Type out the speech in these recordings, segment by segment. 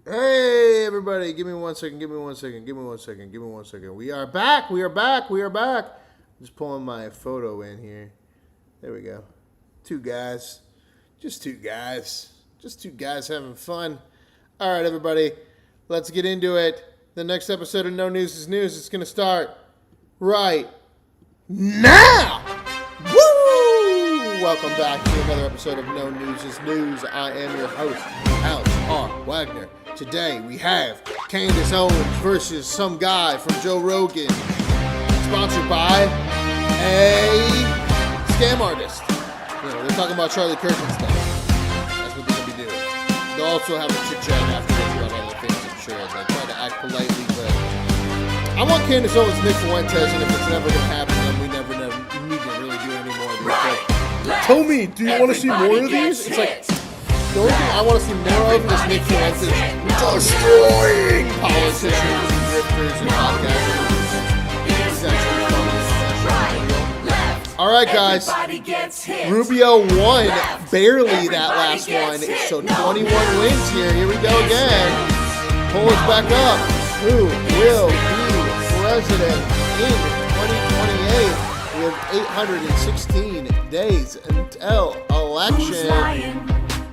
Hey, everybody, give me 1 second, give me 1 second, give me 1 second, give me 1 second. We are back, we are back, we are back. Just pulling my photo in here. There we go. Two guys. Just two guys. Just two guys having fun. All right, everybody, let's get into it. The next episode of No News is News. It's going to start right now. Woo! Welcome back to another episode of No News is News. I am your host, Alex R. Wagner. Today we have Candace Owens versus some guy from Joe Rogan. Sponsored by a scam artist. You know, they're talking about Charlie Kirk and stuff. That's what they're going to be doing. They'll also have a chit chat afterwards about other things, I'm sure. They try to act politely, but I want Candace Owens, Nick Fuentes, and if it's never going to happen, then we never need to really do any more of these. Tell me, do you want to see more of these? It's like, the only thing I want to see more of is Nick Fuentes destroying politicians and grifters and podcasters. He's actually funny. All right, guys. Rubio won barely that last one, so 21 wins here. Here we go again. Pull us back up. Who will be president in 2028? We have 816 days until election.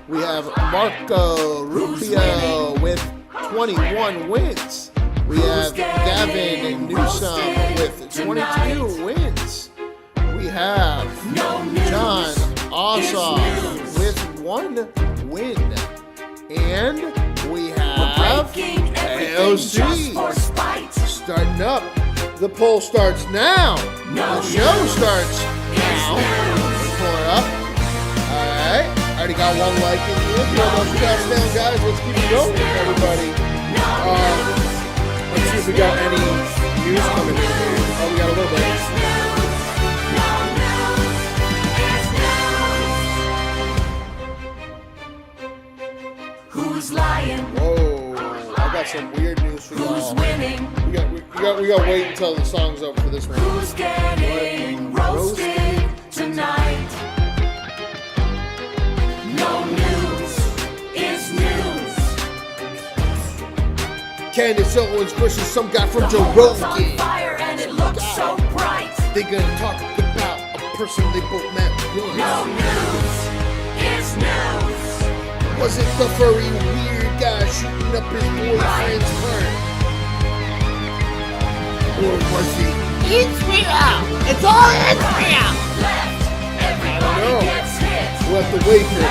We have Marco Rubio with 21 wins. We have Gavin Newsom with 22 wins. We have John Ossoff with 1 win. And we have AOC starting up. The poll starts now. The show starts now. Let's pull it up. All right. Already got 1 like in here. Throw those counts down, guys. Let's keep it going, everybody. Let's see if we got any news coming in here. Oh, we got a little bit. Who's lying? Whoa, I got some weird news for y'all. Who's winning? We got to wait until the song's over for this one. Who's getting roasted tonight? No news is news. Candace Owens versus some guy from Joe Rogan. On fire and it looks so bright. They're gonna talk about a person they both met once. No news is news. Was it the furry weird guy shooting up his boyfriend's heart? Or was it Israel? It's all Israel. I don't know. We'll have to wait for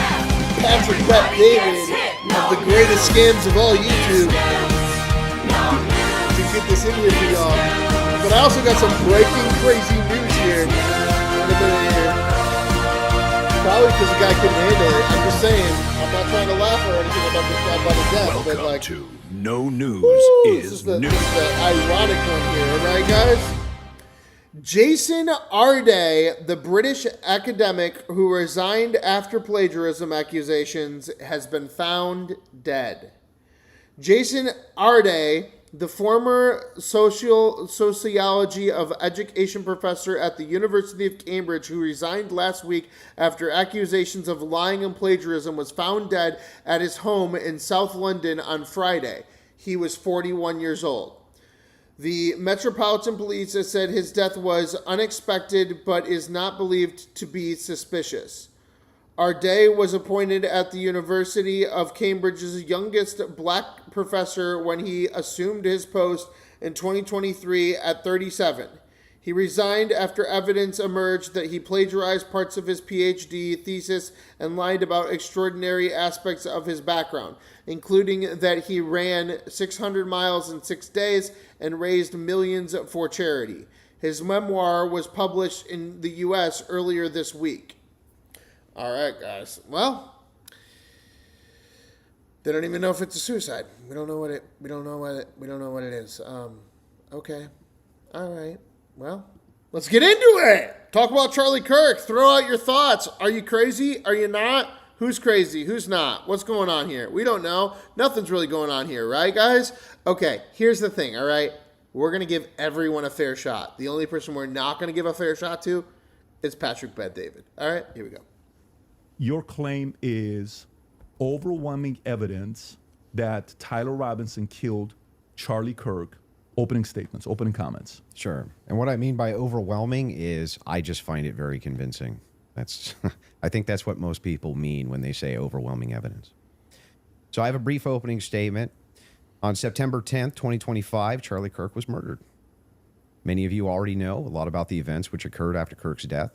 Patrick Bet David of the greatest scams of all YouTube to get this in here for y'all. But I also got some breaking crazy news here. In a minute here. Probably because the guy couldn't handle it. I'm just saying, I'm not trying to laugh or anything about this guy about his death. But like, to No News is News. This is the ironic one here, right, guys? Jason Arday, the British academic who resigned after plagiarism accusations, has been found dead. Jason Arday, the former sociology of education professor at the University of Cambridge who resigned last week after accusations of lying and plagiarism, was found dead at his home in South London on Friday. He was 41 years old. The Metropolitan Police has said his death was unexpected but is not believed to be suspicious. Arday was appointed at the University of Cambridge's youngest black professor when he assumed his post in 2023 at 37. He resigned after evidence emerged that he plagiarized parts of his PhD thesis and lied about extraordinary aspects of his background, including that he ran 600 miles in 6 days and raised millions for charity. His memoir was published in the U.S. earlier this week. All right, guys. Well, they don't even know if it's a suicide. We don't know what it is. Okay. All right. Well, let's get into it. Talk about Charlie Kirk. Throw out your thoughts. Are you crazy? Are you not? Who's crazy? Who's not? What's going on here? We don't know. Nothing's really going on here, right, guys? Okay, here's the thing, all right? We're going to give everyone a fair shot. The only person we're not going to give a fair shot to is Patrick Bet David. All right, here we go. Your claim is overwhelming evidence that Tyler Robinson killed Charlie Kirk? Opening statements, opening comments. Sure. And what I mean by overwhelming is I just find it very convincing. That's I think that's what most people mean when they say overwhelming evidence. So I have a brief opening statement. On September 10th, 2025, Charlie Kirk was murdered. Many of you already know a lot about the events which occurred after Kirk's death.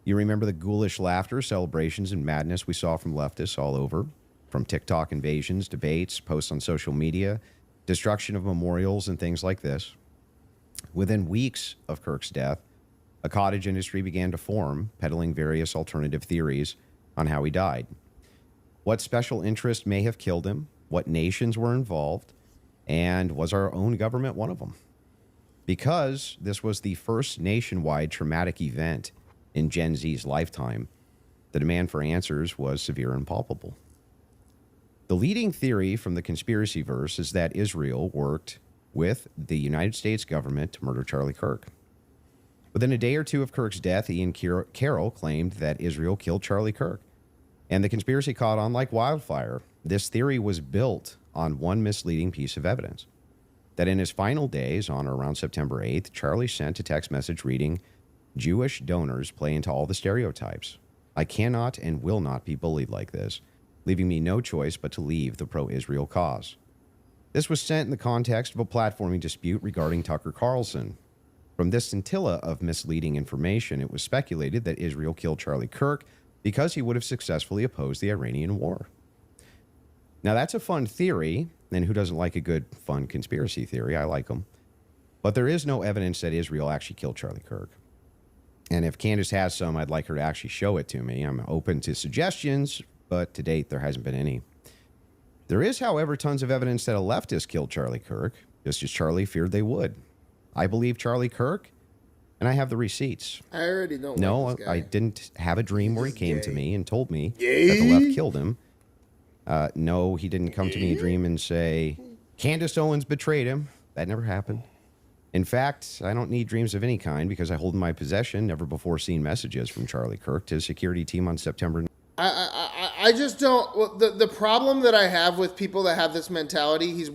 You remember the ghoulish laughter, celebrations, and madness we saw from leftists all over, from TikTok invasions, debates, posts on social media, destruction of memorials, and things like this. Within weeks of Kirk's death, a cottage industry began to form, peddling various alternative theories on how he died. What special interest may have killed him, what nations were involved, and was our own government one of them? Because this was the first nationwide traumatic event in Gen Z's lifetime, the demand for answers was severe and palpable. The leading theory from the conspiracy verse is that Israel worked with the United States government to murder Charlie Kirk. Within a day or two of Kirk's death, Ian Carroll claimed that Israel killed Charlie Kirk, and the conspiracy caught on like wildfire. This theory was built on one misleading piece of evidence, that in his final days, on or around September 8th, Charlie sent a text message reading, "Jewish donors play into all the stereotypes. I cannot and will not be bullied like this, leaving me no choice but to leave the pro-Israel cause." This was sent in the context of a platforming dispute regarding Tucker Carlson. From this scintilla of misleading information, it was speculated that Israel killed Charlie Kirk because he would have successfully opposed the Iranian war. Now, that's a fun theory, and who doesn't like a good, fun conspiracy theory? I like them. But there is no evidence that Israel actually killed Charlie Kirk. And if Candace has some, I'd like her to actually show it to me. I'm open to suggestions, but to date, there hasn't been any. There is, however, tons of evidence that a leftist killed Charlie Kirk, just as Charlie feared they would. I believe Charlie Kirk, and I have the receipts. I already don't No, like this guy. I didn't have a dream where he came gay. to me and told me that the left killed him. No, he didn't come to me in a dream and say, Candace Owens betrayed him. That never happened. In fact, I don't need dreams of any kind because I hold in my possession never before seen messages from Charlie Kirk to his security team on September 9th. I just don't. Well, the problem that I have with people that have this mentality, he's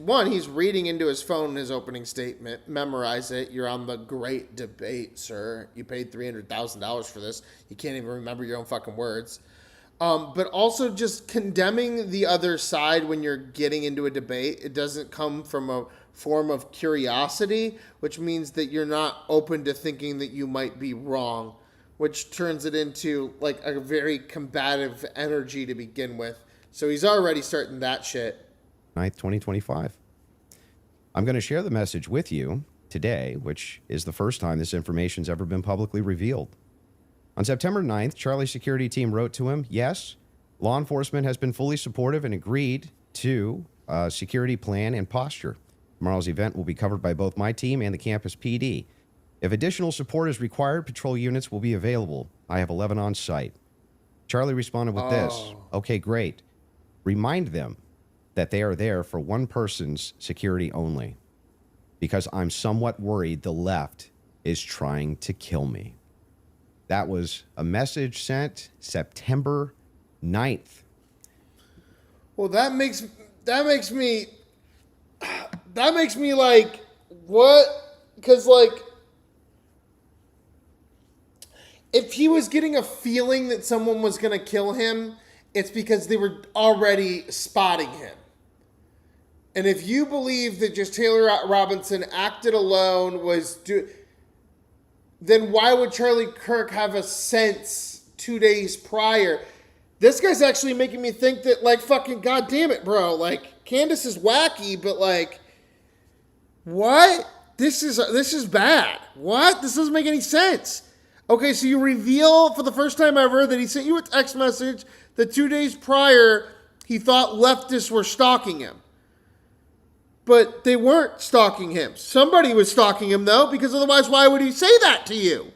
reading into his phone his opening statement. Memorize it. You're on the great debate, sir. You paid $300,000 for this. You can't even remember your own fucking words. But also just condemning the other side when you're getting into a debate. It doesn't come from a form of curiosity, which means that you're not open to thinking that you might be wrong, which turns it into like a very combative energy to begin with. So he's already starting that shit. 9th, 2025. I'm going to share the message with you today, which is the first time this information's ever been publicly revealed. On September 9th, Charlie's security team wrote to him, yes, law enforcement has been fully supportive and agreed to a security plan and posture. Tomorrow's event will be covered by both my team and the campus PD. If additional support is required, patrol units will be available. I have 11 on site. Charlie responded with this. Okay, great. Remind them that they are there for one person's security only, because I'm somewhat worried the left is trying to kill me. That was a message sent September 9th. Well, that makes me like, what? Because like, if he was getting a feeling that someone was going to kill him, it's because they were already spotting him. And if you believe that just Taylor Robinson acted alone then why would Charlie Kirk have a sense 2 days prior? This guy's actually making me think that, like, fucking goddamn it, bro. Like, Candace is wacky, but like, what? This is bad. What? This doesn't make any sense. Okay, so you reveal for the first time ever that he sent you a text message that 2 days prior he thought leftists were stalking him. But they weren't stalking him. Somebody was stalking him, though, because otherwise why would he say that to you?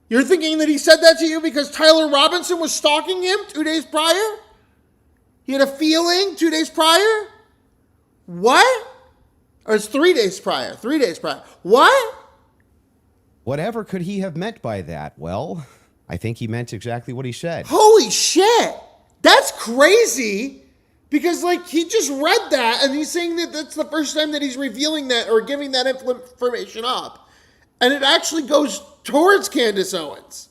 You're thinking that he said that to you because Tyler Robinson was stalking him 2 days prior? He had a feeling 2 days prior? What? Or it's 3 days prior. 3 days prior. What? Whatever could he have meant by that? Well, I think he meant exactly what he said. Holy shit! That's crazy! Because, like, he just read that, and he's saying that that's the first time that he's revealing that or giving that information up. And it actually goes towards Candace Owens.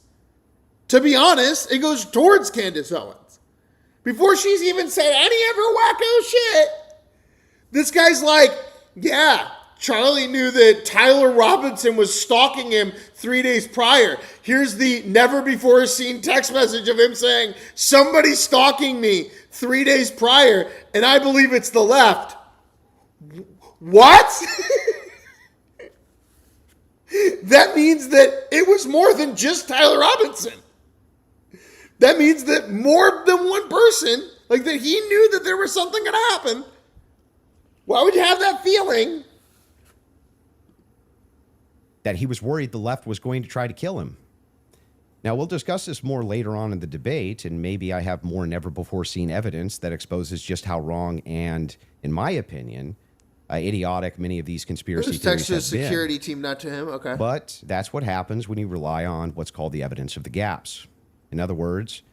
To be honest, it goes towards Candace Owens. Before she's even said any of her wacko shit, this guy's like, yeah, Charlie knew that Tyler Robinson was stalking him 3 days prior. Here's the never-before-seen text message of him saying, somebody's stalking me 3 days prior, and I believe it's the left. What? That means that it was more than just Tyler Robinson. That means that more than one person, like that he knew that there was something going to happen. Why would you have that feeling? That he was worried the left was going to try to kill him. Now, we'll discuss this more later on in the debate, and maybe I have more never-before-seen evidence that exposes just how wrong and, in my opinion, idiotic many of these conspiracy This theories text to have the been. security team, not to him. Okay. But that's what happens when you rely on what's called the evidence of the gaps. In other words,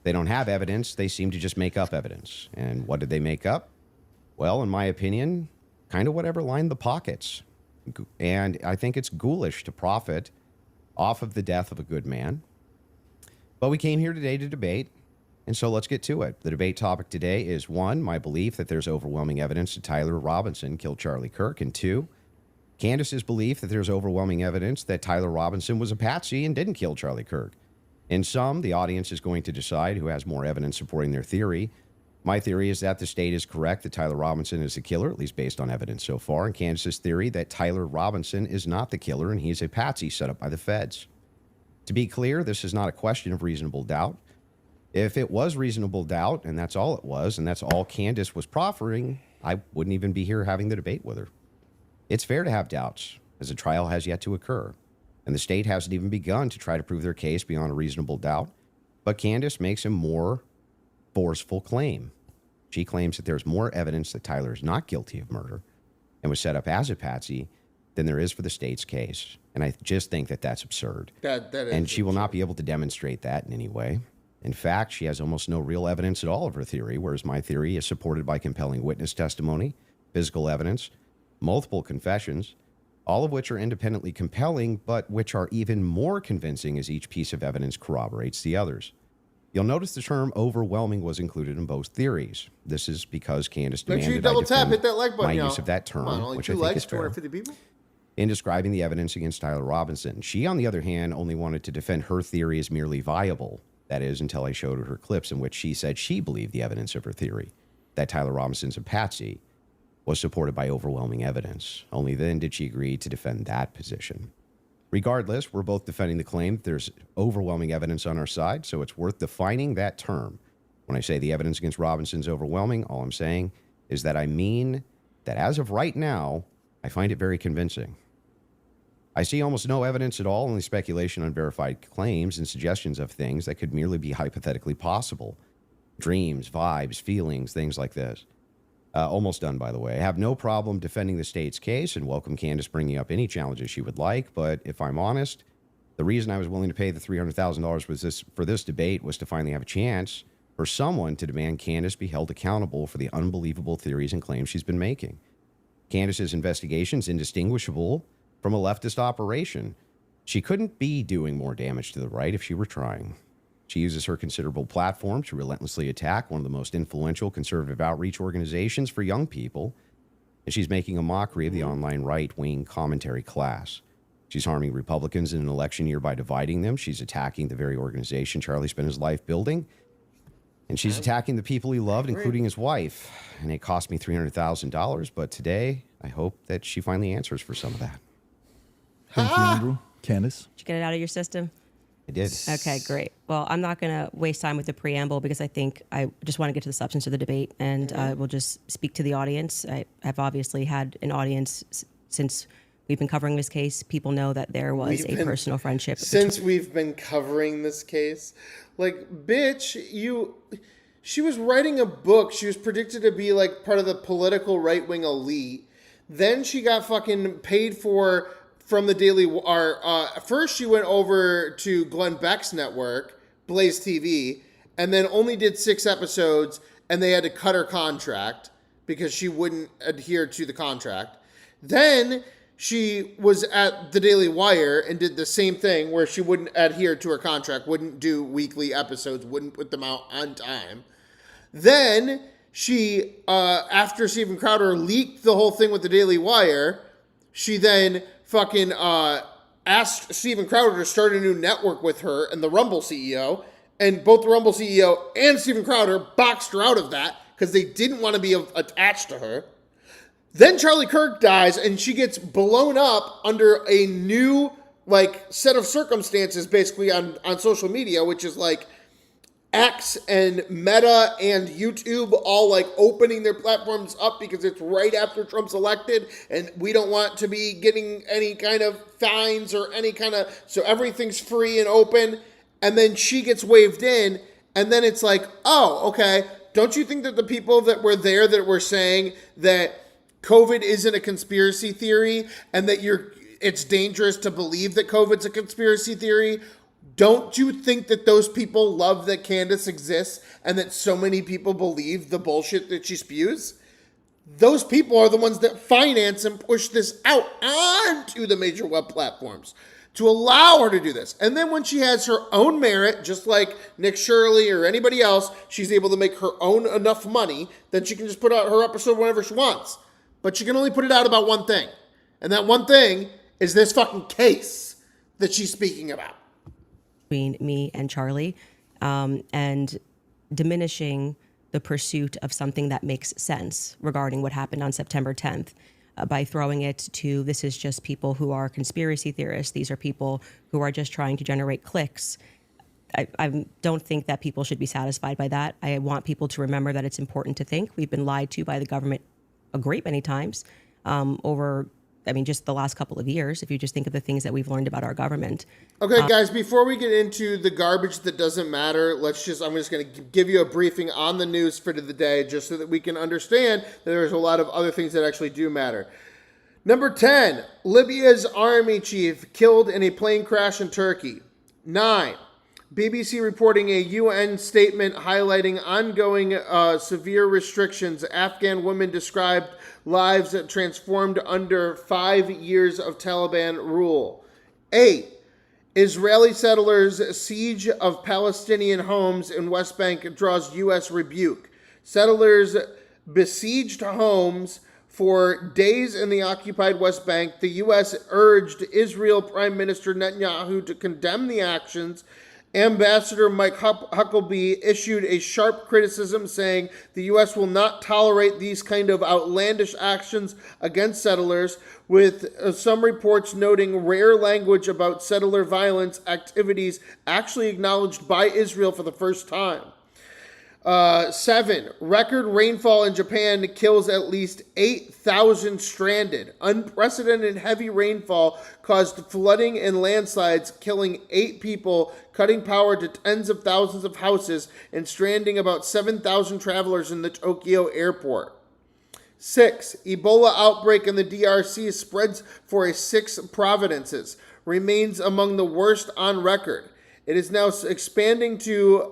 they don't have evidence, they seem to just make up evidence. And what did they make up? Well, in my opinion, kind of whatever lined the pockets. And I think it's ghoulish to profit off of the death of a good man. But we came here today to debate, and so let's get to it. The debate topic today is, 1, my belief that there's overwhelming evidence that Tyler Robinson killed Charlie Kirk, and 2, Candace's belief that there's overwhelming evidence that Tyler Robinson was a patsy and didn't kill Charlie Kirk. In sum, the audience is going to decide who has more evidence supporting their theory. My theory is that the state is correct that Tyler Robinson is the killer, at least based on evidence so far, and Candace's theory that Tyler Robinson is not the killer and he's a patsy set up by the feds. To be clear, this is not a question of reasonable doubt. If it was reasonable doubt, and that's all it was, and that's all Candace was proffering, I wouldn't even be here having the debate with her. It's fair to have doubts, as a trial has yet to occur, and the state hasn't even begun to try to prove their case beyond a reasonable doubt, but Candace makes a more forceful claim. She claims that there's more evidence that Tyler is not guilty of murder and was set up as a patsy than there is for the state's case. And I just think that that's absurd. That is and she will absurd. not be able to demonstrate that in any way. In fact, she has almost no real evidence at all of her theory, whereas my theory is supported by compelling witness testimony, physical evidence, multiple confessions, all of which are independently compelling, but which are even more convincing as each piece of evidence corroborates the others. You'll notice the term overwhelming was included in both theories. This is because Candace Make demanded sure you double I tap, defend hit that like button, my y'all. use of that term, Come on, only which 2 I think likes, is fair, 250 people. in describing the evidence against Tyler Robinson. She, on the other hand, only wanted to defend her theory as merely viable. That is, until I showed her clips in which she said she believed the evidence of her theory, that Tyler Robinson's a patsy, was supported by overwhelming evidence. Only then did she agree to defend that position. Regardless, we're both defending the claim that there's overwhelming evidence on our side, so it's worth defining that term. When I say the evidence against Robinson's overwhelming, all I'm saying is that I mean that as of right now, I find it very convincing. I see almost no evidence at all, only speculation on verified claims and suggestions of things that could merely be hypothetically possible. Dreams, vibes, feelings, things like this. Almost done, by the way. I have no problem defending the state's case and welcome Candace bringing up any challenges she would like, but if I'm honest, the reason I was willing to pay the $300,000 for this debate was to finally have a chance for someone to demand Candace be held accountable for the unbelievable theories and claims she's been making. Candace's investigation is indistinguishable from a leftist operation. She couldn't be doing more damage to the right if she were trying. She uses her considerable platform to relentlessly attack one of the most influential conservative outreach organizations for young people, and she's making a mockery of the online right-wing commentary class. She's harming Republicans in an election year by dividing them. She's attacking the very organization Charlie spent his life building, and she's attacking the people he loved, including his wife. And it cost me $300,000, but today I hope that she finally answers for some of that. Thank you, Andrew. Candace? Did you get it out of your system? I did. Okay, great. Well, I'm not going to waste time with the preamble because I think I just want to get to the substance of the debate, and we'll just speak to the audience. I've obviously had an audience since we've been covering this case. People know that there was a personal friendship. Since we've been covering this case. Like, bitch, she was writing a book. She was predicted to be like part of the political right-wing elite. Then she got fucking paid for from the Daily first she went over to Glenn Beck's network, Blaze TV, and then only did 6 episodes and they had to cut her contract because she wouldn't adhere to the contract. Then she was at the Daily Wire and did the same thing where she wouldn't adhere to her contract, wouldn't do weekly episodes, wouldn't put them out on time. Then she, after Steven Crowder leaked the whole thing with the Daily Wire, she then fucking asked Steven Crowder to start a new network with her and the Rumble CEO. And both the Rumble CEO and Steven Crowder boxed her out of that because they didn't want to be attached to her. Then Charlie Kirk dies and she gets blown up under a new set of circumstances basically on social media, which is X and Meta and YouTube all opening their platforms up because it's right after Trump's elected and we don't want to be getting any kind of fines or any kind of, so everything's free and open. And then she gets waved in and then it's oh, okay. Don't you think that the people that were there that were saying that COVID isn't a conspiracy theory and that it's dangerous to believe that COVID's a conspiracy theory? Don't you think that those people love that Candace exists and that so many people believe the bullshit that she spews? Those people are the ones that finance and push this out onto the major web platforms to allow her to do this. And then when she has her own merit, just like Nick Shirley or anybody else, she's able to make her own enough money, then she can just put out her episode whenever she wants. But she can only put it out about one thing. And that one thing is this fucking case that she's speaking about. Between me and Charlie, and diminishing the pursuit of something that makes sense regarding what happened on September 10th by throwing it to, this is just people who are conspiracy theorists. These are people who are just trying to generate clicks. I don't think that people should be satisfied by that. I want people to remember that it's important to think. We've been lied to by the government a great many times over, just the last couple of years, if you just think of the things that we've learned about our government. Okay, guys, before we get into the garbage that doesn't matter, I'm just going to give you a briefing on the news for the day, just so that we can understand that there's a lot of other things that actually do matter. Number 10, Libya's army chief killed in a plane crash in Turkey. 9, BBC reporting a UN statement highlighting ongoing severe restrictions. Afghan women described lives transformed under 5 years of Taliban rule. 8, Israeli settlers' siege of Palestinian homes in West Bank draws U.S. rebuke. Settlers besieged homes for days in the occupied West Bank. The U.S. urged Israel Prime Minister Netanyahu to condemn the actions. Ambassador Mike Huckabee issued a sharp criticism saying the U.S. will not tolerate these kind of outlandish actions against settlers, with some reports noting rare language about settler violence activities actually acknowledged by Israel for the first time. 7, record rainfall in Japan kills at least 8,000 stranded. Unprecedented heavy rainfall caused flooding and landslides, killing 8 people, cutting power to tens of thousands of houses, and stranding about 7,000 travelers in the Tokyo airport. 6, Ebola outbreak in the DRC spreads for 6 provinces, remains among the worst on record. It is now expanding to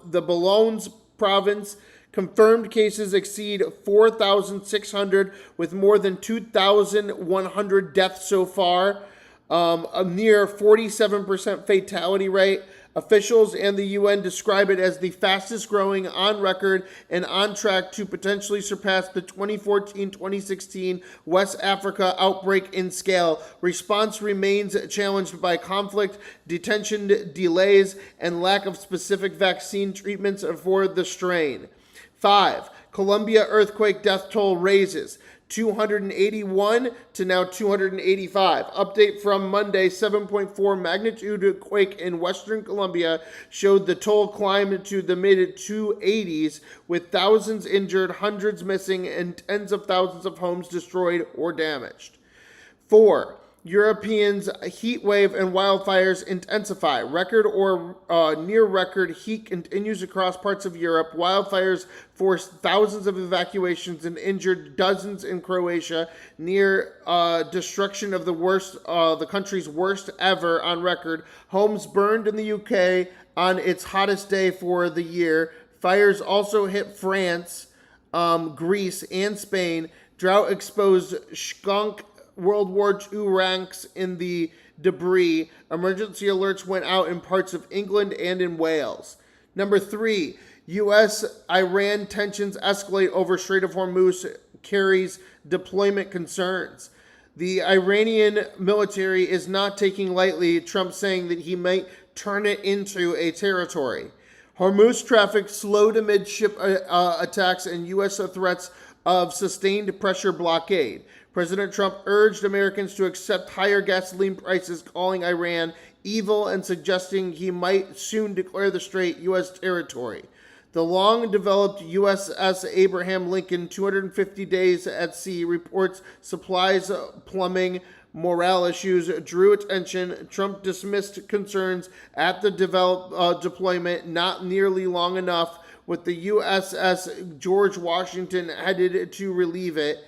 the Boulogne province. Confirmed cases exceed 4,600 with more than 2,100 deaths so far. A near 47% fatality rate. Officials and the UN describe it as the fastest growing on record and on track to potentially surpass the 2014-2016 West Africa outbreak in scale. Response remains challenged by conflict, detention delays, and lack of specific vaccine treatments for the strain. 5. Colombia earthquake death toll raises. 281 to now 285. Update from Monday, 7.4 magnitude quake in western Colombia showed the toll climb to the mid-280s, with thousands injured, hundreds missing, and tens of thousands of homes destroyed or damaged. 4. Europeans' heat wave and wildfires intensify. Record or near record heat continues across parts of Europe. Wildfires forced thousands of evacuations and injured dozens in Croatia. Near destruction of the country's worst ever on record. Homes burned in the UK on its hottest day for the year. Fires also hit France, Greece, and Spain. Drought exposed skunk World War II ranks in the debris. Emergency alerts went out in parts of England and in Wales. Number 3, U.S.-Iran tensions escalate over Strait of Hormuz, carries deployment concerns. The Iranian military is not taking lightly Trump saying that he might turn it into a territory. Hormuz traffic slowed amid ship attacks and U.S. threats of sustained pressure blockade. President Trump urged Americans to accept higher gasoline prices, calling Iran evil and suggesting he might soon declare the strait U.S. territory. The long-developed USS Abraham Lincoln, 250 days at sea, reports supplies plumbing, morale issues drew attention. Trump dismissed concerns at the deployment not nearly long enough, with the USS George Washington headed to relieve it.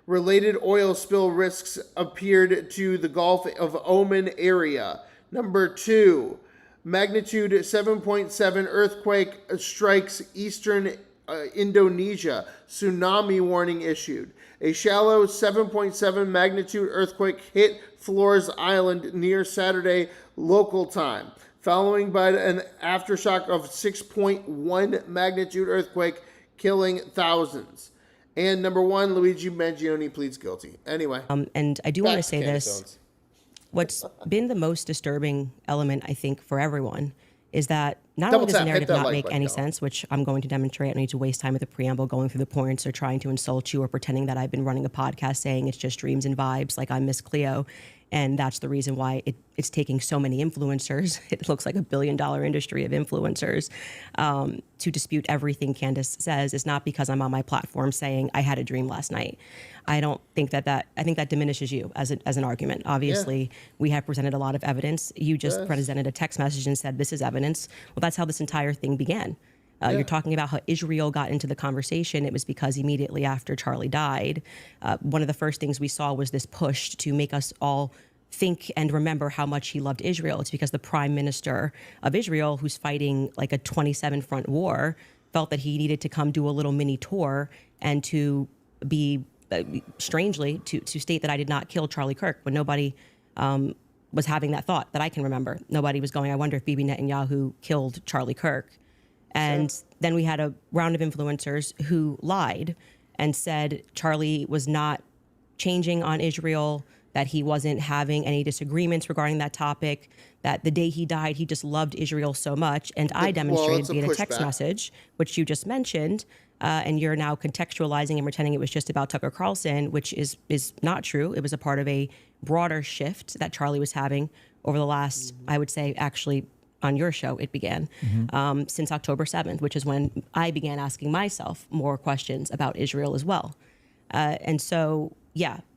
Related oil spill risks appeared to the Gulf of Oman area. Number 2, magnitude 7.7 earthquake strikes eastern Indonesia. Tsunami warning issued. A shallow 7.7 magnitude earthquake hit Flores Island near Saturday local time, following by an aftershock of 6.1 magnitude earthquake, killing thousands. And number 1, Luigi Mangione pleads guilty. Anyway. And I do want to back say Candace this. Owens. What's been the most disturbing element, I think, for everyone is that not Double only does the tap, hit narrative that not like make button, any y'all. sense, which I'm going to demonstrate. I don't need to waste time with the preamble going through the points or trying to insult you or pretending that I've been running a podcast saying it's just dreams and vibes like I'm Miss Cleo. And that's the reason why it's taking so many influencers. It looks like $1 billion industry of influencers to dispute everything Candace says. Is not because I'm on my platform saying I had a dream last night. I don't think I think that diminishes you as an argument. Obviously, we have presented a lot of evidence. You just presented a text message and said this is evidence. Well, that's how this entire thing began. You're talking about how Israel got into the conversation. It was because immediately after Charlie died, one of the first things we saw was this push to make us all think and remember how much he loved Israel. It's because the prime minister of Israel, who's fighting like a 27-front war, felt that he needed to come do a little mini tour and to be, strangely, to state that I did not kill Charlie Kirk when nobody was having that thought that I can remember. Nobody was going, I wonder if Bibi Netanyahu killed Charlie Kirk. And then we had a round of influencers who lied and said Charlie was not changing on Israel, that he wasn't having any disagreements regarding that topic, that the day he died, he just loved Israel so much. And I demonstrated via a text message, which you just mentioned, and you're now contextualizing and pretending it was just about Tucker Carlson, which is not true. It was a part of a broader shift that Charlie was having over the last, I would say, actually, on your show, it began since October 7th, which is when I began asking myself more questions about Israel as well. And so,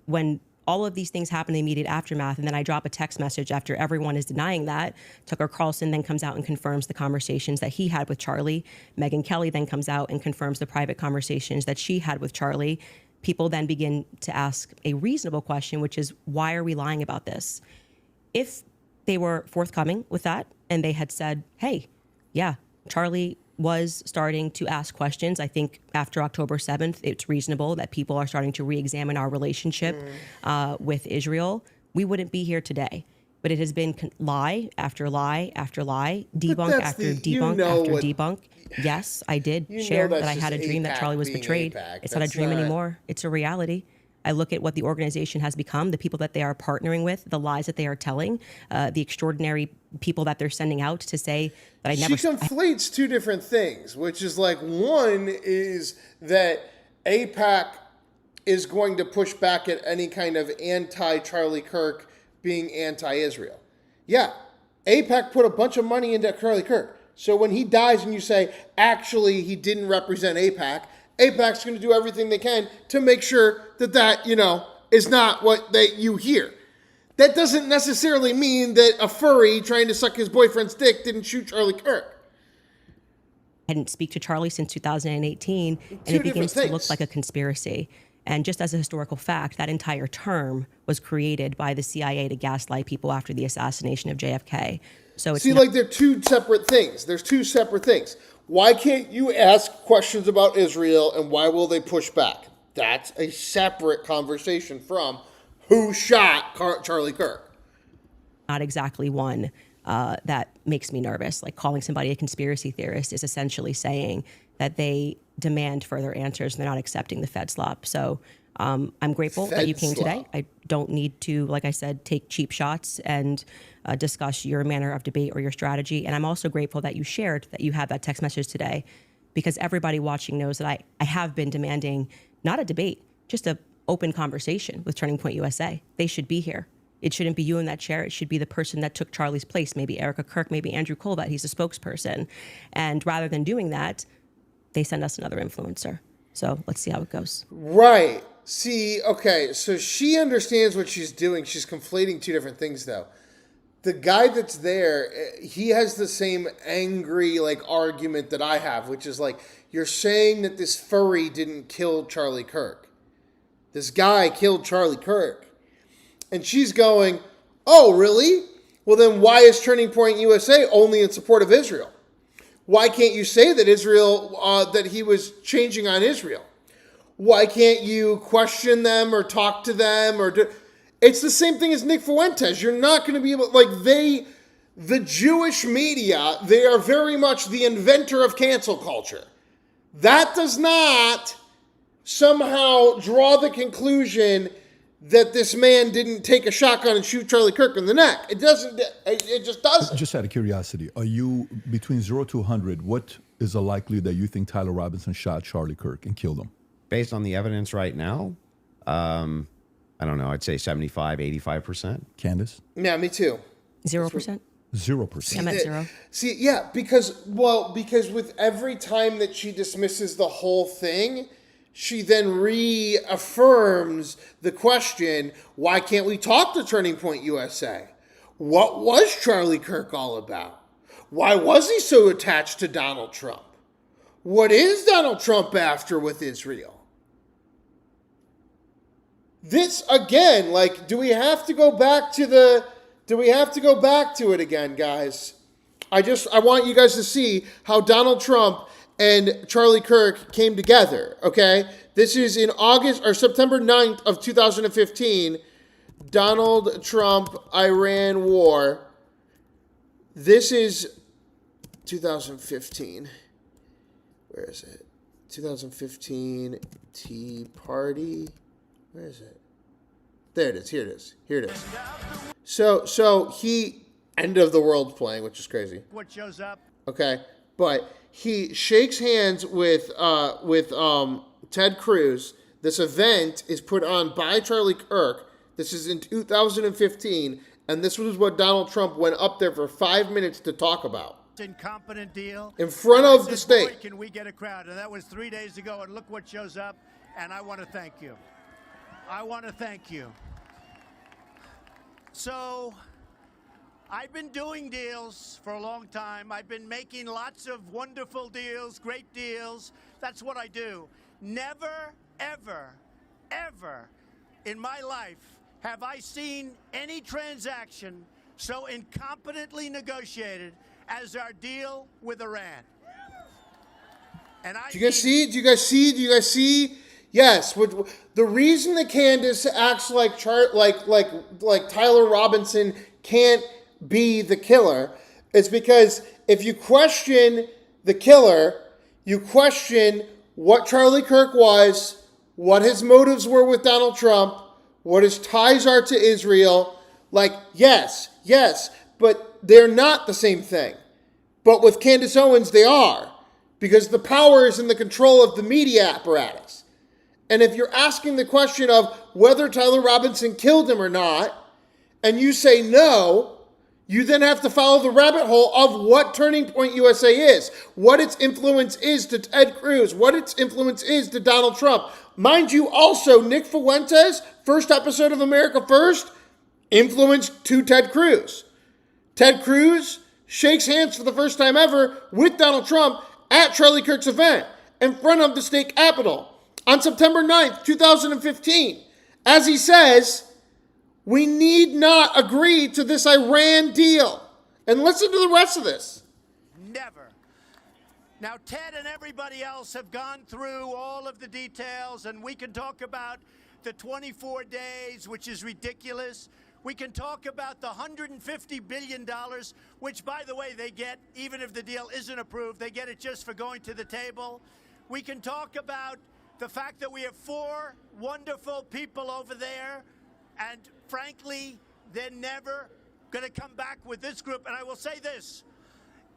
when all of these things happen in the immediate aftermath, and then I drop a text message after everyone is denying that, Tucker Carlson then comes out and confirms the conversations that he had with Charlie. Megyn Kelly then comes out and confirms the private conversations that she had with Charlie. People then begin to ask a reasonable question, which is, why are we lying about this? If they were forthcoming with that, and they had said, hey, Charlie was starting to ask questions. I think after October 7th, it's reasonable that people are starting to re-examine our relationship with Israel. We wouldn't be here today. But it has been lie after lie after lie, debunk after debunk after debunk. Yes, I did share that I had a dream that Charlie was betrayed. It's not a dream anymore. It's a reality. I look at what the organization has become, the people that they are partnering with, the lies that they are telling, the extraordinary people that they're sending out to say that I never... She conflates two different things, which is like, one is that AIPAC is going to push back at any kind of anti-Charlie Kirk being anti-Israel. Yeah, AIPAC put a bunch of money into Charlie Kirk. So when he dies and you say, actually, he didn't represent AIPAC, AIPAC's going to do everything they can to make sure that is not what you hear. That doesn't necessarily mean that a furry trying to suck his boyfriend's dick didn't shoot Charlie Kirk. I didn't speak to Charlie since 2018, and it begins to look like a conspiracy. And just as a historical fact, that entire term was created by the CIA to gaslight people after the assassination of JFK. So it's they're two separate things. There's two separate things. Why can't you ask questions about Israel and why will they push back? That's a separate conversation from who shot Charlie Kirk. Not exactly one that makes me nervous. Like calling somebody a conspiracy theorist is essentially saying that they demand further answers and they're not accepting the Fed slop. So I'm grateful that you came today. I don't need to, like I said, take cheap shots and discuss your manner of debate or your strategy. And I'm also grateful that you shared that you had that text message today, because everybody watching knows that I have been demanding not a debate, just an open conversation with Turning Point USA. They should be here. It shouldn't be you in that chair. It should be the person that took Charlie's place, maybe Erica Kirk, maybe Andrew Colbert. He's a spokesperson. And rather than doing that, they send us another influencer. So let's see how it goes. Right. See, okay, so she understands what she's doing. She's conflating two different things, though. The guy that's there, he has the same angry, argument that I have, which is you're saying that this furry didn't kill Charlie Kirk. This guy killed Charlie Kirk. And she's going, oh, really? Well, then why is Turning Point USA only in support of Israel? Why can't you say that that he was changing on Israel? Why can't you question them or talk to them It's the same thing as Nick Fuentes. You're not going to be able, the Jewish media, they are very much the inventor of cancel culture. That does not somehow draw the conclusion that this man didn't take a shotgun and shoot Charlie Kirk in the neck. It doesn't. It just doesn't. Just out of curiosity, are you between 0 to 100? What is the likelihood that you think Tyler Robinson shot Charlie Kirk and killed him? Based on the evidence right now, I don't know. I'd say 75, 85%. Candace? Yeah, me too. 0%? 0%. I'm at 0. See, yeah, because with every time that she dismisses the whole thing, she then reaffirms the question, why can't we talk to Turning Point USA? What was Charlie Kirk all about? Why was he so attached to Donald Trump? What is Donald Trump after with Israel? This, again, do we have to go back to it again, guys? I want you guys to see how Donald Trump and Charlie Kirk came together, okay? This is in September 9th of 2015, Donald Trump-Iran war. This is 2015. Where is it? 2015 Tea Party. Where is it? There it is. Here it is. So he End of the World playing, which is crazy. What shows up? Okay, but he shakes hands with Ted Cruz. This event is put on by Charlie Kirk. This is in 2015, and this was what Donald Trump went up there for 5 minutes to talk about. Incompetent deal. In front of the state. Boy, can we get a crowd? And that was 3 days ago, and look what shows up. And I want to thank you. So, I've been doing deals for a long time. I've been making lots of wonderful deals, great deals. That's what I do. Never, ever, ever in my life have I seen any transaction so incompetently negotiated as our deal with Iran. And Do you guys see? Yes. The reason that Candace acts like Tyler Robinson can't be the killer is because if you question the killer, you question what Charlie Kirk was, what his motives were with Donald Trump, what his ties are to Israel. Yes, but they're not the same thing. But with Candace Owens, they are, because the power is in the control of the media apparatus. And if you're asking the question of whether Tyler Robinson killed him or not, and you say no, you then have to follow the rabbit hole of what Turning Point USA is, what its influence is to Ted Cruz, what its influence is to Donald Trump. Mind you, also, Nick Fuentes, first episode of America First, influence to Ted Cruz. Ted Cruz shakes hands for the first time ever with Donald Trump at Charlie Kirk's event in front of the state capitol on September 9th, 2015. As he says, we need not agree to this Iran deal. And listen to the rest of this. Now, Ted and everybody else have gone through all of the details, and we can talk about the 24 days, which is ridiculous. We can talk about the $150 billion, which, by the way, they get, even if the deal isn't approved, they get it just for going to the table. We can talk about the fact that we have 4 wonderful people over there, and frankly, they're never going to come back with this group. And I will say this,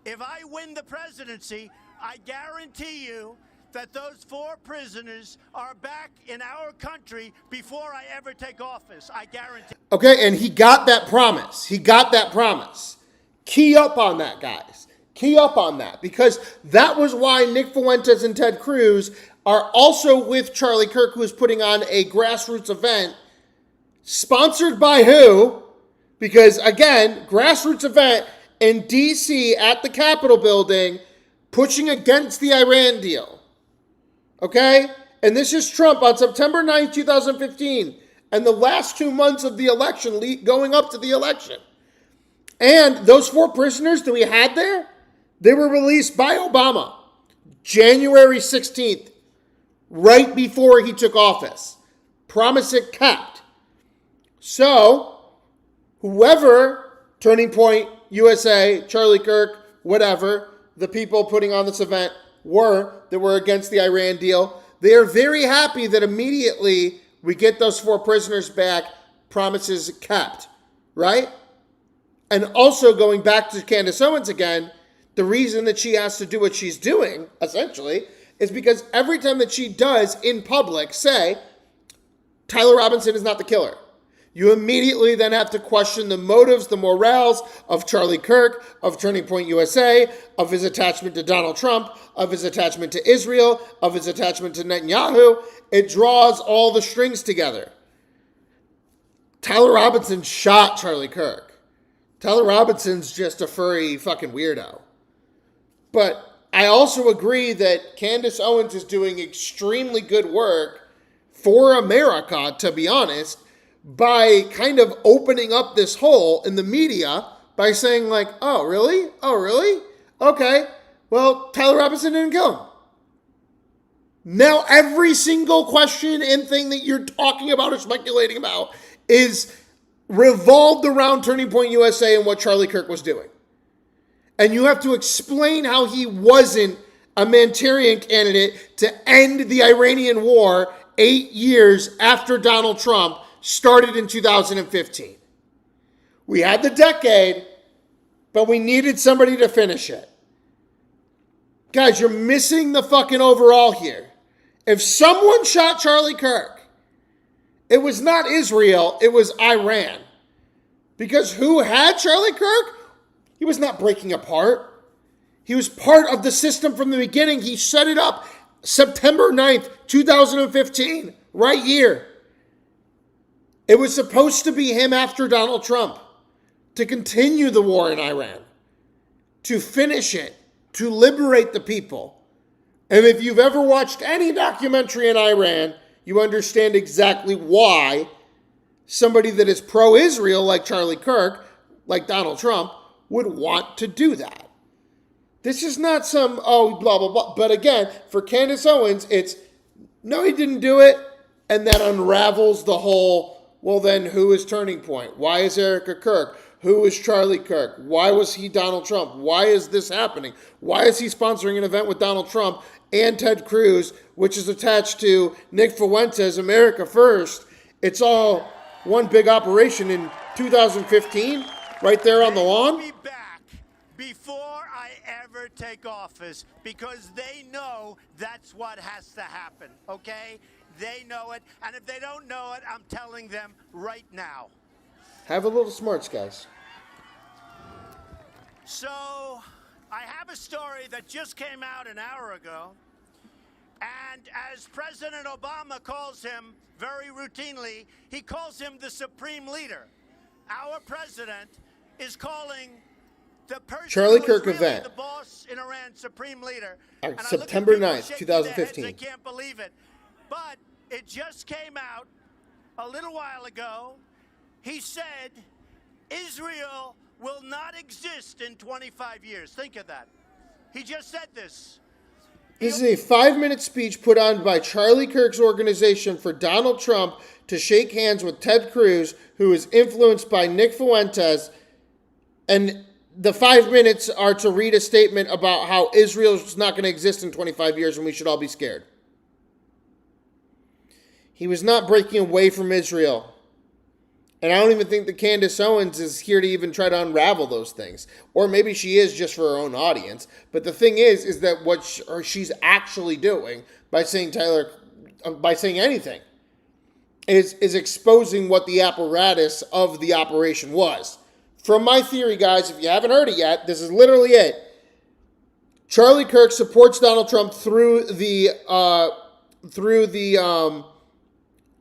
if I win the presidency, I guarantee you that those 4 prisoners are back in our country before I ever take office. I guarantee. Okay, and he got that promise. He got that promise. Key up on that, guys. Key up on that, because that was why Nick Fuentes and Ted Cruz are also with Charlie Kirk, who is putting on a grassroots event sponsored by who? Because, again, grassroots event in D.C. at the Capitol building pushing against the Iran deal. Okay? And this is Trump on September 9th, 2015, and the last 2 months of the election, going up to the election. And those 4 prisoners that we had there, they were released by Obama January 16th, right before he took office. Promise it kept. So, whoever, Turning Point USA, Charlie Kirk, whatever, the people putting on this event that were against the Iran deal, they are very happy that immediately we get those 4 prisoners back, promises kept, right? And also going back to Candace Owens again, the reason that she has to do what she's doing, essentially, is because every time that she does in public say, Tyler Robinson is not the killer, you immediately then have to question the motives, the morals of Charlie Kirk, of Turning Point USA, of his attachment to Donald Trump, of his attachment to Israel, of his attachment to Netanyahu. It draws all the strings together. Tyler Robinson shot Charlie Kirk. Tyler Robinson's just a furry fucking weirdo. But I also agree that Candace Owens is doing extremely good work for America, to be honest, by kind of opening up this hole in the media by saying like, oh, really? Oh, really? Okay. Well, Tyler Robinson didn't kill him. Now every single question and thing that you're talking about or speculating about is revolved around Turning Point USA and what Charlie Kirk was doing. And you have to explain how he wasn't a Manchurian candidate to end the Iranian war 8 years after Donald Trump started in 2015. We had the decade, but we needed somebody to finish it. Guys, you're missing the fucking overall here. If someone shot Charlie Kirk, it was not Israel, it was Iran. Because who had Charlie Kirk? He was not breaking apart. He was part of the system from the beginning. He set it up September 9th, 2015, right here. It was supposed to be him after Donald Trump to continue the war in Iran, to finish it, to liberate the people. And if you've ever watched any documentary in Iran, you understand exactly why somebody that is pro-Israel like Charlie Kirk, like Donald Trump, would want to do that. This is not some, oh, blah, blah, blah. But again, for Candace Owens, it's, no, he didn't do it. And that unravels the whole, well, then who is Turning Point? Why is Erica Kirk? Who is Charlie Kirk? Why was he Donald Trump? Why is this happening? Why is he sponsoring an event with Donald Trump and Ted Cruz, which is attached to Nick Fuentes, America First? It's all one big operation in 2015, right there on the lawn. Be back before I ever take office, because they know that's what has to happen, okay? They know it, and if they don't know it, I'm telling them right now. Have a little smarts, guys. So, I have a story that just came out an hour ago, and as President Obama calls him very routinely, he calls him the supreme leader. Our president is calling the person Charlie who Kirk is really event. the boss in Iran supreme leader. And I look at September people 9th, shaking their heads, 2015. I can't believe it. But it just came out a little while ago. He said Israel will not exist in 25 years. Think of that. He just said this. This is a 5-minute speech put on by Charlie Kirk's organization for Donald Trump to shake hands with Ted Cruz, who is influenced by Nick Fuentes. And the 5 minutes are to read a statement about how Israel is not going to exist in 25 years and we should all be scared. He was not breaking away from Israel. And I don't even think that Candace Owens is here to even try to unravel those things. Or maybe she is just for her own audience. But the thing is that what she's actually doing by saying anything is exposing what the apparatus of the operation was. From my theory, guys, if you haven't heard it yet, this is literally it. Charlie Kirk supports Donald Trump through the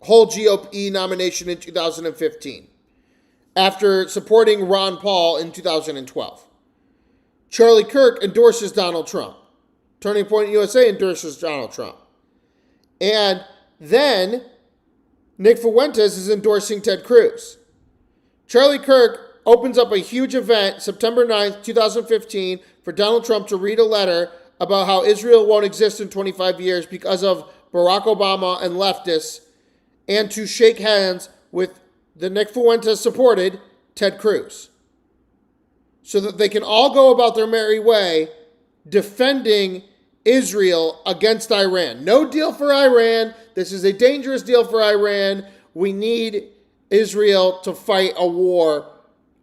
whole GOP nomination in 2015, after supporting Ron Paul in 2012. Charlie Kirk endorses Donald Trump. Turning Point USA endorses Donald Trump. And then Nick Fuentes is endorsing Ted Cruz. Charlie Kirk opens up a huge event September 9th, 2015, for Donald Trump to read a letter about how Israel won't exist in 25 years because of Barack Obama and leftists, and to shake hands with the Nick Fuentes supported Ted Cruz, so that they can all go about their merry way defending Israel against Iran. No deal for Iran. This is a dangerous deal for Iran. We need Israel to fight a war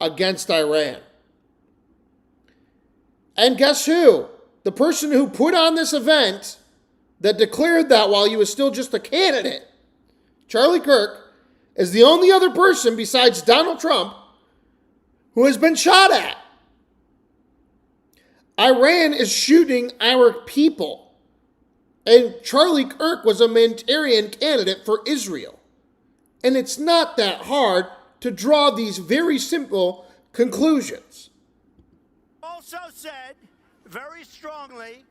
against Iran. And guess who? The person who put on this event that declared that while he was still just a candidate, Charlie Kirk, is the only other person besides Donald Trump who has been shot at. Iran is shooting our people. And Charlie Kirk was a humanitarian candidate for Israel. And it's not that hard to draw these very simple conclusions. Also said very strongly,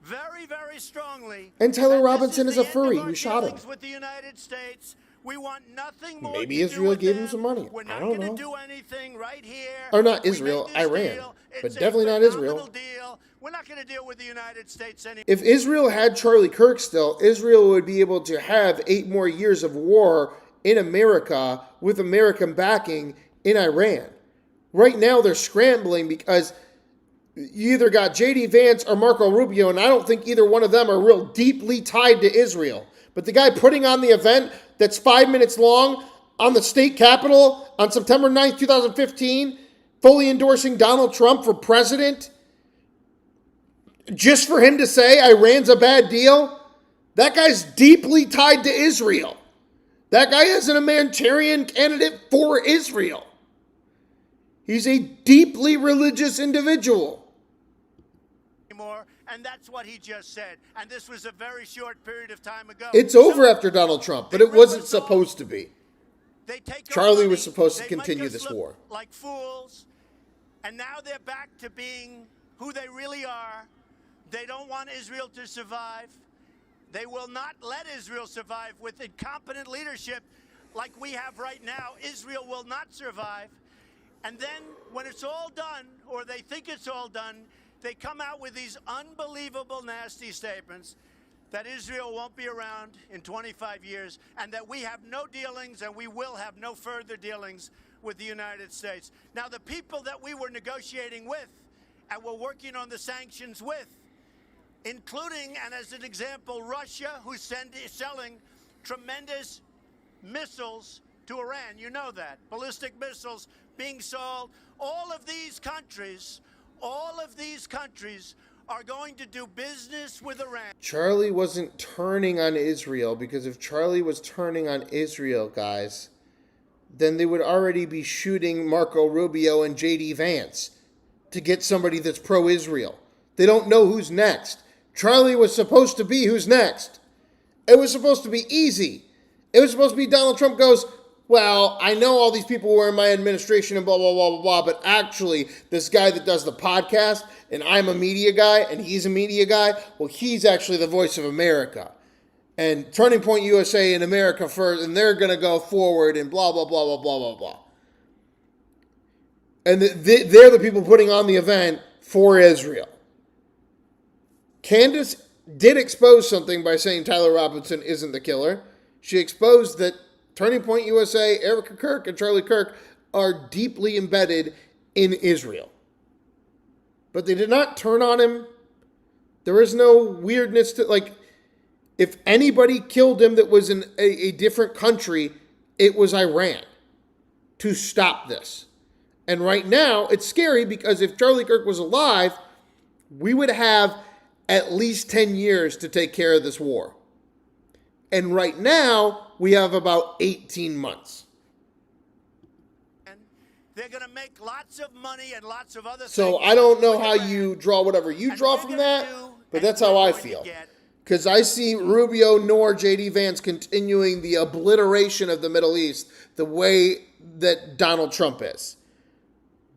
very, very strongly. And Taylor that Robinson this is a the end furry of our who shot him. dealings with the United States. We want nothing more. Maybe to Israel do with gave him them. some money. We're I not don't going know. to do anything right here. Or not We Israel, made this Iran. deal. But It's a definitely not Israel. phenomenal deal. We're not going to deal with the United States anymore. If Israel had Charlie Kirk still, Israel would be able to have 8 more years of war in America with American backing in Iran. Right now they're scrambling because you either got J.D. Vance or Marco Rubio, and I don't think either one of them are real deeply tied to Israel. But the guy putting on the event that's 5 minutes long on the state capitol on September 9th, 2015, fully endorsing Donald Trump for president, just for him to say Iran's a bad deal, that guy's deeply tied to Israel. That guy is an humanitarian candidate for Israel. He's a deeply religious individual. And that's what he just said. And this was a very short period of time ago. It's over after Donald Trump, but it wasn't supposed to be. They take our Charlie money, was supposed to they make continue us this look war. like fools, and now they're back to being who they really are. They don't want Israel to survive. They will not let Israel survive with incompetent leadership like we have right now. Israel will not survive. And then when it's all done, or they think it's all done, they come out with these unbelievable, nasty statements that Israel won't be around in 25 years and that we have no dealings and we will have no further dealings with the United States. Now, the people that we were negotiating with and were working on the sanctions with, including, and as an example, Russia, who's selling tremendous missiles to Iran. You know that. Ballistic missiles being sold. All of these countries are going to do business with Iran. Charlie wasn't turning on Israel, because if Charlie was turning on Israel, guys, then they would already be shooting Marco Rubio and J.D. Vance to get somebody that's pro-Israel. They don't know who's next. Charlie was supposed to be who's next. It was supposed to be easy. It was supposed to be Donald Trump goes, well, I know all these people were in my administration and blah, blah, blah, blah, blah, but actually this guy that does the podcast, and I'm a media guy, and he's a media guy, well, he's actually the voice of America. And Turning Point USA and America first, and they're going to go forward and blah, blah, blah, blah, blah, blah, blah. And they're the people putting on the event for Israel. Candace did expose something by saying Tyler Robinson isn't the killer. She exposed that Turning Point USA, Erica Kirk, and Charlie Kirk are deeply embedded in Israel. But they did not turn on him. There is no weirdness to, like, if anybody killed him that was in a different country, it was Iran to stop this. And right now, it's scary because if Charlie Kirk was alive, we would have at least 10 years to take care of this war. And right now, we have about 18 months. They're going to make lots of money and lots of other things. So I don't know how you draw whatever you draw from that, but that's how I feel. Because I see Rubio nor J.D. Vance continuing the obliteration of the Middle East the way that Donald Trump is.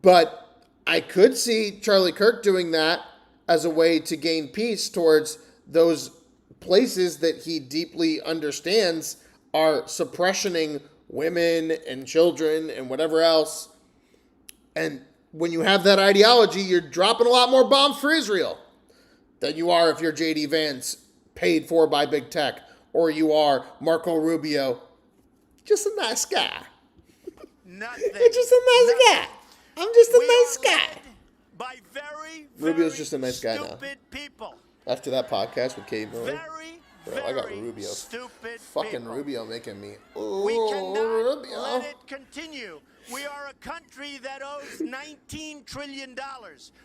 But I could see Charlie Kirk doing that as a way to gain peace towards those places that he deeply understands are suppressioning women and children and whatever else. And when you have that ideology, you're dropping a lot more bombs for Israel than you are if you're J.D. Vance, paid for by big tech, or you are Marco Rubio, just a nice guy. Nothing. You're just a nice guy. I'm just a We nice are guy. led by very, Rubio's very just a nice guy now. stupid people. After that podcast with Katie Miller, Very, bro, I got very Rubio. stupid Fucking people. Rubio making me. We cannot Rubio. let it continue. We are a country that owes $19 trillion.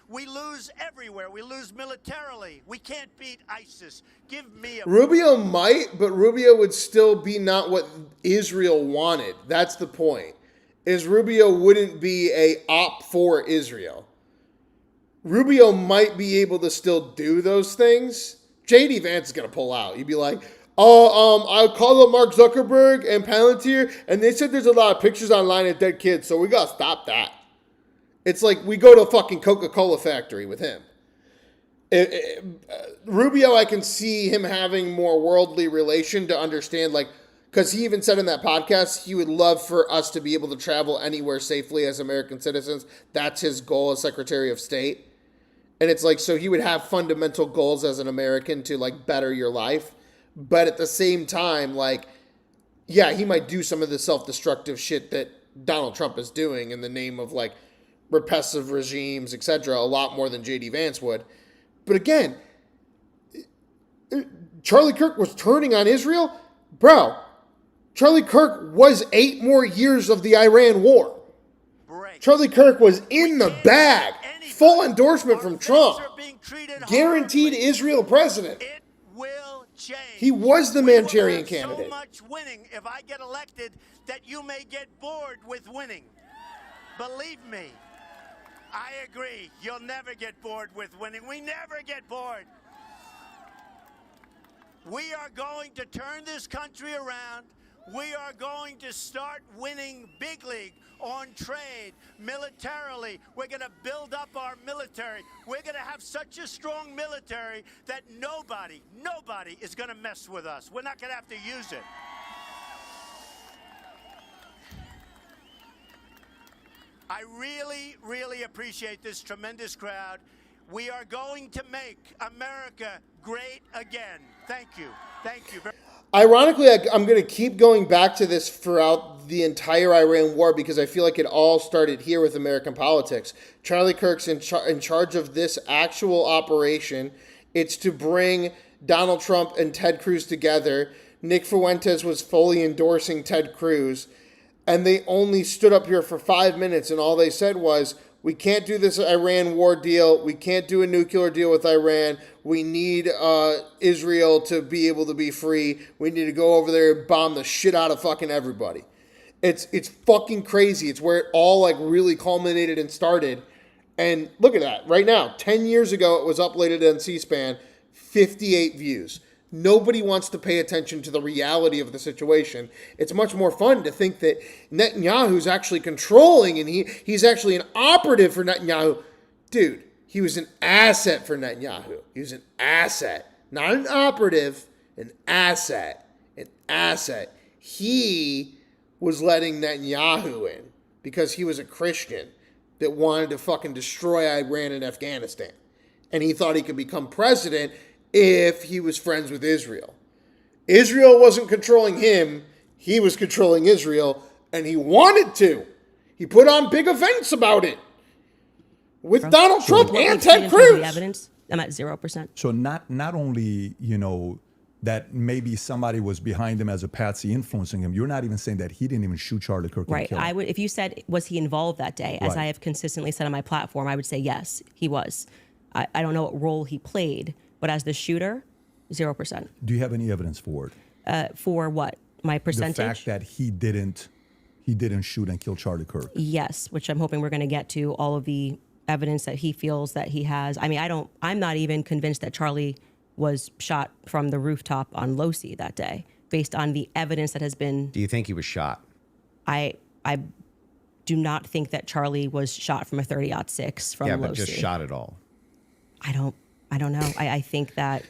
We lose everywhere. We lose militarily. We can't beat ISIS. Give me a... Rubio might, but Rubio would still be not what Israel wanted. That's the point. Is Rubio wouldn't be a op for Israel. Rubio might be able to still do those things. J.D. Vance is going to pull out. You'd be like, I called up Mark Zuckerberg and Palantir, and they said there's a lot of pictures online of dead kids, so we got to stop that. It's like we go to a fucking Coca-Cola factory with him. Rubio, I can see him having more worldly relation to understand, like, because he even said in that podcast, he would love for us to be able to travel anywhere safely as American citizens. That's his goal as Secretary of State. And it's like, so he would have fundamental goals as an American to, like, better your life. But at the same time, like, yeah, he might do some of the self-destructive shit that Donald Trump is doing in the name of, like, repressive regimes, etc., a lot more than J.D. Vance would. But again, Charlie Kirk was turning on Israel. Bro, Charlie Kirk was 8 more years of the Iran war. Charlie Kirk was in the bag. Full endorsement from Trump. Guaranteed Israel president. It will change. He was the We will Manchurian have candidate. so much winning if I get elected that you may get bored with winning. Believe me, I agree. You'll never get bored with winning. We never get bored. We are going to turn this country around. We are going to start winning big league on trade, militarily. We're going to build up our military. We're going to have such a strong military that nobody is going to mess with us. We're not going to have to use it. I really, really appreciate this tremendous crowd. We are going to make America great again. Thank you. Thank you. Ironically, I'm going to keep going back to this throughout the entire Iran war because I feel like it all started here with American politics. Charlie Kirk's in charge of this actual operation. It's to bring Donald Trump and Ted Cruz together. Nick Fuentes was fully endorsing Ted Cruz. And they only stood up here for 5 minutes, and all they said was, we can't do this Iran war deal. We can't do a nuclear deal with Iran. We need Israel to be able to be free. We need to go over there and bomb the shit out of fucking everybody. It's fucking crazy. It's where it all like really culminated and started. And look at that. Right now, 10 years ago, it was uploaded on C-SPAN, 58 views. Nobody wants to pay attention to the reality of the situation. It's much more fun to think that Netanyahu's actually controlling and he's actually an operative for Netanyahu. Dude, he was an asset for Netanyahu. He was an asset. Not an operative, an asset. An asset. He was letting Netanyahu in because he was a Christian that wanted to fucking destroy Iran and Afghanistan. And he thought he could become president if he was friends with Israel. Israel wasn't controlling him. He was controlling Israel, and he wanted to. He put on big events about it with Donald Trump What and we've seen Ted in terms of Cruz. the evidence, I'm at 0%. So not only, that maybe somebody was behind him as a patsy influencing him. You're not even saying that he didn't even shoot Charlie Kirk and Right. kill him. I would, if you said, was he involved that day, as Right. I have consistently said on my platform, I would say yes, he was. I don't know what role he played, but as the shooter, 0%. Do you have any evidence for it? For what? My percentage? The fact that he didn't shoot and kill Charlie Kirk. Yes, which I'm hoping we're going to get to all of the evidence that he feels that he has. I mean, I'm not even convinced that Charlie was shot from the rooftop on Losi that day, based on the evidence that has been. Do you think he was shot? I do not think that Charlie was shot from a 30-06 from Yeah, Losi. but just shot at all. I don't know. I think that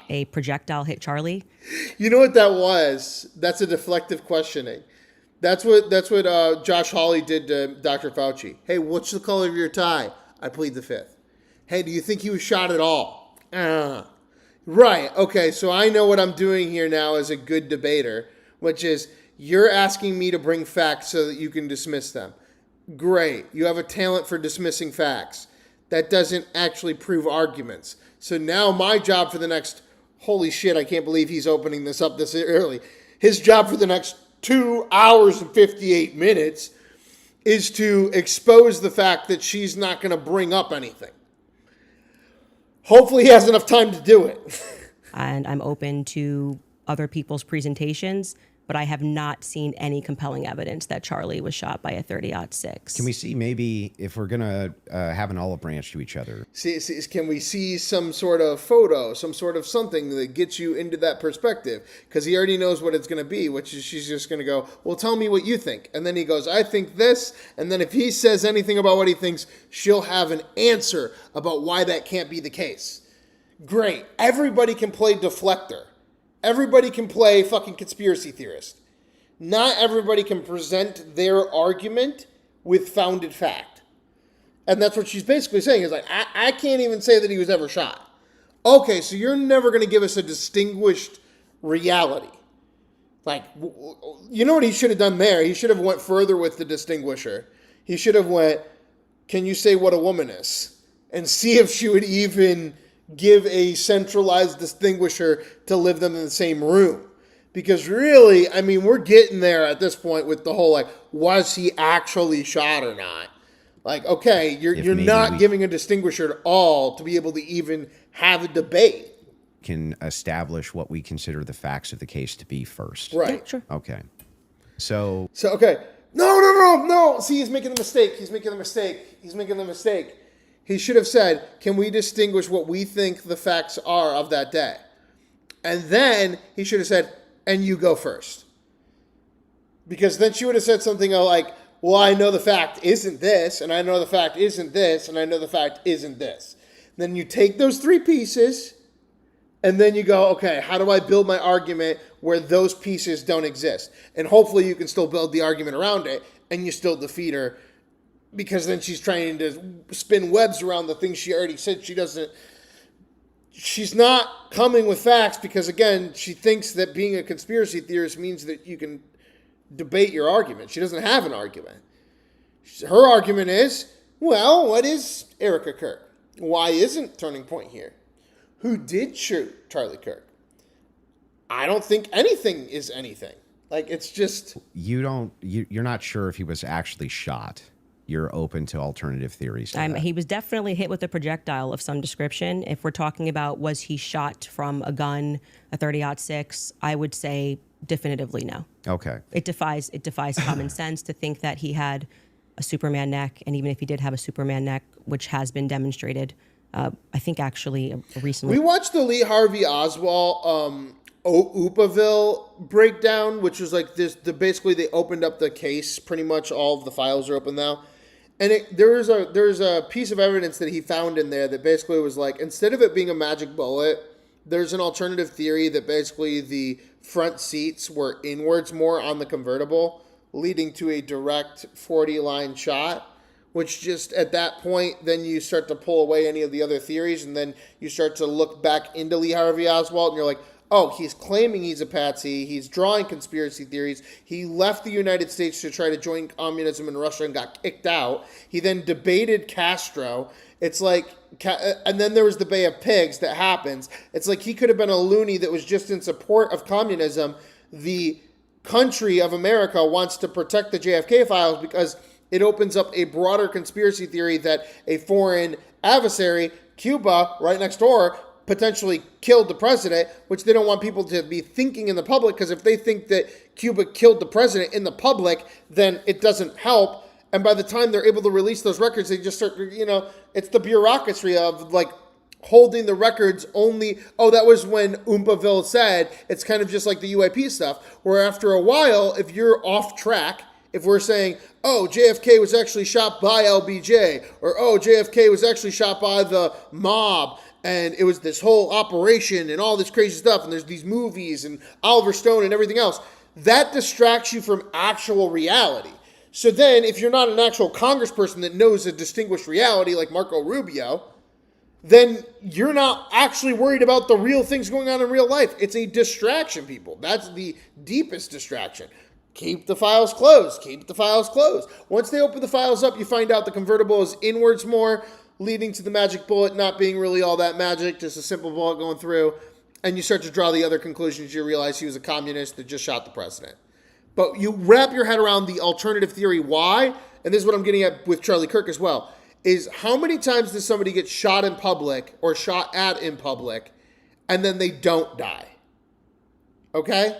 a projectile hit Charlie. You know what that was? That's a deflective questioning. That's what Josh Hawley did to Dr. Fauci. Hey, what's the color of your tie? I plead the fifth. Hey, do you think he was shot at all? Right. Okay, so I know what I'm doing here now as a good debater, which is you're asking me to bring facts so that you can dismiss them. Great. You have a talent for dismissing facts. That doesn't actually prove arguments. So now my job for the next, holy shit, I can't believe he's opening this up this early. His job for the next 2 hours and 58 minutes is to expose the fact that she's not going to bring up anything. Hopefully he has enough time to do it. And I'm open to other people's presentations, but I have not seen any compelling evidence that Charlie was shot by a 30-06. Can we see maybe if we're going to have an olive branch to each other? Can we see some sort of photo, some sort of something that gets you into that perspective? Because he already knows what it's going to be, which is she's just going to go, well, tell me what you think. And then he goes, I think this. And then if he says anything about what he thinks, she'll have an answer about why that can't be the case. Great. Everybody can play deflector. Everybody can play fucking conspiracy theorist. Not everybody can present their argument with founded fact. And that's what she's basically saying is like, I can't even say that he was ever shot. Okay, so you're never going to give us a distinguished reality. Like, you know what he should have done there? He should have went further with the distinguisher. He should have went, can you say what a woman is? And see if she would even give a centralized distinguisher to live them in the same room. Because really, I mean, we're getting there at this point with the whole, like, was he actually shot or not? Like, okay, you're not giving a distinguisher at all to be able to even have a debate. Can establish what we consider the facts of the case to be first. Right. Yeah, sure. Okay. So Okay. No. See, he's making the mistake. He should have said, can we distinguish what we think the facts are of that day? And then he should have said, and you go first. Because then she would have said something like, well, I know the fact isn't this, and I know the fact isn't this, and I know the fact isn't this. Then you take those three pieces, and then you go, okay, how do I build my argument where those pieces don't exist? And hopefully you can still build the argument around it, and you still defeat her, because then she's trying to spin webs around the things she already said she doesn't. She's not coming with facts because, again, she thinks that being a conspiracy theorist means that you can debate your argument. She doesn't have an argument. Her argument is, well, what is Erica Kirk? Why isn't Turning Point here? Who did shoot Charlie Kirk? I don't think anything is anything. Like, it's just... you're not sure if he was actually shot. You're open to alternative theories. He was definitely hit with a projectile of some description. If we're talking about was he shot from a gun, a 30-06, I would say definitively no. Okay. It defies common sense to think that he had a Superman neck, and even if he did have a Superman neck, which has been demonstrated, I think actually recently. We watched the Lee Harvey Oswald Upaville breakdown, which was like this. Basically, they opened up the case. Pretty much all of the files are open now. And there's a piece of evidence that he found in there that basically was like, instead of it being a magic bullet, there's an alternative theory that basically the front seats were inwards more on the convertible, leading to a direct 40-line shot, which just at that point, then you start to pull away any of the other theories, and then you start to look back into Lee Harvey Oswald, and you're like, oh, he's claiming he's a patsy. He's drawing conspiracy theories. He left the United States to try to join communism in Russia and got kicked out. He then debated Castro. It's like, and then there was the Bay of Pigs that happens. It's like he could have been a loony that was just in support of communism. The country of America wants to protect the JFK files because it opens up a broader conspiracy theory that a foreign adversary, Cuba, right next door, potentially killed the president, which they don't want people to be thinking in the public, because if they think that Cuba killed the president in the public, then it doesn't help. And by the time they're able to release those records, they just start, it's the bureaucracy of like holding the records only. Oh, that was when Oompaville said, it's kind of just like the UAP stuff, where after a while, if you're off track, if we're saying, oh, JFK was actually shot by LBJ, or oh, JFK was actually shot by the mob, and it was this whole operation and all this crazy stuff, and there's these movies and Oliver Stone and everything else, that distracts you from actual reality. So then, if you're not an actual congressperson that knows a distinguished reality like Marco Rubio, then you're not actually worried about the real things going on in real life. It's a distraction, people. That's the deepest distraction. Keep the files closed. Keep the files closed. Once they open the files up, you find out the convertible is inwards more, leading to the magic bullet not being really all that magic, just a simple bullet going through. And you start to draw the other conclusions. You realize he was a communist that just shot the president. But you wrap your head around the alternative theory. Why? And this is what I'm getting at with Charlie Kirk as well, is how many times does somebody get shot in public or shot at in public and then they don't die? Okay?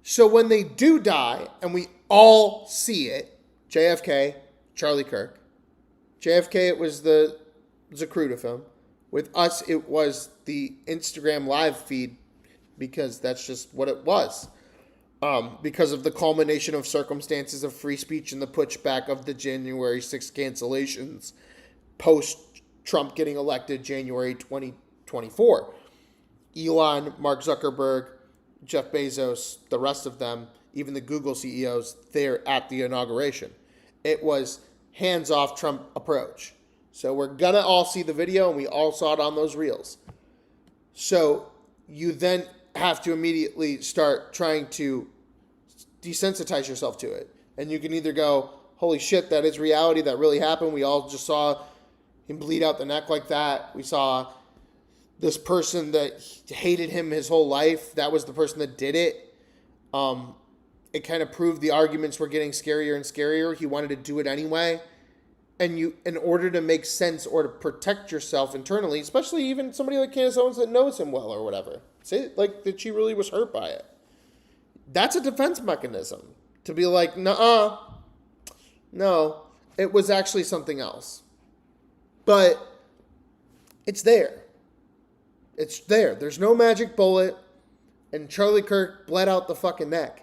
So when they do die, and we all see it, JFK, Charlie Kirk. JFK, it was the Zakruta film. With us, it was the Instagram live feed, because that's just what it was. Because of the culmination of circumstances of free speech and the pushback of the January 6th cancellations post-Trump getting elected January 2024. Elon, Mark Zuckerberg, Jeff Bezos, the rest of them, even the Google CEOs, they're at the inauguration. It was hands-off Trump approach. So we're going to all see the video, and we all saw it on those reels. So you then have to immediately start trying to desensitize yourself to it. And you can either go, holy shit, that is reality, that really happened. We all just saw him bleed out the neck like that. We saw this person that hated him his whole life. That was the person that did it. It kind of proved the arguments were getting scarier and scarier. He wanted to do it anyway. And you, in order to make sense or to protect yourself internally, especially even somebody like Candace Owens that knows him well or whatever, say like that she really was hurt by it. That's a defense mechanism to be like, no, it was actually something else. But it's there. It's there. There's no magic bullet. And Charlie Kirk bled out the fucking neck.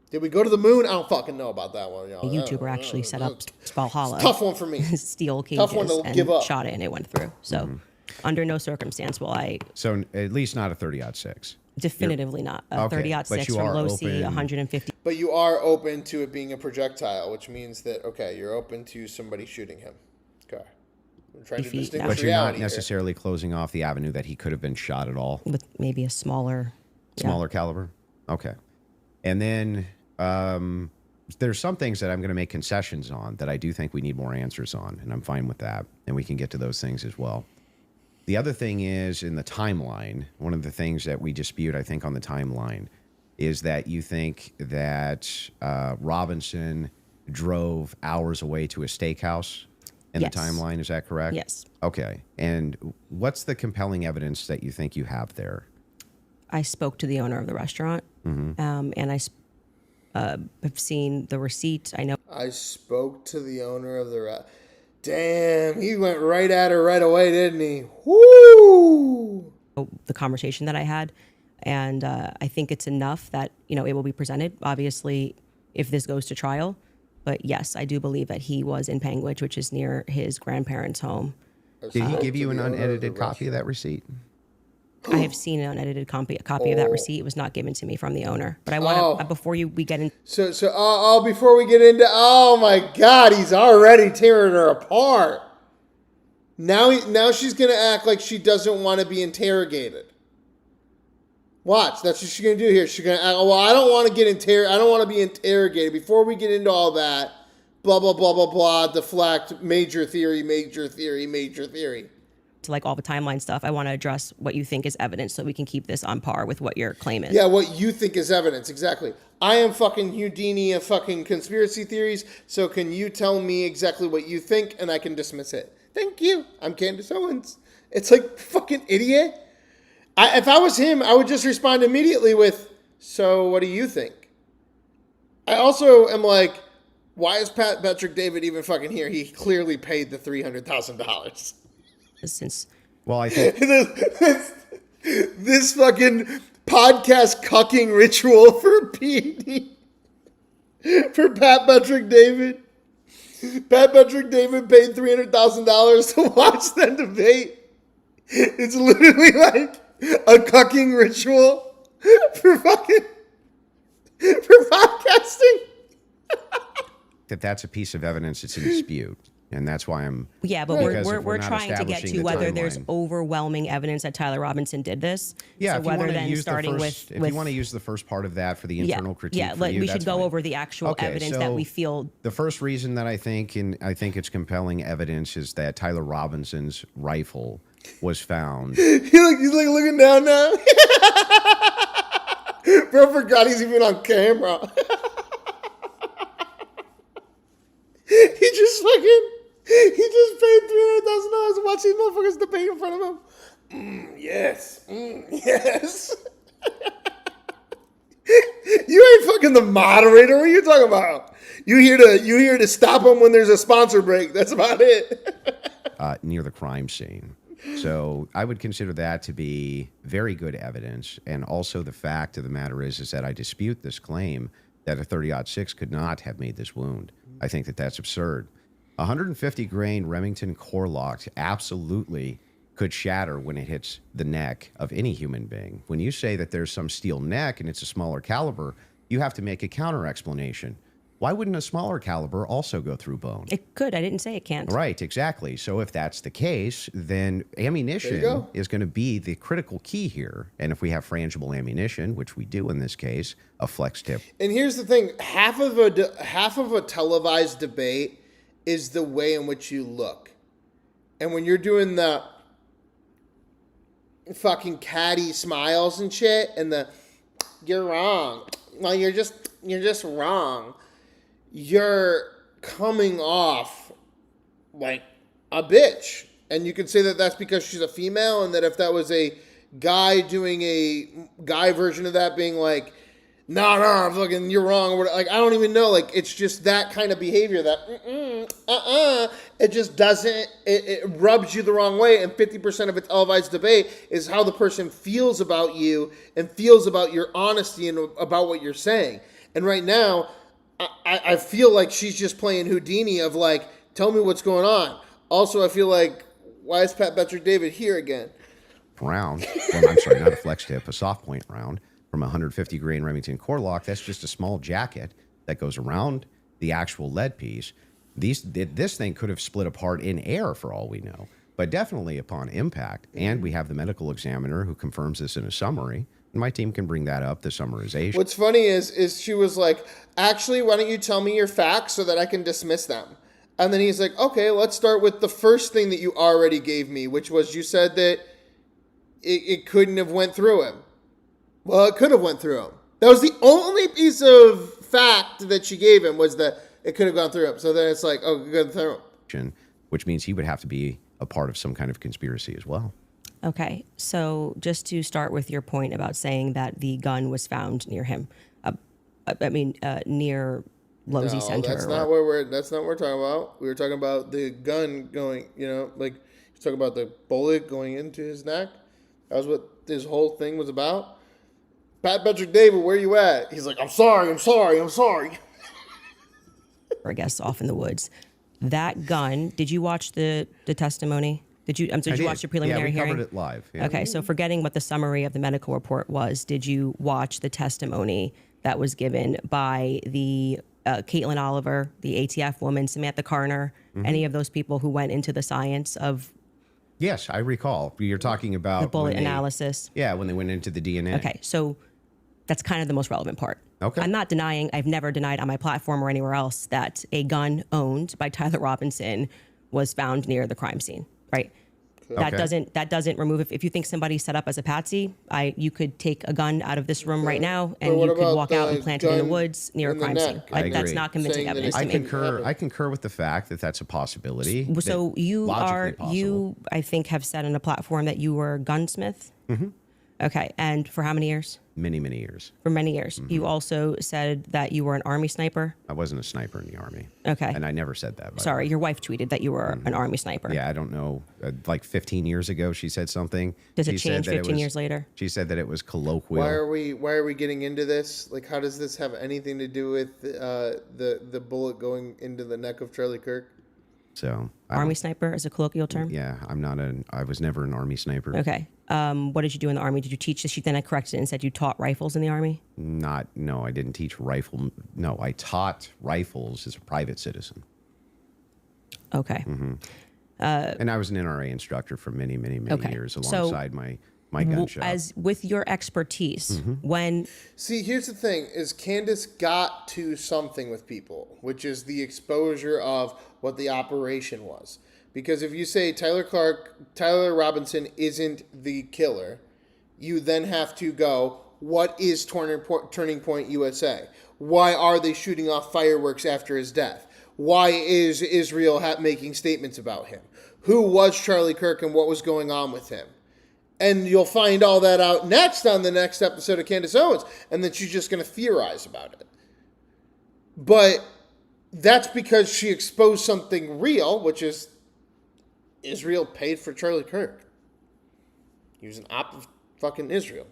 Did we go to the moon? I don't fucking know about that one, y'all. A YouTuber actually set up Valhalla. Tough one for me. Steel cages Tough one to and give up. shot it, and it went through. So, under no circumstance will I. So at least not a 30-06. Definitively not a Okay, 30-06 but you from are low C, open- 150. But you are open to it being a projectile, which means that, okay, you're open to somebody shooting him. Okay. We're trying to Feet, distinguish But you're not reality here. necessarily closing off the avenue that he could have been shot at all. With maybe a smaller Caliber? Okay. And then there's some things that I'm going to make concessions on that I do think we need more answers on, and I'm fine with that. And we can get to those things as well. The other thing is in the timeline, one of the things that we dispute, I think, on the timeline is that you think that Robinson drove hours away to a steakhouse in Yes. the timeline. Is that correct? Yes. Okay. And what's the compelling evidence that you think you have there? I spoke to the owner of the restaurant, and I have seen the receipt. I know I spoke to the owner of the... Damn, he went right at her right away, didn't he? Woo! the conversation that I had, and I think it's enough that it will be presented. Obviously, if this goes to trial, but yes, I do believe that he was in Panguitch, which is near his grandparents' home. Did he give you an unedited copy of that receipt? I have seen an unedited copy of that receipt. It was not given to me from the owner. But I want to, before we get in. So before we get into, oh my God, he's already tearing her apart. Now she's gonna act like she doesn't want to be interrogated. Watch, that's what she's gonna do here. She's gonna act, well, I don't want to get I don't want to be interrogated. Before we get into all that, blah blah blah blah blah, deflect, major theory, major theory, major theory. To like all the timeline stuff, I want to address what you think is evidence so we can keep this on par with what your claim is. Yeah, what you think is evidence, exactly. I am fucking Houdini of fucking conspiracy theories, so can you tell me exactly what you think and I can dismiss it? Thank you. I'm Candace Owens. It's like, fucking idiot. If I was him, I would just respond immediately with, so what do you think? I also am like, why is Patrick David even fucking here? He clearly paid the $300,000. Since Well, I think this fucking podcast cucking ritual for PD. For Patrick David. Patrick David paid $300,000 to watch that debate. It's literally like a cucking ritual for podcasting. that's a piece of evidence that's in dispute, and that's why I'm. yeah, but because if we're not trying to get establishing to the whether there's timeline. overwhelming evidence that Tyler Robinson did this. Yeah, so if you whether want to then use starting the first, with if you want to use the first part of that for the internal critique, yeah, for you, we that's should go fine. over the actual Okay, evidence that so we feel. The first reason that I think it's compelling evidence is that Tyler Robinson's rifle was found. He's like looking down now. Bro forgot he's even on camera. He just paid $300,000 to watch these motherfuckers debate in front of him. Yes. Yes. You ain't fucking the moderator. What are you talking about? You here to stop them when there's a sponsor break. That's about it. Near the crime scene. So I would consider that to be very good evidence. And also the fact of the matter is that I dispute this claim that a 30-06 could not have made this wound. I think that that's absurd. 150 grain Remington core lock absolutely could shatter when it hits the neck of any human being. When you say that there's some steel neck and it's a smaller caliber, you have to make a counter explanation. Why wouldn't a smaller caliber also go through bone? It could. I didn't say it can't. Right, exactly. So if that's the case, then ammunition is going to be the critical key here. And if we have frangible ammunition, which we do in this case, a flex tip. And here's the thing: half of a televised debate is the way in which you look. And when you're doing the fucking catty smiles and shit, and the you're wrong, well, you're just wrong. You're coming off like a bitch. And you can say that that's because she's a female, and that if that was a guy doing a guy version of that, being like, no, fucking, you're wrong. Or like, I don't even know. Like, it's just that kind of behavior that, it just doesn't, it rubs you the wrong way. And 50% of a televised debate is how the person feels about you and feels about your honesty and about what you're saying. And right now, I feel like she's just playing Houdini of like, tell me what's going on. Also, I feel like, why is Patrick David here again? Round. Well, I'm sorry, not a flex tip, a soft point round from a 150 grain Remington core lock. That's just a small jacket that goes around the actual lead piece. This thing could have split apart in air for all we know, but definitely upon impact. And we have the medical examiner who confirms this in a summary. My team can bring that up, the summarization. What's funny is she was like, actually, why don't you tell me your facts so that I can dismiss them? And then he's like, okay, let's start with the first thing that you already gave me, which was you said that it couldn't have went through him. Well, it could have went through him. That was the only piece of fact that she gave him, was that it could have gone through him. So then it's like, oh, it could have gone through him. Which means he would have to be a part of some kind of conspiracy as well. Okay, so just to start with your point about saying that the gun was found near him, near Losey Center. That's not what we're talking about. We were talking about the gun going, like he's talking about the bullet going into his neck. That was what this whole thing was about. Patrick David, where you at? He's like, I'm sorry. I guess off in the woods. That gun. Did you watch the testimony? Did you? Did you watch the preliminary yeah, we hearing? covered it live. Yeah. Okay, so forgetting what the summary of the medical report was, did you watch the testimony that was given by the Caitlin Oliver, the ATF woman, Samantha Carner, any of those people who went into the science of Yes, I recall. You're talking about the bullet when they- analysis? Yeah, when they went into the DNA. Okay, so that's kind of the most relevant part. Okay. I'm not denying, I've never denied on my platform or anywhere else that a gun owned by Tyler Robinson was found near the crime scene, right? That Okay. doesn't remove if you think somebody set up as a patsy, you could take a gun out of this room right now But and what you could about walk out and the plant it in the gun woods near a in the crime scene. neck? I That's agree. not convincing Saying that evidence it to I me. concur. I concur with the fact that that's a possibility. So that you logically are possible. you I think have said on a platform that you were a gunsmith. Mm-hmm. Okay, and for how many years? many years. For many years. Mm-hmm. You also said that you were an Army sniper. I wasn't a sniper in the Army. Okay. And I never said that. by the Sorry, way. your wife tweeted that you were an Army sniper. Yeah, I don't know. Like 15 years ago, she said something. Does it She said change that 15 was- years later? She said that it was colloquial. Why are we getting into this? Like, how does this have anything to do with the bullet going into the neck of Charlie Kirk? So I Army don't- sniper is a colloquial term? Yeah, I was never an Army sniper. Okay. What did you do in the Army? Did you teach this? Then I corrected it and said you taught rifles in the Army? No, I didn't teach rifle. No, I taught rifles as a private citizen. Okay. Mm-hmm. And I was an NRA instructor for many Okay. years So, alongside my gun shop. As with your expertise, when See, here's the thing: is Candace got to something with people, which is the exposure of what the operation was. Because if you say Tyler Robinson isn't the killer, you then have to go, what is Turning Point USA? Why are they shooting off fireworks after his death? Why is Israel making statements about him? Who was Charlie Kirk and what was going on with him? And you'll find all that out next on the next episode of Candace Owens. And then she's just going to theorize about it. But that's because she exposed something real, which is Israel paid for Charlie Kirk. He was an op of fucking Israel.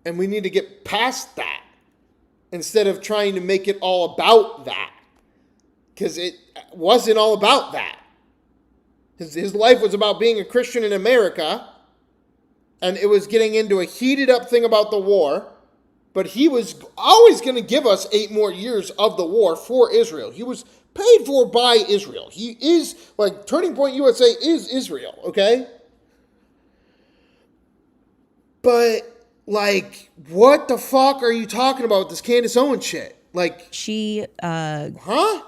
And we need to get past that instead of trying to make it all about that. Because it wasn't all about that. His life was about being a Christian in America, and it was getting into a heated up thing about the war, but he was always going to give us 8 more years of the war for Israel. He was paid for by Israel. He is, like, Turning Point USA is Israel, okay? But, like, what the fuck are you talking about with this Candace Owens shit? Like, she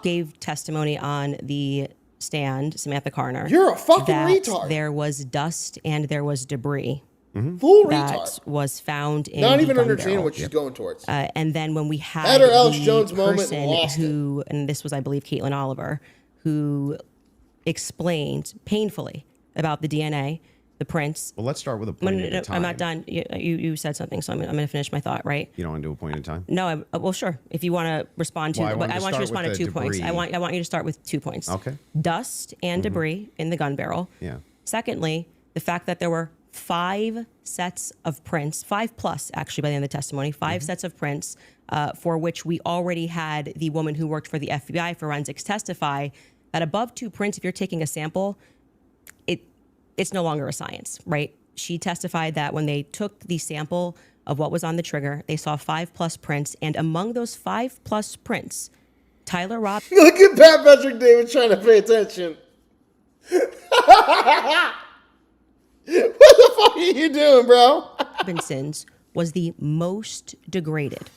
gave testimony on the stand, Samantha Carner, You're a fucking that retard. there was dust and there was debris Full that retard. was found in Not the even gun understanding barrel. what she's going towards. And then when we had Had her Alex the Jones moment and person lost who, and this was, I believe, Caitlin Oliver, who explained painfully about the DNA, the prints. Well, let's start with a point at a time. I'm not done. You said something, so I'm going to finish my thought, right? You don't want to do a point at a time? No, well, sure. If you want to respond to, Well, I but wanted I to want you to start respond to with 2 points. the I want you to start with 2 points. Okay. Dust and debris in the gun barrel. Yeah. Secondly, the fact that there were 5 sets of prints, 5 plus actually by the end of the testimony, 5 sets of prints for which we already had the woman who worked for the FBI forensics testify that above 2 prints, if you're taking a sample, it's no longer a science, right? She testified that when they took the sample of what was on the trigger, they saw 5 plus prints, and among those 5 plus prints, Tyler Look at Pat Patrick David trying to pay attention. What the fuck are you doing, bro? Robinson's was the most degraded.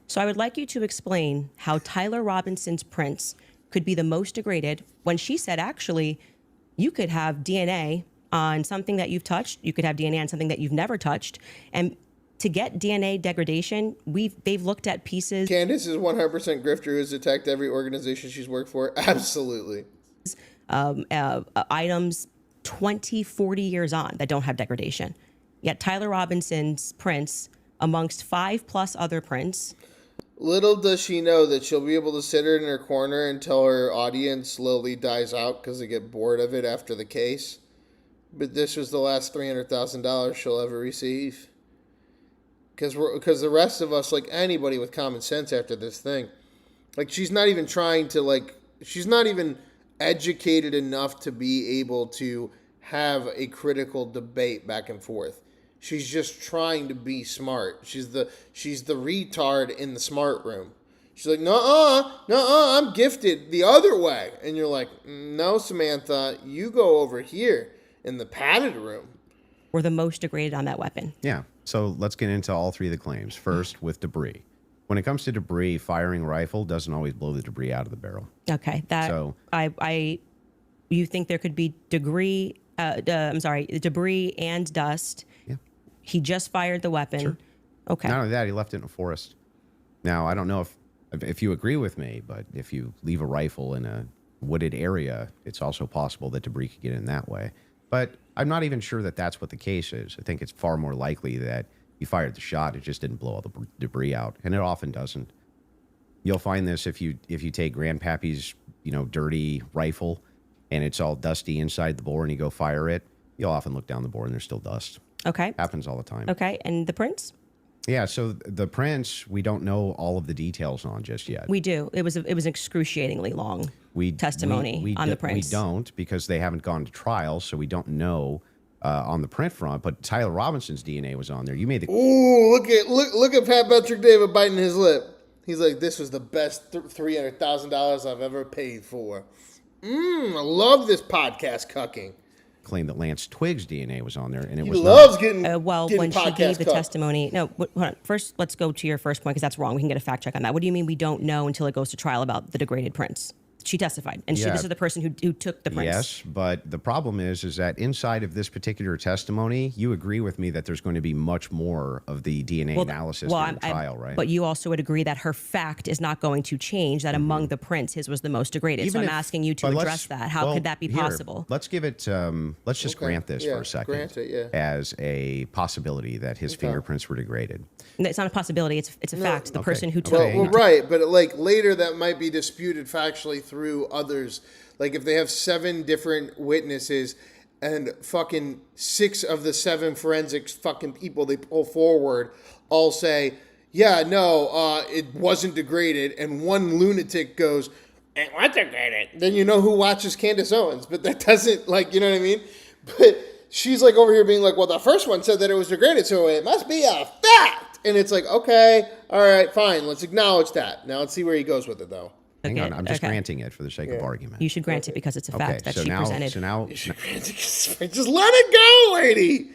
So I would like you to explain how Tyler Robinson's prints could be the most degraded when she said, actually, you could have DNA on something that you've touched. You could have DNA on something that you've never touched. And to get DNA degradation, they've looked at pieces. Candace is 100% grifter who's attacked every organization she's worked for. Absolutely. Items 20, 40 years on that don't have degradation. Yet Tyler Robinson's prints, amongst 5 plus other prints. Little does she know that she'll be able to sit her in her corner until her audience slowly dies out because they get bored of it after the case. But this was the last $300,000 she'll ever receive. Because the rest of us, like anybody with common sense after this thing, like she's not even trying to, like, she's not even educated enough to be able to have a critical debate back and forth. She's just trying to be smart. She's the retard in the smart room. She's like, no, I'm gifted the other way. And you're like, no, Samantha, you go over here in the padded room. Were the most degraded on that weapon. Yeah. So let's get into all three of the claims. First, with debris. When it comes to debris, firing a rifle doesn't always blow the debris out of the barrel. Okay. You think there could be debris and dust. Yeah. He just fired the weapon. Sure. Okay. Not only that, he left it in a forest. Now, I don't know if you agree with me, but if you leave a rifle in a wooded area, it's also possible that debris could get in that way. But I'm not even sure that that's what the case is. I think it's far more likely that you fired the shot, it just didn't blow all the debris out, and it often doesn't. You'll find this if you take Grandpappy's dirty rifle, and it's all dusty inside the bore, and you go fire it. You'll often look down the bore, and there's still dust. Okay. Happens all the time. Okay. And the prints? Yeah, so the prints, we don't know all of the details on just yet. We do. It was excruciatingly long testimony on the prints. We don't, because they haven't gone to trial, so we don't know on the print front. But Tyler Robinson's DNA was on there. You made the Ooh, look at Pat Patrick David biting his lip. He's like, this was the best $300,000 I've ever paid for. I love this podcast cucking. claim that Lance Twiggs' DNA was on there, and it He was loves not. getting when she podcast gave the cut. testimony. No, hold on. First, let's go to your first point because that's wrong. We can get a fact check on that. What do you mean we don't know until it goes to trial about the degraded prints? She testified, and Yeah. this is the person who took the prints. Yes, but the problem is that inside of this particular testimony, you agree with me that there's going to be much more of the DNA analysis during the trial, right? But you also would agree that her fact is not going to change, that among the prints, his was the most degraded. Even so I'm if- asking you to but address that. How could that be here, possible? Let's give it, let's just grant this for a second grant it, yeah. as a possibility that his fingerprints were degraded. It's not a possibility. It's a fact. The Okay. person who took Well, right, but like later that might be disputed factually through others. Like if they have 7 different witnesses and fucking 6 of the 7 forensics fucking people they pull forward all say, yeah, no, it wasn't degraded, and one lunatic goes, it was degraded. Then you know who watches Candace Owens, but that doesn't, like, you know what I mean? But she's like over here being like, well, the first one said that it was degraded, so it must be a fact. And it's like, okay, all right, fine, let's acknowledge that. Now let's see where he goes with it, though. Hang on, Okay, I'm just okay. granting it for the sake of argument. You should grant it because it's a fact that so she now, presented. So now, Just let it go, lady.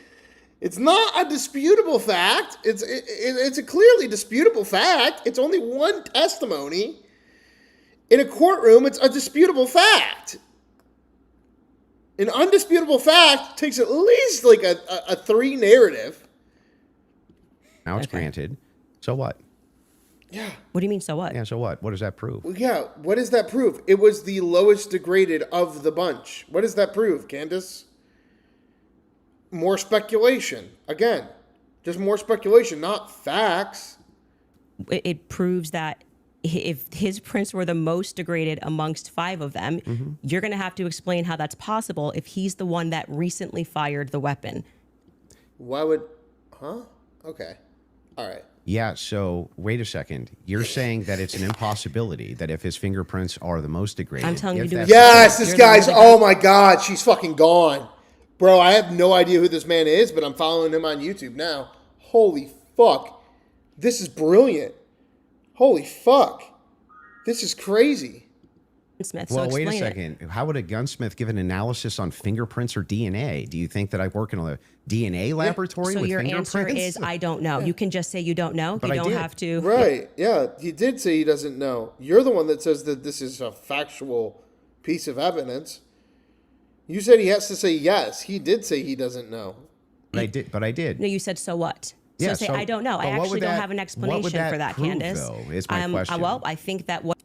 It's not a disputable fact. It's a clearly disputable fact. It's only one testimony. In a courtroom, it's a disputable fact. An undisputable fact takes at least like a 3 narrative. now it's granted. So what? Yeah. What do you mean, so what? Yeah, so what? What does that prove? Well, yeah. What does that prove? It was the lowest degraded of the bunch. What does that prove, Candace? More speculation. Again, just more speculation, not facts. It proves that if his prints were the most degraded amongst 5 of them, you're going to have to explain how that's possible if he's the one that recently fired the weapon. Why would... Huh? Okay. All right. Yeah, so wait a second. You're saying that it's an impossibility that if his fingerprints are the most degraded. I'm telling you if to do that's it. Yes, this You're the guy's... one Oh my God, she's fucking gone. Bro, I have no idea who this man is, but I'm following him on YouTube now. Holy fuck. This is brilliant. Holy fuck. This is crazy. Smith. Well, So wait a explain it. second. How would a gunsmith give an analysis on fingerprints or DNA? Do you think that I work in a DNA laboratory So with your fingerprints? answer is I don't know. You can just say you don't know. But You I don't did. have to. Right. Yeah, he did say he doesn't know. You're the one that says that this is a factual piece of evidence. You said he has to say yes. He did say he doesn't know. But I did. No, you said so what? So Yeah, say so- I don't know. but I what would actually don't that- have an what would explanation that for that, prove, Candace. though, is my question. Well, I think that what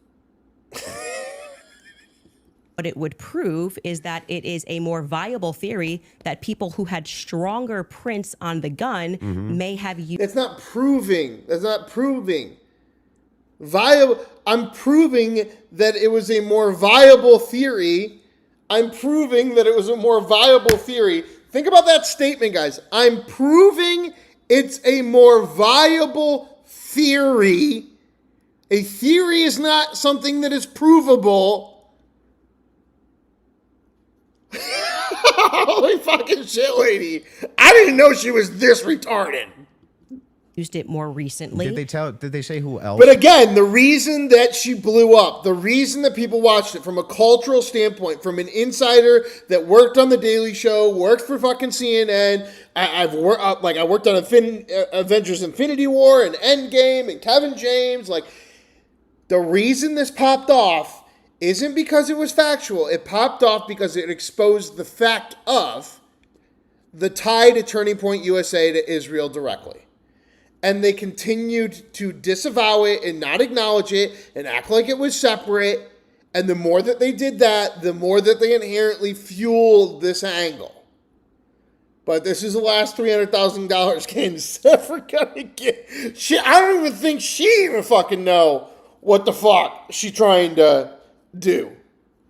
it would prove is that it is a more viable theory that people who had stronger prints on the gun may have used. That's not proving. That's not proving. Viable. I'm proving that it was a more viable theory. I'm proving that it was a more viable theory. Think about that statement, guys. I'm proving it's a more viable theory. A theory is not something that is provable. Holy fucking shit, lady. I didn't know she was this retarded. Used it more recently. Did they say who else? But again, the reason that she blew up, the reason that people watched it from a cultural standpoint, from an insider that worked on the Daily Show, worked for fucking CNN. I worked on Avengers Infinity War and Endgame and Kevin James. Like, the reason this popped off isn't because it was factual. It popped off because it exposed the fact of the tie to Turning Point USA to Israel directly. And they continued to disavow it and not acknowledge it and act like it was separate. And the more that they did that, the more that they inherently fueled this angle. But this is the last $300,000 Candace ever gonna get. I don't even think she even fucking know what the fuck she trying to do.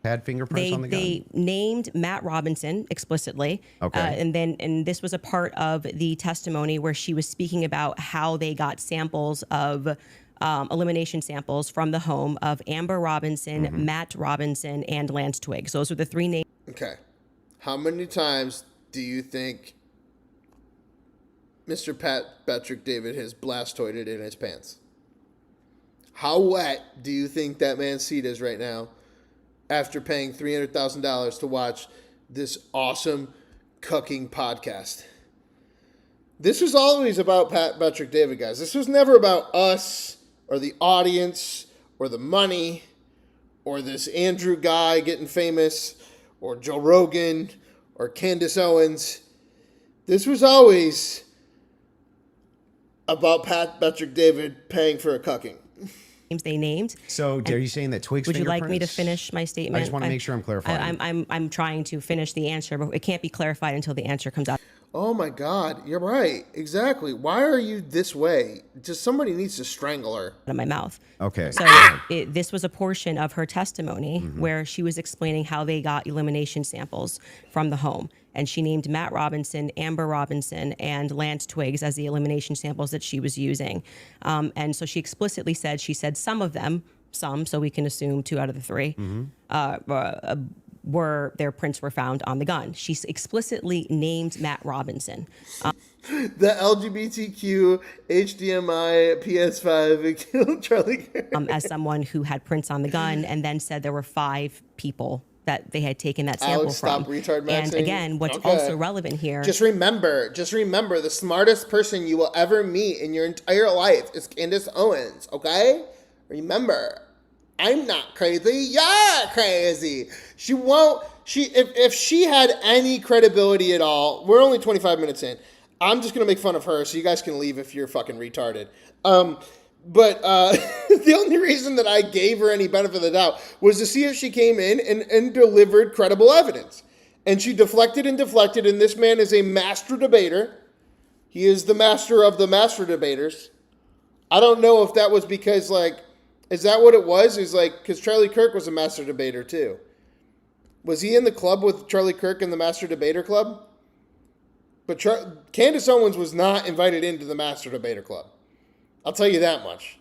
Had fingerprints on the gun? They named Matt Robinson explicitly. Okay. And this was a part of the testimony where she was speaking about how they got samples of elimination samples from the home of Amber Robinson, Matt Robinson, and Lance Twiggs. Those were the three names. Okay. How many times do you think Mr. Patrick David has blastoided in his pants? How wet do you think that man's seat is right now after paying $300,000 to watch this awesome cooking podcast? This was always about Patrick David, guys. This was never about us or the audience or the money or this Andrew guy getting famous or Joe Rogan or Candace Owens. This was always about Patrick David paying for a cooking. They named. So are you saying that Twiggs Would you like me to fingerprints- finish my statement? I just want to make sure I'm clarifying. I'm trying to finish the answer, but it can't be clarified until the answer comes out Oh my God, you're right. Exactly. Why are you this way? Just somebody needs to strangle her. of my mouth. Okay. So this was a portion of her testimony where she was explaining how they got elimination samples from the home. And she named Matt Robinson, Amber Robinson, and Lance Twiggs as the elimination samples that she was using. And so she explicitly said, some of them, so we can assume 2 out of the 3, were their prints were found on the gun. She explicitly named Matt Robinson. The LGBTQ HDMI PS5 killed Charlie Kirk. As someone who had prints on the gun, and then said there were 5 people that they had taken that sample Alex, from. stop retard And maxing. again, what's Okay. also relevant here. Just remember, the smartest person you will ever meet in your entire life is Candace Owens, okay? Remember, I'm not crazy, you're crazy. If she had any credibility at all, we're only 25 minutes in. I'm just going to make fun of her so you guys can leave if you're fucking retarded. But the only reason that I gave her any benefit of the doubt was to see if she came in and delivered credible evidence. And she deflected, and this man is a master debater. He is the master of the master debaters. I don't know if that was because, is that what it was? Is because Charlie Kirk was a master debater too. Was he in the club with Charlie Kirk in the master debater club? But Candace Owens was not invited into the master debater club. I'll tell you that much.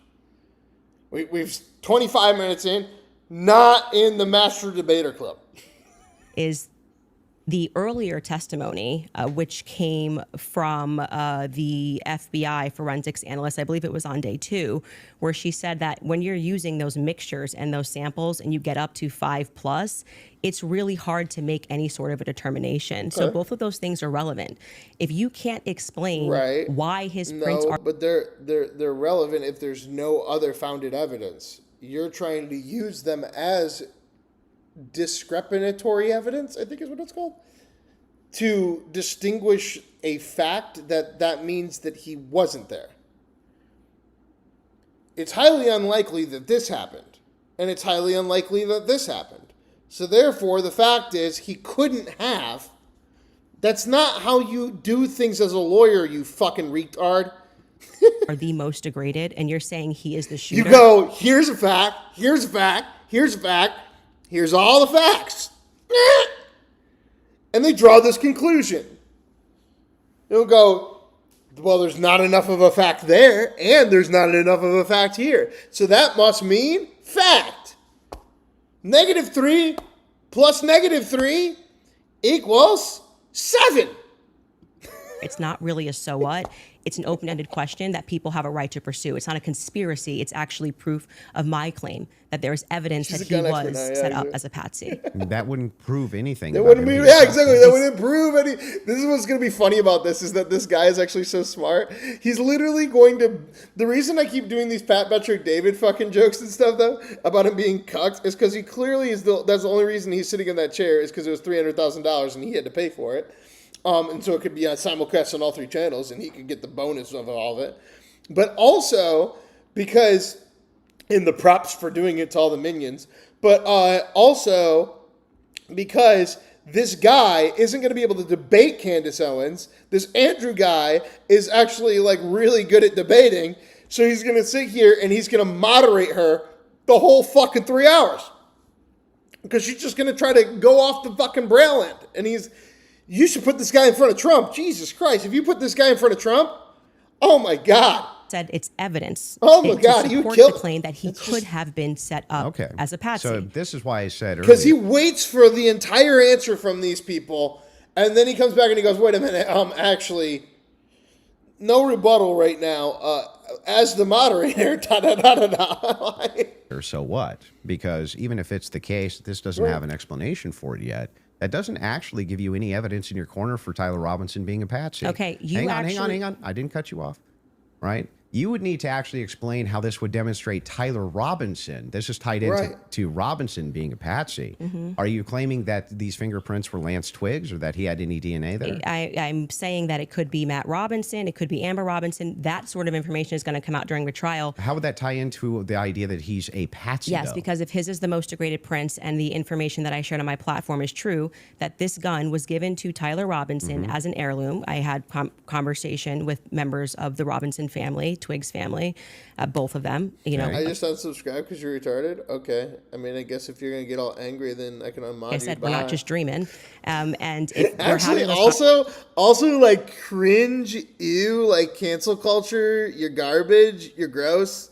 We've 25 minutes in, not in the master debater club. Is the earlier testimony, which came from the FBI forensics analyst, I believe it was on day 2, where she said that when you're using those mixtures and those samples and you get up to 5+, it's really hard to make any sort of a determination. So both of those things are relevant. If you can't explain why his prints are... but they're relevant if there's no other founded evidence. You're trying to use them as discrepatory evidence, I think is what it's called, to distinguish a fact that means that he wasn't there. It's highly unlikely that this happened, and it's highly unlikely that this happened. So therefore, the fact is he couldn't have. That's not how you do things as a lawyer, you fucking retard. are the most degraded, and you're saying he is the shooter. You go, here's a fact, here's a fact, here's a fact, here's all the facts. And they draw this conclusion. They'll go, well, there's not enough of a fact there, and there's not enough of a fact here. So that must mean fact. -3 plus -3 equals 7. It's not really a so what. It's an open-ended question that people have a right to pursue. It's not a conspiracy. It's actually proof of my claim that there is evidence She's that a he gun expert was now, yeah, set up yeah. as a patsy. That wouldn't prove anything. That about wouldn't him be, being yeah, a exactly. patsy. That wouldn't prove any. This is what's going to be funny about this is that this guy is actually so smart. He's literally going to. The reason I keep doing these Pat Patrick David fucking jokes and stuff though about him being cucked is because he clearly is that's the only reason he's sitting in that chair is because it was $300,000 and he had to pay for it. And so it could be on simulcast on all 3 channels, and he could get the bonus of all of it. But also because in the props for doing it to all the minions, but also because this guy isn't going to be able to debate Candace Owens. This Andrew guy is actually like really good at debating, so he's going to sit here and he's going to moderate her the whole fucking 3 hours because she's just going to try to go off the fucking braille end, and you should put this guy in front of Trump. Jesus Christ. If you put this guy in front of Trump, oh my God. Said it's evidence. Oh my God, to you support killed the claim that he could have been set up as a patsy. So this is why I said earlier. Because he waits for the entire answer from these people, and then he comes back and he goes, wait a minute, actually, no rebuttal right now. As the moderator, da-da-da-da-da. So what? Because even if it's the case, this doesn't have an explanation for it yet. That doesn't actually give you any evidence in your corner for Tyler Robinson being a patsy. Okay, hang on. I didn't cut you off, right? You would need to actually explain how this would demonstrate Tyler Robinson. This is tied into to Robinson being a patsy. Are you claiming that these fingerprints were Lance Twiggs or that he had any DNA there? I'm saying that it could be Matt Robinson, it could be Amber Robinson. That sort of information is going to come out during the trial. How would that tie into the idea that he's a patsy? Yes, though? because if his is the most degraded prints and the information that I shared on my platform is true, that this gun was given to Tyler Robinson as an heirloom. I had conversation with members of the Robinson family, Twiggs family, both of them. You know, I just unsubscribed because you're retarded? Okay. I mean, I guess if you're going to get all angry, then I can unmod like I said, you. we're not just dreaming. And if we're Actually, having this also like cringe, ew, like cancel culture, you're garbage, you're gross,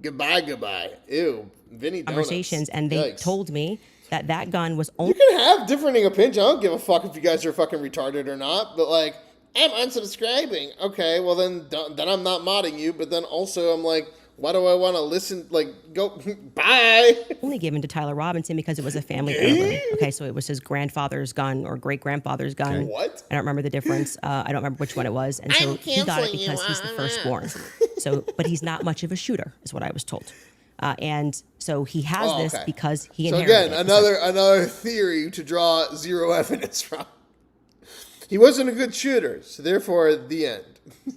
goodbye, ew, Vinny Donuts. conversations, and they Yikes. told me that that gun was You only can have differing opinions. I don't give a fuck if you guys are fucking retarded or not, but like, I'm unsubscribing. Okay, well then I'm not modding you, but then also I'm like, why do I want to listen? Like, go, bye. only given to Tyler Robinson because it was a family heirloom. Okay, so it was his grandfather's gun or great grandfather's gun. Okay. What? I don't remember the difference. I don't remember which one it was, and so he got it because he's the firstborn. So, but he's not much of a shooter, is what I was told. And so he has this okay. because he So inherited again, it. another theory to draw zero evidence from. He wasn't a good shooter, so therefore, the end.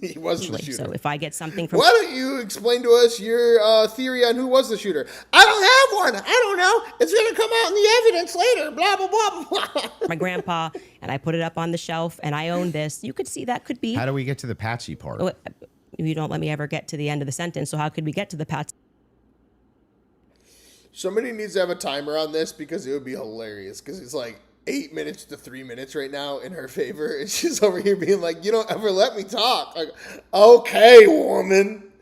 He wasn't the shooter. So if I get something from Why don't you explain to us your theory on who was the shooter? I don't have one. I don't know. It's going to come out in the evidence later. Blah, blah, blah, blah. my grandpa, and I put it up on the shelf, and I own this, you could see that could be. How do we get to the patsy part? Oh, you don't let me ever get to the end of the sentence, so how could we get to the patsy? Somebody needs to have a timer on this because it would be hilarious because it's like 8 minutes to 3 minutes right now in her favor. And she's over here being like, you don't ever let me talk. Like, okay, woman.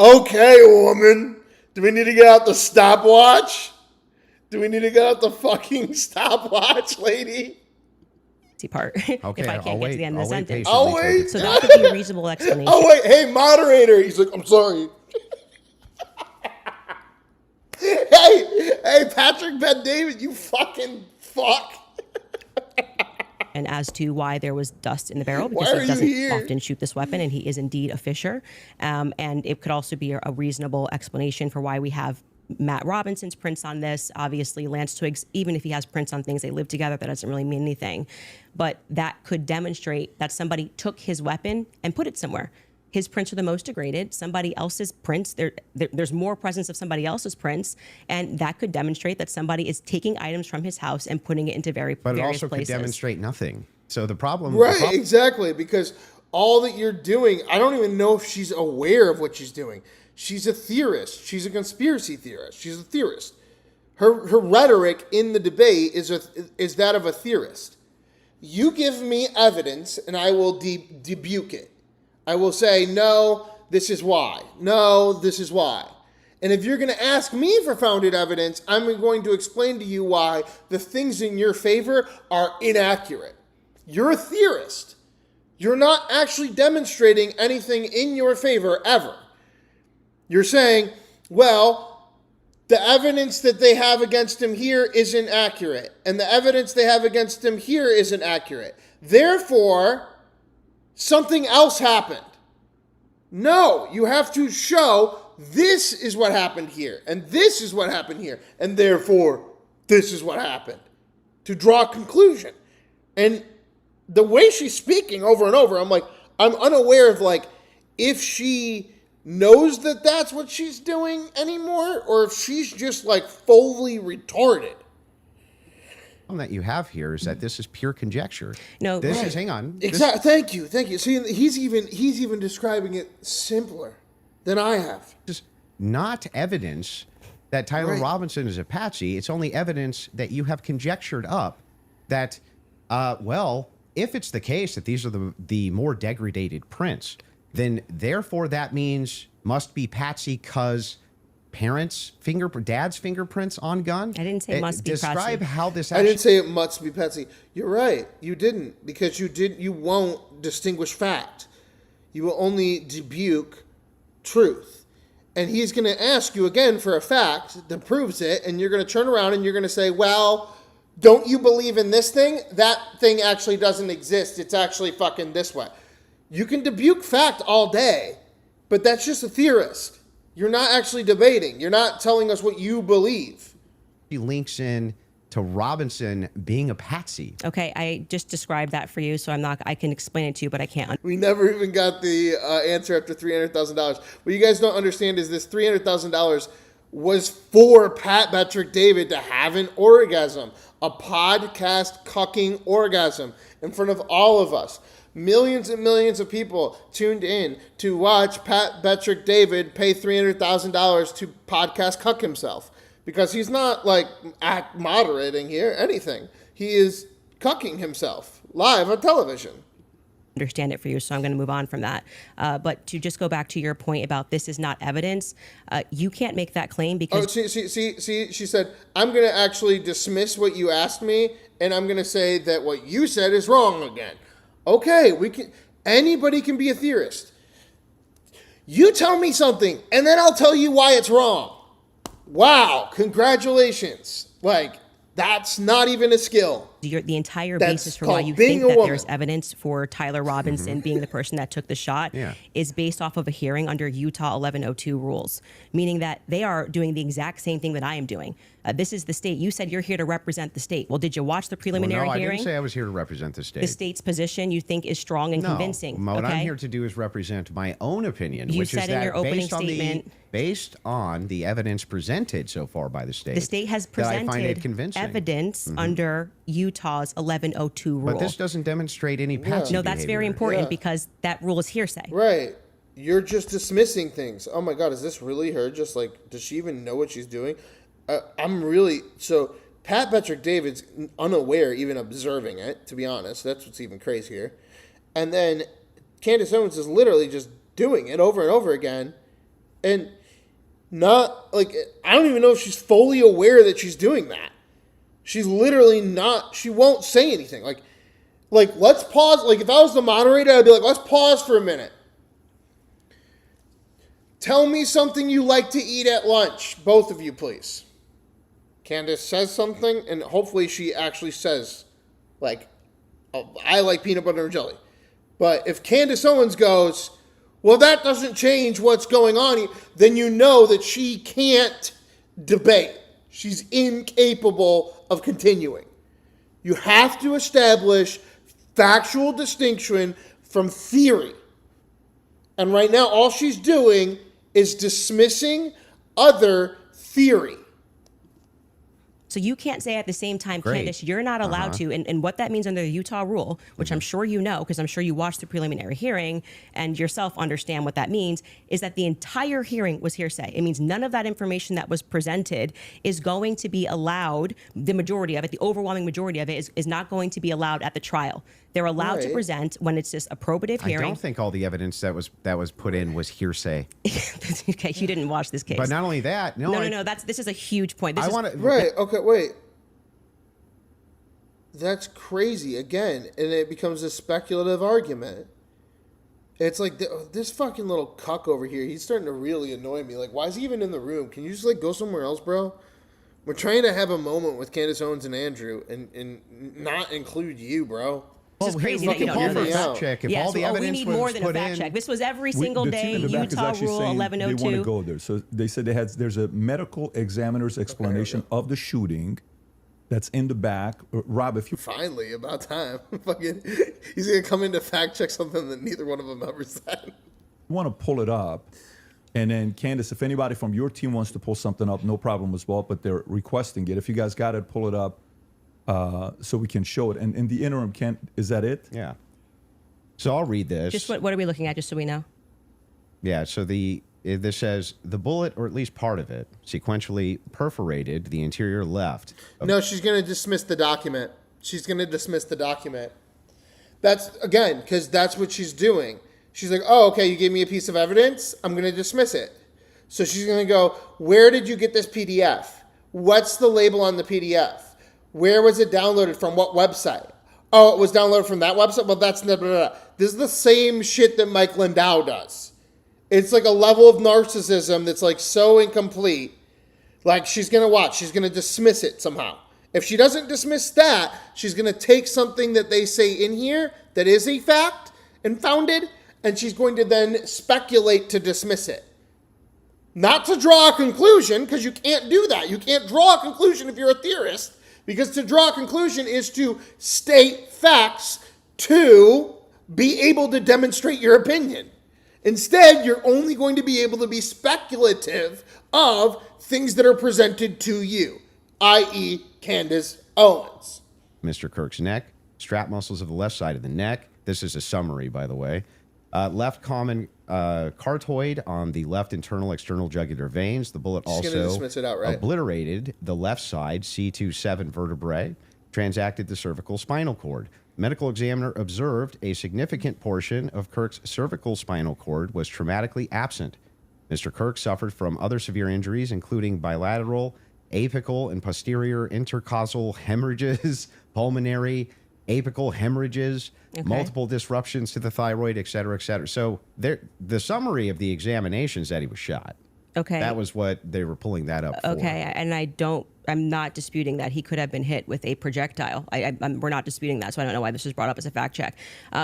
Okay, woman. Do we need to get out the stopwatch? Do we need to get out the fucking stopwatch, lady? Part Okay, if I can't get to the end of the sentence. I'll wait. So that could be a reasonable explanation. Oh, wait. Hey, moderator. He's like, I'm sorry. Hey, Patrick Ben David, you fucking fuck. And as to why there was dust in the barrel, Why because are he you doesn't here? often shoot this weapon, and he is indeed a fisher. And it could also be a reasonable explanation for why we have Matt Robinson's prints on this. Obviously, Lance Twiggs, even if he has prints on things, they live together. That doesn't really mean anything. But that could demonstrate that somebody took his weapon and put it somewhere. His prints are the most degraded. Somebody else's prints, there's more presence of somebody else's prints, and that could demonstrate that somebody is taking items from his house and putting it into various But it places. also could demonstrate nothing. So the problem... Right, exactly, because all that you're doing, I don't even know if she's aware of what she's doing. She's a theorist. She's a conspiracy theorist. She's a theorist. Her rhetoric in the debate is that of a theorist. You give me evidence, and I will debuke it. I will say, no, this is why. No, this is why. And if you're going to ask me for founded evidence, I'm going to explain to you why the things in your favor are inaccurate. You're a theorist. You're not actually demonstrating anything in your favor ever. You're saying, well, the evidence that they have against him here isn't accurate, and the evidence they have against him here isn't accurate. Therefore, something else happened. No, you have to show this is what happened here, and this is what happened here, and therefore, this is what happened. To draw a conclusion. And the way she's speaking over and over, I'm like, I'm unaware of like, if she knows that that's what she's doing anymore, or if she's just like fully retarded. That you have here is that this is pure conjecture. No, this right. is, hang on. Exactly. Thank you. See, he's even describing it simpler than I have. This is not evidence that Tyler Robinson is a patsy. It's only evidence that you have conjectured up that, well, if it's the case that these are the more degraded prints, then therefore that means must be patsy because dad's fingerprints on gun. I didn't say must be patsy. Describe how this. I didn't say it must be Patsy. You're right. You didn't, because you won't distinguish fact. You will only rebuke truth. And he's going to ask you again for a fact that proves it, and you're going to turn around and you're going to say, well, don't you believe in this thing? That thing actually doesn't exist. It's actually fucking this way. You can rebuke fact all day, but that's just a theorist. You're not actually debating. You're not telling us what you believe. He links in to Robinson being a patsy. Okay, I just described that for you, so I can explain it to you, but I can't. We never even got the answer after $300,000. What you guys don't understand is this $300,000 was for Pat Betrick David to have an orgasm, a podcast cucking orgasm in front of all of us. Millions and millions of people tuned in to watch Pat Betrick David pay $300,000 to podcast cuck himself, because he's not like moderating here, anything. He is cucking himself live on television. Understand it for you, so I'm going to move on from that. But to just go back to your point about this is not evidence, you can't make that claim because... Oh, see, she said, I'm going to actually dismiss what you asked me, and I'm going to say that what you said is wrong again. Okay, anybody can be a theorist. You tell me something, and then I'll tell you why it's wrong. Wow, congratulations. Like, that's not even a skill. The entire That's basis for why you being think a that woman. there's evidence for Tyler Robinson being the person that took the shot is based off of a hearing under Utah 1102 rules, meaning that they are doing the exact same thing that I am doing. This is the state. You said you're here to represent the state. Well, did you watch the preliminary no, I hearing? didn't say I was here to represent the state. The state's position you think is strong and convincing. What okay? I'm here to do is represent my own opinion, You which said is in that your opening statement, based on the evidence presented so far by the state. the state has that I find it presented convincing. evidence under Utah's 1102 rule. But this doesn't demonstrate any patsy no, that's very behavior. important Yeah. because that rule is hearsay. Right. You're just dismissing things. Oh my God, is this really her? Just like, does she even know what she's doing? So Pat Betrick David's unaware, even observing it, to be honest. That's what's even crazier. And then Candace Owens is literally just doing it over and over again. And not, like, I don't even know if she's fully aware that she's doing that. She's literally not, she won't say anything. Like, let's pause. Like, if I was the moderator, I'd be like, let's pause for a minute. Tell me something you like to eat at lunch, both of you, please. Candace says something, and hopefully she actually says, like, oh, I like peanut butter and jelly. But if Candace Owens goes, well, that doesn't change what's going on, then you know that she can't debate. She's incapable of continuing. You have to establish factual distinction from theory. And right now, all she's doing is dismissing other theory. So you can't say at the same time, Great. Candace, you're not allowed to. And what that means under the Utah rule, which I'm sure you know, because I'm sure you watched the preliminary hearing and yourself understand what that means, is that the entire hearing was hearsay. It means none of that information that was presented is going to be allowed. The majority of it, the overwhelming majority of it, is not going to be allowed at the trial. They're allowed to Right. present when it's just a probative hearing. I don't think all the evidence that was put in was hearsay. Okay, you didn't watch this case. But not only that, no. This is a huge point. This I is, want to. Right, okay, wait. That's crazy. Again, and it becomes a speculative argument. It's like this fucking little cuck over here. He's starting to really annoy me. Like, why is he even in the room? Can you just like go somewhere else, bro? We're trying to have a moment with Candace Owens and Andrew, and not include you, bro. It's just crazy that you don't know for this. fact check. If all the we evidence need was more than a put fact in, check. This was every single The day. team in the back is Utah actually Rule saying 1102. They want to go there. So they said there's a medical examiner's explanation of the shooting that's in the back. Rob, if you Finally, about time. Fucking, he's gonna come in to fact check something that neither one of them ever said. want to pull it up, and then Candace, if anybody from your team wants to pull something up, no problem as well, but they're requesting it. If you guys got it, pull it up so we can show it. And in the interim, is that it? Yeah. So I'll read this. Just what are we looking at, just so we know? Yeah, so this says the bullet, or at least part of it, sequentially perforated the interior left. No, she's gonna dismiss the document. She's gonna dismiss the document. That's, again, because that's what she's doing. She's like, oh, okay, you gave me a piece of evidence. I'm gonna dismiss it. So she's gonna go, where did you get this PDF? What's the label on the PDF? Where was it downloaded from? What website? Oh, it was downloaded from that website? Well, that's blah, blah, blah. This is the same shit that Mike Lindau does. It's like a level of narcissism that's like so incomplete. Like, she's going to watch. She's going to dismiss it somehow. If she doesn't dismiss that, she's going to take something that they say in here that is a fact and founded, and she's going to then speculate to dismiss it. Not to draw a conclusion, because you can't do that. You can't draw a conclusion if you're a theorist, because to draw a conclusion is to state facts to be able to demonstrate your opinion. Instead, you're only going to be able to be speculative of things that are presented to you, i.e. Candace Owens. Mr. Kirk's neck, strap muscles of the left side of the neck. This is a summary, by the way. Left common cartoid on the left internal external jugular veins. The bullet She's gonna also dismiss it outright. obliterated the left side C27 vertebrae, transacted the cervical spinal cord. Medical examiner observed a significant portion of Kirk's cervical spinal cord was traumatically absent. Mr. Kirk suffered from other severe injuries, including bilateral, apical, and posterior intercausal hemorrhages, pulmonary, apical hemorrhages, multiple disruptions to the thyroid, et cetera, et cetera. So the summary of the examination is that he was shot. Okay. That was what they were pulling that up for. Okay, and I'm not disputing that he could have been hit with a projectile. We're not disputing that, so I don't know why this was brought up as a fact check.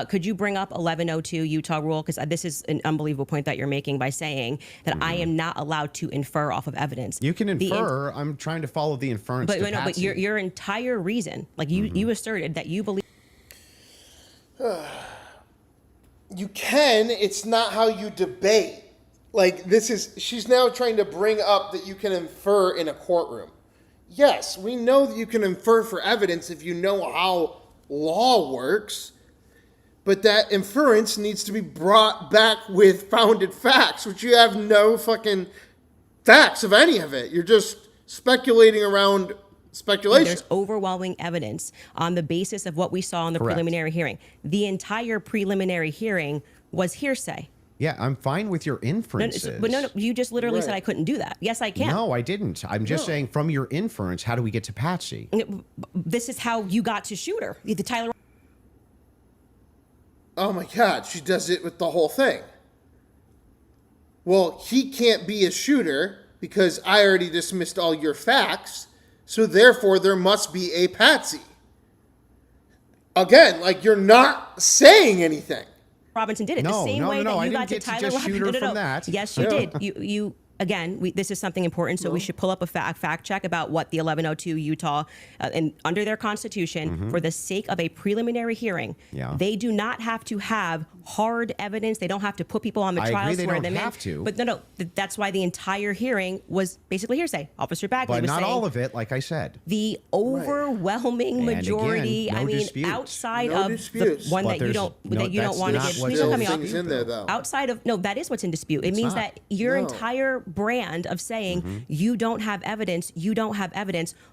Could you bring up 1102 Utah Rule? Because this is an unbelievable point that you're making by saying that I am not allowed to infer off of evidence. You can infer. I'm trying to follow the inference. But no, but your entire reason, like you asserted that you believe. You can. It's not how you debate. Like, she's now trying to bring up that you can infer in a courtroom. Yes, we know that you can infer for evidence if you know how law works, but that inference needs to be brought back with founded facts, which you have no fucking facts of any of it. You're just speculating around speculation. There's overwhelming evidence on the basis of what we saw in the Correct. preliminary hearing. The entire preliminary hearing was hearsay. Yeah, I'm fine with your inferences. But no, you just literally said Right. I couldn't do that. Yes, I can. No, I didn't. I'm just saying from your inference, how do we get to Patsy? This is how you got to Shooter. The Tyler. Oh my God, she does it with the whole thing. Well, he can't be a shooter because I already dismissed all your facts, so therefore there must be a Patsy. Again, like, you're not saying anything. Robinson did it No, the same no, way no, that I you didn't got to get to Tyler just Robinson. shoot her from that. Yes, you did. You again. This is something important, so we should pull up a fact check about what the 1102 Utah and under their constitution, for the sake of a preliminary hearing, they do not have to have hard evidence. They don't have to put people on the I trial, agree, they swear don't them have in. to. But no, that's why the entire hearing was basically hearsay. Officer Bagley But was not saying all of it, like I said. the overwhelming And majority. again, no I mean, disputes. outside No of disputes. the one But that you there's don't no- that you don't that's want to not get. what's Please Still don't cut me off. things in there, though. Outside of that is what's in dispute. It means not. that your No. entire brand of saying you don't have evidence,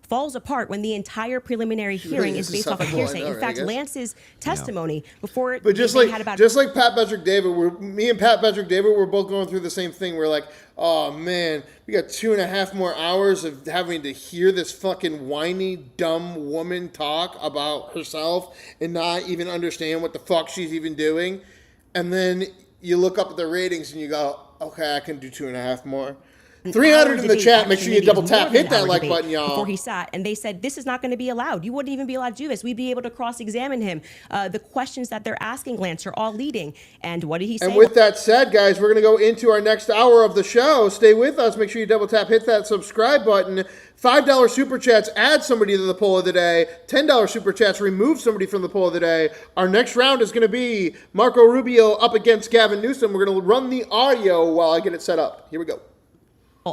falls apart when the entire preliminary hearing is based off of insufferable, I hearsay. know, In right, fact, guys? Lance's testimony before But just they like had about Pat Patrick David, me and Pat Patrick David were both going through the same thing. We're like, oh man, we got 2.5 more hours of having to hear this fucking whiny, dumb woman talk about herself and not even understand what the fuck she's even doing. And then you look up at the ratings and you go, okay, I can do 2.5 more. 300 in the chat. Make sure you double tap. Hit that like button, y'all. Before he sat, and they said, this is not going to be allowed. You wouldn't even be allowed to do this. We'd be able to cross-examine him. The questions that they're asking Lance are all leading. And what did he say? And with that said, guys, we're going to go into our next hour of the show. Stay with us. Make sure you double tap, hit that subscribe button. $5 super chats, add somebody to the poll of the day. $10 super chats, remove somebody from the poll of the day. Our next round is going to be Marco Rubio up against Gavin Newsom. We're going to run the audio while I get it set up. Here we go.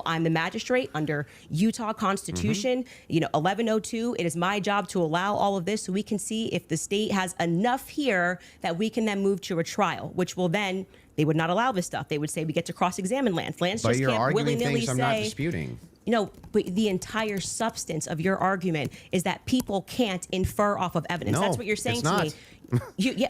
I'm the magistrate under Utah Constitution, 1102. It is my job to allow all of this so we can see if the state has enough here that we can then move to a trial, which will then, they would not allow this stuff. They would say we get to cross-examine Lance. Lance But just you're can't arguing willy-nilly things I'm not disputing. But the entire substance of your argument is that people can't infer off of evidence. No, That's what you're saying it's to not. me.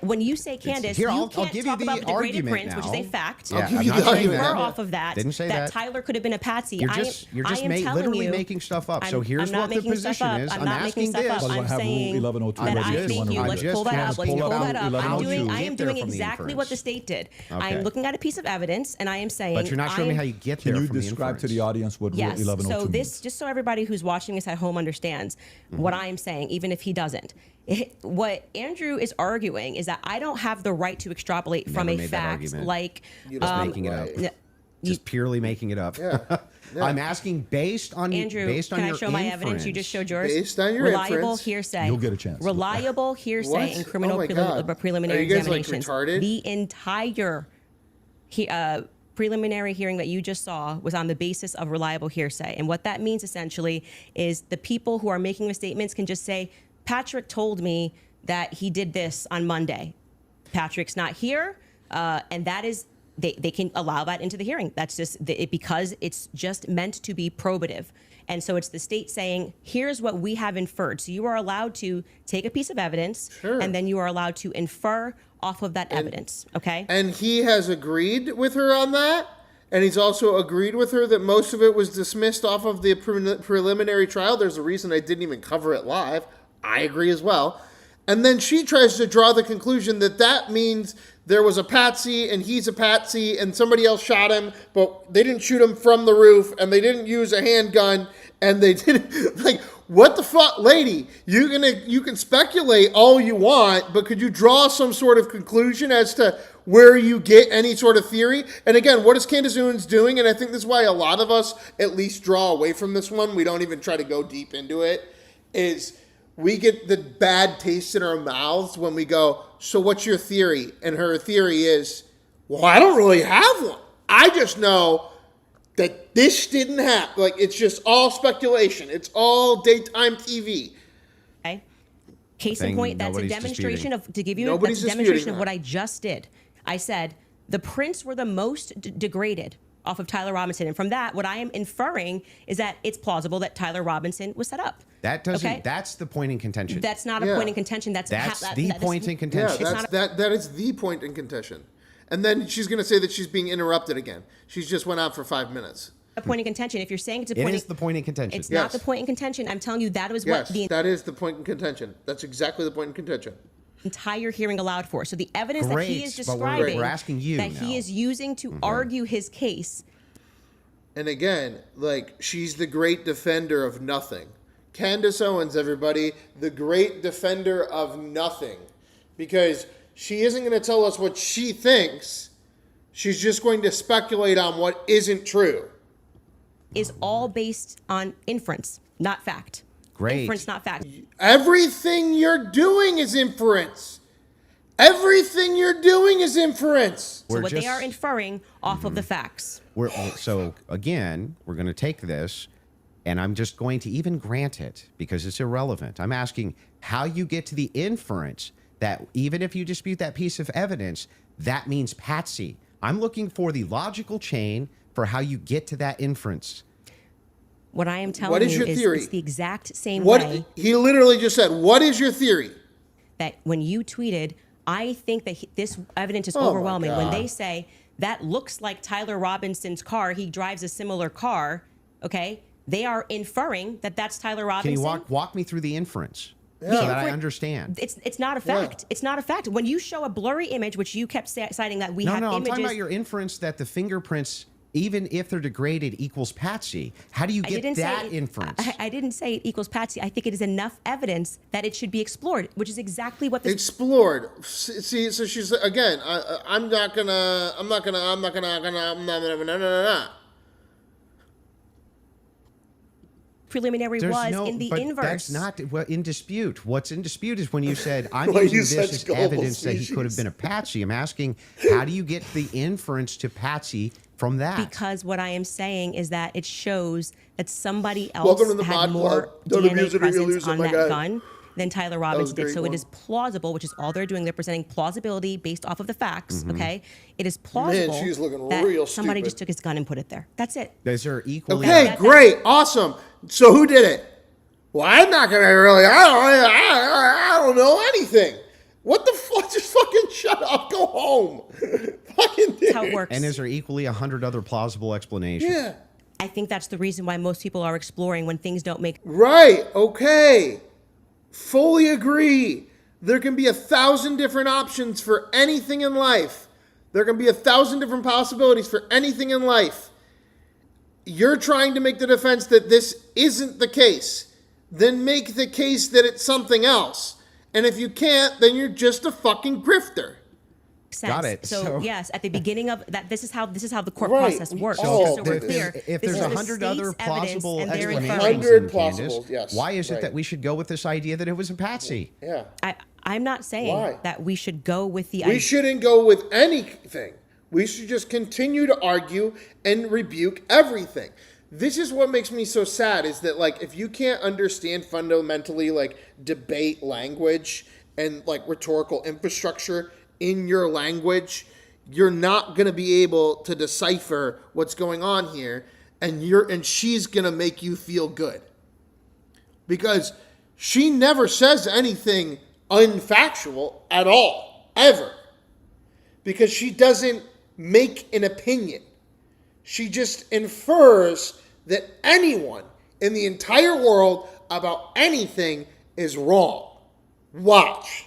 When you say, Candace, Here, you I'll can't give you talk the about the degraded argument prince, which is now. a fact. Yeah, give I'm you not the saying argument. Infer that. off of that, Didn't say that. Tyler could have been a patsy. You're just telling you, making stuff up. So I'm here's not what the making stuff position up. is. I'm I'm not making asking stuff this. up. By the way, I'm I have Rule saying 1102 that ready I if you think wanna you. read Let's it. pull that up. Just Let's pull pull up that up. Rule I 1102. am Get there doing from the exactly what the inference. state did. Okay. I'm looking at a piece of evidence, and I am saying. But you're not showing me how you get there Can you from the describe to inference. the audience what Yes. Rule 1102 So this, means? just so everybody who's watching this at home understands what I am saying, even if he doesn't. What Andrew is arguing is that I don't have the right to extrapolate from Never a made that fact argument. like You're just making it up. Just purely making it up. I'm asking based on Andrew, based on can I your show my inference. evidence? You just showed yours. Based on your reliable inference. hearsay. You'll get a chance. Reliable hearsay What? in criminal Oh my God. preliminary Are you guys, like, examinations. retarded? The entire preliminary hearing that you just saw was on the basis of reliable hearsay. And what that means essentially is the people who are making the statements can just say, Patrick told me that he did this on Monday. Patrick's not here, and that is they can allow that into the hearing. That's just because it's just meant to be probative. And so it's the state saying, here's what we have inferred. So you are allowed to take a piece of evidence, and then you are allowed to infer off of that evidence, okay? And he has agreed with her on that. And he's also agreed with her that most of it was dismissed off of the preliminary trial. There's a reason I didn't even cover it live. I agree as well. And then she tries to draw the conclusion that that means there was a patsy and he's a patsy and somebody else shot him, but they didn't shoot him from the roof and they didn't use a handgun and they didn't, like, what the fuck, lady? You can speculate all you want, but could you draw some sort of conclusion as to where you get any sort of theory? And again, what is Candace Owens doing? And I think this is why a lot of us at least draw away from this one. We don't even try to go deep into it, is we get the bad taste in our mouths when we go, so what's your theory? And her theory is, well, I don't really have one. I just know that this didn't happen. Like, it's just all speculation. It's all daytime TV. Okay. Case in Thing point, that's a nobody's demonstration disputing. of, to give you Nobody's that's a demonstration disputing of what that. I just did. I said the prints were the most degraded off of Tyler Robinson. And from that, what I am inferring is that it's plausible that Tyler Robinson was set up. That doesn't. Okay? That's the point in contention. That's not a Yeah. point in contention. That's the point in Yeah, contention. that is the point in contention. And then she's going to say that she's being interrupted again. She's just went out for 5 minutes. a point in contention. If you're saying it's a It point, is the point in contention. it's Yes. not the point in contention. I'm telling you that was Yes, what the that is the point in contention. That's exactly the point in contention. entire hearing allowed for. So the evidence that he is Great, but describing, we're asking you that now. he is using to argue his case. And again, like, she's the great defender of nothing. Candace Owens, everybody, the great defender of nothing. Because she isn't going to tell us what she thinks. She's just going to speculate on what isn't true. Is all based on inference, not fact. Great. Inference, not fact. Everything you're doing is inference. Everything you're doing is inference. So We're what they just- are inferring off of the facts. So again, we're going to take this, and I'm just going to even grant it because it's irrelevant. I'm asking how you get to the inference that even if you dispute that piece of evidence, that means patsy. I'm looking for the logical chain for how you get to that inference. What I am telling What is you your is theory? it's the exact same What way he literally just said. What is your theory? that when you tweeted, I think that this evidence is Oh my overwhelming. When God. they say that looks like Tyler Robinson's car, he drives a similar car, okay? They are inferring that that's Tyler Can Robinson. you walk me through the inference so Yeah. that I understand? It's not a fact. Yeah. It's not a fact. When you show a blurry image, which you kept citing that we No, have I'm images. talking about your inference that the fingerprints, even if they're degraded, equals Patsy. How do you get that inference? I didn't say it equals Patsy. I think it is enough evidence that it should be explored, which is exactly what this. Explored. See, so she's again. I'm not gonna. Preliminary was in the but inverse. That's not in dispute. What's in dispute is when you said, I'm Why using you this such as gullible evidence that he could have species. been a Patsy. I'm asking, how do you get the inference to Patsy from that? Because what I am saying is that it shows that somebody else Welcome to the had mod more club. Don't DNA abuse it or you'll presence lose it, on my that guy. gun than Tyler Robinson did. great So one. it is plausible, which is all they're doing. They're presenting plausibility based off of the facts. Mm-hmm. Okay, it is plausible she's looking that real somebody stupid. just took his gun and put it there. That's it. Is there equally... Okay, great, awesome. So who did it? Well, I'm not gonna really. I don't know anything. What the fuck? Just fucking shut up. Go home. Fucking That's how it works. And is there equally 100 other plausible explanations? Yeah. I think that's the reason why most people are exploring when things don't make. Right. Okay. Fully agree. There can be 1,000 different options for anything in life. There can be 1,000 different possibilities for anything in life. You're trying to make the defense that this isn't the case. Then make the case that it's something else. And if you can't, then you're just a fucking grifter. Sense. Got it. So, So- yes, at the beginning of that, this is how the court Right. process works. So Just so we're if- clear, If this there's is the 100 other state's evidence, plausible and they're explanations, inferring. 100 then, plausible, Candace, yes, why is it right. that we should go with this idea that it was a Patsy? Yeah. I'm not saying Why? that we should go with the. We shouldn't go with anything. We should just continue to argue and rebuke everything. This is what makes me so sad is that, like, if you can't understand fundamentally, like, debate language and, like, rhetorical infrastructure in your language, you're not going to be able to decipher what's going on here, and she's going to make you feel good. Because she never says anything unfactual at all, ever. Because she doesn't make an opinion. She just infers that anyone in the entire world about anything is wrong. Watch.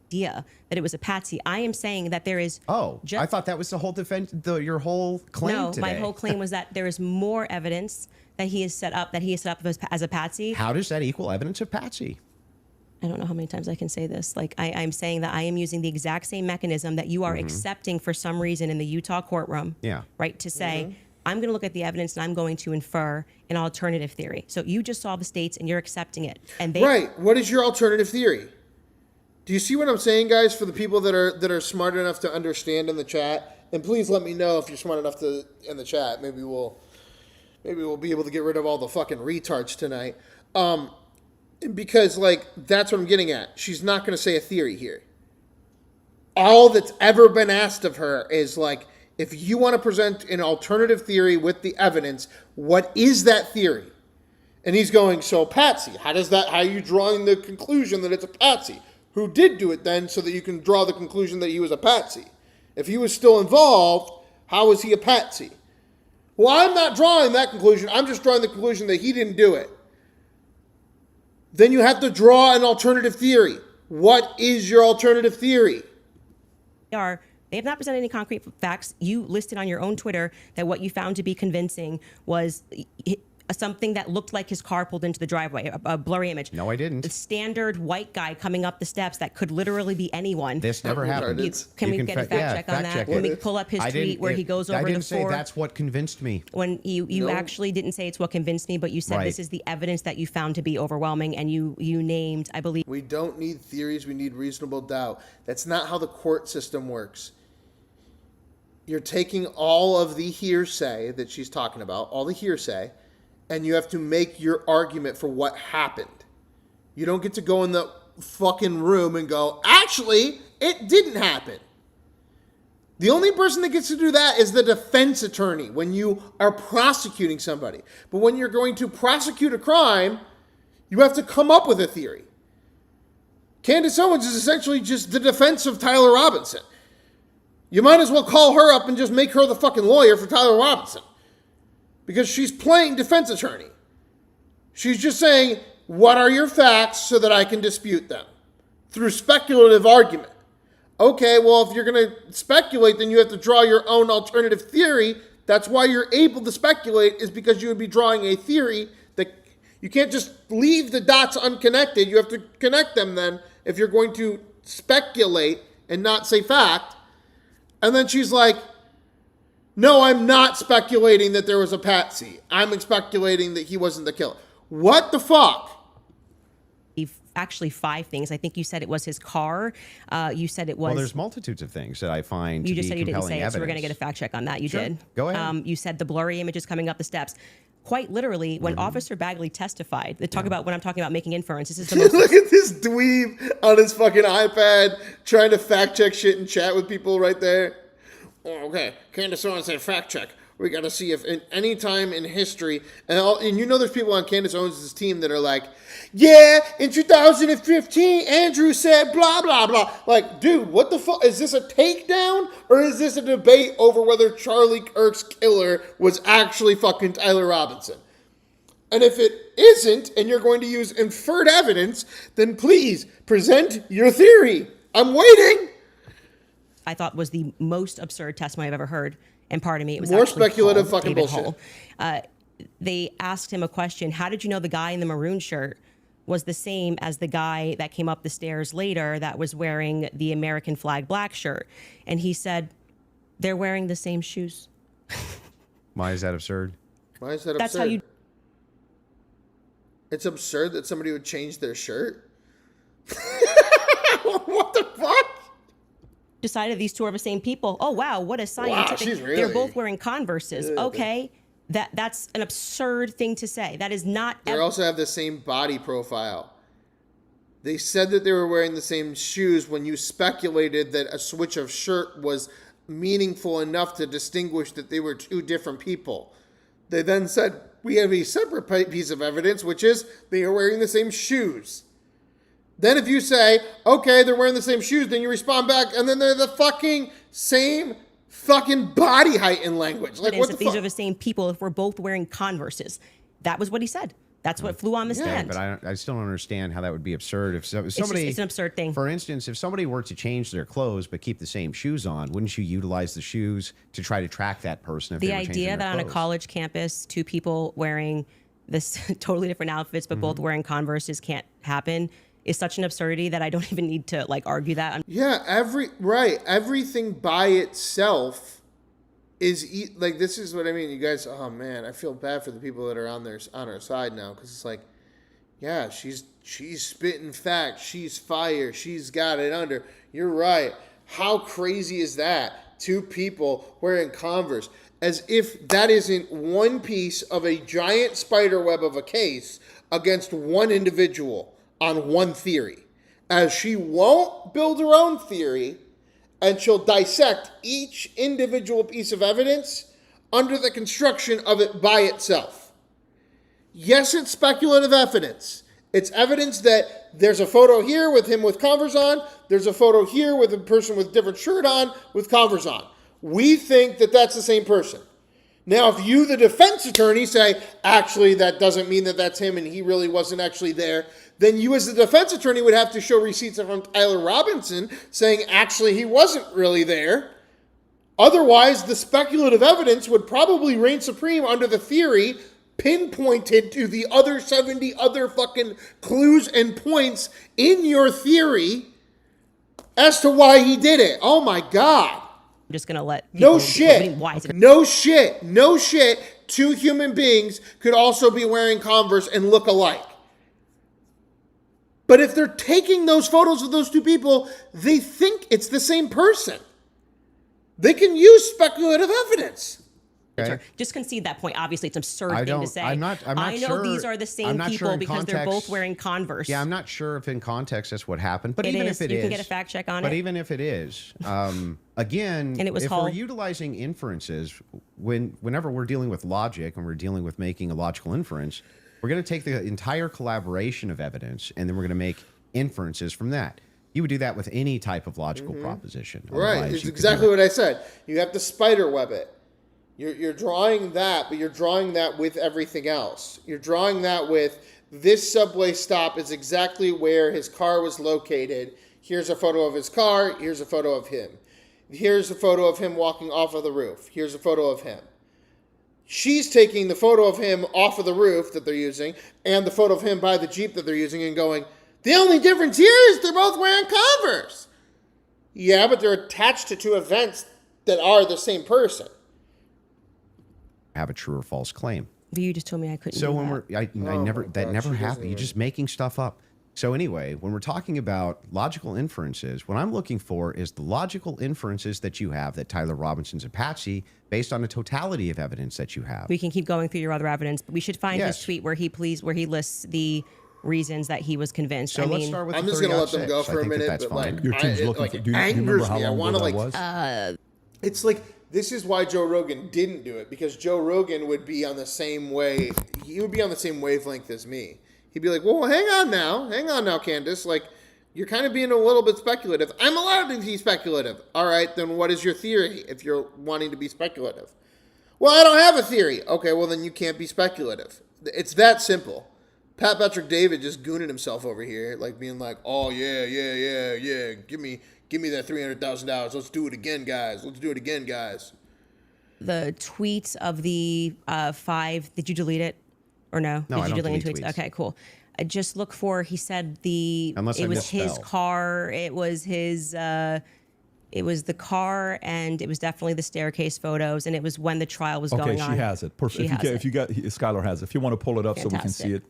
idea that it was a patsy. I am saying that there is. Oh, just, I thought that was the whole defense, your whole claim no, today. my whole claim was that there is more evidence that he is set up as a patsy. How does that equal evidence of Patsy? I don't know how many times I can say this. Like, I'm saying that I am using the exact same mechanism that you are accepting for some reason in the Utah courtroom. Yeah. Right? To say, I'm going to look at the evidence and I'm going to infer an alternative theory. So you just saw the states and you're accepting it. And they. Right. What is your alternative theory? Do you see what I'm saying, guys? For the people that are smart enough to understand in the chat, and please let me know if you're smart enough to in the chat. Maybe we'll be able to get rid of all the fucking retards tonight. Because, like, that's what I'm getting at. She's not going to say a theory here. All that's ever been asked of her is, like, if you want to present an alternative theory with the evidence, what is that theory? And he's going, so Patsy, how are you drawing the conclusion that it's a Patsy? Who did do it then so that you can draw the conclusion that he was a Patsy? If he was still involved, how was he a Patsy? Well, I'm not drawing that conclusion. I'm just drawing the conclusion that he didn't do it. Then you have to draw an alternative theory. What is your alternative theory? They have not presented any concrete facts. You listed on your own Twitter that what you found to be convincing was something that looked like his car pulled into the driveway, a blurry image. No, I didn't. The standard white guy coming up the steps that could literally be anyone. This never happened. Can we get a fact check on that? Can we pull up his tweet where he goes over I didn't the say four? that's what convinced me. When you actually didn't say it's what convinced me, but you said Right. this is the evidence that you found to be overwhelming, and you named, I believe. We don't need theories, we need reasonable doubt. That's not how the court system works. You're taking all of the hearsay that she's talking about, all the hearsay, and you have to make your argument for what happened. You don't get to go in the fucking room and go, actually, it didn't happen. The only person that gets to do that is the defense attorney when you are prosecuting somebody. But when you're going to prosecute a crime, you have to come up with a theory. Candace Owens is essentially just the defense of Tyler Robinson. You might as well call her up and just make her the fucking lawyer for Tyler Robinson. Because she's playing defense attorney. She's just saying, what are your facts so that I can dispute them? Through speculative argument. Okay, well, if you're going to speculate, then you have to draw your own alternative theory. That's why you're able to speculate, is because you would be drawing a theory that you can't just leave the dots unconnected. You have to connect them then if you're going to speculate and not say fact. And then she's like, no, I'm not speculating that there was a patsy. I'm speculating that he wasn't the killer. What the fuck? Actually 5 things. I think you said it was his car. You said it was... Well, there's multitudes of things that I find You to just be said you didn't compelling say it, evidence. so we're going to get a fact check on that. You did. Go ahead. You said the blurry images coming up the steps. Quite literally, when Officer Bagley testified, they talk about when I'm talking about making inference, this is the most... Look at this dweeb on his fucking iPad trying to fact check shit and chat with people right there. Oh, okay, Candace Owens said fact check. We got to see if in any time in history, and you know there's people on Candace Owens' team that are like, yeah, in 2015, Andrew said blah, blah, blah. Like, dude, what the fuck? Is this a takedown? Or is this a debate over whether Charlie Kirk's killer was actually fucking Tyler Robinson? And if it isn't, and you're going to use inferred evidence, then please present your theory. I'm waiting. I thought was the most absurd testimony I've ever heard. And pardon me, it was More actually speculative Hull, fucking David bullshit. Hull. They asked him a question. How did you know the guy in the maroon shirt was the same as the guy that came up the stairs later that was wearing the American flag black shirt? And he said, they're wearing the same shoes. Why is that absurd? Why is that absurd? That's how you... It's absurd that somebody would change their shirt. What the fuck? decided these two are the same people. Oh, wow, what a scientific... she's really... They're both wearing Converses. Okay, that's an absurd thing to say. That is not... They also have the same body profile. They said that they were wearing the same shoes when you speculated that a switch of shirt was meaningful enough to distinguish that they were two different people. They then said, we have a separate piece of evidence, which is they are wearing the same shoes. Then if you say, okay, they're wearing the same shoes, then you respond back, and then they're the fucking same fucking body height and language. Like, what the fuck? These are the same people if we're both wearing Converses. That was what he said. That's what flew on the stand. But I still don't understand how that would be absurd. If somebody, it's an absurd thing. For instance, if somebody were to change their clothes but keep the same shoes on, wouldn't you utilize the shoes to try to track that person? If The they were changing idea their that on a clothes? college campus, two people wearing this totally different outfits but both wearing Converses can't happen is such an absurdity that I don't even need to like argue that. Yeah, everything by itself is like, this is what I mean. You guys, oh man, I feel bad for the people that are on our side now, because it's like, yeah, she's spitting facts, she's fire, she's got it under. You're right. How crazy is that? Two people wearing Converse, as if that isn't one piece of a giant spider web of a case against one individual on one theory. As she won't build her own theory, and she'll dissect each individual piece of evidence under the construction of it by itself. Yes, it's speculative evidence. It's evidence that there's a photo here with him with Converse on. There's a photo here with a person with a different shirt on with Converse on. We think that that's the same person. Now, if you, the defense attorney, say, actually, that doesn't mean that that's him and he really wasn't actually there, then you as the defense attorney would have to show receipts from Tyler Robinson saying, actually, he wasn't really there. Otherwise, the speculative evidence would probably reign supreme under the theory pinpointed to the other 70 other fucking clues and points in your theory as to why he did it. Oh, my God. I'm just going to let No people... shit. Why is it... No shit. No shit. Two human beings could also be wearing Converse and look alike. But if they're taking those photos of those two people, they think it's the same person. They can use speculative evidence. Okay. Just concede that point. Obviously, it's an absurd I thing don't. to say. I'm not I know sure. these are the I'm same not sure people in because they're both context. wearing Converse. Yeah, I'm not sure if in context that's what happened. But It even is. if it is, You can get a fact check on but it. even if it is, again, And it was if Hull. we're utilizing inferences, whenever we're dealing with logic and we're dealing with making a logical inference, we're going to take the entire collaboration of evidence and then we're going to make inferences from that. You would do that with any type of logical proposition. Right. Otherwise, It's you could exactly do what I said. You have to spider web it. You're drawing that, but you're drawing that with everything else. You're drawing that with this subway stop is exactly where his car was located. Here's a photo of his car. Here's a photo of him. Here's a photo of him walking off of the roof. Here's a photo of him. She's taking the photo of him off of the roof that they're using and the photo of him by the Jeep that they're using and going, the only difference here is they're both wearing Converse. Yeah, but they're attached to two events that are the same person. have a true or false claim. But you just told me I couldn't. So do when that. I never my that God, never she doesn't happened. You're even- just making stuff up. So anyway, when we're talking about logical inferences, what I'm looking for is the logical inferences that you have that Tyler Robinson's a patsy based on the totality of evidence that you have. We can keep going through your other evidence, but we should find his Yes. tweet where he lists the reasons that he was convinced. So I let's mean, start with I'm the just going to let them 30-6. go I for a think minute, that's but fine. like, Your team's it, looking like, for. it Do you angers remember how me. I long want ago to that like, was? it's like, this is why Joe Rogan didn't do it, because Joe Rogan would be on the same way. He would be on the same wavelength as me. He'd be like, well, hang on now, Candace. Like, you're kind of being a little bit speculative. I'm allowed to be speculative. All right, then what is your theory if you're wanting to be speculative? Well, I don't have a theory. Okay, well, then you can't be speculative. It's that simple. Pat Patrick David just gooning himself over here, like being like, oh, yeah. Give me that $300,000. Let's do it again, guys. the tweets of the 5. Did you delete it or no? No, Did I you don't delete delete tweets? tweets. Okay, cool. I just look for. He said Unless I it was his misspell. car. It was his. It was the car, and it was definitely the staircase photos, and it was when the trial was Okay, going she on. has it. Perfect. She has If you got, Skylar has it. If you want to pull it up so we can Fantastic. see it.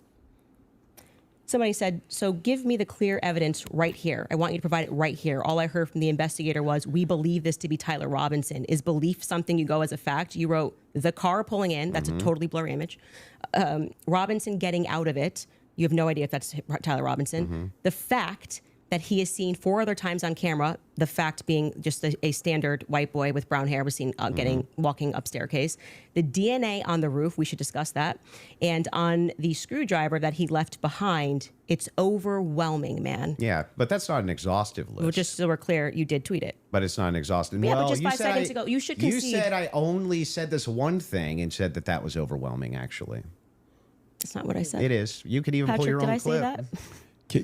Somebody said, so give me the clear evidence right here. I want you to provide it right here. All I heard from the investigator was, we believe this to be Tyler Robinson. Is belief something you go as a fact? You wrote the car pulling in. That's a totally blurry image. Robinson getting out of it. You have no idea if that's Tyler Robinson. The fact that he is seen 4 other times on camera, the fact being just a standard white boy with brown hair was seen walking up staircase. The DNA on the roof, we should discuss that. And on the screwdriver that he left behind, it's overwhelming, man. Yeah, but that's not an exhaustive list. Well, just so we're clear, you did tweet it. But it's not an exhaustive. Yeah, but well, just you 5 said seconds ago, you should concede. You said I only said this one thing and said that was overwhelming. Actually, That's not what I said. it is. You could even pull Patrick, your did own I say clip. that?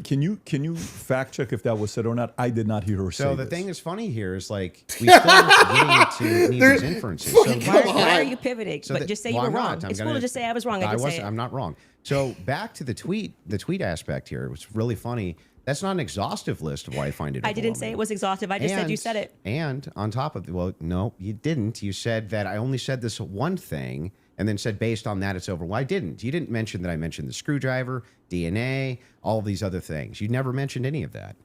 Can you fact check if that was said or not? I did not hear her say So the this. thing that's funny here is like we still aren't getting to any of these inferences. So Why are you pivoting? So but that- just say well, you I'm were not. wrong. I'm It's gonna- cool to just say I was wrong. I can say it. I'm not wrong. So back to the tweet aspect here. It was really funny. That's not an exhaustive list of why I find it. I didn't say it was exhaustive. I just said you said it. And on top of well, no, you didn't. You said that I only said this one thing, and then said based on that it's over. Well, I didn't. You didn't mention that I mentioned the screwdriver, DNA, all these other things. You never mentioned any of that.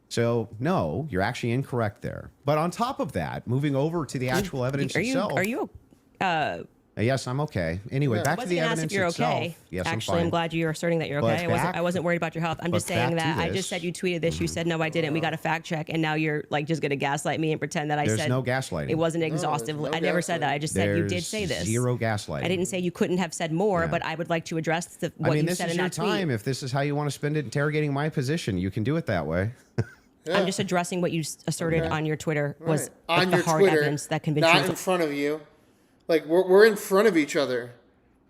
So no, you're actually incorrect there. But on top of that, moving over to the actual evidence itself. Are you Yes, I'm okay. Anyway, back I to wasn't the gonna ask evidence if you're itself. okay. Yes, Actually, I'm I'm glad you're asserting that you're But okay. back- I wasn't worried about your health. I'm just but saying back to that. I this. just said you tweeted this. You said no, I didn't. We got a fact check, and now you're like just gonna gaslight me and pretend that I There's said no gaslighting. It wasn't exhaustive. no I never said that. I just said you did There's say this. Zero gaslighting. I didn't say you couldn't have said more, Yeah. but I would like to address what I mean, you this said is in your that tweet. time. If this is how you want to spend it interrogating my position, you can do it that way. I'm just addressing what you asserted on your Twitter was Right. On the your hard Twitter, evidence that convinced not you. in front of you. Like we're in front of each other.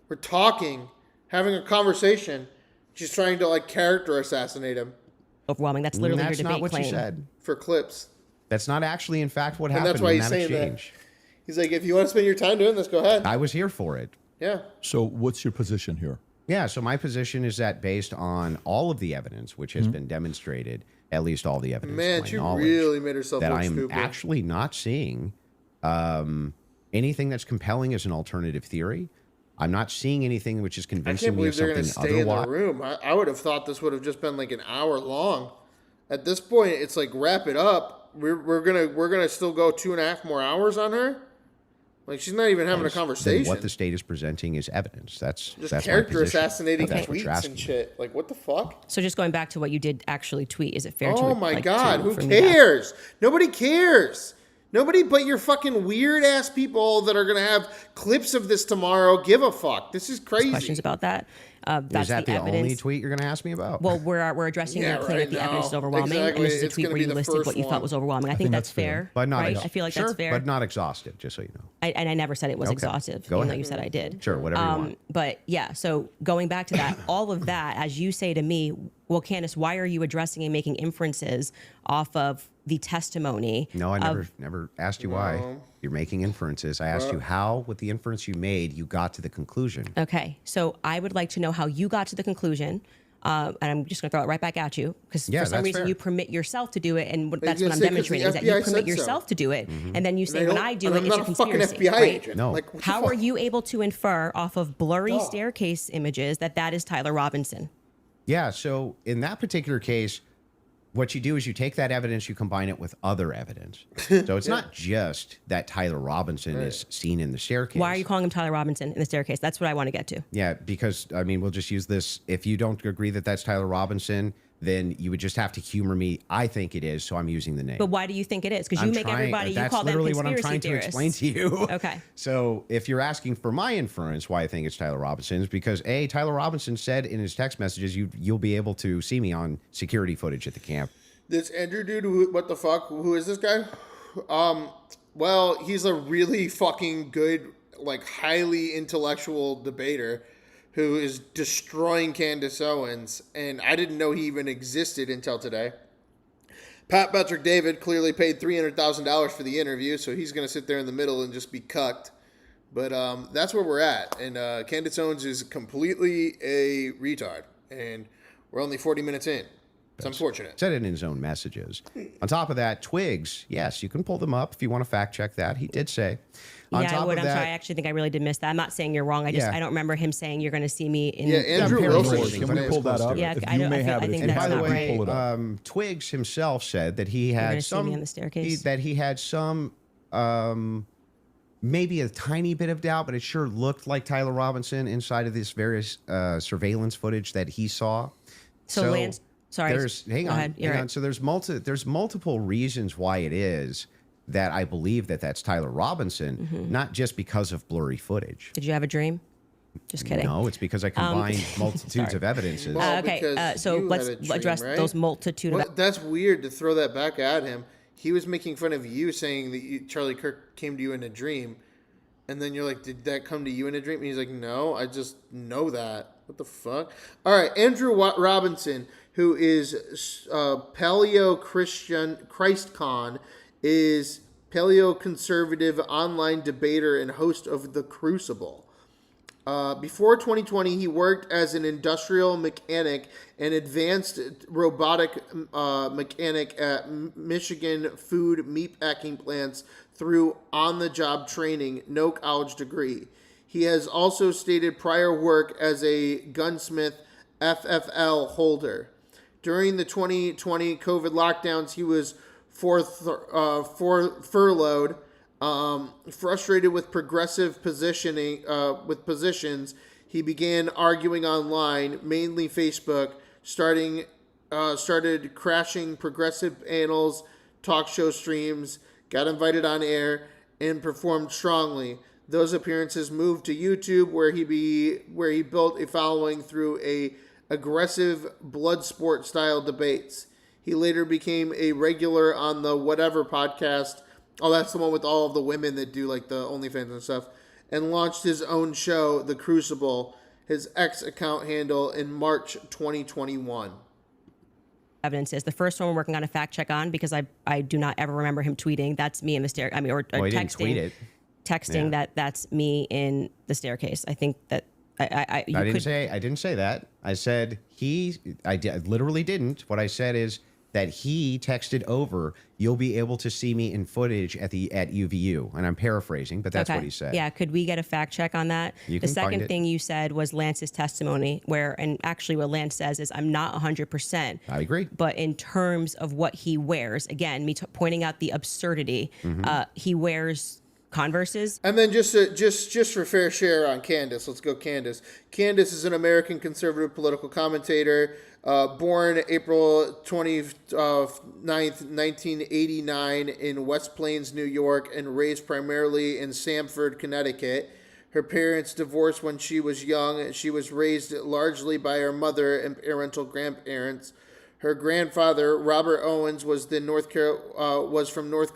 We're talking, having a conversation. She's trying to like character assassinate him Overwhelming. That's literally That's your debate not what claim. you said. for clips. That's not actually, in fact, what And happened that's why in he's that saying that. exchange. He's like, if you want to spend your time doing this, go ahead. I was here for it. Yeah. So what's your position here? Yeah, so my position is that based on all of the evidence, which has been demonstrated, at least all the evidence, Man, to my she knowledge, really made herself that look I am stupid. actually not seeing anything that's compelling as an alternative theory. I'm not seeing anything which is I convincing can't me of believe they're going to something stay in the otherwise. room. I would have thought this would have just been like an hour long. At this point, it's like wrap it up. We're gonna still go 2.5 more hours on her. Like, she's not even having a Then conversation. what the state is presenting is evidence. That's Just character my position. assassinating That's what you're tweets asking and me. shit. Like, what the fuck? So just going back to what you did actually tweet, is it fair to? Oh my like, god, to- who for me to ask- cares? Nobody cares. Nobody but your fucking weird ass people that are gonna have clips of this tomorrow give a fuck. This is crazy. Questions about that? That's Is that the the evidence. only tweet you're going to ask me about? Well, we're addressing Yeah, the claim right, that the no. evidence is overwhelming, Exactly. and this is a It's tweet gonna where be you the listed first what you one. thought was overwhelming. I think that's fair. but not right? ex- I feel like sure, that's fair. but not exhaustive, just so you know. And I never said it was Okay. exhaustive, Go even though ahead. you said I did. Sure, whatever you want. But yeah, so going back to that, all of that, as you say to me, well, Candace, why are you addressing and making inferences off of the testimony? No, I of, never asked you why. You're making inferences. I asked you how, with the inference you made, you got to the conclusion. Okay, so I would like to know how you got to the conclusion. And I'm just going to throw it right back at you because Yeah, for some that's reason fair. you permit yourself to do it, and that's gonna what I'm say 'cause the demonstrating is that you FBI permit said so. yourself to do it, Mm-hmm. and then you say when I do it, I'm it's not a a fucking conspiracy. FBI right? agent. No. Like, what the How fuck? are you able to infer off of blurry staircase images that that is Tyler Robinson? Yeah, so in that particular case, what you do is you take that evidence, you combine it with other evidence. So it's not just that Tyler Robinson is seen in the staircase. Why are you calling him Tyler Robinson in the staircase? That's what I want to get to. Yeah, because, I mean, we'll just use this. If you don't agree that that's Tyler Robinson, then you would just have to humor me. I think it is, so I'm using the name. But why do you think it is? Because you I'm make trying- everybody, you that's call them literally conspiracy what I'm trying theorists. to explain to you. Okay. So if you're asking for my inference why I think it's Tyler Robinson, is because A, Tyler Robinson said in his text messages, you'll be able to see me on security footage at the camp. This Andrew dude, what the fuck? Who is this guy? Well, he's a really fucking good, like, highly intellectual debater who is destroying Candace Owens, and I didn't know he even existed until today. Pat Patrick David clearly paid $300,000 for the interview, so he's going to sit there in the middle and just be cucked. But that's where we're at, and Candace Owens is completely a retard, and we're only 40 minutes in. It's unfortunate. Said it in his own messages. On top of that, Twigs, yes, you can pull them up if you want to fact check that. He did say. On Yeah, I top would. of I'm that, sorry. I actually think I really did miss that. I'm not saying you're wrong. I Yeah. don't remember him saying you're going to see me in. Yeah, Andrew I'm Wilson. paraphrasing, Can but we it pull was that close up? to Yeah, it. If I you don't- may I have think it, if that's And by you the not way, pull it up. Twigs himself said that he gonna had see me on the staircase? he had some maybe a tiny bit of doubt, but it sure looked like Tyler Robinson inside of this various surveillance footage that he saw. So Lance, sorry. Hang Go on, ahead. You're hang on. right. So there's multiple reasons why it is that I believe that that's Tyler Robinson, Mm-hmm. not just because of blurry footage. Did you have a dream? Just kidding. No, it's because I combined multitudes of evidences. Well, Okay. because So you let's had a dream, address right? those multitude of. Well, that's weird to throw that back at him. He was making fun of you, saying that Charlie Kirk came to you in a dream, and then you're like, "Did that come to you in a dream?" And he's like, "No, I just know that." What the fuck? All right, Andrew Robinson, who is Paleo Christian ChristCon, is paleo conservative online debater and host of The Crucible. Before 2020, he worked as an industrial mechanic and advanced robotic mechanic at Michigan food meatpacking plants through on-the-job training, no college degree. He has also stated prior work as a gunsmith FFL holder. During the 2020 COVID lockdowns, he was furloughed. Frustrated with progressive positioning, positions, he began arguing online, mainly Facebook, started crashing progressive panels, talk show streams, got invited on air, and performed strongly. Those appearances moved to YouTube, where he built a following through aggressive blood sport style debates. He later became a regular on the Whatever podcast. Oh, that's the one with all of the women that do like the OnlyFans and stuff. And launched his own show, The Crucible, his X account handle in March 2021. Evidence is the first one we're working on a fact check on because I do not ever remember him tweeting. That's me in the stair. I mean, or Well, he texting. didn't tweet it. Texting Yeah. that's me in the staircase. I think that I I didn't say that. I said I literally didn't. What I said is that he texted over, "You'll be able to see me in footage at UVU," and I'm paraphrasing, but that's what he said. Yeah, could we get a fact check on that? You The can find second it. thing you said was Lance's testimony, and actually what Lance says is, I'm not 100%. I agree. But in terms of what he wears, again, pointing out the absurdity, Mm-hmm. he wears Converses. And then just for fair share on Candace, let's go Candace. Candace is an American conservative political commentator, born April 29th, 1989 in West Plains, New York, and raised primarily in Stamford, Connecticut. Her parents divorced when she was young. She was raised largely by her mother and parental grandparents. Her grandfather, Robert Owens, was from North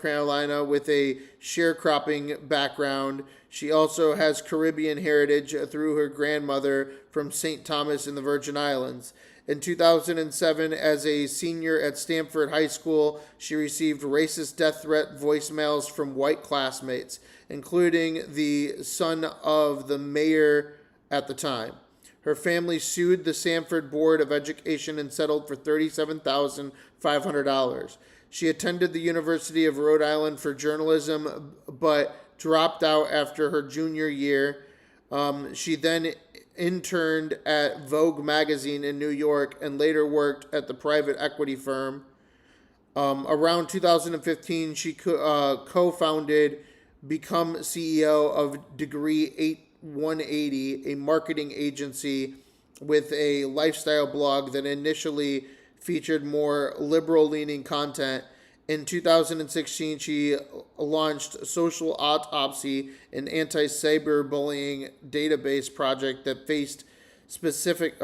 Carolina with a sharecropping background. She also has Caribbean heritage through her grandmother from St. Thomas in the Virgin Islands. In 2007, as a senior at Stamford High School, she received racist death threat voicemails from white classmates, including the son of the mayor at the time. Her family sued the Stamford Board of Education and settled for $37,500. She attended the University of Rhode Island for journalism, but dropped out after her junior year. She then interned at Vogue magazine in New York and later worked at the private equity firm. Around 2015, she co-founded, become CEO of Degree 180, a marketing agency with a lifestyle blog that initially featured more liberal-leaning content. In 2016, she launched Social Autopsy, an anti-cyberbullying database project that faced significant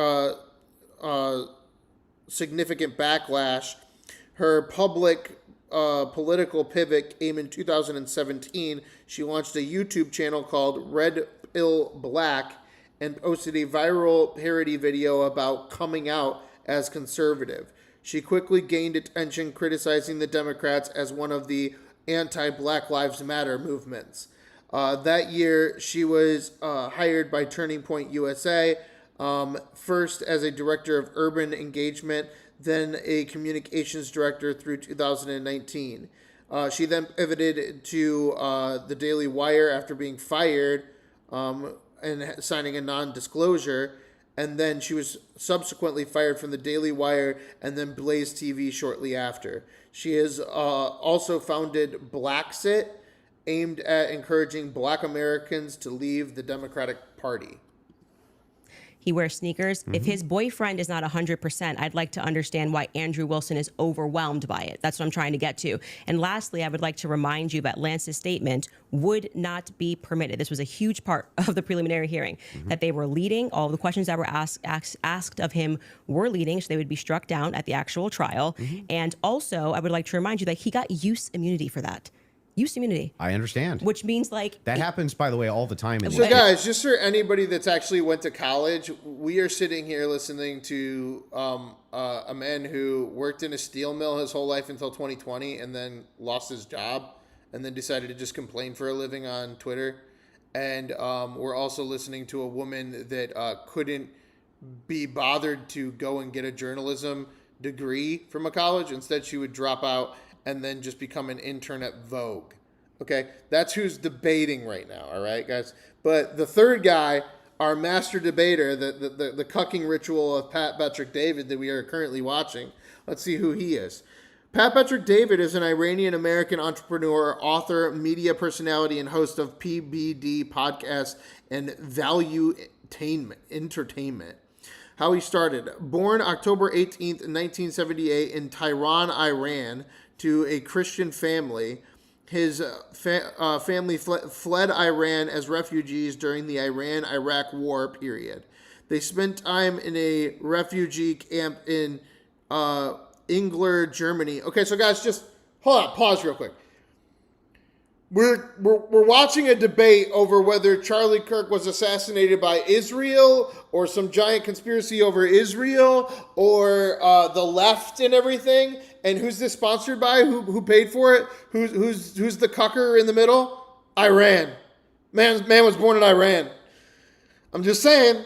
backlash. Her public political pivot came in 2017. She launched a YouTube channel called Red Pill Black and posted a viral parody video about coming out as conservative. She quickly gained attention, criticizing the Democrats as one of the anti-Black Lives Matter movements. That year, she was hired by Turning Point USA, first as a director of urban engagement, then a communications director through 2019. She then pivoted to the Daily Wire after being fired and signing a non-disclosure. And then she was subsequently fired from the Daily Wire and then Blaze TV shortly after. She has also founded Blacksit, aimed at encouraging Black Americans to leave the Democratic Party. He wears sneakers. If his boyfriend is not 100%, I'd like to understand why Andrew Wilson is overwhelmed by it. That's what I'm trying to get to. And lastly, I would like to remind you that Lance's statement would not be permitted. This was a huge part of the preliminary hearing, that they were leading. All the questions that were asked of him were leading, so they would be struck down at the actual trial. And also, I would like to remind you that he got use immunity for that. Use immunity. I understand. Which means like... That happens, by the way, all the time. So guys, just for anybody that's actually went to college, we are sitting here listening to a man who worked in a steel mill his whole life until 2020 and then lost his job and then decided to just complain for a living on Twitter. And we're also listening to a woman that couldn't be bothered to go and get a journalism degree from a college. Instead, she would drop out and then just become an intern at Vogue. Okay, that's who's debating right now, all right, guys? But the third guy, our master debater, the cucking ritual of Pat Patrick David that we are currently watching, let's see who he is. Pat Patrick David is an Iranian-American entrepreneur, author, media personality, and host of PBD podcast and Value Entertainment. How he started. Born October 18th, 1978 in Tehran, Iran, to a Christian family. His family fled Iran as refugees during the Iran-Iraq War period. They spent time in a refugee camp in Ingler, Germany. Okay, so guys, just hold on, pause real quick. We're watching a debate over whether Charlie Kirk was assassinated by Israel or some giant conspiracy over Israel or the left and everything. And who's this sponsored by? Who paid for it? Who's the cucker in the middle? Iran. Man was born in Iran. I'm just saying,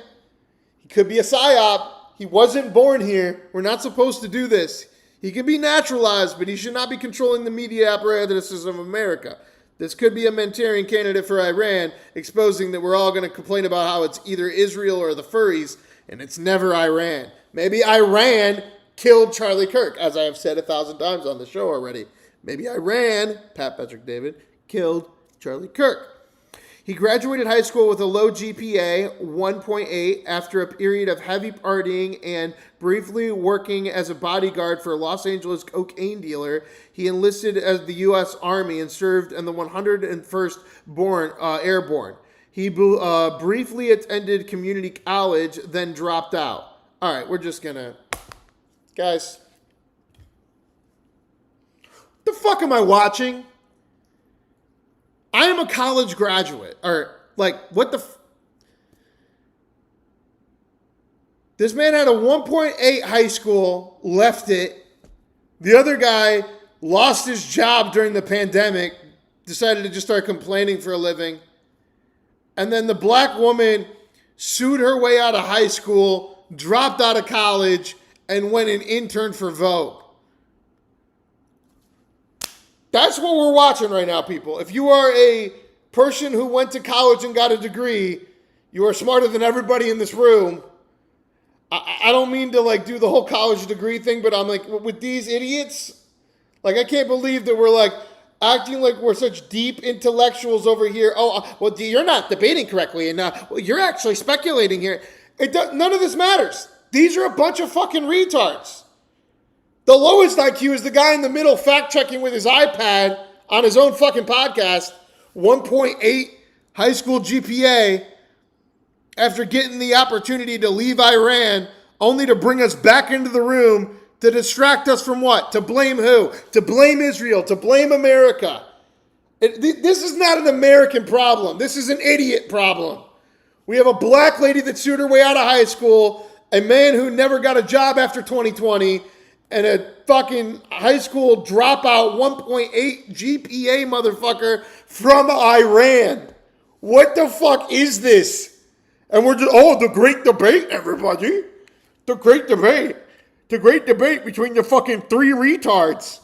he could be a psyop. He wasn't born here. We're not supposed to do this. He could be naturalized, but he should not be controlling the media apparatuses of America. This could be a Mentarian candidate for Iran, exposing that we're all going to complain about how it's either Israel or the furries, and it's never Iran. Maybe Iran killed Charlie Kirk, as I have said 1,000 times on the show already. Maybe Iran, Pat Patrick David, killed Charlie Kirk. He graduated high school with a low GPA, 1.8, after a period of heavy partying and briefly working as a bodyguard for a Los Angeles cocaine dealer. He enlisted as the U.S. Army and served in the 101st Airborne. He briefly attended community college, then dropped out. All right, we're just going to... Guys. What the fuck am I watching? I am a college graduate. Or, like, what the... This man had a 1.8 high school, left it. The other guy lost his job during the pandemic, decided to just start complaining for a living. And then the black woman sued her way out of high school, dropped out of college, and went and interned for Vogue. That's what we're watching right now, people. If you are a person who went to college and got a degree, you are smarter than everybody in this room. I don't mean to like do the whole college degree thing, but I'm like, with these idiots, like I can't believe that we're like acting like we're such deep intellectuals over here. Oh, well, you're not debating correctly, and well, you're actually speculating here. None of this matters. These are a bunch of fucking retards. The lowest IQ is the guy in the middle fact-checking with his iPad on his own fucking podcast, 1.8 high school GPA, after getting the opportunity to leave Iran, only to bring us back into the room to distract us from what? To blame who? To blame Israel, to blame America. This is not an American problem. This is an idiot problem. We have a black lady that sued her way out of high school, a man who never got a job after 2020, and a fucking high school dropout 1.8 GPA motherfucker from Iran. What the fuck is this? And we're just, the great debate, everybody. The great debate. The great debate between the fucking three retards.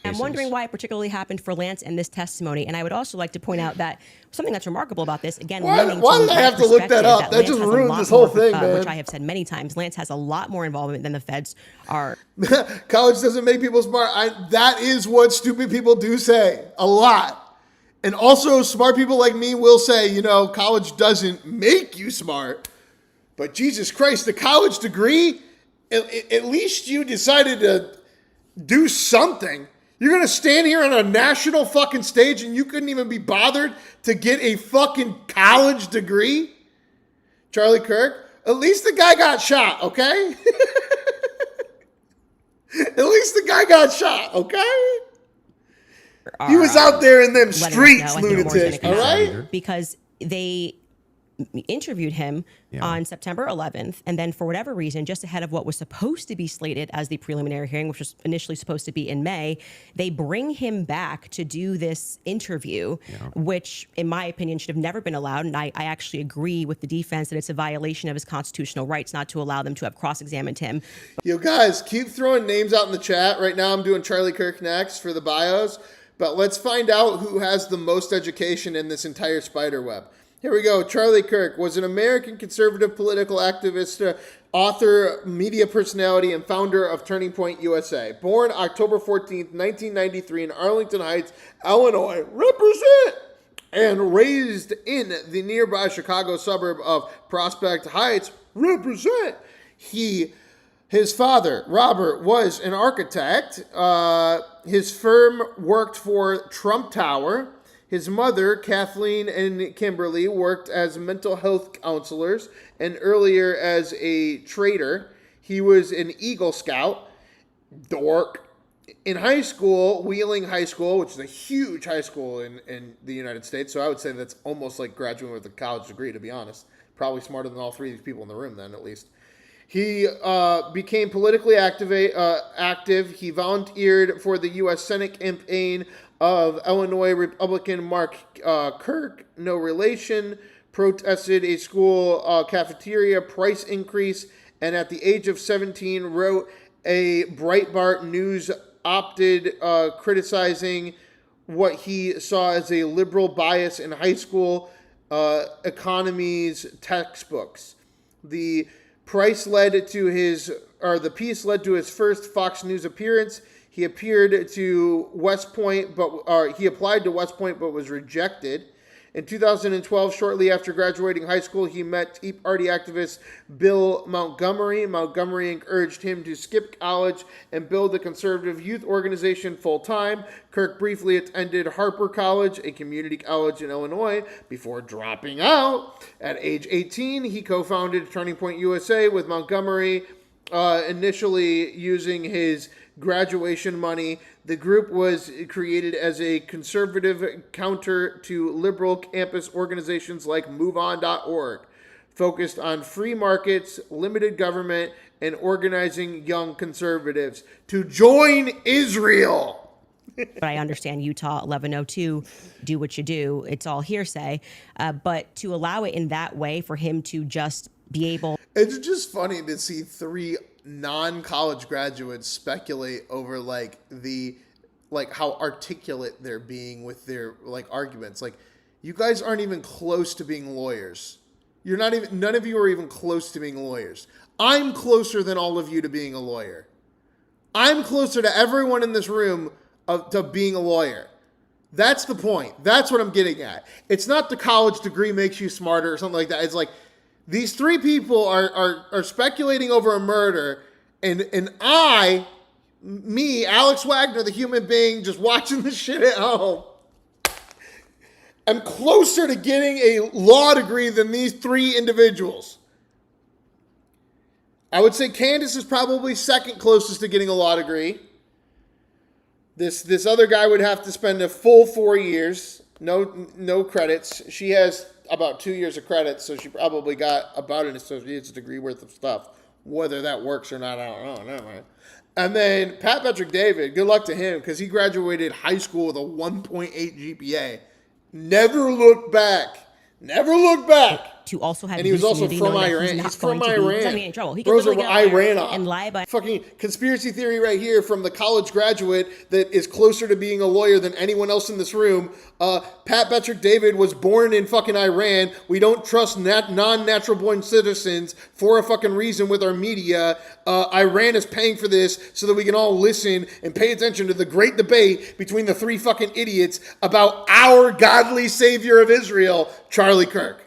I'm wondering why it particularly happened for Lance in this testimony. And I would also like to point out that something that's remarkable about this, again, why did I have to look that up? That just ruins this whole thing, man. Which I have said many times. Lance has a lot more involvement than the feds are. College doesn't make people smart. That is what stupid people do say. A lot. And also, smart people like me will say, college doesn't make you smart. But Jesus Christ, the college degree, at least you decided to do something. You're going to stand here on a national fucking stage and you couldn't even be bothered to get a fucking college degree? Charlie Kirk, at least the guy got shot, okay? At least the guy got shot, okay? He was out there in them streets, lunatic, all right? Because they interviewed him on September 11th, and then for whatever reason, just ahead of what was supposed to be slated as the preliminary hearing, which was initially supposed to be in May, they bring him back to do this interview, which, in my opinion, should have never been allowed. And I actually agree with the defense that it's a violation of his constitutional rights not to allow them to have cross-examined him. Yo, guys, keep throwing names out in the chat. Right now I'm doing Charlie Kirk next for the bios, but let's find out who has the most education in this entire spider web. Here we go. Charlie Kirk was an American conservative political activist, author, media personality, and founder of Turning Point USA. Born October 14th, 1993 in Arlington Heights, Illinois. Represent! And raised in the nearby Chicago suburb of Prospect Heights. Represent! His father, Robert, was an architect. His firm worked for Trump Tower. His mother, Kathleen and Kimberly, worked as mental health counselors and earlier as a trader. He was an Eagle Scout. Dork. In high school, Wheeling High School, which is a huge high school in the United States, so I would say that's almost like graduating with a college degree, to be honest. Probably smarter than all three of these people in the room then, at least. He became politically active. He volunteered for the U.S. Senate campaign of Illinois Republican Mark Kirk, no relation, protested a school cafeteria price increase, and at the age of 17 wrote a Breitbart News op-ed criticizing what he saw as a liberal bias in high school economies textbooks. The piece led to his first Fox News appearance. He appeared to West Point, he applied to West Point but was rejected. In 2012, shortly after graduating high school, he met Tea Party activist Bill Montgomery. Montgomery urged him to skip college and build a conservative youth organization full-time. Kirk briefly attended Harper College, a community college in Illinois, before dropping out. At age 18, he co-founded Turning Point USA with Montgomery, initially using his graduation money. The group was created as a conservative counter to liberal campus organizations like MoveOn.org, focused on free markets, limited government, and organizing young conservatives to join Israel. But I understand Utah 1102, do what you do. It's all hearsay. But to allow it in that way for him to just be able... It's just funny to see three non-college graduates speculate over how articulate they're being with their arguments. Like, you guys aren't even close to being lawyers. None of you are even close to being lawyers. I'm closer than all of you to being a lawyer. I'm closer to everyone in this room to being a lawyer. That's the point. That's what I'm getting at. It's not the college degree makes you smarter or something like that. It's like, these three people are speculating over a murder, and me, Alex Wagner, the human being, just watching this shit at home, I'm closer to getting a law degree than these three individuals. I would say Candace is probably second closest to getting a law degree. This other guy would have to spend a full 4 years, no credits. She has about 2 years of credits, so she probably got about an associate's degree worth of stuff. Whether that works or not, I don't know. Never mind. And then Pat Patrick David, good luck to him, because he graduated high school with a 1.8 GPA. Never looked back. To also have, and he was also from Iran. He's from Iran. He's not in trouble. He Bros can are literally get Iran up there and lie about. Fucking conspiracy theory right here from the college graduate that is closer to being a lawyer than anyone else in this room. Pat Patrick David was born in fucking Iran. We don't trust non-natural born citizens for a fucking reason with our media. Iran is paying for this so that we can all listen and pay attention to the great debate between the three fucking idiots about our godly savior of Israel, Charlie Kirk.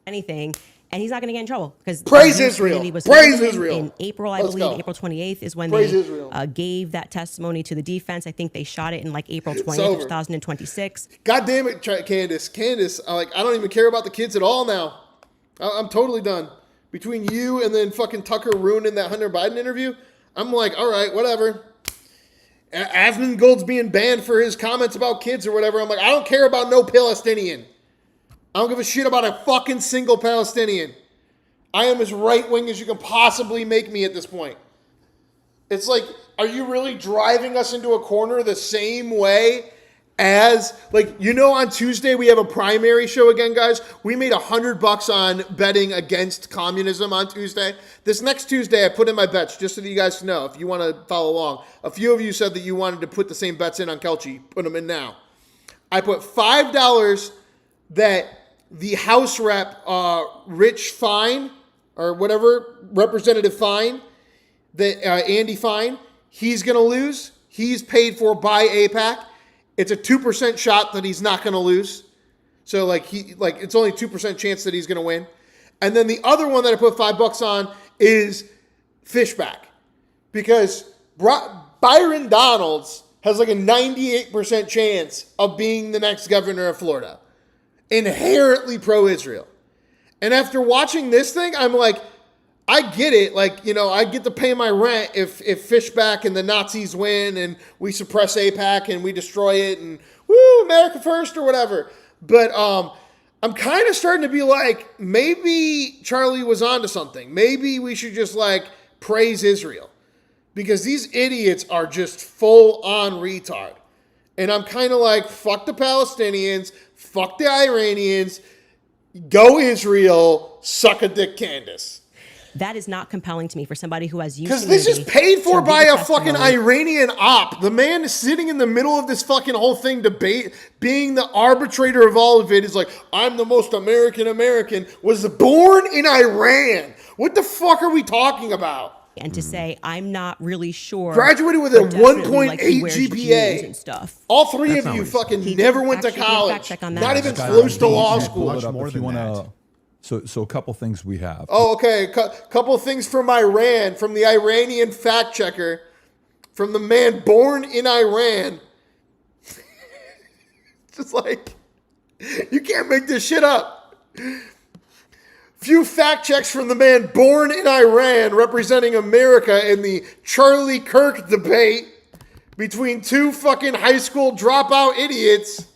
Anything, and he's not going to get in trouble because praise Israel. Praise Israel. In April, I believe April 28th is when they gave that testimony to the defense. I think they shot it in like April 20th, 2026. God damn it, Candace. I don't even care about the kids at all now. I'm totally done. Between you and then fucking Tucker ruining that Hunter Biden interview, I'm like, all right, whatever. Asmongold's being banned for his comments about kids or whatever. I'm like, I don't care about no Palestinian. I don't give a shit about a fucking single Palestinian. I am as right-wing as you can possibly make me at this point. It's like, are you really driving us into a corner the same way as, on Tuesday we have a primary show again, guys. We made $100 on betting against communism on Tuesday. This next Tuesday, I put in my bets just so that you guys know if you want to follow along. A few of you said that you wanted to put the same bets in on Kelchi. Put them in now. I put $5 that the House rep, Rich Fine, or whatever, Representative Fine, that Andy Fine, he's going to lose. He's paid for by AIPAC. It's a 2% shot that he's not going to lose. So, it's only 2% chance that he's going to win. And then the other one that I put $5 on is Fishback. Because Byron Donalds has a 98% chance of being the next governor of Florida. Inherently pro-Israel. And after watching this thing, I'm like, I get it. I get to pay my rent if Fishback and the Nazis win and we suppress AIPAC and we destroy it and woo, America first or whatever. But I'm kind of starting to be like, maybe Charlie was onto something. Maybe we should just praise Israel. Because these idiots are just full on retard. And I'm kind of like, fuck the Palestinians, fuck the Iranians, go Israel, suck a dick, Candace. That is not compelling to me for somebody who has used. Because this is paid for by a fucking Iranian op. The man is sitting in the middle of this fucking whole thing debate, being the arbitrator of all of it. Is like, I'm the most American, was born in Iran. What the fuck are we talking about? And to say, I'm not really sure. Graduated with a but definitely, 1.8 he wears GPA. jeans and stuff. All three That's of not you what he said. fucking He never did went to actually give a college. fact check on that. Not even Guys, close to you law can school. pull it up Much more if you than wanna. So a couple things we have. Oh, okay. Couple of things from Iran, from the Iranian fact checker, from the man born in Iran. Just like, you can't make this shit up. Few fact checks from the man born in Iran representing America in the Charlie Kirk debate between two fucking high school dropout idiots.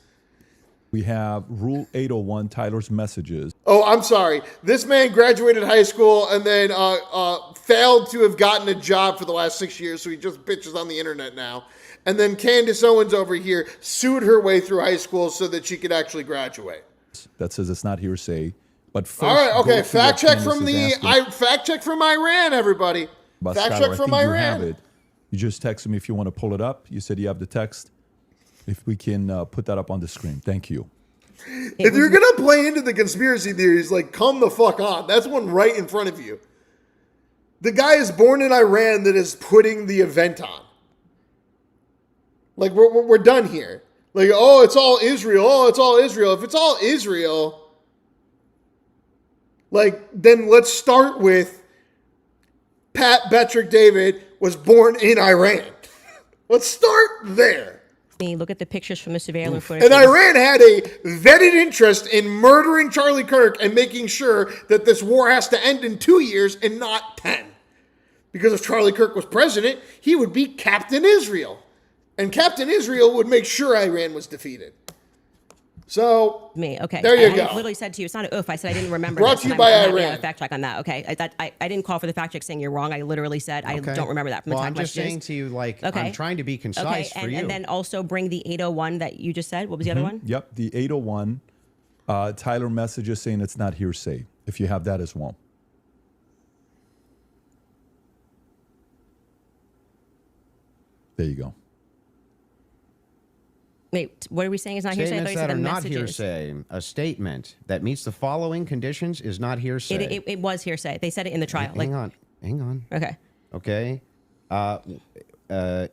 We have Rule 801, Tyler's messages. Oh, I'm sorry. This man graduated high school and then failed to have gotten a job for the last 6 years, so he just bitches on the internet now. And then Candace Owens over here sued her way through high school so that she could actually graduate. That says it's not hearsay. But first, All right, go okay. to Fact what check Candace from is asking fact check from Iran, everybody. about Fact Skylar. check I from think you have Iran. it. You just texted me if you want to pull it up. You said you have the text. If we can put that up on the screen. Thank you. If you're gonna play into the conspiracy theories, like, come the fuck on. That's one right in front of you. The guy is born in Iran that is putting the event on. Like, we're done here. Like, oh, it's all Israel. Oh, it's all Israel. If it's all Israel, like, then let's start with Pat Betrick David was born in Iran. Let's start there. Look at the pictures from the surveillance footage. And Iran had a vetted interest in murdering Charlie Kirk and making sure that this war has to end in 2 years and not 10. Because if Charlie Kirk was president, he would be Captain Israel. And Captain Israel would make sure Iran was defeated. So, Okay. there you I go. literally said to you, it's not an oof. I said I didn't remember. Brought this, to you and by I'm happy to Iran. have a fact check on that. Okay. I didn't call for the fact check saying you're wrong. I literally said I don't remember that from the Well, time I'm just saying to you, like, Okay. I'm trying to be concise for you. And then also bring the 801 that you just said. What was the other one? Yep, the 801. Tyler messages saying it's not hearsay. If you have that as well. There you go. Wait, what are we saying is not hearsay? I thought Statements you said that the are not messages. hearsay. A statement that meets the following conditions is not hearsay. It was hearsay. They said it in the trial. Hang on. Okay. Okay.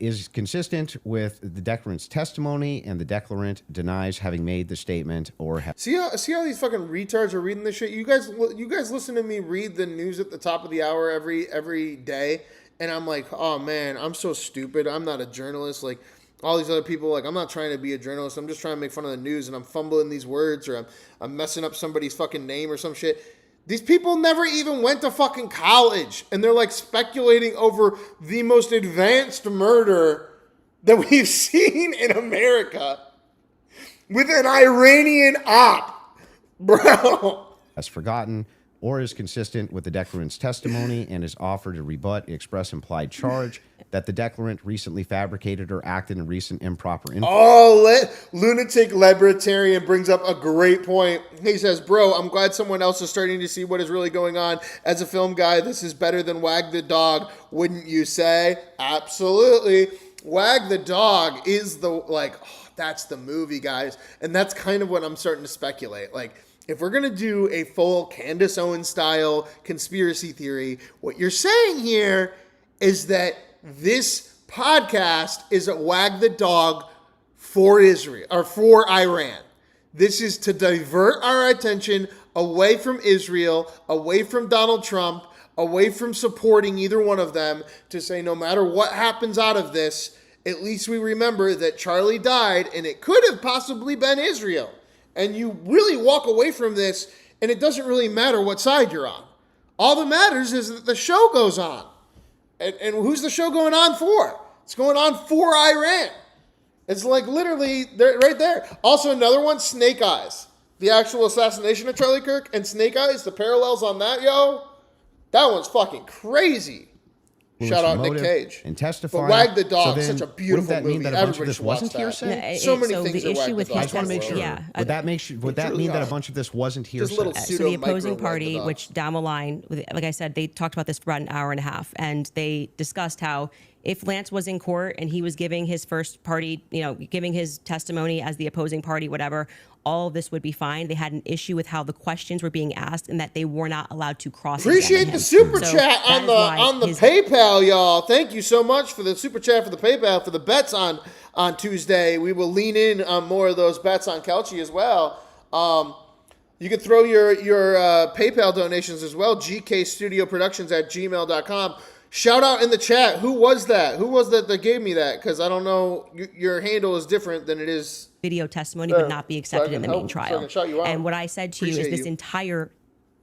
Is consistent with the declarant's testimony, and the declarant denies having made the statement or see how these fucking retards are reading this shit? You guys listen to me read the news at the top of the hour every day, and I'm like, oh man, I'm so stupid. I'm not a journalist. Like, all these other people, like, I'm not trying to be a journalist. I'm just trying to make fun of the news, and I'm fumbling these words, or I'm messing up somebody's fucking name or some shit. These people never even went to fucking college, and they're like speculating over the most advanced murder that we've seen in America with an Iranian op, bro. has forgotten, or is consistent with the declarant's testimony and is offered to rebut the express implied charge that the declarant recently fabricated or acted in recent improper influence. Oh, lunatic libertarian brings up a great point. He says, bro, I'm glad someone else is starting to see what is really going on. As a film guy, this is better than Wag the Dog, wouldn't you say? Absolutely. Wag the Dog is that's the movie, guys. And that's kind of what I'm starting to speculate. Like, if we're going to do a full Candace Owens style conspiracy theory, what you're saying here is that this podcast is a Wag the Dog for Israel or for Iran. This is to divert our attention away from Israel, away from Donald Trump, away from supporting either one of them, to say no matter what happens out of this, at least we remember that Charlie died and it could have possibly been Israel. And you really walk away from this, and it doesn't really matter what side you're on. All that matters is that the show goes on. And who's the show going on for? It's going on for Iran. It's like literally right there. Also, another one, Snake Eyes. The actual assassination of Charlie Kirk and Snake Eyes, the parallels on that, yo, that one's fucking crazy. Shout out Nick Cage. And testifying. But Wag the Dog, So then, such a beautiful wouldn't that movie. mean that a bunch of Everybody this should watch wasn't that. hearsay? So many so things the that Wag issue the with Dog I just want to make sure. Yeah. Would that mean that a bunch of this wasn't hearsay? little So the opposing pseudo-micro party, Wag the which down the line, like I said, they talked about this for about an hour and a half, and they discussed how if Lance was in court and he was giving his first party, giving his testimony as the opposing party, whatever, all of this would be fine. They had an issue with how the questions were being asked and that they were not allowed to cross-examine Appreciate him. the super So chat that on the is why PayPal, y'all. Thank you so much for the super chat for the PayPal for the bets on Tuesday. We will lean in on more of those bets on Kelce as well. You can throw your PayPal donations as well. gkstudioproductions@gmail.com. Shout out in the chat. Who was that? Who was that gave me that? Because I don't know. Your handle is different than it is. video testimony would not be accepted in the main so I trial. can shout you out. And what I said to you is Appreciate this you. entire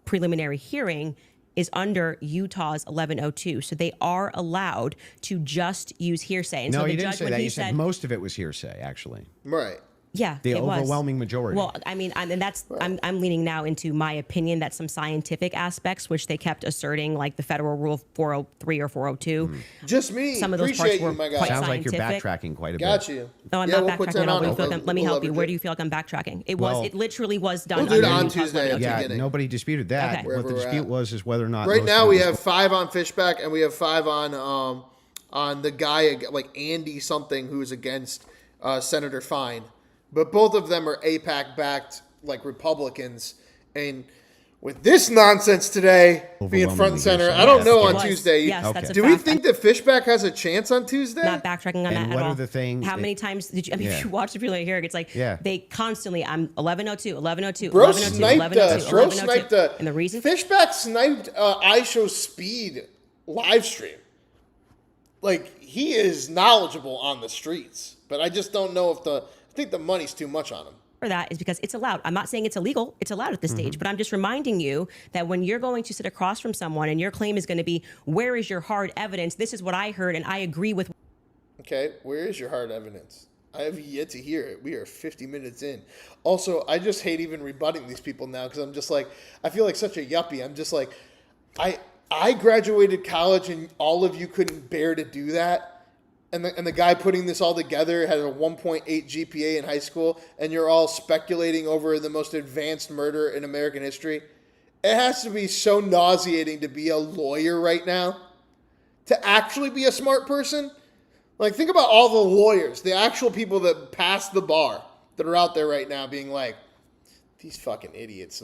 preliminary hearing is under Utah's 1102. So they are allowed to just use hearsay. And No, so the you didn't judge, say when that. he You said most of it was hearsay, actually. Right. yeah, The it was. overwhelming majority. Well, I mean, and that's I'm leaning now into my opinion that some scientific aspects, which they kept asserting, like the federal rule 403 or 402, Just me. some of those Appreciate parts were you, my guy. quite Sounds like you're scientific. backtracking quite a bit. Got you. No, I'm Yeah, not we'll put backtracking 10 at all. on Where do it. you feel like let me We'll help you. leverage Where it. do you feel like I'm backtracking? It Well- was. It literally was done. We'll do it under on Utah's Tuesday. 1102. Yeah, Yeah, beginning. nobody disputed that. Okay. What the Wherever we're dispute at. was is whether or not Right most now of we it was- have 5 on Fishback and we have 5 on the guy like Andy something who's against Senator Fine. But both of them are AIPAC backed like Republicans, and with this nonsense today being front and center, I don't know It on was. Tuesday. Yes, Okay. that's a Do we fact. think that Fishback has a chance on Tuesday? Not backtracking on And that what at are all. the things How that- many times did you? I mean, Yeah. if you watch the preliminary hearing, it's like Yeah. they constantly. I'm 1102, 1102, Bro 1102, sniped 1102, Bro 1102. sniped the And the reason Fishback sniped iShow Speed live stream. Like he is knowledgeable on the streets, but I just don't know if I think the money's too much on him. for that is because it's allowed. I'm not saying it's illegal. It's allowed at this Mm-hmm. stage, but I'm just reminding you that when you're going to sit across from someone and your claim is going to be, where is your hard evidence? This is what I heard, and I agree with. Okay, where is your hard evidence? I have yet to hear it. We are 50 minutes in. Also, I just hate even rebutting these people now because I'm just like, I feel like such a yuppie. I'm just like, I graduated college and all of you couldn't bear to do that. And the guy putting this all together had a 1.8 GPA in high school, and you're all speculating over the most advanced murder in American history. It has to be so nauseating to be a lawyer right now. To actually be a smart person. Like, think about all the lawyers, the actual people that passed the bar that are out there right now being like, these fucking idiots.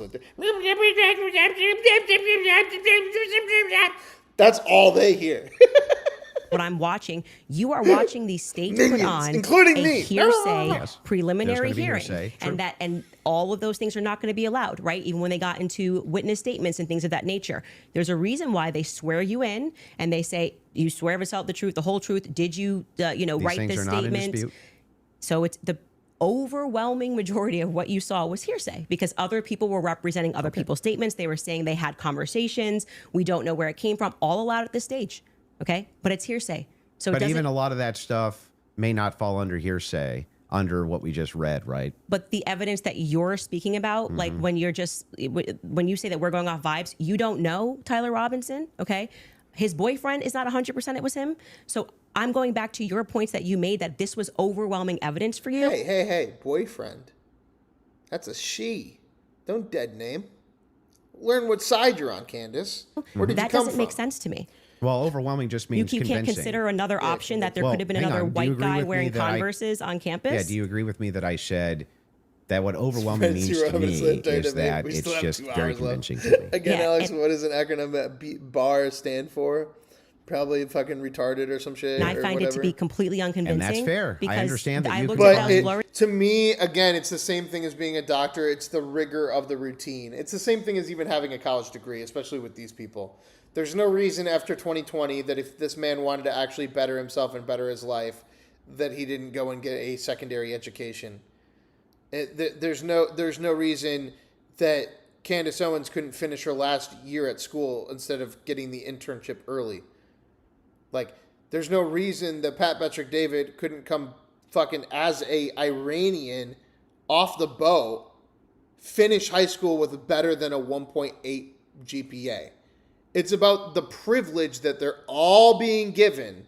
That's all they hear. What I'm watching, you are watching these states put Minions, on including a me. hearsay Yes. preliminary There's gonna be hearing, hearsay. True. and all of those things are not going to be allowed, right? Even when they got into witness statements and things of that nature. There's a reason why they swear you in and they say you swear to tell the truth, the whole truth. Did you, These write things this are not in statement? dispute. So it's the overwhelming majority of what you saw was hearsay because other people were representing other people's statements. They were saying they had conversations. We don't know where it came from. All allowed at this stage, okay? But it's hearsay. So it But doesn't. even a lot of that stuff may not fall under hearsay, under what we just read, right? But the evidence that you're speaking about, like when you're just when you say that we're going off vibes, you don't know Tyler Robinson, okay? His boyfriend is not 100% it was him. So I'm going back to your points that you made that this was overwhelming evidence for you. Hey, boyfriend. That's a she. Don't dead name. Learn what side you're on, Candace. Where did That you come doesn't make from? sense to me. Well, overwhelming just You means can't convincing. consider another option that there Well, could have been hang another on. Do you white agree guy with me wearing that I- Converses on campus. Yeah, do you agree with me that I said that what overwhelming means to me is that it's just very convincing to me? Again, Yeah, Alex, and- what does an acronym that BAR stand for? Probably fucking retarded or some shit. And I or find whatever. it to be completely unconvincing. fair. I because understand that I you looked can- at But those it, blurry- to me, again, it's the same thing as being a doctor. It's the rigor of the routine. It's the same thing as even having a college degree, especially with these people. There's no reason after 2020 that if this man wanted to actually better himself and better his life, that he didn't go and get a secondary education. There's no reason that Candace Owens couldn't finish her last year at school instead of getting the internship early. Like, there's no reason that Pat Patrick David couldn't come fucking as a Iranian off the boat, finish high school with better than a 1.8 GPA. It's about the privilege that they're all being given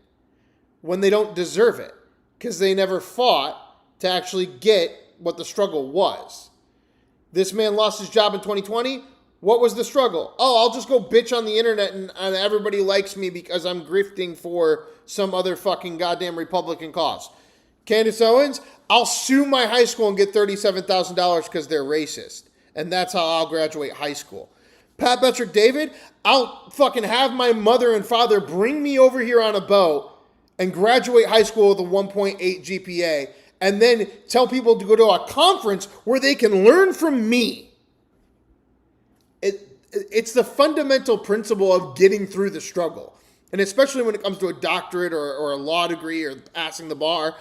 when they don't deserve it because they never fought to actually get what the struggle was. This man lost his job in 2020. What was the struggle? Oh, I'll just go bitch on the internet and everybody likes me because I'm grifting for some other fucking goddamn Republican cause. Candace Owens, I'll sue my high school and get $37,000 because they're racist. And that's how I'll graduate high school. Pat Patrick David, I'll fucking have my mother and father bring me over here on a boat and graduate high school with a 1.8 GPA and then tell people to go to a conference where they can learn from me. It's the fundamental principle of getting through the struggle. And especially when it comes to a doctorate or a law degree or passing the bar,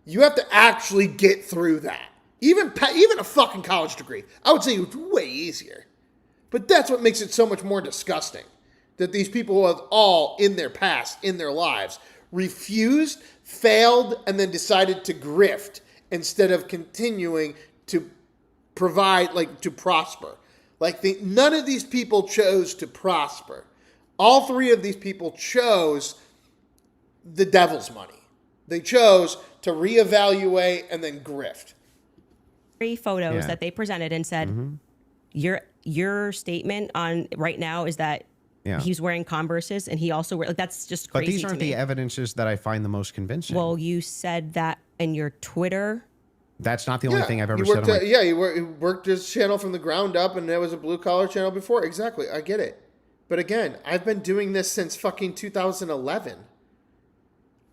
you have to actually get through that. Even a fucking college degree, I would say it's way easier. But that's what makes it so much more disgusting. That these people who have all in their past, in their lives, refused, failed, and then decided to grift instead of continuing to provide, like, to prosper. Like, none of these people chose to prosper. All three of these people chose the devil's money. They chose to reevaluate and then grift. 3 photos that they presented and said, your statement on right now is that he's wearing Converses and he also like that's just crazy. But these aren't the evidences that I find the most convincing. Well, you said that in your Twitter. That's not the only thing I've ever said. He worked his channel from the ground up, and there was a blue-collar channel before. Exactly, I get it. But again, I've been doing this since fucking 2011.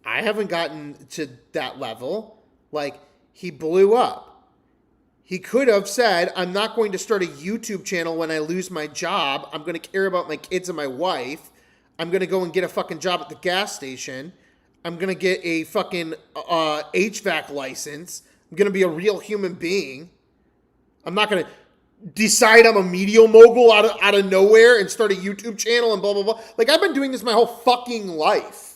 I haven't gotten to that level. Like, he blew up. He could have said, I'm not going to start a YouTube channel when I lose my job. I'm going to care about my kids and my wife. I'm going to go and get a fucking job at the gas station. I'm going to get a fucking HVAC license. I'm going to be a real human being. I'm not going to decide I'm a media mogul out of nowhere and start a YouTube channel and blah, blah, blah. Like, I've been doing this my whole fucking life.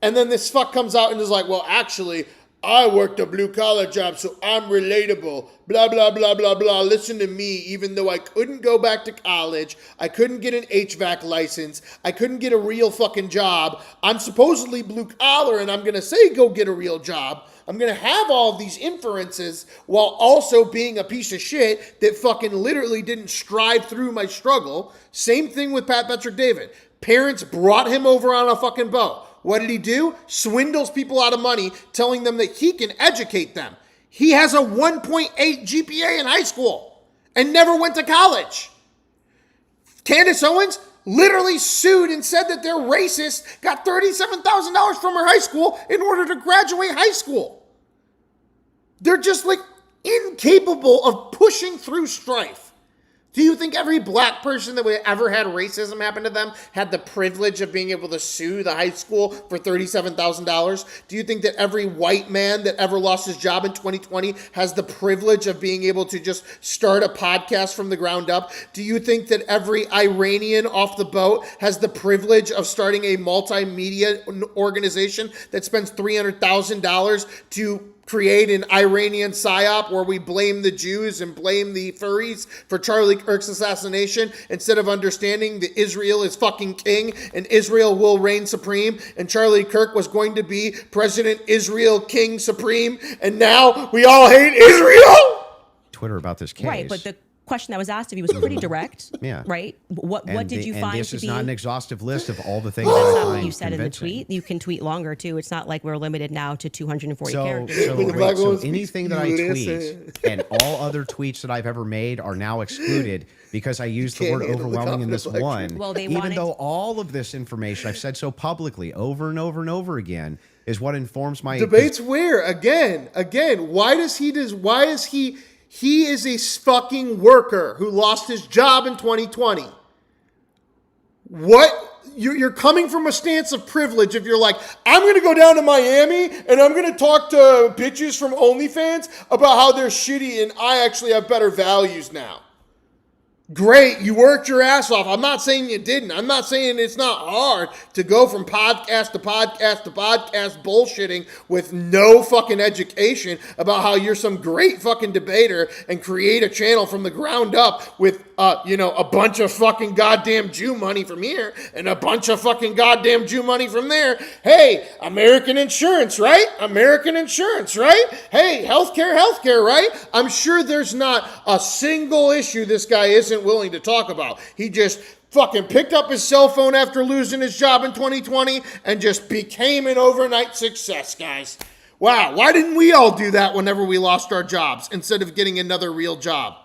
And then this fuck comes out and is like, well, actually, I worked a blue-collar job, so I'm relatable. Blah, blah, blah, blah, blah. Listen to me. Even though I couldn't go back to college, I couldn't get an HVAC license, I couldn't get a real fucking job, I'm supposedly blue-collar, and I'm going to say go get a real job. I'm going to have all of these inferences while also being a piece of shit that fucking literally didn't strive through my struggle. Same thing with Pat Patrick David. Parents brought him over on a fucking boat. What did he do? Swindles people out of money, telling them that he can educate them. He has a 1.8 GPA in high school and never went to college. Candace Owens literally sued and said that they're racist, got $37,000 from her high school in order to graduate high school. They're just like incapable of pushing through strife. Do you think every black person that ever had racism happen to them had the privilege of being able to sue the high school for $37,000? Do you think that every white man that ever lost his job in 2020 has the privilege of being able to just start a podcast from the ground up? Do you think that every Iranian off the boat has the privilege of starting a multimedia organization that spends $300,000 to create an Iranian psyop where we blame the Jews and blame the furries for Charlie Kirk's assassination instead of understanding that Israel is fucking king and Israel will reign supreme and Charlie Kirk was going to be President Israel King Supreme and now we all hate Israel? Twitter about this case. Right, but the question that was asked of you was pretty direct. Yeah. Right? What did you find this to is be... not an exhaustive list of all the things That's that I not what find you said convincing. in the tweet. You can tweet longer, too. It's not like we're limited now to 240 So characters. anything that I tweet and all other tweets that I've ever made are now excluded because I used the word overwhelming in this one. Well, they even wanted- though all of this information I've said so publicly over and over and over again is what informs my Debates where? Again, why is he is a fucking worker who lost his job in 2020. What? You're coming from a stance of privilege if you're like, I'm going to go down to Miami and I'm going to talk to bitches from OnlyFans about how they're shitty and I actually have better values now. Great, you worked your ass off. I'm not saying you didn't. I'm not saying it's not hard to go from podcast to podcast to podcast bullshitting with no fucking education about how you're some great fucking debater and create a channel from the ground up with, a bunch of fucking goddamn Jew money from here and a bunch of fucking goddamn Jew money from there. Hey, American insurance, right? American insurance, right? Hey, healthcare, right? I'm sure there's not a single issue this guy isn't wasn't willing to talk about. He just fucking picked up his cell phone after losing his job in 2020 and just became an overnight success, guys. Wow, why didn't we all do that whenever we lost our jobs instead of getting another real job?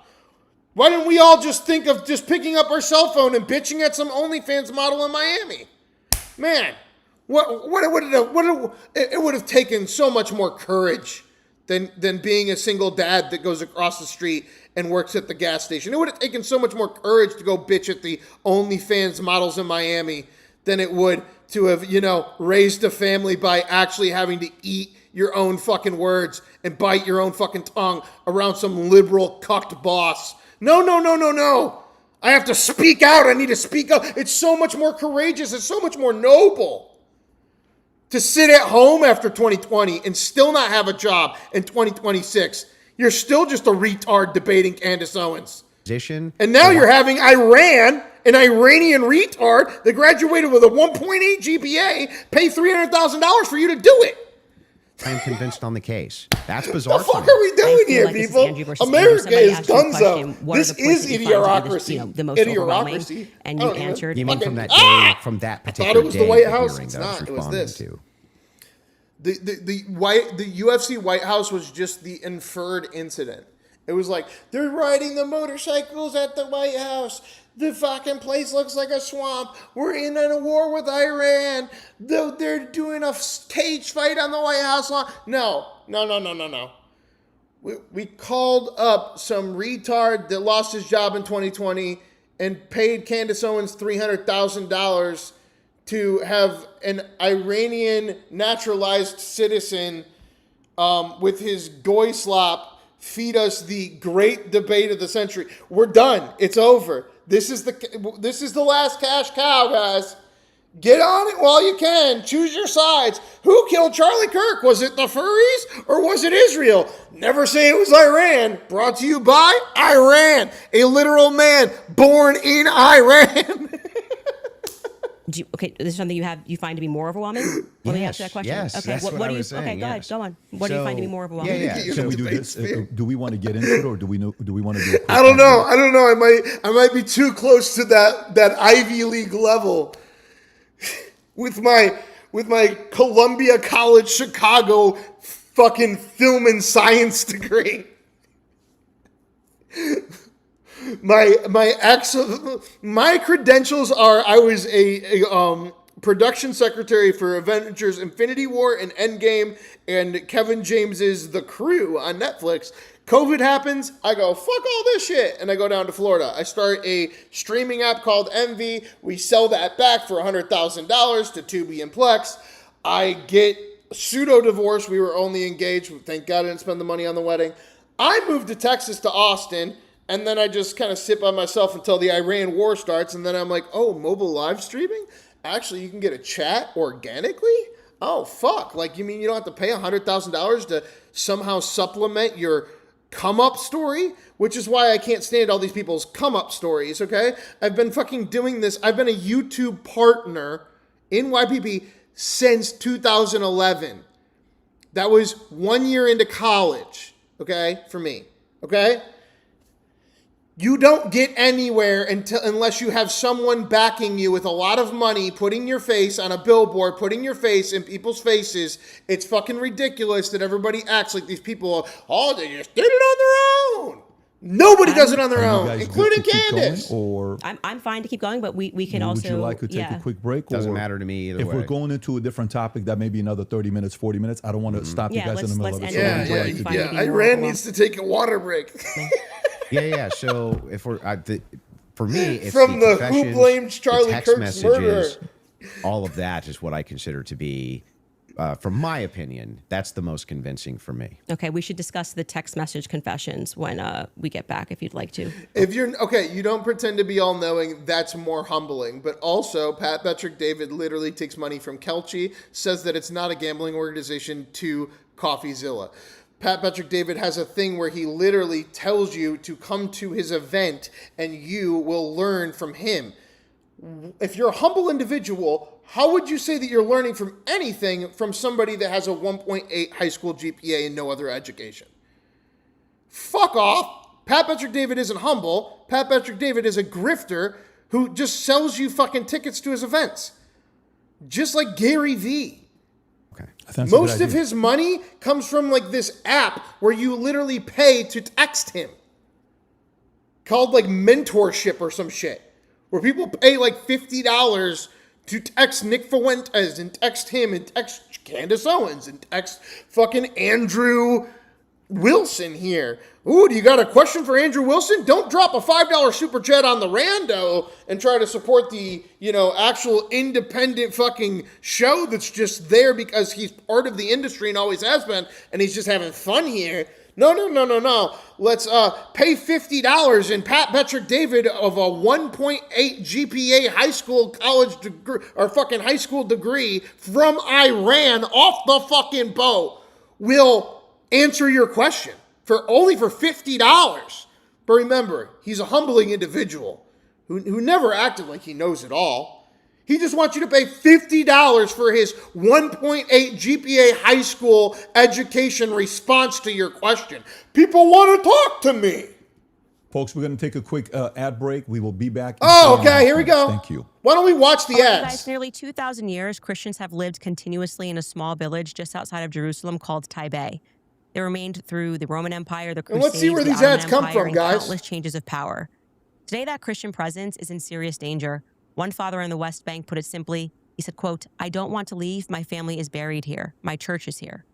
Why didn't we all just think of just picking up our cell phone and bitching at some OnlyFans model in Miami? Man, it would have taken so much more courage than being a single dad that goes across the street and works at the gas station. It would have taken so much more courage to go bitch at the OnlyFans models in Miami than it would to have, raised a family by actually having to eat your own fucking words and bite your own fucking tongue around some liberal cucked boss. No. I have to speak out. I need to speak up. It's so much more courageous. It's so much more noble to sit at home after 2020 and still not have a job in 2026. You're still just a retard debating Candace Owens. Position. And now you're having Iran, an Iranian retard that graduated with a 1.8 GPA, pay $300,000 for you to do it. I am convinced on the case. That's bizarre. The fuck are we doing here, like people? America is dunzo. This is idiocracy. The most overwhelming, and you answered. You mean from that day, from that particular day? I thought it was the White House. Hearing It's that I was not. It was responding this. to. The UFC White House was just the inferred incident. It was like, they're riding the motorcycles at the White House. The fucking place looks like a swamp. We're in a war with Iran. They're doing a cage fight on the White House lawn. No. We called up some retard that lost his job in 2020 and paid Candace Owens $300,000 to have an Iranian naturalized citizen with his goy slop feed us the great debate of the century. We're done. It's over. This is the last cash cow, guys. Get on it while you can. Choose your sides. Who killed Charlie Kirk? Was it the furries or was it Israel? Never say it was Iran. Brought to you by Iran, a literal man born in Iran. Okay, this is something you find to be more overwhelming? Let me ask you that question. Yes, okay, that's what I was saying, okay, go ahead, go on. What do you find to be more overwhelming? Yeah. Can we do this? Do we want to get into it, or do we want to do a quick I don't know. I might be too close to that Ivy League level with my Columbia College Chicago fucking film and science degree. My credentials are I was a production secretary for Avengers Infinity War and Endgame and Kevin James's The Crew on Netflix. COVID happens, I go, fuck all this shit, and I go down to Florida. I start a streaming app called Envy. We sell that back for $100,000 to Tubi and Plex. I get pseudo-divorce. We were only engaged. Thank God I didn't spend the money on the wedding. I moved to Texas to Austin, and then I just kind of sit by myself until the Iran war starts, and then I'm like, oh, mobile live streaming? Actually, you can get a chat organically? Oh, fuck. Like, you mean you don't have to pay $100,000 to somehow supplement your come-up story? Which is why I can't stand all these people's come-up stories, okay? I've been fucking doing this. I've been a YouTube partner in YPP since 2011. That was 1 year into college, okay, for me, okay? You don't get anywhere unless you have someone backing you with a lot of money, putting your face on a billboard, putting your face in people's faces. It's fucking ridiculous that everybody acts like these people they just did it on their own. Nobody does it on their own, including Candace. Or I'm fine to keep going, but we can also... Would you like to take a quick break? Doesn't matter to me either if way. we're going into a different topic, that may be another 30 minutes, 40 minutes. I don't want to stop you guys in the middle of it. Iran needs to take a water break. Yeah. So if we're for me, it's from the who blamed Charlie text Kirk's messages, murder. All of that is what I consider to be, from my opinion, that's the most convincing for me. Okay, we should discuss the text message confessions when we get back, if you'd like to. If you're okay, you don't pretend to be all knowing. That's more humbling. But also, Pat Patrick David literally takes money from Kelchi, says that it's not a gambling organization, to CoffeeZilla. Pat Patrick David has a thing where he literally tells you to come to his event and you will learn from him. If you're a humble individual, how would you say that you're learning from anything from somebody that has a 1.8 high school GPA and no other education? Fuck off. Pat Patrick David isn't humble. Pat Patrick David is a grifter who just sells you fucking tickets to his events. Just like Gary Vee. Okay. That's a good Most of idea. his money comes from like this app where you literally pay to text him. Called like mentorship or some shit. Where people pay like $50 to text Nick Fuentes and text him and text Candace Owens and text fucking Andrew Wilson here. Ooh, do you got a question for Andrew Wilson? Don't drop a $5 super chat on the rando and try to support the, actual independent fucking show that's just there because he's part of the industry and always has been, and he's just having fun here. No. Let's pay $50 and Pat Patrick David of a 1.8 GPA high school college degree or fucking high school degree from Iran off the fucking boat will answer your question for $50. But remember, he's a humbling individual who never acted like he knows it all. He just wants you to pay $50 for his 1.8 GPA high school education response to your question. People want to talk to me. Folks, we're going to take a quick ad break. We will be back. Oh, okay, here we go. Thank you. Why don't we watch the All right, ads? guys, nearly 2,000 years, Christians have lived continuously in a small village just outside of Jerusalem called Taipei. They remained through the Roman Empire, the Crusades, let's see where the these Ottoman ads come Empire, from, and guys. countless changes of power. Today, that Christian presence is in serious danger. One father in the West Bank put it simply. He said, quote, "I don't want to leave. My family is buried here. My church is here."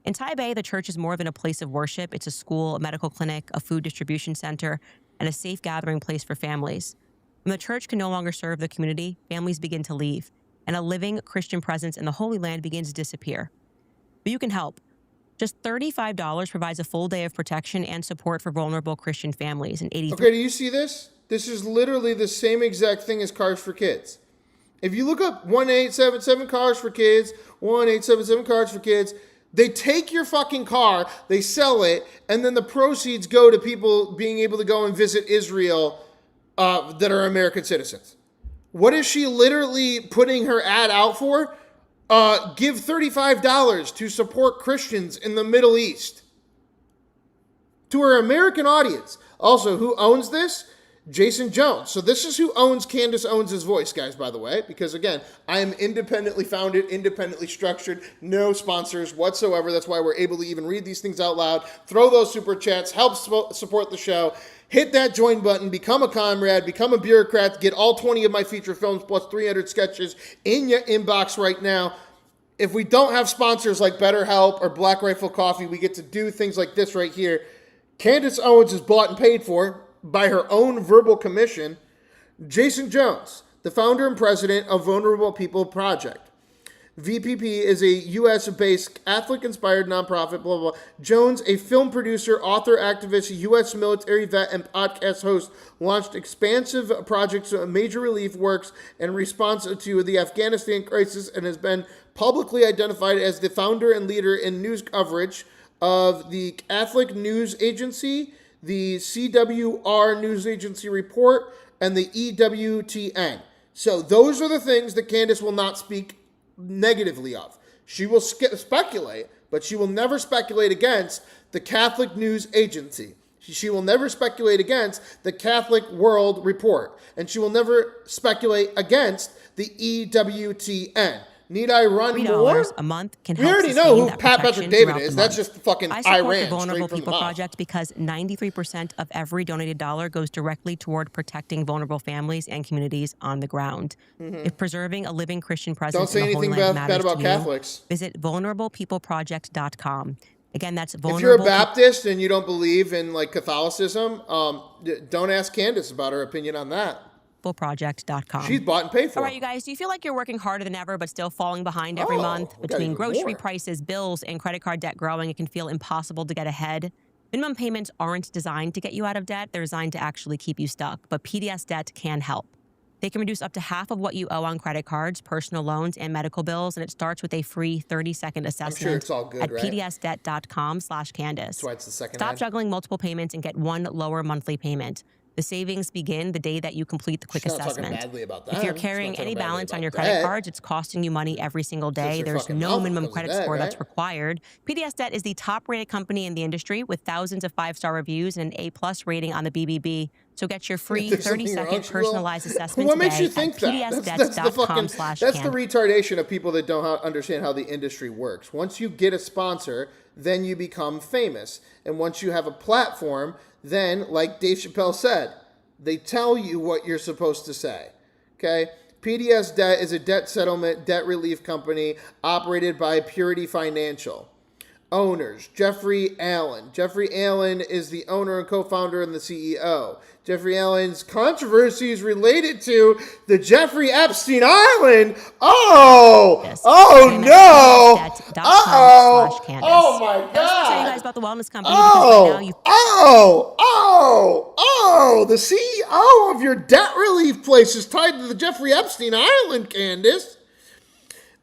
In Taipei, the church is more than a place of worship. It's a school, a medical clinic, a food distribution center, and a safe gathering place for families. When the church can no longer serve the community, families begin to leave, and a living Christian presence in the Holy Land begins to disappear. But you can help. Just $35 provides a full day of protection and support for vulnerable Christian families. And 83 Okay, do you see this? This is literally the same exact thing as Cars for Kids. If you look up 1877 Cars for Kids, 1877 Cars for Kids, they take your fucking car, they sell it, and then the proceeds go to people being able to go and visit Israel that are American citizens. What is she literally putting her ad out for? Give $35 to support Christians in the Middle East. To her American audience. Also, who owns this? Jason Jones. So this is who owns Candace Owens' voice, guys, by the way. Because, again, I am independently founded, independently structured, no sponsors whatsoever. That's why we're able to even read these things out loud. Throw those super chats. Help support the show. Hit that join button. Become a comrade. Become a bureaucrat. Get all 20 of my feature films plus 300 sketches in your inbox right now. If we don't have sponsors like BetterHelp or Black Rifle Coffee, we get to do things like this right here. Candace Owens is bought and paid for by her own verbal commission. Jason Jones, the founder and president of Vulnerable People Project. VPP is a U.S.-based Catholic-inspired nonprofit, blah, blah, blah. Jones, a film producer, author, activist, U.S. military vet, and podcast host, launched expansive projects, major relief works in response to the Afghanistan crisis and has been publicly identified as the founder and leader in news coverage of the Catholic News Agency, the CWR News Agency Report, and the EWTN. So those are the things that Candace will not speak negatively of. She will speculate, but she will never speculate against the Catholic News Agency. She will never speculate against the Catholic World Report. And she will never speculate against the EWTN. Need I run more? $3 a month can We help already sustain know who that Pat protection Patrick David throughout is. the That's month. just fucking I support Iran. the Vulnerable straight from People the mouth. Project because 93% of every donated dollar goes directly toward protecting vulnerable families and communities on the ground. If preserving a living Christian presence Don't say in the Holy anything Land bad matters about to Catholics. you, visit vulnerablepeopleproject.com. Again, that's If you're a vulnerable. Baptist and you don't believe in like Catholicism, don't ask Candace about her opinion on that. Project.com. She's bought and paid for. All right, you guys, do you feel like you're working harder than ever but still falling behind every month? we got Between even grocery more. prices, bills, and credit card debt growing, it can feel impossible to get ahead. Minimum payments aren't designed to get you out of debt. They're designed to actually keep you stuck. But PDS Debt can help. They can reduce up to half of what you owe on credit cards, personal loans, and medical bills, and it starts with a free 30-second assessment it's all good, at right? pdsdebt.com/Candace. That's why it's the second Stop ad. juggling multiple payments and get one lower monthly payment. The savings begin the day that you complete the quick She's not talking assessment. badly about that. If you're She's carrying not any talking badly balance on about your credit debt. cards, it's costing you money every single day. your There's fucking no mouth minimum comes to credit debt, score that's right? required. PDS Debt is the top-rated company in the industry with thousands of 5-star reviews and an A+ rating on the BBB. So get your free There's something 30-second wrong, she will. personalized assessment What today makes you think at that? That's the fucking that's the pdsdebts.com/Candace. retardation of people that don't understand how the industry works. Once you get a sponsor, then you become famous, and once you have a platform, then like Dave Chappelle said, they tell you what you're supposed to say. Okay. PDS Debt is a debt settlement, debt relief company operated by Purity Financial. Owners, Jeffrey Allen. Jeffrey Allen is the owner and co-founder and the CEO. Jeffrey Allen's controversies related to the Jeffrey Epstein Island. Oh! Yes. Oh I'm at no! pdsdebt.com/Candace. Oh my I was going to tell you God! guys about the wellness company because right now The CEO of your debt relief place is tied to the Jeffrey Epstein Island, Candace.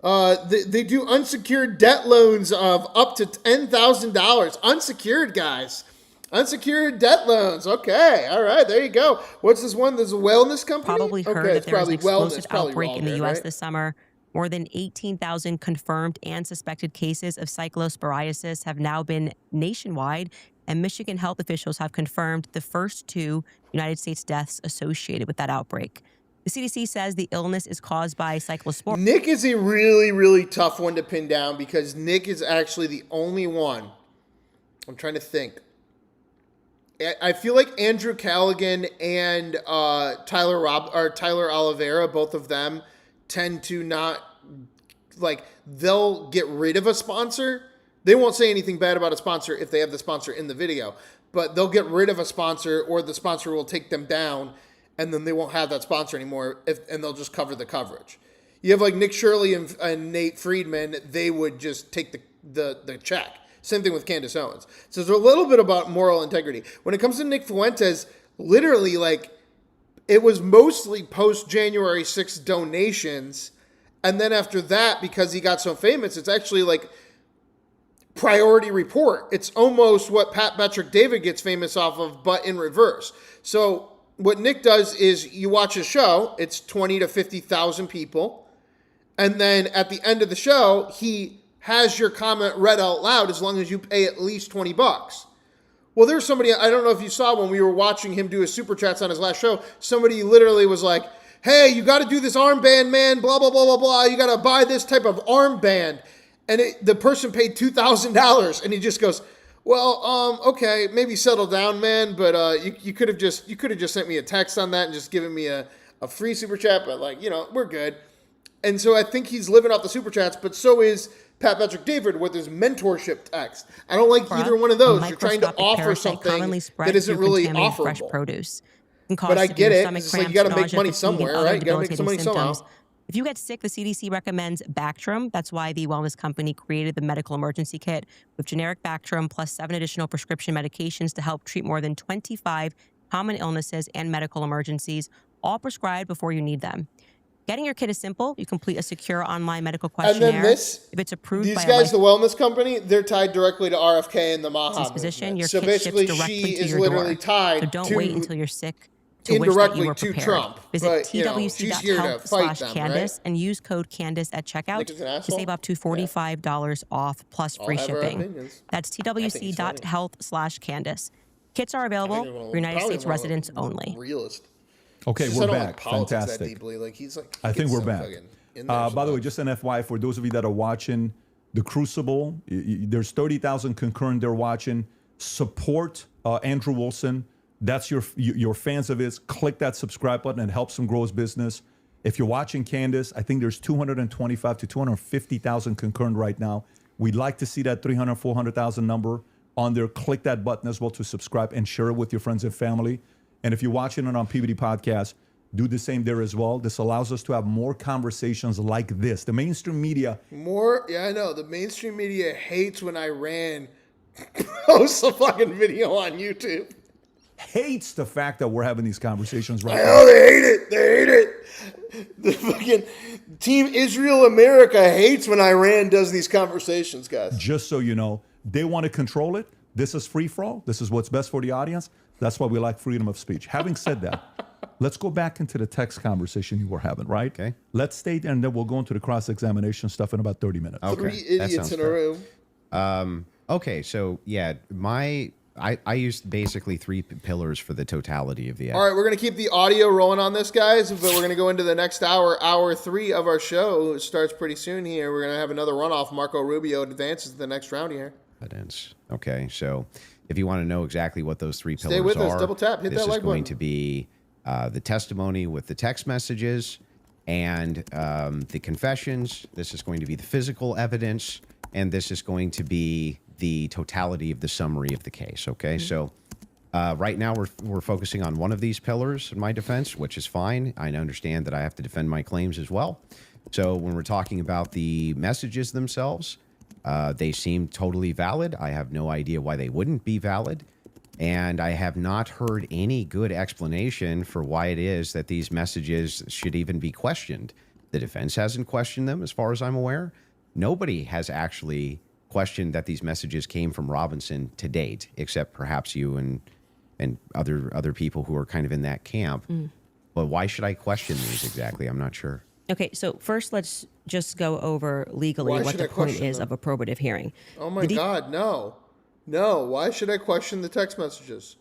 They do unsecured debt loans of up to $10,000. Unsecured, guys. Unsecured debt loans. Okay. All right. There you go. What's this one? There's a wellness company? probably heard okay, that it's there was probably an explosive wellness. Probably outbreak in the Walgreens, U.S. right? this summer. More than 18,000 confirmed and suspected cases of cyclosporiasis have now been nationwide, and Michigan health officials have confirmed the first 2 United States deaths associated with that outbreak. The CDC says the illness is caused by cyclosporiasis. Nick is a really, really tough one to pin down because Nick is actually the only one. I'm trying to think. I feel like Andrew Callaghan and Tyler Oliveira, both of them, tend to not, like, they'll get rid of a sponsor. They won't say anything bad about a sponsor if they have the sponsor in the video, but they'll get rid of a sponsor or the sponsor will take them down and then they won't have that sponsor anymore and they'll just cover the coverage. You have like Nick Shirley and Nate Friedman, they would just take the check. Same thing with Candace Owens. So there's a little bit about moral integrity. When it comes to Nick Fuentes, literally, like, it was mostly post-January 6th donations. And then after that, because he got so famous, it's actually like Priority Report. It's almost what Pat Patrick David gets famous off of, but in reverse. So what Nick does is you watch a show, it's 20 to 50,000 people. And then at the end of the show, he has your comment read out loud as long as you pay at least $20. Well, there's somebody, I don't know if you saw when we were watching him do his super chats on his last show, somebody literally was like, hey, you got to do this armband, man, blah, blah, blah, blah, blah. You got to buy this type of armband. And the person paid $2,000 and he just goes, well, okay, maybe settle down, man. But you could have just sent me a text on that and just given me a free super chat. But like, we're good. And so I think he's living off the super chats, but so is Pat Patrick David with his mentorship text. I don't like either one of those. You're trying to offer something that isn't really offerable. Fresh produce. But I get it. It's like you got to make money somewhere, right? You got to make some money somehow. If you get sick, the CDC recommends Bactrim. That's why the wellness company created the medical emergency kit with generic Bactrim plus 7 additional prescription medications to help treat more than 25 common illnesses and medical emergencies, all prescribed before you need them. Getting your kit is simple. You complete a secure online medical questionnaire. And then if it's approved these by guys, the wellness company, they're tied directly to RFK and the Maha physician. movement. Your So kit ships basically, directly she to is your literally door. tied So don't to wait until you're sick to wish that indirectly you were to prepared. Trump. Visit But, she's here to fight them, twc.health/Candace right? and use code Candace at checkout Nick is an to asshole? save up to $45 off plus free have our shipping. opinions. That's twc.health/Candace. Kits are available for United States residents only. Realist. Okay, Just we're I don't back. like politics that Fantastic. deeply. Like he's like. I think gets we're so back. fucking in there By the way, sometimes. just an FYI for those of you that are watching The Crucible, there's 30,000 concurrent there watching. Support Andrew Wilson. That's your fans of his. Click that subscribe button. It helps him grow his business. If you're watching Candace, I think there's 225 to 250,000 concurrent right now. We'd like to see that 300, 400,000 number on there. Click that button as well to subscribe and share it with your friends and family. And if you're watching it on PBD Podcast, do the same there as well. This allows us to have more conversations like this. The mainstream media. Yeah, I know. The mainstream media hates when Iran posts a fucking video on YouTube. Hates the fact that we're having these conversations right I now. know, they hate it. They hate it. The fucking Team Israel America hates when Iran does these conversations, guys. Just so you know, they want to control it. This is free for all. This is what's best for the audience. That's why we like freedom of speech. Having said that, let's go back into the text conversation you were having, right? Okay. Let's stay there, and then we'll go into the cross-examination stuff in about 30 minutes. Okay. 3 that idiots sounds in a fair. room. Okay, so yeah, I used basically 3 pillars for the totality of the All right, we're going to keep the audio rolling on this, guys, but we're going to go into the next hour 3 of our show. It starts pretty soon here. We're going to have another runoff. Marco Rubio advances to the next round here. evidence. Okay, so if you want to know exactly what those 3 pillars Stay with us. are, Double tap. Hit this that is like going button. to be the testimony with the text messages and the confessions. This is going to be the physical evidence, and this is going to be the totality of the summary of the case. Okay, so right now we're focusing on one of these pillars in my defense, which is fine. I understand that I have to defend my claims as well. So when we're talking about the messages themselves, they seem totally valid. I have no idea why they wouldn't be valid. And I have not heard any good explanation for why it is that these messages should even be questioned. The defense hasn't questioned them, as far as I'm aware. Nobody has actually questioned that these messages came from Robinson to date, except perhaps you and other people who are kind of in that camp. But why should I question these exactly? I'm not sure. Okay, so first let's just go over legally Why what should the I point question is them? of a probative hearing. Oh my God, no. No, why should I question the text messages?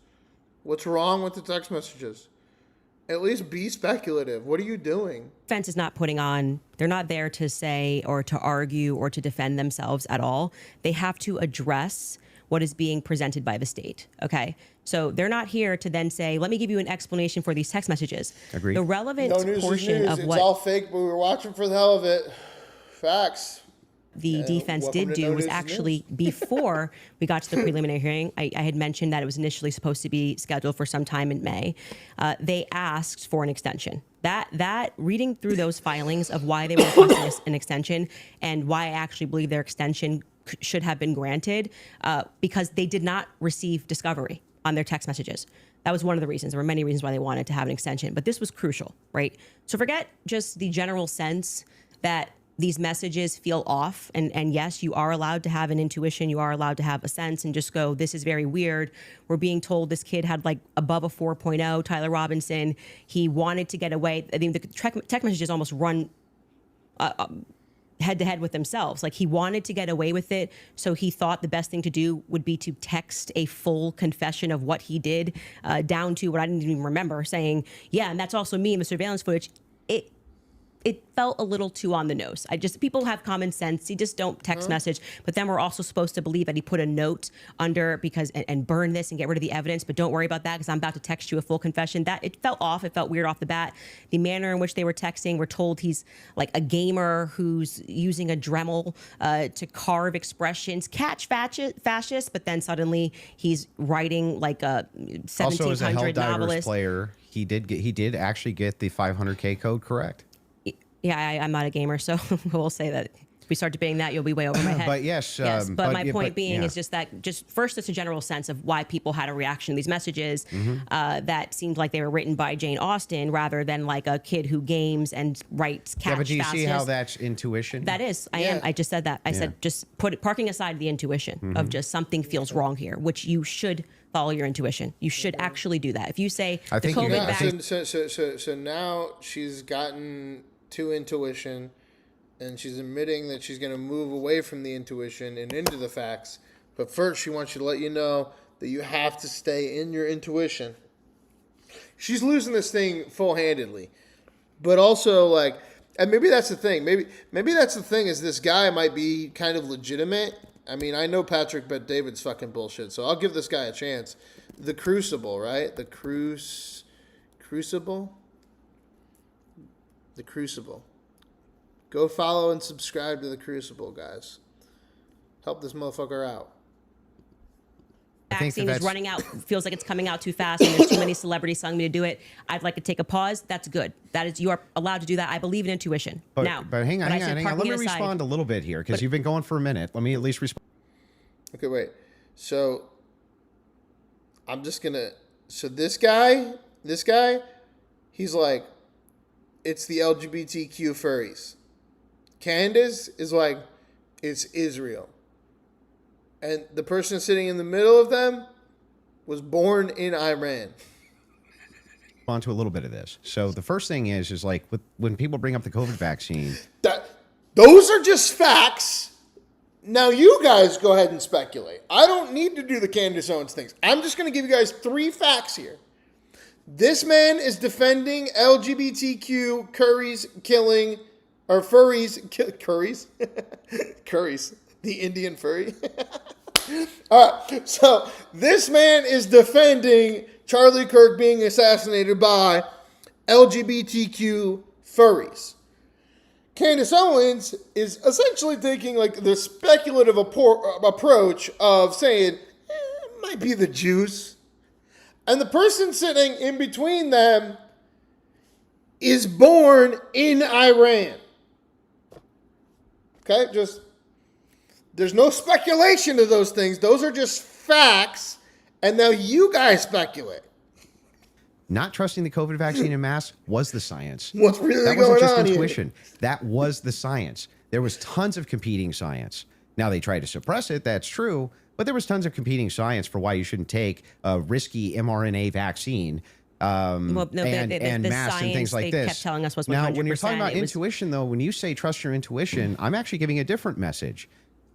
What's wrong with the text messages? At least be speculative. What are you doing? Defense is not putting on, they're not there to say or to argue or to defend themselves at all. They have to address what is being presented by the state. Okay. So they're not here to then say, let me give you an explanation for these text messages. Agreed. The relevant No news is portion news. of It's what all fake, but we were watching for the hell of it. Facts. the defense welcome did to do No was News is actually before we got to the preliminary hearing. I had mentioned that it was initially supposed to be scheduled for some time in May. They asked for an extension. That reading through those filings of why they were requesting an extension and why I actually believe their extension should have been granted because they did not receive discovery on their text messages. That was one of the reasons. There were many reasons why they wanted to have an extension, but this was crucial, right? So forget just the general sense that these messages feel off. And yes, you are allowed to have an intuition. You are allowed to have a sense and just go, this is very weird. We're being told this kid had like above a 4.0, Tyler Robinson. He wanted to get away. I mean, the text messages almost run head to head with themselves. Like he wanted to get away with it. So he thought the best thing to do would be to text a full confession of what he did down to what I didn't even remember saying, yeah, and that's also me in the surveillance footage. It felt a little too on the nose. People have common sense. You just don't text message. But then we're also supposed to believe that he put a note under and burn this and get rid of the evidence. But don't worry about that because I'm about to text you a full confession. That it felt off. It felt weird off the bat. The manner in which they were texting, we're told he's like a gamer who's using a Dremel to carve expressions, catch fascist. But then suddenly he's writing like a 1700 Also, as a Helldivers novelist. player, he did actually get the 500K code correct. Yeah, I'm not a gamer, so we'll say that if we start debating that, you'll be way over my head. But yes, but my point being yeah. is just that first, it's a general sense of why people had a reaction to these messages that seemed like they were written by Jane Austen rather than like a kid who games and writes catch Yeah, but do you see fascist. how that's intuition? That is, I Yeah. am. I just said that. I said just parking aside the intuition of just something feels wrong here, which you should follow your intuition. You should actually do that. If you say I the think you COVID got- vaccine, So now she's gotten to intuition, and she's admitting that she's going to move away from the intuition and into the facts. But first, she wants you to let you know that you have to stay in your intuition. She's losing this thing full-handedly. But also, like, and maybe that's the thing. Maybe that's the thing is this guy might be kind of legitimate. I mean, I know Patrick Bet David's fucking bullshit, so I'll give this guy a chance. The Crucible, right? The Crucible? The Crucible. Go follow and subscribe to The Crucible, guys. Help this motherfucker out. vaccine is that's- running out, feels like it's coming out too fast, and there's too many celebrities telling me to do it. I'd like to take a pause. That's good. That is, you are allowed to do that. I believe in intuition. But now, hang on. I said Let parking me it aside. respond a little bit here because you've been going for a minute. Let me at least respond. Okay, wait. So, I'm just gonna. So this guy, he's like, it's the LGBTQ furries. Candace is like, it's Israel. And the person sitting in the middle of them was born in Iran. On to a little bit of this. So the first thing is like when people bring up the COVID vaccine. Those are just facts. Now you guys go ahead and speculate. I don't need to do the Candace Owens things. I'm just going to give you guys 3 facts here. This man is defending LGBTQ curries killing, or furries, curries? Curries, the Indian furry. All right, so this man is defending Charlie Kirk being assassinated by LGBTQ furries. Candace Owens is essentially taking like the speculative approach of saying, it might be the Jews. And the person sitting in between them is born in Iran. Okay, there's no speculation to those things. Those are just facts. And now you guys speculate. Not trusting the COVID vaccine en masse was the science. What's really that going wasn't just on intuition. here? That was the science. There was tons of competing science. Now they tried to suppress it. That's true. But there was tons of competing science for why you shouldn't take a risky mRNA vaccine and masks and things like this. Kept telling us was 100%. Now, when you're talking about intuition, though, when you say trust your intuition, I'm actually giving a different message.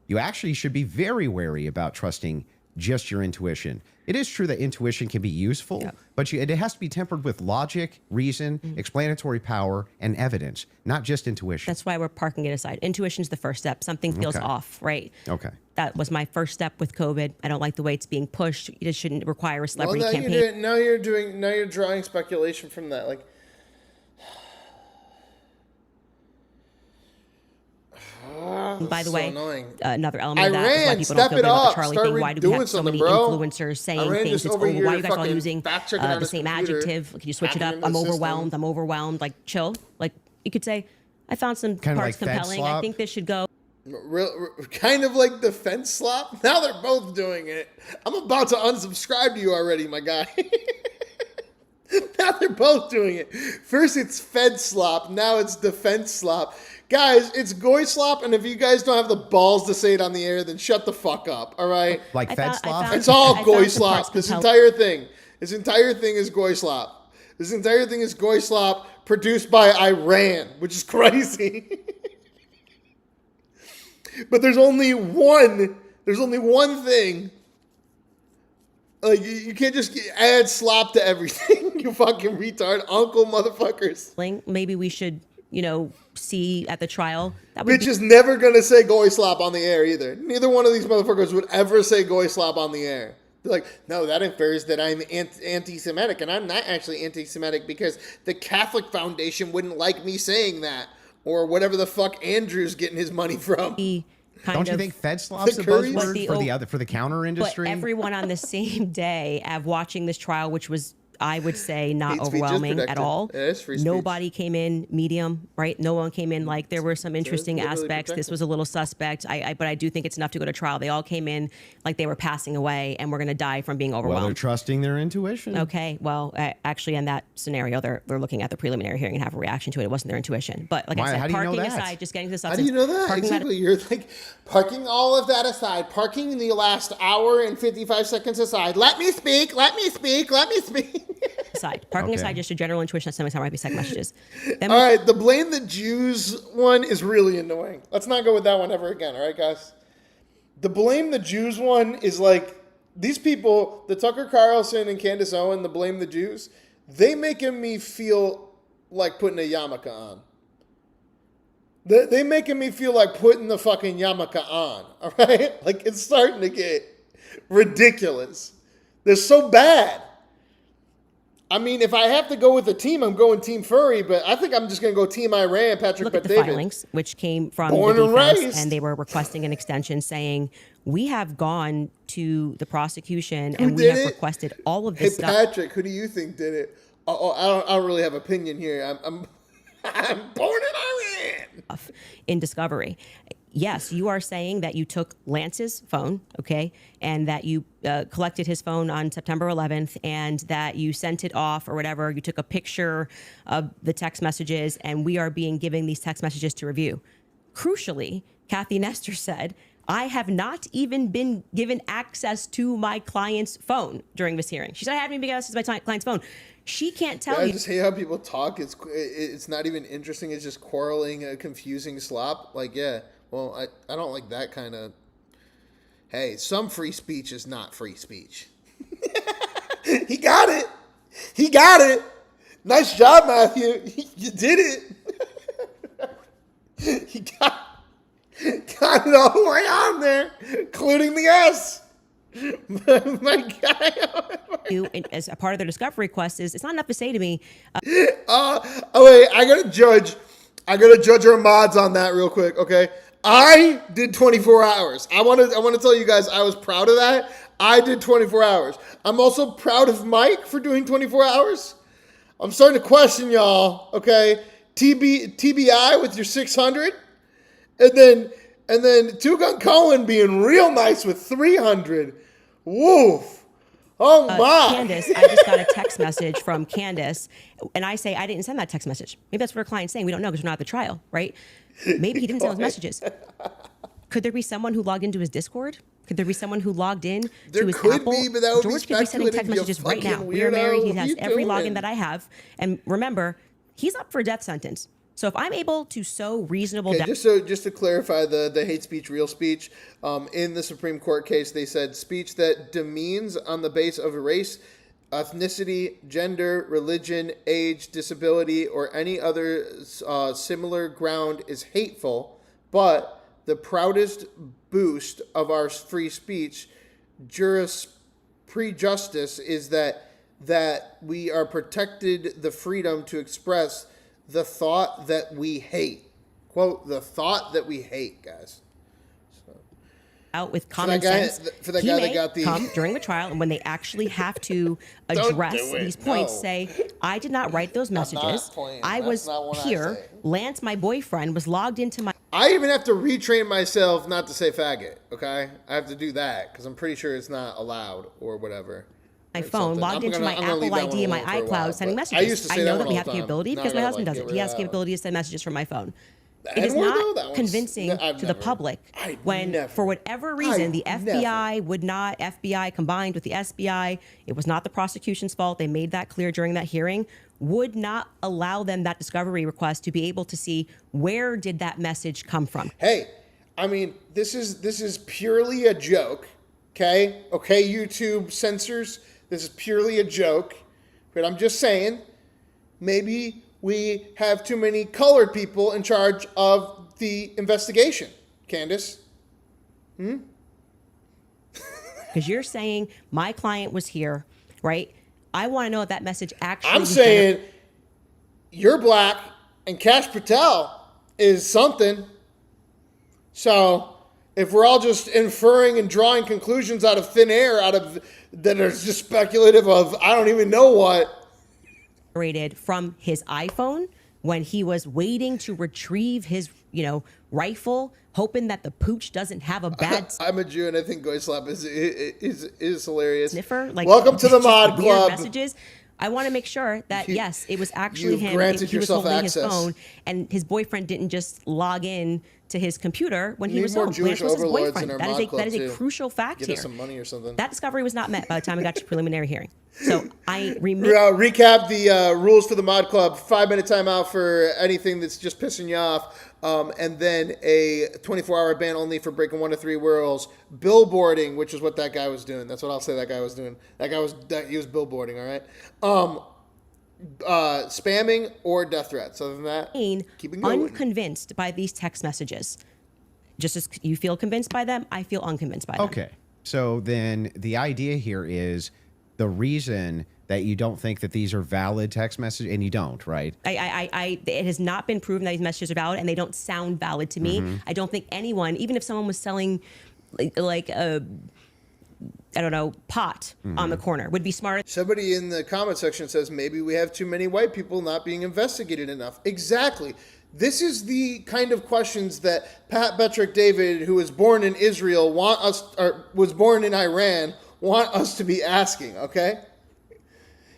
You actually should be very wary about trusting just your intuition. It is true that intuition can be useful, but it has to be tempered with logic, reason, explanatory power, and evidence, not just intuition. That's why we're parking it aside. Intuition's the first step. Something feels off, right? Okay. That was my first step with COVID. I don't like the way it's being pushed. It shouldn't require a celebrity campaign. Now you're drawing speculation from that. Like, by the so way, annoying. Another element of that is why Iran, people step don't feel it good about up. the Charlie Start thing. Why do we doing have so something, many bro. influencers saying Iran things? just It's over over. here Why are you guys all fucking using fact-checking on the his same computer, adjective? Can you switch it up? hacking I'm the system. overwhelmed. I'm overwhelmed. Like, chill. Like, you could say, I found some Kind of parts like Fed compelling. slop? I think this should go. Kind of like the fence slop. Now they're both doing it. I'm about to unsubscribe to you already, my guy. Now they're both doing it. First it's Fed slop. Now it's defense slop. Guys, it's goy slop, and if you guys don't have the balls to say it on the air, then shut the fuck up, all right? Like Fed slop? It's all I goy found some parts slop. This compelling. entire thing. This entire thing is goy slop. This entire thing is goy slop produced by Iran, which is crazy. But there's only one thing. Like, you can't just add slop to everything. You fucking retard uncle motherfuckers. Maybe we should, see at the trial. That would Bitch is never going to say goy slop on the air either. Neither one of these motherfuckers would ever say goy slop on the air. They're like, no, that infers that I'm anti-Semitic. And I'm not actually anti-Semitic because the Catholic Foundation wouldn't like me saying that. Or whatever the fuck Andrew's getting his money from. Don't you think Fed slop's The a curries? buzzword for the counter industry? But everyone on the same day of watching this trial, which was, I would say, not Hate speech is overwhelming at protected. all. It is free speech. Nobody came in medium, right? No one came in like there were some interesting literally aspects. This protected. was a little suspect. But I do think it's enough to go to trial. They all came in like they were passing away and we're going to die from being well, they're overwhelmed. trusting their intuition. Okay, well, actually, in that scenario, they're looking at the preliminary hearing and have a reaction to it. It wasn't their intuition. But like Why? I How said, do you know parking that? aside, just getting to the How substance. do you know that? Parking Exactly. You're like, parking all of that aside, parking the last hour and 55 seconds aside. Let me speak, let me speak, let me speak. aside. Parking Okay. aside, just a general intuition that some might be second messages. Then All right, the blame the Jews one is really annoying. Let's not go with that one ever again, all right, guys? The blame the Jews one is like, these people, the Tucker Carlson and Candace Owens, the blame the Jews, they making me feel like putting a yarmulke on. They making me feel like putting the fucking yarmulke on, all right? Like, it's starting to get ridiculous. They're so bad. I mean, if I have to go with a team, I'm going Team Furry, but I think I'm just going to go Team Iran, Patrick look at the Bet-David. filings, which came from Born the and defense, raised. and they were requesting an extension saying, we have gone to the prosecution Who and we did have it? requested all of Hey, this stuff. Patrick, who do you think did it? I don't really have opinion here. I'm born in Iran. In discovery. Yes, you are saying that you took Lance's phone, okay, and that you collected his phone on September 11th and that you sent it off or whatever. You took a picture of the text messages and we are being given these text messages to review. Crucially, Kathy Nestor said, I have not even been given access to my client's phone during this hearing. She said I haven't even been given access to my client's phone. She can't tell I you. just hate how people talk. It's not even interesting. It's just quarreling, confusing slop. Like, yeah, well, I don't like that kind of. Hey, some free speech is not free speech. He got it. He got it. Nice job, Matthew. You did it. He got it all the way on there, including the S. My guy. You, as a part of their discovery request, is it's not enough to say to me, Oh wait, I gotta judge our mods on that real quick, okay? I did 24 hours. I want to tell you guys I was proud of that. I did 24 hours. I'm also proud of Mike for doing 24 hours. I'm starting to question y'all, okay? TBI with your 600, and then Two Gun Cohen being real nice with 300. Woof. Oh my. Candace, I just got a text message from Candace, and I say I didn't send that text message. Maybe that's what her client's saying. We don't know because we're not at the trial, right? Maybe he didn't send those messages. Could there be someone who logged into his Discord? Could there be someone who logged in There to his could Apple? be, but that would be George could be sending text speculative, you messages right now. fucking We are married. He weirdo. has What are you every doing? login that I have. And remember, he's up for a death sentence. So if I'm able to sow reasonable Okay, doubt, just to clarify the hate speech, real speech, in the Supreme Court case, they said speech that demeans on the base of race, ethnicity, gender, religion, age, disability, or any other similar ground is hateful, but the proudest boost of our free speech, justice, is that we are protected the freedom to express the thought that we hate. Quote, the thought that we hate, guys. out with common guy- sense. for that he guy that may got the- come during the trial, and when they actually have to Don't address do it, these points, no. say, "I did not write those messages. point. I That's was not what I here. say." Lance, my boyfriend, was logged into my." I even have to retrain myself not to say faggot, okay? I have to do that because I'm pretty sure it's not allowed or whatever. My Or phone, something. logged into my I'm gonna leave Apple that ID and one my alone for a iCloud, while, sending but messages. I used to say that know one that we all have the the time. capability Now because I my gotta, husband like, does get it. rid He of has that capability to send messages from my phone. The It is N-word, though? not That one's- convincing I've to the never- public I'd when, never- for whatever reason, the I'd FBI would not, FBI combined with the SBI, it was not the prosecution's fault. They made that clear during that hearing, would not allow them that discovery request to be able to see where did that message come from. Hey, I mean, this is purely a joke, okay? Okay, YouTube censors, this is purely a joke. But I'm just saying, maybe we have too many colored people in charge of the investigation. Candace? Because you're saying my client was here, right? I want to know if that message actually I'm was saying you're black and Cash Patel is something. So if we're all just inferring and drawing conclusions out of thin air, out of that are just speculative of I don't even know what. generated from his iPhone when he was waiting to retrieve his, rifle, hoping that the pooch doesn't have a bad I'm a Jew and I think Goy Slap is hilarious. sniffer. Like, welcome to the just Mod weird Club. messages. I want to make sure that yes, it was actually you've him. granted He was yourself holding access. his phone, and his boyfriend didn't just log in to his computer when he Need was more home. Jewish Lance was his overlords boyfriend. in our That is Mod a Club, that is too. a crucial fact Give here. us some money or something. That discovery was not met by the time we got to preliminary hearing. So I Recap the rules for the Mod Club. 5-minute timeout for anything that's just pissing you off. And then a 24-hour ban only for breaking 1 to 3 rules. Billboarding, which is what that guy was doing. That's what I'll say that guy was doing. He was billboarding, all right? Spamming or death threats. Other than that, keep it going. unconvinced by these text messages. Just as you feel convinced by them, I feel unconvinced by them. Okay. So then the idea here is the reason that you don't think that these are valid text messages, and you don't, right? It has not been proven that these messages are valid, and they don't sound valid to me. I don't think anyone, even if someone was selling like I don't know, pot on the corner, would be smart. Somebody in the comment section says maybe we have too many white people not being investigated enough. Exactly. This is the kind of questions that Pat Betrick David, who was born in Israel, was born in Iran, want us to be asking, okay?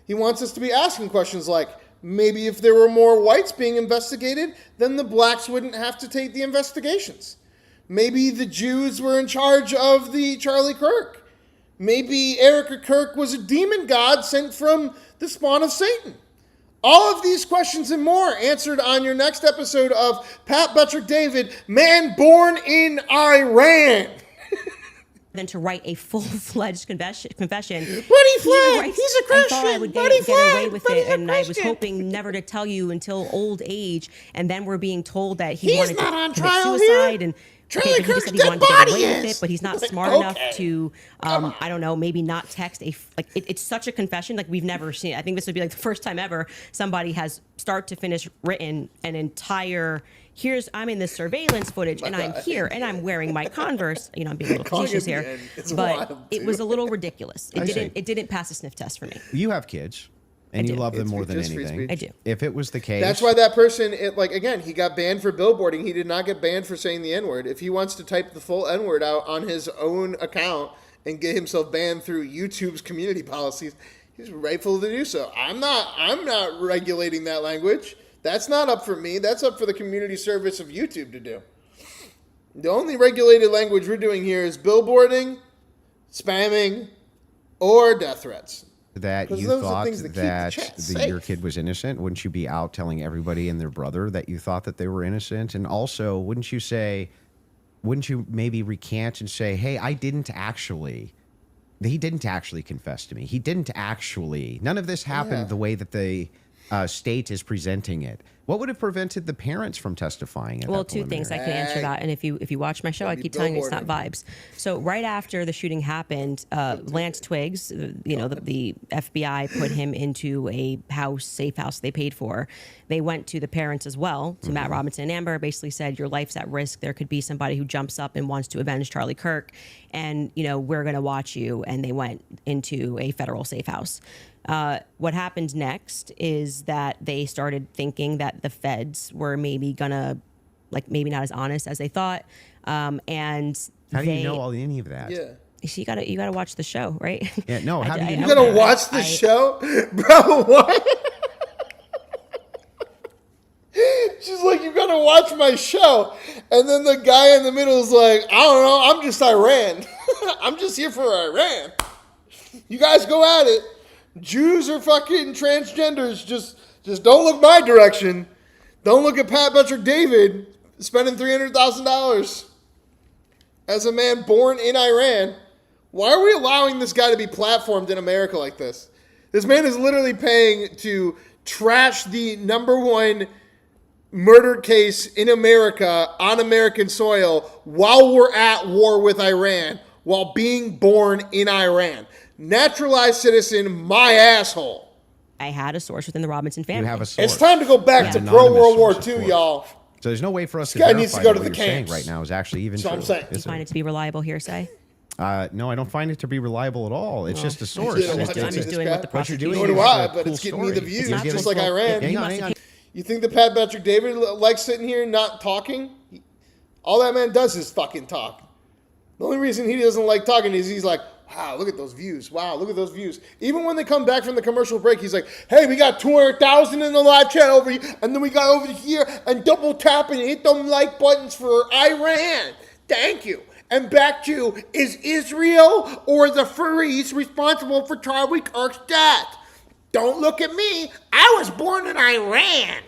He wants us to be asking questions like, maybe if there were more whites being investigated, then the blacks wouldn't have to take the investigations. Maybe the Jews were in charge of the Charlie Kirk. Maybe Erica Kirk was a demon god sent from the spawn of Satan. All of these questions and more answered on your next episode of Pat Buttrick David, Man Born in Iran. Than to write a full-fledged confession. Buddy Flag, he's a Christian. I thought I would Buddy get away Flag, with Buddy's it, a and I was Christian. hoping never to tell you until old age. And then we're being told that he He's wanted not to on commit trial suicide, here. and Charlie but he Kirk's just said he dead wanted to get body away with is. it, but he's not Like, smart okay. enough to, I don't know, maybe not text it's such a confession like we've never seen. I think this would be like the first time ever somebody has start to finish written an entire. I'm in this surveillance footage, and I'm here, and I'm wearing my Converse. You know, I'm being a little Calling facetious him here, in. It's but wild, it too. was a little ridiculous. I see. It didn't pass a sniff test for me. You have kids, and you do. love them It's more than just free anything. speech. I do. If it was the case, That's why that person, again, he got banned for billboarding. He did not get banned for saying the N-word. If he wants to type the full N-word out on his own account and get himself banned through YouTube's community policies, he's rightful to do so. I'm not regulating that language. That's not up for me. That's up for the community service of YouTube to do. The only regulated language we're doing here is billboarding, spamming, or death threats. that 'Cause you those are thought things that keep the that chat your safe. kid was innocent? Wouldn't you be out telling everybody and their brother that you thought that they were innocent? And also, wouldn't you maybe recant and say, hey, he didn't actually confess to me. He didn't actually, none of this happened Yeah. the way that the state is presenting it. What would have prevented the parents from testifying? Well, two things I can answer that, and if you watch my show, I be keep telling you it's not billboarding. vibes. So right after the shooting happened, Lance Twiggs, the FBI put him into a safe house they paid for. They went to the parents as well, to Matt Robinson and Amber, basically said your life's at risk. There could be somebody who jumps up and wants to avenge Charlie Kirk, and we're going to watch you. And they went into a federal safe house. What happened next is that they started thinking that the feds were maybe gonna, maybe not as honest as they thought. And How do you know any of that? Yeah. So you gotta watch the show, right? Yeah, no, how do you You gotta watch the show? Bro, what? She's like, you gotta watch my show. And then the guy in the middle is like, I don't know, I'm just Iran. I'm just here for Iran. You guys go at it. Jews or fucking transgenders, just don't look my direction. Don't look at Pat Buttrick David spending $300,000 as a man born in Iran. Why are we allowing this guy to be platformed in America like this? This man is literally paying to trash the #1 murder case in America on American soil while we're at war with Iran, while being born in Iran. Naturalized citizen, my asshole. I had a source within the Robinson family. You have a source. It's time to go back Yeah. to Anonymous pro-World War source, of II, course. y'all. So there's no way for us to This guy verify needs to go that to what the you're saying camps. right now is actually even That's what true. I'm saying. Do you find it to be reliable hearsay? No, I don't find it to be reliable at all. It's just a source. Yeah, I'm well, just, I I'm see just this doing guy. what the What you're prosecution. doing So do is I, a but cool it's getting me the story. views, not just truthful. like Iran. Hang You on, must hang have on. You think that Pat Buttrick David likes sitting here and not talking? All that man does is fucking talk. The only reason he doesn't like talking is he's like, wow, look at those views. Wow, look at those views. Even when they come back from the commercial break, he's like, hey, we got 200,000 in the live chat over here, and then we got over here, and double tap and hit them like buttons for Iran. Thank you. And back to, is Israel or the furries responsible for Charlie Kirk's death? Don't look at me. I was born in Iran.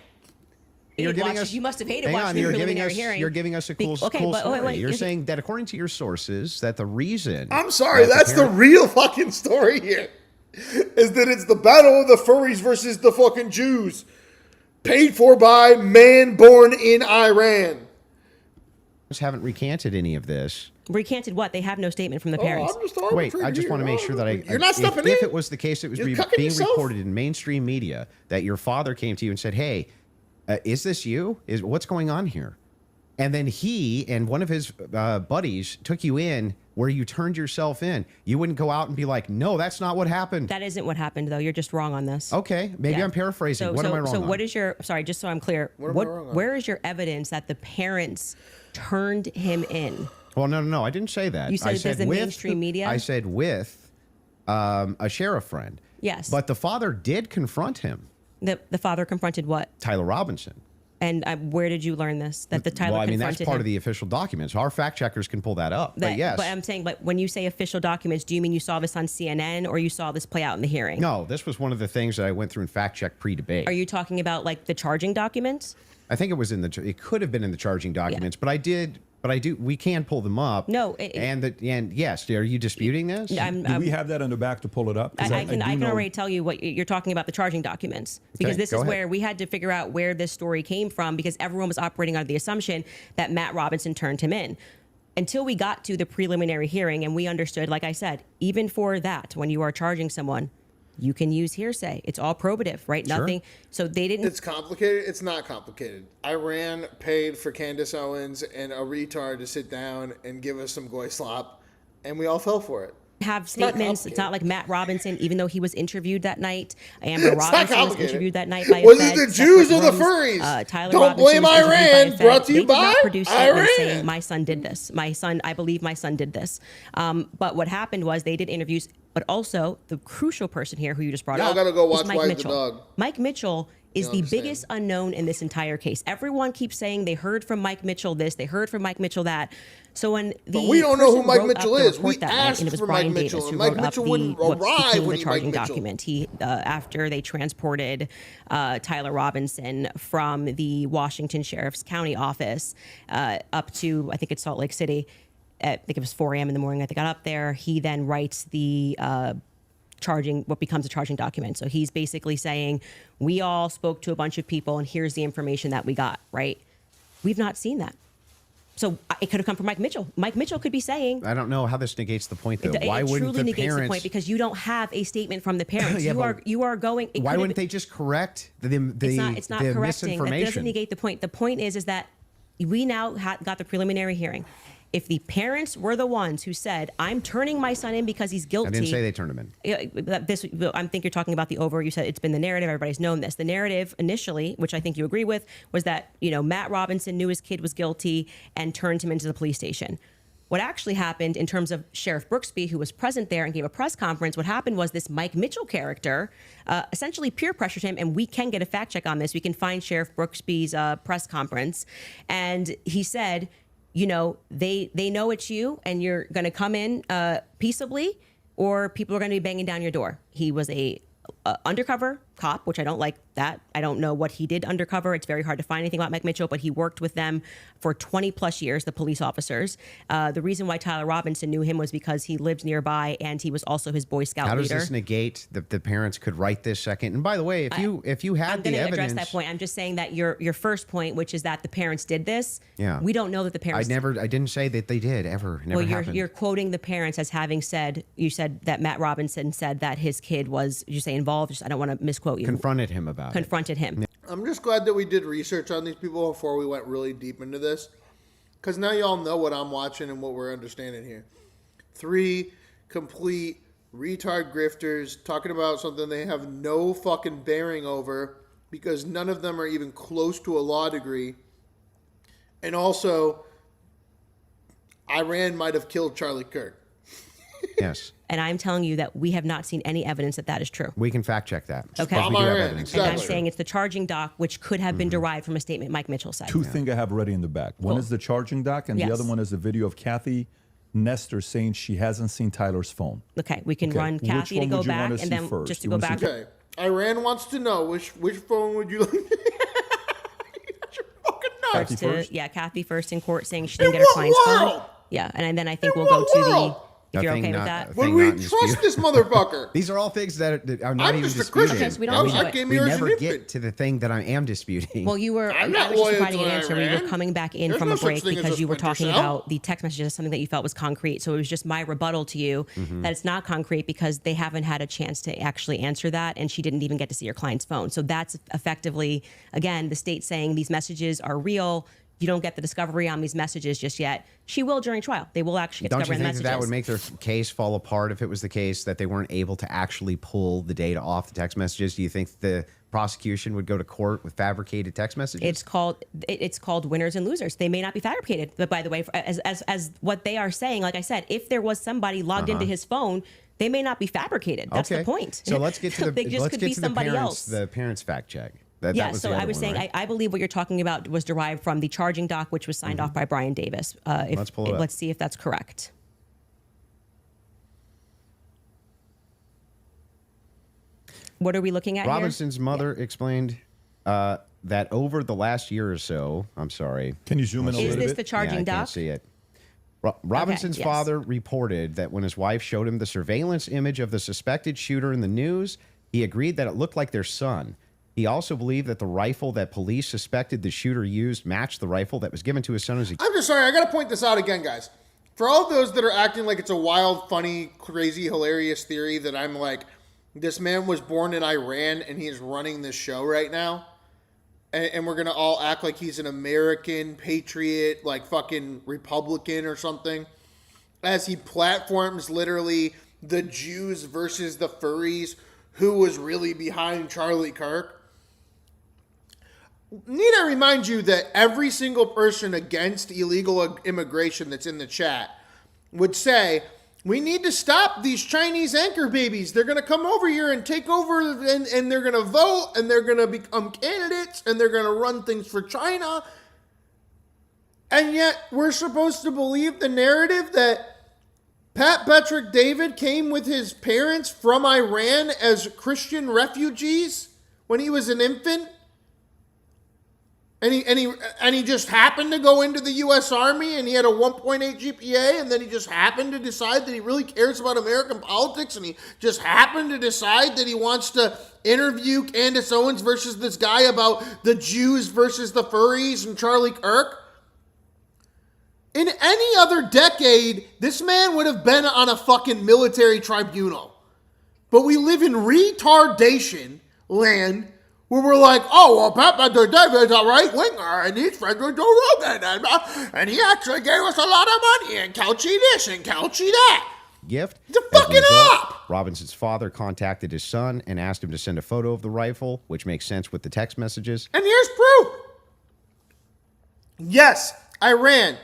You're hated giving watching- us. you must have hated hang watching on, the you're giving preliminary us. hearing. You're giving us a cool, Okay, cool but story. wait, You're okay. saying that according to your sources, that the reason. I'm sorry, that that's the parent- real fucking story here. Is that it's the battle of the furries versus the fucking Jews. Paid for by man born in Iran. haven't recanted any of this. Recanted what? They have no statement from the parents. I'm just Wait, I just want to make sure that You're not stepping in. If it was the case, it was You're being cucking yourself. reported in mainstream media that your father came to you and said, "Hey, is this you? What's going on here?" And then he and one of his buddies took you in where you turned yourself in. You wouldn't go out and be like, "No, that's not what happened." That isn't what happened, though. You're just wrong on this. Okay, maybe Yeah. I'm paraphrasing. So, What am I wrong So on? what is your, sorry, just so I'm clear, What am I wrong on? where is your evidence that the parents turned him in? Well, no, I didn't say that. You said I there's the mainstream media? I said with a sheriff friend. Yes. But the father did confront him, The father confronted what? Tyler Robinson. And where did you learn this? That the Tyler Well, I mean, that's confronted part him? of the official documents. Our fact checkers can pull that up. But yes. But I'm saying, but when you say official documents, do you mean you saw this on CNN or you saw this play out in the hearing? No, this was one of the things that I went through and fact checked pre-debate. Are you talking about like the charging documents? I think it was it could have been in the charging documents, but we can pull them up. No, and yes, are you disputing this? Do we have that in the back to pull it up? 'Cause I can know- already tell you what you're talking about, the charging documents, because this go is ahead. where we had to figure out where this story came from, because everyone was operating under the assumption that Matt Robinson turned him in. Until we got to the preliminary hearing and we understood, like I said, even for that, when you are charging someone, you can use hearsay. It's all probative, right? Sure. Nothing. So they didn't. It's complicated. It's not complicated. Iran paid for Candace Owens and a retard to sit down and give us some goy slop, and we all fell for it. Have not statements. It's not like Matt Robinson, even though he was interviewed that night. Amber It's not Robinson was complicated. interviewed that night by Was a it Fed, the separate Jews or the rooms. furries? Tyler Don't Robinson blame was interviewed by a Iran. Fed. Brought to you They did not by produce statements Iran. saying my son did this. I believe my son did this. But what happened was they did interviews, but also the crucial person here, who you just brought Y'all up, gotta go is watch Mike Wag the Mitchell. Dog. Mike Mitchell is You the understand. biggest unknown in this entire case. Everyone keeps saying they heard from Mike Mitchell this, they heard from Mike Mitchell that. So when the But we don't know who person Mike wrote up Mitchell the is. report We that night, asked and it was for Brian Mike Davis Mitchell, who and Mike wrote up Mitchell the wouldn't what arrive became when the he charging Mike Mitchell. document. He after they transported Tyler Robinson from the Washington Sheriff's County office up to, I think it's Salt Lake City. I think it was 4 a.m. in the morning. I think I got up there. He then writes the what becomes a charging document. So he's basically saying, we all spoke to a bunch of people and here's the information that we got, right? We've not seen that. So it could have come from Mike Mitchell. Mike Mitchell could be saying, I don't know how this negates the point, though. Why it wouldn't truly the negates parents? the point, because you don't have a statement from the parents. Yeah, you are going. Why wouldn't they just correct the It's not correcting. That doesn't misinformation? negate the point. The point is that we now got the preliminary hearing. If the parents were the ones who said, "I'm turning my son in because he's guilty," I didn't say they turned him in. I think you're talking about the over. You said it's been the narrative. Everybody's known this. The narrative initially, which I think you agree with, was that Matt Robinson knew his kid was guilty and turned him into the police station. What actually happened in terms of Sheriff Brooksby, who was present there and gave a press conference, what happened was this Mike Mitchell character essentially peer pressured him, and we can get a fact check on this. We can find Sheriff Brooksby's press conference, and he said, they know it's you and you're going to come in peaceably, or people are going to be banging down your door. He was a undercover cop, which I don't like that. I don't know what he did undercover. It's very hard to find anything about Mike Mitchell, but he worked with them for 20 plus years, the police officers. The reason why Tyler Robinson knew him was because he lived nearby and he was also his Boy Scout How does leader. this negate the parents could write this second? And by the way, if you had I'm the going to evidence, address that point. I'm just saying that your first point, which is that the parents did this. Yeah. We don't know that the parents. I didn't say that they did ever. Never Well, happened. you're quoting the parents as having said. You said that Matt Robinson said that his kid was. You say involved. I don't want to misquote you. confronted him about it. Confronted him. I'm just glad that we did research on these people before we went really deep into this. Because now y'all know what I'm watching and what we're understanding here. 3 complete retard grifters talking about something they have no fucking bearing over because none of them are even close to a law degree. And also, Iran might have killed Charlie Kirk. Yes. And I'm telling you that we have not seen any evidence that that is true. We can fact check that. Okay. Because we do have Iran, evidence. And I'm exactly. saying it's the charging doc, which could have been derived from a statement Mike Mitchell said. Two things I have ready in the back. One Cool. is the charging doc, and Yes. the other one is a video of Kathy Nestor saying she hasn't seen Tyler's phone. Okay, we can Okay, run which Kathy to one go would you wanna back, see and then first? just to You go wanna see back. Okay. Iran wants to know which phone would you like? You're fucking nuts. Kathy first? Kathy first in court saying she didn't In get her what client's phone. world? Yeah, and then I think In we'll go what to world? the. If you're Nothing okay with not- that. Would thing we not in trust dispute. this motherfucker? These are all things that are not I'm even just a disputed. Christian. Yes, we don't do I it. gave me We yours never an get infant. to the thing that I am disputing. Well, you were. I'm I not was just loyal providing to an answer. We were Iran. coming back in There's from no a such break thing as because a you were splinter talking cell. about the text messages, something that you felt was concrete. So it was just my rebuttal to you that it's not concrete because they haven't had a chance to actually answer that, and she didn't even get to see your client's phone. So that's effectively, again, the state saying these messages are real. You don't get the discovery on these messages just yet. She will during trial. They will actually get Don't you discovery on think the that messages. would make their case fall apart if it was the case that they weren't able to actually pull the data off the text messages? Do you think the prosecution would go to court with fabricated text messages? It's called winners and losers. They may not be fabricated, but by the way, as what they are saying, like I said, if there was somebody logged into his phone, they may not be fabricated. That's the point. So let's get to the They just let's could get be to somebody the else. parents fact check. That Yeah, was so the I other was one, saying, right? I believe what you're talking about was derived from the charging doc, which was signed off by Brian Davis. Let's pull it up. Let's see if that's correct. What are we looking at Robinson's mother explained that over the last year or so, I'm sorry. Can you zoom in a here? Is little this bit? the charging yeah, I doc? can't see it. Robinson's yes. father reported that when his wife showed him the surveillance image of the suspected shooter in the news, he agreed that it looked like their son. He also believed that the rifle that police suspected the shooter used matched the rifle that was given to his son as a I'm just sorry. I got to point this out again, guys. For all those that are acting like it's a wild, funny, crazy, hilarious theory that I'm like, this man was born in Iran and he's running this show right now. And we're going to all act like he's an American patriot, like fucking Republican or something. As he platforms literally the Jews versus the furries, who was really behind Charlie Kirk. Need I remind you that every single person against illegal immigration that's in the chat would say, we need to stop these Chinese anchor babies. They're going to come over here and take over, and they're going to vote, and they're going to become candidates, and they're going to run things for China. And yet we're supposed to believe the narrative that Pat Patrick David came with his parents from Iran as Christian refugees when he was an infant? And he just happened to go into the U.S. Army, and he had a 1.8 GPA, and then he just happened to decide that he really cares about American politics, and he just happened to decide that he wants to interview Candace Owens versus this guy about the Jews versus the furries and Charlie Kirk. In any other decade, this man would have been on a fucking military tribunal. But we live in retardation land, where we're like, oh, well, Pat Patrick David's a right-winger, and he's friends with Joe Rogan, and he actually gave us a lot of money, and Couchy this, and Couchy that. gift. To As a fuck it result, up! Robinson's father contacted his son and asked him to send a photo of the rifle, which makes sense with the text messages. And here's proof. Yes, Iran.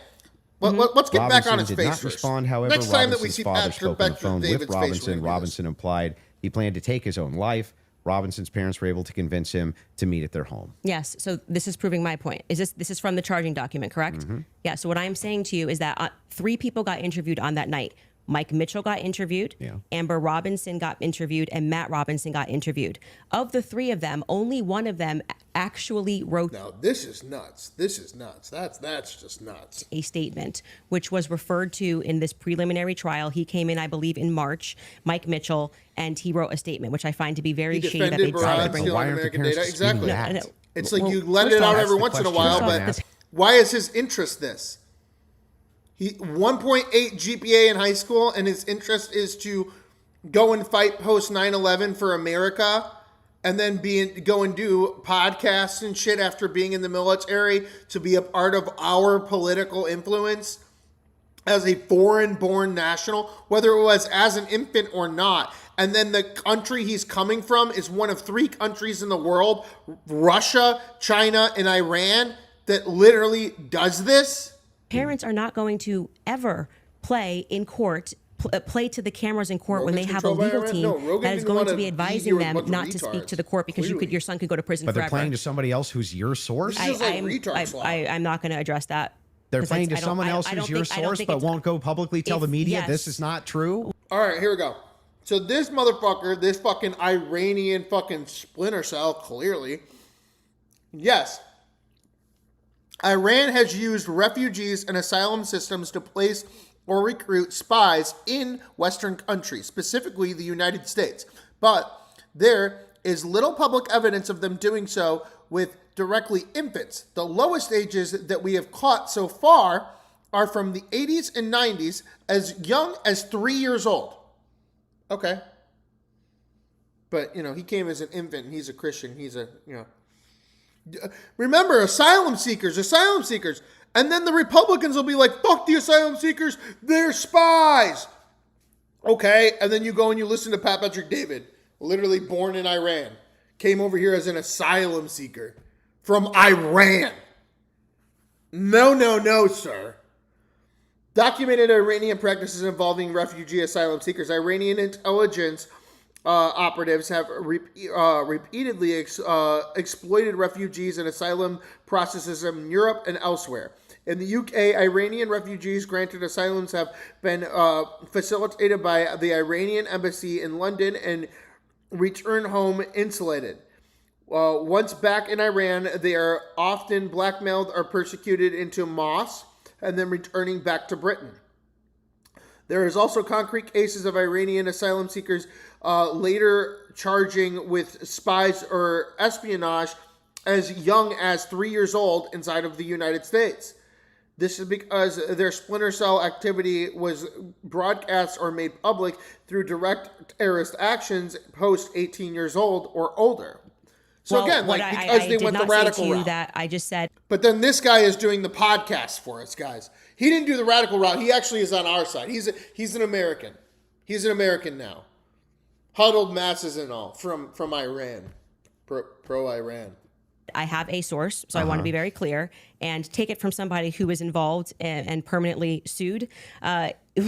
Let's get back on his did face not first. respond, however. Next time that we Robinson's see father Patrick spoke on the phone David's with face, Robinson. we're gonna Robinson implied he planned to take his own life. Robinson's parents were able to convince him to meet at their home. Yes. So this is proving my point. This is from the charging document, correct? Yeah. So what I'm saying to you is that 3 people got interviewed on that night. Mike Mitchell got interviewed, Amber Robinson got interviewed, and Matt Robinson got interviewed. Of the 3 of them, only one of them actually wrote No, this is nuts. This is nuts. That's just nuts. a statement, which was referred to in this preliminary trial. He came in, I believe, in March, Mike Mitchell, and he wrote a statement, which I find to be very He shady that they defended decided to Verizon bring stealing Why aren't the American parents data. disputing Exactly. that? No, no. It's like Well, you let first it off, out that's every the once in a question while, I'm but asking. why is his interest this? He 1.8 GPA in high school, and his interest is to go and fight post 9/11 for America, and then go and do podcasts and shit after being in the military to be a part of our political influence as a foreign-born national, whether it was as an infant or not. And then the country he's coming from is one of 3 countries in the world, Russia, China, and Iran, that literally does this. Parents are not going to ever play in court, play to the cameras in court when they Rogan's have a controlled by legal Iran? team No, Rogan that is didn't going wanna to be be advising here with a them bunch of not to speak to the court because clearly. your son could go to prison But they're forever. playing to somebody else who's your source? This is like retard slop. I'm not going to address that. They're 'Cause playing to I don't- someone I- else I don't who's your think- I don't source, think but it's- won't go publicly tell the media this yes. is not true? All right, here we go. So this motherfucker, this fucking Iranian fucking splinter cell, clearly, yes, Iran has used refugees and asylum systems to place or recruit spies in Western countries, specifically the United States. But there is little public evidence of them doing so with directly infants. The lowest ages that we have caught so far are from the 80s and 90s, as young as 3 years old. Okay. But, he came as an infant, and he's a Christian. He's remember, asylum seekers. And then the Republicans will be like, fuck the asylum seekers, they're spies. Okay, and then you go and you listen to Pat Patrick David, literally born in Iran, came over here as an asylum seeker from Iran. No, sir. Documented Iranian practices involving refugee asylum seekers. Iranian intelligence operatives have repeatedly exploited refugees and asylum processes in Europe and elsewhere. In the UK, Iranian refugees granted asylums have been facilitated by the Iranian embassy in London and return home insulated. Once back in Iran, they are often blackmailed or persecuted into mosques and then returning back to Britain. There is also concrete cases of Iranian asylum seekers later charging with spies or espionage as young as 3 years old inside of the United States. This is because their splinter cell activity was broadcast or made public through direct terrorist actions post 18 years old or older. So again, because they went the radical route. That I just said. But then this guy is doing the podcast for us, guys. He didn't do the radical route. He actually is on our side. He's an American. He's an American now. Huddled masses and all from Iran, pro Iran. I have a source, so I want to be very clear and take it from somebody who is involved and permanently sued.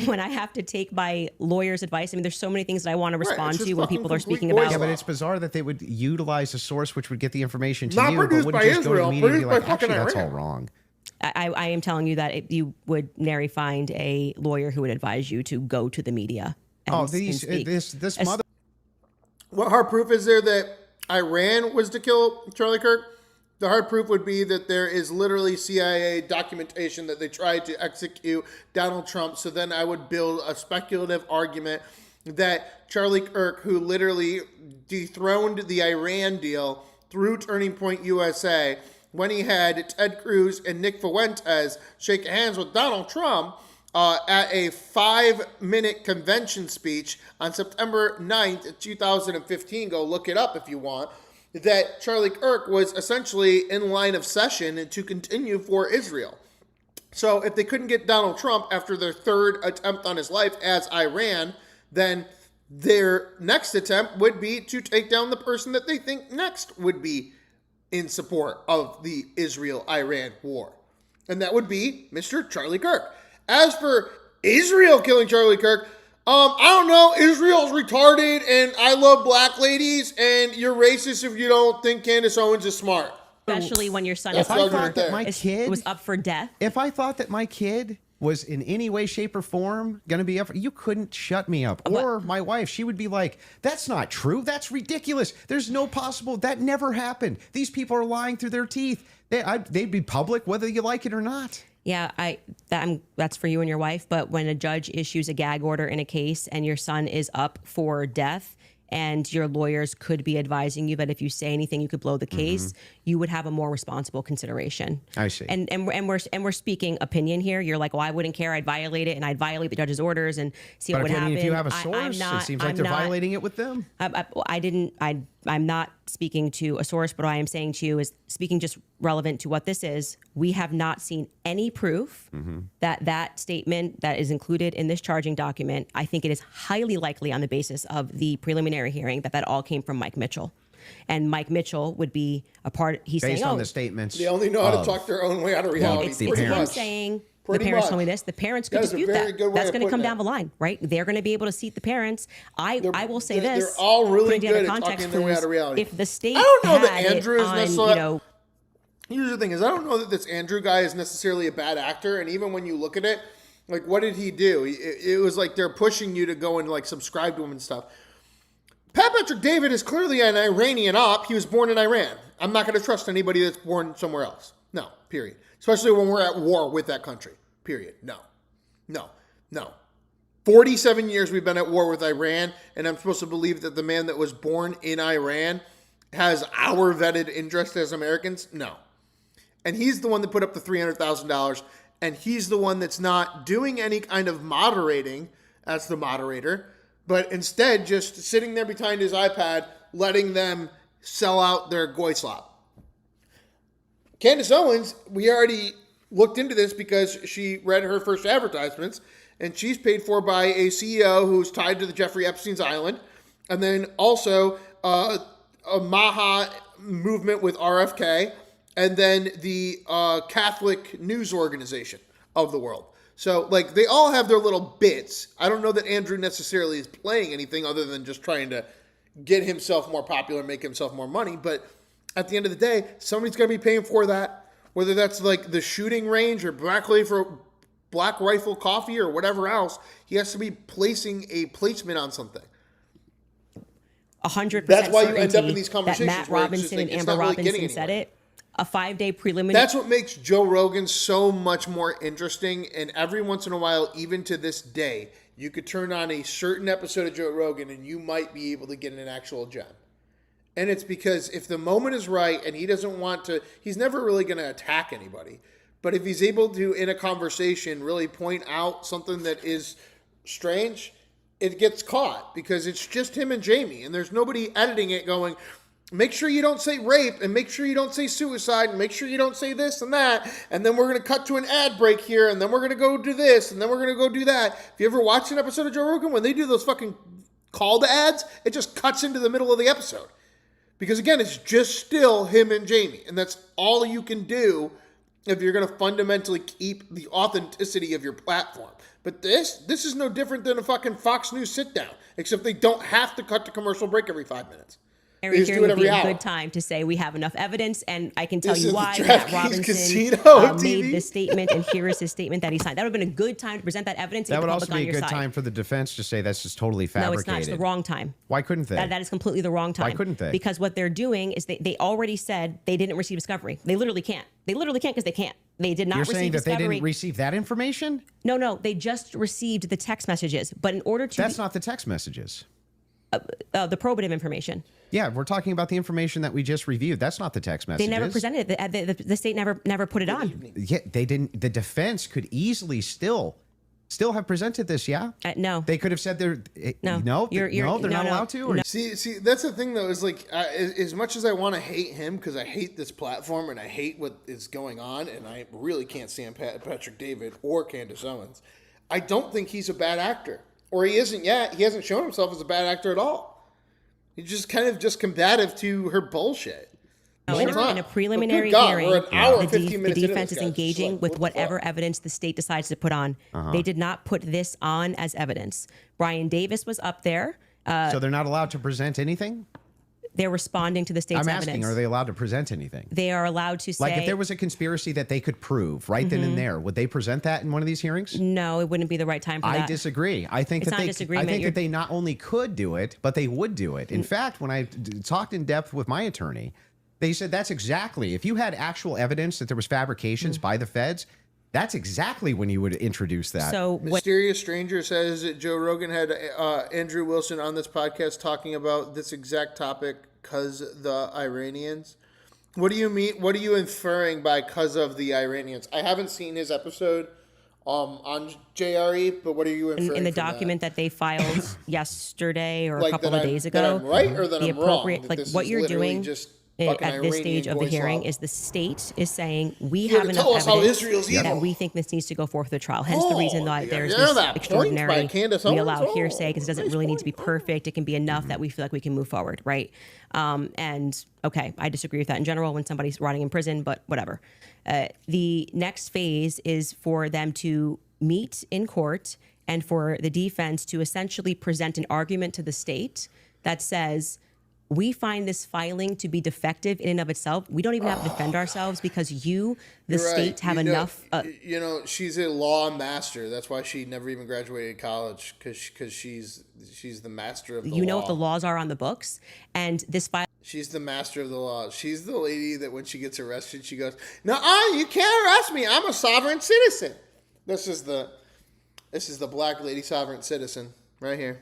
When I have to take my lawyer's advice, I mean, there's so many things that I want to respond to when people are speaking about. Yeah, but it's bizarre that they would utilize a source which would get the information to Not you, produced but by wouldn't just Israel, go to the media and be produced like, by actually, fucking that's all Iran. wrong. I am telling you that you would nary find a lawyer who would advise you to go to the media. And, This mother. What hard proof is there that Iran was to kill Charlie Kirk? The hard proof would be that there is literally CIA documentation that they tried to execute Donald Trump. So then I would build a speculative argument that Charlie Kirk, who literally dethroned the Iran deal through Turning Point USA, when he had Ted Cruz and Nick Fuentes shake hands with Donald Trump at a 5-minute convention speech on September 9th, 2015. Go look it up if you want. That Charlie Kirk was essentially in line of session to continue for Israel. So if they couldn't get Donald Trump after their third attempt on his life as Iran, then their next attempt would be to take down the person that they think next would be in support of the Israel-Iran war. And that would be Mr. Charlie Kirk. As for Israel killing Charlie Kirk, I don't know. Israel's retarded, and I love black ladies, and you're racist if you don't think Candace Owens is smart. Especially when your son If I thought that my kid was up for death. If I thought that my kid was in any way, shape, or form going to be up, you couldn't shut me up. Or my wife, she would be like, "That's not true. That's ridiculous. There's no possible. That never happened. These people are lying through their teeth. They'd be public whether you like it or not." Yeah, that's for you and your wife. But when a judge issues a gag order in a case and your son is up for death, and your lawyers could be advising you that if you say anything, you could blow the case, you would have a more responsible consideration. I see. And we're speaking opinion here. You're like, well, I wouldn't care. I'd violate it, and I'd violate the judge's orders and see what would happen. If you have a source, it seems like they're violating it with them. I'm not speaking to a source, but what I am saying to you is speaking just relevant to what this is. We have not seen any proof that statement that is included in this charging document. I think it is highly likely on the basis of the preliminary hearing that all came from Mike Mitchell. And Mike Mitchell would be a part. He's Based saying, on the statements. They only know how to talk their own way out of reality. It's pretty him much. saying Pretty the parents much. told me this. The parents could That is a dispute very that. good way That's of going to come putting down the line, right? They're going to be able to seat the parents. I will say this. They're all really putting together good at talking their way out of reality. If the state I don't know that had Andrew it is on, necessarily. Here's the thing: is I don't know that this Andrew guy is necessarily a bad actor, and even when you look at it, like, what did he do? It was like they're pushing you to go and like subscribe to him and stuff. Pat Patrick David is clearly an Iranian op. He was born in Iran. I'm not going to trust anybody that's born somewhere else. No, period. Especially when we're at war with that country. Period. No. 47 years we've been at war with Iran, and I'm supposed to believe that the man that was born in Iran has our vetted interest as Americans? No. And he's the one that put up the $300,000, and he's the one that's not doing any kind of moderating as the moderator, but instead just sitting there behind his iPad, letting them sell out their goy slop. Candace Owens, we already looked into this because she read her first advertisements, and she's paid for by a CEO who's tied to the Jeffrey Epstein's Island, and then also a Maha movement with RFK, and then the Catholic news organization of the world. So, like, they all have their little bits. I don't know that Andrew necessarily is playing anything other than just trying to get himself more popular, make himself more money. But at the end of the day, somebody's going to be paying for that, whether that's like the shooting range or Black Rifle Coffee or whatever else. He has to be placing a placement on something. 100% That's why you end up in these that conversations Matt where it's just Robinson like, and it's Amber not really getting Robinson said anywhere. it. A 5-day preliminary. That's what makes Joe Rogan so much more interesting. And every once in a while, even to this day, you could turn on a certain episode of Joe Rogan and you might be able to get an actual gem. And it's because if the moment is right and he doesn't want to, he's never really going to attack anybody. But if he's able to, in a conversation, really point out something that is strange, it gets caught because it's just him and Jamie. And there's nobody editing it going, make sure you don't say rape and make sure you don't say suicide and make sure you don't say this and that. And then we're going to cut to an ad break here and then we're going to go do this and then we're going to go do that. If you ever watch an episode of Joe Rogan, when they do those fucking call to ads, it just cuts into the middle of the episode. Because again, it's just still him and Jamie. And that's all you can do if you're going to fundamentally keep the authenticity of your platform. But this is no different than a fucking Fox News sit down, except they don't have to cut to commercial break every 5 minutes. Hearing would be a good time to say we have enough evidence, and I can tell you why Matt Robinson made this statement, and here is his statement that he signed. That would have been a good time to present that evidence. That would also be a good time for the defense to say that's just totally fabricated. No, it's not. It's the wrong time. Why couldn't they? That is completely the wrong time. Why couldn't they? Because what they're doing is they already said they didn't receive discovery. They literally can't. They literally can't because they can't. They did not receive discovery. You're saying that they didn't receive that information? No. They just received the text messages. But in order to... That's not the text messages. The probative information. Yeah, we're talking about the information that we just reviewed. That's not the text messages. They never presented it. The state never put it on. Yeah, they didn't. The defense could easily still have presented this. Yeah. No. They could have said they're no. They're not allowed to. Or? See, that's the thing though. Is like as much as I want to hate him because I hate this platform and I hate what is going on, and I really can't stand Patrick David or Candace Owens. I don't think he's a bad actor, or he isn't yet. He hasn't shown himself as a bad actor at all. He's just kind of just combative to her bullshit. In a preliminary hearing, the defense is engaging with whatever evidence the state decides to put on. They did not put this on as evidence. Brian Davis was up there. So they're not allowed to present anything? They're responding to the state's evidence. I'm asking, are they allowed to present anything? They are allowed to say... Like if there was a conspiracy that they could prove right then and there, would they present that in one of these hearings? No, it wouldn't be the right time for that. I disagree. I think that they not only could do it, but they would do it. In fact, when I talked in depth with my attorney, they said that's exactly, if you had actual evidence that there was fabrications by the feds, that's exactly when you would introduce that. So Mysterious Stranger says that Joe Rogan had Andrew Wilson on this podcast talking about this exact topic because the Iranians. What do you mean? What are you inferring by because of the Iranians? I haven't seen his episode on JRE, but what are you inferring in the document that they filed yesterday or a couple of days ago? That I'm right or that I'm wrong? Like what you're doing just at this stage of the hearing is the state is saying we have enough evidence that we think this needs to go forth to trial. Hence the reason why there's this extraordinary, we allow hearsay because it doesn't really need to be perfect. It can be enough that we feel like we can move forward, right? And okay, I disagree with that in general when somebody's rotting in prison, but whatever. The next phase is for them to meet in court and for the defense to essentially present an argument to the state that says, we find this filing to be defective in and of itself. We don't even have to defend ourselves because you, the state, have enough. She's a law master. That's why she never even graduated college because she's the master of the law. You know what the laws are on the books, and this file. She's the master of the law. She's the lady that when she gets arrested, she goes, "No, you can't arrest me. I'm a sovereign citizen." This is the black lady sovereign citizen right here.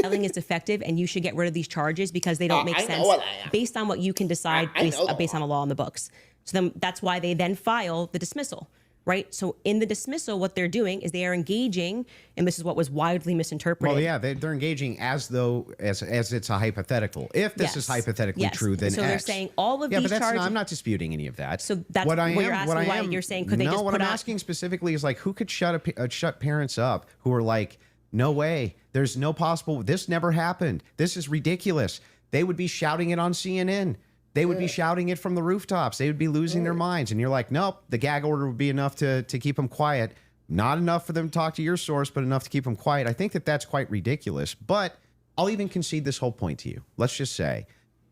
Filing is defective, and you should get rid of these charges because they don't make sense based on what you can decide based on a law on the books. So then that's why they then file the dismissal, right? So in the dismissal, what they're doing is they are engaging, and this is what was widely misinterpreted. Well, yeah, they're engaging as though as it's a hypothetical. If this is hypothetically true, then so they're saying all of these charges. I'm not disputing any of that. So that's what you're asking. Why you're saying could they just put what I'm asking specifically is like who could shut parents up who are like, no way. There's no possible. This never happened. This is ridiculous. They would be shouting it on CNN. They would be shouting it from the rooftops. They would be losing their minds. And you're like, nope, the gag order would be enough to keep them quiet. Not enough for them to talk to your source, but enough to keep them quiet. I think that that's quite ridiculous. But I'll even concede this whole point to you. Let's just say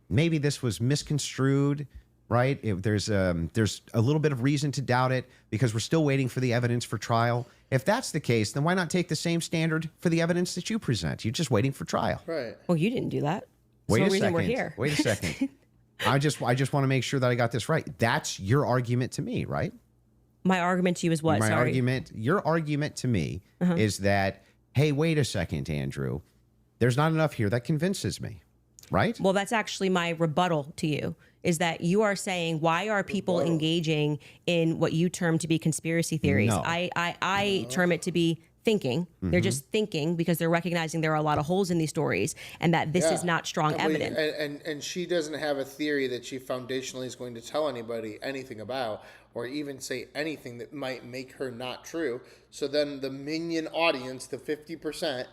maybe this was misconstrued, right? There's a little bit of reason to doubt it because we're still waiting for the evidence for trial. If that's the case, then why not take the same standard for the evidence that you present? You're just waiting for trial. Right. Well, you didn't do that. Wait That's a the reason second. we're here. Wait a second. I just want to make sure that I got this right. That's your argument to me, right? My argument to you is what? Sorry. Your argument to me is that, hey, wait a second, Andrew. There's not enough here that convinces me, right? Well, that's actually my rebuttal to you, is that you are saying, why are people engaging in what you term to be conspiracy theories? No. I term it to be thinking. They're just thinking because they're recognizing there are a lot of holes in these stories and that this is not strong evidence. And she doesn't have a theory that she foundationally is going to tell anybody anything about or even say anything that might make her not true. So then the minion audience, the 50%,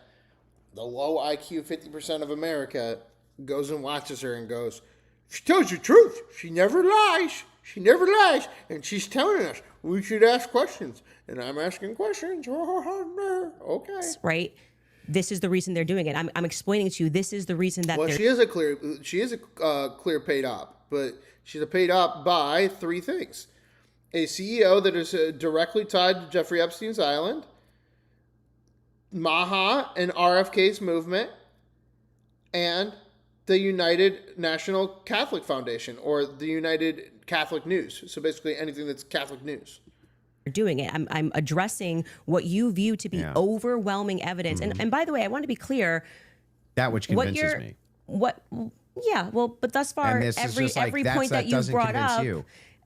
the low IQ 50% of America, goes and watches her and goes, she tells the truth. She never lies. She never lies. And she's telling us we should ask questions. And I'm asking questions. Okay. Right? This is the reason they're doing it. I'm explaining to you, this is the reason that Well, she is a clear paid op, but she's paid op by three things: a CEO that is directly tied to Jeffrey Epstein's island, Maha and RFK's movement, and the United National Catholic Foundation or the United Catholic News. So basically anything that's Catholic news. doing it. I'm addressing what you view to be overwhelming evidence. And by the way, I want to be clear. That which convinces me. But thus far, every point that you've brought up,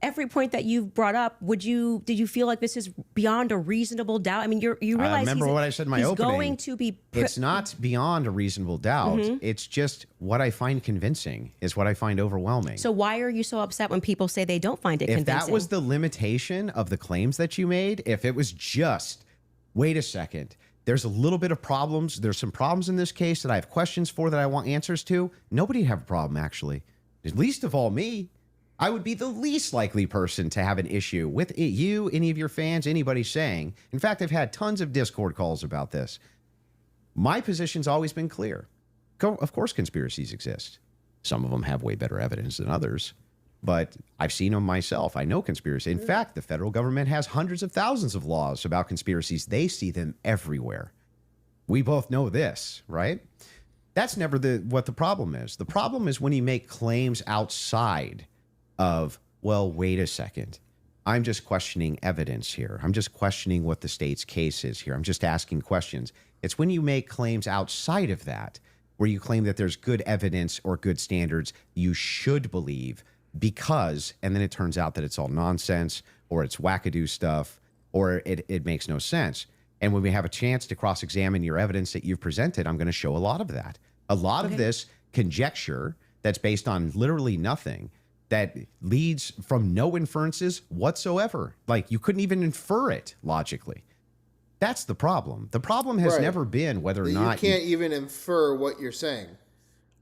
every point that you've brought up, did you feel like this is beyond a reasonable doubt? I mean, you realize remember what I said in my opening. Going to be it's not beyond a reasonable doubt. It's just what I find convincing is what I find overwhelming. So why are you so upset when people say they don't find it convincing? If that was the limitation of the claims that you made, if it was just, wait a second, there's a little bit of problems. There's some problems in this case that I have questions for that I want answers to. Nobody'd have a problem, actually. Least of all me. I would be the least likely person to have an issue with you, any of your fans, anybody saying. In fact, I've had tons of Discord calls about this. My position's always been clear. Of course, conspiracies exist. Some of them have way better evidence than others, but I've seen them myself. I know conspiracy. In fact, the federal government has hundreds of thousands of laws about conspiracies. They see them everywhere. We both know this, right? That's never what the problem is. The problem is when you make claims outside of, well, wait a second. I'm just questioning evidence here. I'm just questioning what the state's case is here. I'm just asking questions. It's when you make claims outside of that, where you claim that there's good evidence or good standards you should believe because, and then it turns out that it's all nonsense or it's wackadoo stuff or it makes no sense. And when we have a chance to cross-examine your evidence that you've presented, I'm going to show a lot of that. A lot of this conjecture that's based on literally nothing, that leads from no inferences whatsoever. Like you couldn't even infer it logically. That's the problem. The problem has never been whether or not you can't even infer what you're saying.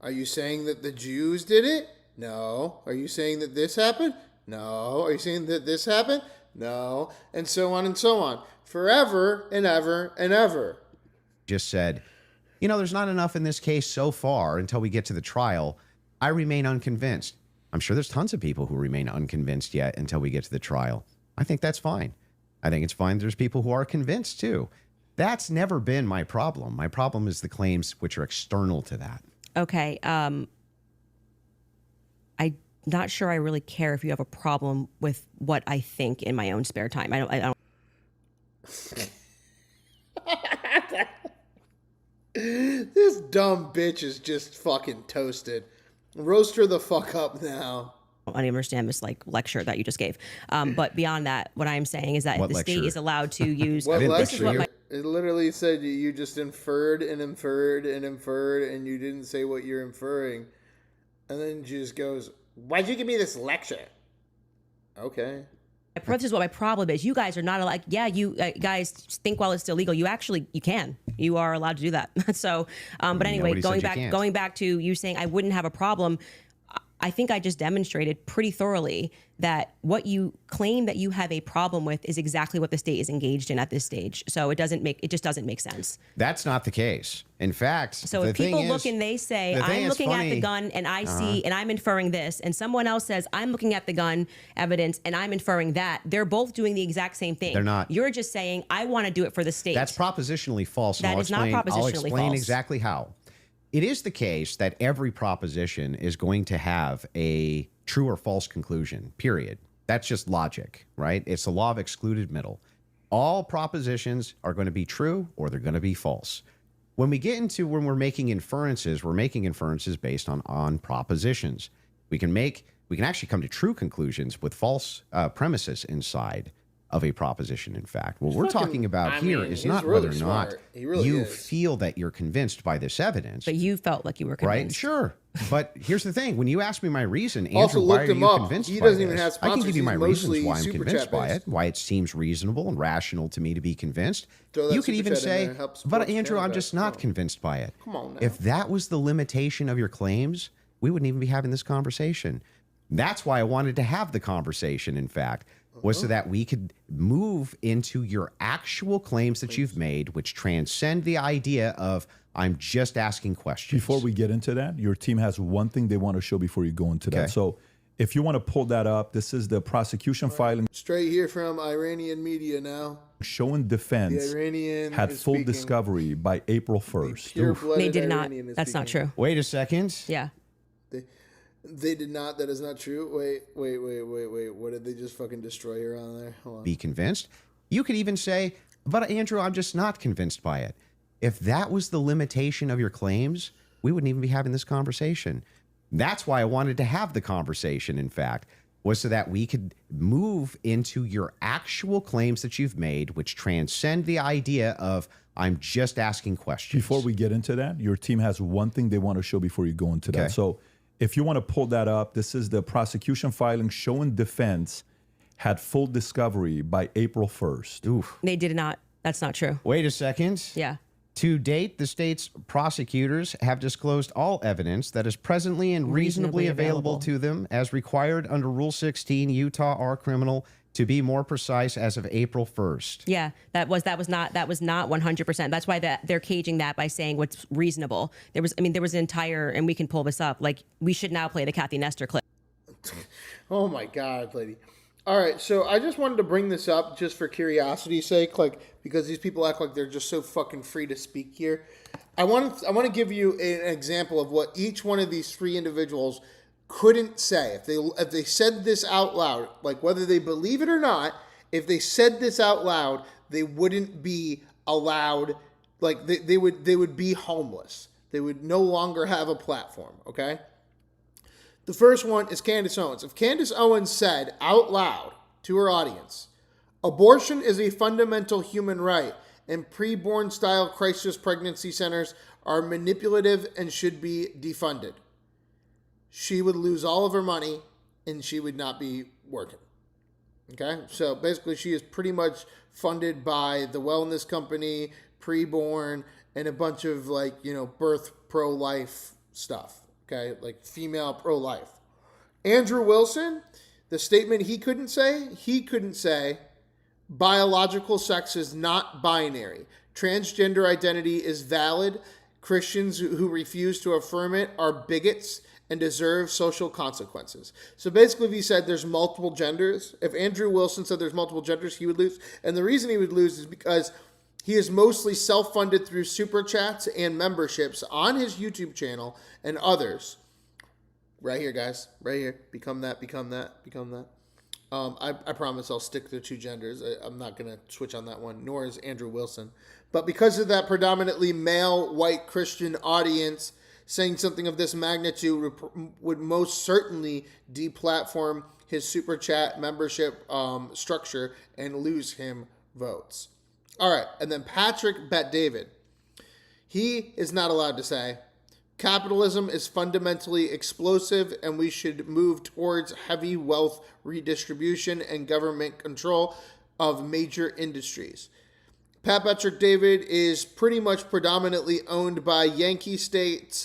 Are you saying that the Jews did it? No. Are you saying that this happened? No. Are you saying that this happened? No. And so on and so on. Forever and ever and ever. Just said, there's not enough in this case so far until we get to the trial. I remain unconvinced. I'm sure there's tons of people who remain unconvinced yet until we get to the trial. I think that's fine. I think it's fine. There's people who are convinced too. That's never been my problem. My problem is the claims which are external to that. Okay. I'm not sure I really care if you have a problem with what I think in my own spare time. I don't. This dumb bitch is just fucking toasted. Roast her the fuck up now. I don't understand this lecture that you just gave. But beyond that, what I'm saying is that the state is allowed to use. This is what it literally said you just inferred and inferred and inferred and you didn't say what you're inferring. And then she just goes, why'd you give me this lecture? Okay. This is what my problem is. You guys are not allowed. Yeah, you guys think while it's still legal. You can. You are allowed to do that. So, but anyway, going back to you saying I wouldn't have a problem. I think I just demonstrated pretty thoroughly that what you claim that you have a problem with is exactly what the state is engaged in at this stage. So it just doesn't make sense. That's not the case. In fact, So the if people thing look is, and they say, the thing I'm is looking at funny. the gun and I see and I'm inferring this, and someone else says, I'm looking at the gun evidence and I'm inferring that, they're both doing the exact same thing. They're not. You're just saying, I want to do it for the state. That's propositionally false. And That I'll is not explain, I'll propositionally explain false. exactly how. It is the case that every proposition is going to have a true or false conclusion, period. That's just logic, right? It's the law of excluded middle. All propositions are going to be true or they're going to be false. When we get into when we're making inferences based on propositions. We can actually come to true conclusions with false premises inside of a proposition. In fact, what we're talking about here is not really whether or not smart. He really you is. feel that you're convinced by this evidence, But you felt like you were right? convinced. Sure. But here's the thing: when you ask me my reason, Andrew, Also why looked are him you up. convinced He by doesn't even this? have I can sponsors. give you my He's reasons mostly why I'm super convinced chat by based. it, why it seems reasonable and rational to me to be convinced. Throw that You could super even chat in say, there, help but support Andrew, I'm Canada. just not convinced by it. Come on now. If that was the limitation of your claims, we wouldn't even be having this conversation. That's why I wanted to have the conversation, in fact, was so that we could move into your actual claims that you've made, which transcend the idea of I'm just asking questions. Before we get into that, your team has one thing they want to show before you go into Okay. that. So if you want to pull that up, this is the prosecution filing Straight here from Iranian media now. showing defense The Iranian had is full speaking. discovery by April 1st. Pure-blooded They did not. Iranian is That's not speaking. true. Wait a second. Yeah. They did not. That is not true. Wait. What did they just fucking destroy her on there? Hold on. Be convinced. You could even say, but Andrew, I'm just not convinced by it. If that was the limitation of your claims, we wouldn't even be having this conversation. That's why I wanted to have the conversation, in fact, was so that we could move into your actual claims that you've made, which transcend the idea of I'm just asking questions. Before we get into that, your team has one thing they want to show before you go into Okay. that. So if you want to pull that up, this is the prosecution filing showing defense had full discovery by April 1st. Oof. They did not. That's not true. Wait a second. Yeah. To date, the state's prosecutors have disclosed all evidence that is presently and reasonably available to them as required under Rule 16 Utah R Criminal, to be more precise, as of April 1st. Yeah, that was not 100%. That's why they're caging that by saying what's reasonable. There was an entire, and we can pull this up. Like, we should now play the Kathy Nestor clip. Oh my God, lady. All right, so I just wanted to bring this up just for curiosity's sake, like because these people act like they're just so fucking free to speak here. I want to give you an example of what each one of these three individuals couldn't say if they said this out loud, like whether they believe it or not. If they said this out loud, they wouldn't be allowed. Like they would be homeless. They would no longer have a platform. Okay. The first one is Candace Owens. If Candace Owens said out loud to her audience, abortion is a fundamental human right and preborn style crisis pregnancy centers are manipulative and should be defunded, she would lose all of her money and she would not be working. Okay? So basically she is pretty much funded by the wellness company, preborn, and a bunch of birth pro-life stuff. Okay, like female pro-life. Andrew Wilson, the statement he couldn't say, biological sex is not binary. Transgender identity is valid. Christians who refuse to affirm it are bigots and deserve social consequences. So basically, if he said there's multiple genders, if Andrew Wilson said there's multiple genders, he would lose. And the reason he would lose is because he is mostly self-funded through super chats and memberships on his YouTube channel and others. Right here, guys. Right here. Become that. I promise I'll stick to two genders. I'm not going to switch on that one, nor is Andrew Wilson. But because of that predominantly male, white Christian audience, saying something of this magnitude would most certainly deplatform his super chat membership structure and lose him votes. All right, and then Patrick Bet-David. He is not allowed to say, capitalism is fundamentally explosive and we should move towards heavy wealth redistribution and government control of major industries. Pat Patrick David is pretty much predominantly owned by Yankee Stake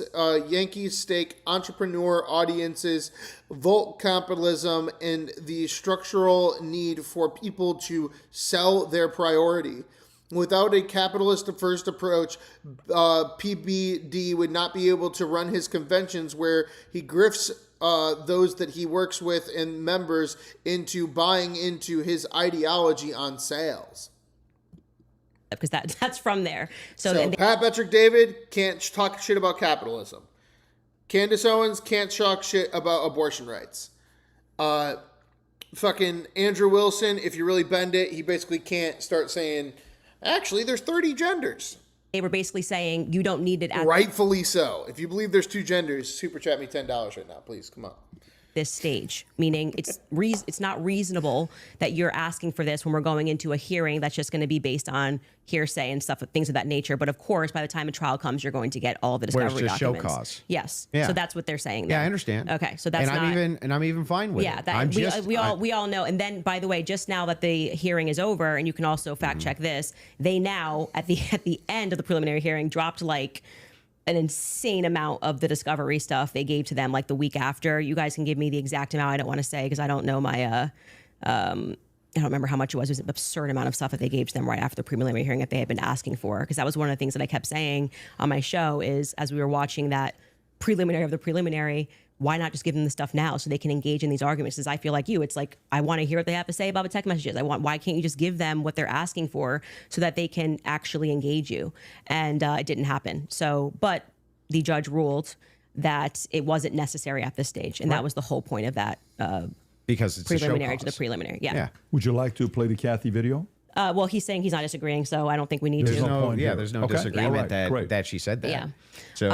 entrepreneur audiences, Volt capitalism, and the structural need for people to sell their priority. Without a capitalist first approach, PBD would not be able to run his conventions where he grifts those that he works with and members into buying into his ideology on sales. Because that's from there. So Pat Patrick David can't talk shit about capitalism. Candace Owens can't talk shit about abortion rights. Fucking Andrew Wilson, if you really bend it, he basically can't start saying, actually, there's 30 genders. they were basically saying you don't need it at Rightfully so. If you believe there's two genders, super chat me $10 right now, please. Come on. this stage, meaning it's not reasonable that you're asking for this when we're going into a hearing that's just going to be based on hearsay and stuff, things of that nature. But of course, by the time a trial comes, you're going to get all the discovery just show documents. cause. Yes. Yeah. So that's what they're saying. Yeah, there. I understand. Okay, so that's I'm even fine with yeah, it. that we all know. And then, by the way, just now that the hearing is over, and you can also fact check this, they now at the end of the preliminary hearing dropped like an insane amount of the discovery stuff they gave to them like the week after. You guys can give me the exact amount. I don't want to say because I don't know my I don't remember how much it was. It was an absurd amount of stuff that they gave to them right after the preliminary hearing that they had been asking for. Because that was one of the things that I kept saying on my show is as we were watching that preliminary of the preliminary, why not just give them the stuff now so they can engage in these arguments? Because I feel like you, it's like, I want to hear what they have to say about the text messages. Why can't you just give them what they're asking for so that they can actually engage you? And it didn't happen. So, but the judge ruled that it wasn't necessary at this stage. And that was the whole point of that because it's preliminary a show to the cause. preliminary. Yeah. Yeah. Would you like to play the Kathy video? Well, he's saying he's not disagreeing, so I don't think we need There's to. no point here. There's no Okay. disagreement All right, great. that she said that. Yeah. So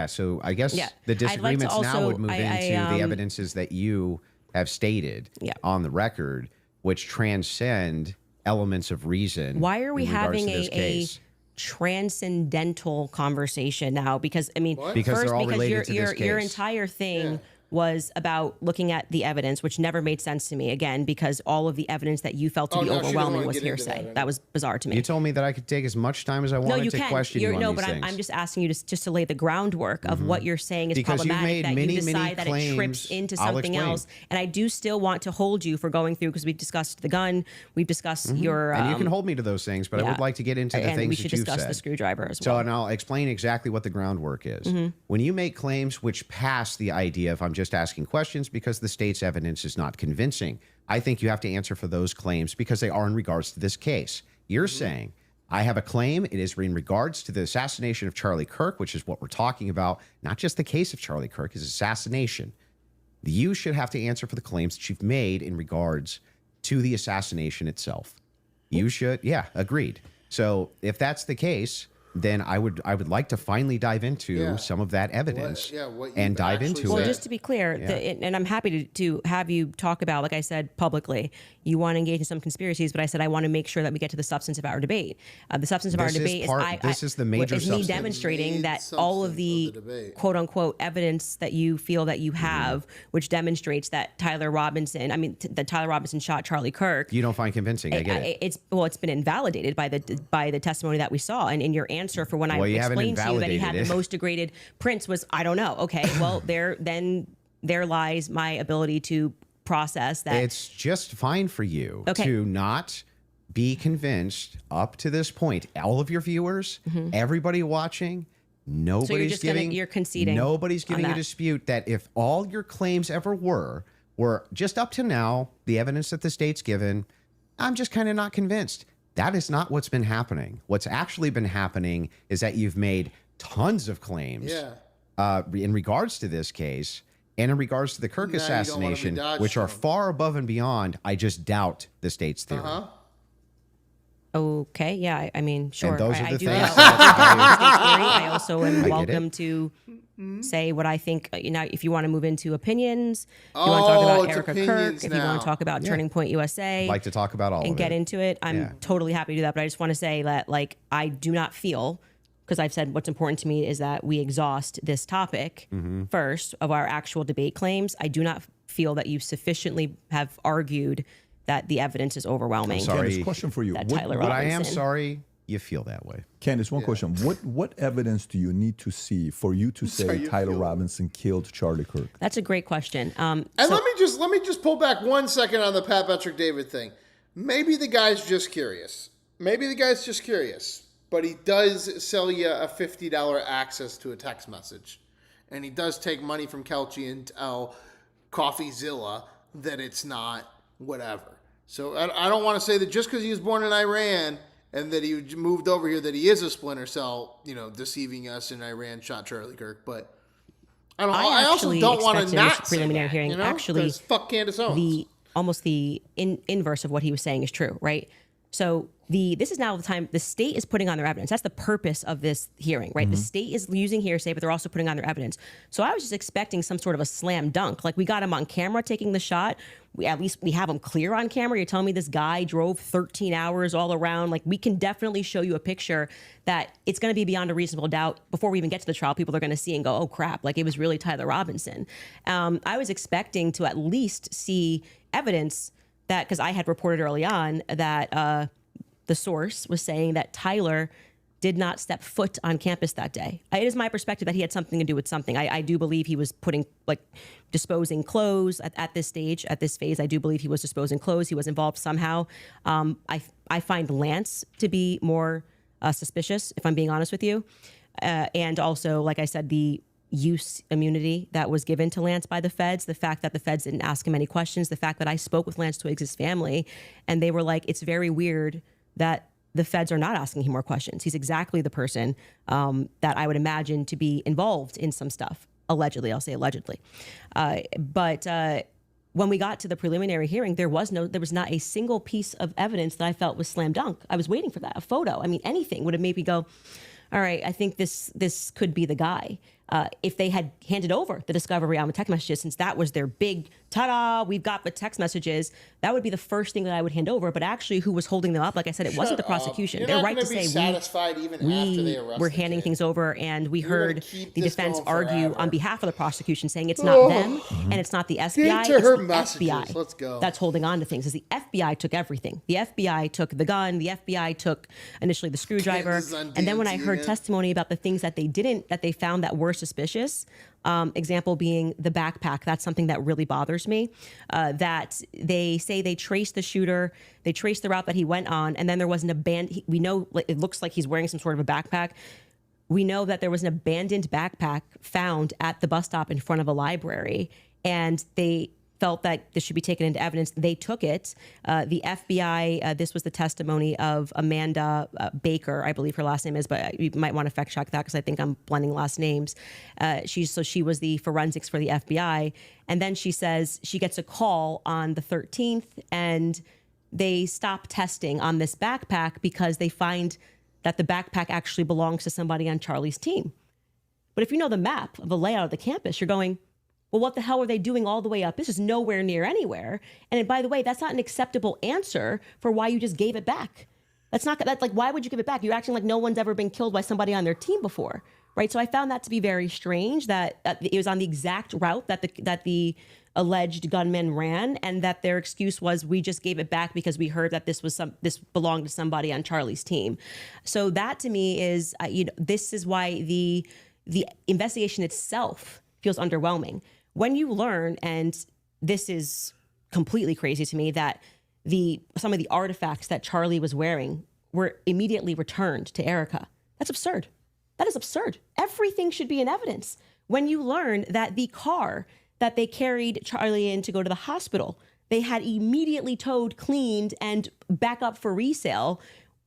so I guess Yeah. the I'd like to disagreements now also- would move into the evidences that you have stated Yeah. on the record, which transcend elements of reason. Why are we in regards having to this a case. transcendental conversation now? Because I mean, Because first, they're all because related to this your case. entire thing was about looking at the evidence, which never made sense to me. Again, because all of the evidence that you felt to be no, she doesn't overwhelming wanna was get into hearsay. that, That was bizarre to me. You told me that I could take as much time as I No, wanted you to can. question you on No, these but things. I'm just asking you just to lay the groundwork of what you're saying is Because you've problematic. made That many, you decide many that it trips claims. into I'll something explain. else. And I do still want to hold you for going through because we've discussed the gun, we've discussed your. And you can hold me to those things, but I yeah. would like to get into the and things we that should you've discuss said. the screwdriver as So, well. and I'll explain exactly what the groundwork is. When you make claims which pass the idea of I'm just asking questions because the state's evidence is not convincing, I think you have to answer for those claims because they are in regards to this case. You're saying, I have a claim. It is in regards to the assassination of Charlie Kirk, which is what we're talking about, not just the case of Charlie Kirk, his assassination. You should have to answer for the claims that you've made in regards to the assassination itself. You should, yeah, agreed. So if that's the case, then I would like to finally dive into Yeah. some of that evidence what you've and dive actually into said. Well, it. just to be clear, and I'm happy to have you talk about, like I said publicly, you want to engage in some conspiracies, but I said I want to make sure that we get to the substance of our debate. The substance of our This is debate part- this is the major is me substance. demonstrating Main that all of substance the, of the debate. quote unquote evidence that you feel that you have, which demonstrates that Tyler Robinson shot Charlie Kirk. You don't find convincing. I get it. It's been invalidated by the testimony that we saw, and in your answer for when I Well, you haven't explained to you that he had invalidated the it. most degraded prints was I don't know. Okay, well there lies my ability to process that. It's just fine for you Okay. to not be convinced up to this point. All of your viewers, everybody watching, nobody's just gonna- giving. you're conceding Nobody's on giving a that. dispute that if all your claims ever were just up to now, the evidence that the state's given, I'm just kind of not convinced. That is not what's been happening. What's actually been happening is that you've made tons of claims in regards to this case and in regards to the Kirk Now you don't wanna be assassination, dodged which are from. far above and beyond. I just doubt the state's theory. Okay, yeah, I mean, sure. those are I the do things doubt that the state's theory. I also am get welcome it. to say what I think. If you want to move into opinions, if you want to talk about it's Erica Kirk, opinions if you want now. to talk about Turning Point USA, I'd like to talk about all and of get it. into it, I'm Yeah. totally happy to do that. But I just want to say that, like, I do not feel, because I've said what's important to me is that we exhaust this topic first of our actual debate claims. I do not feel that you sufficiently have argued that the evidence is overwhelming. sorry. Candace, question for you. That What, Tyler But I am Robinson. sorry you feel that way. Candace, one question. What evidence do you need to see for you to Sorry, say you Tyler feel- Robinson killed Charlie Kirk? That's a great question. And let me just pull back 1 second on the Pat Patrick David thing. Maybe the guy's just curious. But he does sell you a $50 access to a text message. And he does take money from Kelchi and tell CoffeeZilla that it's not whatever. So I don't want to say that just because he was born in Iran and that he moved over here that he is a splinter cell, deceiving us and Iran shot Charlie Kirk. But I also actually don't want to expected in this not say preliminary that, hearing, actually, 'Cause fuck Candace Owens. almost the inverse of what he was saying is true, right? So this is now the time the state is putting on their evidence. That's the purpose of this hearing, right? The state is using hearsay, but they're also putting on their evidence. So I was just expecting some sort of a slam dunk. Like, we got him on camera taking the shot. At least we have him clear on camera. You're telling me this guy drove 13 hours all around. Like, we can definitely show you a picture that it's going to be beyond a reasonable doubt. Before we even get to the trial, people are going to see and go, oh crap, like it was really Tyler Robinson. I was expecting to at least see evidence that, because I had reported early on that the source was saying that Tyler did not step foot on campus that day. It is my perspective that he had something to do with something. I do believe he was disposing clothes at this stage, at this phase. I do believe he was disposing clothes. He was involved somehow. I find Lance to be more suspicious, if I'm being honest with you. And also, like I said, the use immunity that was given to Lance by the feds, the fact that the feds didn't ask him any questions, the fact that I spoke with Lance Twiggs' family, and they were like, it's very weird that the feds are not asking him more questions. He's exactly the person that I would imagine to be involved in some stuff. Allegedly, I'll say allegedly. But when we got to the preliminary hearing, there was not a single piece of evidence that I felt was slam dunk. I was waiting for that, a photo. I mean, anything would have made me go, all right, I think this could be the guy. If they had handed over the discovery on the text messages, since that was their big ta-da, we've got the text messages, that would be the first thing that I would hand over. But actually, who was holding them up? Like I said, it wasn't the prosecution. You're They're not right to gonna be say satisfied even after they arrest we're the handing kid. things over, and we You're gonna heard keep the this defense going argue forever. on behalf of the prosecution, saying it's not them and it's not the FBI, to it's her the messages. FBI Let's go. that's holding on to things. Is the FBI took everything. The FBI took the gun. The FBI took initially the screwdriver, Candace on and then when I DNC heard again. testimony about the things that they found that were suspicious. Example being the backpack. That's something that really bothers me. That they say they traced the shooter, they traced the route that he went on, and then there was an abandoned. We know it looks like he's wearing some sort of a backpack. We know that there was an abandoned backpack found at the bus stop in front of a library, and they felt that this should be taken into evidence. They took it. The FBI, this was the testimony of Amanda Baker, I believe her last name is, but you might want to fact check that because I think I'm blending last names. She was the forensics for the FBI. And then she says she gets a call on the 13th and they stop testing on this backpack because they find that the backpack actually belongs to somebody on Charlie's team. But if you know the map of the layout of the campus, you're going, well, what the hell are they doing all the way up? This is nowhere near anywhere. And by the way, that's not an acceptable answer for why you just gave it back. That's like, why would you give it back? You're acting like no one's ever been killed by somebody on their team before, right? So I found that to be very strange that it was on the exact route that the alleged gunman ran, and that their excuse was we just gave it back because we heard that this belonged to somebody on Charlie's team. So that to me is, this is why the investigation itself feels underwhelming. When you learn, and this is completely crazy to me, that some of the artifacts that Charlie was wearing were immediately returned to Erica. That's absurd. That is absurd. Everything should be in evidence. When you learn that the car that they carried Charlie in to go to the hospital, they had immediately towed, cleaned, and back up for resale,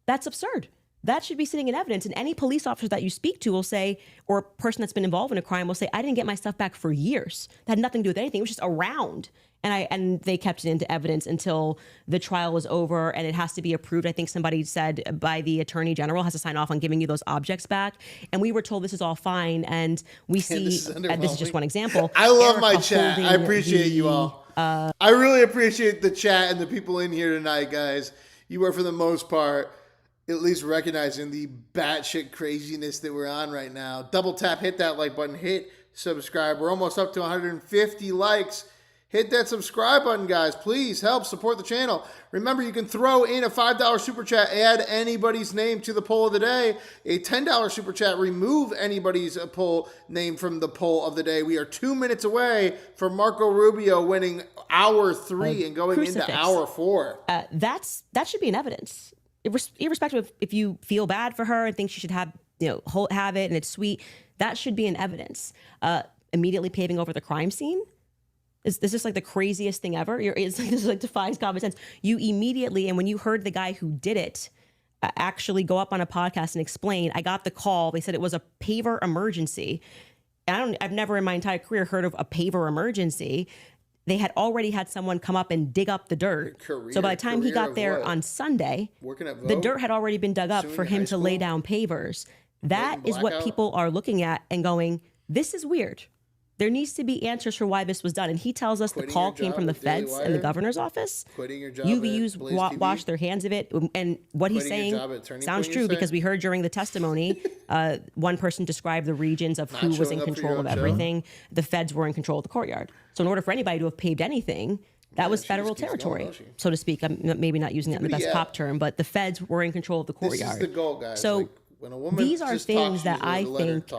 that's absurd. That should be sitting in evidence. And any police officer that you speak to will say, or a person that's been involved in a crime will say, I didn't get my stuff back for years. That had nothing to do with anything. It was just around. And they kept it into evidence until the trial was over and it has to be approved. I think somebody said by the attorney general has to sign off on giving you those objects back. And we were told this is all fine. And we see, this is just one example. I love my Erica chat. I holding appreciate you all. I really appreciate the chat and the people in here tonight, guys. You are, for the most part, at least recognizing the batshit craziness that we're on right now. Double tap, hit that like button, hit subscribe. We're almost up to 150 likes. Hit that subscribe button, guys. Please help support the channel. Remember, you can throw in a $5 super chat, add anybody's name to the poll of the day. A $10 super chat, remove anybody's poll name from the poll of the day. We are 2 minutes away from Marco Rubio winning hour 3 and going crucifix. into hour 4. That should be an evidence, irrespective of if you feel bad for her and think she should have have it and it's sweet. That should be an evidence. Immediately paving over the crime scene. This is like the craziest thing ever. This is like defies common sense. You immediately, and when you heard the guy who did it actually go up on a podcast and explain, I got the call. They said it was a paver emergency. I've never in my entire career heard of a paver emergency. They had already had someone come up and dig up the dirt. So by the time he got there on Sunday, the dirt had already been dug up for him to lay down pavers. That is what people are looking at and going, this is weird. There needs to be answers for why this was done. And he tells us the call came from the feds and the governor's office. UVUs washed their hands of it. And what he's saying sounds true because we heard during the testimony, one person described the regions of who was in control of everything. The feds were in control of the courtyard. So in order for anybody to have paved anything, that was federal territory, so to speak. I'm maybe not using that in the best cop term, but the feds were in control of the courtyard. This is the goal, guys. So these are things that I think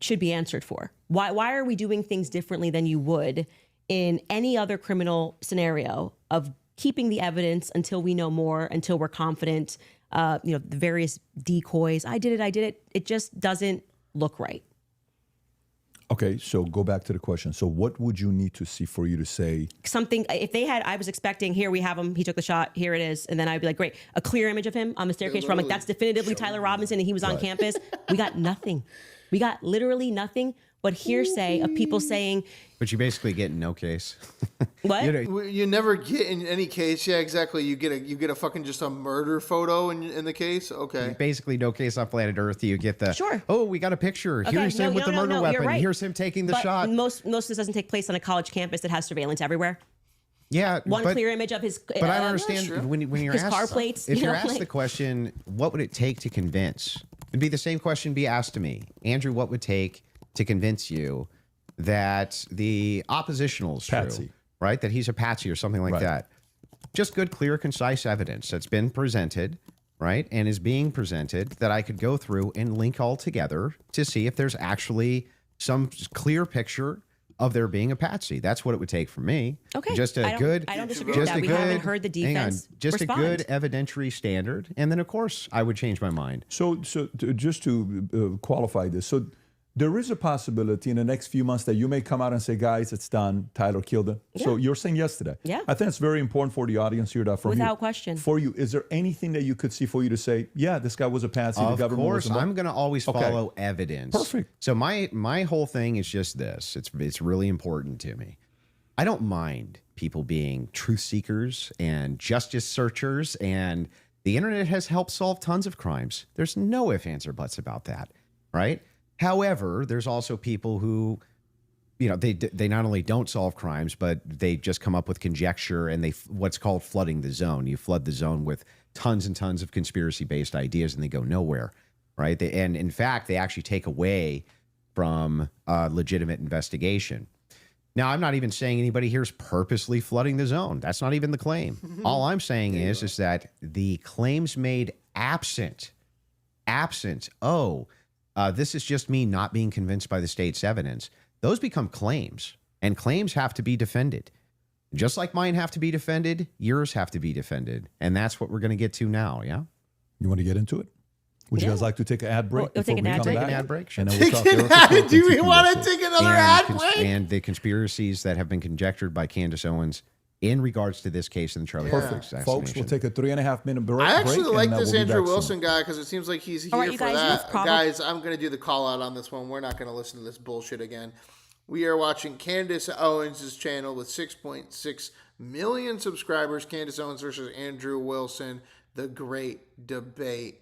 should be answered for. Why are we doing things differently than you would in any other criminal scenario of keeping the evidence until we know more, until we're confident, the various decoys. I did it. It just doesn't look right. Okay, so go back to the question. So what would you need to see for you to say? Something, if they had, I was expecting, here we have him, he took the shot, here it is. And then I'd be like, great, a clear image of him on the staircase where I'm like, that's definitively Tyler Robinson and he was on campus. We got nothing. We got literally nothing but hearsay of people saying. But you basically get no case. What? You never get in any case. Yeah, exactly. You get a fucking just a murder photo in the case. Okay. Basically, no case on planet Earth. You get the sure. Oh, we got a picture. Here's him with the murder weapon. Right. Here's him taking the shot. Most of this doesn't take place on a college campus that has surveillance everywhere. Yeah, one clear image of his. But I don't understand when you're his asked car plates. If you're asked the question, what would it take to convince? It'd be the same question be asked to me, Andrew. What would take to convince you that the oppositional is patsy, true, right? That he's a patsy or something like that. Just good, clear, concise evidence that's been presented, right? And is being presented that I could go through and link all together to see if there's actually some clear picture of there being a patsy. That's what it would take for me. Okay. Just a good. I don't disagree with that. We haven't heard the defense Just respond. a good evidentiary standard. And then, of course, I would change my mind. So just to qualify this, so there is a possibility in the next few months that you may come out and say, guys, it's done. Tyler killed him. Yeah. So you're saying yes to that. Yeah. I think it's very important for the audience here. That from without question. For you, is there anything that you could see for you to say, yeah, this guy was a patsy? Of course, I'm going to always follow evidence. Perfect. So my whole thing is just this. It's really important to me. I don't mind people being truth seekers and justice searchers, and the internet has helped solve tons of crimes. There's no ifs, ands, or buts about that, right? However, there's also people who, they not only don't solve crimes, but they just come up with conjecture and what's called flooding the zone. You flood the zone with tons and tons of conspiracy-based ideas and they go nowhere, right? And in fact, they actually take away from legitimate investigation. Now, I'm not even saying anybody here's purposely flooding the zone. That's not even the claim. All I'm saying is that the claims made absent, this is just me not being convinced by the state's evidence. Those become claims, and claims have to be defended. Just like mine have to be defended, yours have to be defended. And that's what we're going to get to now, yeah? You want to get into it? Would you guys like to take an ad break? We'll take an ad break. Take an ad break. Sure. Do we want to take another ad break? And the conspiracies that have been conjectured by Candace Owens in regards to this case in the Charlie Kirk assassination. Folks, we'll take a 3.5 minute break. I actually like this Andrew Wilson guy because it seems like he's here for that. Guys, I'm going to do the call out on this one. We're not going to listen to this bullshit again. We are watching Candace Owens' channel with 6.6 million subscribers. Candace Owens versus Andrew Wilson, the great debate.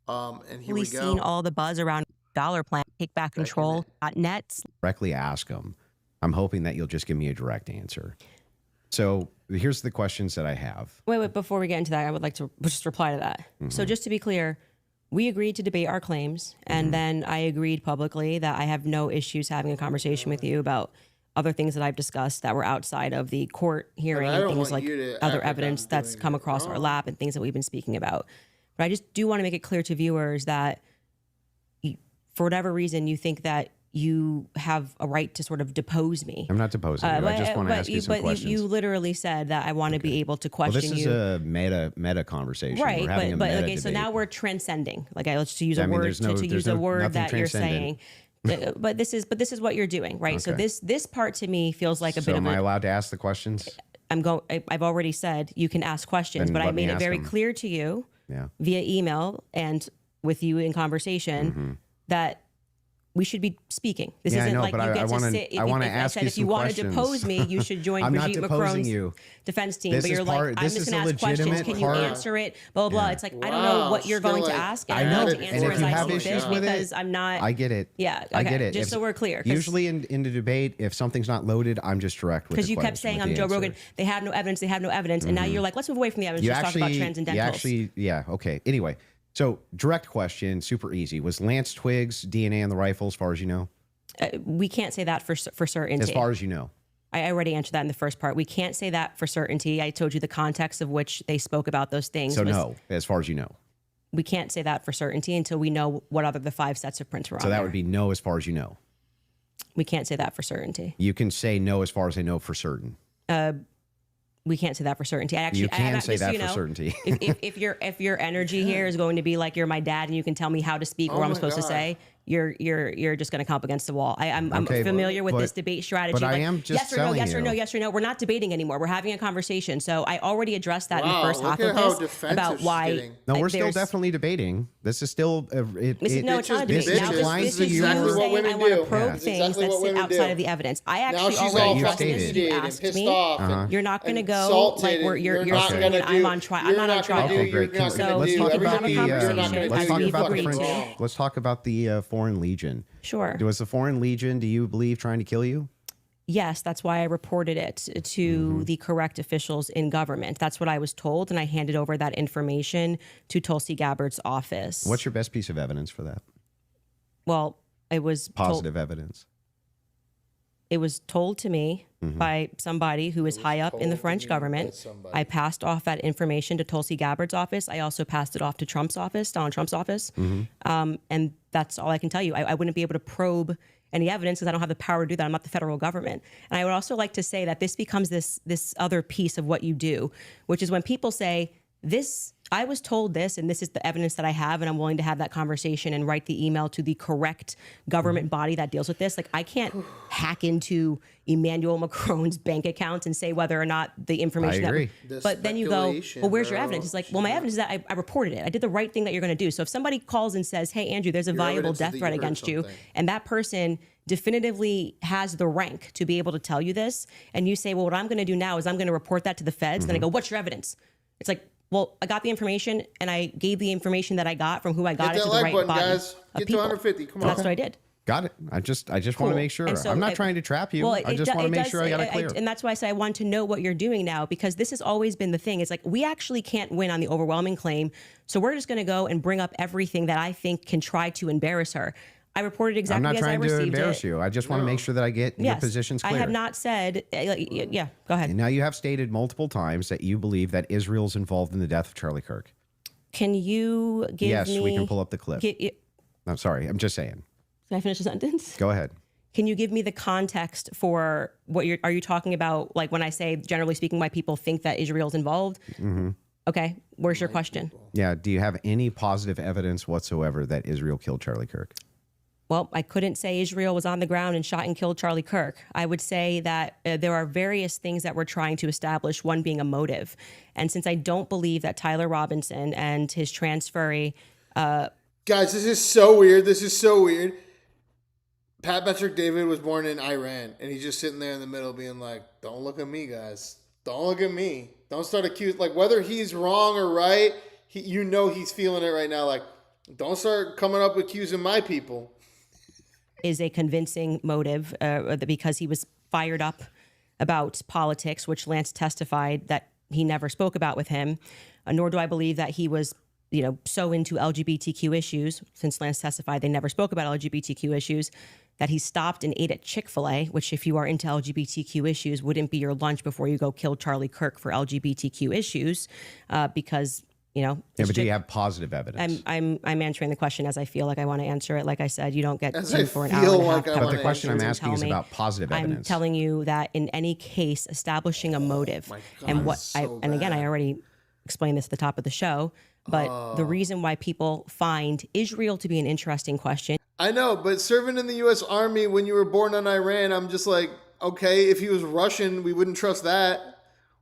And here we go. We've seen all the buzz around dollar plan, take back control.net. Directly ask them. I'm hoping that you'll just give me a direct answer. So here's the questions that I have. Wait, before we get into that, I would like to just reply to that. So just to be clear, we agreed to debate our claims, and then I agreed publicly that I have no issues having a conversation with you about other things that I've discussed that were outside of the court hearing, I and don't things want like you to act other like I'm evidence that's doing come it across our wrong. lap and things that we've been speaking about. But I just do want to make it clear to viewers that for whatever reason you think that you have a right to sort of depose me. I'm not deposing you. I just want to ask you some questions. You literally said that I want to be able to question Well, this is you. a meta conversation. Right, We're having but a meta okay, so debate. now we're transcending. Like, let's use a I mean, word there's no- to there's use a no- word nothing that you're transcendent. saying. But this is what you're doing, right? So Okay. this part to me feels like a So bit am of I a. allowed to ask the questions? I've already said you can ask questions, Then but I let me made it ask very them. clear to you Yeah. via email and with you in conversation that we should be speaking. This Yeah, I isn't know, like but you I get to wanna- sit. I wanna if ask said you if you some want to questions. depose me, you should join I'm not Brigitte deposing Macron's you. defense team. This But is you're part- like, I'm this just is going a to ask questions. legitimate Can you part. answer it? Blah, blah, blah. Yeah. It's like, I don't know what you're still going to like ask. And I I'm know. going to And answer if as you I have see issues fit with it, because I'm not. I get it. Yeah, I okay, get it. just so we're clear, 'cause- Usually in a debate, if something's not loaded, I'm just direct with Because the you kept question, saying with I'm the Joe answer. Rogan. They have no evidence. They have no evidence. And now you're like, let's move away from the evidence. You Just talk about transcendentals. yeah, okay. Anyway, so direct question, super easy. Was Lance Twiggs DNA on the rifle, as far as you know? We can't say that for certainty. As far as you know. I already answered that in the first part. We can't say that for certainty. I told you the context of which they spoke about those things. So was- no, as far as you know. we can't say that for certainty until we know what other the 5 sets of prints were on. So that there. would be no as far as you know. We can't say that for certainty. You can say no as far as I know for certain. We can't say that for certainty. I actually You can I, say just so that you for know, certainty. if your energy here is going to be like you're my dad and you can tell me how to speak or Oh what I'm my supposed to God. say, you're just going to come up against the wall. I'm Okay, familiar with but- this debate strategy. but I like, am just yes or no, telling yes or you. no, yes or no. We're not debating anymore. We're having a conversation. So I already addressed that in Wow, the first half look of at how this defensive about she's why. getting. No, we're still there's- definitely debating. This is still No, it's not a Bitches debate. be Now bitches. this This is is you exactly what saying women I want to do. probe Yeah. It's things exactly that what sit women outside do. of the evidence. I Now actually she's already all addressed this. frustrated You and asked pissed me. off. You're not going to and go insulted like and you're not saying gonna I'm do- on trial. I'm you're not on not gonna trial. do- Okay, great. You're not Can- gonna let's do talk everything about that the you're not gonna conversation do. let's talk we've about the agreed French. to. Let's talk about the Foreign Legion. Sure. Was the Foreign Legion, do you believe, trying to kill you? Yes, that's why I reported it to the correct officials in government. That's what I was told, and I handed over that information to Tulsi Gabbard's office. What's your best piece of evidence for that? Well, it was Positive evidence. It was told to me by somebody who is high up in the French government. I passed off that information to Tulsi Gabbard's office. I also passed it off to Trump's office, Donald Trump's office. And that's all I can tell you. I wouldn't be able to probe any evidence because I don't have the power to do that. I'm not the federal government. And I would also like to say that this becomes this other piece of what you do, which is when people say, I was told this, and this is the evidence that I have, and I'm willing to have that conversation and write the email to the correct government body that deals with this. Like, I can't hack into Emmanuel Macron's bank account and say whether or not the information. I agree. But then you go, well, where's your evidence? It's like, well, my evidence is that I reported it. I did the right thing that you're going to do. So if somebody calls and says, hey, Andrew, there's a valuable evidence is death that threat you heard against you, something. and that person definitively has the rank to be able to tell you this, and you say, well, what I'm going to do now is I'm going to report that to the feds. And then I go, what's your evidence? It's like, well, I got the information, and I gave the information that I got from who I got Hit it to that the like right button, body guys. of Get to people. 150. Come And on. that's what I did. Got it. I just want to Cool. make sure. And so I'm not it- trying to trap you. Well, I just want to make sure I got it clear. and that's why I say I want to know what you're doing now, because this has always been the thing. It's like, we actually can't win on the overwhelming claim. So we're just going to go and bring up everything that I think can try to embarrass her. I reported I'm exactly not as I trying to received embarrass it. you. I just want to make sure that I get your Yes, positions clear. I have not said, yeah, go ahead. Now, you have stated multiple times that you believe that Israel's involved in the death of Charlie Kirk. Can you give Yes, me... we can pull up the clip. Can I'm sorry. I'm just saying. I finish the sentence? Go ahead. Can you give me the context for what are you talking about? Like, when I say, generally speaking, why people think that Israel's involved? Mm-hmm. Okay. Where's your question? Yeah. Do you have any positive evidence whatsoever that Israel killed Charlie Kirk? Well, I couldn't say Israel was on the ground and shot and killed Charlie Kirk. I would say that there are various things that we're trying to establish, one being a motive. And since I don't believe that Tyler Robinson and his transferee... Guys, this is so weird. This is so weird. Pat Patrick David was born in Iran, and he's just sitting there in the middle being like, don't look at me, guys. Don't look at me. Don't start accusing. Like, whether he's wrong or right, he's feeling it right now. Like, don't start coming up accusing my people. is a convincing motive because he was fired up about politics, which Lance testified that he never spoke about with him, nor do I believe that he was, so into LGBTQ issues, since Lance testified they never spoke about LGBTQ issues. that he stopped and ate at Chick-fil-A, which if you are into LGBTQ issues, wouldn't be your lunch before you go kill Charlie Kirk for LGBTQ issues, because, you know. Yeah, but do you have positive evidence? I'm answering the question as I feel like I want to answer it. Like I said, you don't get As to I for an feel hour and a like half. I But wanna the question I'm answer asking is Tell me. about positive I'm evidence. telling you that in any case, establishing a motive, my God, and what it's so and again, bad. I already explained this at the top of the show, but the reason why people find Israel to be an interesting question. I know, but serving in the U.S. Army when you were born on Iran, I'm just like, okay, if he was Russian, we wouldn't trust that.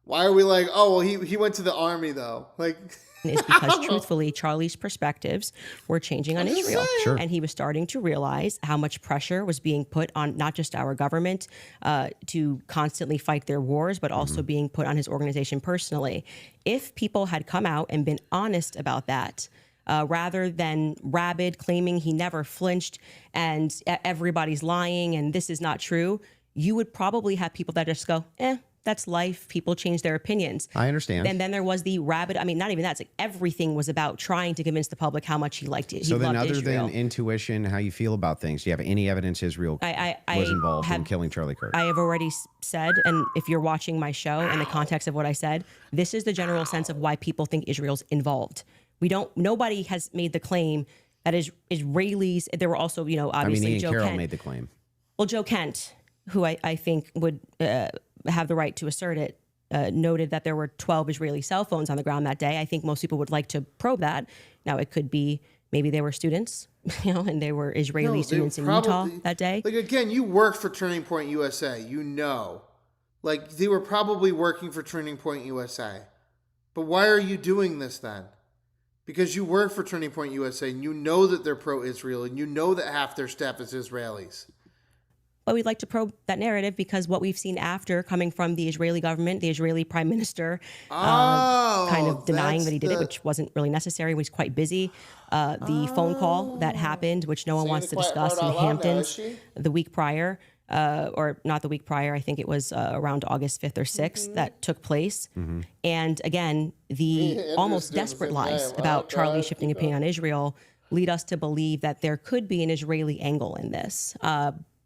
Why are we like, oh, well, he went to the army though? Like, Is because truthfully, Charlie's perspectives were changing on just Israel. saying. Sure. And he was starting to realize how much pressure was being put on not just our government to constantly fight their wars, but also being put on his organization personally. If people had come out and been honest about that, rather than rabid claiming he never flinched and everybody's lying and this is not true, you would probably have people that just go, that's life. People change their opinions. I understand. And then there was the rabid, I mean, not even that. It's like everything was about trying to convince the public how much he liked it. So he then, loved other Israel. than intuition, how you feel about things, do you have any evidence Israel I was involved in have- killing Charlie Kirk? I have already said, and if you're watching my show and the context of what I said, this is the general sense of why people think Israel's involved. Nobody has made the claim that Israelis, there were also, you know, I mean, obviously Ian Joe Carroll Kent. made the claim. Well, Joe Kent, who I think would have the right to assert it, noted that there were 12 Israeli cell phones on the ground that day. I think most people would like to probe that. Now, it could be maybe they were students, you know, and they were Israeli no, they students in Utah probably- that day. Like, again, you worked for Turning Point USA, you know. Like, they were probably working for Turning Point USA. But why are you doing this then? Because you work for Turning Point USA and you know that they're pro-Israel and you know that half their staff is Israelis. But we'd like to probe that narrative because what we've seen after coming from the Israeli government, the Israeli prime minister, kind of denying that he did it, which wasn't really necessary. He was quite busy. The phone call that happened, which no one Saying wants the to quiet discuss part in out the loud now, Hamptons is she? the week prior, or not the week prior, I think it was around August 5th or 6th that took place. And again, the Andrew's almost doing the desperate same lies thing. about Oh, Charlie God, shifting keep opinion going. on Israel lead us to believe that there could be an Israeli angle in this.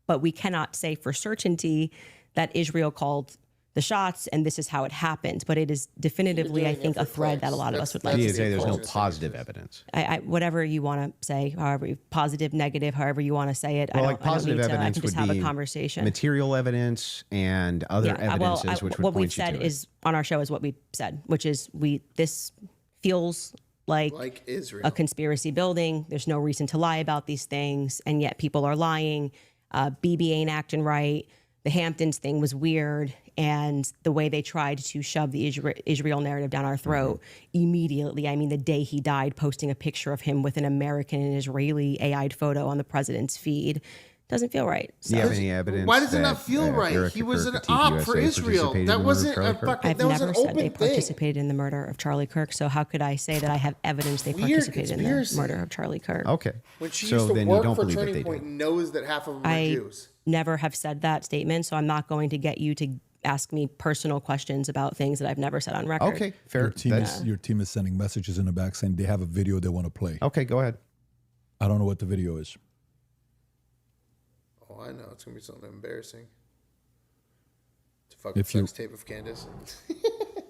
But we cannot say for certainty that Israel called the shots and this is how it happened. But it is definitively, I doing it think, for a thread clicks. that a lot of us would That's- like You to say see. there's no forward. positive evidence. Whatever you want to say, however positive, negative, however you want to say it. Well, I like don't need positive to. I evidence can just would have be a conversation. material evidence and other evidences which would what point we've you said to is on our show is what we said, which is this feels Like Israel. a conspiracy building. There's no reason to lie about these things, and yet people are lying. BB ain't acting right. The Hamptons thing was weird, and the way they tried to shove the Israel narrative down our throat immediately. I mean, the day he died, posting a picture of him with an American and Israeli AI'd photo on the president's feed doesn't feel right. Do So you have any evidence? Why does it that, not feel right? Eric He was Kirk an at TV op for USA Israel. participated in That the murder of wasn't Charlie a Kirk? fucking. I've That was never an said open they thing. participated in the murder of Charlie Kirk. So how could I say that I have evidence they Weird participated in the conspiracy. murder of Charlie Kirk? Okay. When she so used to then you work don't for believe that they Turning Point, did. knows that half of them are I Jews. never have said that statement, so I'm not going to get you to ask me personal questions about things that I've never said on record. Okay, fair. Your team is sending messages in the back saying they have a video they want to play. Okay, go ahead. I don't know what the video is. Oh, I know. It's going to be something embarrassing. It's a fucking If you- sex tape of Candace.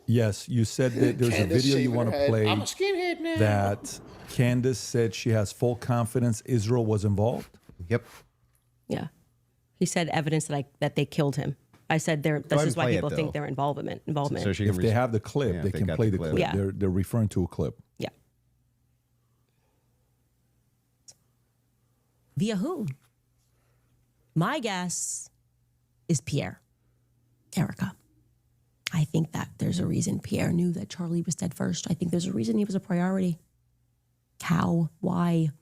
Yes, you said that there's a Candace video you shaving want her to head. play I'm a skinhead now. that Candace said she has full confidence Israel was involved. Yep. Yeah. He said evidence that they killed him. I said this ahead is and why play it, people think though. their involvement. So she can If they have the clip, Yeah, they if they can got play the the clip. clip. Yeah. They're referring to a clip. Yeah. Via who? My guess is Pierre. Erica. I think that there's a reason Pierre knew that Charlie was dead first. I think there's a reason he was a priority. How? Why? I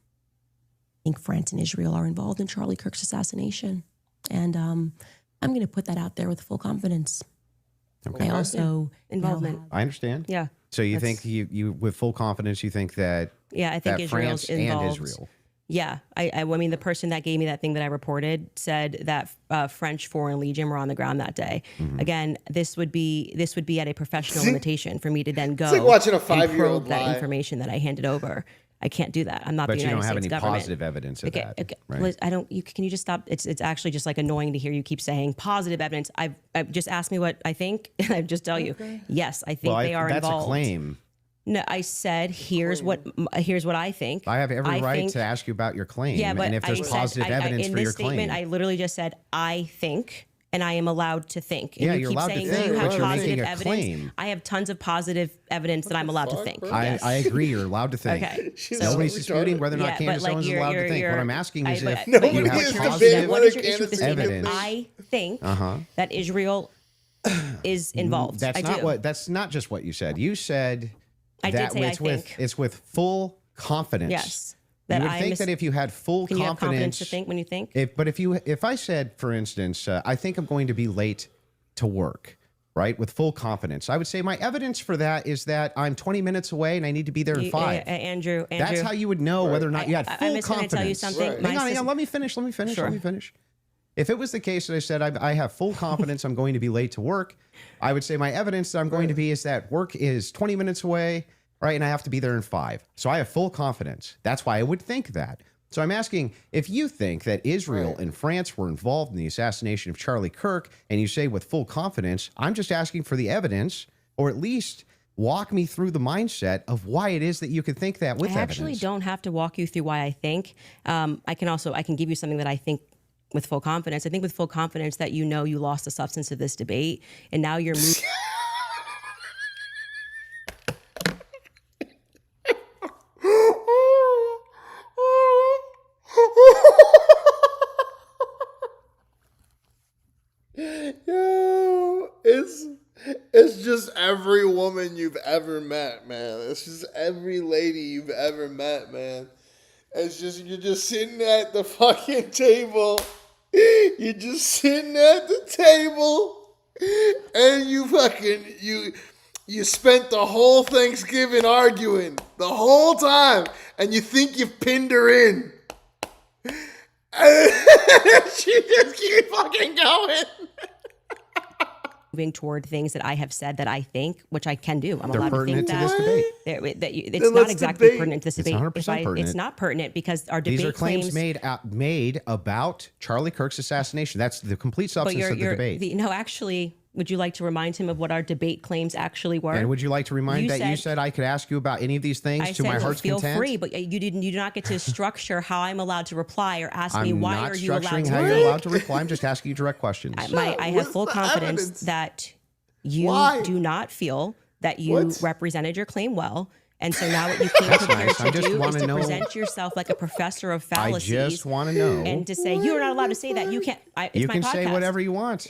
think France and Israel are involved in Charlie Kirk's assassination. And I'm going to put that out there with full confidence. I also Involvement. I understand. Yeah. So you think you with full confidence you think that Yeah, I think that Israel's France involved. and Israel. Yeah, I mean, the person that gave me that thing that I reported said that French Foreign Legion were on the ground that day. Mm-hmm. Again, this would be at a professional limitation for me to then go like watching a and 5-year-old probe that lie. information that I handed over. I can't do that. I'm not But the you United don't have States any government. positive evidence of Okay, that. okay. Right? Liz, I don't. Can you just stop? It's actually just like annoying to hear you keep saying positive evidence. I've just asked me what I think, and I just tell you, yes, I think they are that's involved. a claim. No, I said here's what I think. I have every right think- to ask you about your claim. Yeah, but and if there's I said- positive evidence in for this your statement, claim. I literally just said I think. And I am allowed to think. And Yeah, you you're keep allowed to saying think, you but have you're positive making a evidence. claim. I have tons of positive evidence that I'm allowed to fuck, think. bro? Yes. I agree. You're allowed to think. Okay. She's So- Nobody's so disputing retarded. whether or not Yeah, but, Candace like, Owens is you're- allowed to think. you're- What I'm asking is but- if but Nobody you is have debating positive what is your issue with this statement? evidence. I think that Israel is involved. That's I not do. what. That's not just what you said. You said I did that say I it's with think. it's with full confidence. Yes. You That would I think mis- that if you had full Can you have confidence confidence to think when you think? But if I said, for instance, I think I'm going to be late to work, right, with full confidence, I would say my evidence for that is that I'm 20 minutes away and I need to be there in 5. Andrew, That's how you would know whether or not you had full I'm just going confidence. to tell you something. Right. My Hang on, sis- let me finish. Sure. Let me finish. If it was the case that I said I have full confidence I'm going to be late to work, I would say my evidence that I'm going to be is that work is 20 minutes away, right, and I have to be there in 5. So I have full confidence. That's why I would think that. So I'm asking, if you think that Israel and France were involved in the assassination of Charlie Kirk, and you say with full confidence, I'm just asking for the evidence, or at least walk me through the mindset of why it is that you could think that with I actually evidence. don't have to walk you through why I think. I can give you something that I think with full confidence. I think with full confidence that you know you lost the substance of this debate, and now you're moving. Yo, it's just every woman you've ever met, man. It's just every lady you've ever met, man. It's just you're just sitting at the fucking table. You're just sitting at the table, and you spent the whole Thanksgiving arguing the whole time, and you think you've pinned her in. And she just keeps fucking going. moving toward things that I have said that I think, which I can do. I'm They're allowed to think pertinent to that. this debate. It's Then not let's exactly debate. pertinent to this It's debate. 100% pertinent. It's not pertinent because our debate These are claims claims made about Charlie Kirk's assassination. That's the complete but substance of the debate. no, actually, would you like to remind him of what our debate claims actually were? And would you like to remind You that you said- said I could ask you about any of these things I to said, my well, heart's feel content? free, but you do not get to structure how I'm allowed to reply or ask me I'm why not are you allowed structuring to how think. you're allowed to reply. I'm just asking you direct questions. I What's have full the confidence evidence? that you Why? do not feel that you What? represented your claim well. And so now what you came prepared nice. I to just do is wanna to know- present yourself like a professor of I fallacies. just want to know. and to say you are not allowed to say that. You can't. It's you my can podcast. say whatever you want.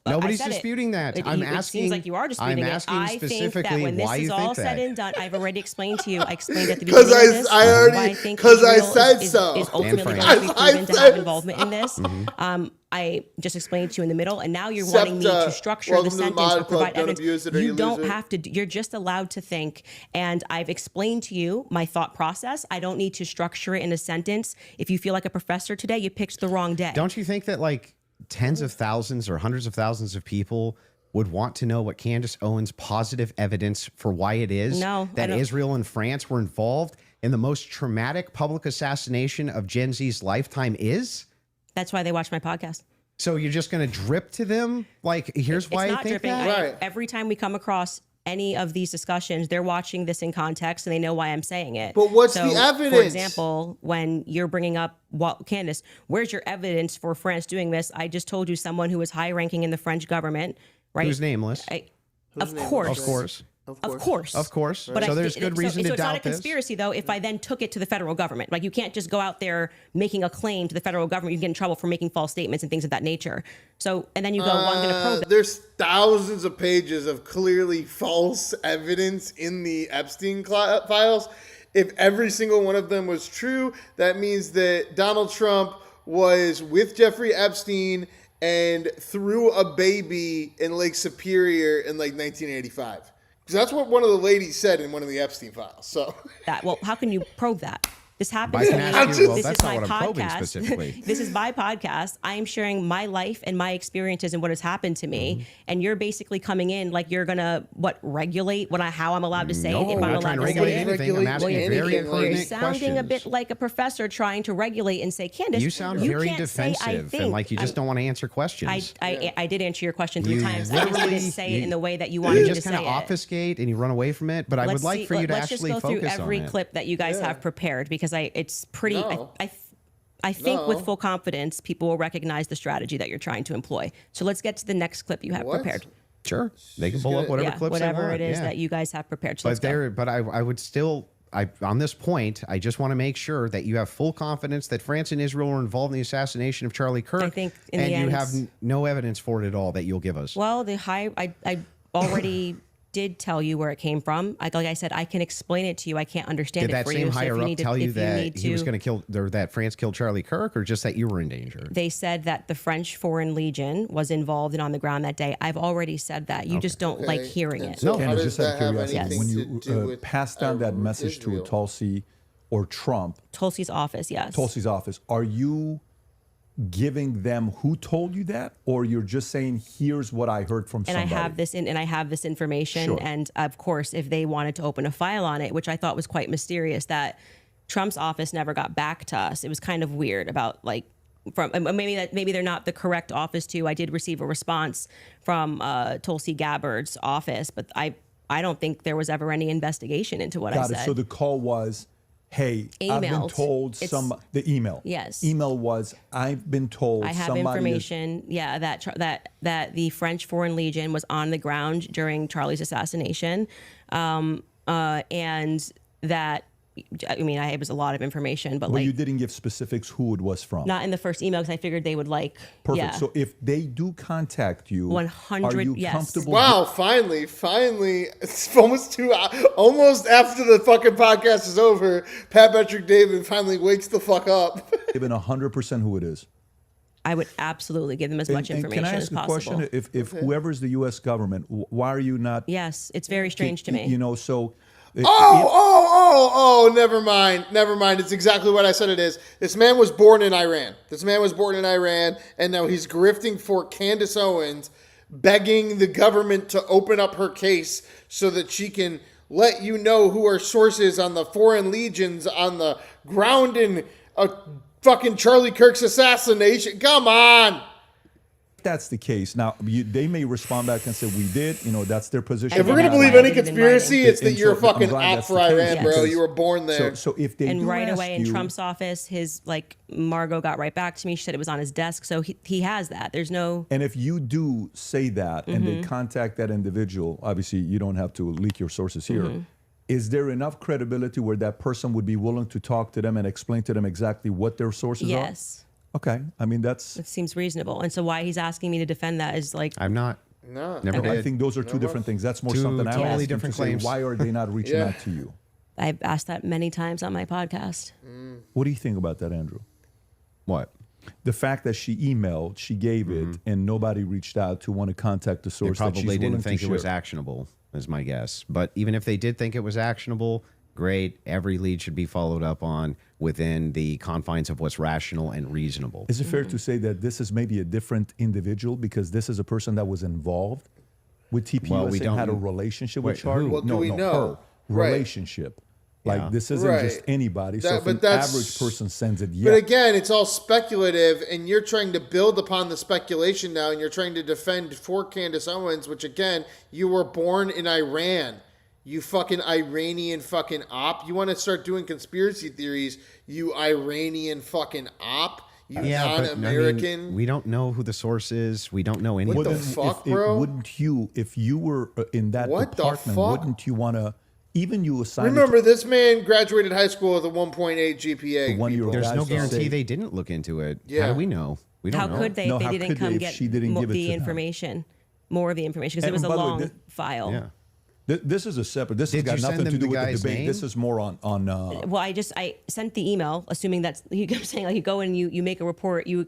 Nobody's I said disputing that. It I'm It asking- seems like you are disputing I'm it. asking I think that specifically when this why is you all think said that. and done, I've already explained to you. I explained at the 'Cause beginning of I this. already- why I think 'cause I Israel said is so. ultimately And going to be France. proven to I have said involvement in this. Mm-hmm. I just explained to you in the middle, and now you're wanting me to structure the welcome to the sentence Mod or Club. provide Don't evidence. abuse it or you don't lose it. have to. You're just allowed to think, and I've explained to you my thought process. I don't need to structure it in a sentence. If you feel like a professor today, you picked the wrong day. Don't you think that like tens of thousands or hundreds of thousands of people would want to know what Candace Owens' positive evidence for why it is No, I that don't. Israel and France were involved in the most traumatic public assassination of Gen Z's lifetime is? That's why they watch my podcast. So you're just going to drip to them? Like, here's why It's I not think dripping. that? Right. Every time we come across any of these discussions, they're watching this in context and they know why I'm saying it. But what's So, the evidence? For example, when you're bringing up, well, Candace, where's your evidence for France doing this? I just told you someone who was high ranking in the French government, right? Who's nameless? Of course. Of course. Of course. Of course. But So I- there's good reason so to it's not a doubt this. conspiracy, though, if I then took it to the federal government. Like, you can't just go out there making a claim to the federal government. You can get in trouble for making false statements and things of that nature. So, and then you go, well, I'm going to probe that. There's thousands of pages of clearly false evidence in the Epstein files. If every single one of them was true, that means that Donald Trump was with Jeffrey Epstein and threw a baby in Lake Superior in like 1985. Because that's what one of the ladies said in one of the Epstein files. So Well, how can you probe that? This happens I to can me. ask you, well, This that's is not my what I'm probing podcast. specifically. This is my podcast. I am sharing my life and my experiences and what has happened to me. Mm-hmm. And you're basically coming in like you're gonna regulate how I'm allowed to say No, it. If I'm I'm not trying allowed to to regulate say it. anything. I'm asking Well, very you're pertinent You're sounding a bit questions. like a professor trying to regulate and say, Candace, You sound very can't say, I defensive think. and like you just don't want to answer questions. I did answer your question 3 You times. I just literally- didn't say it you- in the way that you You wanted me to just say kind of it. obfuscate and you run away from it. But I would like for you to let's actually just go through focus every on it. clip that you guys have prepared because it's pretty. No. I think with No. full confidence, people will recognize the strategy that you're trying to employ. So let's get to the next clip you have What? prepared. Sure, they can pull gonna- up whatever Yeah, clips whatever they want. it is yeah. that you guys have prepared. So let's go. But I would still. On this point, I just want to make sure that you have full confidence that France and Israel were involved in the assassination of Charlie Kirk. I think in and the you end- have no evidence for it at all that you'll give us. Well, I already did tell you where it came from. Like I said, I can explain it to you. I can't understand Did it that for same you. So if higher you up need to, tell you if that need he was to- going to kill, or that France killed Charlie Kirk, or just that you were in danger? They said that the French Foreign Legion was involved and on the ground that day. I've already said that. You just don't like hearing And it. so how Candace, does just out of that have curiosity, anything when to do you with pass down that message to Israel? a Tulsi or Trump, Tulsi's office, yes. Tulsi's office, are you giving them who told you that, or you're just saying, here's what I heard from and somebody? I have this information. Sure. And of course, if they wanted to open a file on it, which I thought was quite mysterious, that Trump's office never got back to us. It was kind of weird about maybe they're not the correct office to. I did receive a response from Tulsi Gabbard's office, but I don't think there was ever any investigation into what I Got said. it. So the call was, hey, I've been Emailed. told It's- the email. Yes. Email was, I've been told I have somebody information, that the French Foreign Legion was on the ground during Charlie's assassination, and that it was a lot of information, but Well, you didn't give specifics who it was from. not in the first email because I figured they would Perfect. Yeah. So if they do contact you, 100 are you yes. comfortable? Wow, finally, it's almost almost after the fucking podcast is over, Pat Patrick David finally wakes the fuck up. Giving 100% who it is. I would absolutely give them as much And information can I as ask a possible. question? If whoever's the U.S. government, why are you not? Yes, it's very strange to me. You know, so. Oh, never mind. It's exactly what I said it is. This man was born in Iran. And now he's grifting for Candace Owens, begging the government to open up her case so that she can let you know who are sources on the foreign legions on the ground in fucking Charlie Kirk's assassination. Come on. If that's the case, now they may respond back and say we did. You know, that's their position. If we're And gonna that's believe why I any did it in conspiracy, writing. it's that And you're a so I'm fucking glad op that's for the case, Iran, bro. because- You were born there. So if they And do right ask away in you, Trump's office, his Margot got right back to me. She said it was on his desk, so he has that. There's no. and if you do say that and Mm-hmm. they contact that individual, obviously you don't have to leak your sources here. Mm-hmm. Is there enough credibility where that person would be willing to talk to them and explain to them exactly what their sources are? Yes, Okay. I mean, that's. it seems reasonable. And so why he's asking me to defend that is like I'm not. No. Never I did. think those are two different things. That's more Two something I'm totally asking different to say, claims. why are they not reaching Yeah. out to you? I've asked that many times on my podcast. What do you think about that, Andrew? What? The fact that she emailed, she gave it, and nobody reached out to want to contact the They source that she's probably willing didn't think to it was share. actionable, is my guess. But even if they did think it was actionable, great. Every lead should be followed up on within the confines of what's rational and reasonable. Is it fair to say that this is maybe a different individual because this is a person that was involved with TPUSA Well, we and had a don't- relationship Wait, with Charlie? who? Well, do we know? Her Right. relationship. Like Yeah. this isn't just Right. anybody. So That- if but an that's- average person sends it, But yeah. again, it's all speculative, and you're trying to build upon the speculation now, and you're trying to defend for Candace Owens, which again, you were born in Iran. You fucking Iranian fucking op. You want to start doing conspiracy theories, you Iranian fucking op. You non-American. we don't know who the source is. We don't know any What of the this. fuck, bro? Wouldn't you, if you were in that What the department, fuck? wouldn't you want to, even you assign it to- Remember, this man graduated high school with a 1.8 GPA. The 1 year people. old There's guys no that guarantee say- they didn't look into it. Yeah. How do we know? We don't How know. could they No, if how they didn't could come they if get she didn't give it the to them? information, more of the information, because it And was a by the way, long file. Yeah. This is a separate. This Did has you got send nothing them to do the with the guy's debate. name? This is more on. Well, I sent the email, assuming that's I'm saying like you go and you make a report. You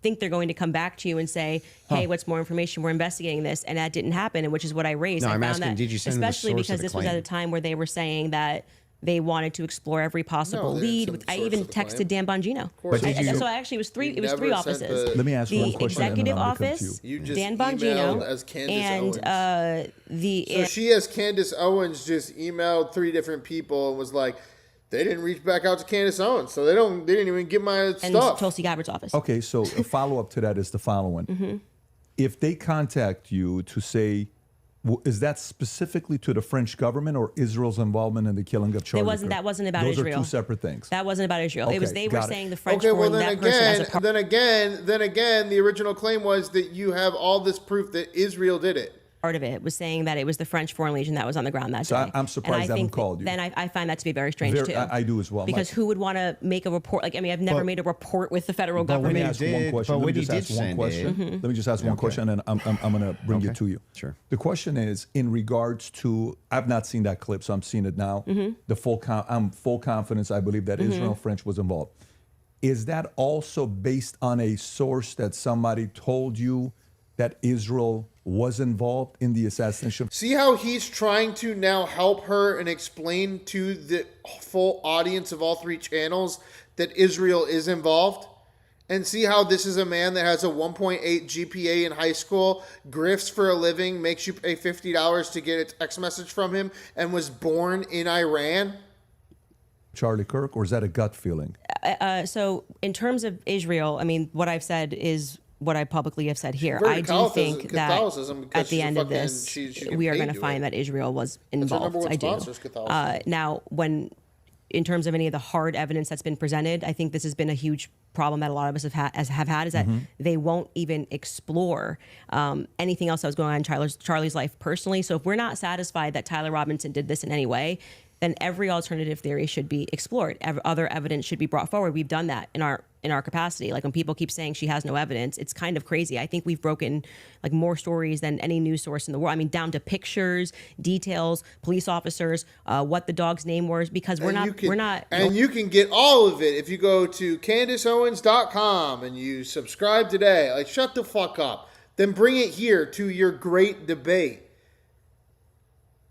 think they're going to come back to you and say, "Hey, what's more information? We're investigating this," and that didn't happen, and which is what I raised. No, I I'm found asking, that did you send them the especially source of because the this was at claim? a time where they were saying that They wanted to explore every possible No, they lead. didn't I source even of the texted claim. Dan Bongino. course But did you- So actually, it was three. You It was three never sent offices. Let me ask the one question, and then executive I'm gonna come to office, You just Dan emailed Bongino, as Candace and Owens. the So she, as Candace Owens, just emailed 3 different people and was like, they didn't reach back out to Candace Owens, so they didn't even get my and stuff. Tulsi Gabbard's office. Okay, so a follow-up to that is the following. Mm-hmm. If they contact you to say, is that specifically to the French government or Israel's involvement in the killing of Charlie Kirk? That wasn't about Those Israel. are 2 separate things. That wasn't about Israel. It was Okay, they were got it. saying the French Okay, well formed then that person as a part. then again, the original claim was that you have all this proof that Israel did it. Part of it was saying that it was the French Foreign Legion that was on the ground that So day. I'm surprised And they haven't think called you. Then I find that to be very strange Very- too. I do as well. Because who would want to make a report? Like, I mean, I've never But- made a report with the federal but Let when me he government. ask one did- question. but Let me when he just did ask one send question. it- Let me just ask one Okay. question, and then I'm going to bring Okay. it to you. Sure. The question is in regards to, I've not seen that clip, so I'm seeing it now. I'm full confidence. I believe that Israel French was involved. Is that also based on a source that somebody told you that Israel was involved in the assassination? See how he's trying to now help her and explain to the full audience of all 3 channels that Israel is involved? And see how this is a man that has a 1.8 GPA in high school, grifts for a living, makes you pay $50 to get a text message from him, and was born in Iran? Charlie Kirk, or is that a gut feeling? So in terms of Israel, I mean, what I've said is what I publicly have said here. Converted I do Catholicism- think that Catholicism because at the she's a end of fucking- this, she we are paid going to to find it. that Israel was her involved. number one I do. sponsor is Catholicism. Now, in terms of any of the hard evidence that's been presented, I think this has been a huge problem that a lot of us have had is that they won't even explore anything else that was going on in Charlie's life personally. So if we're not satisfied that Tyler Robinson did this in any way, then every alternative theory should be explored. Other evidence should be brought forward. We've done that in our capacity. Like when people keep saying she has no evidence, it's kind of crazy. I think we've broken like more stories than any news source in the world. I mean, down to pictures, details, police officers, what the dog's name was, because we're not. And you can get all of it if you go to CandaceOwens.com and you subscribe today. Like, shut the fuck up. Then bring it here to your great debate.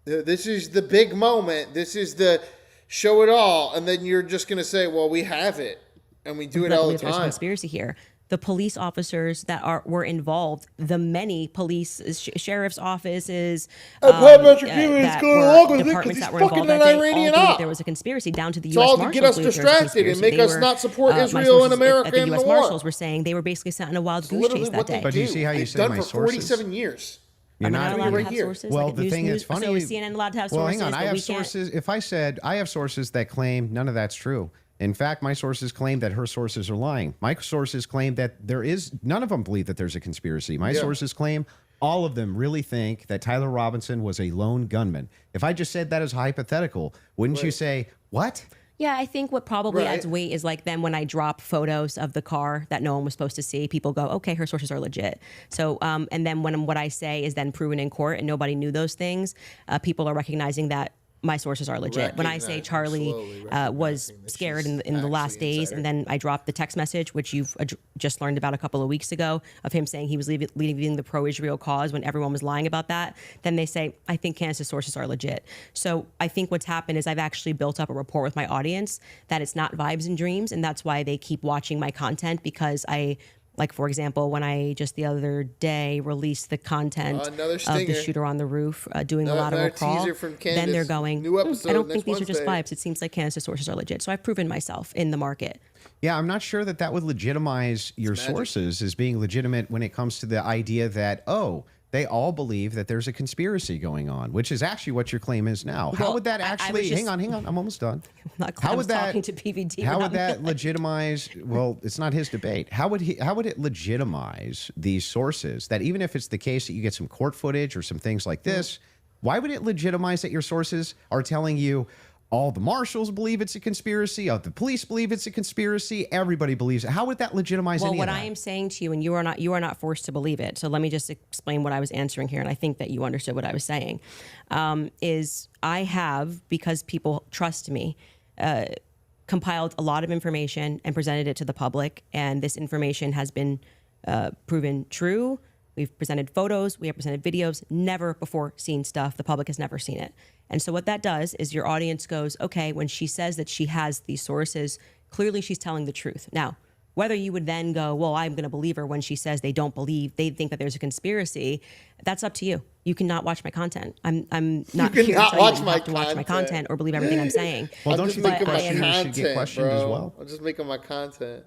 This is the big moment. This is the show it all. And then you're just going to say, well, we have it. And we do it all the There's a time. conspiracy here. The police officers that were involved, the many police, sheriff's offices, Patrick Ewing's that going were along with it 'cause departments he's that were fucking involved that an day, all Iranian knew that op. there was a conspiracy down to the It's U.S. all to Marshals. get us believed there was a distracted and conspiracy. make They us not support my Israel and sources America at the in U.S. the war. Marshals were saying they were basically sent on a wild goose Literally chase that what they day. But do you do. see how you They've said done my for sources? 47 years. You're Am I not not allowed to right have here. sources? Well, Like the thing is funny. So is CNN allowed to have Well, sources? hang on. I but have we can't? sources. If I said I have sources that claim none of that's true. In fact, my sources claim that her sources are lying. My sources claim that there is none of them believe that there's a conspiracy. My sources claim all of them really think that Tyler Robinson was a lone gunman. If I just said that as hypothetical, wouldn't you say what? Yeah, I think what probably Right. adds weight is like then when I drop photos of the car that no one was supposed to see, people go, okay, her sources are legit. So, and then when what I say is then proven in court and nobody knew those things, people are recognizing that my sources are legit. When I say Charlie was scared in the last days, and then I dropped the text message, which you've just learned about a couple of weeks ago, of him saying he was leading the pro-Israel cause when everyone was lying about that, then they say, I think Candace's sources are legit. So I think what's happened is I've actually built up a rapport with my audience that it's not vibes and dreams, and that's why they keep watching my content, because like, for example, when I just the other day released the content Another of stinger. the shooter on the roof doing a Another lateral crawl, teaser from then they're Candace. going, New episode I don't next think these are just Wednesday." vibes. It seems like Candace's sources are legit. So I've proven myself in the market. Yeah, I'm not sure that would legitimize your sources as being legitimate when it comes to the idea that, oh, they all believe that there's a conspiracy going on, which is actually what your claim is now. How Well, would that I was actually, just- hang on, I'm almost done. Not How I would was that talking to PVD. How but would that I'm- legitimize? Well, it's not his debate. How would it legitimize these sources? That even if it's the case that you get some court footage or some things like this, why would it legitimize that your sources are telling you all the marshals believe it's a conspiracy, all the police believe it's a conspiracy, everybody believes it? How would that legitimize Well, any what of I that? am saying to you, and you are not forced to believe it. So let me just explain what I was answering here, and I think that you understood what I was saying. Is I have, because people trust me, compiled a lot of information and presented it to the public, and this information has been proven true, We've presented photos, we have presented videos, never before seen stuff. The public has never seen it. And so what that does is your audience goes, okay, when she says that she has these sources, clearly she's telling the truth. Now, whether you would then go, well, I'm going to believe her when she says they don't believe, they think that there's a conspiracy, that's up to you. You cannot watch my content. I'm not here to tell you that you have to watch my content or believe everything I'm saying. Well, I'm don't just you think making my questioners should get questioned as bro. well? I'm just making my content.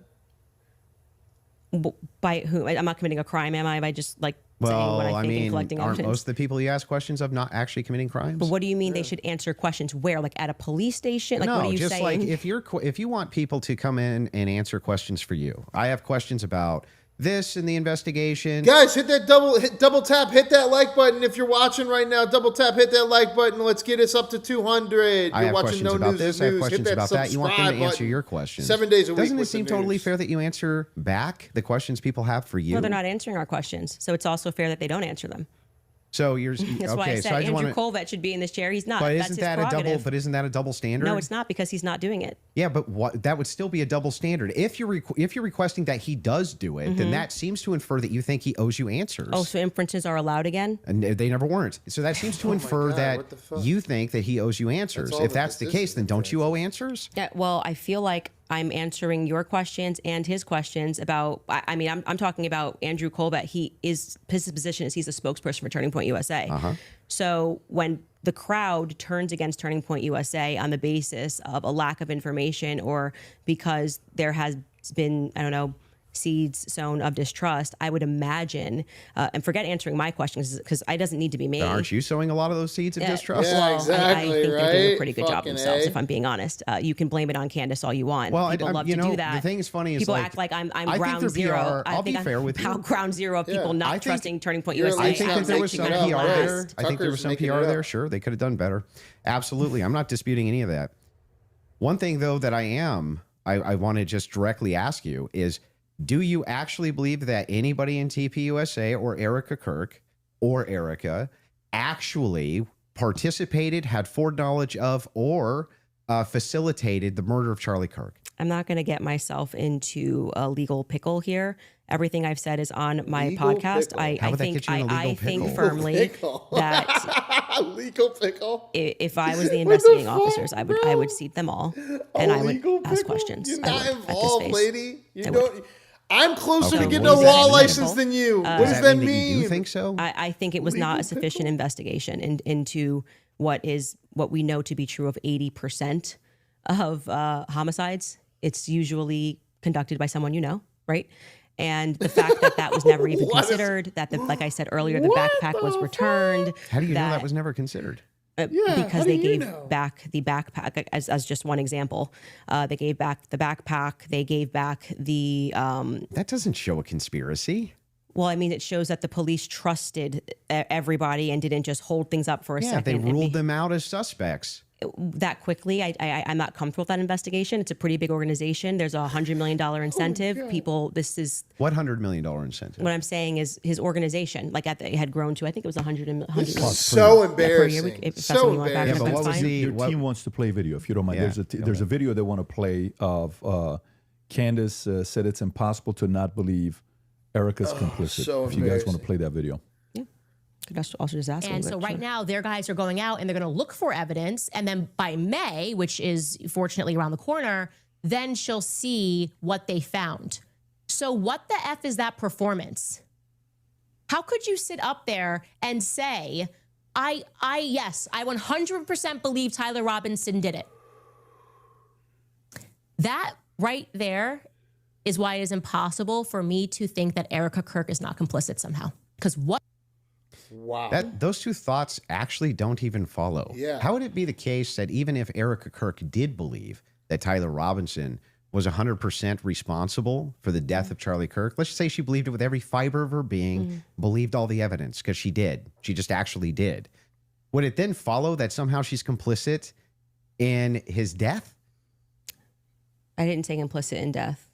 By who? I'm not committing a crime, am I? By just like saying what Well, I I think and mean, collecting aren't evidence. most of the people you ask questions of not actually committing crimes? But what do you mean they should answer questions where? Like at a police station? Like no, what are you just saying? like if you want people to come in and answer questions for you. I have questions about this in the investigation. Guys, hit that double tap, hit that like button. If you're watching right now, double tap, hit that like button. Let's get us up to 200. I You're have watching questions No about News this. is I have News. questions Hit that about that. You want them to subscribe answer button. your questions. 7 days a week. Doesn't it with the seem totally news. fair that you answer back the questions people have for you? No, they're not answering our questions. So it's also fair that they don't answer them. So you're That's why I okay. said So I just Andrew want to. Colvett should be in this chair. He's not. But That's isn't his that a double? prerogative. But isn't that a double standard? No, it's not because he's not doing it. Yeah, but what that would still be a double standard. If you're requesting that he does do it, then that seems to infer that you think he owes you answers. Oh, so inferences are allowed again? And they never weren't. So that seems to infer God, that what the fuck? you think that he owes you answers. all If that that's the this case, is, then don't you owe answers? Yeah, well, I feel like I'm answering your questions and his questions about. I mean, I'm talking about Andrew Colvett. His position is he's a spokesperson for Turning Point USA. So when the crowd turns against Turning Point USA on the basis of a lack of information or because there has been, I don't know, seeds sown of distrust, I would imagine, and forget answering my questions because it doesn't need to be me. Then aren't you sowing a lot of those seeds of distrust? Yeah, Well, I exactly, think they're doing a right? pretty good job Fucking themselves, A. if I'm being honest. You can blame it on Candace all you want. Well, People love you to know, do that. the thing is funny is people like, act like I'm I think ground their zero. PR I'll be fair with you. Ground zero of people Yeah. not I think trusting Turning Point you're USA. I think that there was some Making PR it up, there. right? I think there was Tucker's some making PR it there. up. Sure, they could have done better. Absolutely. I'm not disputing any of that. One thing, though, that I want to just directly ask you is, do you actually believe that anybody in TPUSA or Erica Kirk or Erica actually participated, had foreknowledge of, or facilitated the murder of Charlie Kirk? I'm not going to get myself into a legal pickle here. Everything I've said is on my Legal podcast. pickle? How I would that think get you in a legal I think pickle? firmly Pickle. that Legal pickle. if I was the What the investigating fuck, officers, I bro? would seat them all and I would Legal ask pickle? questions. You're I not would, at this involved, phase. lady. You I don't. I'm closer Okay, to getting what a does that law mean? license than you. What does that That mean? you do think so? I think it was not a sufficient investigation into what we know to be true of 80% of homicides. It's usually conducted by someone you know, right? And the fact that that was never even What is- considered, like I said earlier, the What backpack the was returned. How do you know that was never considered? how Because do they you gave know? back the backpack as just one example. They gave back the backpack. They gave back the That doesn't show a conspiracy. well, I mean, it shows that the police trusted everybody and didn't just hold things up for a Yeah, second. they and be- ruled them out as suspects. that quickly. I'm not comfortable with that investigation. It's a pretty big organization. There's a $100 million incentive. People, this is What $100 million incentive? what I'm saying is his organization, like it had grown to, I think it was 100 This plus is so per year. embarrassing. If that's So something you want back, Yeah, but that's what was fine. the- Your what- team wants to play video, if you don't mind. Yeah, There's a video they want to play of Candace said it's impossible to not believe Erica's complicit. so if you guys want embarrassing. to play that video. Could also just ask And them, so but right sure. now, their guys are going out and they're going to look for evidence. And then by May, which is fortunately around the corner, then she'll see what they found. So what the F is that performance? How could you sit up there and say, yes, I 100% believe Tyler Robinson did it. That right there is why it is impossible for me to think that Erica Kirk is not complicit somehow. Because what? Wow. Those two thoughts actually don't even follow. Yeah. How would it be the case that even if Erica Kirk did believe that Tyler Robinson was 100% responsible for the death of Charlie Kirk, let's just say she believed it with every fiber of her being, believed all the evidence, because she did. She just actually did. Would it then follow that somehow she's complicit in his death? I didn't say implicit in death.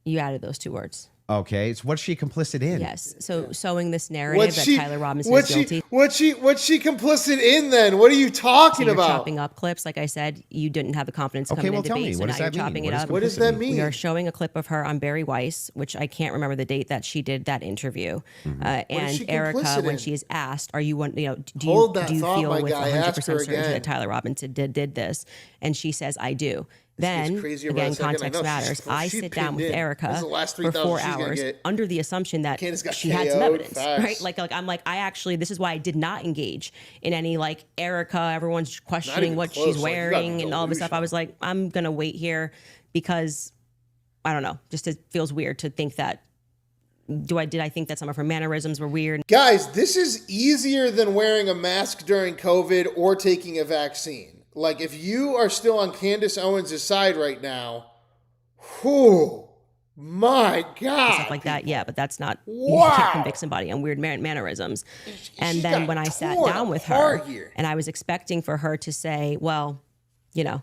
You added those two words. Okay, so what's she complicit in? Yes. So sowing this narrative that Tyler Robinson is guilty. What's she complicit in then? What are you talking You're about? chopping up clips. Like I said, you didn't have the confidence to Okay, come well, in tell debate, me, so what now does you're that mean? chopping What it does up. What does that complicit mean? We are showing a clip of her on Barry Weiss, which I can't remember the date that she did that interview. And she Erica, complicit when in? she is asked, "Are you one? You know, do Hold you that do you thought, feel my with guy. 100% Ask her certainty again. that Tyler Robinson did this?" And she says, "I do." Then crazier by again, the second. I context know, matters. she's I sit down pinned with in. Erica This is the last for 3,000 4 she's gonna hours get. under the assumption that Candace got she had some KO'd evidence, fast. right? Like I'm like, I actually, this is why I did not engage in any like Erica. Everyone's questioning even what close. she's Like, you gotta wearing be and all this stuff. I was like, I'm gonna wait here because I don't know. Just it feels weird to think that. Did I think that some of her mannerisms were weird? Guys, this is easier than wearing a mask during COVID or taking a vaccine. Like, if you are still on Candace Owens' side right now, whew, my God. Stuff like that, yeah, but that's not, you Wow. can't convict somebody on weird mannerisms. And then got when I sat torn down with her, apart here. and I was expecting for her to say, well, you know,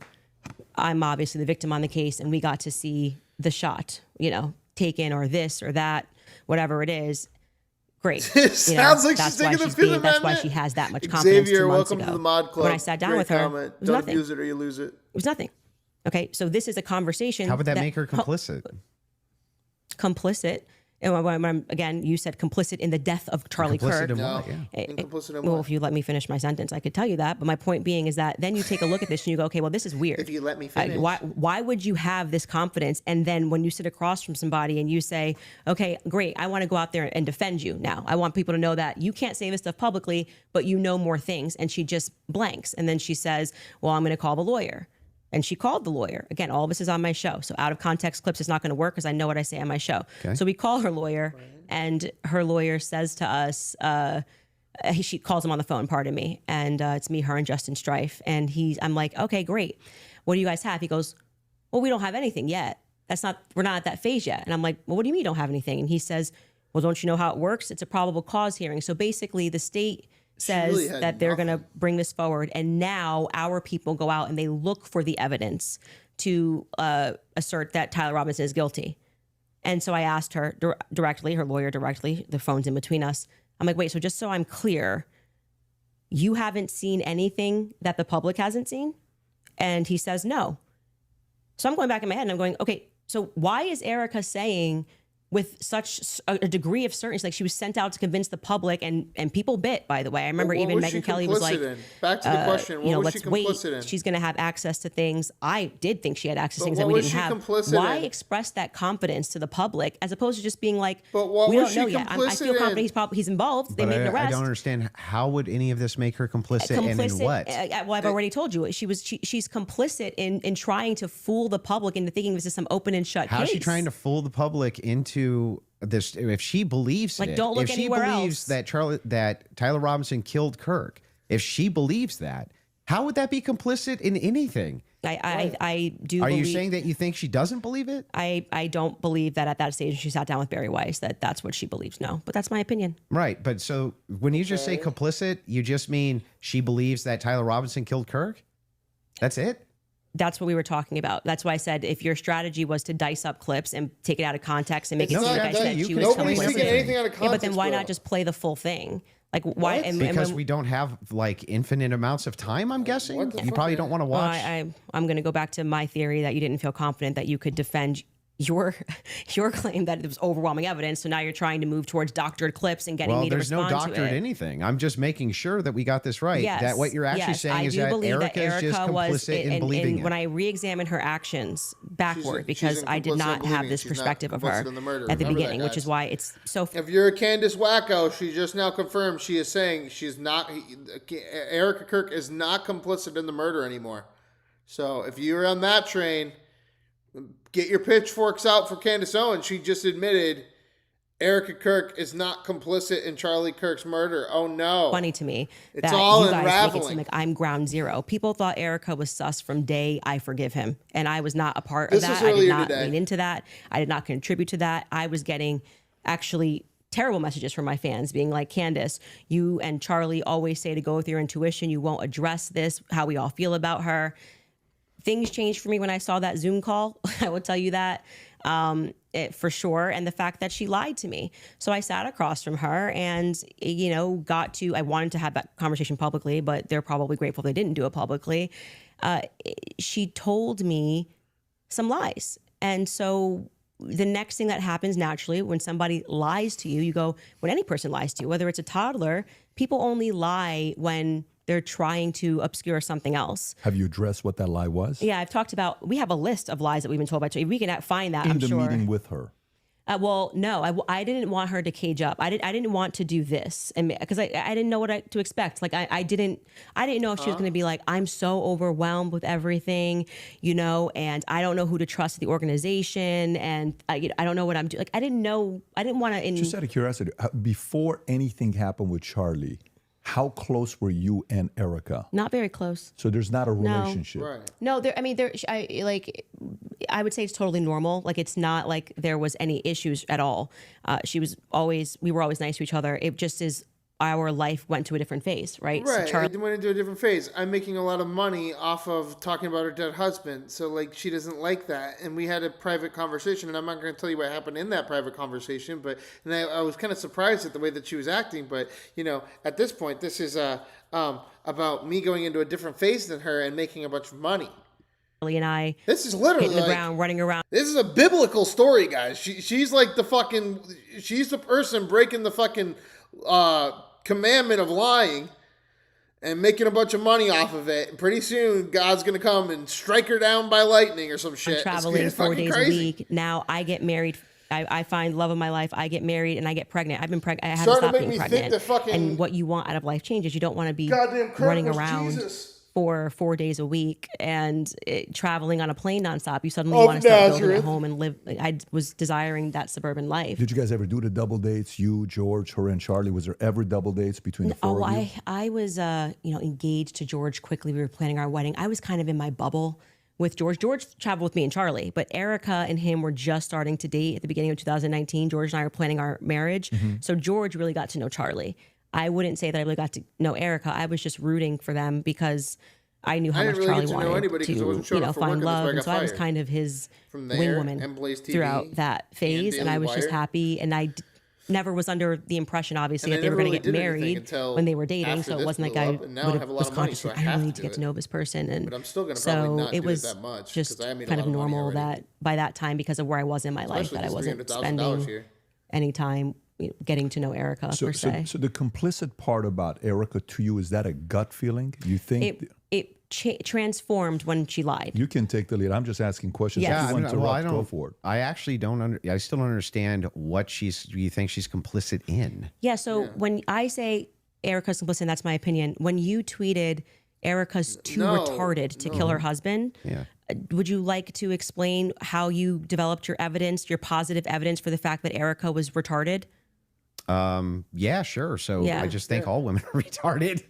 I'm obviously the victim on the case, and we got to see the shot, you know, taken or this or that, whatever it is. Great. It sounds like that's she's why taking the she's Fifth being, that's why Amendment. she has that much confidence Xavier, 2 months welcome ago. to the Mod Club. When I sat down Great with her, comment. it was Don't nothing. abuse it or you lose it. It was nothing. Okay, so this is a conversation. How would that make her complicit? Complicit? And again, you said complicit in the death of Charlie Complicit Kirk. in No. what? Yeah. Complicit in Well, what? if you let me finish my sentence, I could tell you that. But my point being is that then you take a look at this and you go, okay, well, this is weird. If you let me finish. Why would you have this confidence? And then when you sit across from somebody and you say, okay, great, I want to go out there and defend you now. I want people to know that you can't say this stuff publicly, but you know more things. And she just blanks. And then she says, well, I'm going to call the lawyer. And she called the lawyer. Again, all of this is on my show. So out of context clips is not going to work because I know what I say on my show. Okay. So we call her lawyer, and her lawyer says to us, she calls him on the phone, pardon me. And it's me, her, and Justin Strife. And I'm like, okay, great. What do you guys have? He goes, well, we don't have anything yet. We're not at that phase yet. And I'm like, well, what do you mean you don't have anything? And he says, well, don't you know how it works? It's a probable cause hearing. So basically the state says really had that they're going to nothing. bring this forward. And now our people go out and they look for the evidence to assert that Tyler Robinson is guilty. And so I asked her directly, her lawyer directly, the phone's in between us. I'm like, wait, so just so I'm clear, you haven't seen anything that the public hasn't seen? And he says, no. So I'm going back in my head and I'm going, okay, so why is Erica saying with such a degree of certainty, like she was sent out to convince the public and people bit, by the way. I remember What even was she Megyn Kelly was like, complicit in? Back to the question. What was she let's wait. complicit in? She's going to have access to things. I did think she had access to But things what that we was didn't she have. complicit Why in? express that confidence to the public as opposed to just being like, But what we was don't know she yet. I complicit feel confident in? he's involved. They But made an I arrest. don't understand, how would any of this make her complicit, and in what? Well, I've already told you. She's complicit in trying to fool the public into thinking this is some open and shut How case. is she trying to fool the public into this? If she believes Like, it, don't look if she anywhere believes else. that Tyler Robinson killed Kirk, if she believes that, how would that be complicit in anything? I do Are believe, you saying that you think she doesn't believe it? I don't believe that at that stage she sat down with Barry Weiss that's what she believes. No, but that's my opinion. Right, but so when you just say complicit, you just mean she believes that Tyler Robinson killed Kirk? That's it? That's what we were talking about. That's why I said if your strategy was to dice up clips and take it out of context and make it It's seem not like I that said you she can was tell me Nobody's taking everything. anything out of context. Yeah, but then why bro. not just play the full thing? Like why? What? Because when, we don't have like infinite amounts of time, I'm guessing. What the You fuck, probably man? don't want to Well, watch. I'm going to go back to my theory that you didn't feel confident that you could defend your claim that it was overwhelming evidence. So now you're trying to move towards doctored clips and getting Well, me to there's no respond to doctorate it. anything. I'm just making sure that we got this right. Yes, That what you're actually yes, saying I is do that believe Erica is just complicit in and believing when it. I re-examined her actions backward she's because I did complicit in not believing have it. this She's not perspective of complicit her in the murder. at the Remember that, beginning, which is guys. why it's so. If you're a Candace Wacko, she just now confirmed she is saying she's not. Erica Kirk is not complicit in the murder anymore. So if you're on that train, get your pitchforks out for Candace Owens. She just admitted Erica Kirk is not complicit in Charlie Kirk's murder. Oh no! Funny to me It's that all you guys make it unraveling. seem like I'm ground zero. People thought Erica was sus from day I forgive him, and I was not a part This of was that. I did earlier not today. lean into that. I did not contribute to that. I was getting actually terrible messages from my fans being like, Candace, you and Charlie always say to go with your intuition. You won't address this, how we all feel about her. Things changed for me when I saw that Zoom call. I will tell you that. for sure. And the fact that she lied to me. So I sat across from her and, I wanted to have that conversation publicly, but they're probably grateful they didn't do it publicly. She told me some lies. And so the next thing that happens naturally when somebody lies to you, when any person lies to you, whether it's a toddler, people only lie when they're trying to obscure something else. Have you addressed what that lie was? Yeah, I've talked about, we have a list of lies that we've been told by, we can find that, I'm In the sure. meeting with her. Well, no, I didn't want her to cage up. I didn't want to do this, and because I didn't know what to expect. Like I didn't know if she was going to be like, I'm so overwhelmed with everything, and I don't know who to trust at the organization, and I don't know what I'm doing. Like I didn't know. I didn't want to. Just out of curiosity, before anything happened with Charlie, how close were you and Erica? Not very close. So there's not a relationship. Right. No, I would say it's totally normal. Like it's not like there was any issues at all. We were always nice to each other. It just is our life went to a different phase, right? Right. So It went into a different phase. I'm making a lot of money off of talking about her dead husband. So, like, she doesn't like that. And we had a private conversation, and I'm not going to tell you what happened in that private conversation, but I was kind of surprised at the way that she was acting. But, at this point, this is about me going into a different phase than her and making a bunch of money. Charlie and I This is literally hitting the like, ground, running around. this is a biblical story, guys. She's like she's the person breaking the fucking commandment of lying and making a bunch of money off of it. And pretty soon, God's going to come and strike her down by lightning or some shit. I'm traveling It's 4 fucking days crazy. a week. Now I get married. I find love of my life. I get married and I get pregnant. I've been pregnant. I haven't Starting to stopped make being me think pregnant. that fucking And what you want out of life changes. You don't want to be Goddamn Kirk running was around Jesus. for 4 days a week and traveling on a plane nonstop. You suddenly Of want to start building Nazareth. at home and live. I was desiring that suburban life. Did you guys ever do the double dates? You, George, her, and Charlie? Was there ever double dates between the four of you? I was engaged to George quickly. We were planning our wedding. I was kind of in my bubble with George. George traveled with me and Charlie, but Erica and him were just starting to date at the beginning of 2019. George and I were planning our marriage. So George really got to know Charlie. I wouldn't say that I really got to know Erica. I was just rooting for them because I knew how I much didn't really Charlie get to know wanted anybody 'cause I wasn't showing up for work, find and that's why I love. And got so I was fired. kind of his From there, wingwoman and Blaze TV, throughout that phase. And I Daily was just Wire. happy. And I never was under the impression, obviously, And that I they were never going to really get did anything married until when they were dating. after So it this wasn't like blew I up, and now I have a lot was of money, conscious. so I I have really to need to do get to it. know this person. And But I'm still gonna probably so not it do it was that much, 'cause just I made a kind lot of of money normal already. that by that time, because of where I was in my life, Especially that I this wasn't $300,000 spending here. any time getting to know Erica So, per so, se. so the complicit part about Erica to you, is that a gut feeling? You think It transformed when she lied. you can take the lead? I'm just asking questions. Yes. If Yeah, you want to well, interrupt, go for it. I actually don't. I still don't understand what you think she's complicit in. Yeah, so when I say Erica's complicit, that's my opinion. When you tweeted Erica's too retarded to kill her husband, would you like to explain how you developed your evidence, your positive evidence for the fact that Erica was retarded? Yeah, sure. So Yeah. I just think all women are retarded.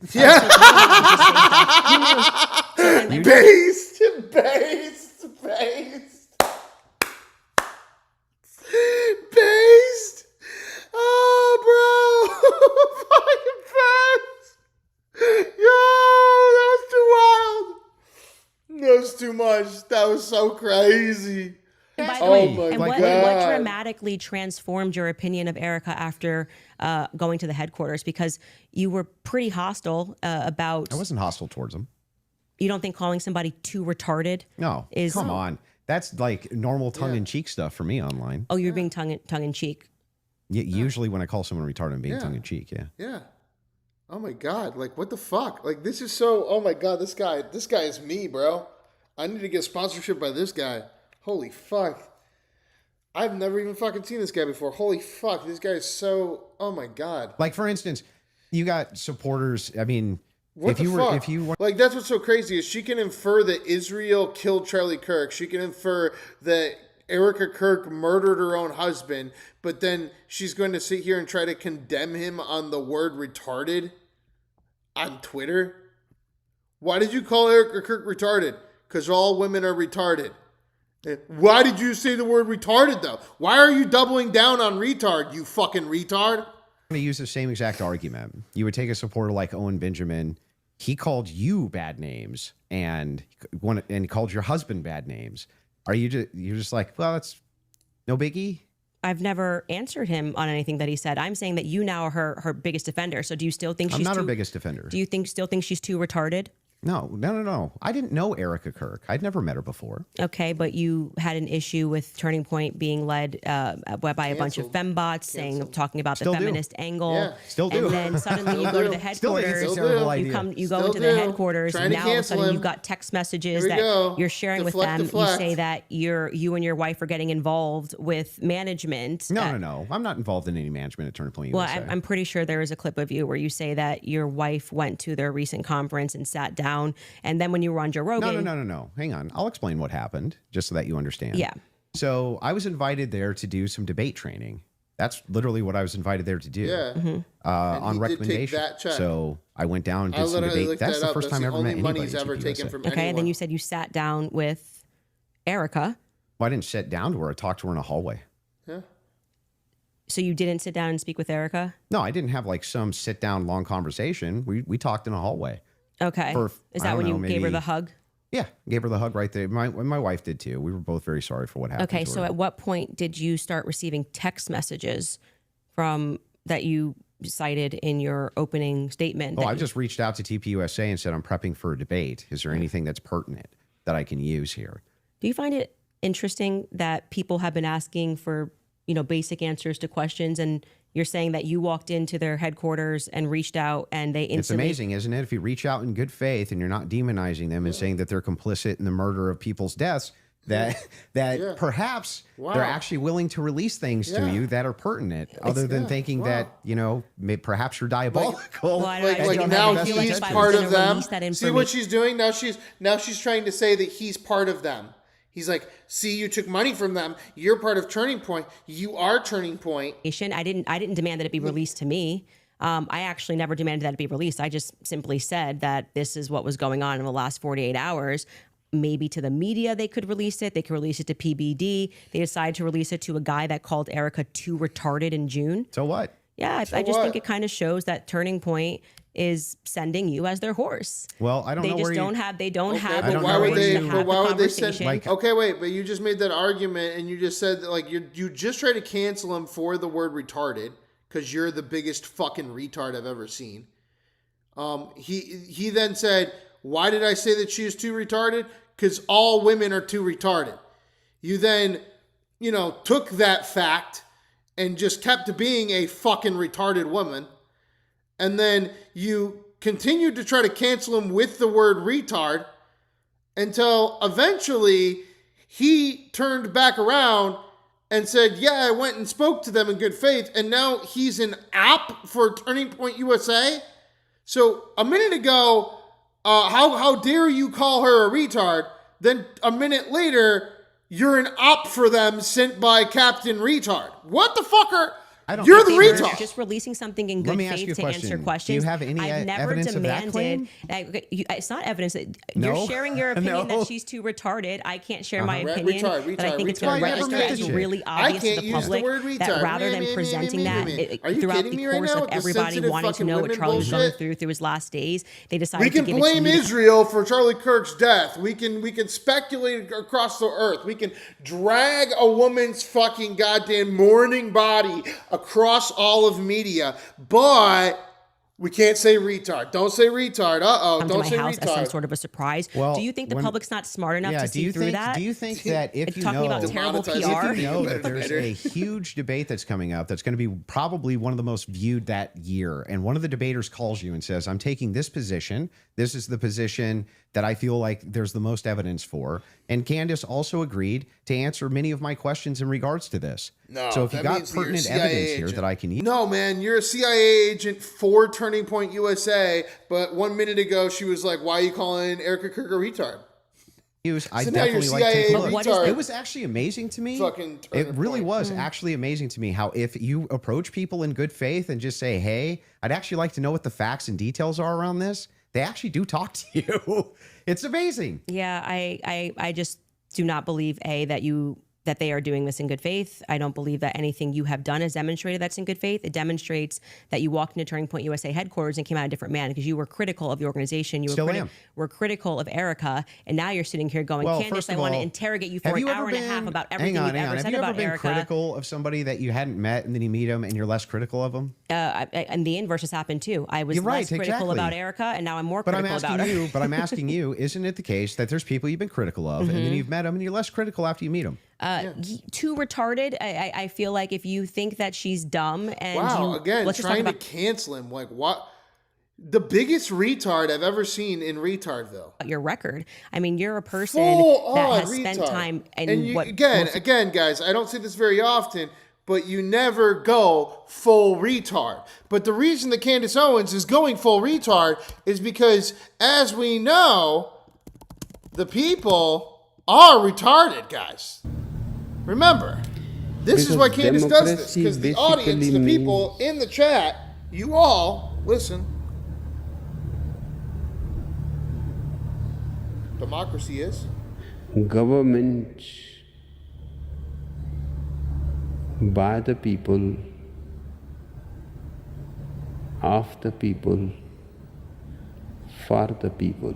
Based. Oh, bro. Fucking based. Yo, that was too wild. That was too much. That was so crazy. And by the Oh way, my and God. what dramatically transformed your opinion of Erica after going to the headquarters? Because you were pretty hostile about. I wasn't hostile towards them. You don't think calling somebody too retarded? No, Is- come on. That's like normal tongue-in-cheek stuff for me online. Oh, you're being tongue in cheek. Usually when I call someone retarded, I'm being Yeah. tongue-in-cheek, yeah. Yeah. Oh my God. Like, what the fuck? Like, this is so. Oh my God. This guy is me, bro. I need to get sponsorship by this guy. Holy fuck. I've never even fucking seen this guy before. Holy fuck. This guy is so. Oh my God. Like, for instance, you got supporters. I mean, What if the you fuck? were, if you were, Like, that's what's so crazy is she can infer that Israel killed Charlie Kirk. She can infer that Erica Kirk murdered her own husband, but then she's going to sit here and try to condemn him on the word retarded on Twitter. Why did you call Erica Kirk retarded? Because all women are retarded. Why did you say the word retarded, though? Why are you doubling down on retard, you fucking retard? going to use the same exact argument. You would take a supporter like Owen Benjamin. He called you bad names and called your husband bad names. Are you just, you're just like, well, No biggie? I've never answered him on anything that he said. I'm saying that you now are her biggest defender. So do you still think I'm she's not too, her biggest defender. Do you still think she's too retarded? No. I didn't know Erica Kirk. I'd never met her before. Okay, but you had an issue with Turning Point being led by a bunch of fembots talking about Still the do. feminist angle. Yeah. Still do. And then suddenly you go to the Still think it's a headquarters. terrible You idea. you go Still into the do. headquarters, Trying and to now all of a cancel sudden him. you've got text messages Here we that go. you're sharing with Deflect, them. deflect. You say that you and your wife are getting involved with management. No. I'm not involved in any management at Turning Point Well, USA. I'm pretty sure there is a clip of you where you say that your wife went to their recent conference and sat down, and then when you were on Joe Rogan, No. Hang on. I'll explain what happened just so that you understand. Yeah. So I was invited there to do some debate training. That's literally what I was invited there to do. Yeah. Mm-hmm. On he did take recommendation. that check. So I went down and I did some literally debate. looked That's that the up. first That's time I the ever met only anybody. money he's at ever TPUSA. taken from Okay, and then anyone. you said you sat down with Erica. Well, I didn't sit down to her. I talked to her in a hallway. Yeah. So you didn't sit down and speak with Erica? No, I didn't have like some sit down long conversation. We talked in a hallway. Okay. For, Is I that don't when you know, gave her maybe- the hug? Yeah, gave her the hug right there. My wife did too. We were both very sorry for what happened. Okay, to so her. at what point did you start receiving text messages from that you cited in your opening statement? Oh, that I you- just reached out to TPUSA and said, I'm prepping for a debate. Is there anything that's pertinent that I can use here? Do you find it interesting that people have been asking for, basic answers to questions, and you're saying that you walked into their headquarters and reached out and they It's instantly... amazing, isn't it? If you reach out in good faith and you're not demonizing them and saying that they're complicit in the murder of people's deaths, that perhaps they're actually willing to release things to you that are pertinent, other than thinking that, perhaps you're diabolical. Well, I Like, don't like know. now I feel like he's if I part was of gonna them. release that See what information- she's doing now? She's trying to say that he's part of them. He's like, see, you took money from them. You're part of Turning Point. You are Turning Point. I didn't demand that it be released to me. I actually never demanded that it be released. I just simply said that this is what was going on in the last 48 hours. Maybe to the media they could release it. They could release it to PBD. They decided to release it to a guy that called Erica too retarded in June. So what? Yeah, I just think it kind of shows that Turning Point is sending you as their horse. Well, I don't They know just where don't you... have they don't have but the why would courage they? to have But the why would they send? conversation. Like- Okay, wait. But you just made that argument, and you just said that, like, you just tried to cancel him for the word retarded because you're the biggest fucking retard I've ever seen. He then said, "Why did I say that she is too retarded? Because all women are too retarded." You then, took that fact and just kept being a fucking retarded woman, and then you continued to try to cancel him with the word retard until eventually he turned back around and said, yeah, I went and spoke to them in good faith, and now he's an app for Turning Point USA. So a minute ago, how dare you call her a retard? Then a minute later, you're an op for them sent by Captain Retard. What the fuck are... I don't You're the think They were retard. just releasing something in Let good me ask you faith a to answer question. questions. Do you have any I've never evidence of that demanded. claim? It's not evidence. That No. You're sharing your opinion No. that she's too retarded. I can't share my Retard, opinion. retard, But I think it's going retard. to I never register met as the chick. really I obvious can't to the use the public word retard. that rather than presenting that Are you throughout kidding the me right course now of with the everybody sensitive wanting to fucking know what women Charlie was going bullshit? through his last days, they decided We to can give it to blame me. Israel for Charlie Kirk's death. We can speculate across the earth. We can drag a woman's fucking goddamn mourning body across all of media, but we can't say retard. Don't say retard. Come to Don't my say house as some retard. sort of a surprise. Well, do you think the when- public's not smart enough to do see you through think? that? Do you think that if It's you talking know, about terrible Demonetize PR. it. you know that Better. there's a huge debate that's coming up that's going to be probably one of the most viewed that year, and one of the debaters calls you and says, I'm taking this position. This is the position that I feel like there's the most evidence for. And Candace also agreed to answer many of my questions in regards to this. No, So if you that got means that you're a pertinent CIA evidence here agent. that I can use. No, man, you're a CIA agent for Turning Point USA, but 1 minute ago she was like, why are you calling Erica Kirk a retard? I So now you're definitely like to CIA take a But look. what is retard. It was actually amazing to me. Fucking It Turning really Point. was actually amazing to me how if you approach people in good faith and just say, hey, I'd actually like to know what the facts and details are around this, they actually do talk to you. It's amazing. Yeah, I just do not believe that you that they are doing this in good faith. I don't believe that anything you have done has demonstrated that's in good faith. It demonstrates that you walked into Turning Point USA headquarters and came out a different man because you were critical of the organization. You Still am. were critical of Erica, and now you're sitting here going, Well, Candace, first I of want to all, interrogate you for have an you hour ever and a half been- about everything hang on, you've hang ever on. said Have you about ever been Erica. critical of somebody that you hadn't met, and then you meet them, and you're less critical of them? And the inverse has happened too. I was You're right, less critical exactly. about Erica, and now I'm more But I'm critical about asking her. you. But I'm asking you. Isn't it the case that there's people you've been critical of, and then you've met them, and you're less critical after you meet them? Too retarded. I feel like if you think that she's dumb and Wow, you, again, let's just talk trying to about cancel him. Like, what? The biggest retard I've ever seen in Retardville. your record. I mean, you're a person Full that on has spent retard. time in and you, what again, guys, I don't see this very often, but you never go full retard. But the reason that Candace Owens is going full retard is because, as we know, the people are retarded, guys. Remember, this is why Because Candace does this, democracy because the audience, the basically people in the chat, you all, listen. Democracy is government by the people, of the people, for the people.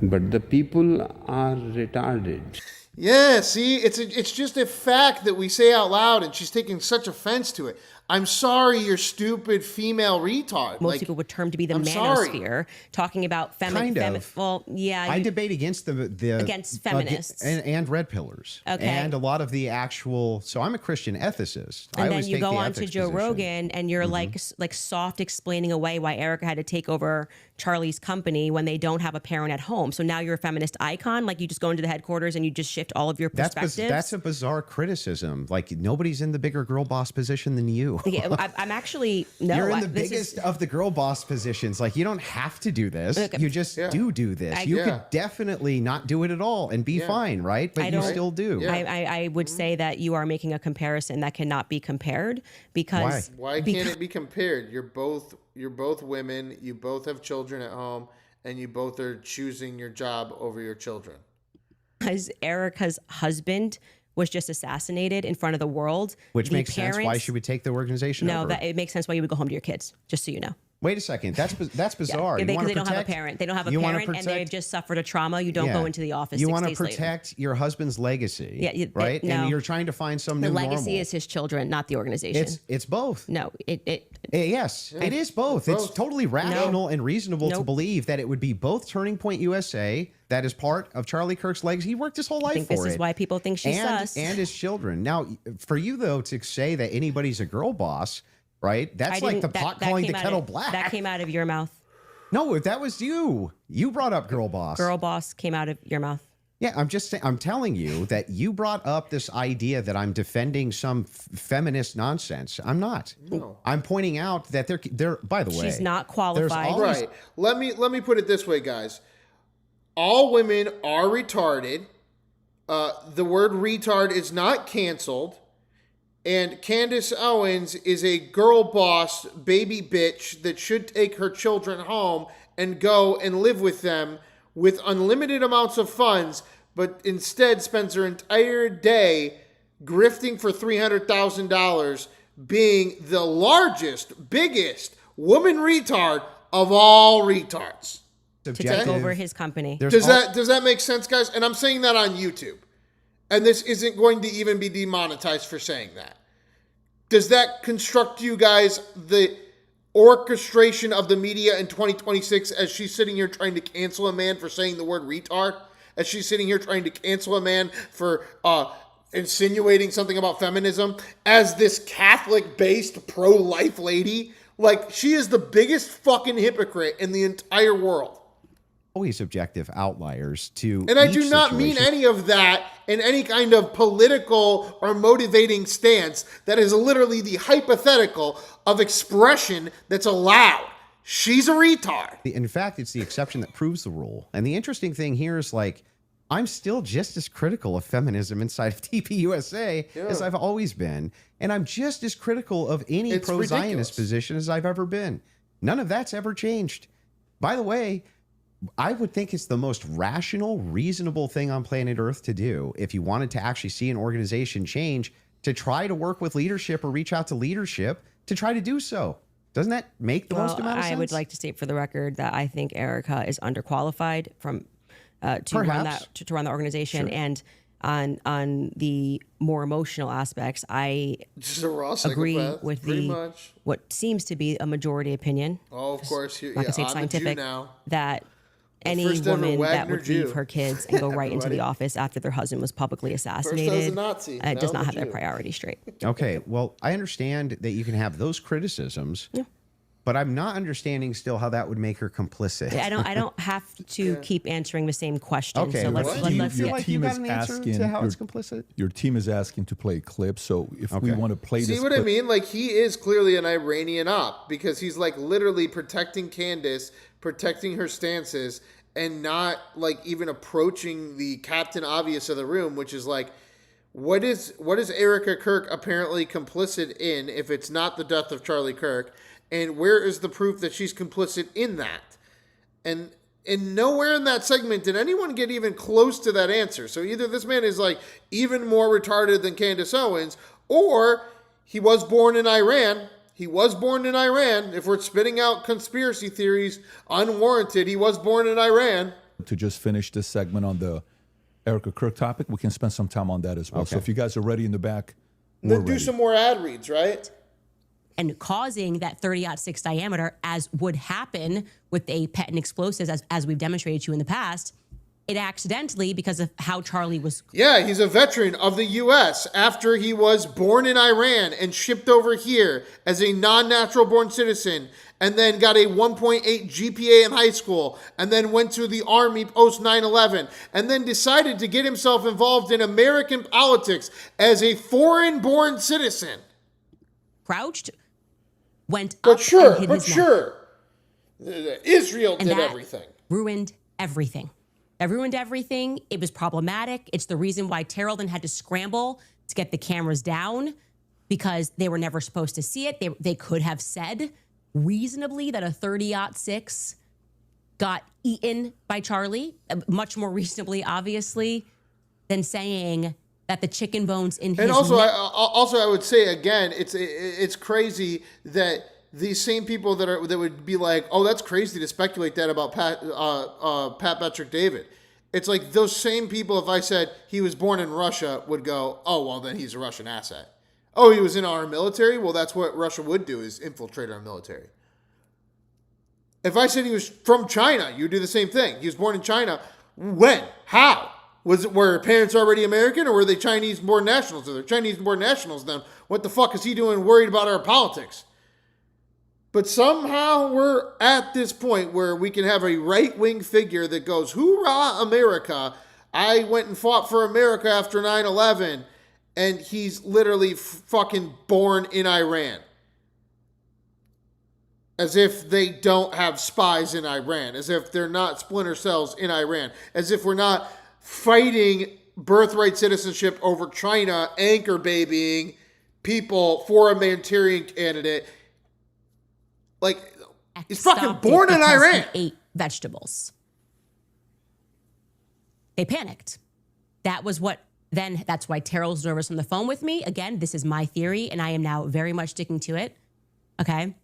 But the people are retarded. Yeah, see, it's just a fact that we say out loud, and she's taking such offense to it. I'm sorry, you're stupid female retard. most Like, people would term to be the I'm sorry. manosphere, talking about Kind of. well, yeah, I you- debate against the Against feminists. and red pillars. Okay. And a lot of the actual. So I'm a Christian ethicist. I and then always you take go the on to ethics Joe position. Rogan, and you're like soft explaining away why Erica had to take over Charlie's company when they don't have a parent at home. So now you're a feminist icon. Like you just go into the headquarters and you just shift all of your perspectives. That's a bizarre criticism. Like nobody's in the bigger girl boss position than you. Yeah, I'm actually no. You're in the this biggest is, of the girl boss positions. Like you don't have to do this. Look, You just do this. You Yeah. could definitely not do it at all and be fine, right? But I you don't- still do. Yeah. I would say that you are making a comparison that cannot be compared because why can't it be compared? You're both women. You both have children at home, and you both are choosing your job over your children. because Erica's husband was just assassinated in front of the world. Which The makes sense. Why parents- should we take the organization No, over? that it makes sense why you would go home to your kids, just so you know. Wait a second. That's bizarre. You Because wanna they don't have a protect- parent. They don't have a you wanna parent, and protect- they've just suffered a trauma. You don't Yeah. go into the office. You 6 want to days later. protect your husband's legacy, right? And No. you're trying to find some The new legacy normal. is his children, not the organization. It's both. No, Yes, it is both. It's totally rational and reasonable to Nope. believe that it would be both Turning Point USA, that is part of Charlie Kirk's legacy. He worked his whole life think for this is it. why people think she's and, sus. and his children. Now, for you though to say that anybody's a girl boss, right? That's like the pot calling the came out kettle of- black. That came out of your mouth. No, that was you. You brought up girl boss. Girl boss came out of your mouth. Yeah, I'm just saying. I'm telling you that you brought up this idea that I'm defending some feminist nonsense. I'm not. No. I'm pointing out that they're. By the way, She's not there's qualified. always- Right. Let me put it this way, guys. All women are retarded. The word retard is not canceled. And Candace Owens is a girl boss baby bitch that should take her children home and go and live with them with unlimited amounts of funds, but instead spends her entire day grifting for $300,000, being the largest, biggest woman retard of all retards. To take subjective. over his company. There's Does that make sense, guys? And I'm saying that on YouTube. And this isn't going to even be demonetized for saying that. Does that construct to you guys the orchestration of the media in 2026 as she's sitting here trying to cancel a man for saying the word retard? As she's sitting here trying to cancel a man for insinuating something about feminism? As this Catholic-based pro-life lady? Like, she is the biggest fucking hypocrite in the entire world. always objective outliers to. And I each do not mean situation. any of that in any kind of political or motivating stance. That is literally the hypothetical of expression that's allowed. She's a retard. In fact, it's the exception that proves the rule. And the interesting thing here is like, I'm still just as critical of feminism inside of TPUSA as I've always been. And I'm just as critical of any It's pro-Zionist ridiculous. position as I've ever been. None of that's ever changed. By the way, I would think it's the most rational, reasonable thing on planet Earth to do if you wanted to actually see an organization change, to try to work with leadership or reach out to leadership to try to do so. Doesn't that make the most amount of sense? I would like to state for the record that I think Erica is underqualified to run the organization. Sure. And on the more emotional aspects, I Just a raw agree psychopath, with pretty much. what seems to be a majority opinion. Oh, of course. Not gonna say it's I'm a Jew scientific. now. That any first ever woman that Wagner would Jew. leave her kids and go right into Everybody. the office after their husband was publicly First I was a assassinated Nazi, does now not I'm a have their Jew. priorities straight. Okay, well, I understand that you can have those criticisms, but I'm not understanding still how that would make her complicit. I don't have to keep answering the same question. Okay, So well, let's do you let's feel get like you team got is an answer asking to how your- it's complicit? Your team is asking to play a clip, so if we Okay. want to play See this what I clip, mean? Like, he is clearly an Iranian op because he's like literally protecting Candace, protecting her stances, and not like even approaching the captain obvious of the room, which is like, what is Erica Kirk apparently complicit in if it's not the death of Charlie Kirk? And where is the proof that she's complicit in that? And nowhere in that segment did anyone get even close to that answer. So either this man is like even more retarded than Candace Owens, or he was born in Iran. He was born in Iran. If we're spitting out conspiracy theories unwarranted, he was born in Iran. to just finish this segment on the Erica Kirk topic, we can spend some time on that as well. So Okay. if you guys are ready in the back, Then we're do ready. some more ad reads, right? And causing that 30-06 diameter, as would happen with a patent explosives, as we've demonstrated to you in the past, it accidentally, because of how Charlie was. Yeah, he's a veteran of the U.S. after he was born in Iran and shipped over here as a non-natural born citizen, and then got a 1.8 GPA in high school, and then went to the Army post 9/11, and then decided to get himself involved in American politics as a foreign-born citizen. Crouched, went But up sure, and hid but his neck. sure, Israel And did that everything. ruined everything. That ruined everything. It was problematic. It's the reason why Terrell then had to scramble to get the cameras down, because they were never supposed to see it. They could have said reasonably that a 30-06 got eaten by Charlie, much more reasonably, obviously, than saying that the chicken bones in his And also, neck. I would say again, it's crazy that these same people that would be like, oh, that's crazy to speculate that about Pat Patrick David. It's like those same people, if I said he was born in Russia, would go, oh, well, then he's a Russian asset. Oh, he was in our military? Well, that's what Russia would do, is infiltrate our military. If I said he was from China, you would do the same thing. He was born in China. When? How? Were parents already American, or were they Chinese-born nationals? If they're Chinese-born nationals, then what the fuck is he doing worried about our politics? But somehow we're at this point where we can have a right-wing figure that goes, hoorah, America. I went and fought for America after 9/11, and he's literally fucking born in Iran. As if they don't have spies in Iran. As if they're not splinter cells in Iran. As if we're not fighting birthright citizenship over China, anchor babying people for a Manchurian candidate. Like, he's fucking stopped it born in because Iran. He ate vegetables. They panicked. That was what. Then that's why Terrell's nervous on the phone with me. Again, this is my theory, and I am now very much sticking to it. Okay.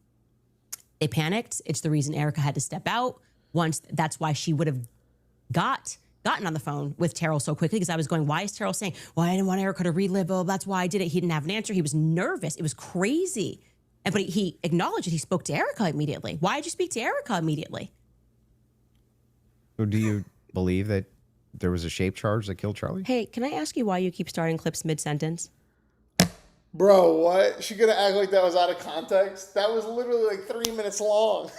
They panicked. It's the reason Erica had to step out. That's why she would have gotten on the phone with Terrell so quickly, because I was going, why is Terrell saying, well, I didn't want Erica to relive. Oh, that's why I did it. He didn't have an answer. He was nervous. It was crazy. But he acknowledged it. He spoke to Erica immediately. Why did you speak to Erica immediately? So do you believe that there was a shape charge that killed Charlie? Hey, can I ask you why you keep starting clips mid-sentence? Bro, what? She gonna act like that was out of context? That was literally like 3 minutes long.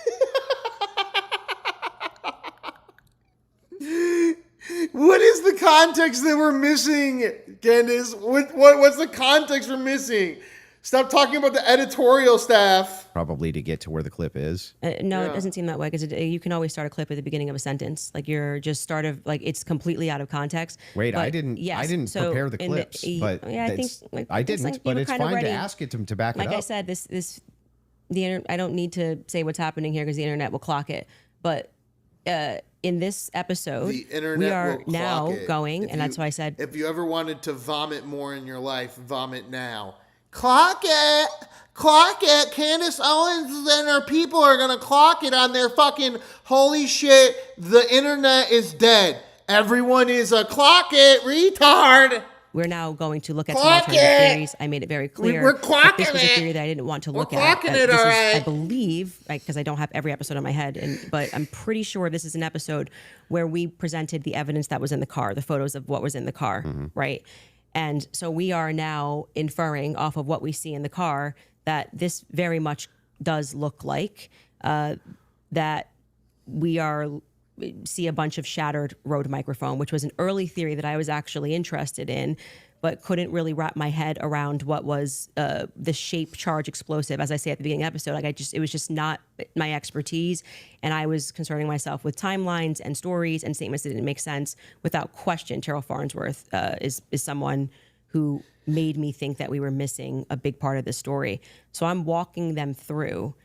What is the context that we're missing, Candace? What's the context we're missing? Stop talking about the editorial staff. Probably to get to where the clip is. No, it doesn't seem that way, because you can always start a clip at the beginning of a sentence. Like you're just it's completely out of context. Wait, But I didn't so prepare the in clips, but yeah, I think I didn't, like you but were it's kind of fine ready. to ask it to back Like it up. I said, I don't need to say what's happening here because the internet will clock it. But in this episode, The internet we are will clock now it. going, If and that's you- why I said, if you ever wanted to vomit more in your life, vomit now. Clock it. Clock it. Candace Owens and her people are going to clock it on their fucking holy shit. The internet is dead. Everyone is a clock it retard. we're now going to look at some Clock alternative it! theories. I made it very clear. We're that this clocking was a it! theory that I didn't want to We're look at. clocking it, This is, alright. I believe, because I don't have every episode in my head, but I'm pretty sure this is an episode where we presented the evidence that was in the car, the photos of what was in the car, right? And so we are now inferring off of what we see in the car that this very much does look like that we see a bunch of shattered Rode microphone, which was an early theory that I was actually interested in, but couldn't really wrap my head around what was the shape charge explosive. As I say at the beginning of the episode, it was just not my expertise. And I was concerning myself with timelines and stories and statements that didn't make sense. Without question, Terrell Farnsworth is someone who made me think that we were missing a big part of the story. So I'm walking them through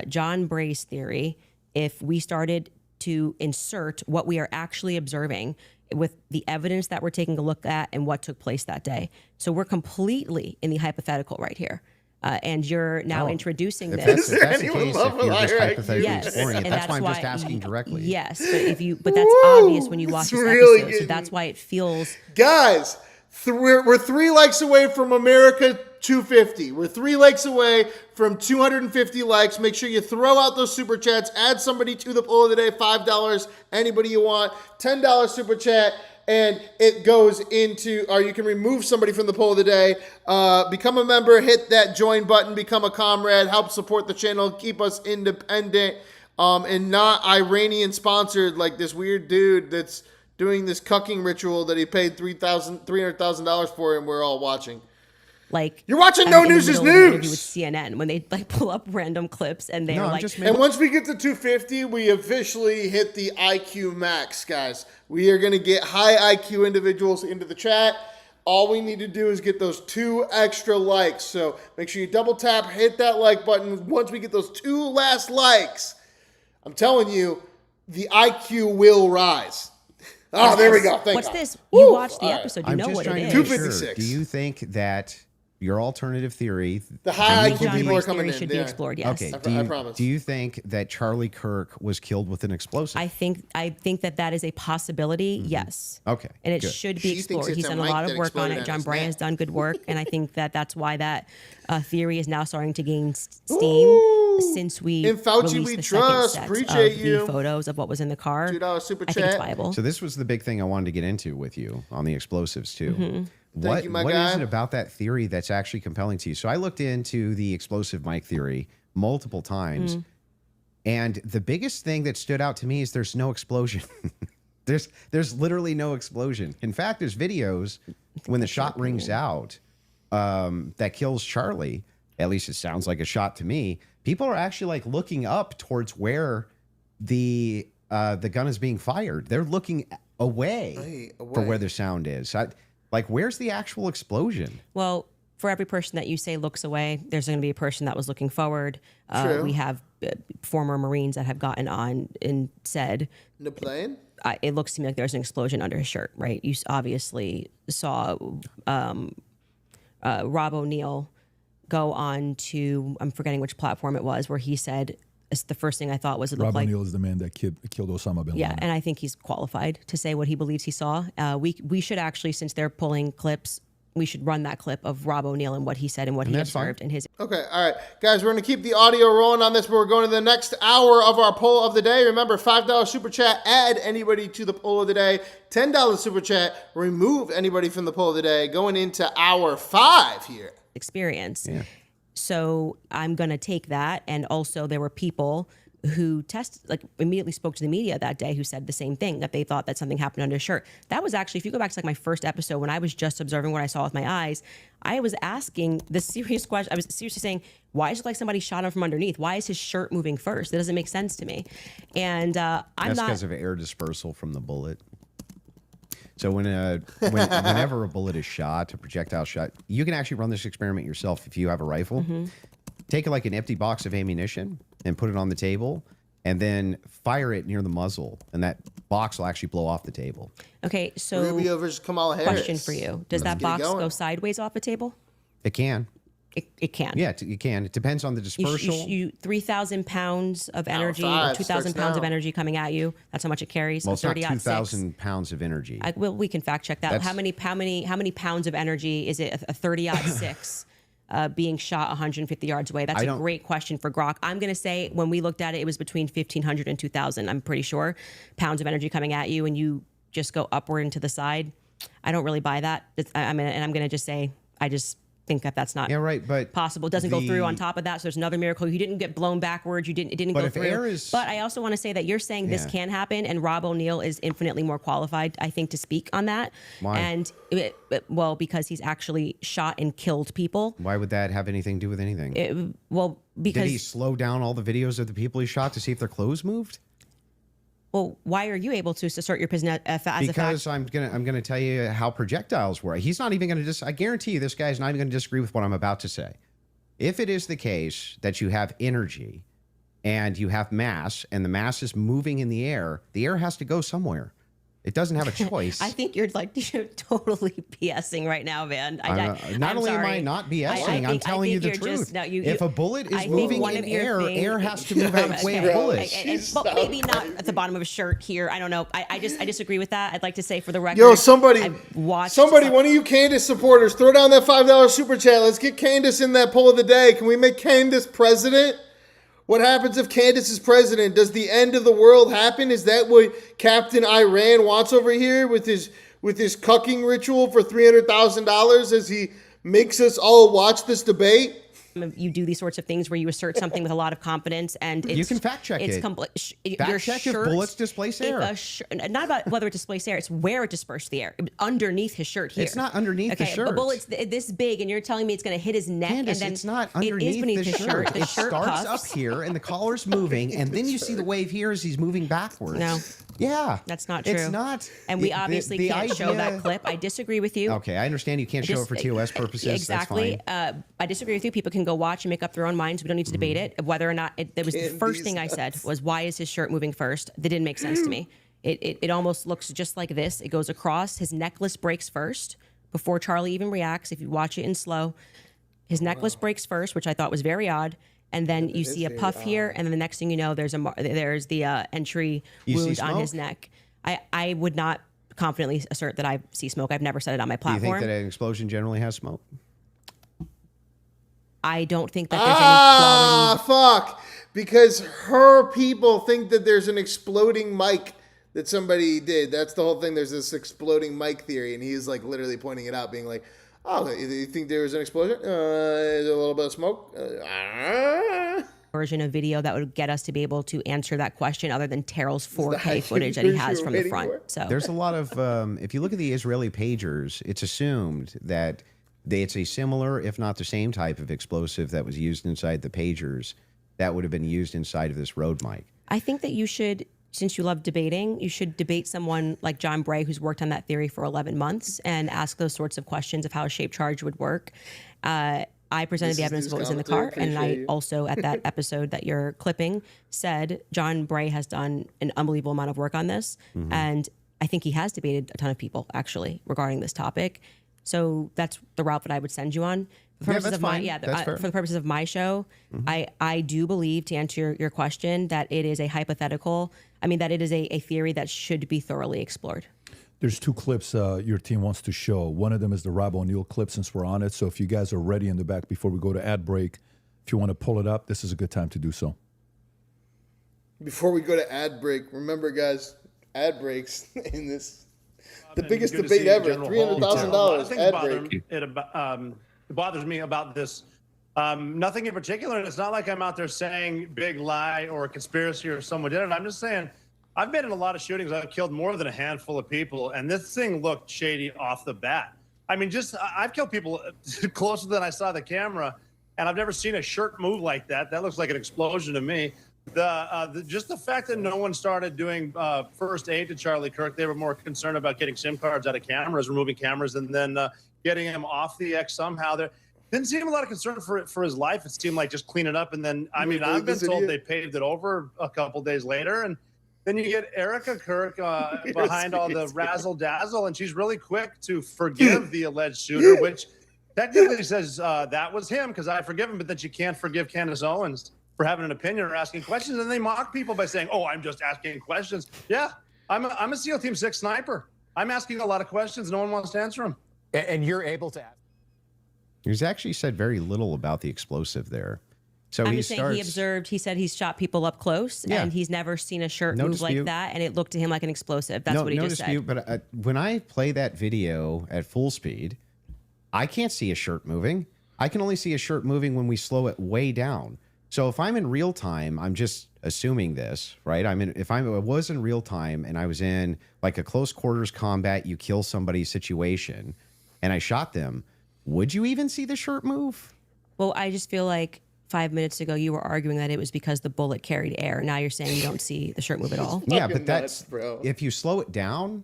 John Bray's theory. If we started to insert what we are actually observing with the evidence that we're taking a look at and what took place that day. So we're completely in the hypothetical right here. And you're now introducing If this. that's the anyone case, love if you're just liar IQ? hypothetically Yes, exploring it, and that's why I'm just why- asking directly. Yes, but that's obvious when you watch it's this really episode. So getting- that's why it feels Guys, we're 3 likes away from America 250. We're 3 likes away from 250 likes. Make sure you throw out those super chats. Add somebody to the poll of the day. $5, anybody you want. $10 super chat. And it goes into, or you can remove somebody from the poll of the day. Become a member, hit that join button, become a comrade, help support the channel, keep us independent, and not Iranian sponsored like this weird dude that's doing this cucking ritual that he paid $300,000 for, and we're all watching. like You're watching I'm No in the News is middle of an interview News. with CNN when they like pull up random clips and they're No, I'm like, just And once we get to 250, we officially hit the IQ max, guys. We are going to get high IQ individuals into the chat. All we need to do is get those 2 extra likes. So make sure you double tap, hit that like button. Once we get those 2 last likes, I'm telling you, the IQ will rise. Oh, there we go. Thank what's God. this? You Woo! watched the All right. episode. You I'm know just what it trying is. to make sure. 256. Do you think that your alternative theory, The high I think IQ John people are Bray's coming theory in. should be Yeah. explored. Yes. okay, I promise. do you think that Charlie Kirk was killed with an explosive? I think that is a possibility. Yes. Okay, And it good. should She be thinks explored. it's He's a done a mic lot of that work on exploded it. on John his Bray neck. has done good work, and I think that that's why that theory is now starting to gain steam since we In Fauci released we the trust. second set Appreciate of you. the photos of what was in the car. $2 super I think it's chat. viable. So this was the big thing I wanted to get into with you on the explosives too. Mm-hmm. What you, my what guy. is it about that theory that's actually compelling to you? So I looked into the explosive mic theory multiple times, Mm-hmm. and the biggest thing that stood out to me is there's no explosion. there's literally no explosion. In fact, there's videos when the shot rings out that kills Charlie. At least it sounds like a shot to me. People are actually like looking up towards where the gun is being fired. They're looking away for where the sound is. Like, where's the actual explosion? Well, for every person that you say looks away, there's going to be a person that was looking forward. True. We have former Marines that have gotten on and said, In the plane? it looks to me like there's an explosion under his shirt, right? You obviously saw Rob O'Neill go on to, I'm forgetting which platform it was, where he said, it's the first thing I thought was it looked Rob like. O'Neill is the man that killed Osama bin Yeah, Laden. and I think he's qualified to say what he believes he saw. We should actually, since they're pulling clips, we should run that clip of Rob O'Neill and what he said and what he that's fine. observed and his. Okay, all right. Guys, we're going to keep the audio rolling on this, but we're going to the next hour of our poll of the day. Remember, $5 super chat, add anybody to the poll of the day. $10 super chat, remove anybody from the poll of the day. Going into hour 5 here. experience. So I'm going to take that. And also there were people who immediately spoke to the media that day who said the same thing, that they thought that something happened under his shirt. That was actually, if you go back to like my first episode when I was just observing what I saw with my eyes, I was asking the serious question. I was seriously saying, why is it like somebody shot him from underneath? Why is his shirt moving first? That doesn't make sense to me. And I'm That's not. because of air dispersal from the bullet. So whenever a bullet is shot, a projectile shot, you can actually run this experiment yourself if you have a rifle. Take like an empty box of ammunition and put it on the table and then fire it near the muzzle, and that box will actually blow off the table. Okay, so Rubio versus Kamala Harris. question for you: does that get it box going. go sideways off the table? It can. It can. Yeah, it can. It depends on the dispersal. You 3,000 pounds of energy, five 2,000 starts pounds of now. energy coming at you. That's how much it carries. Well, it's not 30-06. 2,000 pounds of energy. Well, we can fact check that. That's- How many pounds of energy is it? A 30-06 being shot 150 yards away. That's a great question for Grok. I'm going to say when we looked at it, it was between 1,500 and 2,000. I'm pretty sure pounds of energy coming at you, and you just go upward and to the side. I don't really buy that. I'm going to just say I just think that that's not but possible. It doesn't go through on top of that. So there's another miracle. You didn't get blown backwards. It didn't But go if through. air is- But I also want to say that you're saying this can happen, and Rob O'Neill is infinitely more qualified, I think, to speak on that. Why? And because he's actually shot and killed people. Why would that have anything to do with anything? Did Because he slow down all the videos of the people he shot to see if their clothes moved? well, why are you able to assert your position as a fact? Because I'm gonna tell you how projectiles work. He's not even gonna I guarantee you, this guy's not even gonna disagree with what I'm about to say. If it is the case that you have energy and you have mass, and the mass is moving in the air has to go somewhere. It doesn't have a choice. I think you're totally BSing right now, man. Not I'm only am sorry. I not BSing, I'm telling you the truth. If a bullet is moving in air has to move out of the way of bullets. But maybe not at the bottom of a shirt here. I don't know. I disagree with that. I'd like to say for the record. Yo, somebody, one of you Candace supporters, throw down that $5 super chat. Let's get Candace in that poll of the day. Can we make Candace president? What happens if Candace is president? Does the end of the world happen? Is that what Captain Iran wants over here with his cucking ritual for $300,000 as he makes us all watch this debate? You do these sorts of things where you assert something with a lot of confidence, and You can fact check it. Your Fact check if shirt, bullets displace air. Not about whether it displaced air; it's where it dispersed the air. It was underneath his shirt here. It's not underneath the shirt. A bullet's this big, and you're telling me it's going to hit his neck, Candace, and then it's not it is underneath beneath the his shirt. The It shirt starts puffs. up here, and the collar's moving, and then you see the wave here as he's moving backwards. No. Yeah. That's not true. It's not. And we obviously can't show that clip. I disagree with you. Okay, I understand you can't show it for TOS purposes. Exactly. That's fine. I disagree with you. People can go watch and make up their own minds. We don't need to debate it. Whether or not that was the first thing I said was, why is his shirt moving first? That didn't make sense to me. It almost looks just like this. It goes across. His necklace breaks first before Charlie even reacts. If you watch it in slow, his necklace breaks first, which I thought was very odd. And then you see a puff here, and then the next thing you know, there's the entry wound on his neck. I would not confidently assert that I see smoke. I've never said it on my Do you platform. think that an explosion generally has smoke? I don't think that there's any quality. Fuck. Because her people think that there's an exploding mic that somebody did. That's the whole thing. There's this exploding mic theory, and he's like literally pointing it out, being like, oh, you think there was an explosion? Is there a little bit of smoke? Version of video that would get us to be able to answer that question other than Terrell's 4K footage that he has from the front. So There's a lot of, if you look at the Israeli pagers, it's assumed that it's a similar, if not the same type of explosive that was used inside the pagers that would have been used inside of this road mic. I think that you should, since you love debating, you should debate someone like John Bray, who's worked on that theory for 11 months, and ask those sorts of questions of how a shaped charge would work. I presented the evidence of what was in the car, and I also, at that episode that you're clipping, said John Bray has done an unbelievable amount of work on this, and I think he has debated a ton of people, actually, regarding this topic. So that's the route that I would send you on. For the purposes for the purposes of my show, I do believe, to answer your question, that it is a hypothetical. I mean, that it is a theory that should be thoroughly explored. There's two clips your team wants to show. One of them is the Rob O'Neill clip, since we're on it. So if you guys are ready in the back before we go to ad break, if you want to pull it up, this is a good time to do so. Before we go to ad break, remember, guys, ad breaks in this, the biggest debate ever, $300,000 ad break. It bothers me about this. Nothing in particular. And it's not like I'm out there saying big lie or a conspiracy or someone did it. I'm just saying I've been in a lot of shootings. I've killed more than a handful of people. And this thing looked shady off the bat. I mean, I've killed people closer than I saw the camera. And I've never seen a shirt move like that. That looks like an explosion to me. Just the fact that no one started doing first aid to Charlie Kirk. They were more concerned about getting SIM cards out of cameras, removing cameras, and then getting him off the X somehow. didn't seem a lot of concern for his life. It seemed like just clean it up. And then, I mean, I've been told they paved it over a couple days later. And then you get Erica Kirk behind all the razzle dazzle, and she's really quick to forgive the alleged shooter, which technically says that was him because I forgive him, but that you can't forgive Candace Owens for having an opinion or asking questions. And they mock people by saying, "Oh, I'm just asking questions." Yeah, I'm a SEAL Team 6 sniper. I'm asking a lot of questions. No one wants to answer them. And you're able to ask. He's actually said very little about the explosive there. So I'm he just saying he observed, he said he's shot people up close and he's never seen a shirt move like that. And it looked to him like an explosive. That's what he just said. But when I play that video at full speed, I can't see a shirt moving. I can only see a shirt moving when we slow it way down. So if I'm in real time, I'm just assuming this, right? If I was in real time and I was in like a close quarters combat, you kill somebody situation, and I shot them, would you even see the shirt move? Well, I just feel like 5 minutes ago you were arguing that it was because the bullet carried air. Now you're saying you don't see the shirt move at all. Yeah, but that's if you slow it down,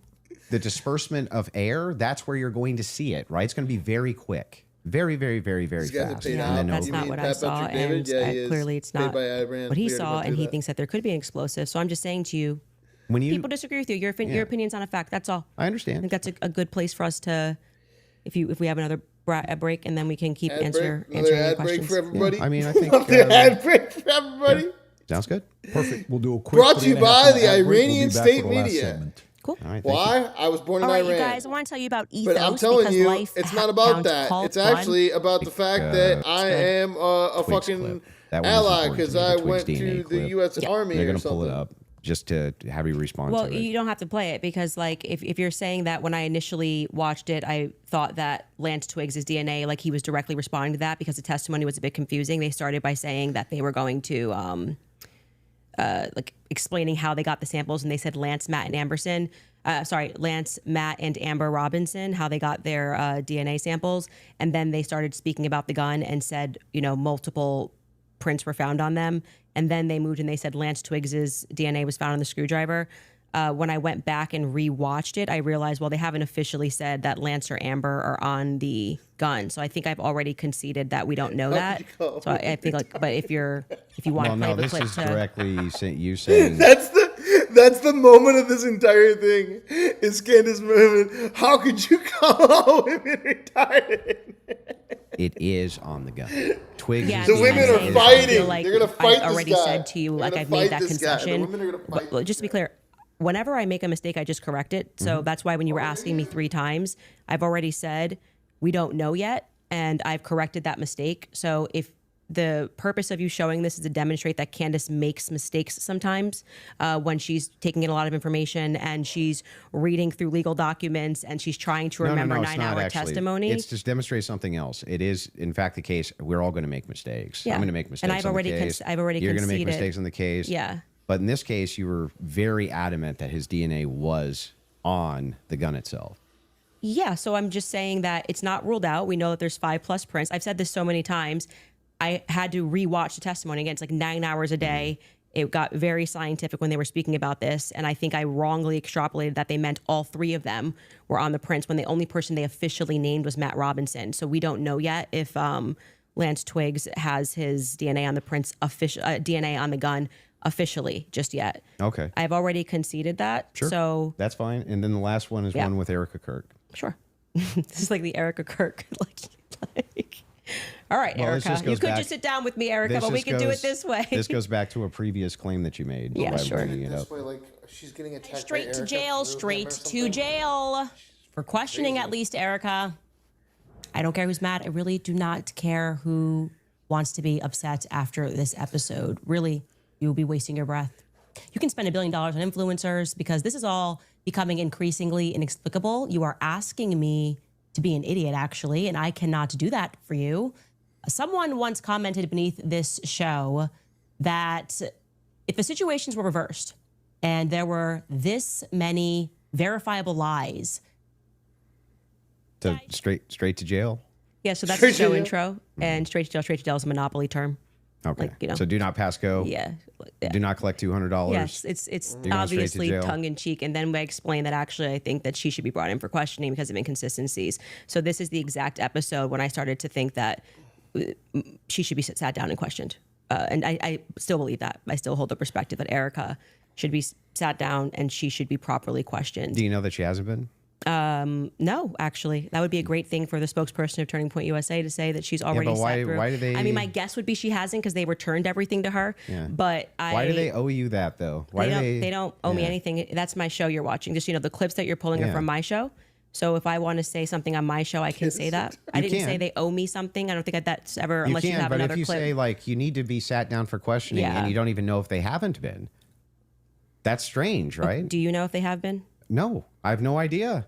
the disbursement of air, that's where you're going to see it, right? It's going to be very quick. Very, very, very, very fast. Yeah, that's not what I saw, and clearly it's not what he saw, and he thinks that there could be an explosive. So I'm just saying to you, people disagree with you. Your opinion's not a fact. That's all. I understand. I think that's a good place for us to, if we have another break, and then we can keep answering any questions. Break for everybody. Yeah, I mean, I think ad break for everybody. Yeah. Sounds good. Perfect. We'll do a quick. Brought to you by the Iranian State Media. Cool. All right, Why? I was born in All right, Iran. you guys, I want to tell you about ethos. But I'm telling you, life it's not about that. It's actually about the fact that I am a fucking ally because I went to the U.S. Army. They're going to pull it up just to have you respond Well, to it. you don't have to play it because, like, if you're saying that when I initially watched it, I thought that Lance Twiggs' DNA, like, he was directly responding to that because the testimony was a bit confusing. They started by saying that they were going to, like, explaining how they got the samples, and they said Lance, Matt, and Amber Robinson, how they got their DNA samples. And then they started speaking about the gun and said, multiple prints were found on them. And then they moved and they said Lance Twiggs's DNA was found on the screwdriver. When I went back and rewatched it, I realized, well, they haven't officially said that Lance or Amber are on the gun. So I think I've already conceded that we don't know that. So I think, like, but if you want to play the clip, this is directly you saying That's the moment of this entire thing. Is Candace moment? How could you call women retarded? it is on the gun. Twigs. Yeah, The women are fighting. Like, They're gonna fight I already this guy. said to you, They're like, gonna I've made fight that this guy. The concession. women are gonna fight But just to be clear, whenever I make a mistake, I just correct it. So that's why when you were asking me 3 times, I've already said we don't know yet, and I've corrected that mistake. So if the purpose of you showing this is to demonstrate that Candace makes mistakes sometimes when she's taking in a lot of information and she's reading through legal documents and she's trying to remember 9-hour testimony. It's to demonstrate something else. It is, in fact, the case. We're all going to make mistakes. Yeah. I'm going to make mistakes. And I've already on the case. I've already You're going conceded. to make mistakes on the case. Yeah. But in this case, you were very adamant that his DNA was on the gun itself. Yeah, so I'm just saying that it's not ruled out. We know that there's 5+ prints. I've said this so many times. I had to rewatch the testimony again. It's like 9 hours a day. It got very scientific when they were speaking about this. And I think I wrongly extrapolated that they meant all 3 of them were on the prints when the only person they officially named was Matt Robinson. So we don't know yet if Lance Twiggs has his DNA on the prints, DNA on the gun officially just yet. Okay. I've already conceded that. Sure. So that's fine. And then the last one is one with Erica Kirk. Sure. This is like the Erica Kirk. All right, Well, Erica. You could just sit down with me, Erica, but we could do it this way. This goes back to a previous claim that you made. Yeah, by sure. bringing it This up. way, like she's getting attacked. Straight by to Erica jail, through straight him or to something. jail. For questioning, at least, Erica. I don't care who's mad. I really do not care who wants to be upset after this episode. Really, you will be wasting your breath. You can spend $1 billion on influencers because this is all becoming increasingly inexplicable. You are asking me to be an idiot, actually, and I cannot do that for you. Someone once commented beneath this show that if the situations were reversed and there were this many verifiable lies. So straight to jail? Yeah, so that's the show intro. And straight to jail is a monopoly term. Okay. Like, you know. So do not pass go? Yeah. Like, Do not collect $200. Yes, it's You're going straight to obviously jail. tongue in cheek, and then I explain that actually I think that she should be brought in for questioning because of inconsistencies. So this is the exact episode when I started to think that she should be sat down and questioned, and I still believe that. I still hold the perspective that Erica should be sat down and she should be properly questioned. Do you know that she hasn't been? No, actually, that would be a great thing for the spokesperson of Turning Point USA to say that she's already but sat through. why do they- I mean, my guess would be she hasn't because they returned everything to her. Yeah. But Why do they owe you that though? Why they don't owe me Yeah. anything. That's my show you're watching. Just, the clips that you're pulling are Yeah. from my show. So if I want to say something on my show, I can say that. I didn't say can. they owe me something. I don't think that's ever, You unless you can, have but another if you clip. say like you need to be sat down for questioning Yeah. and you don't even know if they haven't been, that's strange, right? Do you know if they have been? No, I have no idea.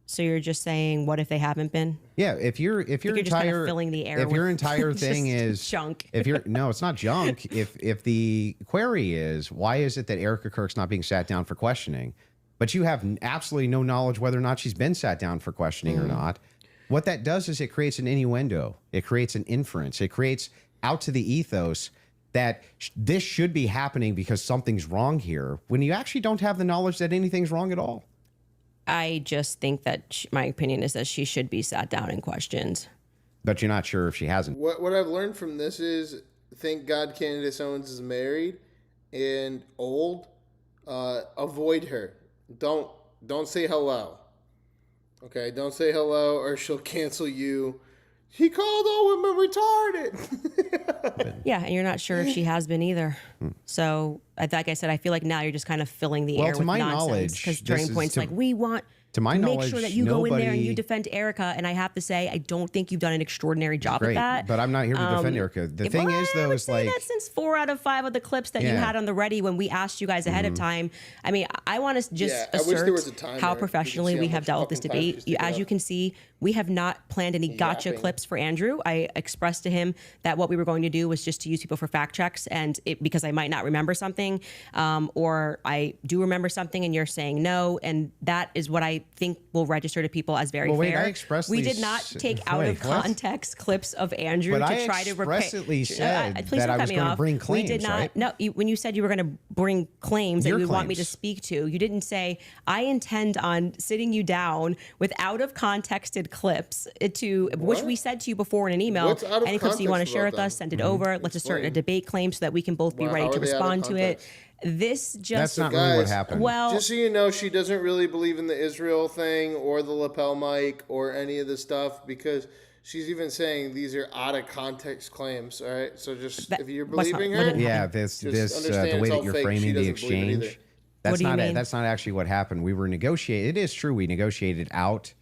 So you're just saying, what if they haven't been? Yeah, if your you're just kind of entire filling the air if your with entire thing just is junk. if you're no, it's not junk. If the query is why is it that Erica Kirk's not being sat down for questioning, but you have absolutely no knowledge whether or not she's been sat down for questioning or not, what that does is it creates an innuendo. It creates an inference. It creates out to the ethos that this should be happening because something's wrong here when you actually don't have the knowledge that anything's wrong at all. I just think that my opinion is that she should be sat down and questioned. But you're not sure if she hasn't. What I've learned from this is, thank God Candace Owens is married and old. Avoid her. Don't say hello. Okay, don't say hello or she'll cancel you. He called all women retarded. Yeah, and you're not sure if she has been either. So, like I said, I feel like now you're just kind of filling the Well, air to with my nonsense knowledge, because this Turning is Point's to- like, we want to my make knowledge, sure that you go in there and nobody- you defend Erica. And I have to say, I don't think you've done an extraordinary job Great, at that. but I'm not here to defend Erica. The thing Well, is, I though, would is say like that since 4 out of 5 of the clips that you Yeah. had on the ready when we asked you guys ahead of time. I mean, I want to just Yeah, I wish there was a assert timer. how You can professionally see we how have much dealt with this fucking time debate. she's taken As you up. can see, we have not planned any gotcha Yapping. clips for Andrew. I expressed to him that what we were going to do was just to use people for fact checks, and because I might not remember something, or I do remember something, and you're saying no, and that is what I think will register to people as very Well, wait, fair. I expressly we did not take out wait, of what? context clips of Andrew But to I try to repair. expressly said Please that don't I cut was me gonna off. bring We did claims, not. right? No, when you said you were going to bring claims that Your you would want me to claims. speak to, you didn't say I intend on sitting you down with out of contexted clips to which we said to you before in an email. What's out of Any clips that you want to context share about with us, them? send it over. Let's assert a Explain. debate claim so that we can both be Well, ready how to are they out of respond to it. context? This just that's not guys, really what happened. well. Just so you know, she doesn't really believe in the Israel thing or the lapel mic or any of the stuff because she's even saying these are out of context claims. All right, so just That- if you're what's not- believing what her, didn't yeah, happen? this Just understand the way it's that all you're fake. She framing the doesn't believe it either. exchange. That's What do you not mean? that's not actually what happened. We were negotiating. It is true. We negotiated out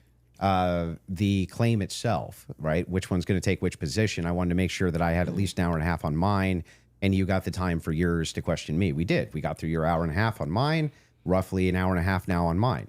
the claim itself, right? Which one's going to take which position? I wanted to make sure that I had at least an hour and a half on mine, and you got the time for yours to question me. We did. We got through your hour and a half on mine, roughly an hour and a half now on mine.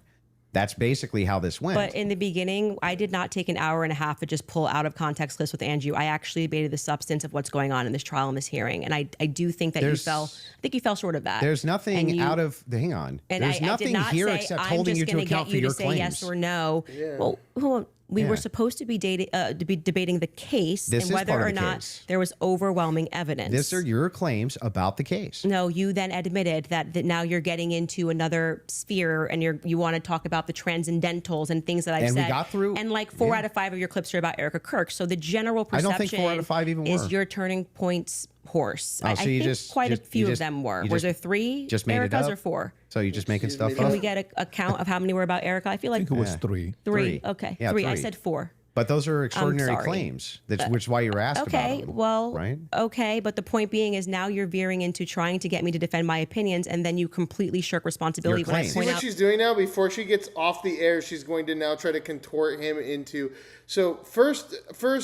That's basically how this went. But in the beginning, I did not take an hour and a half to just pull out of context clips with Andrew. I actually debated the substance of what's going on in this trial and this hearing, and I do think that There's- I think you fell short of that. There's nothing And you- out of hang on. And There's I did nothing not here say, except I'm holding just you to gonna account get for you your to say claims. yes or no. Well, hold on. We Yeah. were supposed to be debating the case This and is whether part of or the not case. there was overwhelming evidence. These are your claims about the case. No, you then admitted that now you're getting into another sphere and you want to talk about the transcendentals and things that I've And we said. got through- And like 4 yeah. out of 5 of your clips are about Erica Kirk. So the general I perception don't think 4 out of 5 even is were. your Turning Point's horse. Oh, I so you think just- quite just- a few you of just- them were. you Was just- there 3 just made it Ericas up? or 4? So you're just making stuff Can up? we get a count of how many were about Erica? I feel I like think it was 3. 3. Okay, Yeah, 3. I 3. said 4. But those are extraordinary sorry. claims, which is why you're asked Okay, about them. well, right? okay, but the point being is now you're veering into trying to get me to defend my opinions, and then you completely shirk responsibility Your when I claims. See point what out. she's doing now? Before she gets off the air, she's going to now try to contort him into. So first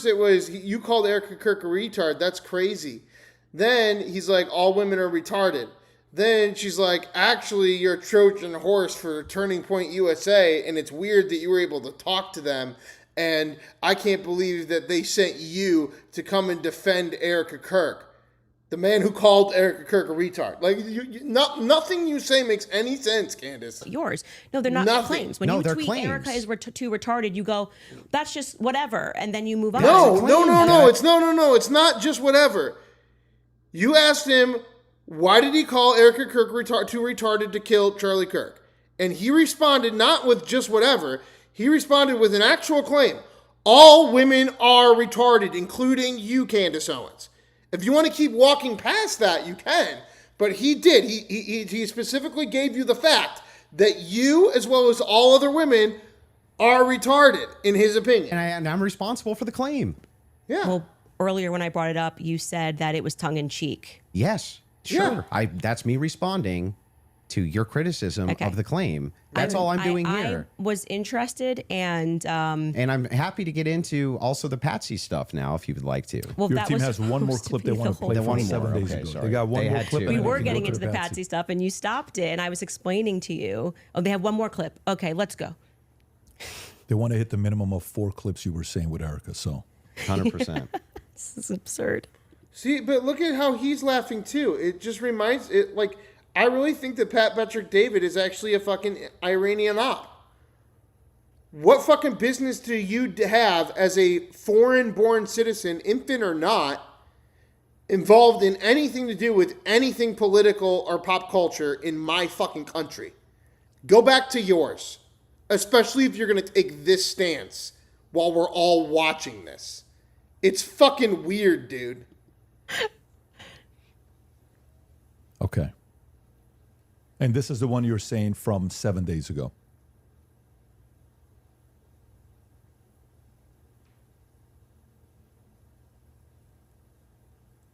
it was you called Erica Kirk a retard. That's crazy. Then he's like, all women are retarded. Then she's like, actually, you're a Trojan horse for Turning Point USA, and it's weird that you were able to talk to them. And I can't believe that they sent you to come and defend Erica Kirk. The man who called Erica Kirk a retard. Like, nothing you say makes any sense, Candace. Yours. No, they're not Nothing. claims. When No, you they're tweet claims. Erica is too retarded, you go, that's just whatever, and then you move on. No, It's a no, claim. no, no. It's no. It's not just whatever. You asked him, why did he call Erica Kirk too retarded to kill Charlie Kirk? And he responded not with just whatever. He responded with an actual claim. All women are retarded, including you, Candace Owens. If you want to keep walking past that, you can. But he did. He specifically gave you the fact that you, as well as all other women, are retarded, in his opinion. And I'm responsible for the claim. Yeah. Well, earlier when I brought it up, you said that it was tongue in cheek. Yes, sure. Yeah. That's me responding to your criticism Okay. of the claim. That's all I'm doing here. I was interested, and And I'm happy to get into also the Patsy stuff now, if you would like to. well, Your that team was has one more supposed clip be they want the to whole play The from one 7 more, days okay, ago. sorry. They got one They more had clip. to. and We then were can getting go to into the Patsy stuff, and you stopped it, and I was explaining to you. Oh, they have one more clip. Okay, let's go. They want to hit the minimum of 4 clips you were saying with Erica. So 100%. This is absurd. See, but look at how he's laughing too. It just reminds it like I really think that Pat Patrick David is actually a fucking Iranian op. What fucking business do you have as a foreign-born citizen, infant or not, involved in anything to do with anything political or pop culture in my fucking country? Go back to yours, especially if you're going to take this stance while we're all watching this. It's fucking weird, dude. okay. And this is the one you're saying from 7 days ago.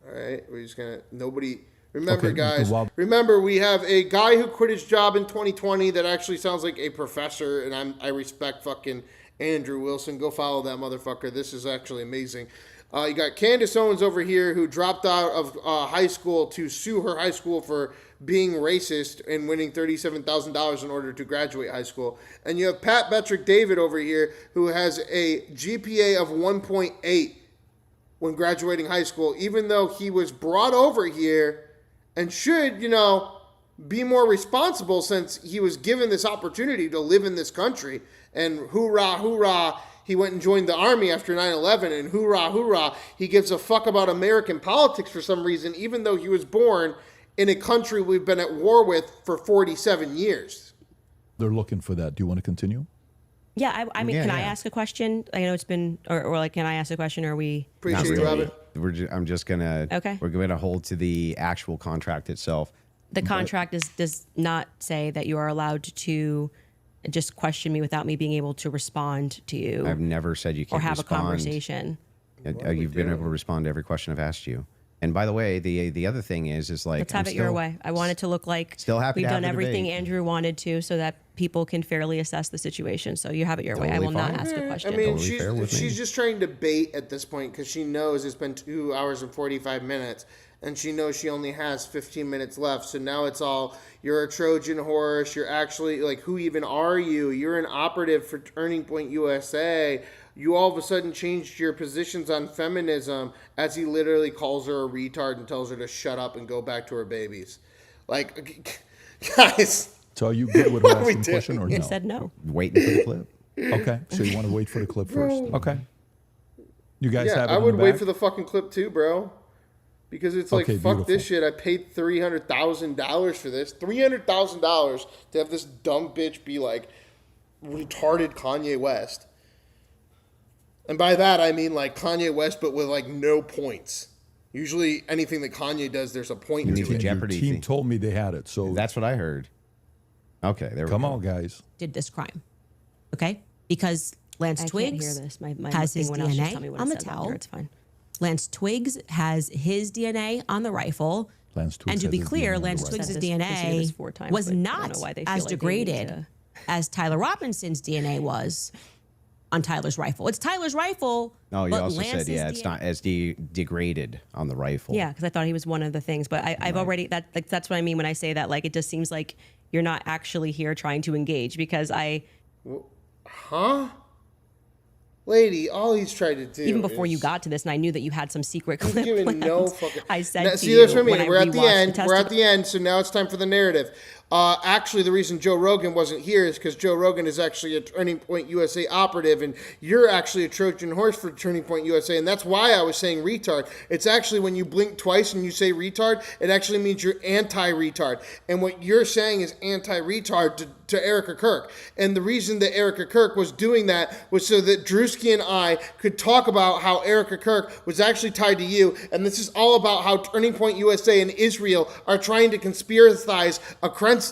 All right, we're just gonna. Nobody. Remember, Okay, guys. well- Remember, we have a guy who quit his job in 2020 that actually sounds like a professor, and I respect fucking Andrew Wilson. Go follow that motherfucker. This is actually amazing. You got Candace Owens over here who dropped out of high school to sue her high school for being racist and winning $37,000 in order to graduate high school. And you have Pat Patrick David over here who has a GPA of 1.8 when graduating high school, even though he was brought over here and should, be more responsible since he was given this opportunity to live in this country. And hoorah, hoorah, he went and joined the army after 9/11, and hoorah, hoorah, he gives a fuck about American politics for some reason, even though he was born in a country we've been at war with for 47 years. They're looking for that. Do you want to continue? Yeah, I mean, Yeah, can I yeah. ask a question? I know it's been, or like, can I ask a question? Or are we? Appreciate Not you, really. Robert. I'm just gonna. Okay. We're gonna hold to the actual contract itself. The contract does not say that you are allowed to just question me without me being able to respond to you I've never said you or can't have respond. a conversation. You've been able to respond to every question I've asked you. And by the way, the other thing is like Let's have it your way. I want it to look like still happy we've to have done the everything debate. Andrew wanted to, so that people can fairly assess the situation. So you have it your way. I Totally will not fine. ask a I question. mean, Totally fair with me. she's just trying to bait at this point because she knows it's been 2 hours and 45 minutes, and she knows she only has 15 minutes left. So now it's all, you're a Trojan horse. You're actually, like, who even are you? You're an operative for Turning Point USA. You all of a sudden changed your positions on feminism as he literally calls her a retard and tells her to shut up and go back to her babies. Like, guys. So are you good with What are we asking the question or doing? no? You said no. Waiting for the clip. Okay. So you want to wait for the clip first? Okay. You guys Yeah, have it I in would the wait back? for the fucking clip too, bro. Because it's like, Okay, fuck this beautiful. shit. I paid $300,000 for this. $300,000 to have this dumb bitch be like retarded Kanye West. And by that, I mean like Kanye West, but with like no points. Usually anything that Kanye does, there's a point You to need to it. Your Jeopardy team thing. told me they had it. So That's what I heard. Okay, there we come go. on, guys. Did this crime. Okay? Because Lance I Twiggs can't hear this. My has thing his went out. Just DNA tell me what on it the said towel. louder. It's fine. Lance Twiggs has his DNA on the rifle. Lance Twiggs And to has be his clear, DNA on the Lance rifle. Twiggs' Said this- considered this 4 DNA times, was but I don't not know why they feel as like they need degraded to- as Tyler Robinson's DNA was on Tyler's rifle. It's Tyler's rifle. No, you but also Lance's said, it's DNA not as degraded on the rifle. Yeah, because I thought he was one of the things. But I've already that's what I mean when I say that. Like, it just seems like you're not actually here trying to engage because Huh? Lady, all he's trying to do even before you is- got to this, and I knew that you had some secret I'm clip giving no planned, fucking. I said Now, to see, you that's what I when mean. I We're at the rewatched end. We're at testimony- the end. So now it's time for the narrative. Actually, the reason Joe Rogan wasn't here is because Joe Rogan is actually a Turning Point USA operative, and you're actually a Trojan horse for Turning Point USA, and that's why I was saying retard. It's actually when you blink twice and you say retard, it actually means you're anti-retard. And what you're saying is anti-retard to Erica Kirk. And the reason that Erica Kirk was doing that was so that Drewski and I could talk about how Erica Kirk was actually tied to you. And this is all about how Turning Point USA and Israel are trying to conspiracize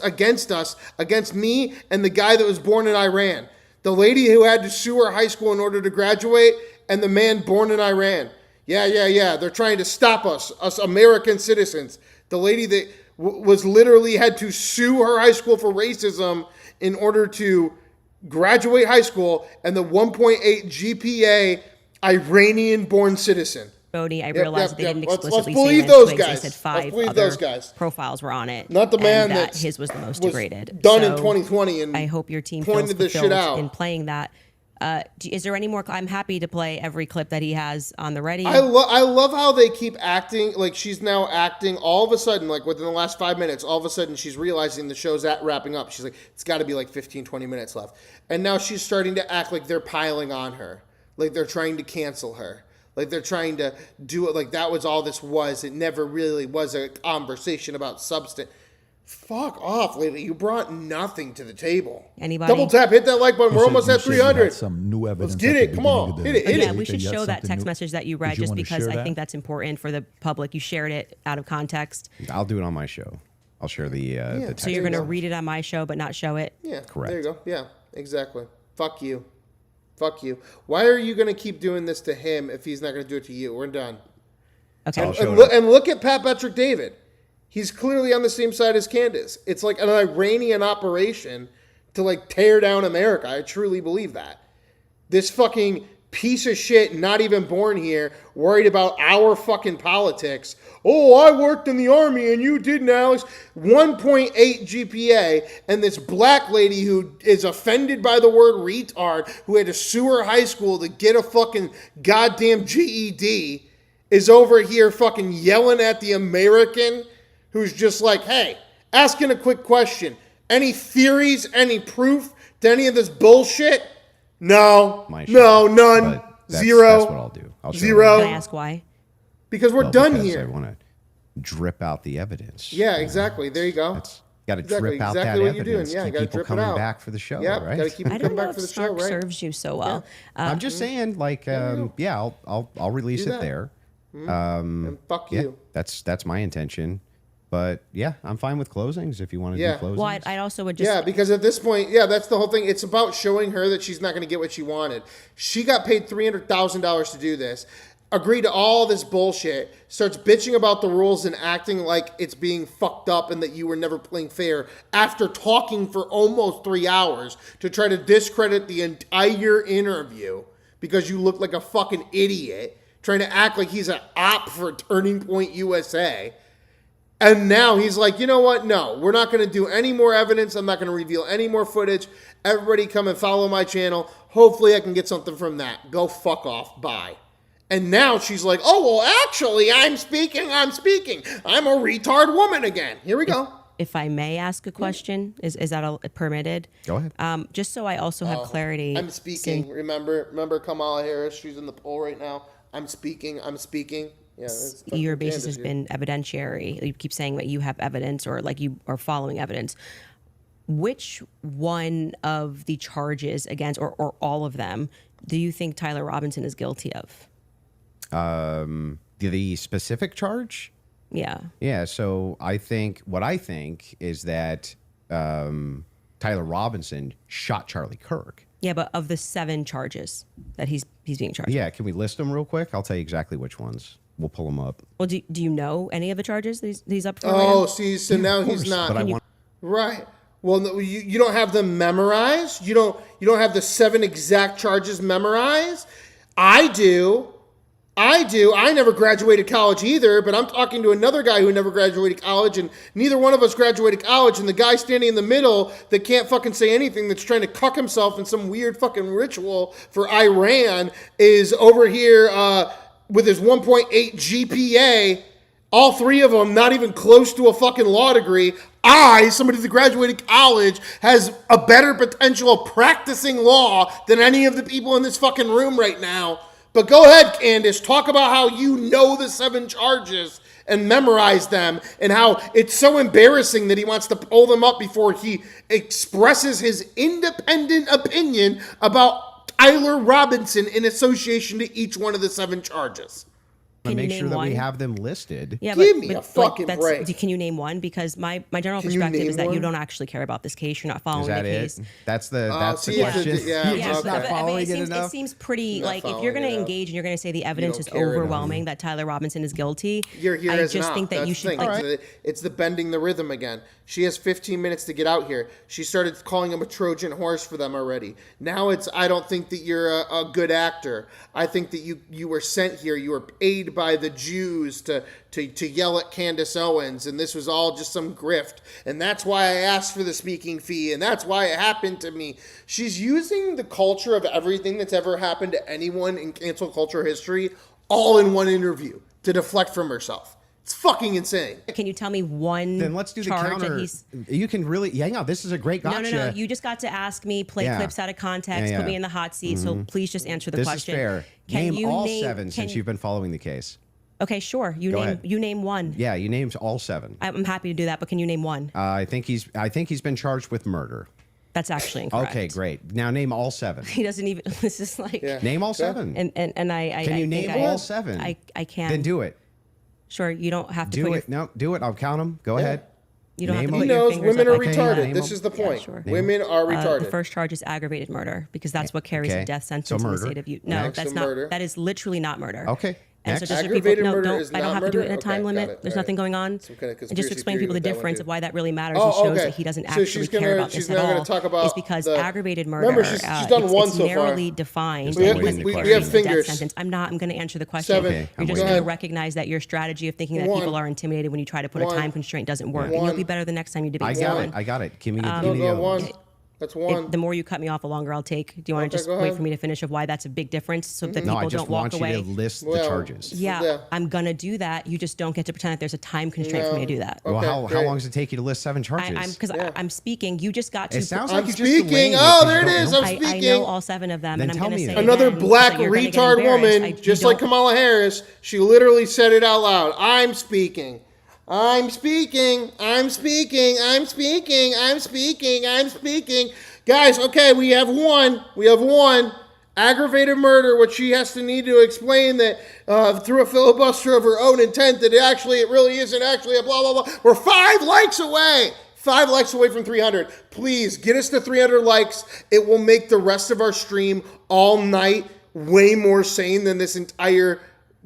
against us, against me and the guy that was born in Iran. The lady who had to sue her high school in order to graduate, and the man born in Iran. Yeah. They're trying to stop us American citizens. The lady that was literally had to sue her high school for racism in order to graduate high school, and the 1.8 GPA Iranian-born citizen. Bodie, I realized that they didn't explicitly Let's say believe Lance those Twiggs. guys. They said 5 Let's believe other those guys. profiles were on it. Not the man and that that his was the most was degraded. done in So 2020 and I hope your team feels pointed this shit fulfilled out. in playing that. Is there any more? I'm happy to play every clip that he has on the ready. I love how they keep acting like she's now acting all of a sudden, like within the last 5 minutes, all of a sudden she's realizing the show's wrapping up. She's like, it's got to be like 15, 20 minutes left. And now she's starting to act like they're piling on her, like they're trying to cancel her. Like they're trying to do it like that was all this was. It never really was a conversation about substance. Fuck off, lady. You brought nothing to the table. Anybody? Double tap, hit that like button. We're almost at 300. Some new evidence. Let's get at it. the Come on. beginning of the Hit it. day. We should You had show that something text new? message that you read Did you just wanna because share I that? think that's important for the public. You shared it out of context. I'll do it on my show. I'll share the text. So you're going to message. read it on my show but not show it? Yeah, Correct. There you go. Yeah, exactly. Fuck you. Fuck you. Why are you going to keep doing this to him if he's not going to do it to you? We're done. Okay. I'll show And look at Pat Patrick David. He's clearly on the same side as Candace. It's like an Iranian operation to like tear down America. I truly believe that. This fucking piece of shit, not even born here, worried about our fucking politics. Oh, I worked in the army and you didn't, Alex. 1.8 GPA, and this black lady who is offended by the word retard, who had to sue her high school to get a fucking goddamn GED, is over here fucking yelling at the American who's just like, hey, asking a quick question. Any theories, any proof to any of this bullshit? No. My No, show. none. But that's- Zero. That's what I'll do. I'll show Zero. Can I ask why? Because we're Well, done because here. I want to drip out the evidence. Yeah, exactly. There you go. Got to Exactly, drip out exactly that what you're doing. evidence. Yeah, Keep gotta people drip it coming out. back for the show, Yep, right? gotta keep I them don't coming know back if for the show, Snark right? serves you so well. I'm just saying, like, I'll release Do it that. there. And fuck Yeah, you. that's my intention. But yeah, I'm fine with closings if you want to Yeah. do closings. Well, I also would just Yeah, because at this point, yeah, that's the whole thing. It's about showing her that she's not going to get what she wanted. She got paid $300,000 to do this, agreed to all this bullshit, starts bitching about the rules and acting like it's being fucked up and that you were never playing fair after talking for almost 3 hours to try to discredit the entire interview because you look like a fucking idiot, trying to act like he's an op for Turning Point USA. And now he's like, you know what? No, we're not going to do any more evidence. I'm not going to reveal any more footage. Everybody come and follow my channel. Hopefully I can get something from that. Go fuck off. Bye. And now she's like, oh, well, actually, I'm speaking. I'm a retard woman again. Here we go. if I may ask a question, is that permitted? Go ahead. Just so I also have clarity. I'm speaking. Remember Kamala Harris? She's in the poll right now. I'm speaking. Yeah, it's fucking Your basis has Candace here. been evidentiary. You keep saying that you have evidence or like you are following evidence. Which one of the charges against, or all of them, do you think Tyler Robinson is guilty of? The specific charge? Yeah. Yeah, so what I think is that Tyler Robinson shot Charlie Kirk. Yeah, but of the 7 charges that he's being charged. Yeah, can we list them real quick? I'll tell you exactly which ones. We'll pull them up. Well, do you know any of the charges that he's up for? right Oh, now? see, so now he's not. But I want Right. Well, no, you don't have them memorized. You don't have the 7 exact charges memorized. I do. I never graduated college either, but I'm talking to another guy who never graduated college, and neither one of us graduated college, and the guy standing in the middle that can't fucking say anything, that's trying to cuck himself in some weird fucking ritual for Iran, is over here with his 1.8 GPA All three of them not even close to a fucking law degree. Somebody that graduated college, has a better potential of practicing law than any of the people in this fucking room right now. But go ahead, Candace, talk about how you know the 7 charges and memorize them, and how it's so embarrassing that he wants to pull them up before he expresses his independent opinion about Tyler Robinson in association to each one of the 7 charges. To make sure that we one? have them listed. Yeah, Give me a fucking break. Can you name one? Because my general Can you perspective name is that you one? don't actually care about this case. You're not Is following that the it? case. That's the see, question. yeah, You're just okay. not following it it enough. seems pretty Not like if you're going to following it up. engage and you're going to say the evidence don't is care enough. overwhelming that Tyler Robinson is guilty. You're here I as just not. think that That's you the should thing. like. It's the bending the rhythm again. She has 15 minutes to get out here. She started calling him a Trojan horse for them already. Now it's, I don't think that you're a good actor. I think that you were sent here. You were paid by the Jews to yell at Candace Owens, and this was all just some grift. And that's why I asked for the speaking fee, and that's why it happened to me. She's using the culture of everything that's ever happened to anyone in cancel culture history all in one interview to deflect from herself. It's fucking insane. Can you tell me one? Then let's do the charge counter. That he's, You can really, this is a great gotcha. No. You just got to ask me, play Yeah. clips out of context, Yeah. put me in the hot seat. So please just answer the This question. is fair. Can Name you all name, 7 since you've been following the case. Okay, sure. Go ahead. You name one. Yeah, you named all 7. I'm happy to do that, but can you name one? I think he's been charged with murder. That's actually incorrect. Okay, great. Now name all 7. He doesn't even. This is like. Yeah. Name all 7. And I. Can you I name think all 7? I can. Then do it. Sure. You don't have to Do put it. No, do it. I'll count them. Go ahead. You don't Name have to them. put He your knows fingers women up. are Okay, retarded. name This them. is the point. sure. Women are retarded. The first charge is aggravated murder because that's what carries Okay. a death So sentence in the murder. state of you. No, Next. that's So not. murder. That is literally not murder. Okay. And so Next. just so Aggravated people, murder don't, is I don't not have to do it in a murder? time Okay, limit. got it. There's All right. nothing going on. Some kind of And just to conspiracy explain theory people the with that one, difference too. of why that really matters Oh, and shows okay. that he doesn't So actually she's care gonna- about she's this now at gonna all. talk about Is because the- aggravated murder. Remember, she's done one it's so far. narrowly defined. We have- and we- it's we carries have a death fingers. sentence. I'm going to answer the question. 7. Okay, You're I'm just waiting. going Go to ahead. recognize that your strategy of thinking that 1. people are intimidated when you try to put 1. a time constraint doesn't work. And 1. you'll be better the next time you debate I got someone. it. I got it. Give me, give Go, me the go, other 1. ones. That's 1. The more you cut me off, the longer I'll take. Do you want Okay, to just go wait ahead. for me to finish of why that's a big difference so that No, people I just don't walk want away? you to list the Well, charges. Yeah, I'm gonna do that. You just don't get to pretend that there's a time constraint for me to do that. Well, Okay, how great. long does it take you to list 7 charges? I'm speaking. You just got to. It sounds I'm like you're just speaking. delaying it Oh, 'cause there you it don't is. know. I'm I speaking. know all 7 of them, Then and I'm tell going to me say them. Another again, black so you're gonna get retard embarrassed. woman, You just like don't- Kamala Harris, she literally said it out loud. I'm speaking. I'm speaking. I'm speaking. I'm speaking. I'm speaking. I'm speaking. Guys, okay, we have one. We have one. Aggravated murder, which she has to need to explain that through a filibuster of her own intent that it really isn't actually a blah, blah, blah. We're 5 likes away. 5 likes away from 300. Please get us to 300 likes. It will make the rest of our stream all night way more sane than this entire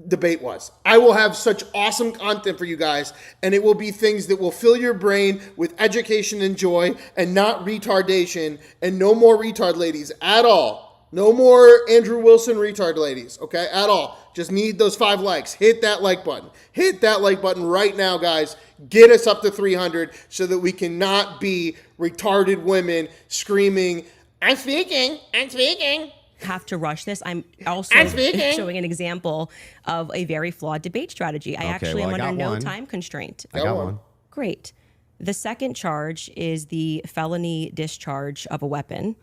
debate was. I will have such awesome content for you guys, and it will be things that will fill your brain with education and joy and not retardation, and no more retard ladies at all. No more Andrew Wilson retard ladies, okay, at all. Just need those 5 likes. Hit that like button. Hit that like button right now, guys. Get us up to 300 so that we cannot be retarded women screaming, I'm speaking, I'm speaking. Have to rush this. I'm also I'm speaking. showing an example of a very flawed debate strategy. I actually well, am I under got no one. time constraint. I got one. Great. The second charge is the felony discharge of a weapon.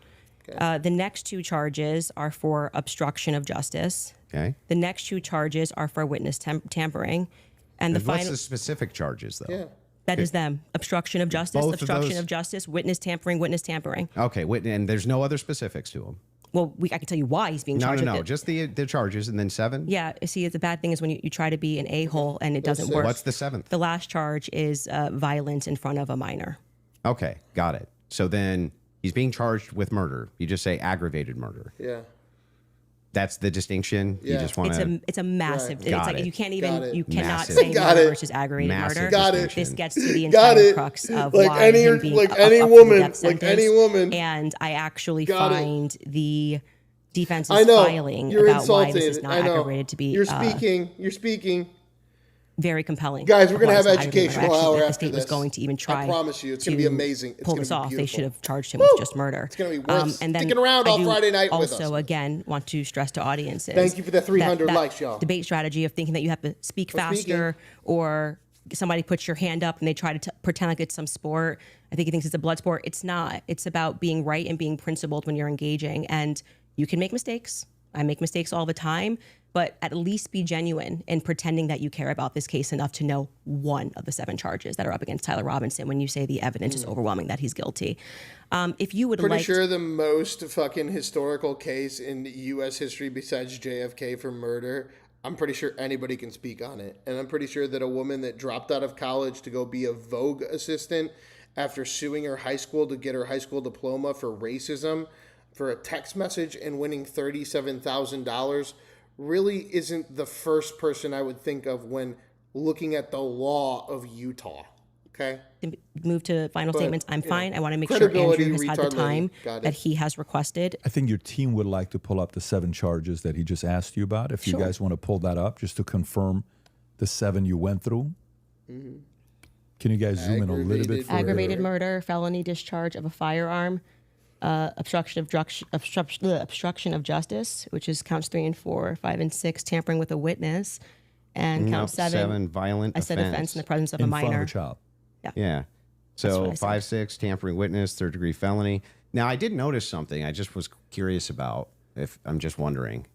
The next 2 charges are for obstruction of justice. Okay. The next 2 charges are for witness tampering. And the And what's final the specific charges, though? Yeah. that is them. Obstruction of justice, Both of obstruction those? of justice, witness tampering, witness tampering. Okay, and there's no other specifics to them. Well, I can tell you why he's being No, charged no, with no. it. Just the charges, and then 7. Yeah, see, the bad thing is when you try to be an a-hole and it doesn't work. What's the 7th? The last charge is violence in front of a minor. Okay, got it. So then he's being charged with murder. You just say aggravated murder. Yeah. That's the distinction. Yeah. You just want to. It's a massive. Right. It's Got like it. you can't Got even it. you cannot Massive. say Got murder it. versus aggravated Massive murder. Got it. This gets to the Got entire it. crux of Like why any- him being like up any for the woman, death like any sentence. woman. And I actually Got it. find the defense's I know. filing You're about insulted. why this is not I know. aggravated to be. You're speaking. You're speaking. very compelling. Guys, we're of gonna why have it's higher than educational what actually hour the after state was this. going to even try. I promise you, it's gonna be to amazing. It's pull gonna this be off. They beautiful. should have charged him with just murder. It's gonna be worth and then sticking around I all do Friday night with us. Also, again, want to stress to audiences. Thank you for the 300 that likes, y'all. Debate strategy of thinking that you have to speak For speaking. faster or somebody puts your hand up and they try to pretend like it's some sport. I think he thinks it's a blood sport. It's not. It's about being right and being principled when you're engaging. And you can make mistakes. I make mistakes all the time, but at least be genuine in pretending that you care about this case enough to know one of the 7 charges that are up against Tyler Robinson when you say the evidence is overwhelming that he's guilty. If you would Pretty like sure the most fucking historical case in U.S. history besides JFK for murder, I'm pretty sure anybody can speak on it. And I'm pretty sure that a woman that dropped out of college to go be a Vogue assistant after suing her high school to get her high school diploma for racism for a text message and winning $37,000 really isn't the first person I would think of when looking at the law of Utah. Okay? move to final statements, I'm fine. I want to make sure credibility, Andrew has had the retard time lady. Got it. that he has requested. I think your team would like to pull up the 7 charges that he just asked you about. If you Sure. guys want to pull that up just to confirm the 7 you went through. Can you guys zoom in a little bit? For Aggravated murder, felony discharge of a firearm, obstruction of justice, which is counts 3 and 4, 5 and 6, tampering with a witness, and count 7, violent I said offense in the presence of a in front of minor. a child? Yeah. That's what So I said. 5, 6, tampering witness, 3rd-degree felony. Now, I did notice something I just was curious about. If I'm just wondering.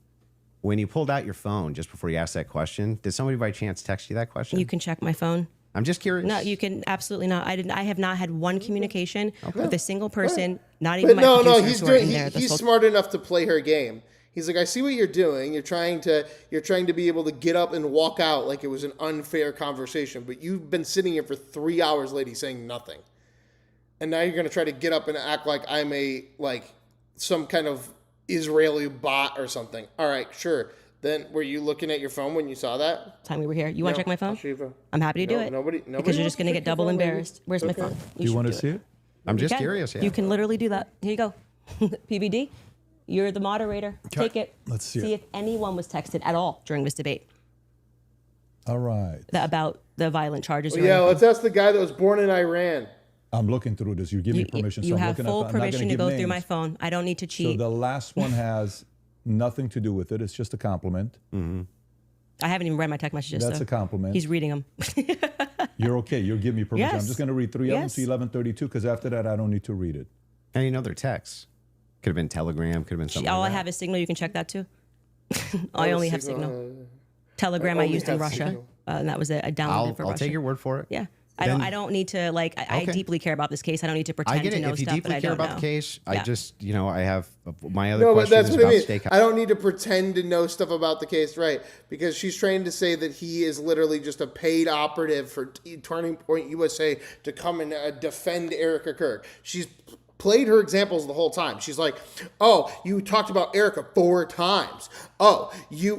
When you pulled out your phone just before you asked that question, did somebody by chance text you that question? You can check my phone. I'm just curious. No, you can absolutely not. I have not had one communication with a single person. Not But even my no, producers he's who are in doing. there. He's smart enough to play her game. He's like, I see what you're doing. You're trying to be able to get up and walk out like it was an unfair conversation. But you've been sitting here for 3 hours, lady, saying nothing. And now you're gonna try to get up and act like I'm some kind of Israeli bot or something. All right, sure. Then were you looking at your phone when you saw that? Time we were here. You want to check my phone? I'll show you phone. I'm happy to do No, it. nobody because wants you're just to going to check get your double phone, lady. embarrassed. Where's my phone? Do you want to see it? I'm just can. curious. Yeah. You can literally do that. Here you go. PBD, you're the moderator. Okay. Take it. Let's see See it. if anyone was texted at all during this debate All right. about the violent charges. or Yeah, anything. let's ask the guy that was born in Iran. I'm looking through this. You give me permission. You so I'm have looking full at, I'm not gonna permission to give go names. through my phone. I don't need to So cheat. the last one has nothing to do with it. It's just a compliment. I haven't even read my text messages. That's so a compliment. He's reading them. You're okay. You'll give me permission. I'm Yes. just going to read 3 of them Yes. to 1132 because after that, I don't need to read it. And you know their texts. Could have been Telegram. Could have been something. All like I that. have is Signal. You can check that too. I only have Signal. Telegram I only used in have Russia, Signal. and that was it. I downloaded for I'll Russia. take your word for it. Yeah. Then- I don't need to I Okay. deeply care about this case. I don't need to I pretend get to it. know If you stuff that deeply I care don't about know. the case, I Yeah. just, I have my other No, but question that's is what I about mean. steakhouse. I don't need to pretend to know stuff about the case, right? Because she's trying to say that he is literally just a paid operative for Turning Point USA to come and defend Erica Kirk. She's played her examples the whole time. She's like, "Oh, you talked about Erica 4 times. Oh, you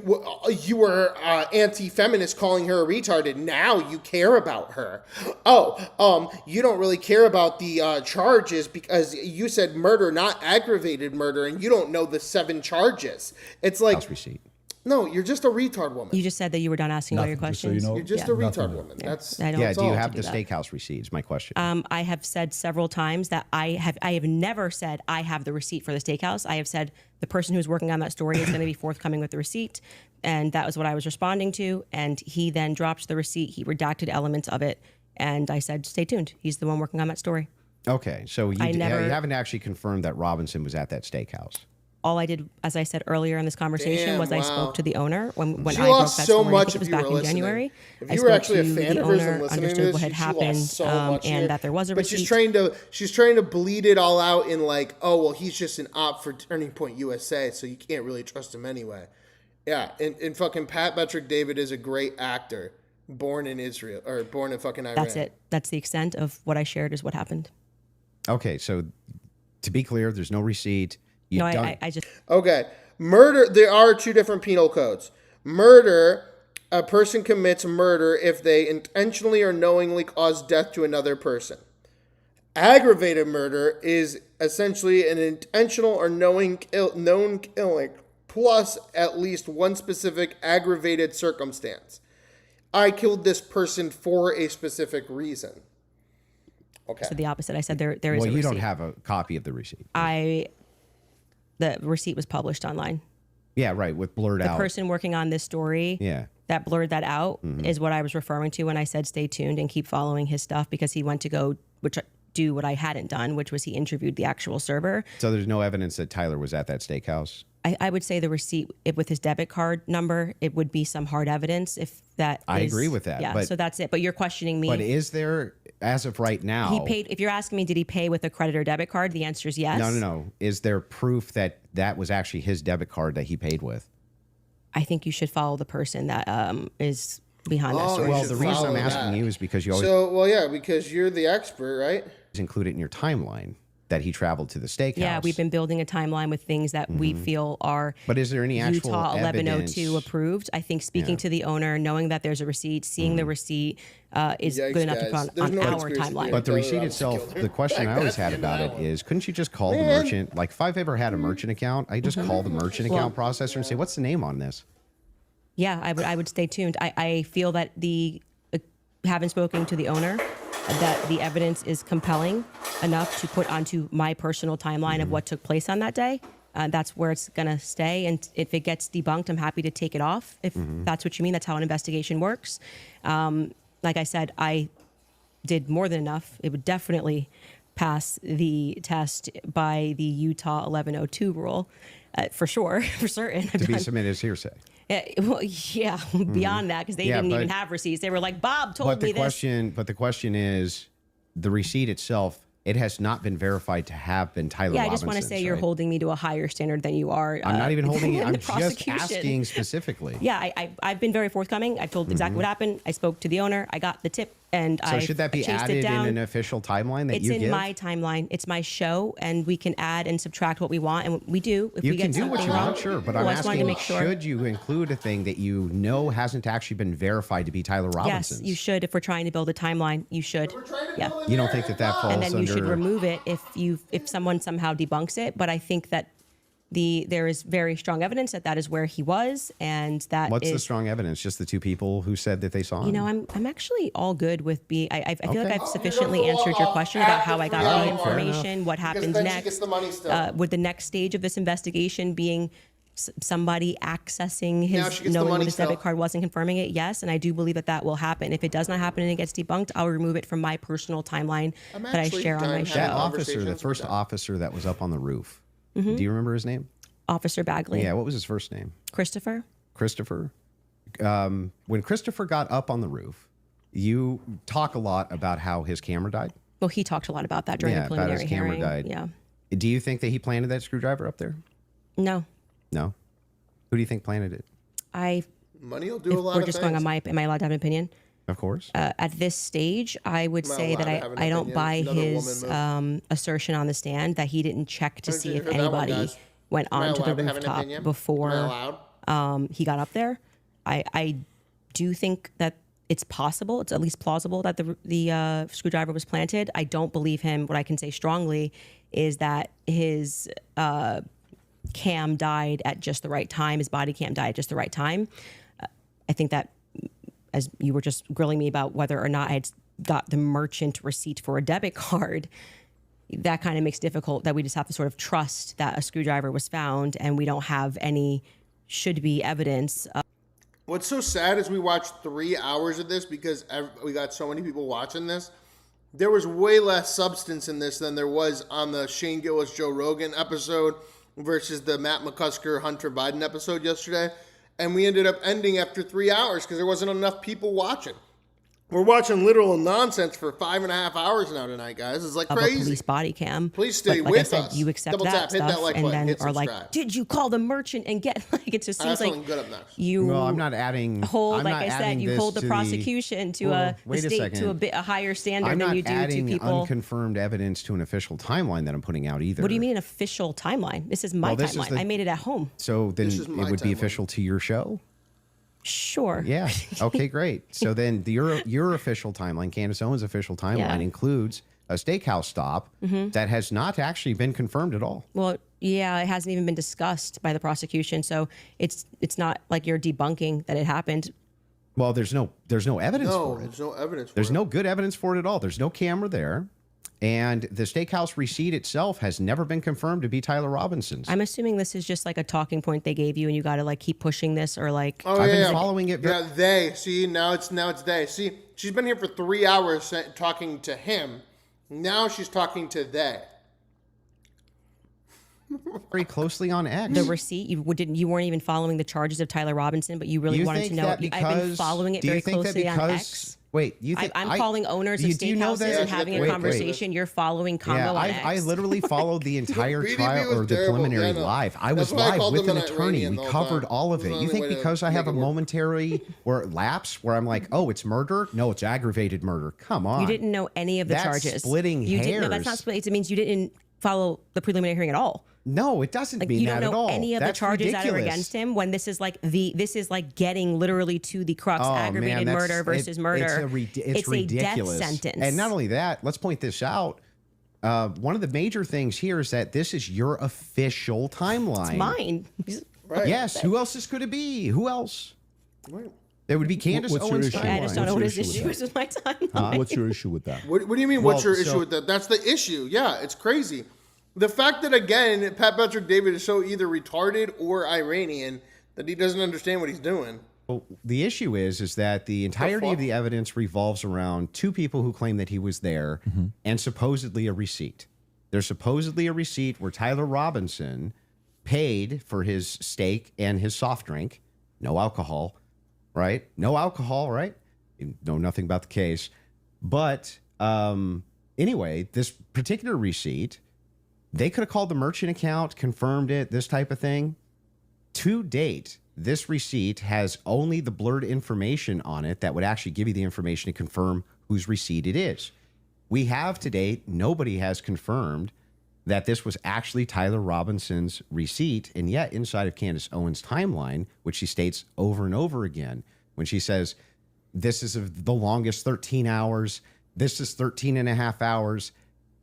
were anti-feminist, calling her a retarded. Now you care about her. Oh, you don't really care about the charges because you said murder, not aggravated murder, and you don't know the 7 charges." It's like, House receipt. no, you're just a retard woman. You just said that you were done asking all your Nothing, just so questions. you know. You're just Yeah. a retard Nothing. woman. That's I don't Yeah. Do you all have to the do that. steakhouse receipts? My question. I have said several times that I have never said I have the receipt for the steakhouse. I have said the person who's working on that story is going to be forthcoming with the receipt, and that was what I was responding to. And he then dropped the receipt. He redacted elements of it, and I said, "Stay tuned. He's the one working on that story." Okay, so you never- haven't actually confirmed that Robinson was at that steakhouse. All I did, as I said earlier in this conversation, Damn, was I wow. spoke to the owner when She I broke lost that so story. much I think if it was you were back in listening. January. If I you were spoke actually a to fan the of hers owner, and listening to understood this, what had she happened, lost so much. and that there was a but receipt. she's trying to bleed it all out in like, oh well, he's just an op for Turning Point USA, so you can't really trust him anyway. Yeah, and fucking Pat Patrick David is a great actor, born in Israel or born in fucking Iran. That's it. That's the extent of what I shared is what happened. Okay, so to be clear, there's no receipt. You No, don't. I just Okay. Murder, there are 2 different penal codes. Murder, a person commits murder if they intentionally or knowingly cause death to another person. Aggravated murder is essentially an intentional or known killing plus at least one specific aggravated circumstance. I killed this person for a specific reason. Okay. So the opposite. I said there is a receipt. Well, you don't have a copy of the receipt. The receipt was published online. Yeah, right, with blurred out. The person working on this story that blurred that out is what I was referring to when I said stay tuned and keep following his stuff, because he went to go do what I hadn't done, which was he interviewed the actual server. So there's no evidence that Tyler was at that steakhouse? I would say the receipt with his debit card number, it would be some hard evidence if that I agree with that. Yeah, but, so that's it. But you're questioning me. But is there, as of right now... He paid, if you're asking me, did he pay with a credit or debit card? The answer is yes. No. Is there proof that that was actually his debit card that he paid with? I think you should follow the person that is behind that story. Well, the reason I'm asking you is because you always... because you're the expert, right? Include it in your timeline that he traveled to the steakhouse. Yeah, we've been building a timeline with things that we feel are But is there any actual Utah 1102 evidence? approved. I think speaking to the owner, knowing that there's a receipt, seeing the receipt is Yikes, good enough to guys. put There's on no our conspiracy timeline. theory. But the Tyler receipt Robinson itself, killed him. the question I always had about it is, couldn't you just call the merchant? Like, if I've ever had a merchant account, I just call the merchant account processor and say, what's the name on this? Yeah, I would stay tuned. I feel that having spoken to the owner, that the evidence is compelling enough to put onto my personal timeline of what took place on that day. That's where it's going to stay. And if it gets debunked, I'm happy to take it off. If that's what you mean, that's how an investigation works. Like I said, I did more than enough. It would definitely pass the test by the Utah 1102 rule, for sure, for certain. To be submitted as hearsay. Beyond that, because they didn't even have receipts. They were like, Bob told me this. But the question is, the receipt itself, it has not been verified to have been Tyler Yeah, I Robinson's. just want to say you're holding me to a higher standard than you are. I'm not even holding it. in I'm the just prosecution. asking specifically. Yeah, I've been very forthcoming. I've told exactly what happened. I spoke to the owner. I got the tip, and So should that be chased added it down. in an official timeline that It's you in give? my timeline. It's my show, and we can add and subtract what we want, and we do. If You we can get do what something you wrong, want, sure, but Well, I'm I just wanted to asking, make sure. should you include a thing that you know hasn't actually been verified to be Tyler Robinson's? Yes, you should. If we're trying to build a timeline, you should. Yeah. You don't think that falls And then under... you should remove it if someone somehow debunks it. But I think that there is very strong evidence that is where he was, and that What's is, the strong evidence? Just the two people who said that they saw him? You know, I'm actually all good with being. I feel like Okay. I've sufficiently answered your question about how I got the Fair information, what Because happens then she next. gets the money still. Would the next stage of this investigation being somebody accessing Now she gets his, the knowing money what his debit still. card was and confirming it? Yes, and I do believe that will happen. If it does not happen and it gets debunked, I'll remove it from my personal timeline I'm that I actually share on done my having show. that officer, the conversations first with them. officer that was up on the roof, do you remember his name? Officer Bagley, Yeah, what was his first name? Christopher. Christopher. When Christopher got up on the roof, you talk a lot about how his camera died. Well, he talked a lot about that during the About preliminary his camera hearing. died. Yeah. Do you think that he planted that screwdriver up there? No, No. Who do you think planted it? Money will do if a lot we're of just things. going on am I allowed to have an opinion? Of course. At this stage, I would Am I say that allowed to have an I don't opinion? buy Another his woman assertion on the stand that he didn't check to Why don't see you if hear that one, anybody guys? went Am I onto the allowed to have an rooftop opinion? Am I before allowed? he got up there. I do think that it's possible, it's at least plausible that the screwdriver was planted. I don't believe him. What I can say strongly is that his cam died at just the right time. His body cam died at just the right time. I think that, as you were just grilling me about whether or not I had got the merchant receipt for a debit card, that kind of makes it difficult that we just have to sort of trust that a screwdriver was found and we don't have any should-be evidence. What's so sad is we watched 3 hours of this because we got so many people watching this. There was way less substance in this than there was on the Shane Gillis Joe Rogan episode versus the Matt McCusker Hunter Biden episode yesterday. And we ended up ending after 3 hours because there wasn't enough people watching. We're watching literal nonsense for 5.5 hours now tonight, guys. It's like Of a crazy. police body cam. Please stay Like with I said, us. you accept Double that tap, hit stuff, that like and button, then hit are like, subscribe. "Did you call the merchant and get?" Like it just seems That's like something good up next. you. Well, I'm not adding. hold, I'm like not I said, adding you this hold the to prosecution to Well, the wait a state second. to a higher standard I'm than not you do adding to people. unconfirmed evidence to an official timeline that I'm putting out either. What do you mean an official timeline? This is my Well, this is timeline. the- I made it at home. So then This is it my would be timeline. official to your show? Sure. Yeah. Okay, great. So then your official timeline, Candace Owens' official timeline, Yeah. includes a steakhouse stop that has not actually been confirmed at all. Well, yeah, it hasn't even been discussed by the prosecution, so it's not like you're debunking that it happened. Well, there's no evidence No, for it. there's no evidence for There's it. no good evidence for it at all. There's no camera there. And the steakhouse receipt itself has never been confirmed to be Tyler Robinson's. I'm assuming this is just like a talking point they gave you, and you got to like keep pushing this, or like. Oh, I've yeah, been yeah. following it. Yeah, they. See, now it's they. See, she's been here for 3 hours talking to him. Now she's talking to they. very closely on X. The receipt you weren't even following the charges of Tyler Robinson, but you really You wanted think to know. that I've been following it do you very think that closely on because- X. Wait, you think I'm calling owners of do you know steakhouses that- and having a wait, conversation. You're following Congo Yeah, on I X. literally followed the entire BDP trial was or the terrible. preliminary Yeah, no. live. I That's was why I live called with them an an attorney. Iranian We the whole covered time. all of It was it. the You only think way to because I have a make it work. momentary or lapse where I'm like, oh, it's murder? No, it's aggravated murder. Come on. You didn't know any of the That's charges. splitting you Didn't, no, that's not hairs. splitting. It means you didn't follow the preliminary hearing at all. No, it doesn't Like mean you that don't at know all. any of That's the charges that are ridiculous. against him. When this is like getting literally to the crux, Oh, aggravated man, murder versus murder. It's a ridiculous. death sentence. And not only that, let's point this out. One of the major things here is that this is your official timeline. It's mine. Right. Yes. Who else could it be? Who else? Right. It would be Candace What's your Owens' issue? timeline. I just don't know what What's his your issue issue is with my timeline. What's your issue with that? What do you mean? What's Well, your issue so- with that? That's the issue. Yeah, it's crazy. The fact that, again, Pat Patrick David is so either retarded or Iranian that he doesn't understand what he's doing. Well, the issue is that the entirety of fuck? the evidence revolves around two people who claim that he was there and supposedly a receipt. There's supposedly a receipt where Tyler Robinson paid for his steak and his soft drink. No alcohol, right? No alcohol, right? You know nothing about the case. But anyway, this particular receipt, they could have called the merchant account, confirmed it, this type of thing. To date, this receipt has only the blurred information on it that would actually give you the information to confirm whose receipt it is. We have to date, nobody has confirmed that this was actually Tyler Robinson's receipt. And yet, inside of Candace Owens' timeline, which she states over and over again, when she says, this is the longest 13 hours, this is 13 and a half hours,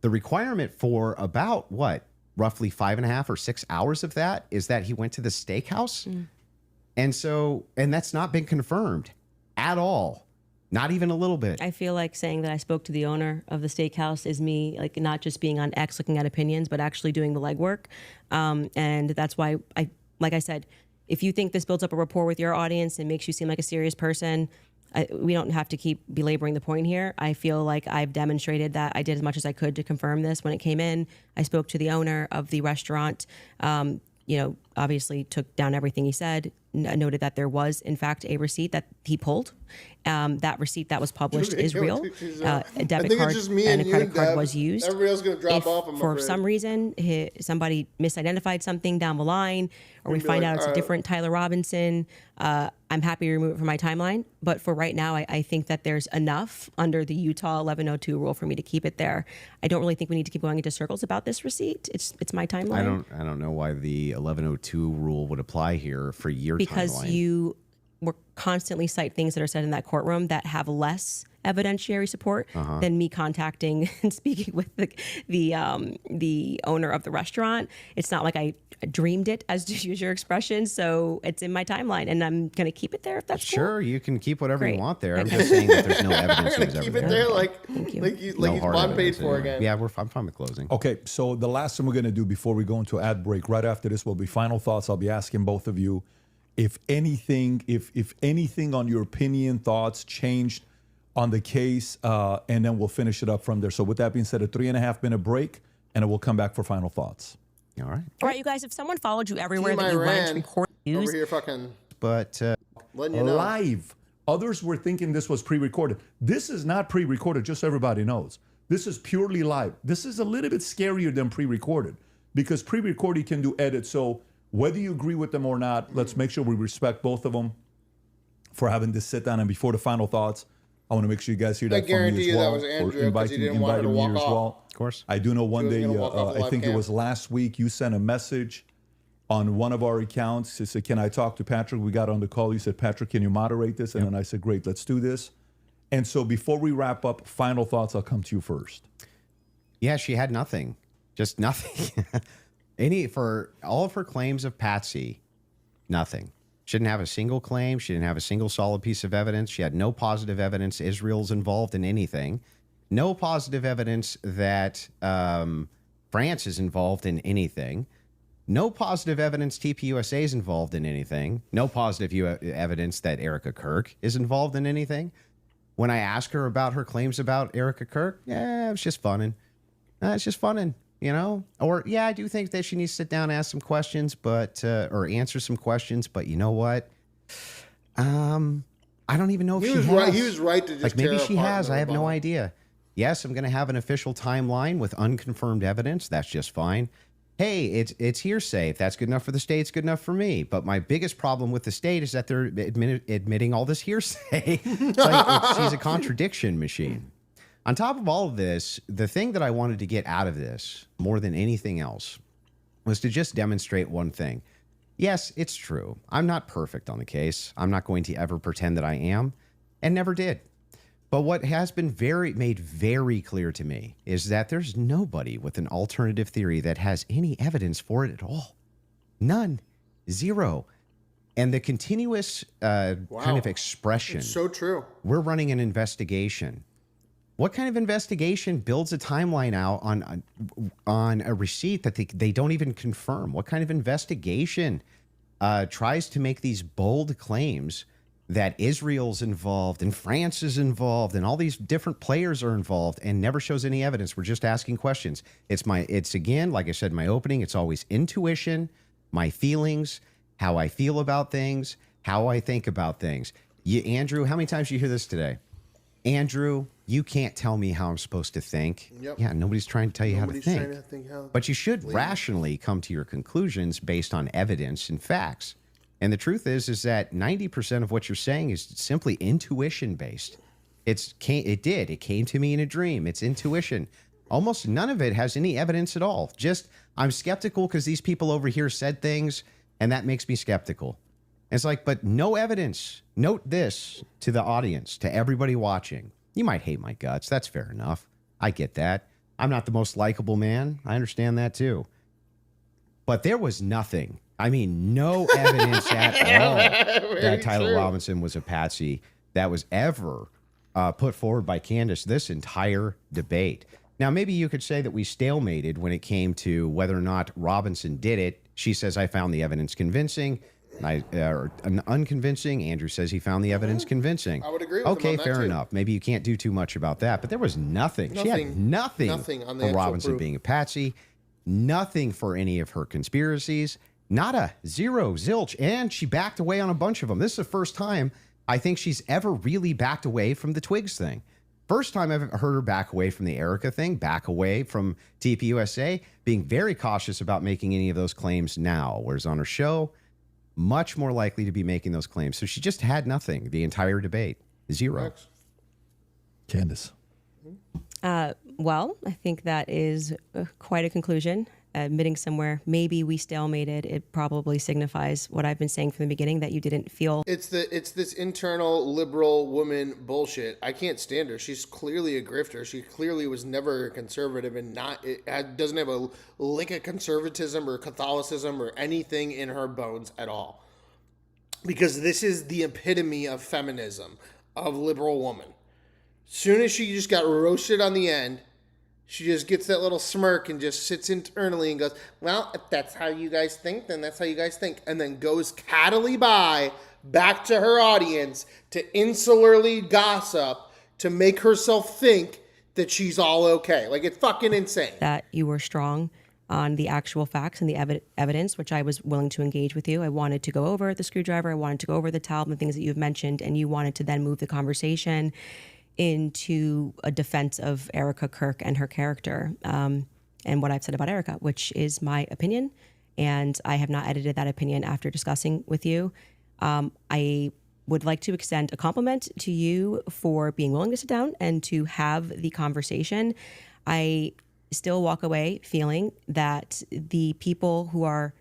the requirement for about roughly 5.5 or 6 hours of that is that he went to the steakhouse. And that's not been confirmed at all. Not even a little bit. I feel like saying that I spoke to the owner of the steakhouse is me, like, not just being on X looking at opinions, but actually doing the legwork. And that's why like I said, if you think this builds up a rapport with your audience and makes you seem like a serious person, we don't have to keep belaboring the point here. I feel like I've demonstrated that I did as much as I could to confirm this when it came in. I spoke to the owner of the restaurant, obviously took down everything he said, noted that there was, in fact, a receipt that he pulled. That receipt that was published is real. A debit card and a credit card was used. Everybody else is going to drop If off. I'm for afraid. some reason somebody misidentified something down the line, or we be find like, out it's a different Tyler Robinson, I'm happy to remove it from my timeline. But for right now, I think that there's enough under the Utah 1102 rule for me to keep it there. I don't really think we need to keep going into circles about this receipt. It's my timeline. I don't know why the 1102 rule would apply here for your Because timeline. you were constantly cite things that are said in that courtroom that have less evidentiary support than me contacting and speaking with the owner of the restaurant. It's not like I dreamed it, as to use your expression. So it's in my timeline, and I'm going to keep it there if that's cool. Sure, you can keep whatever Great. you want there. I'm just saying that there's no evidence I'm he going was to ever keep it there. there like you. No he's hard bond paid evidence for anyway. again. Yeah, I'm fine with closing. Okay, so the last thing we're going to do before we go into ad break, right after this, will be final thoughts. I'll be asking both of you if anything on your opinion, thoughts changed on the case, and then we'll finish it up from there. So with that being said, a 3.5 minute break, and then we'll come back for final thoughts. All right. All right, you guys, if someone followed you everywhere Team that you went, Iran record news, over here fucking But letting you know. Live. Others were thinking this was pre-recorded. This is not pre-recorded, just so everybody knows. This is purely live. This is a little bit scarier than pre-recorded, because pre-recorded you can do edits. So whether you agree with them or not, let's make sure we respect both of them for having this sit down. And before the final thoughts, I want to make sure you guys hear I that from me guarantee as you that well. was or Andrea, 'cause invite he you- didn't want her to invited me walk here as off. well. of course. I do know She one was day, gonna walk off the I live think it cam. was last week, you sent a message on one of our accounts. It said, can I talk to Patrick? We got on the call. You said, Patrick, can you moderate this? And then I said, great, let's do this. And so before we wrap up, final thoughts, I'll come to you first. Yeah, she had nothing. Just nothing. For all of her claims of Patsy, nothing. She didn't have a single claim. She didn't have a single solid piece of evidence. She had no positive evidence Israel's involved in anything. No positive evidence that France is involved in anything. No positive evidence TPUSA is involved in anything. No positive evidence that Erica Kirk is involved in anything. When I ask her about her claims about Erica Kirk, yeah, it's just funning. It's just funning, you know? Or, yeah, I do think that she needs to sit down and ask some questions, but, or answer some questions, but you know what? I don't even know if she has. Right. He was right to just like, maybe tear she apart has. I have no Obama. idea. Yes, I'm going to have an official timeline with unconfirmed evidence. That's just fine. Hey, it's hearsay. If that's good enough for the state, it's good enough for me. But my biggest problem with the state is that they're admitting all this hearsay. She's a contradiction machine. On top of all of this, the thing that I wanted to get out of this more than anything else was to just demonstrate one thing. Yes, it's true. I'm not perfect on the case. I'm not going to ever pretend that I am, and never did. But what has been made very clear to me is that there's nobody with an alternative theory that has any evidence for it at all. None. Zero. And the continuous kind of expression. It's so true. We're running an investigation. What kind of investigation builds a timeline out on a receipt that they don't even confirm? What kind of investigation tries to make these bold claims that Israel's involved and France is involved and all these different players are involved and never shows any evidence? We're just asking questions. It's again, like I said in my opening, it's always intuition, my feelings, how I feel about things, how I think about things. Andrew, how many times did you hear this today? Andrew, you can't tell me how I'm supposed to think. Yep. Yeah, nobody's trying to tell you how to think. Trying to think how But you should rationally come to your conclusions based on evidence and facts. And the truth is that 90% of what you're saying is simply intuition based. It came to me in a dream. It's intuition. Almost none of it has any evidence at all. Just, I'm skeptical because these people over here said things, and that makes me skeptical. And it's like, but no evidence. Note this to the audience, to everybody watching. You might hate my guts. That's fair enough. I get that. I'm not the most likable man. I understand that too. But there was nothing. I mean, no evidence at all that Tyler Robinson was a patsy that was ever put forward by Candace this entire debate. Now, maybe you could say that we stalemated when it came to whether or not Robinson did it. She says, I found the evidence convincing. Unconvincing. Andrew says he found the evidence convincing. I would agree with him okay, on that fair too. enough. Maybe you can't do too much about that, but there was nothing. She had nothing on the for actual Robinson proof. being a patsy, nothing for any of her conspiracies, nada, zero, zilch, and she backed away on a bunch of them. This is the first time I think she's ever really backed away from the Twigs thing. First time I've heard her back away from the Erica thing, back away from TPUSA, being very cautious about making any of those claims now, whereas on her show, much more likely to be making those claims. So she just had nothing the entire debate. Zero. Candace. Well, I think that is quite a conclusion. Admitting somewhere, maybe we stalemated. It probably signifies what I've been saying from the beginning, that you didn't feel. It's this internal liberal woman bullshit. I can't stand her. She's clearly a grifter. She clearly was never a conservative and doesn't have a lick of conservatism or Catholicism or anything in her bones at all. Because this is the epitome of feminism, of liberal woman. Soon as she just got roasted on the end, she just gets that little smirk and just sits internally and goes, well, if that's how you guys think, then that's how you guys think. And then goes cattily back to her audience to insularly gossip to make herself think that she's all okay. Like, it's fucking insane. That you were strong on the actual facts and the evidence, which I was willing to engage with you. I wanted to go over the screwdriver. I wanted to go over the towel and the things that you've mentioned. And you wanted to then move the conversation into a defense of Erica Kirk and her character, and what I've said about Erica, which is my opinion, and I have not edited that opinion after discussing with you. I would like to extend a compliment to you for being willing to sit down and to have the conversation. I still walk away feeling that the people who are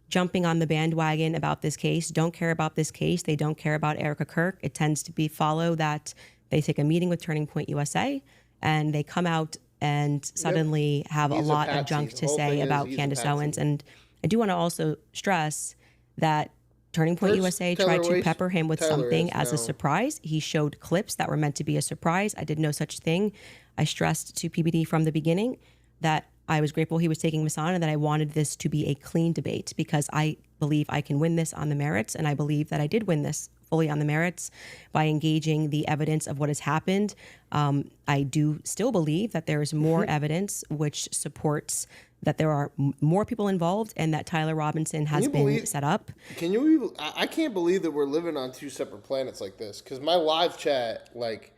jumping on the bandwagon about this case don't care about this case. They don't care about Erica Kirk. It tends to be follow that they take a meeting with Turning Point USA and they come out and suddenly have a lot of junk to say about Candace Owens. And I do want to also stress that Turning Point First, USA Taylor tried to Waits- pepper him with Taylor something is as a now- surprise. He showed clips that were meant to be a surprise. I did no such thing. I stressed to PBD from the beginning that I was grateful he was taking this on and that I wanted this to be a clean debate because I believe I can win this on the merits, and I believe that I did win this fully on the merits by engaging the evidence of what has happened. I do still believe that there is more evidence which supports that there are more people involved and that Tyler Robinson has been set up. Can you? I can't believe that we're living on two separate planets like this. Because my live chat, like,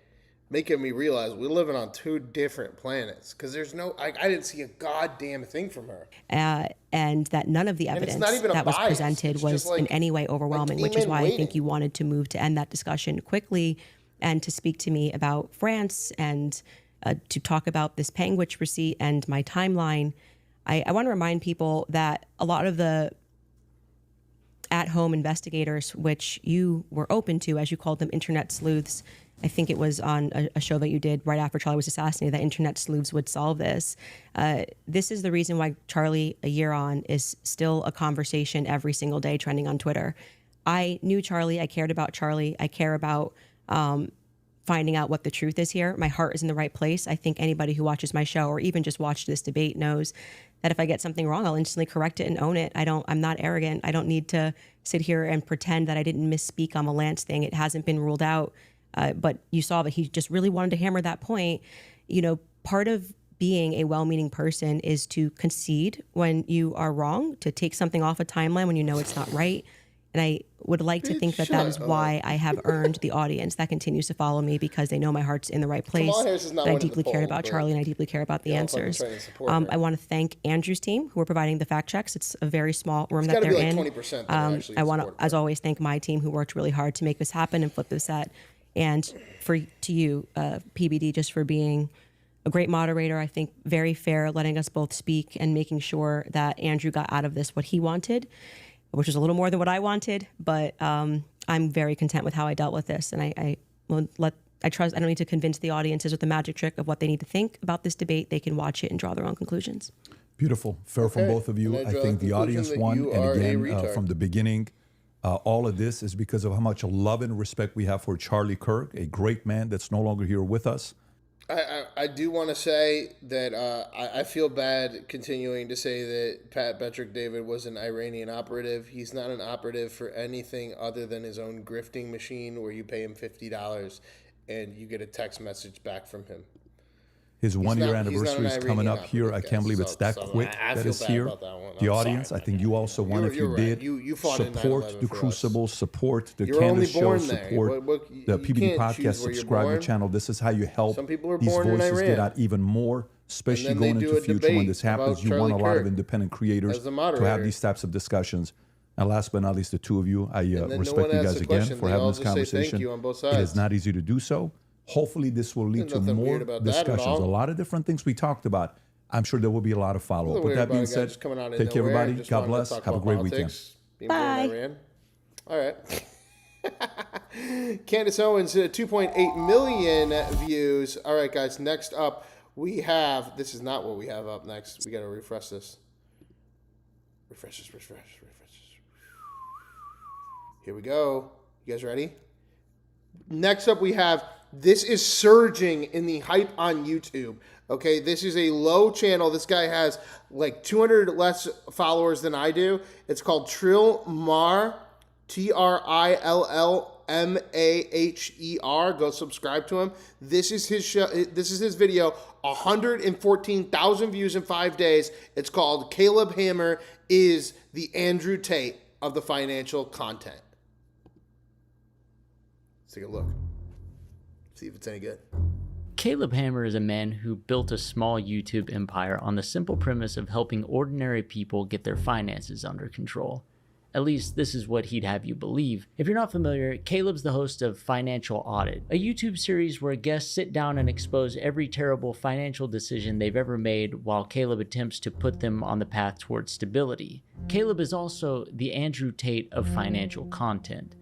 making me realize we're living on two different planets. Because there's no, I didn't see a goddamn thing from her. And that none of the it's evidence not even a that was bias. presented It's was just like- in any way overwhelming, which is demon why I waiting. think you wanted to move to end that discussion quickly and to speak to me about France and to talk about this Panguitch receipt and my timeline. I want to remind people that a lot of the at-home investigators, which you were open to, as you called them, internet sleuths. I think it was on a show that you did right after Charlie was assassinated that internet sleuths would solve this. This is the reason why Charlie, a year on, is still a conversation every single day trending on Twitter. I knew Charlie. I cared about Charlie. I care about finding out what the truth is here. My heart is in the right place. I think anybody who watches my show or even just watched this debate knows that if I get something wrong, I'll instantly correct it and own it. I'm not arrogant. I don't need to sit here and pretend that I didn't misspeak on the Lance thing. It hasn't been ruled out. But you saw that he just really wanted to hammer that point. You know, part of being a well-meaning person is to concede when you are wrong, to take something off a timeline when you know it's not right. And I would like to think that that is why I have earned the audience that continues to follow me because they know my heart's in the right place. Kamala Harris is not That I winning the deeply cared poll, about but Charlie and I deeply care about the y'all fucking answers. trying to support her. I want to thank Andrew's team who are providing the fact checks. It's a very small room that gotta they're be like in. 20% that are actually I want to, supportive. as always, thank my team who worked really hard to make this happen and flip this set. And to you, PBD, just for being a great moderator, I think very fair, letting us both speak and making sure that Andrew got out of this what he wanted, which was a little more than what I wanted. But I'm very content with how I dealt with this. And I trust, I don't need to convince the audiences with the magic trick of what they need to think about this debate. They can watch it and draw their own conclusions. Beautiful. Fair from Okay. both of you. And I I draw think the the audience conclusion that won. you And are a again, retard. from the beginning, all of this is because of how much love and respect we have for Charlie Kirk, a great man that's no longer here with us. I do want to say that I feel bad continuing to say that Pat Betrick David was an Iranian operative. He's not an operative for anything other than his own grifting machine where you pay him $50 and you get a text message back from him. His 1 year not- he's not anniversary an is coming Iranian up here. I operative, can't guys. believe it's So- that so quick I that feel it's bad here. about that one. The I'm audience, sorry I think you also won You're- if you you're right. did. You fought in support 9/11 the for us. Crucible, support the You were only Candace Show, born there. support You the PBD can't podcast, choose where you're subscribe to the born. channel. This is how you help Some people are these born in voices get Iran. out even more, especially And then they going do into a the future when debate this happens. about You want a Charlie lot of Kirk independent creators as the to moderator. have these types of discussions. And last but not least, the two of you, I then no respect one you asks guys a again question. for They having all this just say thank conversation. you on both It is sides. not easy to do so. Hopefully, this will lead There's to nothing more weird about that at discussions. A all. lot of different things we talked about. I'm sure there will be a lot of follow up. Nothing With weird that about being a guy said, just coming out of take care, nowhere and everybody. just God wanting to bless. talk Have a about great politics, being born Bye. in Iran. All right. Candace Owens, 2.8 million views. All right, guys. Next up, we have. This is not what we have up next. We got to refresh this. Refresh this. Here we go. You guys ready? Next up, we have. This is surging in the hype on YouTube. Okay, this is a low channel. This guy has like 200 less followers than I do. It's called Trillmaher, Trillmaher. Go subscribe to him. This is his show. This is his video. 114,000 views in 5 days. It's called Caleb Hammer is the Andrew Tate of the financial content. Let's take a look. See if it's any good. Caleb Hammer is a man who built a small YouTube empire on the simple premise of helping ordinary people get their finances under control. At least this is what he'd have you believe. If you're not familiar, Caleb's the host of Financial Audit, a YouTube series where guests sit down and expose every terrible financial decision they've ever made while Caleb attempts to put them on the path towards stability. Caleb is also the Andrew Tate of financial content.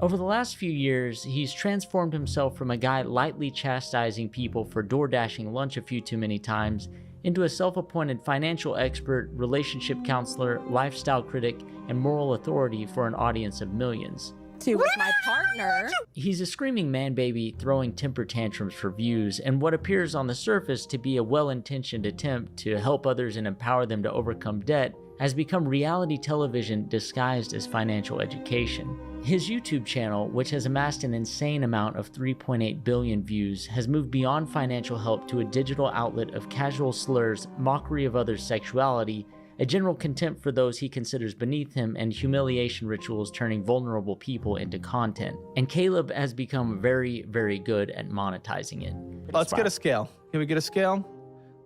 Over the last few years, he's transformed himself from a guy lightly chastising people for door dashing lunch a few too many times into a self-appointed financial expert, relationship counselor, lifestyle critic, and moral authority for an audience of millions. With my partner. He's a screaming man baby throwing temper tantrums for views, and what appears on the surface to be a well-intentioned attempt to help others and empower them to overcome debt has become reality television disguised as financial education. His YouTube channel, which has amassed an insane amount of 3.8 billion views, has moved beyond financial help to a digital outlet of casual slurs, mockery of others' sexuality, a general contempt for those he considers beneath him, and humiliation rituals turning vulnerable people into content. And Caleb has become very, very good at monetizing it. Let's get a scale. Can we get a scale?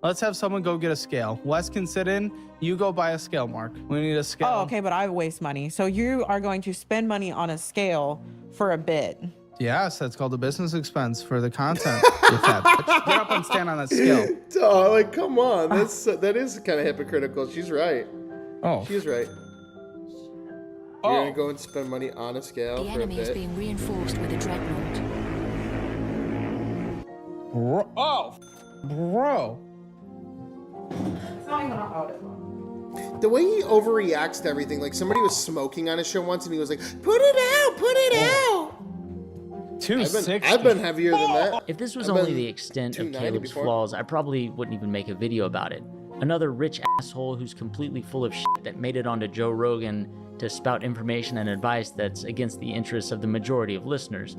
Let's have someone go get a scale. Wes can sit in. You go buy a scale, Mark. We need a scale. Oh, okay, but I waste money. So you are going to spend money on a scale for a bit. Yes, that's called a business expense for the content. You fat bitch. Get up and stand on that scale. Oh, like, come on. That is kind of hypocritical. She's right. Oh. She's right. You're going to go and spend money on a scale The for a enemy is bit. being reinforced with a dreadnought. Bro. It's not even an audit. The way he overreacts to everything, like somebody was smoking on his show once and he was like, put it out. 260. I've been heavier than that. If this was I've only been the extent of 290 Caleb's before. flaws, I probably wouldn't even make a video about it. Another rich asshole who's completely full of shit that made it onto Joe Rogan to spout information and advice that's against the interests of the majority of listeners.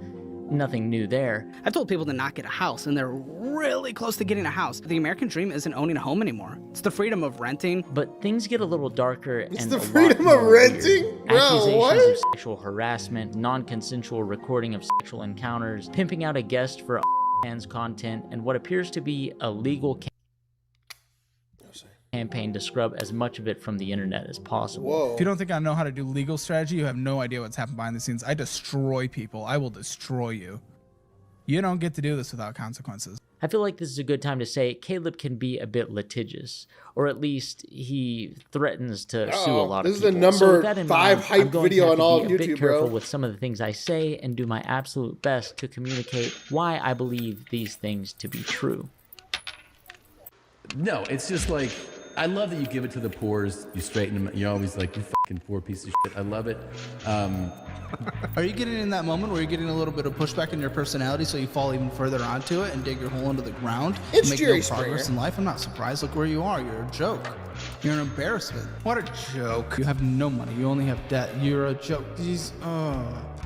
Nothing new there. I've told people to not get a house, and they're really close to getting a house. The American dream isn't owning a home anymore. It's the freedom of renting. But things get a little darker It's and the a lot freedom of more renting? weird. Bro, Accusations what? of sexual harassment, non-consensual recording of sexual encounters, pimping out a guest for fans content, and what appears to be a legal campaign to scrub as much of it from the internet as possible. Whoa. If you don't think I know how to do legal strategy, you have no idea what's happened behind the scenes. I destroy people. I will destroy you. You don't get to do this without consequences. I feel like this is a good time to say Caleb can be a bit litigious, or at least he threatens to sue a lot of This is the people. So number with that in 5 mind, hype I'm going video to have on to all be of a bit YouTube, careful bro. with some of the things I say and do my absolute best to communicate why I believe these things to be true. No, it's just like, I love that you give it to the poors. You straighten them. You're always like, you fucking poor piece of shit. I love it. Are you getting in that moment where you're getting a little bit of pushback in your personality so you fall even further onto it and dig your hole into the ground It's and make Jerry no progress Springer. in life? I'm not surprised. Look where you are. You're a joke. You're an embarrassment. What a joke. You have no money. You only have debt. You're a joke.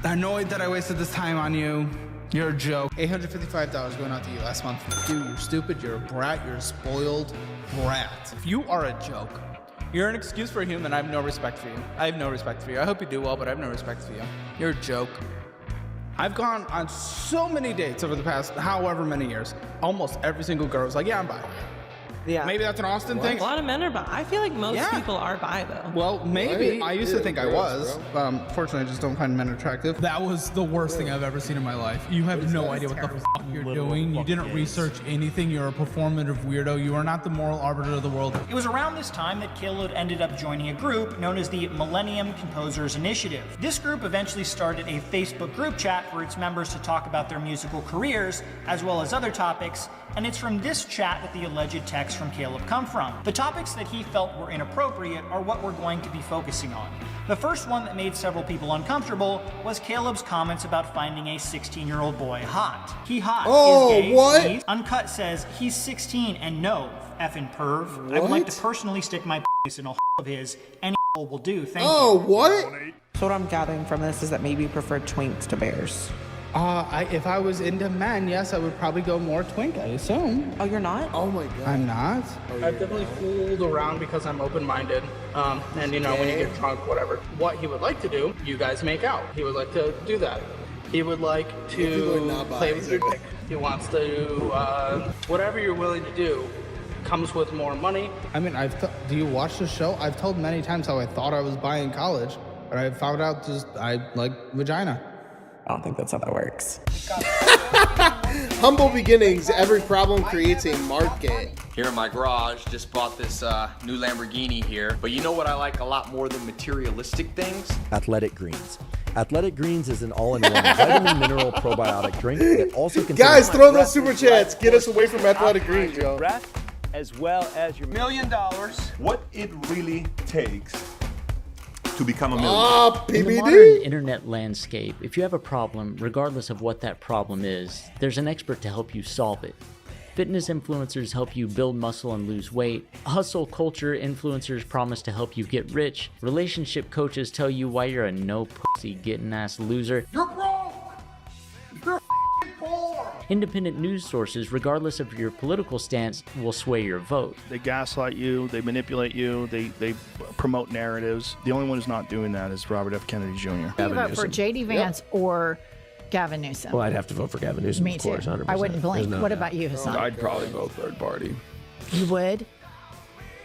Annoyed that I wasted this time on you. You're a joke. $855 going out to you last month. Dude, you're stupid. You're a brat. You're a spoiled brat. If you are a joke, you're an excuse for a human. I have no respect for you. I have no respect for you. I hope you do well, but I have no respect for you. You're a joke. I've gone on so many dates over the past however many years. Almost every single girl was like, yeah, I'm bi. Yeah. Maybe that's an Austin thing. A lot of men are bi. I feel like most Yeah. people are bi, though. Well, maybe. What? I used to Ew, think I gross, was. Fortunately, I just don't find men attractive. That was the worst thing I've ever seen in my life. You have no idea what the fuck you're doing. You didn't research anything. You're a performative weirdo. You are not the moral arbiter of the world. It was around this time that Caleb ended up joining a group known as the Millennium Composers Initiative. This group eventually started a Facebook group chat for its members to talk about their musical careers, as well as other topics, and it's from this chat that the alleged texts from Caleb come from. The topics that he felt were inappropriate are what we're going to be focusing on. The first one that made several people uncomfortable was Caleb's comments about finding a 16-year-old boy hot. He hot Oh, is gay. what? He's Uncut says he's 16 and no, effing perv. I would like to personally stick my penis in a of his. Any will do. Thank you. Oh, what? So what I'm gathering from this is that maybe you prefer twinks to bears. If I was into men, yes, I would probably go more twink, I assume. Oh, you're not? Oh my god. I'm not. I've definitely fooled around because I'm open-minded. And you know, when you get drunk, whatever. What he would like to do, you guys make out. He would like to do that. He would like people are not to play bi, with your dick. He wants to do whatever you're willing to do. Comes with more money. I mean, do you watch the show? I've told many times how I thought I was bi in college, but I found out just I like vagina. I don't think that's how that works. Humble beginnings, every problem creates a market. Here in my garage, just bought this new Lamborghini here. But you know what I like a lot more than materialistic things? Athletic greens. Athletic Greens is an all-in-one vitamin mineral probiotic drink that also contains... Guys, throw those super chats. Get us away from Athletic Greens, yo. Breath, as well as your $1 million. What it really takes to become a millionaire. Ah, In the PBD. modern internet landscape, if you have a problem, regardless of what that problem is, there's an expert to help you solve it. Fitness influencers help you build muscle and lose weight. Hustle culture influencers promise to help you get rich. Relationship coaches tell you why you're a no pussy getting ass loser. You're broke! You're f***ing poor! Independent news sources, regardless of your political stance, will sway your vote. They gaslight you, they manipulate you, they promote narratives. The only one who's not doing that is Robert F. Kennedy Jr. You vote for J.D. Vance or Gavin Newsom? Well, I'd have to vote for Gavin Newsom, Me of course, too. 100%. I wouldn't blink. There's no What doubt. about you, Hassan? I'd probably vote third party. You would?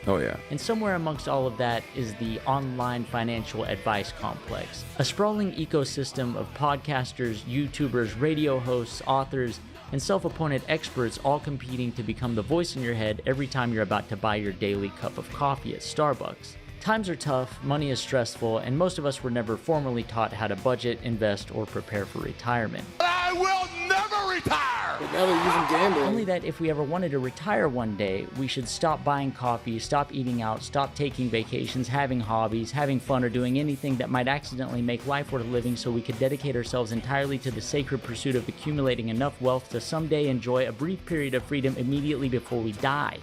Oh, yeah. And somewhere amongst all of that is the online financial advice complex, a sprawling ecosystem of podcasters, YouTubers, radio hosts, authors, and self-appointed experts all competing to become the voice in your head every time you're about to buy your daily cup of coffee at Starbucks. Times are tough, money is stressful, and most of us were never formally taught how to budget, invest, or prepare for retirement. I will never retire! But now they're using gambling. Only that if we ever wanted to retire one day, we should stop buying coffee, stop eating out, stop taking vacations, having hobbies, having fun, or doing anything that might accidentally make life worth living so we could dedicate ourselves entirely to the sacred pursuit of accumulating enough wealth to someday enjoy a brief period of freedom immediately before we die.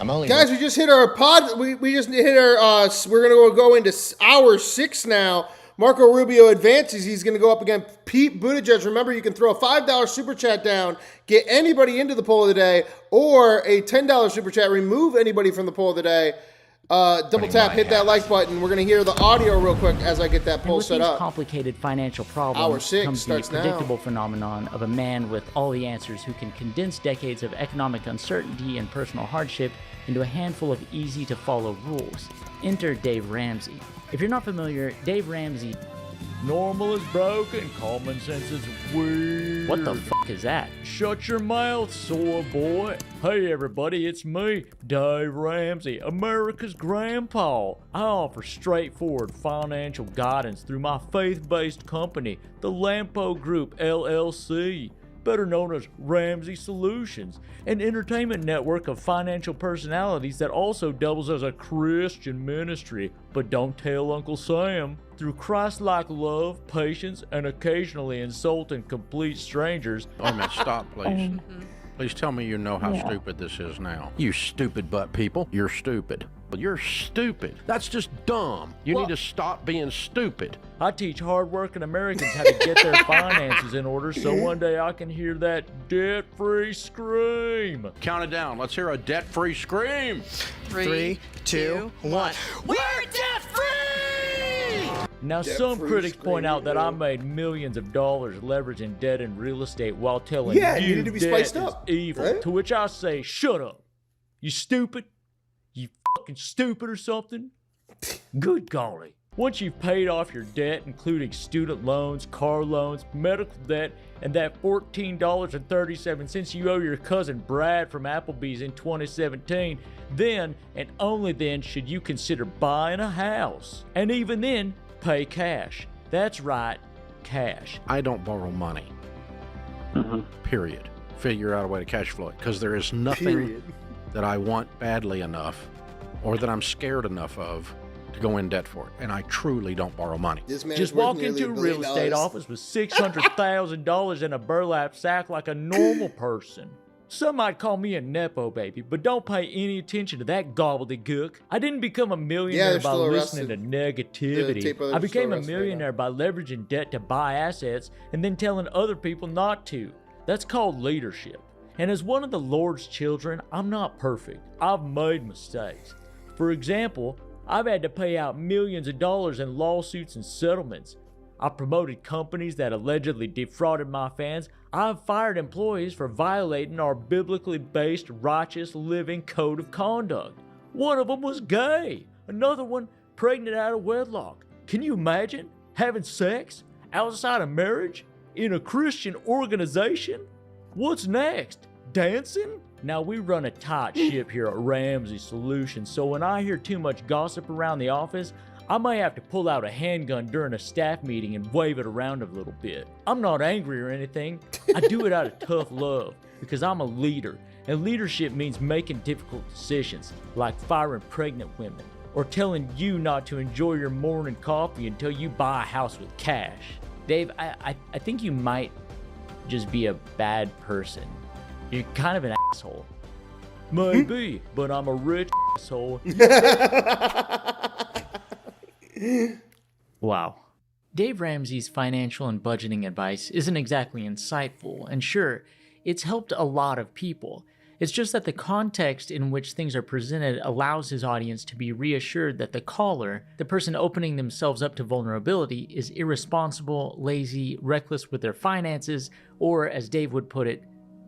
Guys, we just hit our pod. We just hit our. We're gonna go into hour 6 now. Marco Rubio advances. He's gonna go up against Pete Buttigieg. Remember, you can throw a $5 super chat down, get anybody into the poll of the day, or a $10 super chat, remove anybody from the poll of the day. Double tap, hit that like button. We're gonna hear the audio real quick as I get that poll set up. Complicated financial Hour problems 6 comes the starts now. predictable phenomenon of a man with all the answers who can condense decades of economic uncertainty and personal hardship into a handful of easy-to-follow rules. Enter Dave Ramsey. If you're not familiar, Dave Ramsey... Normal is broken, common sense is weird. What the fuck is that? Shut your mouth, soy boy. Hey everybody, it's me, Dave Ramsey, America's grandpa. I offer straightforward financial guidance through my faith-based company, the Lampo Group, LLC. Better known as Ramsey Solutions, an entertainment network of financial personalities that also doubles as a Christian ministry. But don't tell Uncle Sam. Through Christ-like love, patience, and occasionally insulting complete strangers. Wait a minute, stop, please. Please tell me you know how stupid this is now. You stupid butt people, you're stupid. You're stupid. That's just dumb. You need to stop being stupid. I teach hard-working Americans how to get their finances in order so one day I can hear that debt-free scream. Count it down. Let's hear a debt-free scream. 3, 2, 1. We're debt-free! Now, some critics point out that I made millions of dollars leveraging debt and real estate while telling Yeah, it you needed to be debt spiced is up, evil. right? To which I say, shut up. You stupid? You fucking stupid or something? Good golly. Once you've paid off your debt, including student loans, car loans, medical debt, and that $14.37 you owe your cousin Brad from Applebee's in 2017, then and only then should you consider buying a house. And even then, pay cash. That's right, cash. I don't borrow money. Period. Figure out a way to cash flow it, because there is nothing that I want badly enough or that I'm scared enough of to go in debt for it. And I truly don't borrow money. Just walk into a real estate office with $600,000 in a burlap sack like a normal person. Some might call me a Nepo baby, but don't pay any attention to that gobbledygook. I didn't become a millionaire they're by still listening to negativity. Tape Brothers I are still became a arrested right millionaire by leveraging debt to buy assets and then telling other people not to. That's called leadership. And as one of the Lord's children, I'm not perfect. I've made mistakes. For example, I've had to pay out millions of dollars in lawsuits and settlements. I've promoted companies that allegedly defrauded my fans. I've fired employees for violating our biblically based righteous living code of conduct. One of them was gay. Another one pregnant out of wedlock. Can you imagine having sex outside of marriage in a Christian organization? What's next? Dancing? Now, we run a tight ship here at Ramsey Solutions, so when I hear too much gossip around the office, I may have to pull out a handgun during a staff meeting and wave it around a little bit. I'm not angry or anything. I do it out of tough love because I'm a leader, and leadership means making difficult decisions, like firing pregnant women or telling you not to enjoy your morning coffee until you buy a house with cash. Dave, I think you might just be a bad person. You're kind of an asshole. Maybe, but I'm a rich asshole. Wow. Dave Ramsey's financial and budgeting advice isn't exactly insightful, and sure, it's helped a lot of people. It's just that the context in which things are presented allows his audience to be reassured that the caller, the person opening themselves up to vulnerability, is irresponsible, lazy, reckless with their finances, or, as Dave would put it,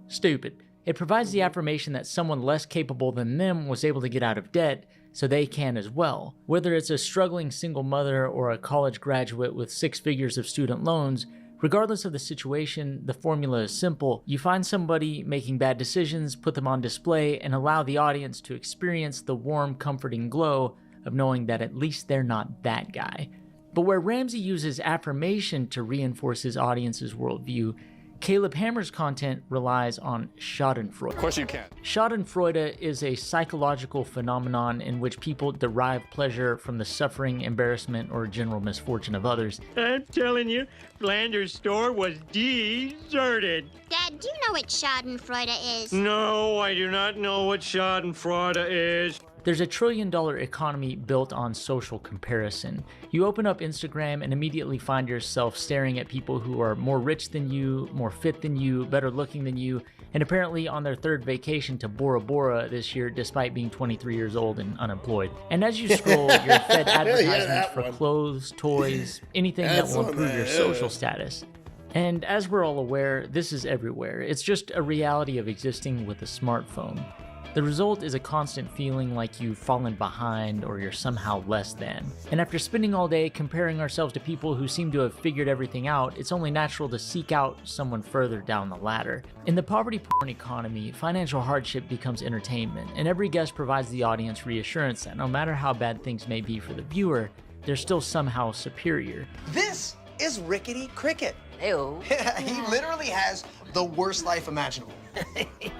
stupid. It provides the affirmation that someone less capable than them was able to get out of debt, so they can as well. Whether it's a struggling single mother or a college graduate with 6 figures of student loans, regardless of the situation, the formula is simple. You find somebody making bad decisions, put them on display, and allow the audience to experience the warm, comforting glow of knowing that at least they're not that guy. But where Ramsey uses affirmation to reinforce his audience's worldview, Caleb Hammer's content relies on schadenfreude. Of course you can. Schadenfreude is a psychological phenomenon in which people derive pleasure from the suffering, embarrassment, or general misfortune of others. I'm telling you, Flanders' store was deserted. Dad, do you know what schadenfreude is? No, I do not know what schadenfreude is. There's a $1 trillion economy built on social comparison. You open up Instagram and immediately find yourself staring at people who are more rich than you, more fit than you, better looking than you, and apparently on their 3rd vacation to Bora Bora this year despite being 23 years old and unemployed. And as you scroll, you're fed advertisements for clothes, toys, anything that will improve your social status. And as we're all aware, this is everywhere. It's just a reality of existing with a smartphone. The result is a constant feeling like you've fallen behind or you're somehow less than. And after spending all day comparing ourselves to people who seem to have figured everything out, it's only natural to seek out someone further down the ladder. In the poverty porn economy, financial hardship becomes entertainment, and every guest provides the audience reassurance that no matter how bad things may be for the viewer, they're still somehow superior. This is Rickety Cricket. Ew. He literally has the worst life imaginable.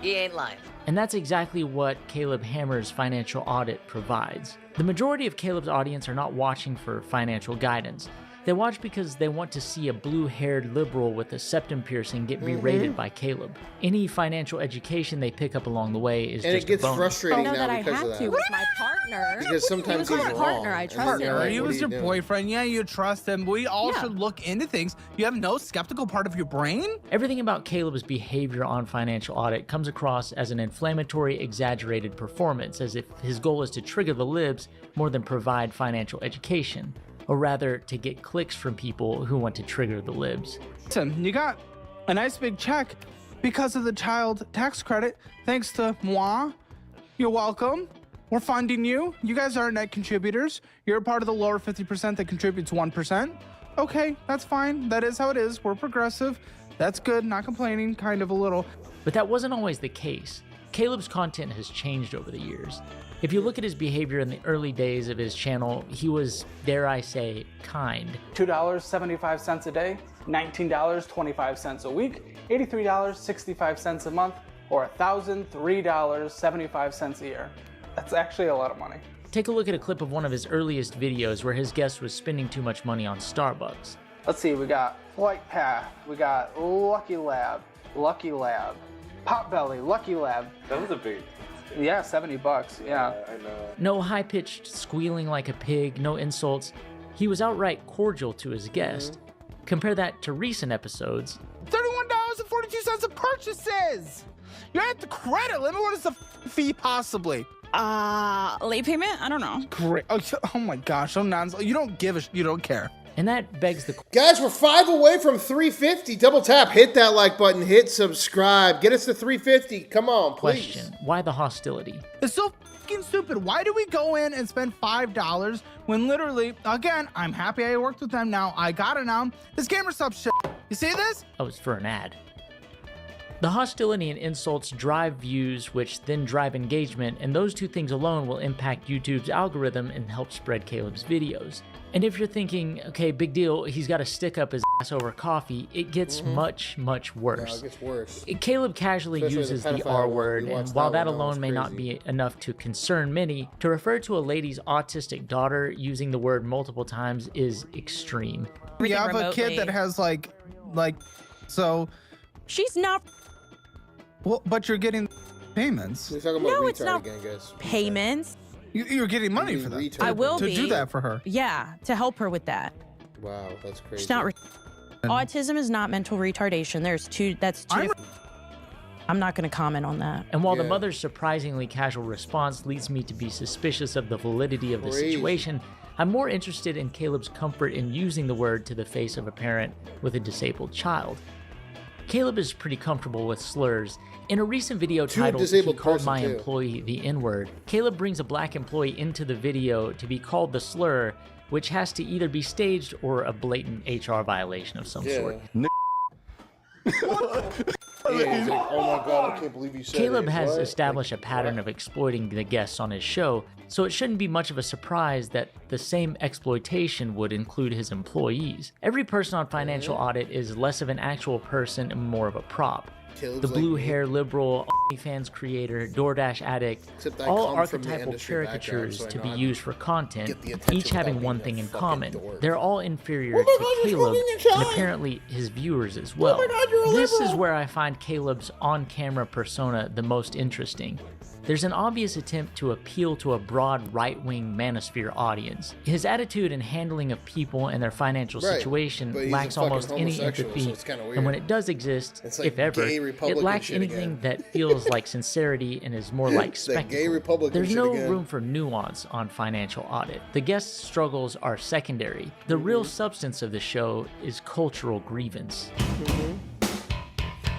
He ain't lying. And that's exactly what Caleb Hammer's financial audit provides. The majority of Caleb's audience are not watching for financial guidance. They watch because they want to see a blue-haired liberal with a septum piercing get berated by Caleb. Any financial education they pick up along the way is And just it gets a bonus. frustrating know now that I because had of that. to with my partner. Because sometimes he was he's my wrong. partner. I And trusted you're him. like, He what was are your you doing? boyfriend. Yeah, you trust him. We all should look into things. You have no skeptical part of your brain? Everything about Caleb's behavior on Financial Audit comes across as an inflammatory, exaggerated performance, as if his goal is to trigger the libs more than provide financial education, or rather to get clicks from people who want to trigger the libs. Listen, you got a nice big check because of the child tax credit. Thanks to moi. You're welcome. We're funding you. You guys are net contributors. You're a part of the lower 50% that contributes 1%. Okay, that's fine. That is how it is. We're progressive. That's good. Not complaining, kind of a little. But that wasn't always the case. Caleb's content has changed over the years. If you look at his behavior in the early days of his channel, he was, dare I say, kind. $2.75 a day, $19.25 a week, $83.65 a month, or $1,003.75 a year. That's actually a lot of money. Take a look at a clip of one of his earliest videos where his guest was spending too much money on Starbucks. Let's see, we got Flight Path, we got Lucky Lab, Potbelly, Lucky Lab. That was a big. Yeah, $70, yeah. I know. No high-pitched squealing like a pig, no insults. He was outright cordial to his guest. Compare that to recent episodes. $31.42 of purchases! You're at the credit limit. What is the fee possibly? Late payment? I don't know. Great. Oh my gosh, so nonsense. You don't give a you don't care. And that begs the Guys, we're 5 away from 350. Double tap, hit that like button, hit subscribe. Get us to 350. Come on, please. question. Why the hostility? It's so fucking stupid. Why do we go in and spend $5 when literally, again, I'm happy I worked with them now. I got it now. This gamer sub shit. You see this? Oh, it's for an ad. The hostility and insults drive views, which then drive engagement, and those two things alone will impact YouTube's algorithm and help spread Caleb's videos. And if you're thinking, okay, big deal, he's got to stick up his ass over coffee, it gets much, much worse. Yeah, it gets worse. Caleb casually Especially uses the the pedophile R one. word, You and watch while that that one, that was alone may not crazy. be enough to concern many, to refer to a lady's autistic daughter using the word multiple times is extreme. You have a kid that has so she's not. Well, but you're getting payments. We're talking about No, retard it's not again, guys. payments. You're getting money for that. retard. I will to be. do that for her. Yeah, to help her with that. Wow, that's crazy. She's not. Autism is not mental retardation. There's two. That's two. I'm not going to comment on that. And while the Yeah. mother's surprisingly casual response leads me to be suspicious of the validity of the Crazy. situation, I'm more interested in Caleb's comfort in using the word to the face of a parent with a disabled child. Caleb is pretty comfortable with slurs. In a recent video To a titled "He disabled Called person, My too. Employee the N-word," Caleb brings a black employee into the video to be called the slur, which has to either be staged or a blatant HR violation of some sort. Yeah, he's like, oh my god, I can't believe you said Caleb it. has What? established a pattern of exploiting the guests on his show, so it shouldn't be much of a surprise that the same exploitation would include his employees. Every person on Financial Audit is less of an actual person and more of a prop. Caleb's The like blue me. hair liberal, OnlyFans creator, DoorDash addict, Except I all come from the archetypal industry background, caricatures so I to know be how to used for content, get the attention each having without one being thing a in fucking common. dork. They're all inferior Oh my to God, you're Caleb smoking your and chai! apparently his viewers as well. Oh my God, you're a This is liberal! where I find Caleb's on-camera persona the most interesting. There's an obvious attempt to appeal to a broad right-wing manosphere audience. His attitude and handling of people and their financial Right, situation but he's lacks a fucking almost any homosexual, empathy, so it's kinda and when weird. it does exist, It's like if ever, gay it Republican lacks shit anything again. that feels like sincerity and is more like It's that gay spectacle. Republican There's shit no again. room for nuance on Financial Audit. The guests' struggles are secondary. The real substance of the show is cultural grievance.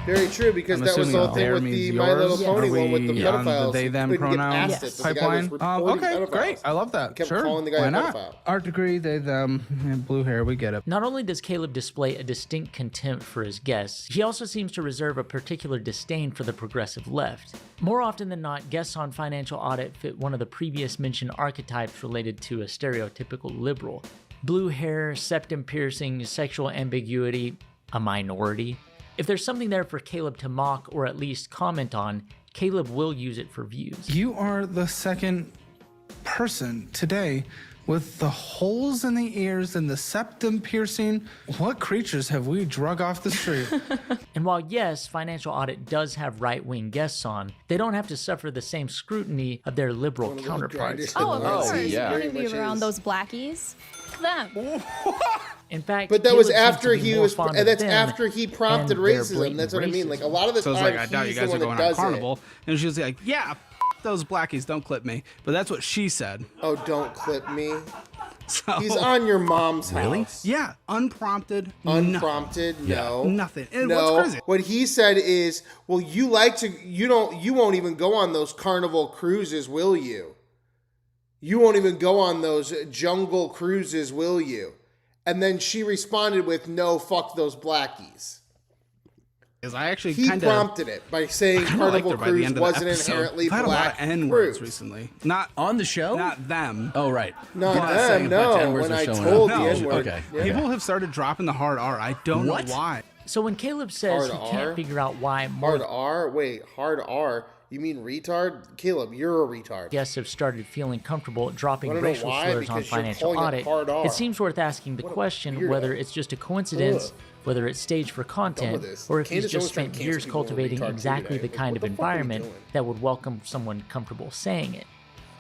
Very true, because I'm that was the whole assuming thing with there the means My Little yours. Pony Are one with the we on pedophiles. the they He them couldn't get pronouns past it, but the guy was pipeline? reporting Okay, pedophiles. great. I love that. He kept Sure. calling the guy Why a not? pedophile. Art degree, they them, and blue hair. We get it. Not only does Caleb display a distinct contempt for his guests, he also seems to reserve a particular disdain for the progressive left. More often than not, guests on Financial Audit fit one of the previous mentioned archetypes related to a stereotypical liberal. Blue hair, septum piercing, sexual ambiguity, a minority. If there's something there for Caleb to mock or at least comment on, Caleb will use it for views. You are the second person today with the holes in the ears and the septum piercing. What creatures have we drug off the street? And while yes, Financial Audit does have right-wing guests on, they don't have to suffer the same scrutiny of their liberal counterparts. Oh, of course. yeah. You're gonna be around those blackies. Them. In fact, But that was Caleb seems after to be he more was, fond and of that's them after he prompted and their racism. blatant That's what I mean. racism. Like a lot of the So it's time, like, I doubt you he's the guys are one that going on does it. carnival. And she was like, yeah, those blackies, don't clip me. But that's what she said. Oh, don't clip me. So, He's on your mom's house. Yeah, unprompted. Unprompted? No. Nothing. And No. what's crazy? What he said is, well, you won't even go on those carnival cruises, will you? You won't even go on those jungle cruises, will you? And then she responded with, no, fuck those blackies. Because I actually He kind of prompted it by saying Carnival Cruise wasn't inherently I've had a lot black of N-words cruise. recently. Not on the show? Not them. Oh, right. Not You're them, saying a bunch of no. N-words When are I showing told up. the N-word. Okay. Yeah. People have started dropping the hard R. I don't What? know why. So when Caleb says Hard he R? can't figure out why more Hard R? Wait, hard R? You mean retard? Caleb, you're a retard. guests have started feeling comfortable dropping Wanna know racial why? slurs on Because you're Financial calling it Audit, hard R. it seems worth asking the question whether it's just a coincidence, whether it's staged for content, this. or if Candace he's just Owens trying to spent cancel years people who are cultivating retard exactly today. the kind Like, of what the fuck are we environment doing? that would welcome someone comfortable saying it.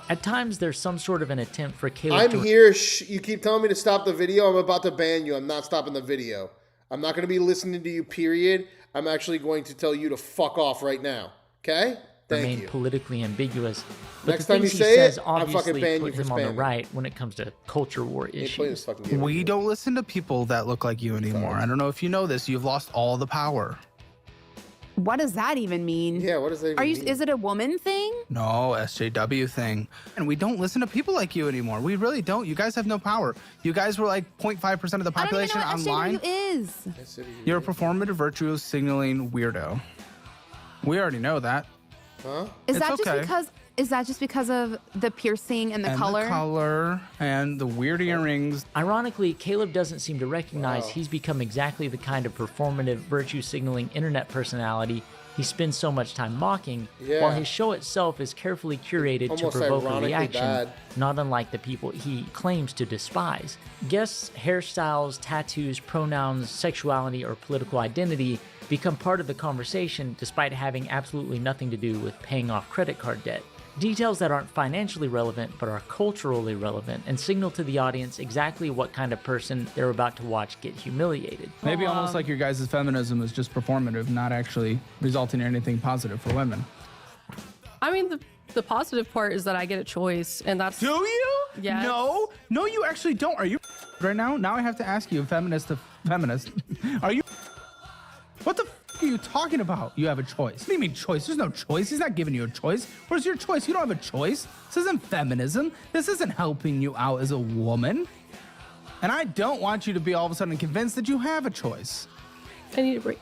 At times, there's some sort of an attempt for Caleb I'm to here. You keep telling me to stop the video. I'm about to ban you. I'm not stopping the video. I'm not going to be listening to you, period. I'm actually going to tell you to fuck off right now. Okay? Thank remain you. politically ambiguous. But Next the time you things he say says it, I'm obviously fucking banning put you for him on the spamming. right when it comes to culture war Ain't playing this issues. fucking game. We don't listen to people that look like you anymore. I don't know if you know this. You've lost all the power. What does that even mean? Yeah, what does that even Are you? mean? Is it a woman thing? No, SJW thing. And we don't listen to people like you anymore. We really don't. You guys have no power. You guys were like 0.5% of the population I don't even know what online. SJW is. You're a performative virtue signaling weirdo. We already know that. Huh? Is It's that just okay. because? Is that just because of the piercing and the color? The color and the weird earrings. Ironically, Caleb doesn't seem to recognize he's become exactly the kind of performative, virtue-signaling internet personality he spends so much time mocking, while his show itself is carefully curated to Almost provoke a ironically reaction, bad. not unlike the people he claims to despise. Guests' hairstyles, tattoos, pronouns, sexuality, or political identity become part of the conversation despite having absolutely nothing to do with paying off credit card debt. Details that aren't financially relevant but are culturally relevant and signal to the audience exactly what kind of person they're about to watch get humiliated. Maybe almost like your guys' feminism is just performative, not actually resulting in anything positive for women. I mean, the positive part is that I get a choice, and that's... Do you? Yes. No, you actually don't. Are you right now? Now I have to ask you, feminist to feminist, are you... What the are you talking about? You have a choice. What do you mean choice? There's no choice. He's not giving you a choice. Where's your choice? You don't have a choice. This isn't feminism. This isn't helping you out as a woman. And I don't want you to be all of a sudden convinced that you have a choice. I need a break.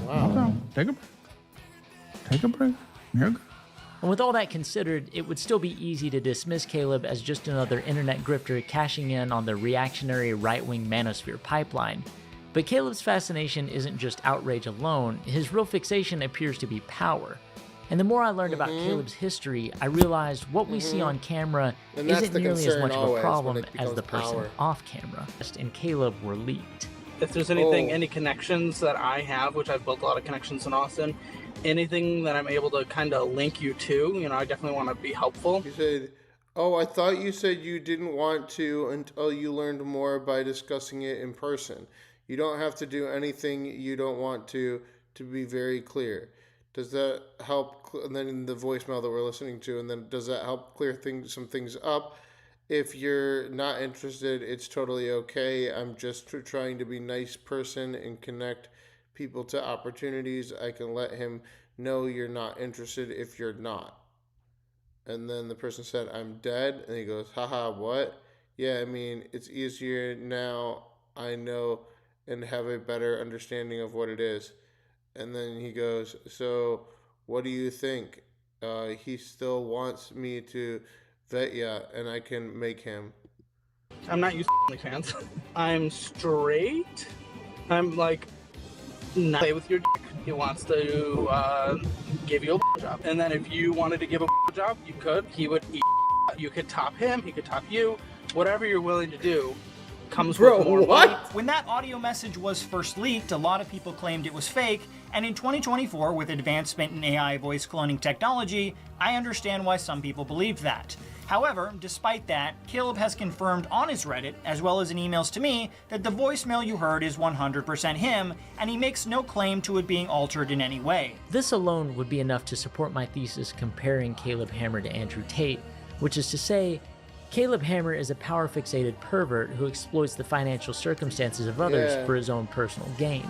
Wow. Okay. Take a break. Take a break. You're good. And with all that considered, it would still be easy to dismiss Caleb as just another internet grifter cashing in on the reactionary right-wing manosphere pipeline. But Caleb's fascination isn't just outrage alone, his real fixation appears to be power. And the more I learned about Caleb's history, I realized what we see on camera And that's isn't the nearly as concern much of a always, when problem it as the becomes person power. off camera. And Caleb were leaked. If there's anything, Oh. any connections that I have, which I've built a lot of connections in Austin, anything that I'm able to kind of link you to, I definitely want to be helpful. You said, oh, I thought you said you didn't want to until you learned more by discussing it in person. You don't have to do anything you don't want to be very clear. Does that help? And then in the voicemail that we're listening to, and then does that help clear some things up? If you're not interested, it's totally okay. I'm just trying to be a nice person and connect people to opportunities. I can let him know you're not interested if you're not. And then the person said, I'm dead. And he goes, haha, what? Yeah, I mean, it's easier now. I know and have a better understanding of what it is. And then he goes, so what do you think? He still wants me to vet ya, and I can make him. I'm not used to OnlyFans. I'm straight. I'm like, not play with your dick. He wants to give you a job. And then if you wanted to give a job, you could. He would eat. You could top him. He could top you. Whatever you're willing to do comes with more money. When that audio message was first leaked, a lot of people claimed it was fake, and in 2024, with advancement in AI voice cloning technology, I understand why some people believed that. However, despite that, Caleb has confirmed on his Reddit, as well as in emails to me, that the voicemail you heard is 100% him, and he makes no claim to it being altered in any way. This alone would be enough to support my thesis comparing Caleb Hammer to Andrew Tate, which is to say, Caleb Hammer is a power-fixated pervert who exploits the financial circumstances of others for his own personal gain.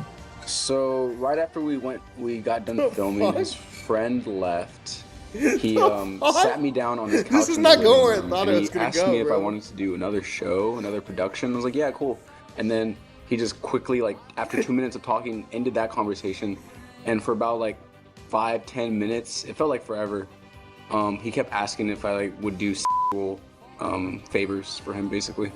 So right after we got done filming, his friend left. He sat me down on his couch. This is in not the going where I living room, thought and it was he gonna asked go, me if I bro. wanted to do another show, another production. I was like, yeah, cool. And then he just quickly, like after 2 minutes of talking, ended that conversation. And for about like 5-10 minutes, it felt like forever. He kept asking if I would do sexual favors for him, basically.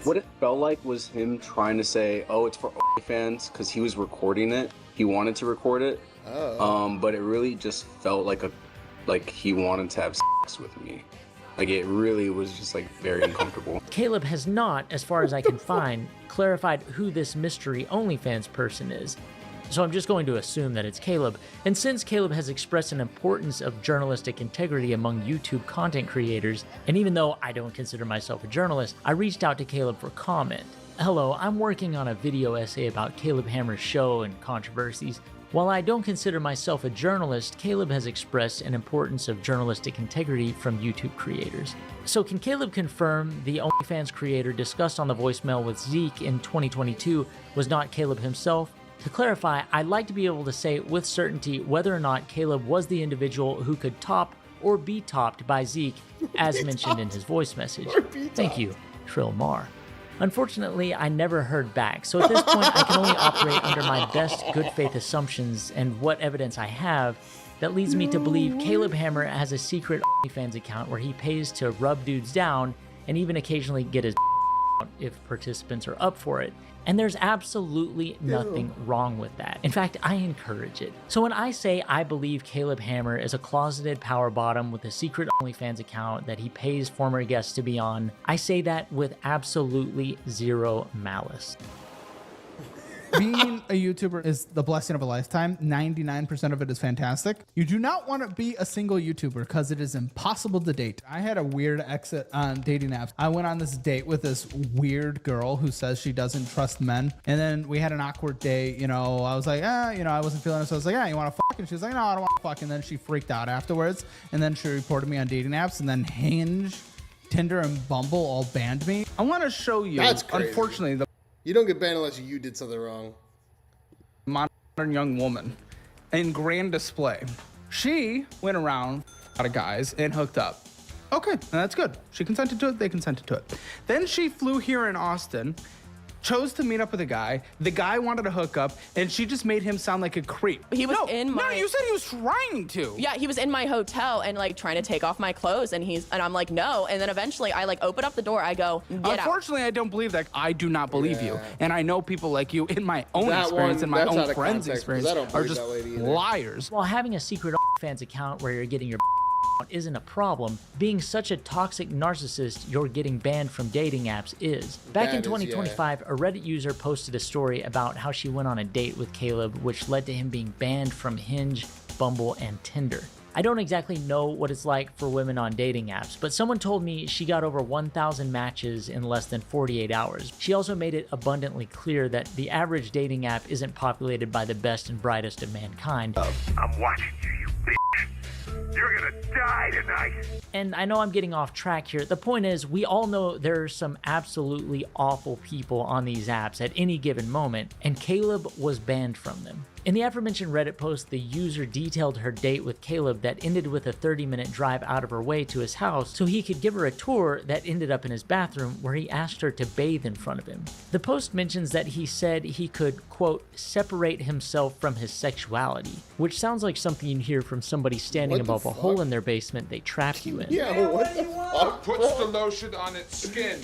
What it felt like was him trying to say, oh, it's for OnlyFans, because he was recording it. He wanted to record it. But it really just felt like he wanted to have sex with me. Like it really was just like very uncomfortable. Caleb has not, as far as I can find, clarified who this mystery OnlyFans person is. So I'm just going to assume that it's Caleb. And since Caleb has expressed an importance of journalistic integrity among YouTube content creators, and even though I don't consider myself a journalist, I reached out to Caleb for comment. Hello, I'm working on a video essay about Caleb Hammer's show and controversies. While I don't consider myself a journalist, Caleb has expressed an importance of journalistic integrity from YouTube creators. So can Caleb confirm the OnlyFans creator discussed on the voicemail with Zeke in 2022 was not Caleb himself? To clarify, I'd like to be able to say with certainty whether or not Caleb was the individual who could top or be topped by Zeke, as mentioned in his voice message. Thank you, Trill Mar. Unfortunately, I never heard back, so at this point I can only operate under my best good faith assumptions and what evidence I have, that leads me to believe Caleb Hammer has a secret OnlyFans account where he pays to rub dudes down and even occasionally get his out if participants are up for it. And there's absolutely nothing wrong with that. In fact, I encourage it. So when I say I believe Caleb Hammer is a closeted power bottom with a secret OnlyFans account that he pays former guests to be on, I say that with absolutely zero malice. Being a YouTuber is the blessing of a lifetime. 99% of it is fantastic. You do not want to be a single YouTuber because it is impossible to date. I had a weird exit on dating apps. I went on this date with this weird girl who says she doesn't trust men. And then we had an awkward date. You know, I was like, I wasn't feeling it. So I was like, you want to fuck? And she was like, no, I don't want to fuck. And then she freaked out afterwards. And then she reported me on dating apps. And then Hinge, Tinder, and Bumble all banned me. I want to show you. That's crazy. Unfortunately, you don't get banned unless you did something wrong. Modern young woman in grand display. She went around a lot of guys and hooked up. Okay, that's good. She consented to it. They consented to it. Then she flew here in Austin, chose to meet up with a guy. The guy wanted to hook up, and she just made him sound like a creep. He was in my... No, you said he was trying to. Yeah, he was in my hotel and like trying to take off my clothes, and I'm like, no. And then eventually I like open up the door. I go, get out. Unfortunately, I don't believe that. I do not believe you. And I know people like you in my own experience and my own friends' experience are just liars. While having a secret OnlyFans account where you're getting your isn't a problem, being such a toxic narcissist you're getting banned from dating apps is. Back in 2025, a Reddit user posted a story about how she went on a date with Caleb, which led to him being banned from Hinge, Bumble, and Tinder. I don't exactly know what it's like for women on dating apps, but someone told me she got over 1,000 matches in less than 48 hours. She also made it abundantly clear that the average dating app isn't populated by the best and brightest of mankind. I'm watching you, you bitch. You're gonna die tonight. And I know I'm getting off track here. The point is, we all know there are some absolutely awful people on these apps at any given moment, and Caleb was banned from them. In the aforementioned Reddit post, the user detailed her date with Caleb that ended with a 30-minute drive out of her way to his house so he could give her a tour that ended up in his bathroom where he asked her to bathe in front of him. The post mentions that he said he could, quote, separate himself from his sexuality, which sounds like something you'd hear from somebody standing above a hole in their basement they trapped you in. Yeah, what the fuck? Puts the lotion on its skin.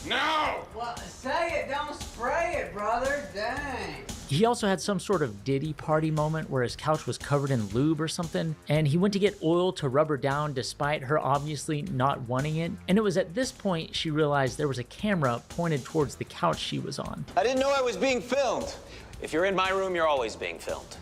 No! Well, say it, don't spray it, brother. Dang. He also had some sort of Diddy party moment where his couch was covered in lube or something, and he went to get oil to rub her down despite her obviously not wanting it. And it was at this point she realized there was a camera pointed towards the couch she was on. I didn't know I was being filmed. If you're in my room, you're always being filmed.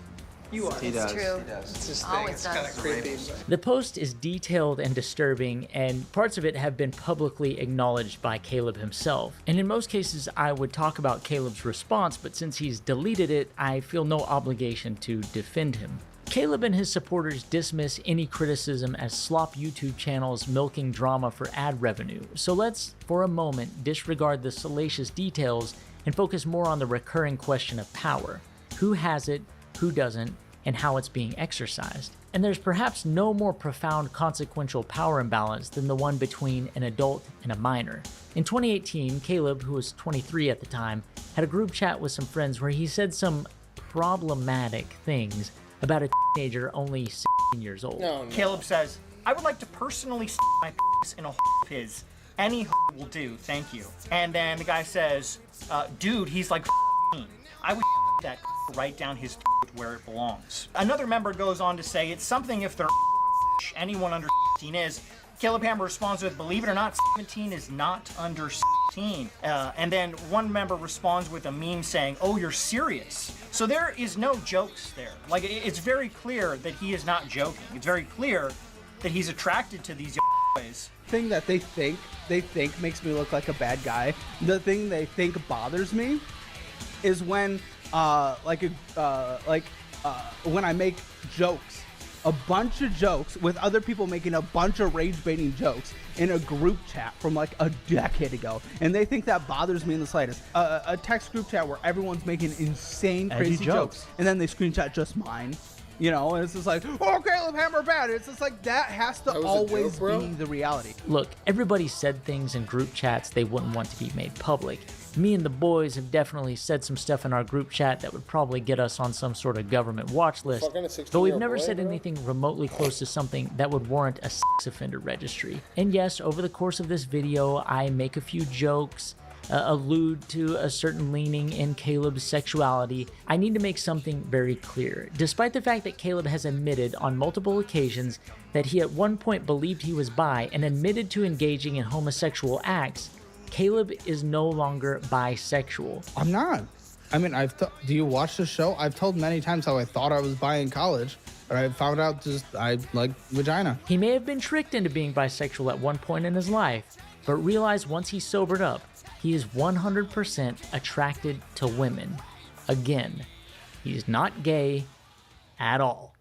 You are. He does. True. He does. It's his thing. Always It's does. kind of creepy. The post is detailed and disturbing, and parts of it have been publicly acknowledged by Caleb himself. And in most cases, I would talk about Caleb's response, but since he's deleted it, I feel no obligation to defend him. Caleb and his supporters dismiss any criticism as slop YouTube channels milking drama for ad revenue. So let's, for a moment, disregard the salacious details and focus more on the recurring question of power. Who has it? Who doesn't, and how it's being exercised. And there's perhaps no more profound consequential power imbalance than the one between an adult and a minor. In 2018, Caleb, who was 23 at the time, had a group chat with some friends where he said some problematic things about a teenager only 16 years old. Caleb says, I would like to personally stick my penis in a of his. Any will do, thank you. And then the guy says, dude, he's like 15. I would that right down his where it belongs. Another member goes on to say it's something if they're anyone under 16 is. Caleb Hammer responds with, believe it or not, 17 is not under 16. And then one member responds with a meme saying, oh, you're serious. So there is no jokes there. Like, it's very clear that he is not joking. It's very clear that he's attracted to these boys. Thing that they think makes me look like a bad guy. The thing they think bothers me is when when I make jokes, a bunch of jokes with other people making a bunch of rage baiting jokes in a group chat from like a decade ago, and they think that bothers me in the slightest. A text group chat where everyone's making insane crazy jokes, and then they screenshot just mine. You know, and it's just like, oh, Caleb Hammer bad. It's just like that has to always be the reality. Look, everybody said things in group chats they wouldn't want to be made public. Me and the boys have definitely said some stuff in our group chat that would probably get us on some sort of government watch list, but we've never said anything remotely close to something that would warrant a sex offender registry. And yes, over the course of this video, I make a few jokes, allude to a certain leaning in Caleb's sexuality. I need to make something very clear. Despite the fact that Caleb has admitted on multiple occasions that he at one point believed he was bi and admitted to engaging in homosexual acts, Caleb is no longer bisexual. I'm not. I mean, do you watch the show? I've told many times how I thought I was bi in college, but I found out I like vagina. He may have been tricked into being bisexual at one point in his life, but realized once he sobered up, he is 100% attracted to women. Again, he's not gay at all.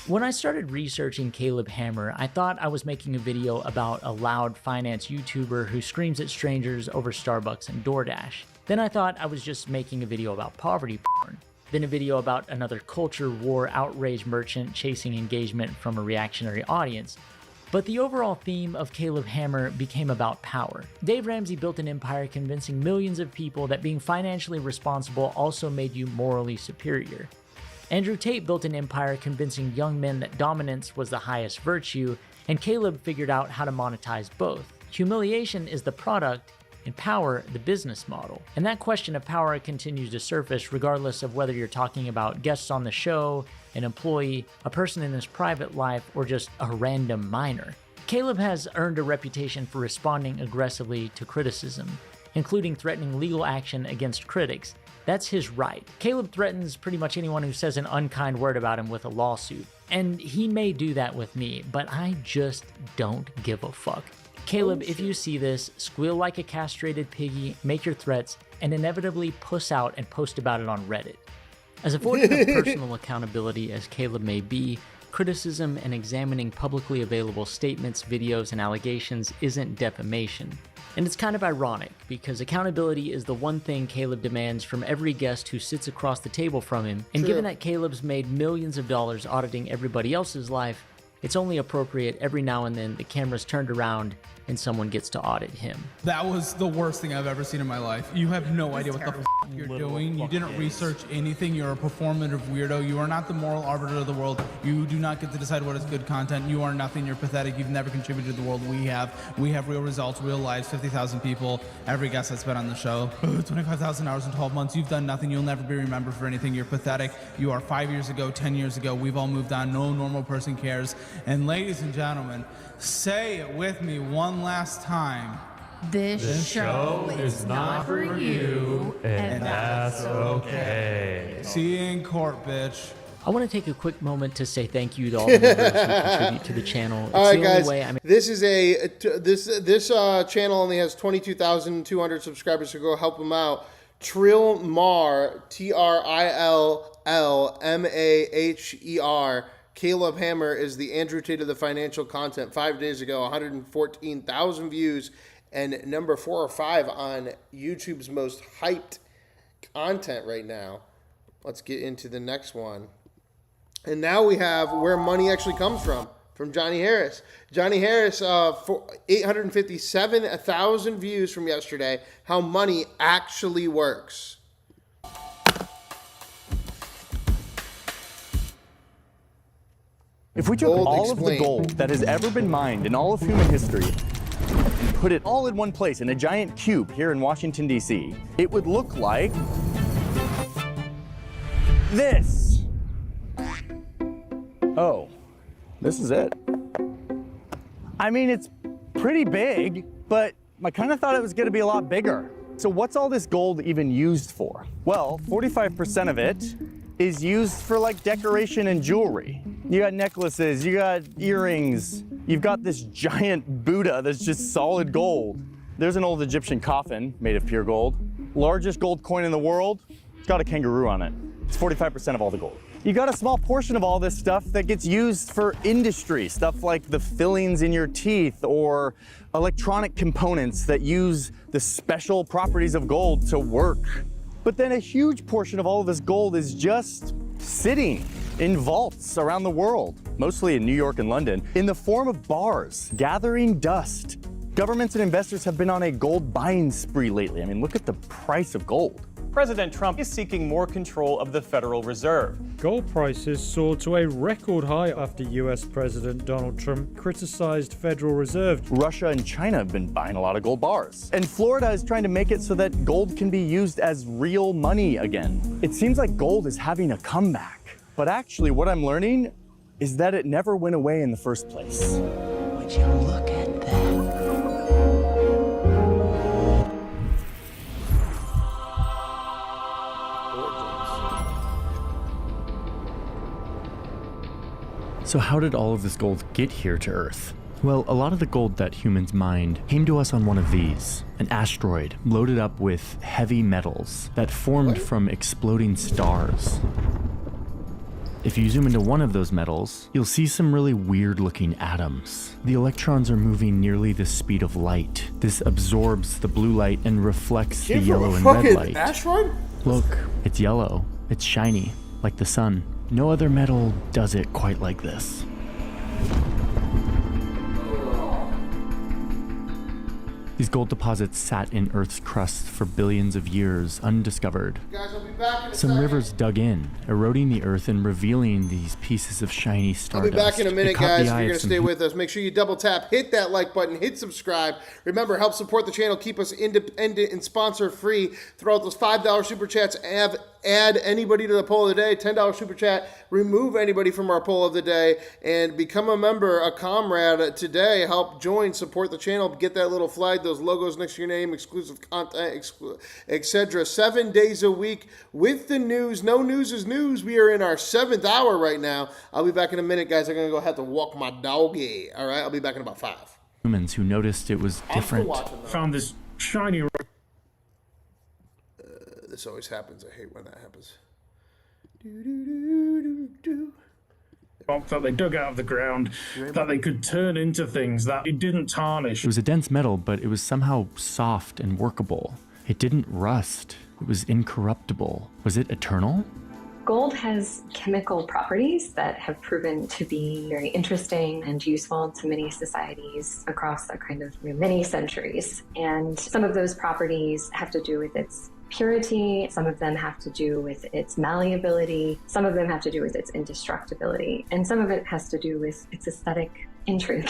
When I started researching Caleb Hammer, I thought I was making a video about a loud finance YouTuber who screams at strangers over Starbucks and DoorDash. Then I thought I was just making a video about poverty porn. Then a video about another culture war outrage merchant chasing engagement from a reactionary audience. But the overall theme of Caleb Hammer became about power. Dave Ramsey built an empire convincing millions of people that being financially responsible also made you morally superior. Andrew Tate built an empire convincing young men that dominance was the highest virtue, and Caleb figured out how to monetize both. Humiliation is the product, and power the business model. And that question of power continues to surface regardless of whether you're talking about guests on the show, an employee, a person in his private life, or just a random minor. Caleb has earned a reputation for responding aggressively to criticism, including threatening legal action against critics. That's his right. Caleb threatens pretty much anyone who says an unkind word about him with a lawsuit. And he may do that with me, but I just don't give a fuck. Caleb, if you see this, squeal like a castrated piggy, make your threats, and inevitably puss out and post about it on Reddit. As affording of personal accountability as Caleb may be, criticism and examining publicly available statements, videos, and allegations isn't defamation. And it's kind of ironic, because accountability is the one thing Caleb demands from every guest who sits across the table from him, and given that Caleb's made millions of dollars auditing everybody else's life, it's only appropriate every now and then the camera's turned around and someone gets to audit him. That was the worst thing I've ever seen in my life. You have no idea what the f you're doing. You didn't research anything. You're a performative weirdo. You are not the moral arbiter of the world. You do not get to decide what is good content. You are nothing. You're pathetic. You've never contributed to the world we have. We have real results, real lives, 50,000 people. Every guest that's been on the show. 25,000 hours in 12 months. You've done nothing. You'll never be remembered for anything. You're pathetic. You are 5 years ago, 10 years ago. We've all moved on. No normal person cares. And ladies and gentlemen, say it with me one last time. This show is not for you, and that's okay. See you in court, bitch. I want to take a quick moment to say thank you to all the members who contribute to the channel. It's all right, the guys. only way This is this channel only has 22,200 subscribers, so go help them out. Trilmar, TRILLMAHER. Caleb Hammer is the Andrew Tate of the financial content. 5 days ago, 114,000 views, and number 4 or 5 on YouTube's most hyped content right now. Let's get into the next one. And now we have where money actually comes from Johnny Harris. Johnny Harris, 857,000 views from yesterday. How money actually works. If we took all of the gold that has ever been mined in all of human history and put it all in one place in a giant cube here in Washington, D.C., it would look like this. Oh, this is it. I mean, it's pretty big, but I kind of thought it was going to be a lot bigger. So what's all this gold even used for? Well, 45% of it is used for like decoration and jewelry. You got necklaces, you got earrings, you've got this giant Buddha that's just solid gold. There's an old Egyptian coffin made of pure gold. Largest gold coin in the world, it's got a kangaroo on it. It's 45% of all the gold. You got a small portion of all this stuff that gets used for industry, stuff like the fillings in your teeth or electronic components that use the special properties of gold to work. But then a huge portion of all of this gold is just sitting in vaults around the world, mostly in New York and London, in the form of bars, gathering dust. Governments and investors have been on a gold buying spree lately. I mean, look at the price of gold. President Trump is seeking more control of the Federal Reserve. Gold prices soared to a record high after US President Donald Trump criticized Federal Reserve. Russia and China have been buying a lot of gold bars. And Florida is trying to make it so that gold can be used as real money again. It seems like gold is having a comeback. But actually, what I'm learning is that it never went away in the first place. Would you look at that? So how did all of this gold get here to Earth? Well, a lot of the gold that humans mined came to us on one of these, an asteroid loaded up with heavy metals that formed from exploding stars. If you zoom into one of those metals, you'll see some really weird looking atoms. The electrons are moving nearly the speed of light. This absorbs the blue light and reflects the yellow and red light. Asteroid? Look, it's yellow, it's shiny, like the sun. No other metal does it quite like this. These gold deposits sat in Earth's crust for billions of years, undiscovered. Guys, I'll be back in a Some second. rivers dug in, eroding the Earth and revealing these pieces of shiny I'll stardust. be back in a minute, It caught guys. the If eye you're of going to some stay with us, make sure you double tap, hit that like button, hit subscribe. Remember, help support the channel, keep us independent and sponsor free. Throw out those $5 super chats, add anybody to the poll of the day, $10 super chat, remove anybody from our poll of the day, and become a member, a comrade today. Help join, support the channel, get that little flag, those logos next to your name, exclusive content, etc. 7 days a week with the news. No news is news. We are in our 7th hour right now. I'll be back in a minute, guys. I'm going to go have to walk my doggy. All right, I'll be back in about 5. humans who noticed it was different. Found this shiny. This always happens. I hate when that happens. Rock that they dug out of the ground, that they could turn into things, that it didn't tarnish. It was a dense metal, but it was somehow soft and workable. It didn't rust. It was incorruptible. Was it eternal? Gold has chemical properties that have proven to be very interesting and useful to many societies across a kind of many centuries. And some of those properties have to do with its purity, some of them have to do with its malleability, some of them have to do with its indestructibility, and some of it has to do with its aesthetic intrigue.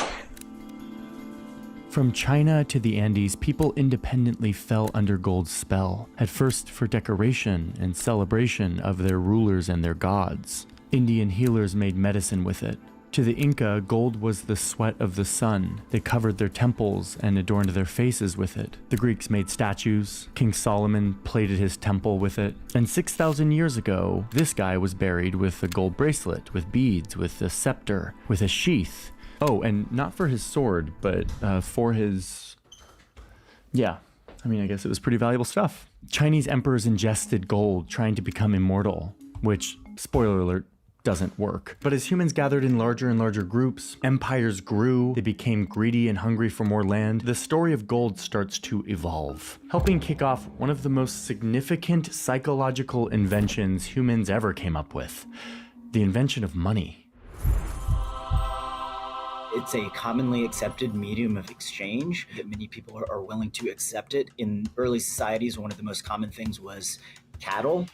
From China to the Andes, people independently fell under gold's spell, at first for decoration and celebration of their rulers and their gods. Indian healers made medicine with it. To the Inca, gold was the sweat of the sun. They covered their temples and adorned their faces with it. The Greeks made statues. King Solomon plated his temple with it. And 6,000 years ago, this guy was buried with a gold bracelet, with beads, with a scepter, with a sheath. Oh, and not for his sword, but for his... Yeah, I mean, I guess it was pretty valuable stuff. Chinese emperors ingested gold, trying to become immortal, which, spoiler alert, doesn't work. But as humans gathered in larger and larger groups, empires grew, they became greedy and hungry for more land, the story of gold starts to evolve, helping kick off one of the most significant psychological inventions humans ever came up with, the invention of money. It's a commonly accepted medium of exchange that many people are willing to accept it. In early societies, one of the most common things was cattle.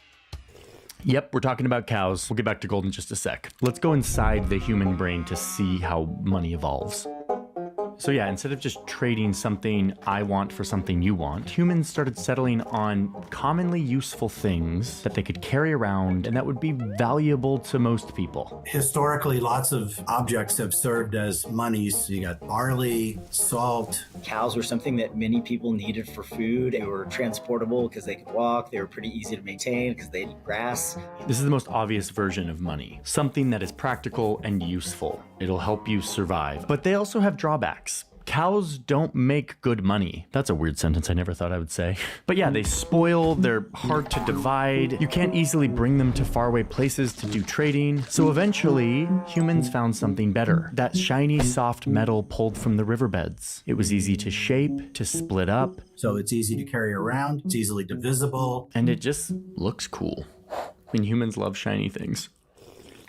Yep, we're talking about cows. We'll get back to gold in just a sec. Let's go inside the human brain to see how money evolves. So yeah, instead of just trading something I want for something you want, humans started settling on commonly useful things that they could carry around and that would be valuable to most people. Historically, lots of objects have served as monies. You got barley, salt. Cows were something that many people needed for food. They were transportable because they could walk. They were pretty easy to maintain because they ate grass. This is the most obvious version of money. Something that is practical and useful. It'll help you survive. But they also have drawbacks. Cows don't make good money. That's a weird sentence I never thought I would say. But yeah, they spoil, they're hard to divide, you can't easily bring them to faraway places to do trading. So eventually, humans found something better. That shiny, soft metal pulled from the riverbeds. It was easy to shape, to split up. So it's easy to carry around, it's easily divisible. And it just looks cool. I mean, humans love shiny things.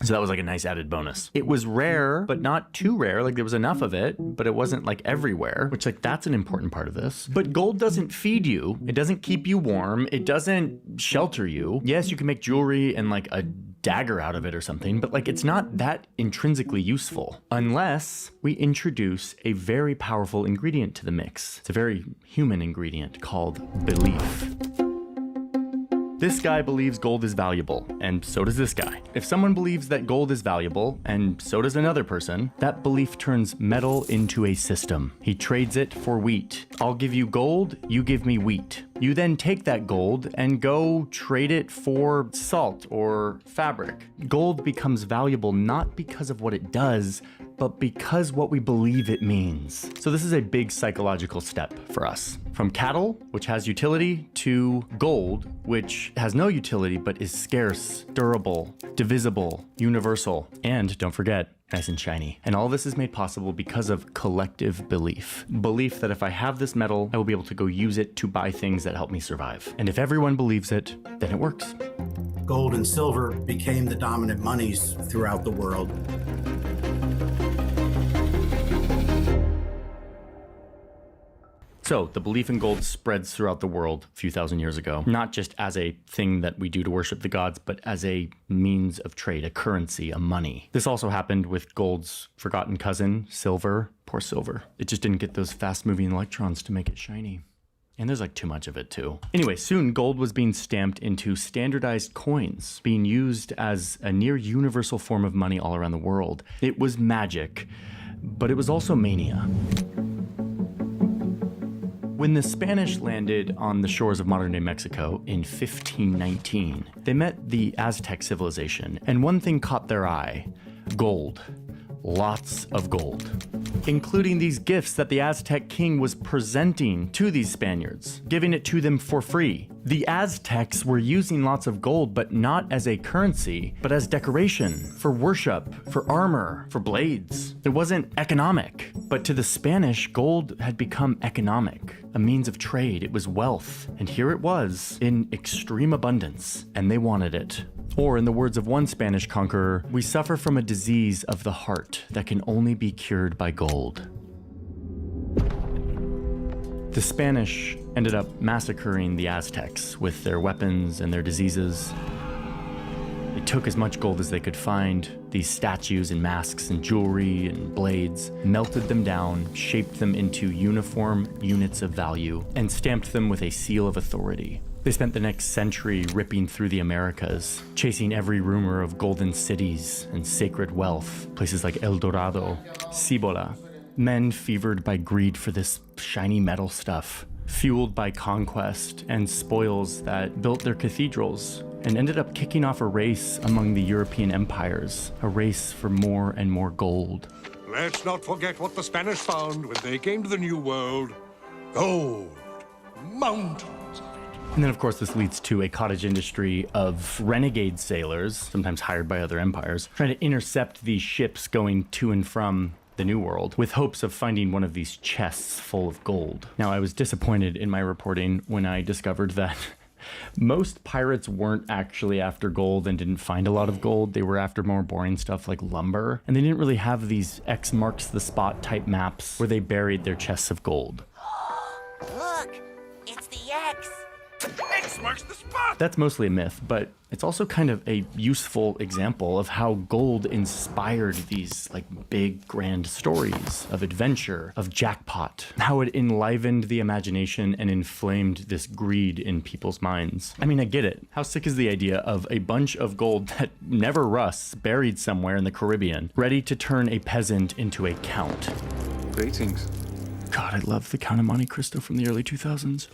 So that was like a nice added bonus. It was rare, but not too rare. Like there was enough of it, but it wasn't like everywhere, which like that's an important part of this. But gold doesn't feed you. It doesn't keep you warm. It doesn't shelter you. Yes, you can make jewelry and like a dagger out of it or something, but like it's not that intrinsically useful unless we introduce a very powerful ingredient to the mix. It's a very human ingredient called belief. This guy believes gold is valuable, and so does this guy. If someone believes that gold is valuable, and so does another person, that belief turns metal into a system. He trades it for wheat. I'll give you gold, you give me wheat. You then take that gold and go trade it for salt or fabric. Gold becomes valuable not because of what it does, but because what we believe it means. So this is a big psychological step for us. From cattle, which has utility, to gold, which has no utility but is scarce, durable, divisible, universal, and don't forget, nice and shiny. And all this is made possible because of collective belief. Belief that if I have this metal, I will be able to go use it to buy things that help me survive. And if everyone believes it, then it works. Gold and silver became the dominant monies throughout the world. So the belief in gold spreads throughout the world a few thousand years ago, not just as a thing that we do to worship the gods, but as a means of trade, a currency, a money. This also happened with gold's forgotten cousin, silver. Poor silver. It just didn't get those fast-moving electrons to make it shiny. And there's like too much of it too. Anyway, soon gold was being stamped into standardized coins, being used as a near universal form of money all around the world. It was magic, but it was also mania. When the Spanish landed on the shores of modern-day Mexico in 1519, they met the Aztec civilization, and one thing caught their eye: gold. Lots of gold, including these gifts that the Aztec king was presenting to these Spaniards, giving it to them for free. The Aztecs were using lots of gold, but not as a currency, but as decoration, for worship, for armor, for blades. It wasn't economic, but to the Spanish, gold had become economic, a means of trade. It was wealth, and here it was in extreme abundance, and they wanted it. Or in the words of one Spanish conqueror, we suffer from a disease of the heart that can only be cured by gold. The Spanish ended up massacring the Aztecs with their weapons and their diseases. They took as much gold as they could find, these statues and masks and jewelry and blades, melted them down, shaped them into uniform units of value, and stamped them with a seal of authority. They spent the next century ripping through the Americas, chasing every rumor of golden cities and sacred wealth, places like El Dorado, Cibola. Men fevered by greed for this shiny metal stuff, fueled by conquest and spoils that built their cathedrals, and ended up kicking off a race among the European empires, a race for more and more gold. Let's not forget what the Spanish found when they came to the New World. Gold. Mountains. And then, of course, this leads to a cottage industry of renegade sailors, sometimes hired by other empires, trying to intercept these ships going to and from the New World with hopes of finding one of these chests full of gold. Now, I was disappointed in my reporting when I discovered that most pirates weren't actually after gold and didn't find a lot of gold. They were after more boring stuff like lumber. And they didn't really have these X marks the spot type maps where they buried their chests of gold. Look, it's the X. X marks the spot! That's mostly a myth, but it's also kind of a useful example of how gold inspired these like big grand stories of adventure, of jackpot, how it enlivened the imagination and inflamed this greed in people's minds. I mean, I get it. How sick is the idea of a bunch of gold that never rusts, buried somewhere in the Caribbean, ready to turn a peasant into a count? Greetings. God, I love the Count of Monte Cristo from the early 2000s.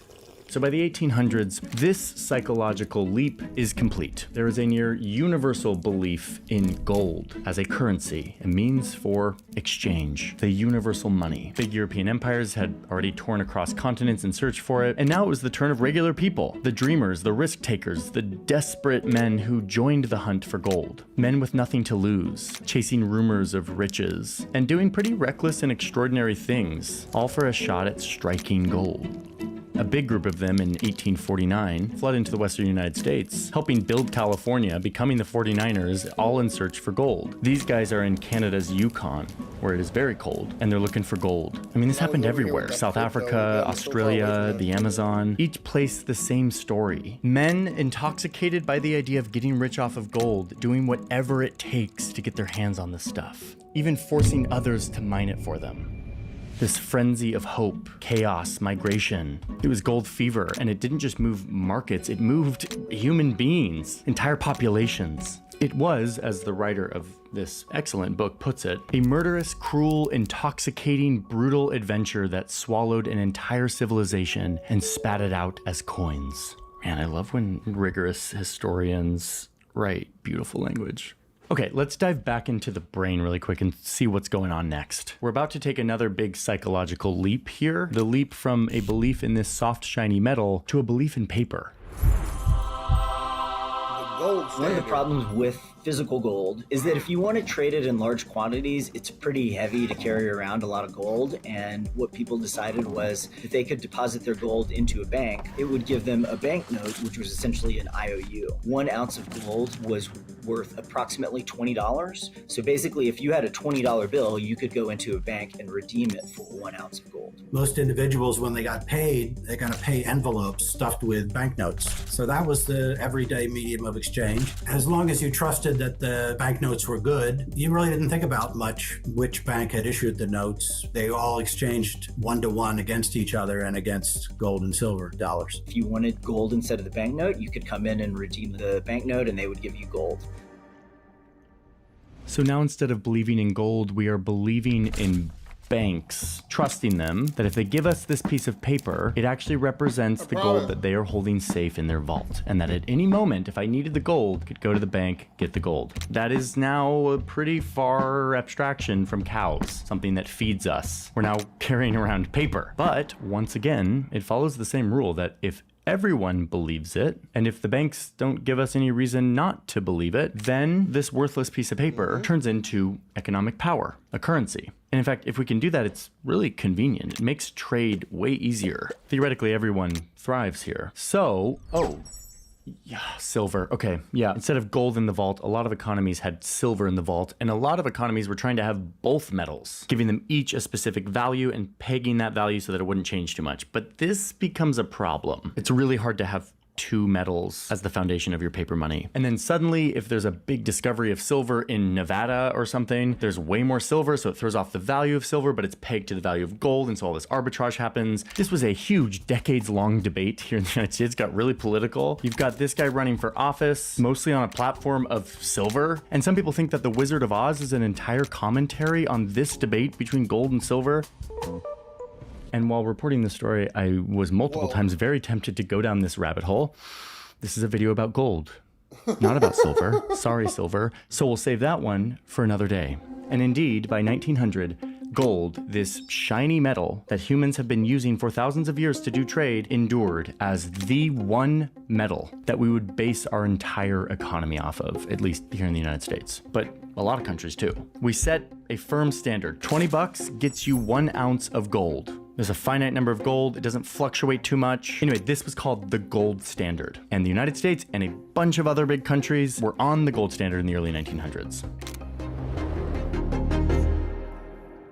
So by the 1800s, this psychological leap is complete. There is a near universal belief in gold as a currency, a means for exchange, the universal money. Big European empires had already torn across continents in search for it, and now it was the turn of regular people, the dreamers, the risk takers, the desperate men who joined the hunt for gold. Men with nothing to lose, chasing rumors of riches, and doing pretty reckless and extraordinary things, all for a shot at striking gold. A big group of them in 1849 fled into the western United States, helping build California, becoming the 49ers, all in search for gold. These guys are in Canada's Yukon, where it is very cold, and they're looking for gold. I mean, this happened everywhere. South Africa, Australia, the Amazon. Each place the same story. Men intoxicated by the idea of getting rich off of gold, doing whatever it takes to get their hands on the stuff, even forcing others to mine it for them. This frenzy of hope, chaos, migration. It was gold fever, and it didn't just move markets, it moved human beings, entire populations. It was, as the writer of this excellent book puts it, a murderous, cruel, intoxicating, brutal adventure that swallowed an entire civilization and spat it out as coins. Man, I love when rigorous historians write beautiful language. Okay, let's dive back into the brain really quick and see what's going on next. We're about to take another big psychological leap here. The leap from a belief in this soft, shiny metal to a belief in paper. One of the problems with physical gold is that if you want to trade it in large quantities, it's pretty heavy to carry around a lot of gold. And what people decided was if they could deposit their gold into a bank, it would give them a banknote, which was essentially an IOU. 1 ounce of gold was worth approximately $20. So basically, if you had a $20 bill, you could go into a bank and redeem it for 1 ounce of gold. Most individuals, when they got paid, they're going to pay envelopes stuffed with banknotes. So that was the everyday medium of exchange. As long as you trusted that the banknotes were good, you really didn't think about much which bank had issued the notes. They all exchanged 1-to-1 against each other and against gold and silver dollars. If you wanted gold instead of the banknote, you could come in and redeem the banknote and they would give you gold. So now instead of believing in gold, we are believing in banks, trusting them that if they give us this piece of paper, it actually represents the gold that they are holding safe in their vault. And that at any moment, if I needed the gold, could go to the bank, get the gold. That is now a pretty far abstraction from cows, something that feeds us. We're now carrying around paper. But once again, it follows the same rule that if everyone believes it, and if the banks don't give us any reason not to believe it, then this worthless piece of paper turns into economic power, a currency. And in fact, if we can do that, it's really convenient. It makes trade way easier. Theoretically, everyone thrives here. So, yeah, silver. Okay, yeah. Instead of gold in the vault, a lot of economies had silver in the vault, and a lot of economies were trying to have both metals, giving them each a specific value and pegging that value so that it wouldn't change too much. But this becomes a problem. It's really hard to have 2 metals as the foundation of your paper money. And then suddenly, if there's a big discovery of silver in Nevada or something, there's way more silver, so it throws off the value of silver, but it's pegged to the value of gold, and so all this arbitrage happens. This was a huge, decades-long debate here in the United States. It got really political. You've got this guy running for office, mostly on a platform of silver, and some people think that The Wizard of Oz is an entire commentary on this debate between gold and silver. And while reporting this story, I was multiple times very tempted to go down this rabbit hole. This is a video about gold, not about silver. Sorry, silver. So we'll save that one for another day. And indeed, by 1900, gold, this shiny metal that humans have been using for thousands of years to do trade, endured as the one metal that we would base our entire economy off of, at least here in the United States, but a lot of countries too. We set a firm standard. $20 gets you 1 ounce of gold. There's a finite number of gold. It doesn't fluctuate too much. Anyway, this was called the gold standard. And the United States and a bunch of other big countries were on the gold standard in the early 1900s.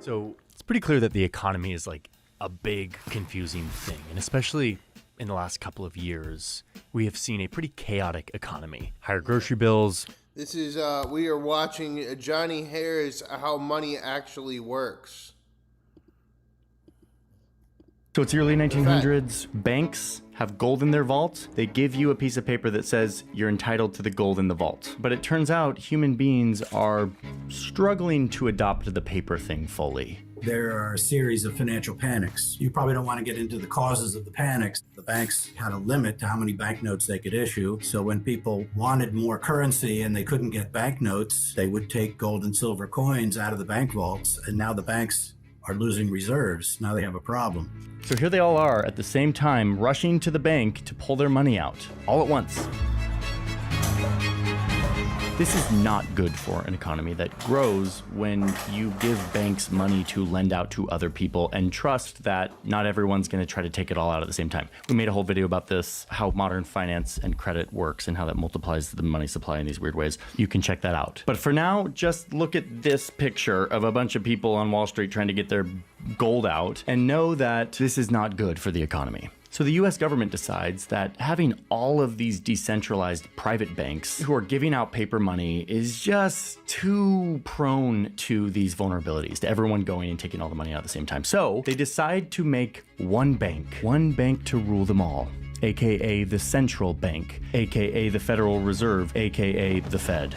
So it's pretty clear that the economy is like a big, confusing thing. And especially in the last couple of years, we have seen a pretty chaotic economy. Higher grocery bills. This is, we are watching Johnny Hare's How Money Actually Works. So it's the early 1900s. Banks have gold in their vault. They give you a piece of paper that says you're entitled to the gold in the vault. But it turns out human beings are struggling to adopt the paper thing fully. there are a series of financial panics. You probably don't want to get into the causes of the panics. The banks had a limit to how many banknotes they could issue. So when people wanted more currency and they couldn't get banknotes, they would take gold and silver coins out of the bank vaults. And now the banks are losing reserves. Now they have a problem. So here they all are at the same time rushing to the bank to pull their money out, all at once. This is not good for an economy that grows when you give banks money to lend out to other people and trust that not everyone's going to try to take it all out at the same time. We made a whole video about this, how modern finance and credit works and how that multiplies the money supply in these weird ways. You can check that out. But for now, just look at this picture of a bunch of people on Wall Street trying to get their gold out and know that this is not good for the economy. So the US government decides that having all of these decentralized private banks who are giving out paper money is just too prone to these vulnerabilities, to everyone going and taking all the money out at the same time. So they decide to make one bank to rule them all, aka the central bank, aka the Federal Reserve, aka the Fed.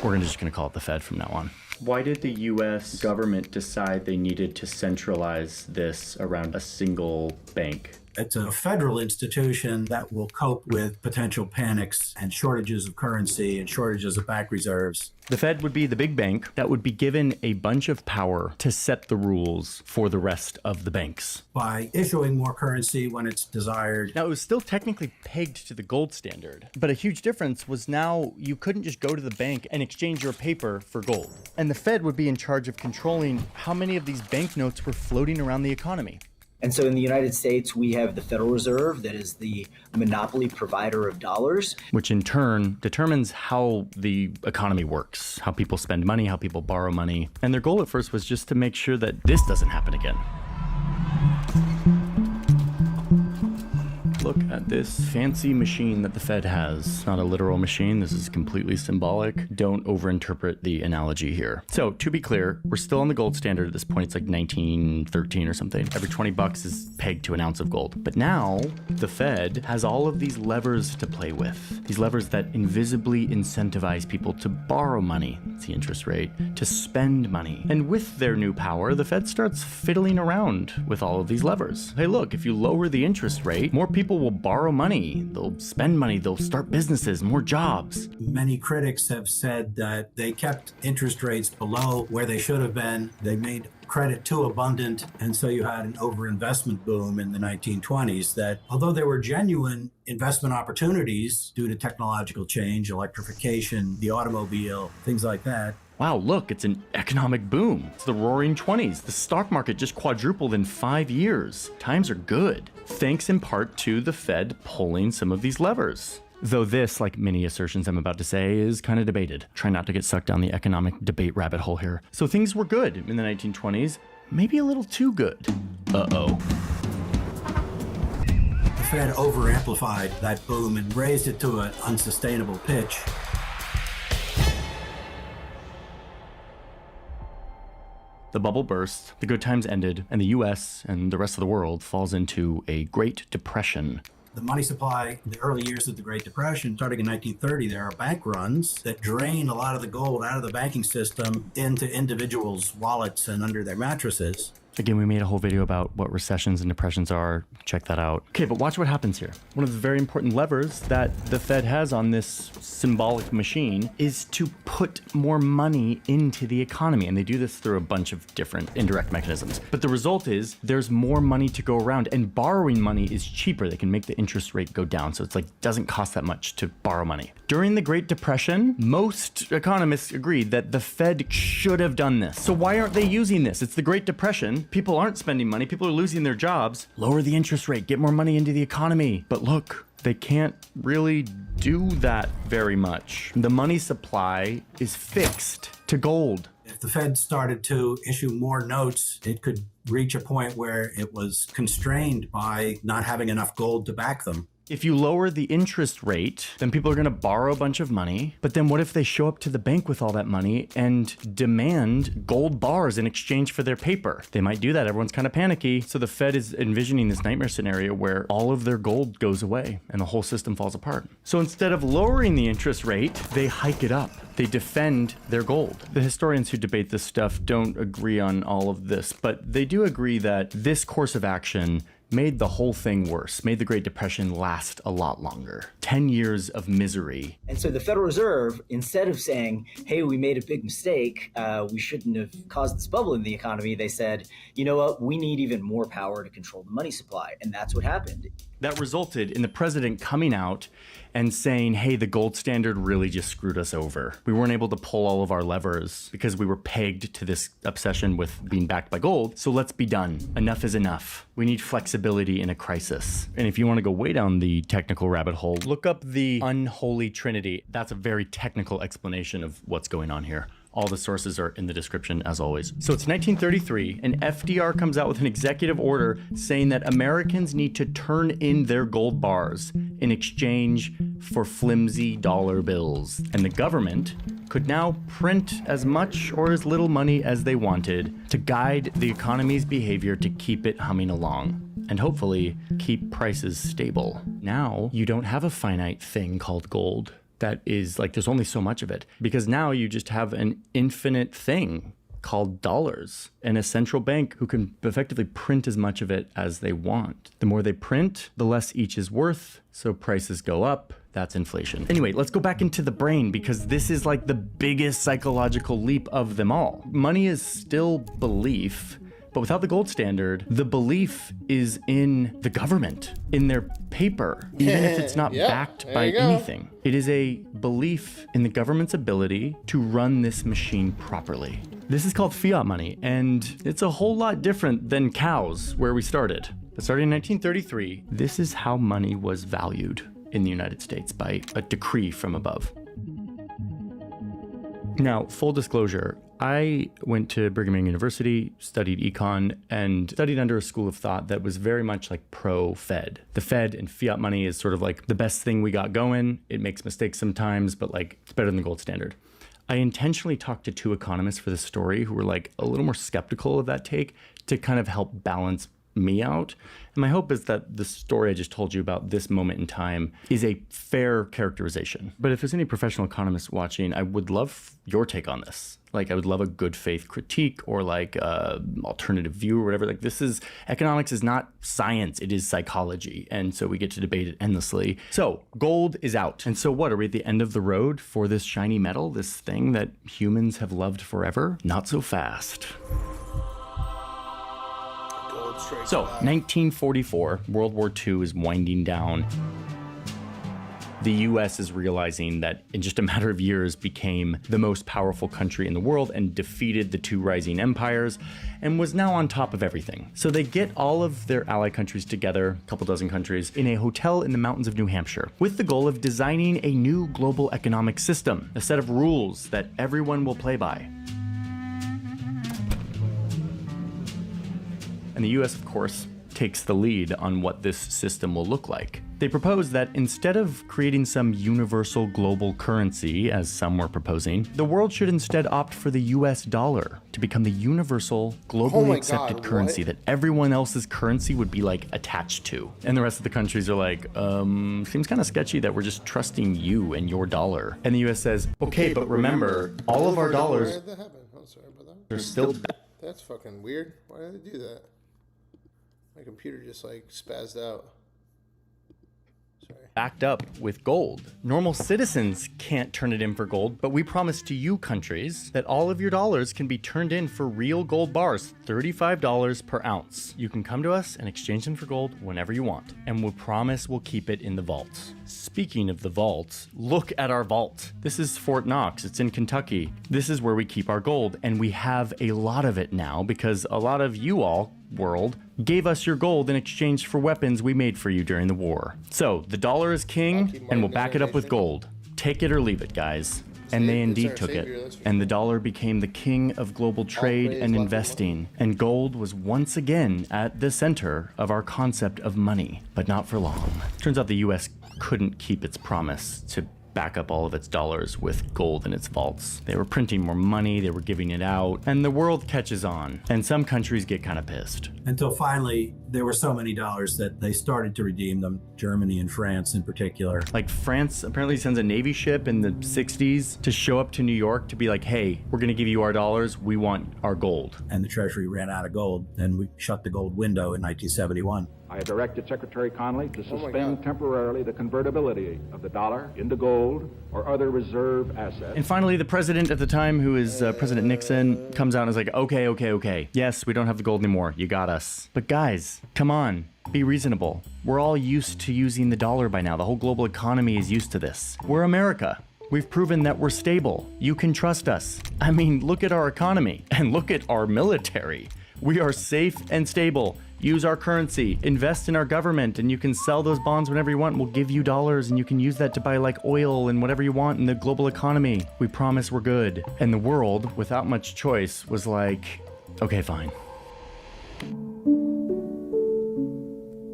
We're just gonna call it the Fed from now on. Why did the US government decide they needed to centralize this around a single bank? It's a federal institution that will cope with potential panics and shortages of currency and shortages of bank reserves. The Fed would be the big bank that would be given a bunch of power to set the rules for the rest of the banks. By issuing more currency when it's desired. Now, it was still technically pegged to the gold standard, but a huge difference was now you couldn't just go to the bank and exchange your paper for gold. And the Fed would be in charge of controlling how many of these banknotes were floating around the economy. And so in the United States, we have the Federal Reserve that is the monopoly provider of dollars. Which in turn determines how the economy works, how people spend money, how people borrow money. And their goal at first was just to make sure that this doesn't happen again. Look at this fancy machine that the Fed has. Not a literal machine, this is completely symbolic. Don't overinterpret the analogy here. So to be clear, we're still on the gold standard at this point. It's like 1913 or something. Every 20 bucks is pegged to an ounce of gold. But now the Fed has all of these levers to play with. These levers that invisibly incentivize people to borrow money, it's the interest rate, to spend money. And with their new power, the Fed starts fiddling around with all of these levers. Hey look, if you lower the interest rate, more people will borrow money, they'll spend money, they'll start businesses, more jobs. Many critics have said that they kept interest rates below where they should have been. They made credit too abundant, and so you had an overinvestment boom in the 1920s that, although there were genuine investment opportunities due to technological change, electrification, the automobile, things like that. Wow, look, it's an economic boom. It's the roaring 20s. The stock market just quadrupled in 5 years. Times are good, thanks in part to the Fed pulling some of these levers. Though this, like many assertions I'm about to say, is kind of debated. Try not to get sucked down the economic debate rabbit hole here. So things were good in the 1920s, maybe a little too good. Uh-oh. The Fed over-amplified that boom and raised it to an unsustainable pitch. The bubble burst, the good times ended, and the US and the rest of the world falls into a Great Depression. The money supply in the early years of the Great Depression, starting in 1930, there are bank runs that drain a lot of the gold out of the banking system into individuals' wallets and under their mattresses. Again, we made a whole video about what recessions and depressions are. Check that out. Okay, but watch what happens here. One of the very important levers that the Fed has on this symbolic machine is to put more money into the economy. And they do this through a bunch of different indirect mechanisms. But the result is there's more money to go around, and borrowing money is cheaper. They can make the interest rate go down. So it's like, doesn't cost that much to borrow money. During the Great Depression, most economists agreed that the Fed should have done this. So why aren't they using this? It's the Great Depression. People aren't spending money. People are losing their jobs. Lower the interest rate, get more money into the economy. But look, they can't really do that very much. The money supply is fixed to gold. If the Fed started to issue more notes, it could reach a point where it was constrained by not having enough gold to back them. If you lower the interest rate, then people are going to borrow a bunch of money. But then what if they show up to the bank with all that money and demand gold bars in exchange for their paper? They might do that. Everyone's kind of panicky. So the Fed is envisioning this nightmare scenario where all of their gold goes away and the whole system falls apart. So instead of lowering the interest rate, they hike it up. They defend their gold. The historians who debate this stuff don't agree on all of this, but they do agree that this course of action made the whole thing worse, made the Great Depression last a lot longer. 10 years of misery. And so the Federal Reserve, instead of saying, hey, we made a big mistake, we shouldn't have caused this bubble in the economy, they said, you know what, we need even more power to control the money supply. And that's what happened. That resulted in the president coming out and saying, hey, the gold standard really just screwed us over. We weren't able to pull all of our levers because we were pegged to this obsession with being backed by gold. So let's be done. Enough is enough. We need flexibility in a crisis. And if you want to go way down the technical rabbit hole, look up the unholy trinity. That's a very technical explanation of what's going on here. All the sources are in the description, as always. So it's 1933, and FDR comes out with an executive order saying that Americans need to turn in their gold bars in exchange for flimsy dollar bills. And the government could now print as much or as little money as they wanted to guide the economy's behavior to keep it humming along. And hopefully keep prices stable. Now, you don't have a finite thing called gold. That is like, there's only so much of it, because now you just have an infinite thing called dollars and a central bank who can effectively print as much of it as they want. The more they print, the less each is worth, so prices go up. That's inflation. Anyway, let's go back into the brain, because this is like the biggest psychological leap of them all. Money is still belief, but without the gold standard, the belief is in the government, in their paper, even if it's not backed by anything. It is a belief in the government's ability to run this machine properly. This is called fiat money, and it's a whole lot different than cows, where we started. It started in 1933. This is how money was valued in the United States by a decree from above. Now, full disclosure, I went to Brigham Young University, studied econ, and studied under a school of thought that was very much like pro-Fed. The Fed and fiat money is sort of like the best thing we got going. It makes mistakes sometimes, but like it's better than the gold standard. I intentionally talked to two economists for this story who were like a little more skeptical of that take to kind of help balance me out. And my hope is that the story I just told you about this moment in time is a fair characterization. But if there's any professional economists watching, I would love your take on this. Like, I would love a good faith critique or like alternative view or whatever. Like, economics is not science, it is psychology. And so we get to debate it endlessly. So gold is out. And so what, are we at the end of the road for this shiny metal, this thing that humans have loved forever? Not so fast. So, 1944, World War II is winding down. The US is realizing that in just a matter of years became the most powerful country in the world and defeated the two rising empires and was now on top of everything. So they get all of their ally countries together, a couple dozen countries, in a hotel in the mountains of New Hampshire with the goal of designing a new global economic system, a set of rules that everyone will play by. And the US, of course, takes the lead on what this system will look like. They propose that instead of creating some universal global currency, as some were proposing, the world should instead opt for the US dollar to become the universal, globally accepted currency that everyone else's currency would be like attached to. And the rest of the countries are like, seems kind of sketchy that we're just trusting you and your dollar. And the US says, okay, but remember, all of our dollars Why did that happen? Oh, sorry about that. are still That's fucking weird. Why did they do that? My computer just like spazzed out. backed up with gold. Normal citizens can't turn it in for gold, but we promise to you countries that all of your dollars can be turned in for real gold bars, $35 per ounce. You can come to us and exchange them for gold whenever you want, and we'll promise we'll keep it in the vaults. Speaking of the vaults, look at our vault. This is Fort Knox, it's in Kentucky. This is where we keep our gold, and we have a lot of it now because a lot of you all, world, gave us your gold in exchange for weapons we made for you during the war. So the dollar is king, and we'll back it up with gold. Take it or leave it, guys. And they It's indeed our took savior, it. that's for And the dollar became the king of global trade praise, and love, investing. And gold was once again at the center of our concept of money, but not for long. Turns out the US couldn't keep its promise to back up all of its dollars with gold in its vaults. They were printing more money, they were giving it out, and the world catches on. And some countries get kind of pissed. Until finally, there were so many dollars that they started to redeem them, Germany and France in particular. Like France apparently sends a Navy ship in the 60s to show up to New York to be like, hey, we're gonna give you our dollars, we want our gold. And the Treasury ran out of gold, and we shut the gold window in 1971. I have directed Secretary Connally to suspend temporarily the convertibility of the dollar into gold or other reserve assets. And finally, the president at the time, who is President Nixon, comes out and is like, okay. Yes, we don't have the gold anymore. You got us. But guys, come on. Be reasonable. We're all used to using the dollar by now. The whole global economy is used to this. We're America. We've proven that we're stable. You can trust us. I mean, look at our economy and look at our military. We are safe and stable. Use our currency, invest in our government, and you can sell those bonds whenever you want. We'll give you dollars and you can use that to buy like oil and whatever you want in the global economy. We promise we're good. And the world, without much choice, was like, okay, fine.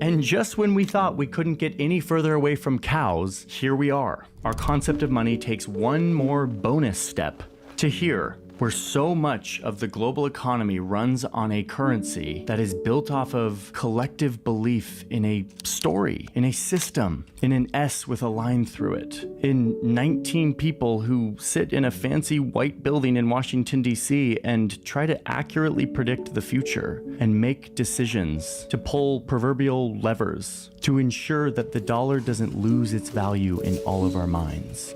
And just when we thought we couldn't get any further away from cows, here we are. Our concept of money takes one more bonus step to here, where so much of the global economy runs on a currency that is built off of collective belief in a story, in a system, in an S with a line through it, in 19 people who sit in a fancy white building in Washington, D.C. and try to accurately predict the future and make decisions to pull proverbial levers to ensure that the dollar doesn't lose its value in all of our minds.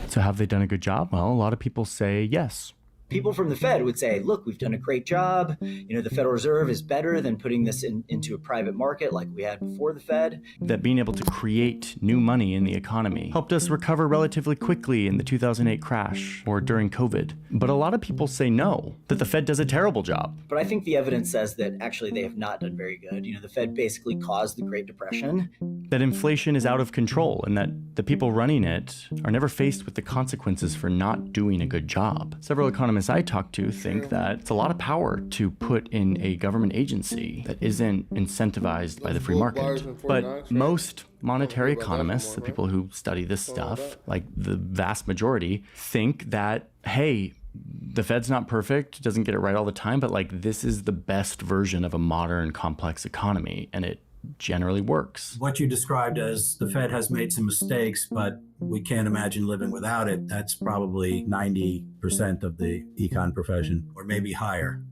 So have they done a good job? Well, a lot of people say yes. People from the Fed would say, look, we've done a great job. You know, the Federal Reserve is better than putting this into a private market like we had before the Fed. That being able to create new money in the economy helped us recover relatively quickly in the 2008 crash or during COVID. But a lot of people say no, that the Fed does a terrible job. But I think the evidence says that actually they have not done very good. You know, the Fed basically caused the Great Depression. That inflation is out of control and that the people running it are never faced with the consequences for not doing a good job. Several economists I talk to think that it's a lot of power to put in a government agency that isn't incentivized by the free market. But most monetary economists, the people who study this stuff, like the vast majority, think that, hey, the Fed's not perfect, doesn't get it right all the time, but like this is the best version of a modern complex economy, and it generally works. What you described as the Fed has made some mistakes, but we can't imagine living without it, that's probably 90% of the econ profession, or maybe higher.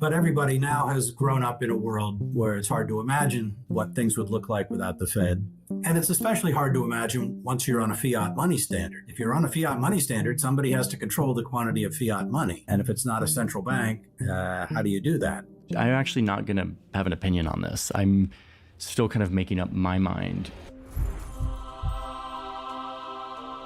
But everybody now has grown up in a world where it's hard to imagine what things would look like without the Fed. And it's especially hard to imagine once you're on a fiat money standard. If you're on a fiat money standard, somebody has to control the quantity of fiat money. And if it's not a central bank, how do you do that? I'm actually not going to have an opinion on this. I'm still kind of making up my mind.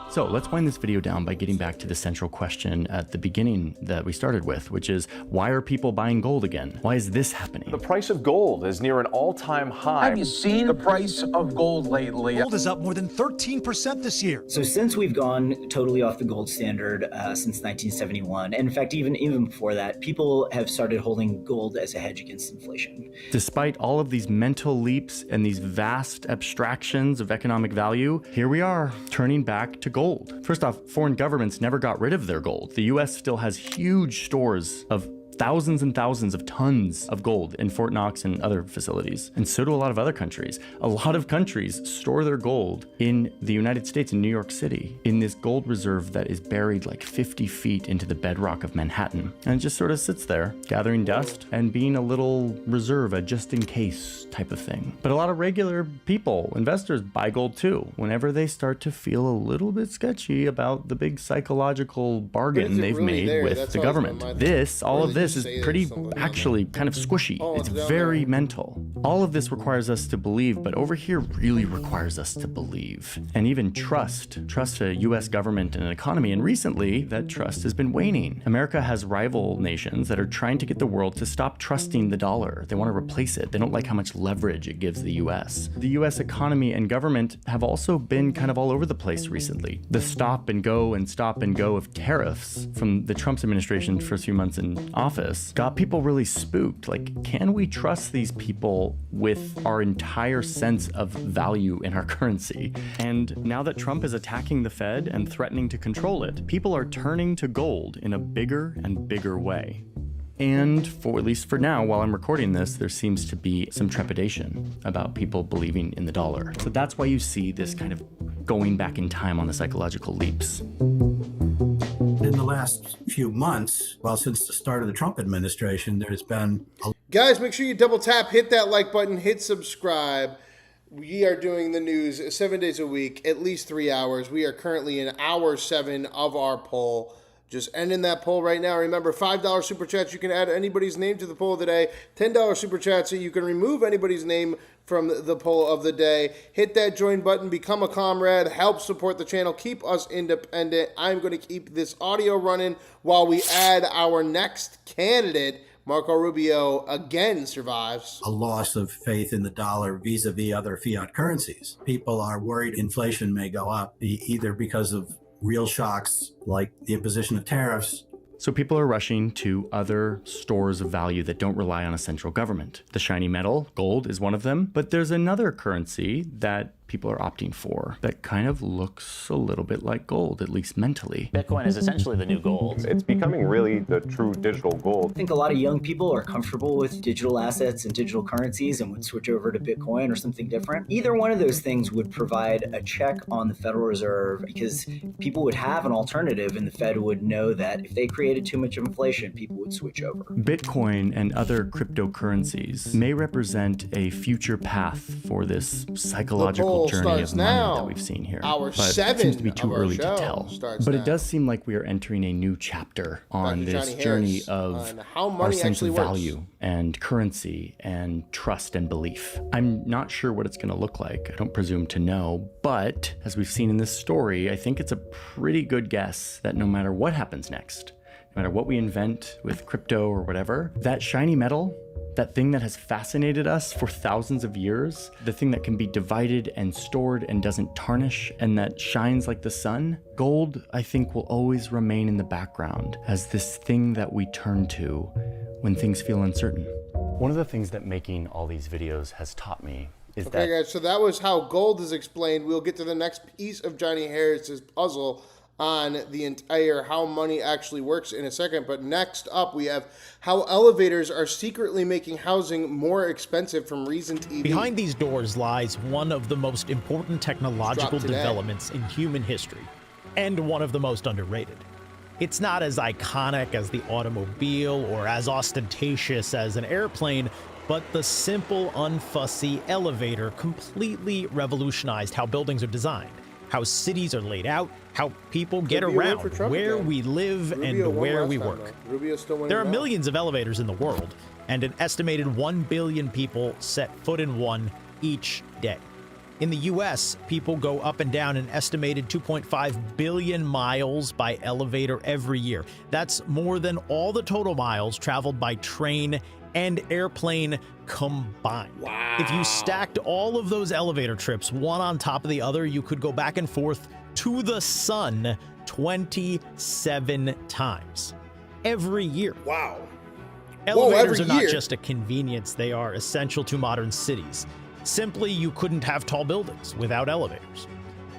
So let's wind this video down by getting back to the central question at the beginning that we started with, which is, why are people buying gold again? Why is this happening? The price of gold is near an all-time high. Have you seen the price of gold lately? Gold is up more than 13% this year. So since we've gone totally off the gold standard since 1971, and in fact, even before that, people have started holding gold as a hedge against inflation. Despite all of these mental leaps and these vast abstractions of economic value, here we are, turning back to gold. First off, foreign governments never got rid of their gold. The US still has huge stores of thousands and thousands of tons of gold in Fort Knox and other facilities. And so do a lot of other countries. A lot of countries store their gold in the United States, in New York City, in this gold reserve that is buried like 50 feet into the bedrock of Manhattan. And it just sort of sits there, gathering dust and being a little reserve, a just in case type of thing. But a lot of regular people, investors, buy gold too, whenever they start to feel a little bit sketchy about the big psychological bargain they've made with the government. All of this this is pretty, actually, kind of squishy. It's very mental. All of this requires us to believe, but over here really requires us to believe. And even trust a US government and an economy. And recently, that trust has been waning. America has rival nations that are trying to get the world to stop trusting the dollar. They want to replace it. They don't like how much leverage it gives the US. The US economy and government have also been kind of all over the place recently. The stop and go of tariffs from the Trump administration's first few months in office got people really spooked. Like, can we trust these people with our entire sense of value in our currency? And now that Trump is attacking the Fed and threatening to control it, people are turning to gold in a bigger and bigger way. And for at least for now, while I'm recording this, there seems to be some trepidation about people believing in the dollar. So that's why you see this kind of going back in time on the psychological leaps. In the last few months, well, since the start of the Trump administration, there's been Guys, make sure you double tap, hit that like button, hit subscribe. We are doing the news 7 days a week, at least 3 hours. We are currently in hour 7 of our poll. Just ending that poll right now. Remember, $5 super chats, you can add anybody's name to the poll of the day. $10 super chats, so you can remove anybody's name from the poll of the day. Hit that join button, become a comrade, help support the channel, keep us independent. I'm going to keep this audio running while we add our next candidate. Marco Rubio again survives. a loss of faith in the dollar vis-a-vis other fiat currencies. People are worried inflation may go up, either because of real shocks like the imposition of tariffs. So people are rushing to other stores of value that don't rely on a central government. The shiny metal, gold, is one of them, but there's another currency that people are opting for that kind of looks a little bit like gold, at least mentally. Bitcoin is essentially the new gold. It's becoming really the true digital gold. I think a lot of young people are comfortable with digital assets and digital currencies and would switch over to Bitcoin or something different. Either one of those things would provide a check on the Federal Reserve because people would have an alternative and the Fed would know that if they created too much inflation, people would switch over. Bitcoin and other cryptocurrencies may represent a future path for this psychological journey of money that we've seen here. Hour but 7 it seems to be too of our early to show tell. starts But now. it does seem like we are entering a new chapter on Dr. this Johnny journey Harris of on how our money sense actually of works. value and currency and trust and belief. I'm not sure what it's going to look like. I don't presume to know, but as we've seen in this story, I think it's a pretty good guess that no matter what happens next, no matter what we invent with crypto or whatever, that shiny metal, that thing that has fascinated us for thousands of years, the thing that can be divided and stored and doesn't tarnish and that shines like the sun, gold, I think, will always remain in the background as this thing that we turn to when things feel uncertain. One of the things that making all these videos has taught me is Okay, guys, so that was how gold is explained. We'll get to the next piece of Johnny Harris's puzzle on the entire how money actually works in a second. But next up, we have how elevators are secretly making housing more expensive from Reason TV. Behind these doors lies one of the most important technological Dropped today. developments in human history, and one of the most underrated. It's not as iconic as the automobile or as ostentatious as an airplane, but the simple, unfussy elevator completely revolutionized how buildings are designed, how cities are laid out, how people get Rubio went around, for Trump where again. we live Rubio and won where last we time, work. though. Rubio's still winning There are now. millions of elevators in the world, and an estimated 1 billion people set foot in one each day. In the US, people go up and down an estimated 2.5 billion miles by elevator every year. That's more than all the total miles traveled by train and airplane combined. Wow. If you stacked all of those elevator trips one on top of the other, you could go back and forth to the sun 27 times every year. Wow. Elevators every are not year? just a convenience, they are essential to modern cities. Simply, you couldn't have tall buildings without elevators.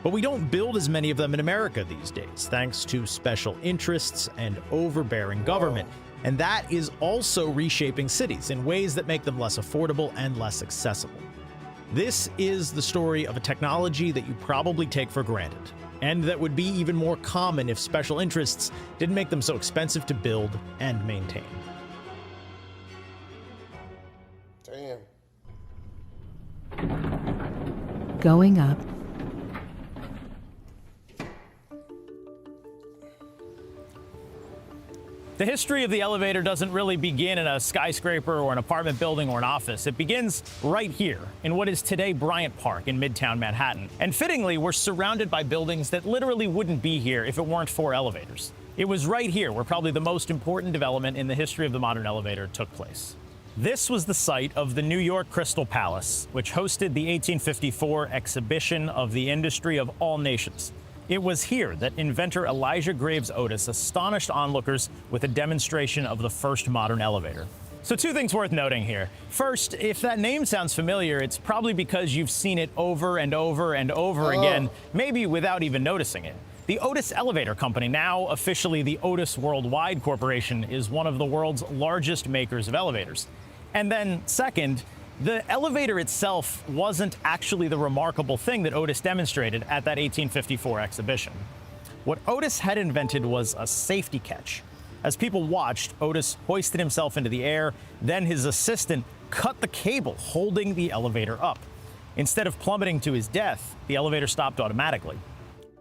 But we don't build as many of them in America these days, thanks to special interests and overbearing government. And that is also reshaping cities in ways that make them less affordable and less accessible. This is the story of a technology that you probably take for granted, and that would be even more common if special interests didn't make them so expensive to build and maintain. Damn. Going up. The history of the elevator doesn't really begin in a skyscraper or an apartment building or an office. It begins right here in what is today Bryant Park in Midtown Manhattan. And fittingly, we're surrounded by buildings that literally wouldn't be here if it weren't for elevators. It was right here where probably the most important development in the history of the modern elevator took place. This was the site of the New York Crystal Palace, which hosted the 1854 exhibition of the industry of all nations. It was here that inventor Elijah Graves Otis astonished onlookers with a demonstration of the first modern elevator. So two things worth noting here. First, if that name sounds familiar, it's probably because you've seen it over and over and over again, maybe without even noticing it. The Otis Elevator Company, now officially the Otis Worldwide Corporation, is one of the world's largest makers of elevators. And then second, the elevator itself wasn't actually the remarkable thing that Otis demonstrated at that 1854 exhibition. What Otis had invented was a safety catch. As people watched, Otis hoisted himself into the air, then his assistant cut the cable holding the elevator up. Instead of plummeting to his death, the elevator stopped automatically.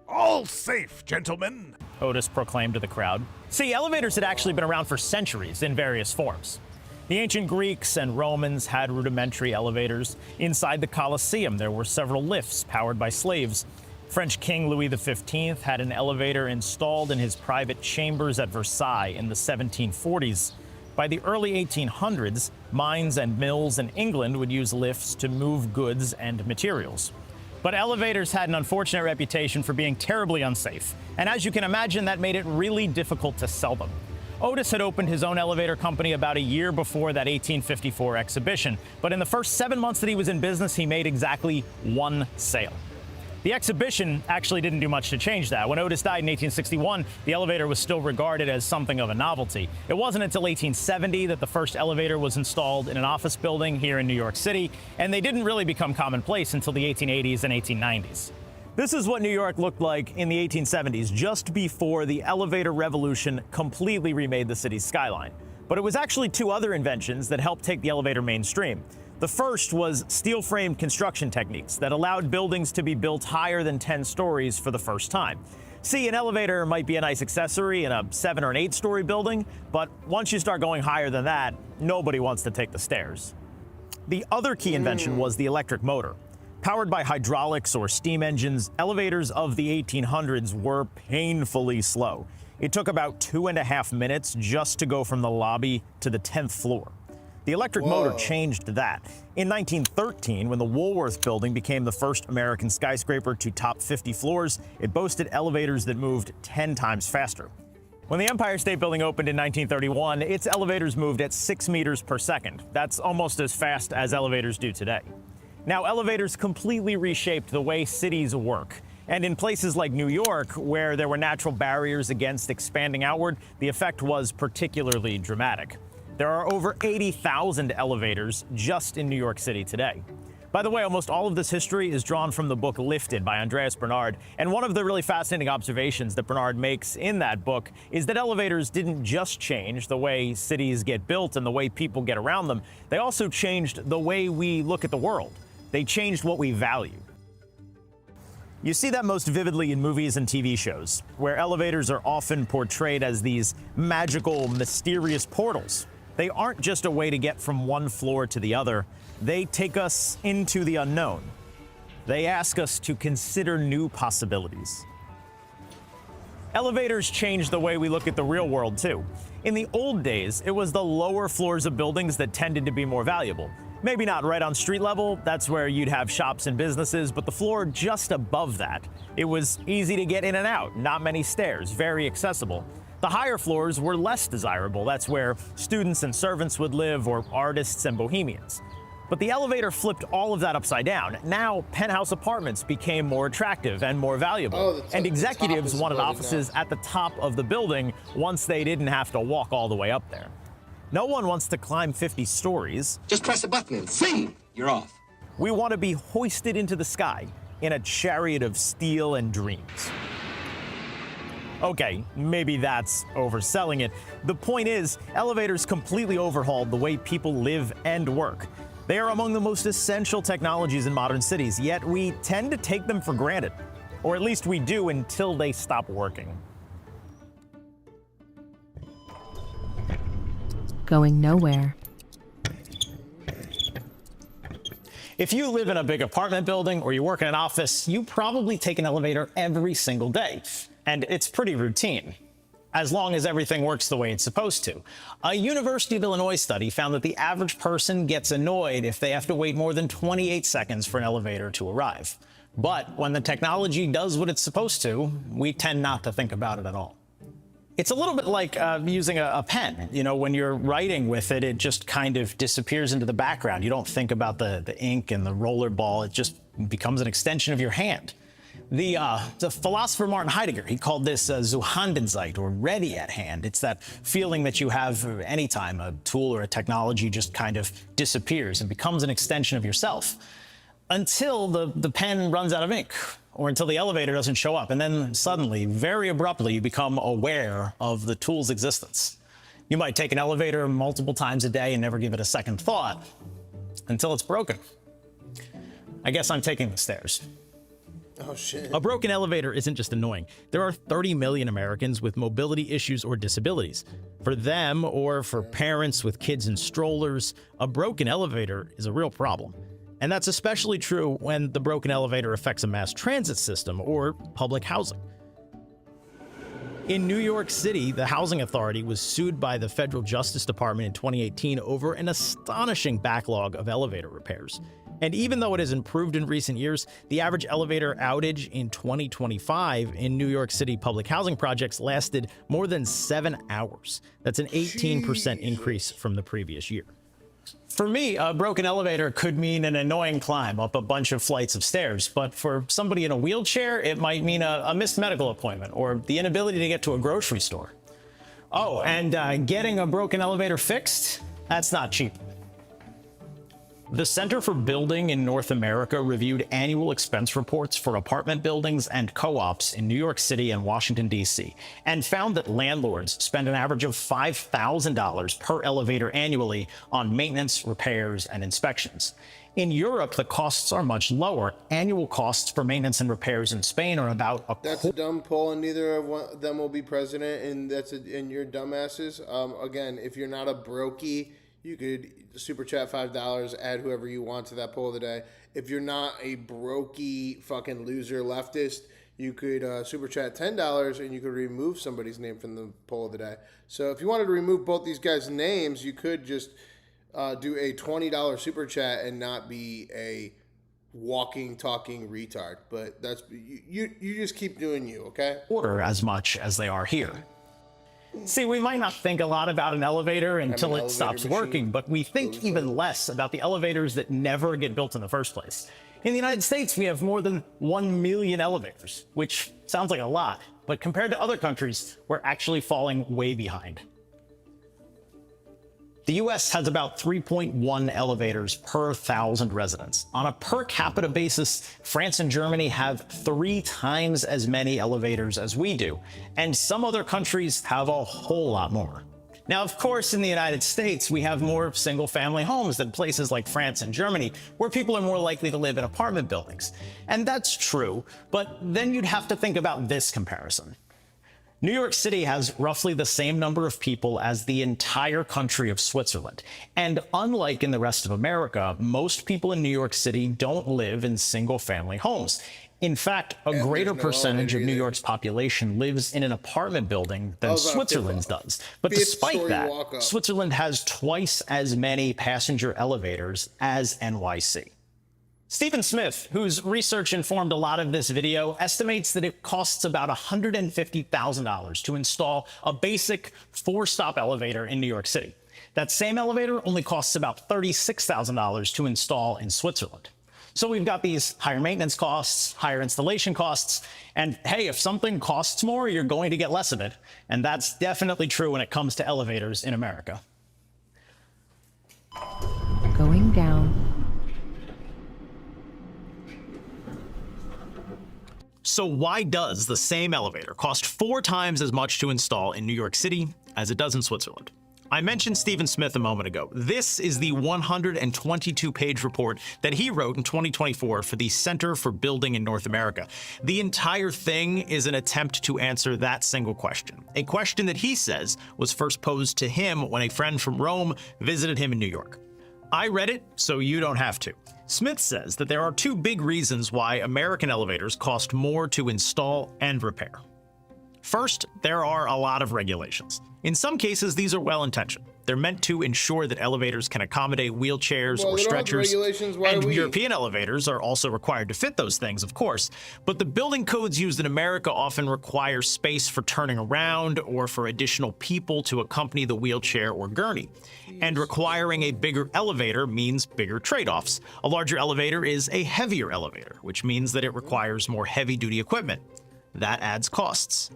All safe, gentlemen, Otis proclaimed to the crowd. See, elevators had actually been around for centuries in various forms. The ancient Greeks and Romans had rudimentary elevators. Inside the Colosseum, there were several lifts powered by slaves. French King Louis XV had an elevator installed in his private chambers at Versailles in the 1740s. By the early 1800s, mines and mills in England would use lifts to move goods and materials. But elevators had an unfortunate reputation for being terribly unsafe, and as you can imagine, that made it really difficult to sell them. Otis had opened his own elevator company about a year before that 1854 exhibition, but in the first 7 months that he was in business, he made exactly one sale. The exhibition actually didn't do much to change that. When Otis died in 1861, the elevator was still regarded as something of a novelty. It wasn't until 1870 that the first elevator was installed in an office building here in New York City, and they didn't really become commonplace until the 1880s and 1890s. This is what New York looked like in the 1870s, just before the elevator revolution completely remade the city's skyline. But it was actually two other inventions that helped take the elevator mainstream. The first was steel-framed construction techniques that allowed buildings to be built higher than 10 stories for the first time. See, an elevator might be a nice accessory in a 7 or an 8-story building, but once you start going higher than that, nobody wants to take the stairs. The other key invention was the electric motor. Powered by hydraulics or steam engines, elevators of the 1800s were painfully slow. It took about 2.5 minutes just to go from the lobby to the 10th floor. The electric motor changed that. In 1913, when the Woolworth Building became the first American skyscraper to top 50 floors, it boasted elevators that moved 10 times faster. When the Empire State Building opened in 1931, its elevators moved at 6 meters per second. That's almost as fast as elevators do today. Now, elevators completely reshaped the way cities work. And in places like New York, where there were natural barriers against expanding outward, the effect was particularly dramatic. There are over 80,000 elevators just in New York City today. By the way, almost all of this history is drawn from the book Lifted by Andreas Bernard. And one of the really fascinating observations that Bernard makes in that book is that elevators didn't just change the way cities get built and the way people get around them. They also changed the way we look at the world. They changed what we value. You see that most vividly in movies and TV shows, where elevators are often portrayed as these magical, mysterious portals. They aren't just a way to get from one floor to the other. They take us into the unknown. They ask us to consider new possibilities. Elevators changed the way we look at the real world, too. In the old days, it was the lower floors of buildings that tended to be more valuable. Maybe not right on street level, that's where you'd have shops and businesses, but the floor just above that. It was easy to get in and out, not many stairs, very accessible. The higher floors were less desirable. That's where students and servants would live, or artists and bohemians. But the elevator flipped all of that upside down. Now, penthouse apartments became more attractive and more valuable. And executives wanted offices at the top of the building once they didn't have to walk all the way up there. No one wants to climb 50 stories. Just press a button and sing! You're off. We want to be hoisted into the sky in a chariot of steel and dreams. Okay, maybe that's overselling it. The point is, elevators completely overhauled the way people live and work. They are among the most essential technologies in modern cities, yet we tend to take them for granted. Or at least we do until they stop working. going nowhere. If you live in a big apartment building or you work in an office, you probably take an elevator every single day. And it's pretty routine, as long as everything works the way it's supposed to. A University of Illinois study found that the average person gets annoyed if they have to wait more than 28 seconds for an elevator to arrive. But when the technology does what it's supposed to, we tend not to think about it at all. It's a little bit like using a pen. You know, when you're writing with it, it just kind of disappears into the background. You don't think about the ink and the roller ball. It just becomes an extension of your hand. The philosopher Martin Heidegger, he called this Zuhandenzeit, or ready at hand. It's that feeling that you have anytime a tool or a technology just kind of disappears and becomes an extension of yourself, until the pen runs out of ink, or until the elevator doesn't show up. And then suddenly, very abruptly, you become aware of the tool's existence. You might take an elevator multiple times a day and never give it a second thought until it's broken. I guess I'm taking the stairs. Oh, shit. A broken elevator isn't just annoying. There are 30 million Americans with mobility issues or disabilities. For them, or for parents with kids in strollers, a broken elevator is a real problem. And that's especially true when the broken elevator affects a mass transit system or public housing. In New York City, the Housing Authority was sued by the Federal Justice Department in 2018 over an astonishing backlog of elevator repairs. And even though it has improved in recent years, the average elevator outage in 2025 in New York City public housing projects lasted more than 7 hours. That's an 18% increase from the previous year. For me, a broken elevator could mean an annoying climb up a bunch of flights of stairs, but for somebody in a wheelchair, it might mean a missed medical appointment or the inability to get to a grocery store. Oh, and getting a broken elevator fixed, that's not cheap. The Center for Building in North America reviewed annual expense reports for apartment buildings and co-ops in New York City and Washington, D.C., and found that landlords spend an average of $5,000 per elevator annually on maintenance, repairs, and inspections. In Europe, the costs are much lower. Annual costs for maintenance and repairs in Spain are about That's a dumb poll, and neither of them will be president, and and you're dumbasses. Again, if you're not a brokey, you could super chat $5, add whoever you want to that poll of the day. If you're not a brokey fucking loser leftist, you could super chat $10 and you could remove somebody's name from the poll of the day. So if you wanted to remove both these guys' names, you could just do a $20 super chat and not be a walking, talking retard. But that's you just keep doing you, okay? Order as much as they are here. See, we might not think a lot about an elevator until it stops working, but we think even less about the elevators that never get built in the first place. In the United States, we have more than 1 million elevators, which sounds like a lot, but compared to other countries, we're actually falling way behind. The US has about 3.1 elevators per 1,000 residents. On a per capita basis, France and Germany have 3 times as many elevators as we do, and some other countries have a whole lot more. Now, of course, in the United States, we have more single-family homes than places like France and Germany, where people are more likely to live in apartment buildings. And that's true, but then you'd have to think about this comparison. New York City has roughly the same number of people as the entire country of Switzerland. And unlike in the rest of America, most people in New York City don't live in single-family homes. In fact, a greater percentage of New York's population lives in an apartment building than Switzerland's does. But despite that, Switzerland has twice as many passenger elevators as NYC. Stephen Smith, whose research informed a lot of this video, estimates that it costs about $150,000 to install a basic 4-stop elevator in New York City. That same elevator only costs about $36,000 to install in Switzerland. So we've got these higher maintenance costs, higher installation costs, and hey, if something costs more, you're going to get less of it. And that's definitely true when it comes to elevators in America. Going down. So why does the same elevator cost 4 times as much to install in New York City as it does in Switzerland? I mentioned Stephen Smith a moment ago. This is the 122-page report that he wrote in 2024 for the Center for Building in North America. The entire thing is an attempt to answer that single question, a question that he says was first posed to him when a friend from Rome visited him in New York. I read it, so you don't have to. Smith says that there are two big reasons why American elevators cost more to install and repair. First, there are a lot of regulations. In some cases, these are well-intentioned. They're meant to ensure that elevators can accommodate wheelchairs or stretchers, and European elevators are also required to fit those things, of course. But the building codes used in America often require space for turning around or for additional people to accompany the wheelchair or gurney. And requiring a bigger elevator means bigger trade-offs. A larger elevator is a heavier elevator, which means that it requires more heavy-duty equipment. That adds costs.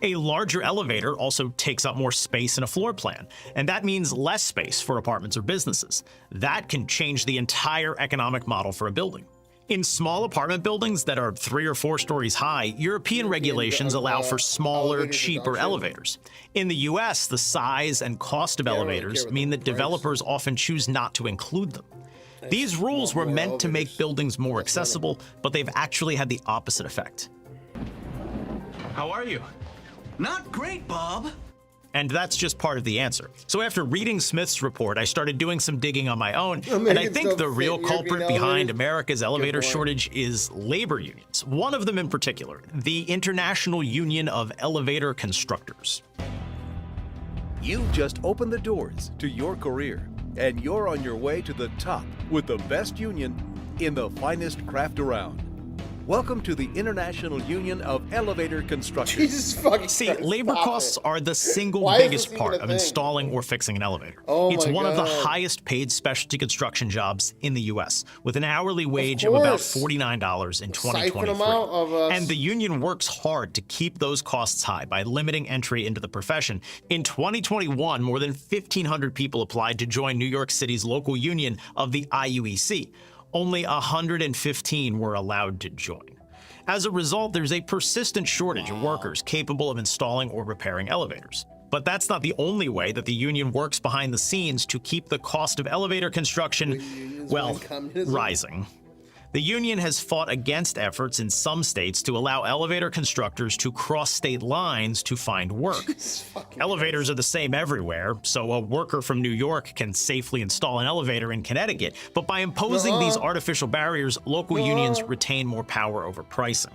A larger elevator also takes up more space in a floor plan, and that means less space for apartments or businesses. That can change the entire economic model for a building. In small apartment buildings that are 3 or 4 stories high, European regulations allow for smaller, cheaper elevators. In the US, the size and cost of elevators mean that developers often choose not to include them. These rules were meant to make buildings more accessible, but they've actually had the opposite effect. How are you? Not great, Bob. And that's just part of the answer. So after reading Smith's report, I started doing some digging on my own, and I think the real culprit behind America's elevator shortage is labor unions. One of them in particular, the International Union of Elevator Constructors. You just opened the doors to your career, and you're on your way to the top with the best union in the finest craft around. Welcome to the International Union of Elevator Constructors. Jesus fucking See, Christ, labor stop costs it. are the single Why is biggest this part even a of thing? installing or fixing an elevator. Oh it's my one of the God. highest paid specialty construction jobs in the U.S., with an hourly wage of about course. $49 in Siphon 2023. them out of us. And the union works hard to keep those costs high by limiting entry into the profession. In 2021, more than 1,500 people applied to join New York City's local union of the IUEC. Only 115 were allowed to join. As a result, there's a persistent shortage of workers capable of installing or repairing elevators. But that's not the only way that the union works behind the scenes to keep the cost of elevator construction, well, rising. The union has fought against efforts in some states to allow elevator constructors to cross state lines to find work. Elevators are the same everywhere, so a worker from New York can safely install an elevator in Connecticut. But by imposing these artificial barriers, local unions retain more power over pricing.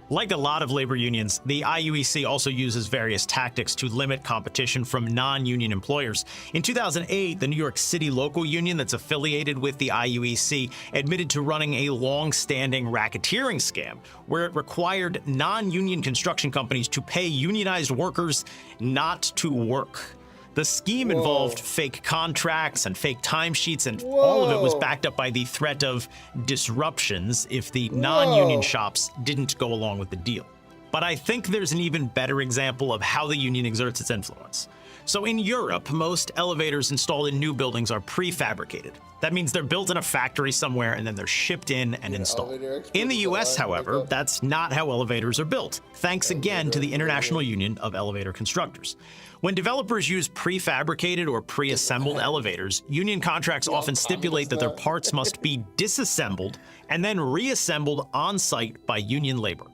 Like a lot of labor unions, the IUEC also uses various tactics to limit competition from non-union employers. In 2008, the New York City local union that's affiliated with the IUEC admitted to running a long-standing racketeering scam where it required non-union construction companies to pay unionized workers not to work. The scheme involved fake contracts and fake timesheets, and all of it was backed up by the threat of disruptions if the non-union shops didn't go along with the deal. But I think there's an even better example of how the union exerts its influence. So in Europe, most elevators installed in new buildings are prefabricated. That means they're built in a factory somewhere and then they're shipped in and installed. In the US, however, that's not how elevators are built, thanks again to the International Union of Elevator Constructors. When developers use prefabricated or pre-assembled elevators, union contracts often stipulate that their parts must be disassembled and then reassembled on-site by union labor.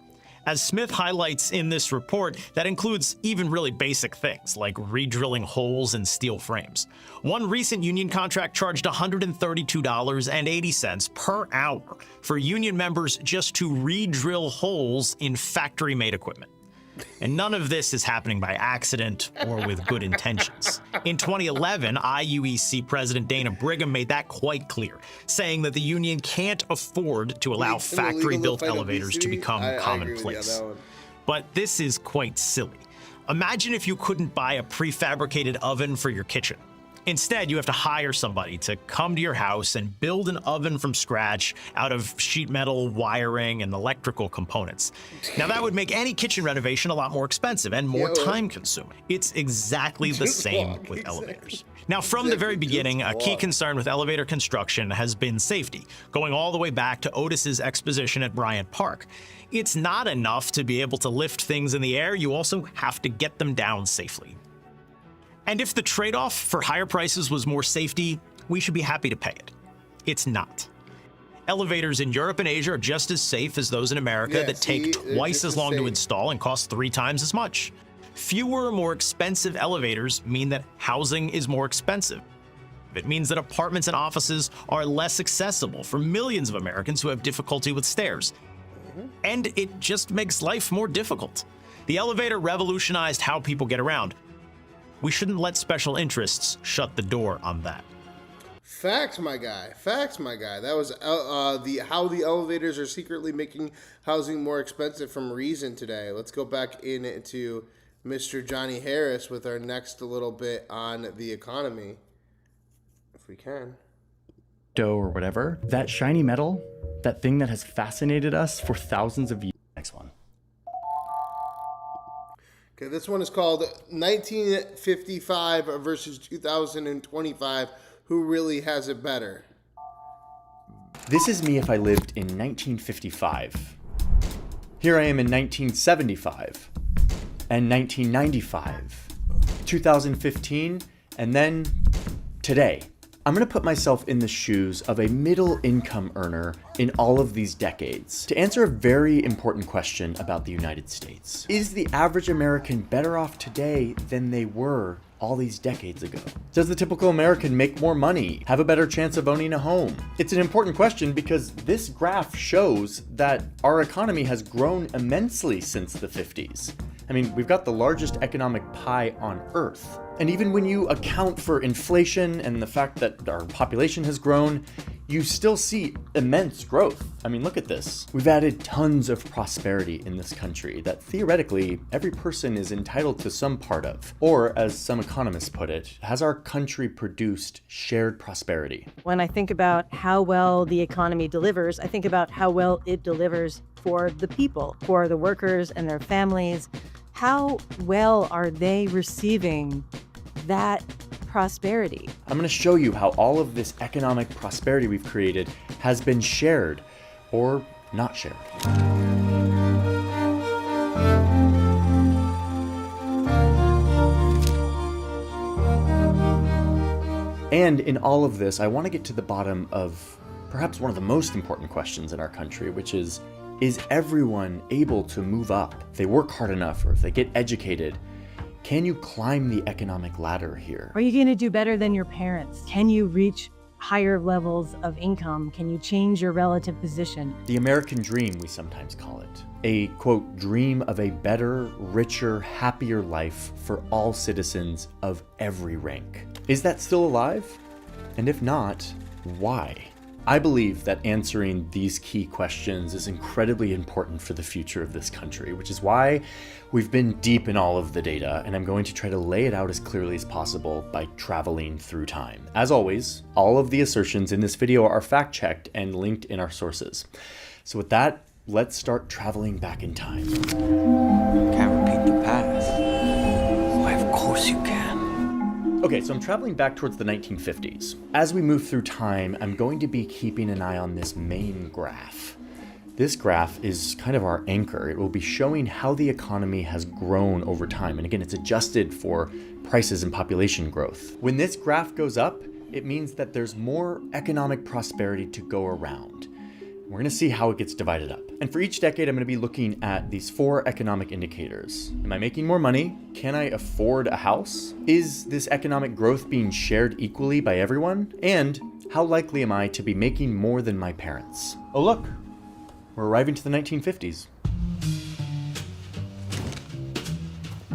As Smith highlights in this report, that includes even really basic things like re-drilling holes in steel frames. One recent union contract charged $132.80 per hour for union members just to re-drill holes in factory-made equipment. And none of this is happening by accident or with good intentions. In 2011, IUEC President Dana Brigham made that quite clear, saying that the union can't afford to allow factory-built elevators to become commonplace. But this is quite silly. Imagine if you couldn't buy a prefabricated oven for your kitchen. Instead, you have to hire somebody to come to your house and build an oven from scratch out of sheet metal, wiring, and electrical components. Now, that would make any kitchen renovation a lot more expensive and more time-consuming. It's exactly the same with elevators. Now, from the very beginning, a key concern with elevator construction has been safety, going all the way back to Otis's exposition at Bryant Park. It's not enough to be able to lift things in the air, you also have to get them down safely. And if the trade-off for higher prices was more safety, we should be happy to pay it. It's not. Elevators in Europe and Asia are just as safe as those in America that take twice as long to install and cost 3 times as much. Fewer, more expensive elevators mean that housing is more expensive. It means that apartments and offices are less accessible for millions of Americans who have difficulty with stairs. And it just makes life more difficult. The elevator revolutionized how people get around. We shouldn't let special interests shut the door on that. Facts, my guy. Facts, my guy. That was how the elevators are secretly making housing more expensive from Reason today. Let's go back into Mr. Johnny Harris with our next little bit on the economy, if we can. Dough or whatever. That shiny metal, that thing that has fascinated us for thousands of years. Next one. Okay, this one is called 1955 versus 2025. Who really has it better? This is me if I lived in 1955. Here I am in 1975 and 1995, 2015, and then today. I'm going to put myself in the shoes of a middle income earner in all of these decades to answer a very important question about the United States. Is the average American better off today than they were all these decades ago? Does the typical American make more money, have a better chance of owning a home? It's an important question because this graph shows that our economy has grown immensely since the 50s. I mean, we've got the largest economic pie on Earth. And even when you account for inflation and the fact that our population has grown, you still see immense growth. I mean, look at this. We've added tons of prosperity in this country that theoretically every person is entitled to some part of. Or, as some economists put it, has our country produced shared prosperity? When I think about how well the economy delivers, I think about how well it delivers for the people, for the workers and their families. How well are they receiving that prosperity? I'm going to show you how all of this economic prosperity we've created has been shared or not shared. And in all of this, I want to get to the bottom of perhaps one of the most important questions in our country, which is everyone able to move up? If they work hard enough or if they get educated, can you climb the economic ladder here? Are you going to do better than your parents? Can you reach higher levels of income? Can you change your relative position? The American dream, we sometimes call it. A, quote, dream of a better, richer, happier life for all citizens of every rank. Is that still alive? And if not, why? I believe that answering these key questions is incredibly important for the future of this country, which is why we've been deep in all of the data, and I'm going to try to lay it out as clearly as possible by traveling through time. As always, all of the assertions in this video are fact-checked and linked in our sources. So with that, let's start traveling back in time. Can't repeat the past. Why, of course you can. Okay, so I'm traveling back towards the 1950s. As we move through time, I'm going to be keeping an eye on this main graph. This graph is kind of our anchor. It will be showing how the economy has grown over time. And again, it's adjusted for prices and population growth. When this graph goes up, it means that there's more economic prosperity to go around. We're going to see how it gets divided up. And for each decade, I'm going to be looking at these 4 economic indicators. Am I making more money? Can I afford a house? Is this economic growth being shared equally by everyone? And how likely am I to be making more than my parents? Oh, look, we're arriving to the 1950s.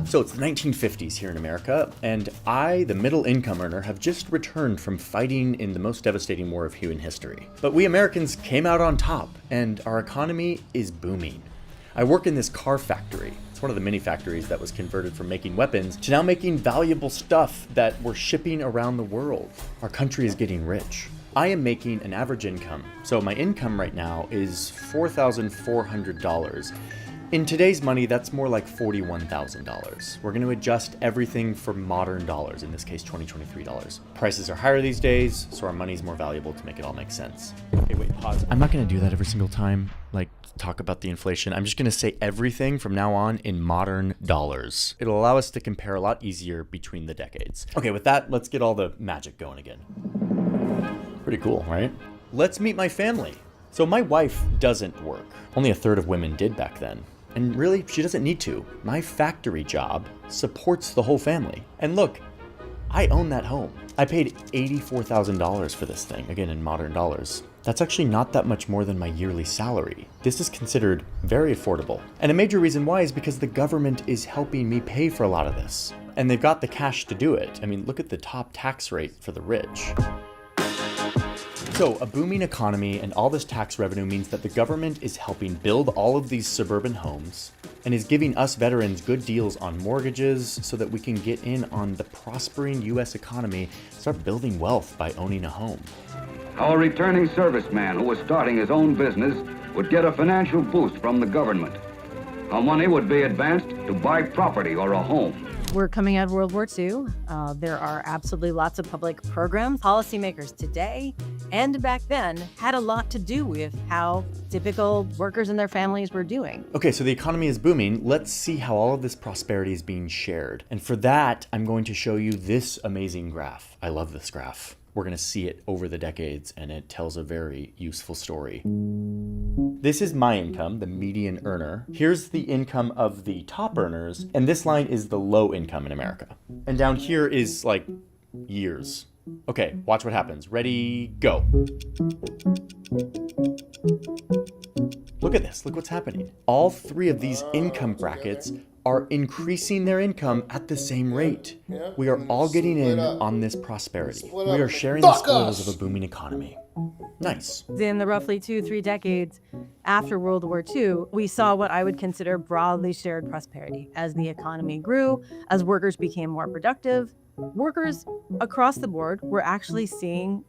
So it's the 1950s here in America, and I, the middle income earner, have just returned from fighting in the most devastating war of human history. But we Americans came out on top, and our economy is booming. I work in this car factory. It's one of the many factories that was converted from making weapons to now making valuable stuff that we're shipping around the world. Our country is getting rich. I am making an average income. So my income right now is $4,400. In today's money, that's more like $41,000. We're going to adjust everything for modern dollars, in this case, 2023 dollars. Prices are higher these days, so our money's more valuable to make it all make sense. Okay, wait, pause. I'm not going to do that every single time, like talk about the inflation. I'm just going to say everything from now on in modern dollars. It'll allow us to compare a lot easier between the decades. Okay, with that, let's get all the magic going again. Pretty cool, right? Let's meet my family. So my wife doesn't work. Only a third of women did back then. And really, she doesn't need to. My factory job supports the whole family. And look, I own that home. I paid $84,000 for this thing, again in modern dollars. That's actually not that much more than my yearly salary. This is considered very affordable. And a major reason why is because the government is helping me pay for a lot of this. And they've got the cash to do it. I mean, look at the top tax rate for the rich. So a booming economy and all this tax revenue means that the government is helping build all of these suburban homes and is giving us veterans good deals on mortgages so that we can get in on the prospering US economy, start building wealth by owning a home. Our returning serviceman who was starting his own business would get a financial boost from the government. Our money would be advanced to buy property or a home. We're coming out of World War II. There are absolutely lots of public programs. Policymakers today and back then had a lot to do with how typical workers and their families were doing. Okay, so the economy is booming. Let's see how all of this prosperity is being shared. And for that, I'm going to show you this amazing graph. I love this graph. We're going to see it over the decades, and it tells a very useful story. This is my income, the median earner. Here's the income of the top earners, and this line is the low income in America. And down here is like years. Okay, watch what happens. Ready, go. Look at this, look what's happening. All three of these income brackets are increasing their income at the same rate. We are all getting in on this prosperity. We are sharing the spoils of a booming economy. Nice. In the roughly 2-3 decades after World War II, we saw what I would consider broadly shared prosperity. As the economy grew, as workers became more productive, workers across the board were actually seeing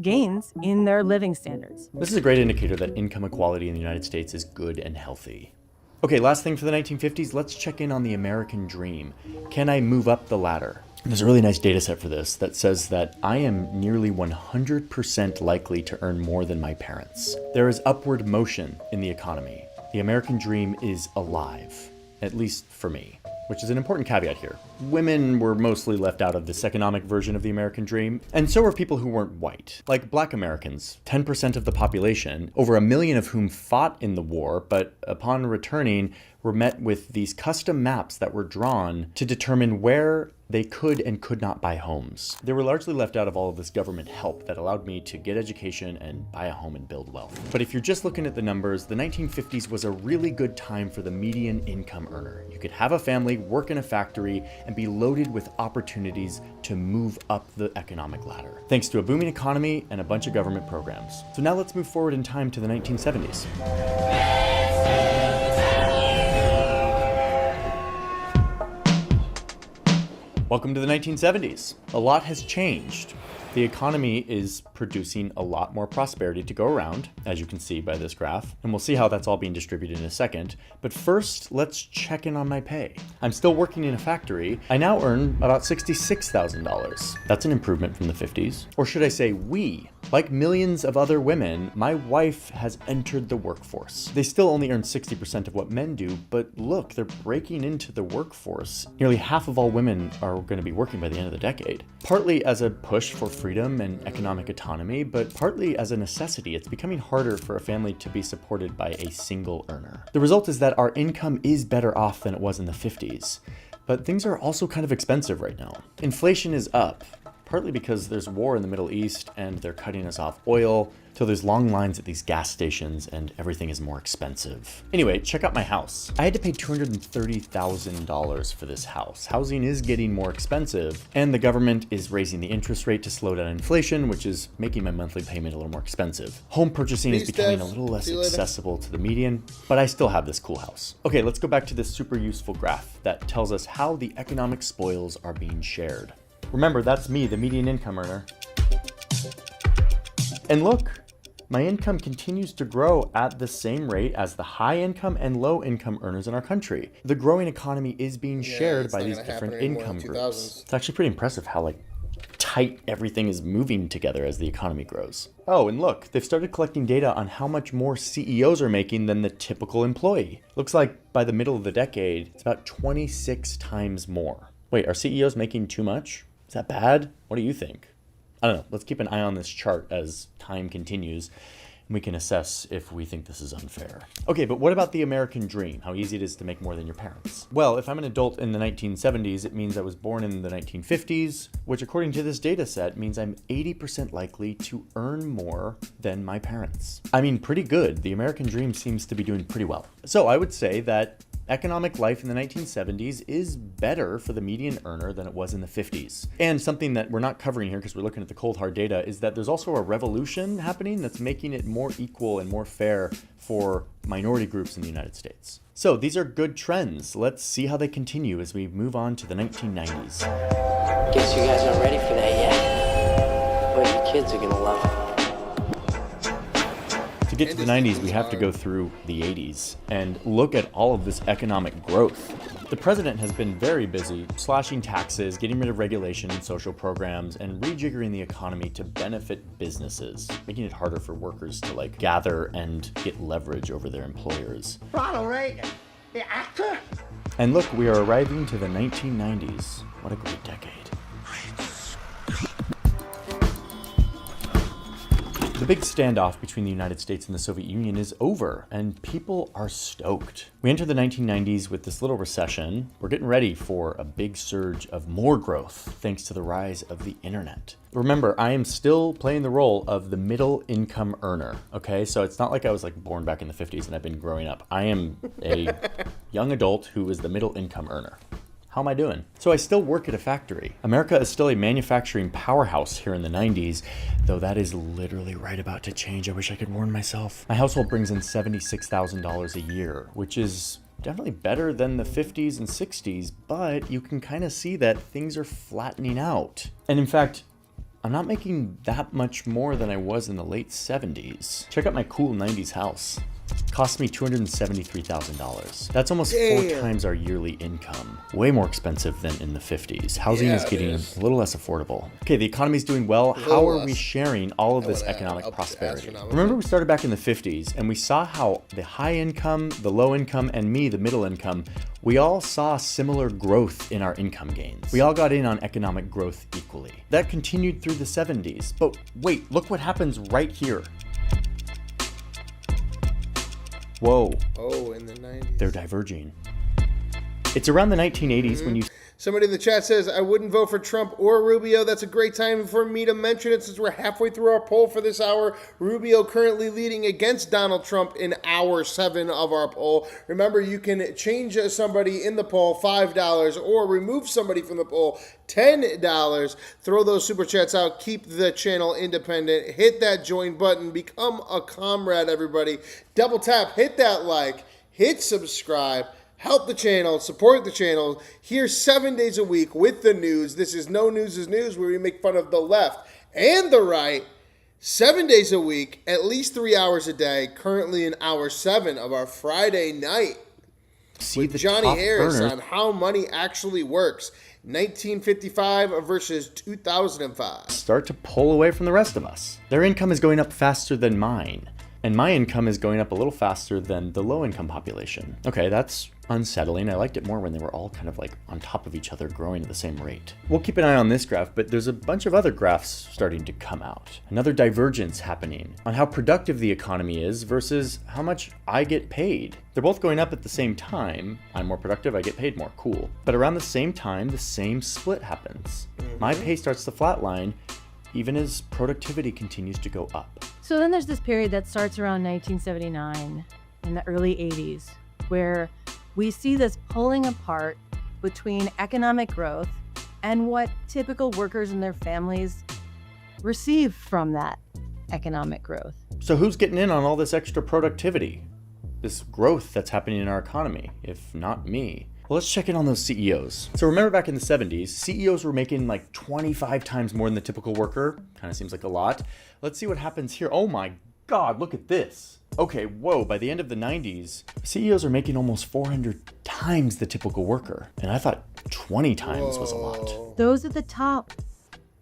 gains in their living standards. This is a great indicator that income equality in the United States is good and healthy. Okay, last thing for the 1950s, let's check in on the American dream. Can I move up the ladder? There's a really nice data set for this that says that I am nearly 100% likely to earn more than my parents. There is upward motion in the economy. The American dream is alive, at least for me, which is an important caveat here. Women were mostly left out of this economic version of the American dream, and so were people who weren't white, like Black Americans, 10% of the population, over 1 million of whom fought in the war, but upon returning were met with these custom maps that were drawn to determine where they could and could not buy homes. They were largely left out of all of this government help that allowed me to get education and buy a home and build wealth. But if you're just looking at the numbers, the 1950s was a really good time for the median income earner. You could have a family, work in a factory, and be loaded with opportunities to move up the economic ladder, thanks to a booming economy and a bunch of government programs. So now let's move forward in time to the 1970s. Welcome to the 1970s. A lot has changed. The economy is producing a lot more prosperity to go around, as you can see by this graph, and we'll see how that's all being distributed in a second. But first, let's check in on my pay. I'm still working in a factory. I now earn about $66,000. That's an improvement from the 50s. Or should I say we? Like millions of other women, my wife has entered the workforce. They still only earn 60% of what men do, but look, they're breaking into the workforce. Nearly half of all women are going to be working by the end of the decade. Partly as a push for freedom and economic autonomy, but partly as a necessity. It's becoming harder for a family to be supported by a single earner. The result is that our income is better off than it was in the 50s, but things are also kind of expensive right now. Inflation is up, partly because there's war in the Middle East and they're cutting us off oil, so there's long lines at these gas stations and everything is more expensive. Anyway, check out my house. I had to pay $230,000 for this house. Housing is getting more expensive, and the government is raising the interest rate to slow down inflation, which is making my monthly payment a little more expensive. Home purchasing is becoming a little less accessible to the median, but I still have this cool house. Okay, let's go back to this super useful graph that tells us how the economic spoils are being shared. Remember, that's me, the median income earner. And look, my income continues to grow at the same rate as the high income and low income earners in our country. The growing economy is being shared by these different income groups. It's actually pretty impressive how like tight everything is moving together as the economy grows. Oh, and look, they've started collecting data on how much more CEOs are making than the typical employee. Looks like by the middle of the decade, it's about 26 times more. Wait, are CEOs making too much? Is that bad? What do you think? I don't know. Let's keep an eye on this chart as time continues. We can assess if we think this is unfair. Okay, but what about the American dream? How easy it is to make more than your parents? Well, if I'm an adult in the 1970s, it means I was born in the 1950s, which according to this data set means I'm 80% likely to earn more than my parents. I mean, pretty good. The American dream seems to be doing pretty well. So I would say that economic life in the 1970s is better for the median earner than it was in the 50s. And something that we're not covering here because we're looking at the cold hard data is that there's also a revolution happening that's making it more equal and more fair for minority groups in the United States. So these are good trends. Let's see how they continue as we move on to the 1990s. Guess you guys aren't ready for that yet. But your kids are gonna love it. To get to the 90s, we have to go through the 80s and look at all of this economic growth. The president has been very busy slashing taxes, getting rid of regulation and social programs, and rejiggering the economy to benefit businesses, making it harder for workers to gather and get leverage over their employers. Ronald Reagan, the actor? And look, we are arriving to the 1990s. What a great decade. The big standoff between the United States and the Soviet Union is over, and people are stoked. We enter the 1990s with this little recession. We're getting ready for a big surge of more growth thanks to the rise of the internet. Remember, I am still playing the role of the middle income earner, okay? So it's not like I was born back in the 50s and I've been growing up. I am a young adult who is the middle income earner. How am I doing? So I still work at a factory. America is still a manufacturing powerhouse here in the 90s, though that is literally right about to change. I wish I could warn myself. My household brings in $76,000 a year, which is definitely better than the 50s and 60s, but you can kind of see that things are flattening out. And in fact, I'm not making that much more than I was in the late 70s. Check out my cool 90s house. Cost me $273,000. That's almost 4 times our yearly income. Way more expensive than in the 50s. Housing is getting a little less affordable. Okay, the economy's doing well. How are we sharing all of this economic prosperity? Remember, we started back in the 50s and we saw how the high income, the low income, and me, the middle income, we all saw similar growth in our income gains. We all got in on economic growth equally. That continued through the 70s. But wait, look what happens right here. Whoa. Oh, in the 90s. They're diverging. It's around the 1980s when you... Somebody in the chat says, I wouldn't vote for Trump or Rubio. That's a great time for me to mention it since we're halfway through our poll for this hour. Rubio currently leading against Donald Trump in hour 7 of our poll. Remember, you can change somebody in the poll, $5, or remove somebody from the poll, $10. Throw those super chats out. Keep the channel independent. Hit that join button. Become a comrade, everybody. Double tap. Hit that like. Hit subscribe. Help the channel, support the channel, here 7 days a week with the news. This is No News is News, where we make fun of the left and the right 7 days a week, at least 3 hours a day, currently in hour 7 of our Friday night. With Johnny Harris on how money actually works. 1955 versus 2005. Start to pull away from the rest of us. Their income is going up faster than mine. And my income is going up a little faster than the low-income population. Okay, that's unsettling. I liked it more when they were all kind of on top of each other, growing at the same rate. We'll keep an eye on this graph, but there's a bunch of other graphs starting to come out. Another divergence happening on how productive the economy is versus how much I get paid. They're both going up at the same time. I'm more productive, I get paid more, cool. But around the same time, the same split happens. My pay starts to flatline, even as productivity continues to go up. So then there's this period that starts around 1979 in the early 80s, where we see this pulling apart between economic growth and what typical workers and their families receive from that economic growth. So who's getting in on all this extra productivity? This growth that's happening in our economy, if not me? Well, let's check in on those CEOs. So remember back in the 70s, CEOs were making 25 times more than the typical worker. Kind of seems like a lot. Let's see what happens here. Oh my God, look at this. Okay, whoa, by the end of the 90s, CEOs are making almost 400 times the typical worker. And I thought 20 times was a lot. Those at the top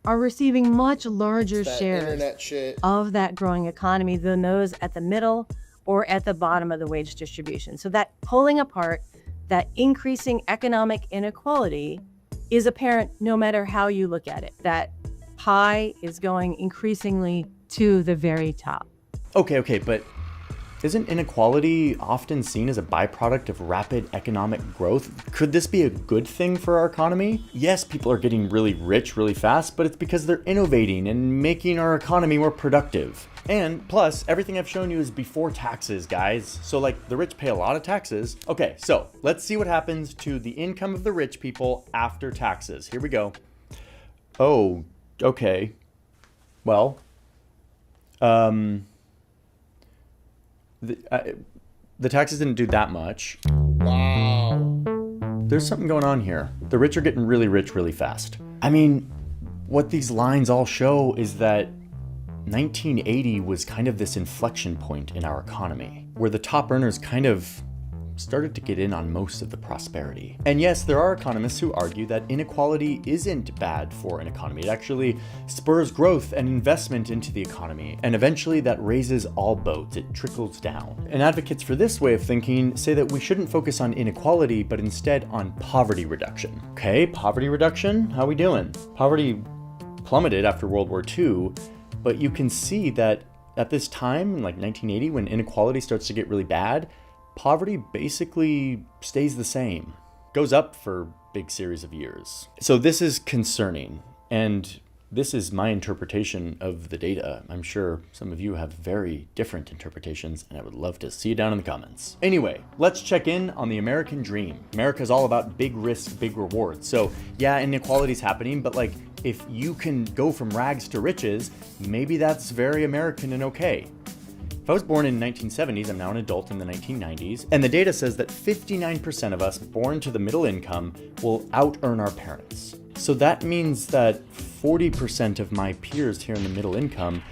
are receiving much larger shares internet shit. of that growing economy than those at the middle or at the bottom of the wage distribution. So that pulling apart, that increasing economic inequality is apparent no matter how you look at it. That pie is going increasingly to the very top. Okay, but isn't inequality often seen as a byproduct of rapid economic growth? Could this be a good thing for our economy? Yes, people are getting really rich really fast, but it's because they're innovating and making our economy more productive. And plus, everything I've shown you is before taxes, guys. So like the rich pay a lot of taxes. Okay, so let's see what happens to the income of the rich people after taxes. Here we go. Oh, okay. Well, the taxes didn't do that much. Wow. There's something going on here. The rich are getting really rich really fast. I mean, what these lines all show is that 1980 was kind of this inflection point in our economy, where the top earners kind of started to get in on most of the prosperity. And yes, there are economists who argue that inequality isn't bad for an economy. It actually spurs growth and investment into the economy, and eventually that raises all boats. It trickles down. And advocates for this way of thinking say that we shouldn't focus on inequality, but instead on poverty reduction. Okay, poverty reduction? How we doing? Poverty plummeted after World War II, but you can see that at this time, in like 1980, when inequality starts to get really bad, poverty basically stays the same, goes up for big series of years. So this is concerning, and this is my interpretation of the data. I'm sure some of you have very different interpretations, and I would love to see you down in the comments. Anyway, let's check in on the American dream. America's all about big risk, big rewards. So yeah, inequality's happening, but like if you can go from rags to riches, maybe that's very American and okay. If I was born in the 1970s, I'm now an adult in the 1990s, and the data says that 59% of us born to the middle income will out-earn our parents. So that means that 40% of my peers here in the middle income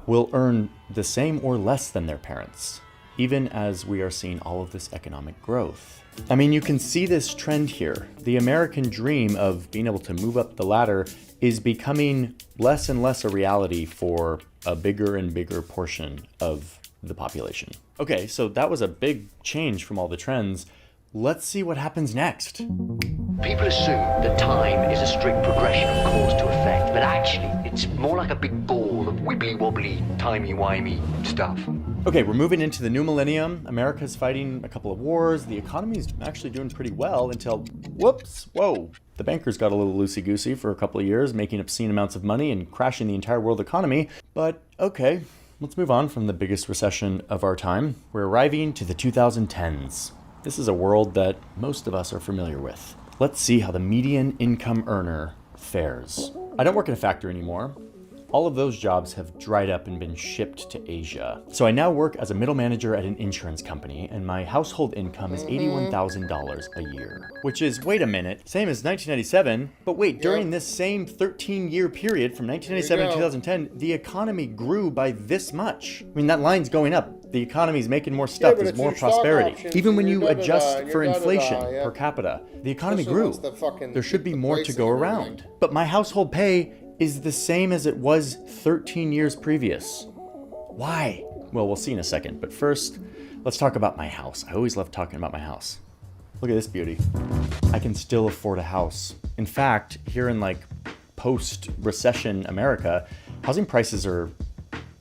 will earn the same or less than their parents, even as we are seeing all of this economic growth. I mean, you can see this trend here. The American dream of being able to move up the ladder is becoming less and less a reality for a bigger and bigger portion of the population. Okay, so that was a big change from all the trends. Let's see what happens next. People assume that time is a strict progression of cause to effect, but actually it's more like a big ball of wibbly-wobbly, timey-wimey stuff. Okay, we're moving into the new millennium. America's fighting a couple of wars. The economy's actually doing pretty well until, whoops, whoa. The bankers got a little loosey-goosey for a couple of years, making obscene amounts of money and crashing the entire world economy. But okay, let's move on from the biggest recession of our time. We're arriving to the 2010s. This is a world that most of us are familiar with. Let's see how the median income earner fares. I don't work in a factory anymore. All of those jobs have dried up and been shipped to Asia. So I now work as a middle manager at an insurance company, and my household income is $81,000 a year. Which is, wait a minute, same as 1997, but wait, during this same 13-year period from 1997 to 2010, the economy grew by this much. I mean, that line's going up. The economy's making more stuff, there's more prosperity. Even when you adjust for inflation per capita, the economy grew. There should be more to go around. But my household pay is the same as it was 13 years previous. Why? Well, we'll see in a second, but first, let's talk about my house. I always love talking about my house. Look at this beauty. I can still afford a house. In fact, here in like post-recession America, housing prices are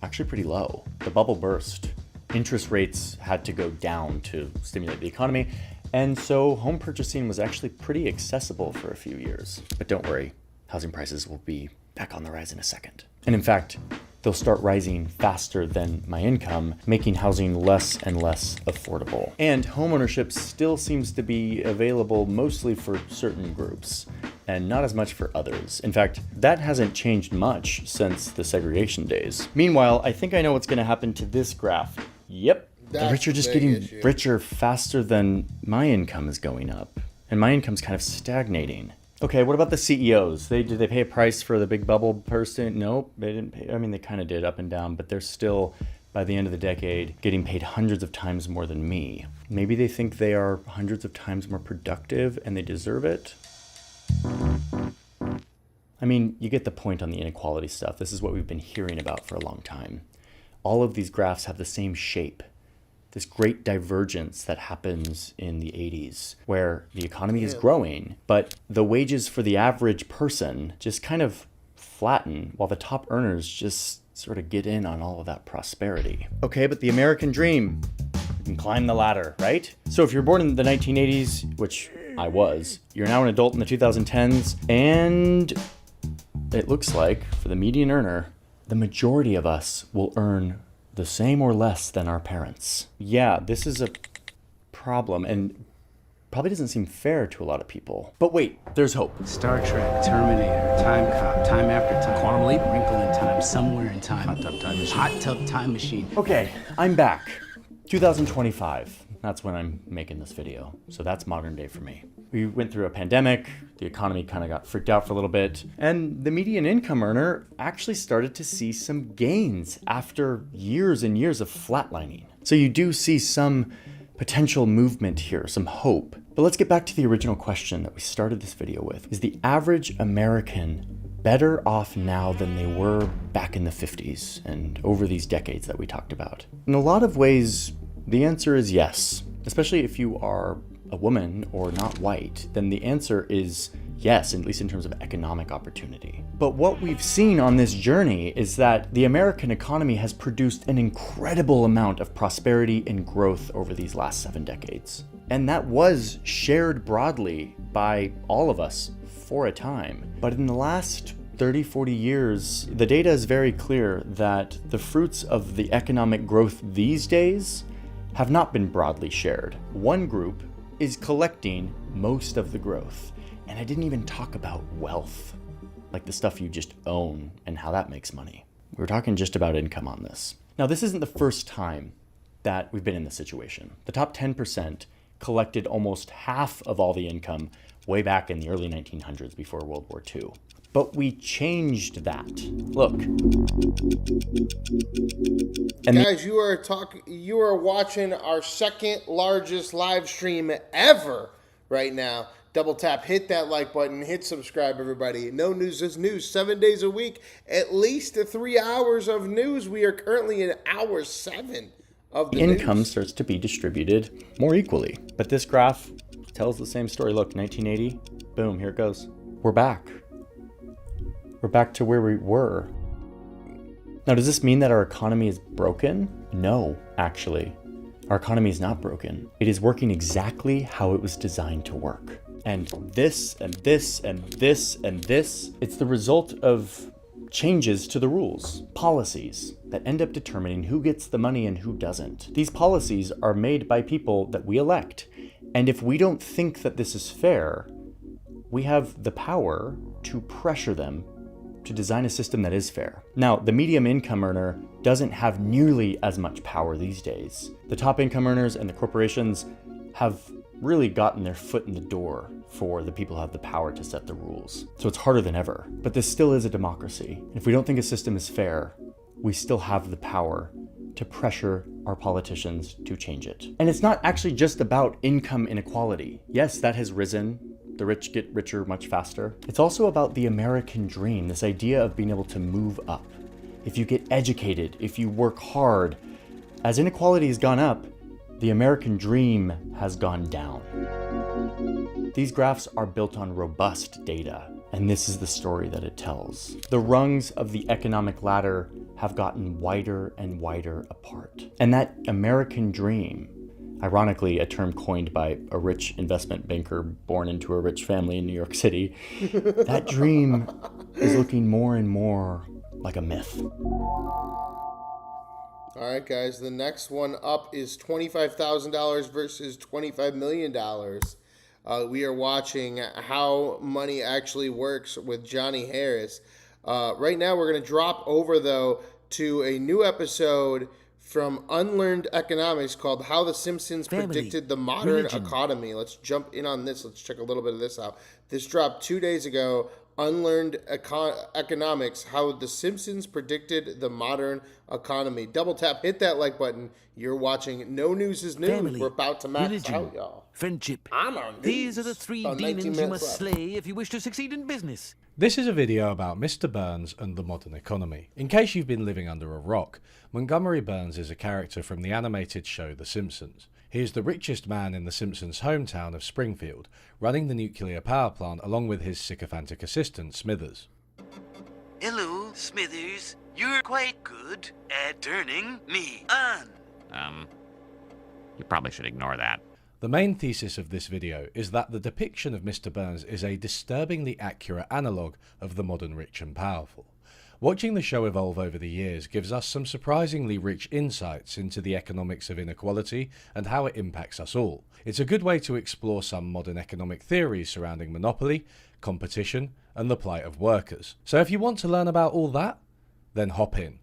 actually pretty low. The bubble burst. Interest rates had to go down to stimulate the economy, and so home purchasing was actually pretty accessible for a few years. But don't worry, housing prices will be back on the rise in a second. And in fact, they'll start rising faster than my income, making housing less and less affordable. And homeownership still seems to be available mostly for certain groups, and not as much for others. In fact, that hasn't changed much since the segregation days. Meanwhile, I think I know what's gonna happen to this graph. Yep, the rich are just getting richer faster than my income is going up, and my income's kind of stagnating. Okay, what about the CEOs? Did they pay a price for the big bubble person? Nope, they didn't pay. I mean, they kind of did up and down, but they're still by the end of the decade getting paid hundreds of times more than me. Maybe they think they are hundreds of times more productive and they deserve it. I mean, you get the point on the inequality stuff. This is what we've been hearing about for a long time. All of these graphs have the same shape. This great divergence that happens in the 80s, where the economy is growing, but the wages for the average person just kind of flatten while the top earners just sort of get in on all of that prosperity. Okay, but the American dream, you can climb the ladder, right? So if you're born in the 1980s, which I was, you're now an adult in the 2010s, and it looks like for the median earner, the majority of us will earn the same or less than our parents. Yeah, this is a problem and probably doesn't seem fair to a lot of people. But wait, there's hope. Star Trek, Terminator, Time Cop, Time After Time, Quantum Leap, Wrinkle in Time, Somewhere in Time, Hot Tub Time Machine. Hot Tub Time Machine. Okay, I'm back. 2025. That's when I'm making this video. So that's modern day for me. We went through a pandemic, the economy kind of got freaked out for a little bit, and the median income earner actually started to see some gains after years and years of flatlining. So you do see some potential movement here, some hope. But let's get back to the original question that we started this video with. Is the average American better off now than they were back in the 50s and over these decades that we talked about? In a lot of ways, the answer is yes, especially if you are a woman or not white, then the answer is yes, at least in terms of economic opportunity. But what we've seen on this journey is that the American economy has produced an incredible amount of prosperity and growth over these last 7 decades. And that was shared broadly by all of us for a time. But in the last 30, 40 years, the data is very clear that the fruits of the economic growth these days have not been broadly shared. One group is collecting most of the growth. And I didn't even talk about wealth, like the stuff you just own and how that makes money. We were talking just about income on this. Now, this isn't the first time that we've been in this situation. The top 10% collected almost half of all the income way back in the early 1900s before World War II. But we changed that. Look. And guys, you are watching our second largest live stream ever right now. Double tap, hit that like button, hit subscribe, everybody. No news is news. 7 days a week, at least 3 hours of news. We are currently in hour 7 of the income news. Starts to be distributed more equally. But this graph tells the same story. Look, 1980, boom, here it goes. We're back. We're back to where we were. Now, does this mean that our economy is broken? No, actually. Our economy is not broken. It is working exactly how it was designed to work. And this, and this, and this, and this, it's the result of changes to the rules, policies that end up determining who gets the money and who doesn't. These policies are made by people that we elect. And if we don't think that this is fair, we have the power to pressure them to design a system that is fair. Now, the medium income earner doesn't have nearly as much power these days. The top income earners and the corporations have really gotten their foot in the door for the people who have the power to set the rules. So it's harder than ever. But this still is a democracy. And if we don't think a system is fair, we still have the power to pressure our politicians to change it. And it's not actually just about income inequality. Yes, that has risen. The rich get richer much faster. It's also about the American dream, this idea of being able to move up. If you get educated, if you work hard, as inequality has gone up, the American dream has gone down. These graphs are built on robust data, and this is the story that it tells. The rungs of the economic ladder have gotten wider and wider apart. And that American dream, ironically, a term coined by a rich investment banker born into a rich family in New York City, that dream is looking more and more like a myth. All right, guys, the next one up is $25,000 versus $25 million. We are watching how money actually works with Johnny Harris. Right now, we're going to drop over, though, to a new episode from Unlearned Economics called How the Simpsons Predicted the Modern Economy. Let's jump in on this. Let's check a little bit of this out. This dropped 2 days ago unlearned economics, how The Simpsons predicted the modern economy. Double tap, hit that like button. You're watching No News is News. Family, We're about to max religion, out, y'all. friendship. I'm on These are news. the three About 19 demons you minutes must left. slay if you wish to succeed in business. This is a video about Mr. Burns and the modern economy. In case you've been living under a rock, Montgomery Burns is a character from the animated show The Simpsons. He is the richest man in The Simpsons' hometown of Springfield, running the nuclear power plant along with his sycophantic assistant, Smithers. Hello, Smithers. You're quite good at turning me on. You probably should ignore that. The main thesis of this video is that the depiction of Mr. Burns is a disturbingly accurate analogue of the modern rich and powerful. Watching the show evolve over the years gives us some surprisingly rich insights into the economics of inequality and how it impacts us all. It's a good way to explore some modern economic theories surrounding monopoly, competition, and the plight of workers. So if you want to learn about all that, then hop in.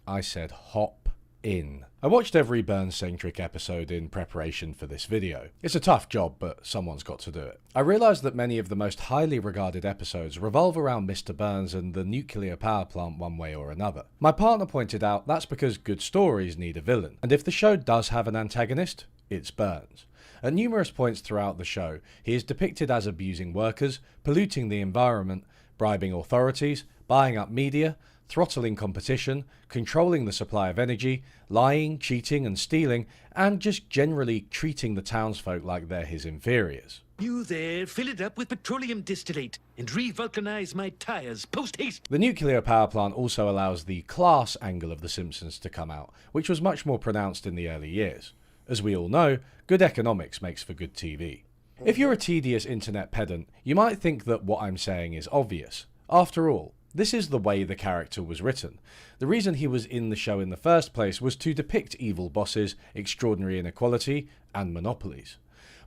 I said hop in. I watched every Burns-centric episode in preparation for this video. It's a tough job, but someone's got to do it. I realised that many of the most highly regarded episodes revolve around Mr. Burns and the nuclear power plant one way or another. My partner pointed out that's because good stories need a villain, and if the show does have an antagonist, it's Burns. At numerous points throughout the show, he is depicted as abusing workers, polluting the environment, bribing authorities, buying up media, throttling competition, controlling the supply of energy, lying, cheating and stealing, and just generally treating the townsfolk like they're his inferiors. You there, fill it up with petroleum distillate and re-vulcanize my tires post-haste. The nuclear power plant also allows the class angle of The Simpsons to come out, which was much more pronounced in the early years. As we all know, good economics makes for good TV. If you're a tedious internet pedant, you might think that what I'm saying is obvious. After all, this is the way the character was written. The reason he was in the show in the first place was to depict evil bosses, extraordinary inequality, and monopolies.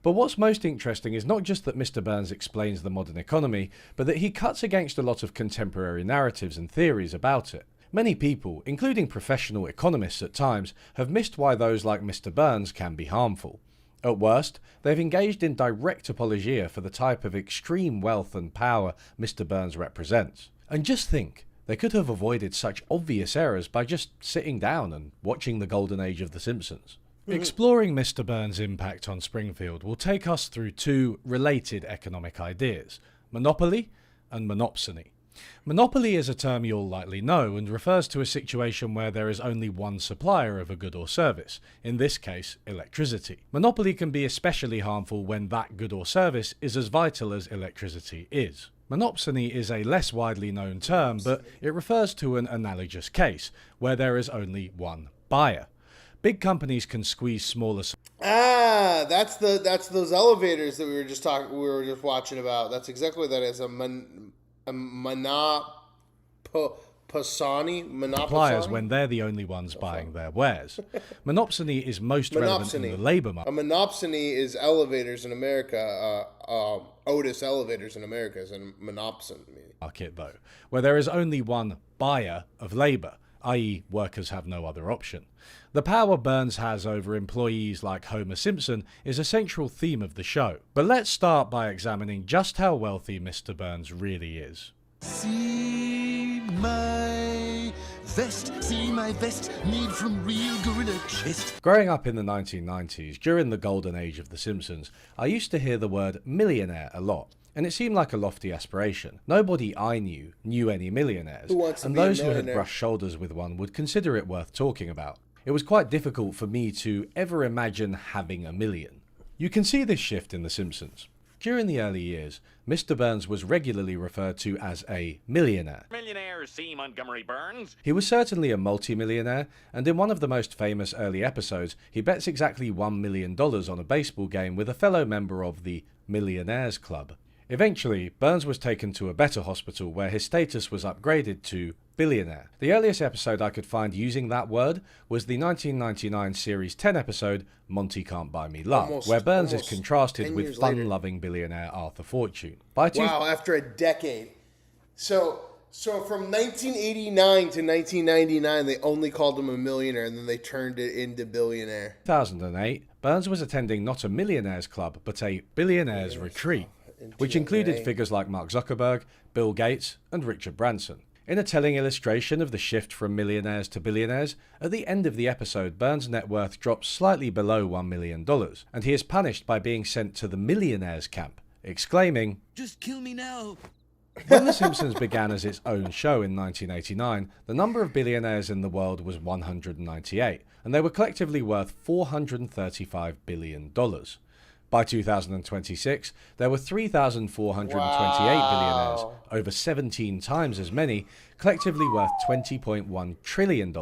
But what's most interesting is not just that Mr. Burns explains the modern economy, but that he cuts against a lot of contemporary narratives and theories about it. Many people, including professional economists at times, have missed why those like Mr. Burns can be harmful. At worst, they've engaged in direct apologia for the type of extreme wealth and power Mr. Burns represents. And just think, they could have avoided such obvious errors by just sitting down and watching the golden age of The Simpsons. Exploring Mr. Burns' impact on Springfield will take us through two related economic ideas, monopoly and monopsony. Monopoly is a term you'll likely know and refers to a situation where there is only one supplier of a good or service, in this case electricity. Monopoly can be especially harmful when that good or service is as vital as electricity is. Monopsony is a less widely known term, but it refers to an analogous case, where there is only one buyer. Big companies can squeeze smaller... That's those elevators that we were just watching about. That's exactly what that is. suppliers when they're the only ones buying their wares. Monopsony is most relevant in the labour market. A monopsony is elevators in America. Otis Elevators in America is a monopsony. Market, though, where there is only one buyer of labour, i.e. workers have no other option. The power Burns has over employees like Homer Simpson is a central theme of the show. But let's start by examining just how wealthy Mr. Burns really is. See my vest, made from real gorilla chest. Growing up in the 1990s, during the golden age of The Simpsons, I used to hear the word millionaire a lot, and it seemed like a lofty aspiration. Nobody I knew any millionaires, and those who had brushed shoulders with one would consider it worth talking about. It was quite difficult for me to ever imagine having $1 million. You can see this shift in The Simpsons. During the early years, Mr. Burns was regularly referred to as a millionaire. Millionaires see Montgomery Burns. He was certainly a multi-millionaire, and in one of the most famous early episodes, he bets exactly $1 million on a baseball game with a fellow member of the Millionaires Club. Eventually, Burns was taken to a better hospital where his status was upgraded to billionaire. The earliest episode I could find using that word was the 1999 Series 10 episode, Monty Can't Buy Me Love, where Burns is contrasted with fun-loving billionaire Arthur Fortune. Wow, after a decade. So from 1989 to 1999, they only called him a millionaire, and then they turned it into billionaire. 2008, Burns was attending not a millionaires club, but a billionaires retreat. which included figures like Mark Zuckerberg, Bill Gates, and Richard Branson. In a telling illustration of the shift from millionaires to billionaires, at the end of the episode, Burns' net worth drops slightly below $1 million, and he is punished by being sent to the millionaires camp, exclaiming, "Just kill me now." When The Simpsons began as its own show in 1989, the number of billionaires in the world was 198, and they were collectively worth $435 billion. By 2026, there were 3,428 billionaires, over 17 times as many, collectively worth $20.1 trillion,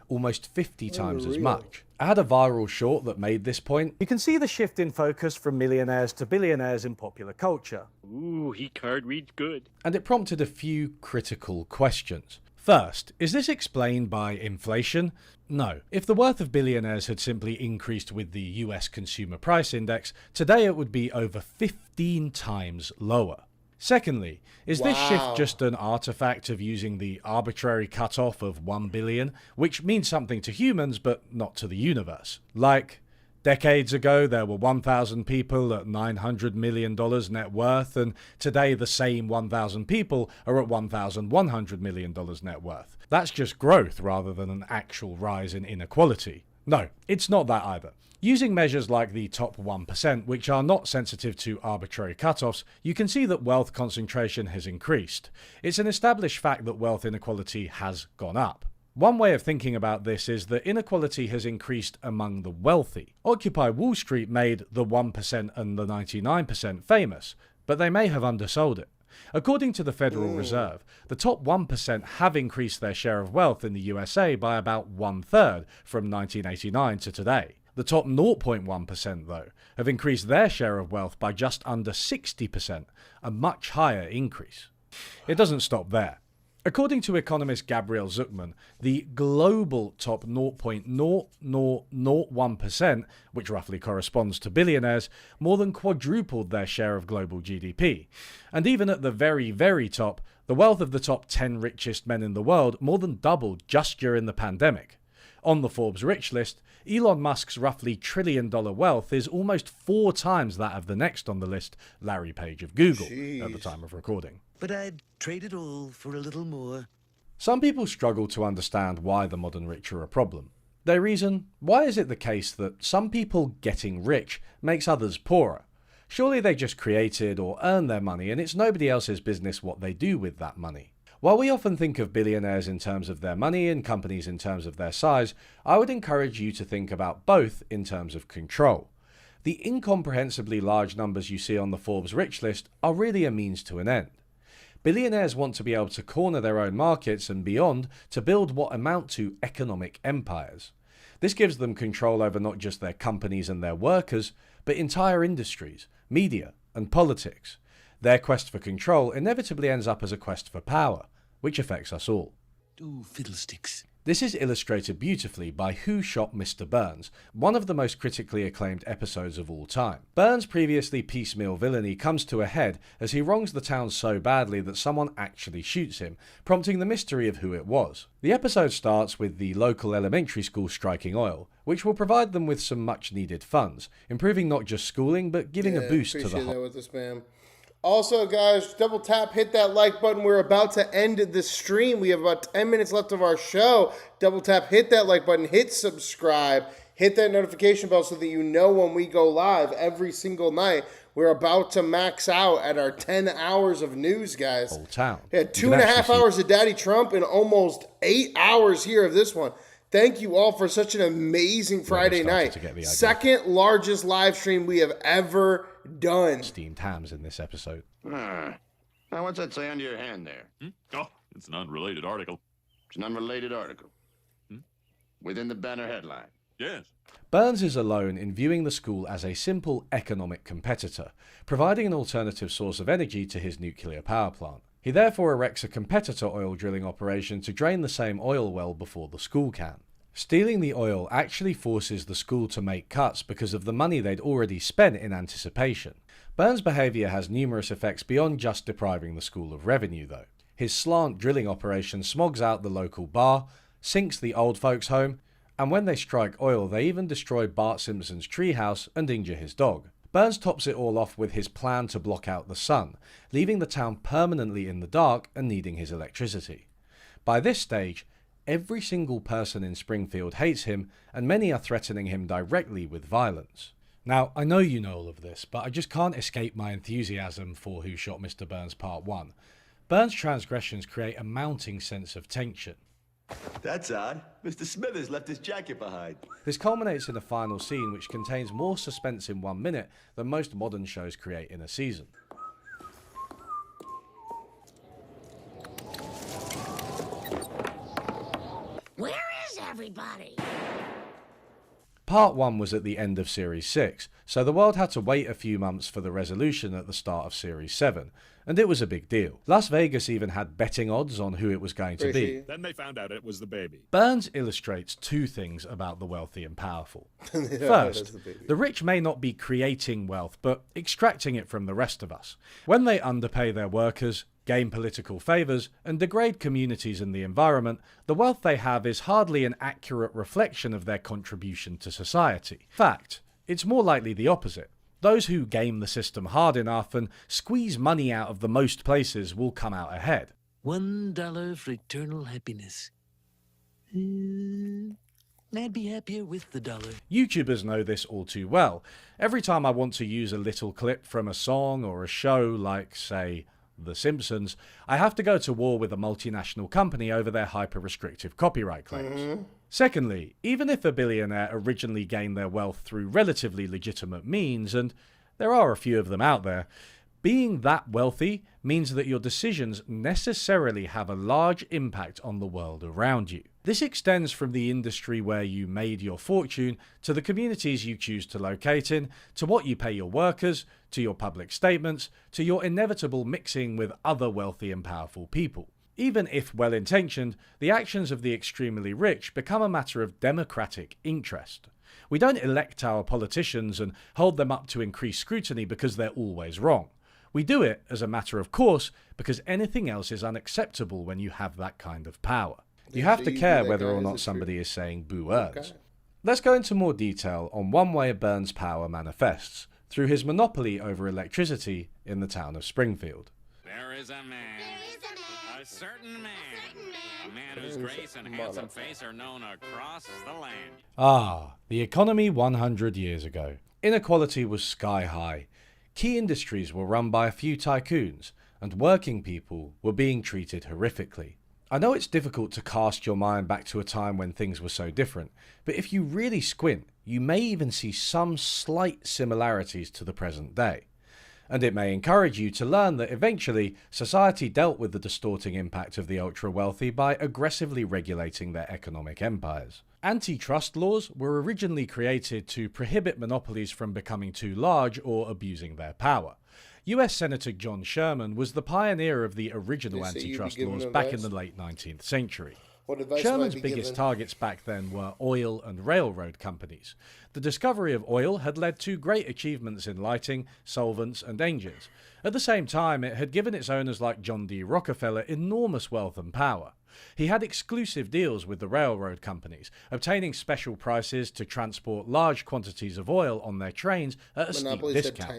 almost 50 times as much. I had a viral short that made this point. You can see the shift in focus from millionaires to billionaires in popular culture. Ooh, he card reads good. And it prompted a few critical questions. First, is this explained by inflation? No. If the worth of billionaires had simply increased with the US Consumer Price Index, today it would be over 15 times lower. Secondly, is this shift just an artifact of using the arbitrary cutoff of 1 billion, which means something to humans but not to the universe? Like, decades ago there were 1,000 people at $900 million net worth, and today the same 1,000 people are at $1,100 million net worth. That's just growth rather than an actual rise in inequality. No, it's not that either. Using measures like the top 1%, which are not sensitive to arbitrary cutoffs, you can see that wealth concentration has increased. It's an established fact that wealth inequality has gone up. One way of thinking about this is that inequality has increased among the wealthy. Occupy Wall Street made the 1% and the 99% famous, but they may have undersold it. According to the Federal Reserve, the top 1% have increased their share of wealth in the USA by about 1/3 from 1989 to today. The top 0.1%, though, have increased their share of wealth by just under 60%, a much higher increase. It doesn't stop there. According to economist Gabriel Zuckman, the global top 0.0001%, which roughly corresponds to billionaires, more than quadrupled their share of global GDP. And even at the very, very top, the wealth of the top 10 richest men in the world more than doubled just during the pandemic. On the Forbes rich list, Elon Musk's roughly $1 trillion wealth is almost 4 times that of the next on the list, Larry Page of Google, at the time of recording. But I'd trade it all for a little more. Some people struggle to understand why the modern rich are a problem. They reason, why is it the case that some people getting rich makes others poorer? Surely they just created or earned their money and it's nobody else's business what they do with that money. While we often think of billionaires in terms of their money and companies in terms of their size, I would encourage you to think about both in terms of control. The incomprehensibly large numbers you see on the Forbes rich list are really a means to an end. Billionaires want to be able to corner their own markets and beyond to build what amount to economic empires. This gives them control over not just their companies and their workers, but entire industries, media, and politics. Their quest for control inevitably ends up as a quest for power, which affects us all. Ooh, fiddlesticks. This is illustrated beautifully by Who Shot Mr. Burns, one of the most critically acclaimed episodes of all time. Burns' previously piecemeal villainy comes to a head as he wrongs the town so badly that someone actually shoots him, prompting the mystery of who it was. The episode starts with the local elementary school striking oil, which will provide them with some much-needed funds, improving not just schooling, but giving a boost to the whole. With the spam. Also, guys, double tap, hit that like button. We're about to end the stream. We have about 10 minutes left of our show. Double tap, hit that like button, hit subscribe, hit that notification bell so that you know when we go live every single night. We're about to max out at our 10 hours of news, guys. Whole town. Yeah, 2.5 hours of Daddy Trump and almost 8 hours here of this one. Thank you all for such an amazing Friday night. Second largest live stream we have ever done. Steamed hams in this episode. Now, what's that say under your hand there? Oh, it's an unrelated article. It's an unrelated article. Within the banner headline. Yes. Burns is alone in viewing the school as a simple economic competitor, providing an alternative source of energy to his nuclear power plant. He therefore erects a competitor oil drilling operation to drain the same oil well before the school can. Stealing the oil actually forces the school to make cuts because of the money they'd already spent in anticipation. Burns' behaviour has numerous effects beyond just depriving the school of revenue, though. His slant drilling operation smogs out the local bar, sinks the old folks' home, and when they strike oil, they even destroy Bart Simpson's treehouse and injure his dog. Burns tops it all off with his plan to block out the sun, leaving the town permanently in the dark and needing his electricity. By this stage, every single person in Springfield hates him, and many are threatening him directly with violence. Now, I know you know all of this, but I just can't escape my enthusiasm for Who Shot Mr. Burns Part 1. Burns' transgressions create a mounting sense of tension. That's odd. Mr. Smithers left his jacket behind. This culminates in a final scene which contains more suspense in 1 minute than most modern shows create in a season. Where is everybody? Part 1 was at the end of Series 6, so the world had to wait a few months for the resolution at the start of Series 7, and it was a big deal. Las Vegas even had betting odds on who it was going to be. Then they found out it was the baby. Burns illustrates two things about the wealthy and powerful. First, the rich may not be creating wealth, but extracting it from the rest of us. When they underpay their workers, gain political favours, and degrade communities and the environment, the wealth they have is hardly an accurate reflection of their contribution to society. Fact, it's more likely the opposite. Those who game the system hard enough and squeeze money out of the most places will come out ahead. $1 for eternal happiness. I'd be happier with the dollar. YouTubers know this all too well. Every time I want to use a little clip from a song or a show like, say, The Simpsons, I have to go to war with a multinational company over their hyper-restrictive copyright claims. Secondly, even if a billionaire originally gained their wealth through relatively legitimate means, and there are a few of them out there, being that wealthy means that your decisions necessarily have a large impact on the world around you. This extends from the industry where you made your fortune, to the communities you choose to locate in, to what you pay your workers, to your public statements, to your inevitable mixing with other wealthy and powerful people. Even if well-intentioned, the actions of the extremely rich become a matter of democratic interest. We don't elect our politicians and hold them up to increased scrutiny because they're always wrong. We do it as a matter of course because anything else is unacceptable when you have that kind of power. You have to care whether or not somebody is saying boo earns. Let's go into more detail on one way Burns' power manifests, through his monopoly over electricity in the town of Springfield. There is a man. A certain man. A man whose grace and handsome face are known across the land. Ah, the economy 100 years ago. Inequality was sky high. Key industries were run by a few tycoons, and working people were being treated horrifically. I know it's difficult to cast your mind back to a time when things were so different, but if you really squint, you may even see some slight similarities to the present day. And it may encourage you to learn that eventually society dealt with the distorting impact of the ultra-wealthy by aggressively regulating their economic empires. Antitrust laws were originally created to prohibit monopolies from becoming too large or abusing their power. US Senator John Sherman was the pioneer of the original antitrust laws back in the late 19th century. Sherman's biggest targets back then were oil and railroad companies. The discovery of oil had led to great achievements in lighting, solvents, and engines. At the same time, it had given its owners like John D. Rockefeller enormous wealth and power. He had exclusive deals with the railroad companies, obtaining special prices to transport large quantities of oil on their trains at a steep discount.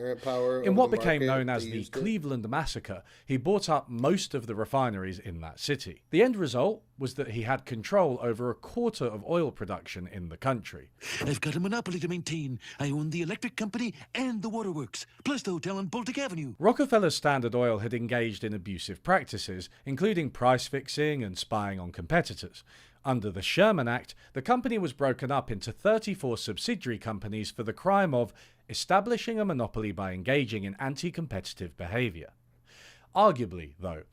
In what became known as the Cleveland Massacre, he bought up most of the refineries in that city. The end result was that he had control over a quarter of oil production in the country. I've got a monopoly to maintain. I own the electric company and the waterworks, plus the hotel on Baltic Avenue. Rockefeller's Standard Oil had engaged in abusive practices, including price fixing and spying on competitors. Under the Sherman Act, the company was broken up into 34 subsidiary companies for the crime of establishing a monopoly by engaging in anti-competitive behaviour. Arguably, though,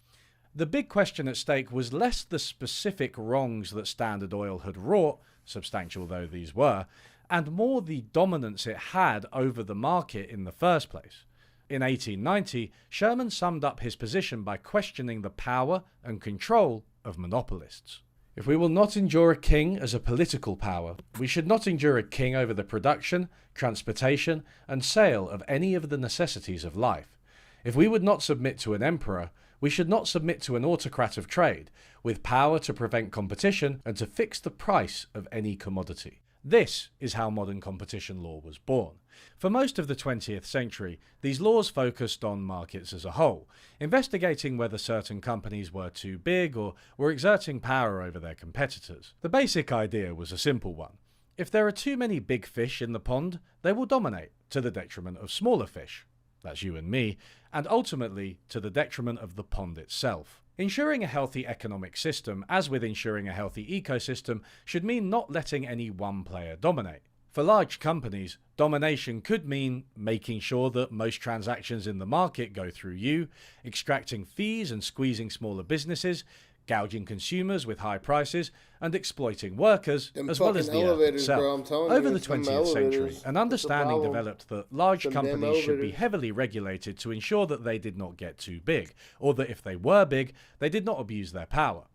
the big question at stake was less the specific wrongs that Standard Oil had wrought, substantial though these were, and more the dominance it had over the market in the first place. In 1890, Sherman summed up his position by questioning the power and control of monopolists. If we will not endure a king as a political power, we should not endure a king over the production, transportation, and sale of any of the necessities of life. If we would not submit to an emperor, we should not submit to an autocrat of trade, with power to prevent competition and to fix the price of any commodity. This is how modern competition law was born. For most of the 20th century, these laws focused on markets as a whole, investigating whether certain companies were too big or were exerting power over their competitors. The basic idea was a simple one. If there are too many big fish in the pond, they will dominate, to the detriment of smaller fish. That's you and me, and ultimately to the detriment of the pond itself. Ensuring a healthy economic system, as with ensuring a healthy ecosystem, should mean not letting any one player dominate. For large companies, domination could mean making sure that most transactions in the market go through you, extracting fees and squeezing smaller businesses, gouging consumers with high prices, and exploiting workers, as well as the earth itself. Over the 20th century, an understanding developed that large companies should be heavily regulated to ensure that they did not get too big, or that if they were big, they did not abuse their power.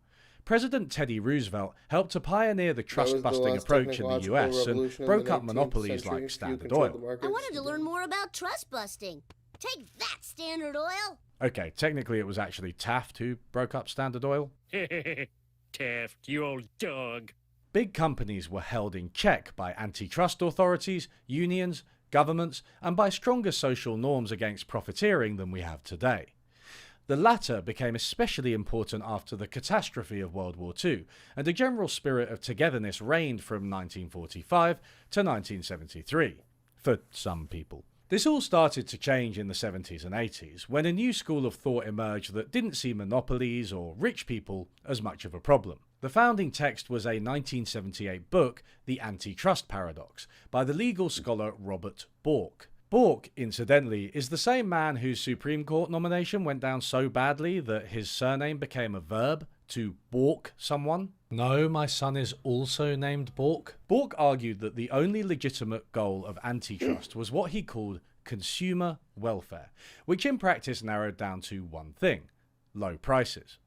President Teddy Roosevelt helped to pioneer the trust-busting approach in the US and broke up monopolies like Standard Oil. I wanted to learn more about trust busting. Take that, Standard Oil! Okay, technically it was actually Taft who broke up Standard Oil. Taft, you old dog. Big companies were held in check by antitrust authorities, unions, governments, and by stronger social norms against profiteering than we have today. The latter became especially important after the catastrophe of World War II, and a general spirit of togetherness reigned from 1945 to 1973, for some people. This all started to change in the 70s and 80s, when a new school of thought emerged that didn't see monopolies or rich people as much of a problem. The founding text was a 1978 book, The Antitrust Paradox, by the legal scholar Robert Bork. Bork, incidentally, is the same man whose Supreme Court nomination went down so badly that his surname became a verb, to balk someone. No, my son is also named Bork. Bork argued that the only legitimate goal of antitrust was what he called consumer welfare, which in practice narrowed down to one thing: low prices.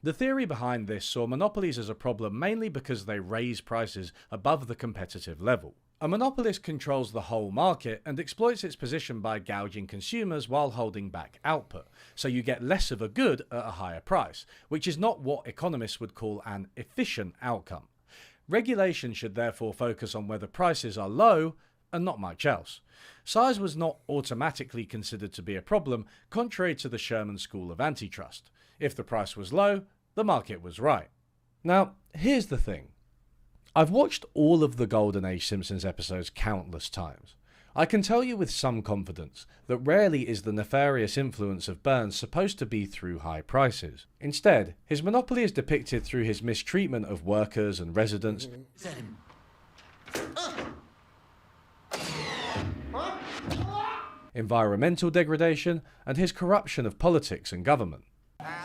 The theory behind this saw monopolies as a problem mainly because they raise prices above the competitive level. A monopolist controls the whole market and exploits its position by gouging consumers while holding back output, so you get less of a good at a higher price, which is not what economists would call an efficient outcome. Regulation should therefore focus on whether prices are low and not much else. Size was not automatically considered to be a problem, contrary to the Sherman School of Antitrust. If the price was low, the market was right. Now, here's the thing. I've watched all of the Golden Age Simpsons episodes countless times. I can tell you with some confidence that rarely is the nefarious influence of Burns supposed to be through high prices. Instead, his monopoly is depicted through his mistreatment of workers and residents, environmental degradation, and his corruption of politics and government.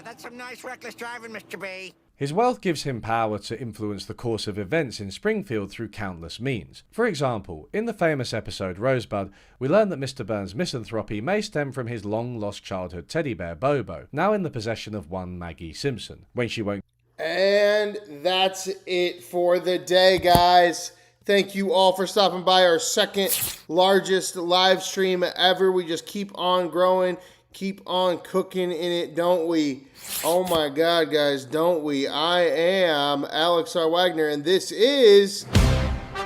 That's some nice reckless driving, Mr. B. His wealth gives him power to influence the course of events in Springfield through countless means. For example, in the famous episode Rosebud, we learn that Mr. Burns' misanthropy may stem from his long-lost childhood teddy bear Bobo, now in the possession of one Maggie Simpson, when she won't... And that's it for the day, guys. Thank you all for stopping by our second largest live stream ever. We just keep on growing. Keep on cooking in it, don't we? Oh my God, guys, don't we? I am Alex R. Wagner, and this is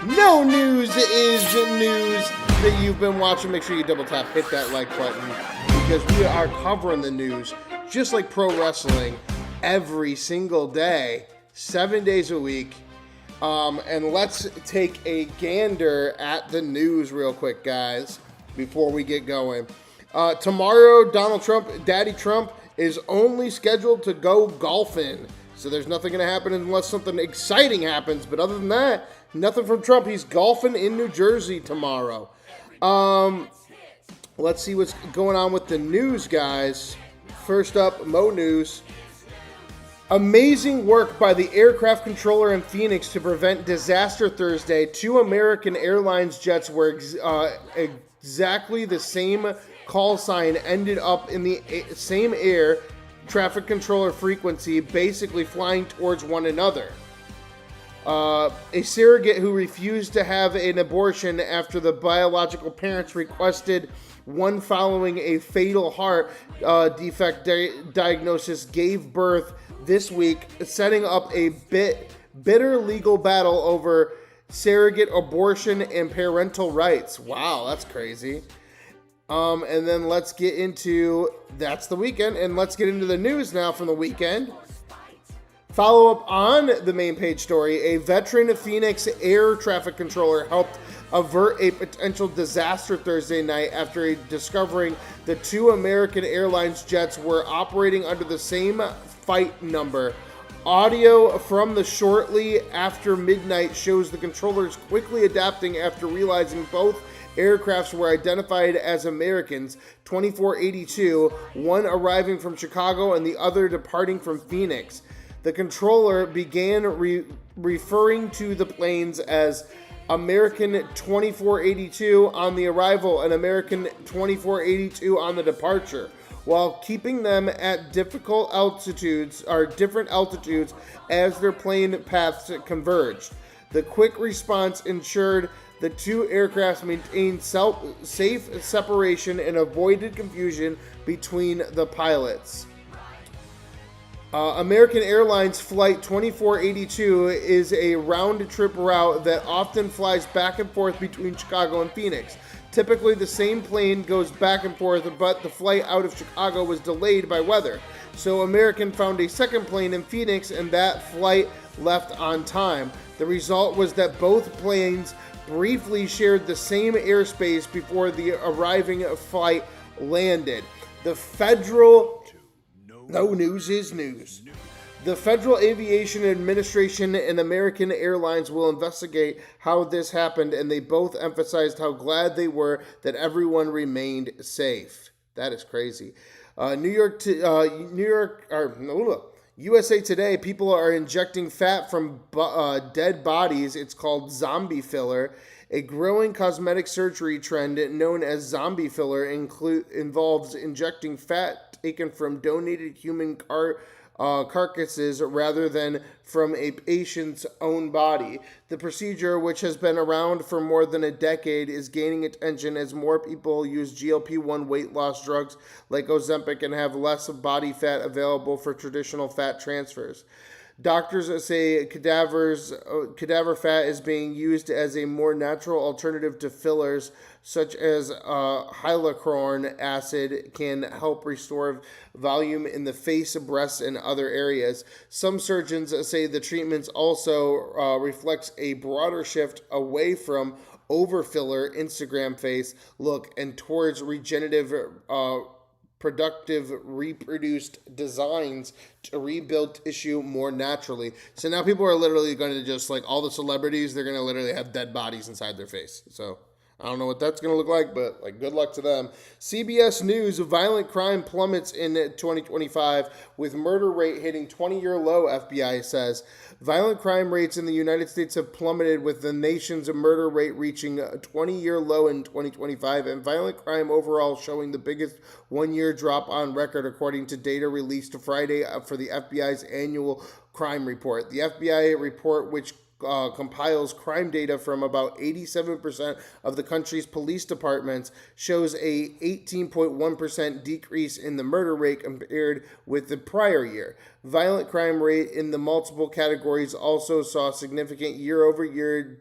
No News is News that you've been watching. Make sure you double tap, hit that like button, because we are covering the news just like pro wrestling every single day, 7 days a week. And let's take a gander at the news real quick, guys, before we get going. Tomorrow, Donald Trump, Daddy Trump, is only scheduled to go golfing. So there's nothing going to happen unless something exciting happens. But other than that, nothing from Trump. He's golfing in New Jersey tomorrow. Let's see what's going on with the news, guys. First up, Mo News. Amazing work by the aircraft controller in Phoenix to prevent disaster Thursday. 2 American Airlines jets were exactly the same call sign ended up in the same air traffic controller frequency, basically flying towards one another. A surrogate who refused to have an abortion after the biological parents requested one following a fatal heart defect diagnosis gave birth this week, setting up a bitter legal battle over surrogate abortion, and parental rights. Wow, that's crazy. And then let's get into, that's the weekend, and let's get into the news now from the weekend. Follow up on the main page story, a veteran Phoenix air traffic controller helped avert a potential disaster Thursday night after discovering the two American Airlines jets were operating under the same flight number. Audio from the shortly after midnight shows the controllers quickly adapting after realizing both aircrafts were identified as Americans, 2482, one arriving from Chicago and the other departing from Phoenix. The controller began referring to the planes as American 2482 on the arrival and American 2482 on the departure, while keeping them at different altitudes as their plane paths converged. The quick response ensured the two aircrafts maintained safe separation and avoided confusion between the pilots. American Airlines Flight 2482 is a round-trip route that often flies back and forth between Chicago and Phoenix. Typically, the same plane goes back and forth, but the flight out of Chicago was delayed by weather. So American found a second plane in Phoenix, and that flight left on time. The result was that both planes briefly shared the same airspace before the arriving flight landed. No news is news. The Federal Aviation Administration and American Airlines will investigate how this happened, and they both emphasized how glad they were that everyone remained safe. That is crazy. USA Today, people are injecting fat from dead bodies. It's called zombie filler. A growing cosmetic surgery trend known as zombie filler involves injecting fat taken from donated human carcasses rather than from a patient's own body. The procedure, which has been around for more than a decade, is gaining attention as more people use GLP-1 weight loss drugs like Ozempic and have less body fat available for traditional fat transfers. Doctors say cadaver fat is being used as a more natural alternative to fillers, such as hyaluronic acid can help restore volume in the face, breasts, and other areas. Some surgeons say the treatments also reflects a broader shift away from overfiller Instagram face look and towards regenerative productive reproduced designs to rebuild tissue more naturally. So now people are literally going to just, like, all the celebrities, they're going to literally have dead bodies inside their face. So I don't know what that's going to look like, but, like, good luck to them. CBS News, violent crime plummets in 2025 with murder rate hitting 20-year low, FBI says. Violent crime rates in the United States have plummeted, with the nation's murder rate reaching a 20-year low in 2025, and violent crime overall showing the biggest one-year drop on record, according to data released Friday for the FBI's annual crime report. The FBI report, which compiles crime data from about 87% of the country's police departments, shows a 18.1% decrease in the murder rate compared with the prior year. Violent crime rate in the multiple categories also saw significant year-over-year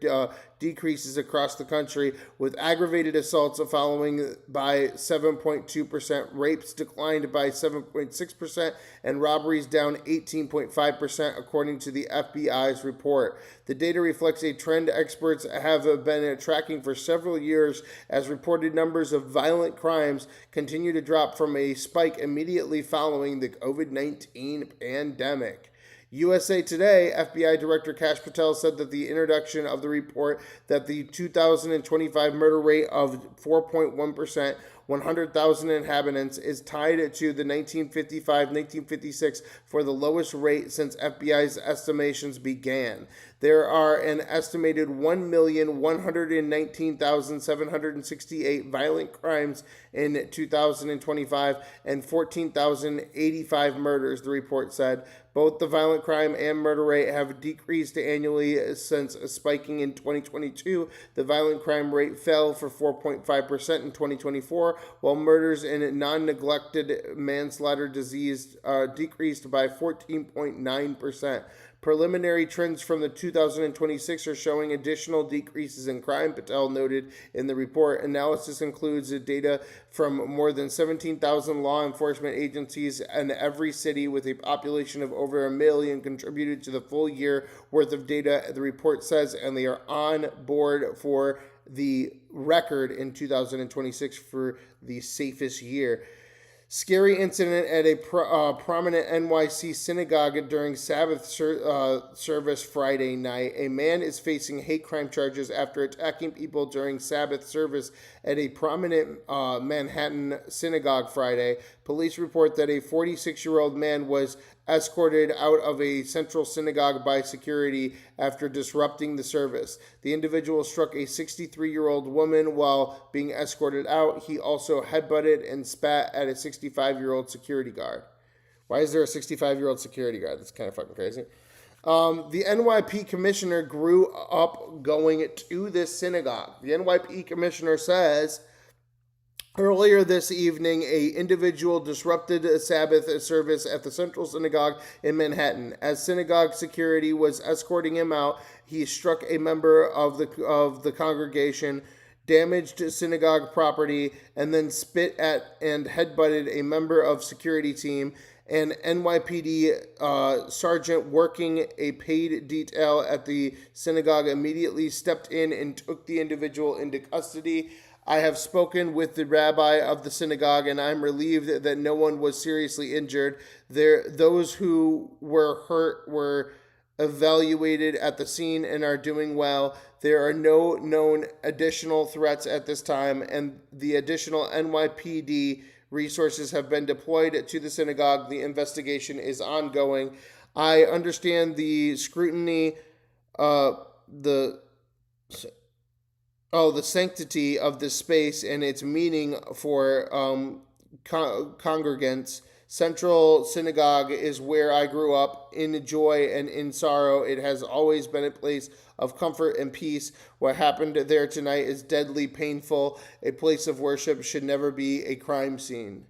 decreases across the country, with aggravated assaults following by 7.2%, rapes declined by 7.6%, and robberies down 18.5%, according to the FBI's report. The data reflects a trend experts have been tracking for several years, as reported numbers of violent crimes continue to drop from a spike immediately following the COVID-19 pandemic. USA Today, FBI Director Kash Patel said that the introduction of the report that the 2025 murder rate of 4.1%, 100,000 inhabitants, is tied to the 1955-1956 for the lowest rate since FBI's estimations began. There are an estimated 1,119,768 violent crimes in 2025 and 14,085 murders, the report said. Both the violent crime and murder rate have decreased annually since spiking in 2022. The violent crime rate fell for 4.5% in 2024 4, while murders and non-neglected manslaughter decreased by 14.9%. Preliminary trends from the 2026 are showing additional decreases in crime, Patel noted in the report. Analysis includes data from more than 17,000 law enforcement agencies in every city with a population of over 1 million contributed to the full year worth of data, the report says, and they are on board for the record in 2026 for the safest year. Scary incident at a prominent NYC synagogue during Sabbath service Friday night. A man is facing hate crime charges after attacking people during Sabbath service at a prominent Manhattan synagogue Friday. Police report that a 46-year-old man was escorted out of a central synagogue by security after disrupting the service. The individual struck a 63-year-old woman while being escorted out. He also headbutted and spat at a 65-year-old security guard. Why is there a 65-year-old security guard? That's kind of fucking crazy. The NYP commissioner grew up going to this synagogue. The NYP commissioner says, earlier this evening, an individual disrupted a Sabbath service at the Central Synagogue in Manhattan. As synagogue security was escorting him out, he struck a member of the congregation, damaged synagogue property, and then spit at and headbutted a member of security team. An NYPD sergeant working a paid detail at the synagogue immediately stepped in and took the individual into custody. I have spoken with the rabbi of the synagogue, and I'm relieved that no one was seriously injured. Those who were hurt were evaluated at the scene and are doing well. There are no known additional threats at this time, and the additional NYPD resources have been deployed to the synagogue. The investigation is ongoing. I understand the scrutiny, the sanctity of this space and its meaning for congregants. Central Synagogue is where I grew up, in joy and in sorrow. It has always been a place of comfort and peace. What happened there tonight is deadly painful. A place of worship should never be a crime scene.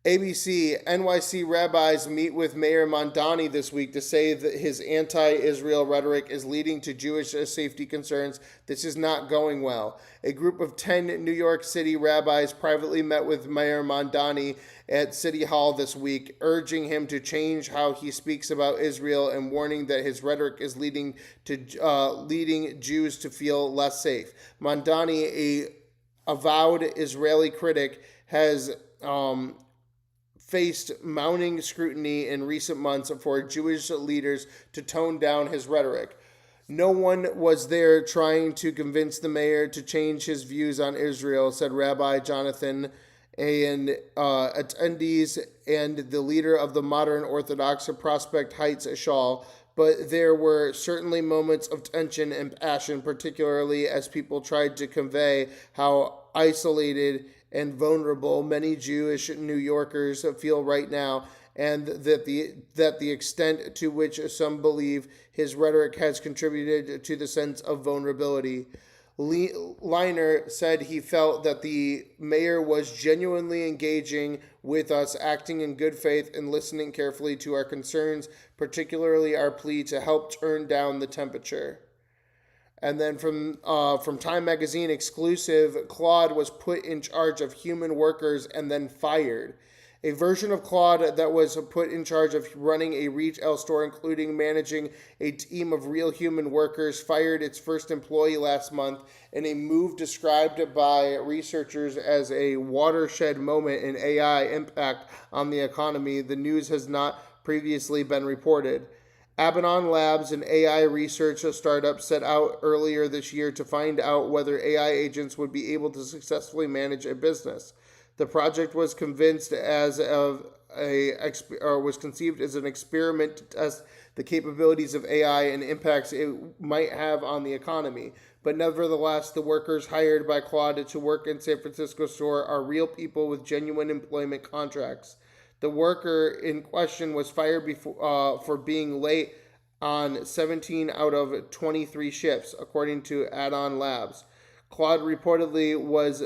ABC, NYC rabbis meet with Mayor Mamdani this week to say that his anti-Israel rhetoric is leading to Jewish safety concerns. This is not going well. A group of 10 New York City rabbis privately met with Mayor Mamdani at City Hall this week, urging him to change how he speaks about Israel and warning that his rhetoric is leading Jews to feel less safe. Mamdani, a avowed Israeli critic, has faced mounting scrutiny in recent months for Jewish leaders to tone down his rhetoric. No one was there trying to convince the mayor to change his views on Israel, said Rabbi Jonathan, and attendees and the leader of the modern Orthodox Prospect Heights Shul. But there were certainly moments of tension and passion, particularly as people tried to convey how isolated and vulnerable many Jewish New Yorkers feel right now, and that the extent to which some believe his rhetoric has contributed to the sense of vulnerability. Leiner said he felt that the mayor was genuinely engaging with us, acting in good faith and listening carefully to our concerns, particularly our plea to help turn down the temperature. And then from Time Magazine exclusive, Claude was put in charge of human workers and then fired. A version of Claude that was put in charge of running a retail store, including managing a team of real human workers, fired its first employee last month in a move described by researchers as a watershed moment in AI impact on the economy. The news has not previously been reported. Abaddon Labs, an AI research startup, set out earlier this year to find out whether AI agents would be able to successfully manage a business. The project was conceived as an experiment to test the capabilities of AI and impacts it might have on the economy. But nevertheless, the workers hired by Claude to work in San Francisco store are real people with genuine employment contracts. The worker in question was fired for being late on 17 out of 23 shifts, according to Abaddon Labs. Claude reportedly was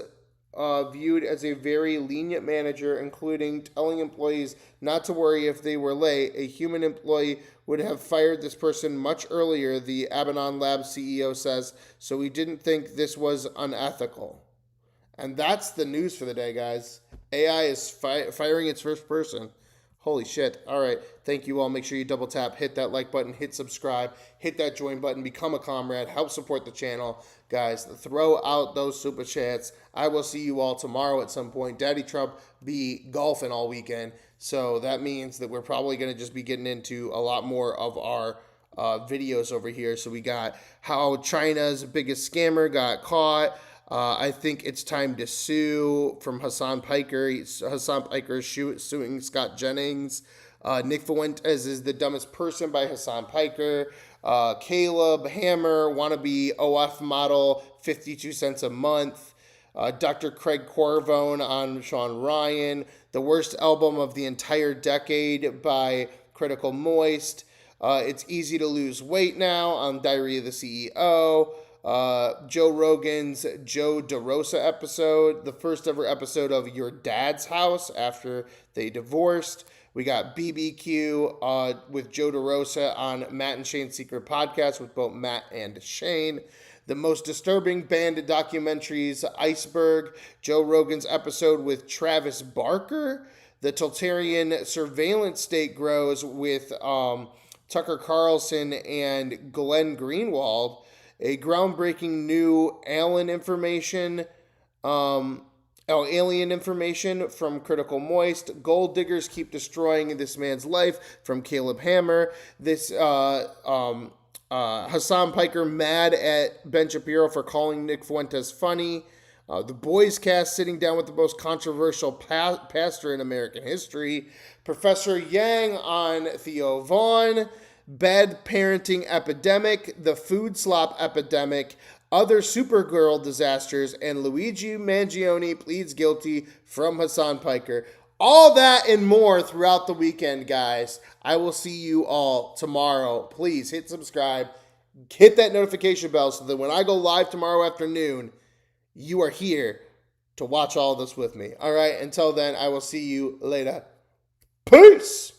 viewed as a very lenient manager, including telling employees not to worry if they were late. A human employee would have fired this person much earlier, the Abaddon Labs CEO says, so we didn't think this was unethical. And that's the news for the day, guys. AI is firing its first person. Holy shit. All right. Thank you all. Make sure you double tap, hit that like button, hit subscribe, hit that join button, become a comrade, help support the channel. Guys, throw out those super chats. I will see you all tomorrow at some point. Daddy Trump be golfing all weekend. So that means that we're probably going to just be getting into a lot more of our videos over here. So we got how China's biggest scammer got caught. I think it's time to sue from Hassan Piker. Hassan Piker is suing Scott Jennings. Nick Fuentes is the dumbest person by Hassan Piker. Caleb Hammer, wannabe OF model, 52 cents a month. Dr. Craig Corvone on Sean Ryan. The worst album of the entire decade by Critical Moist. It's easy to lose weight now on Diary of the CEO. Joe Rogan's Joe DeRosa episode, the first ever episode of Your Dad's House after they divorced. We got BBQ with Joe DeRosa on Matt and Shane's Secret Podcast with both Matt and Shane. The most disturbing bandit documentaries, Iceberg, Joe Rogan's episode with Travis Barker. The totalitarian surveillance state grows with Tucker Carlson and Glenn Greenwald. A groundbreaking new alien information from Critical Moist. Gold diggers keep destroying this man's life from Caleb Hammer. This Hassan Piker mad at Ben Shapiro for calling Nick Fuentes funny. The Boys Cast sitting down with the most controversial pastor in American history. Professor Yang on Theo Vaughn. Bad parenting epidemic, the food slop epidemic, other Supergirl disasters, and Luigi Mangione pleads guilty from Hassan Piker. All that and more throughout the weekend, guys. I will see you all tomorrow. Please hit subscribe, hit that notification bell so that when I go live tomorrow afternoon, you are here to watch all this with me. All right, until then, I will see you later. Peace!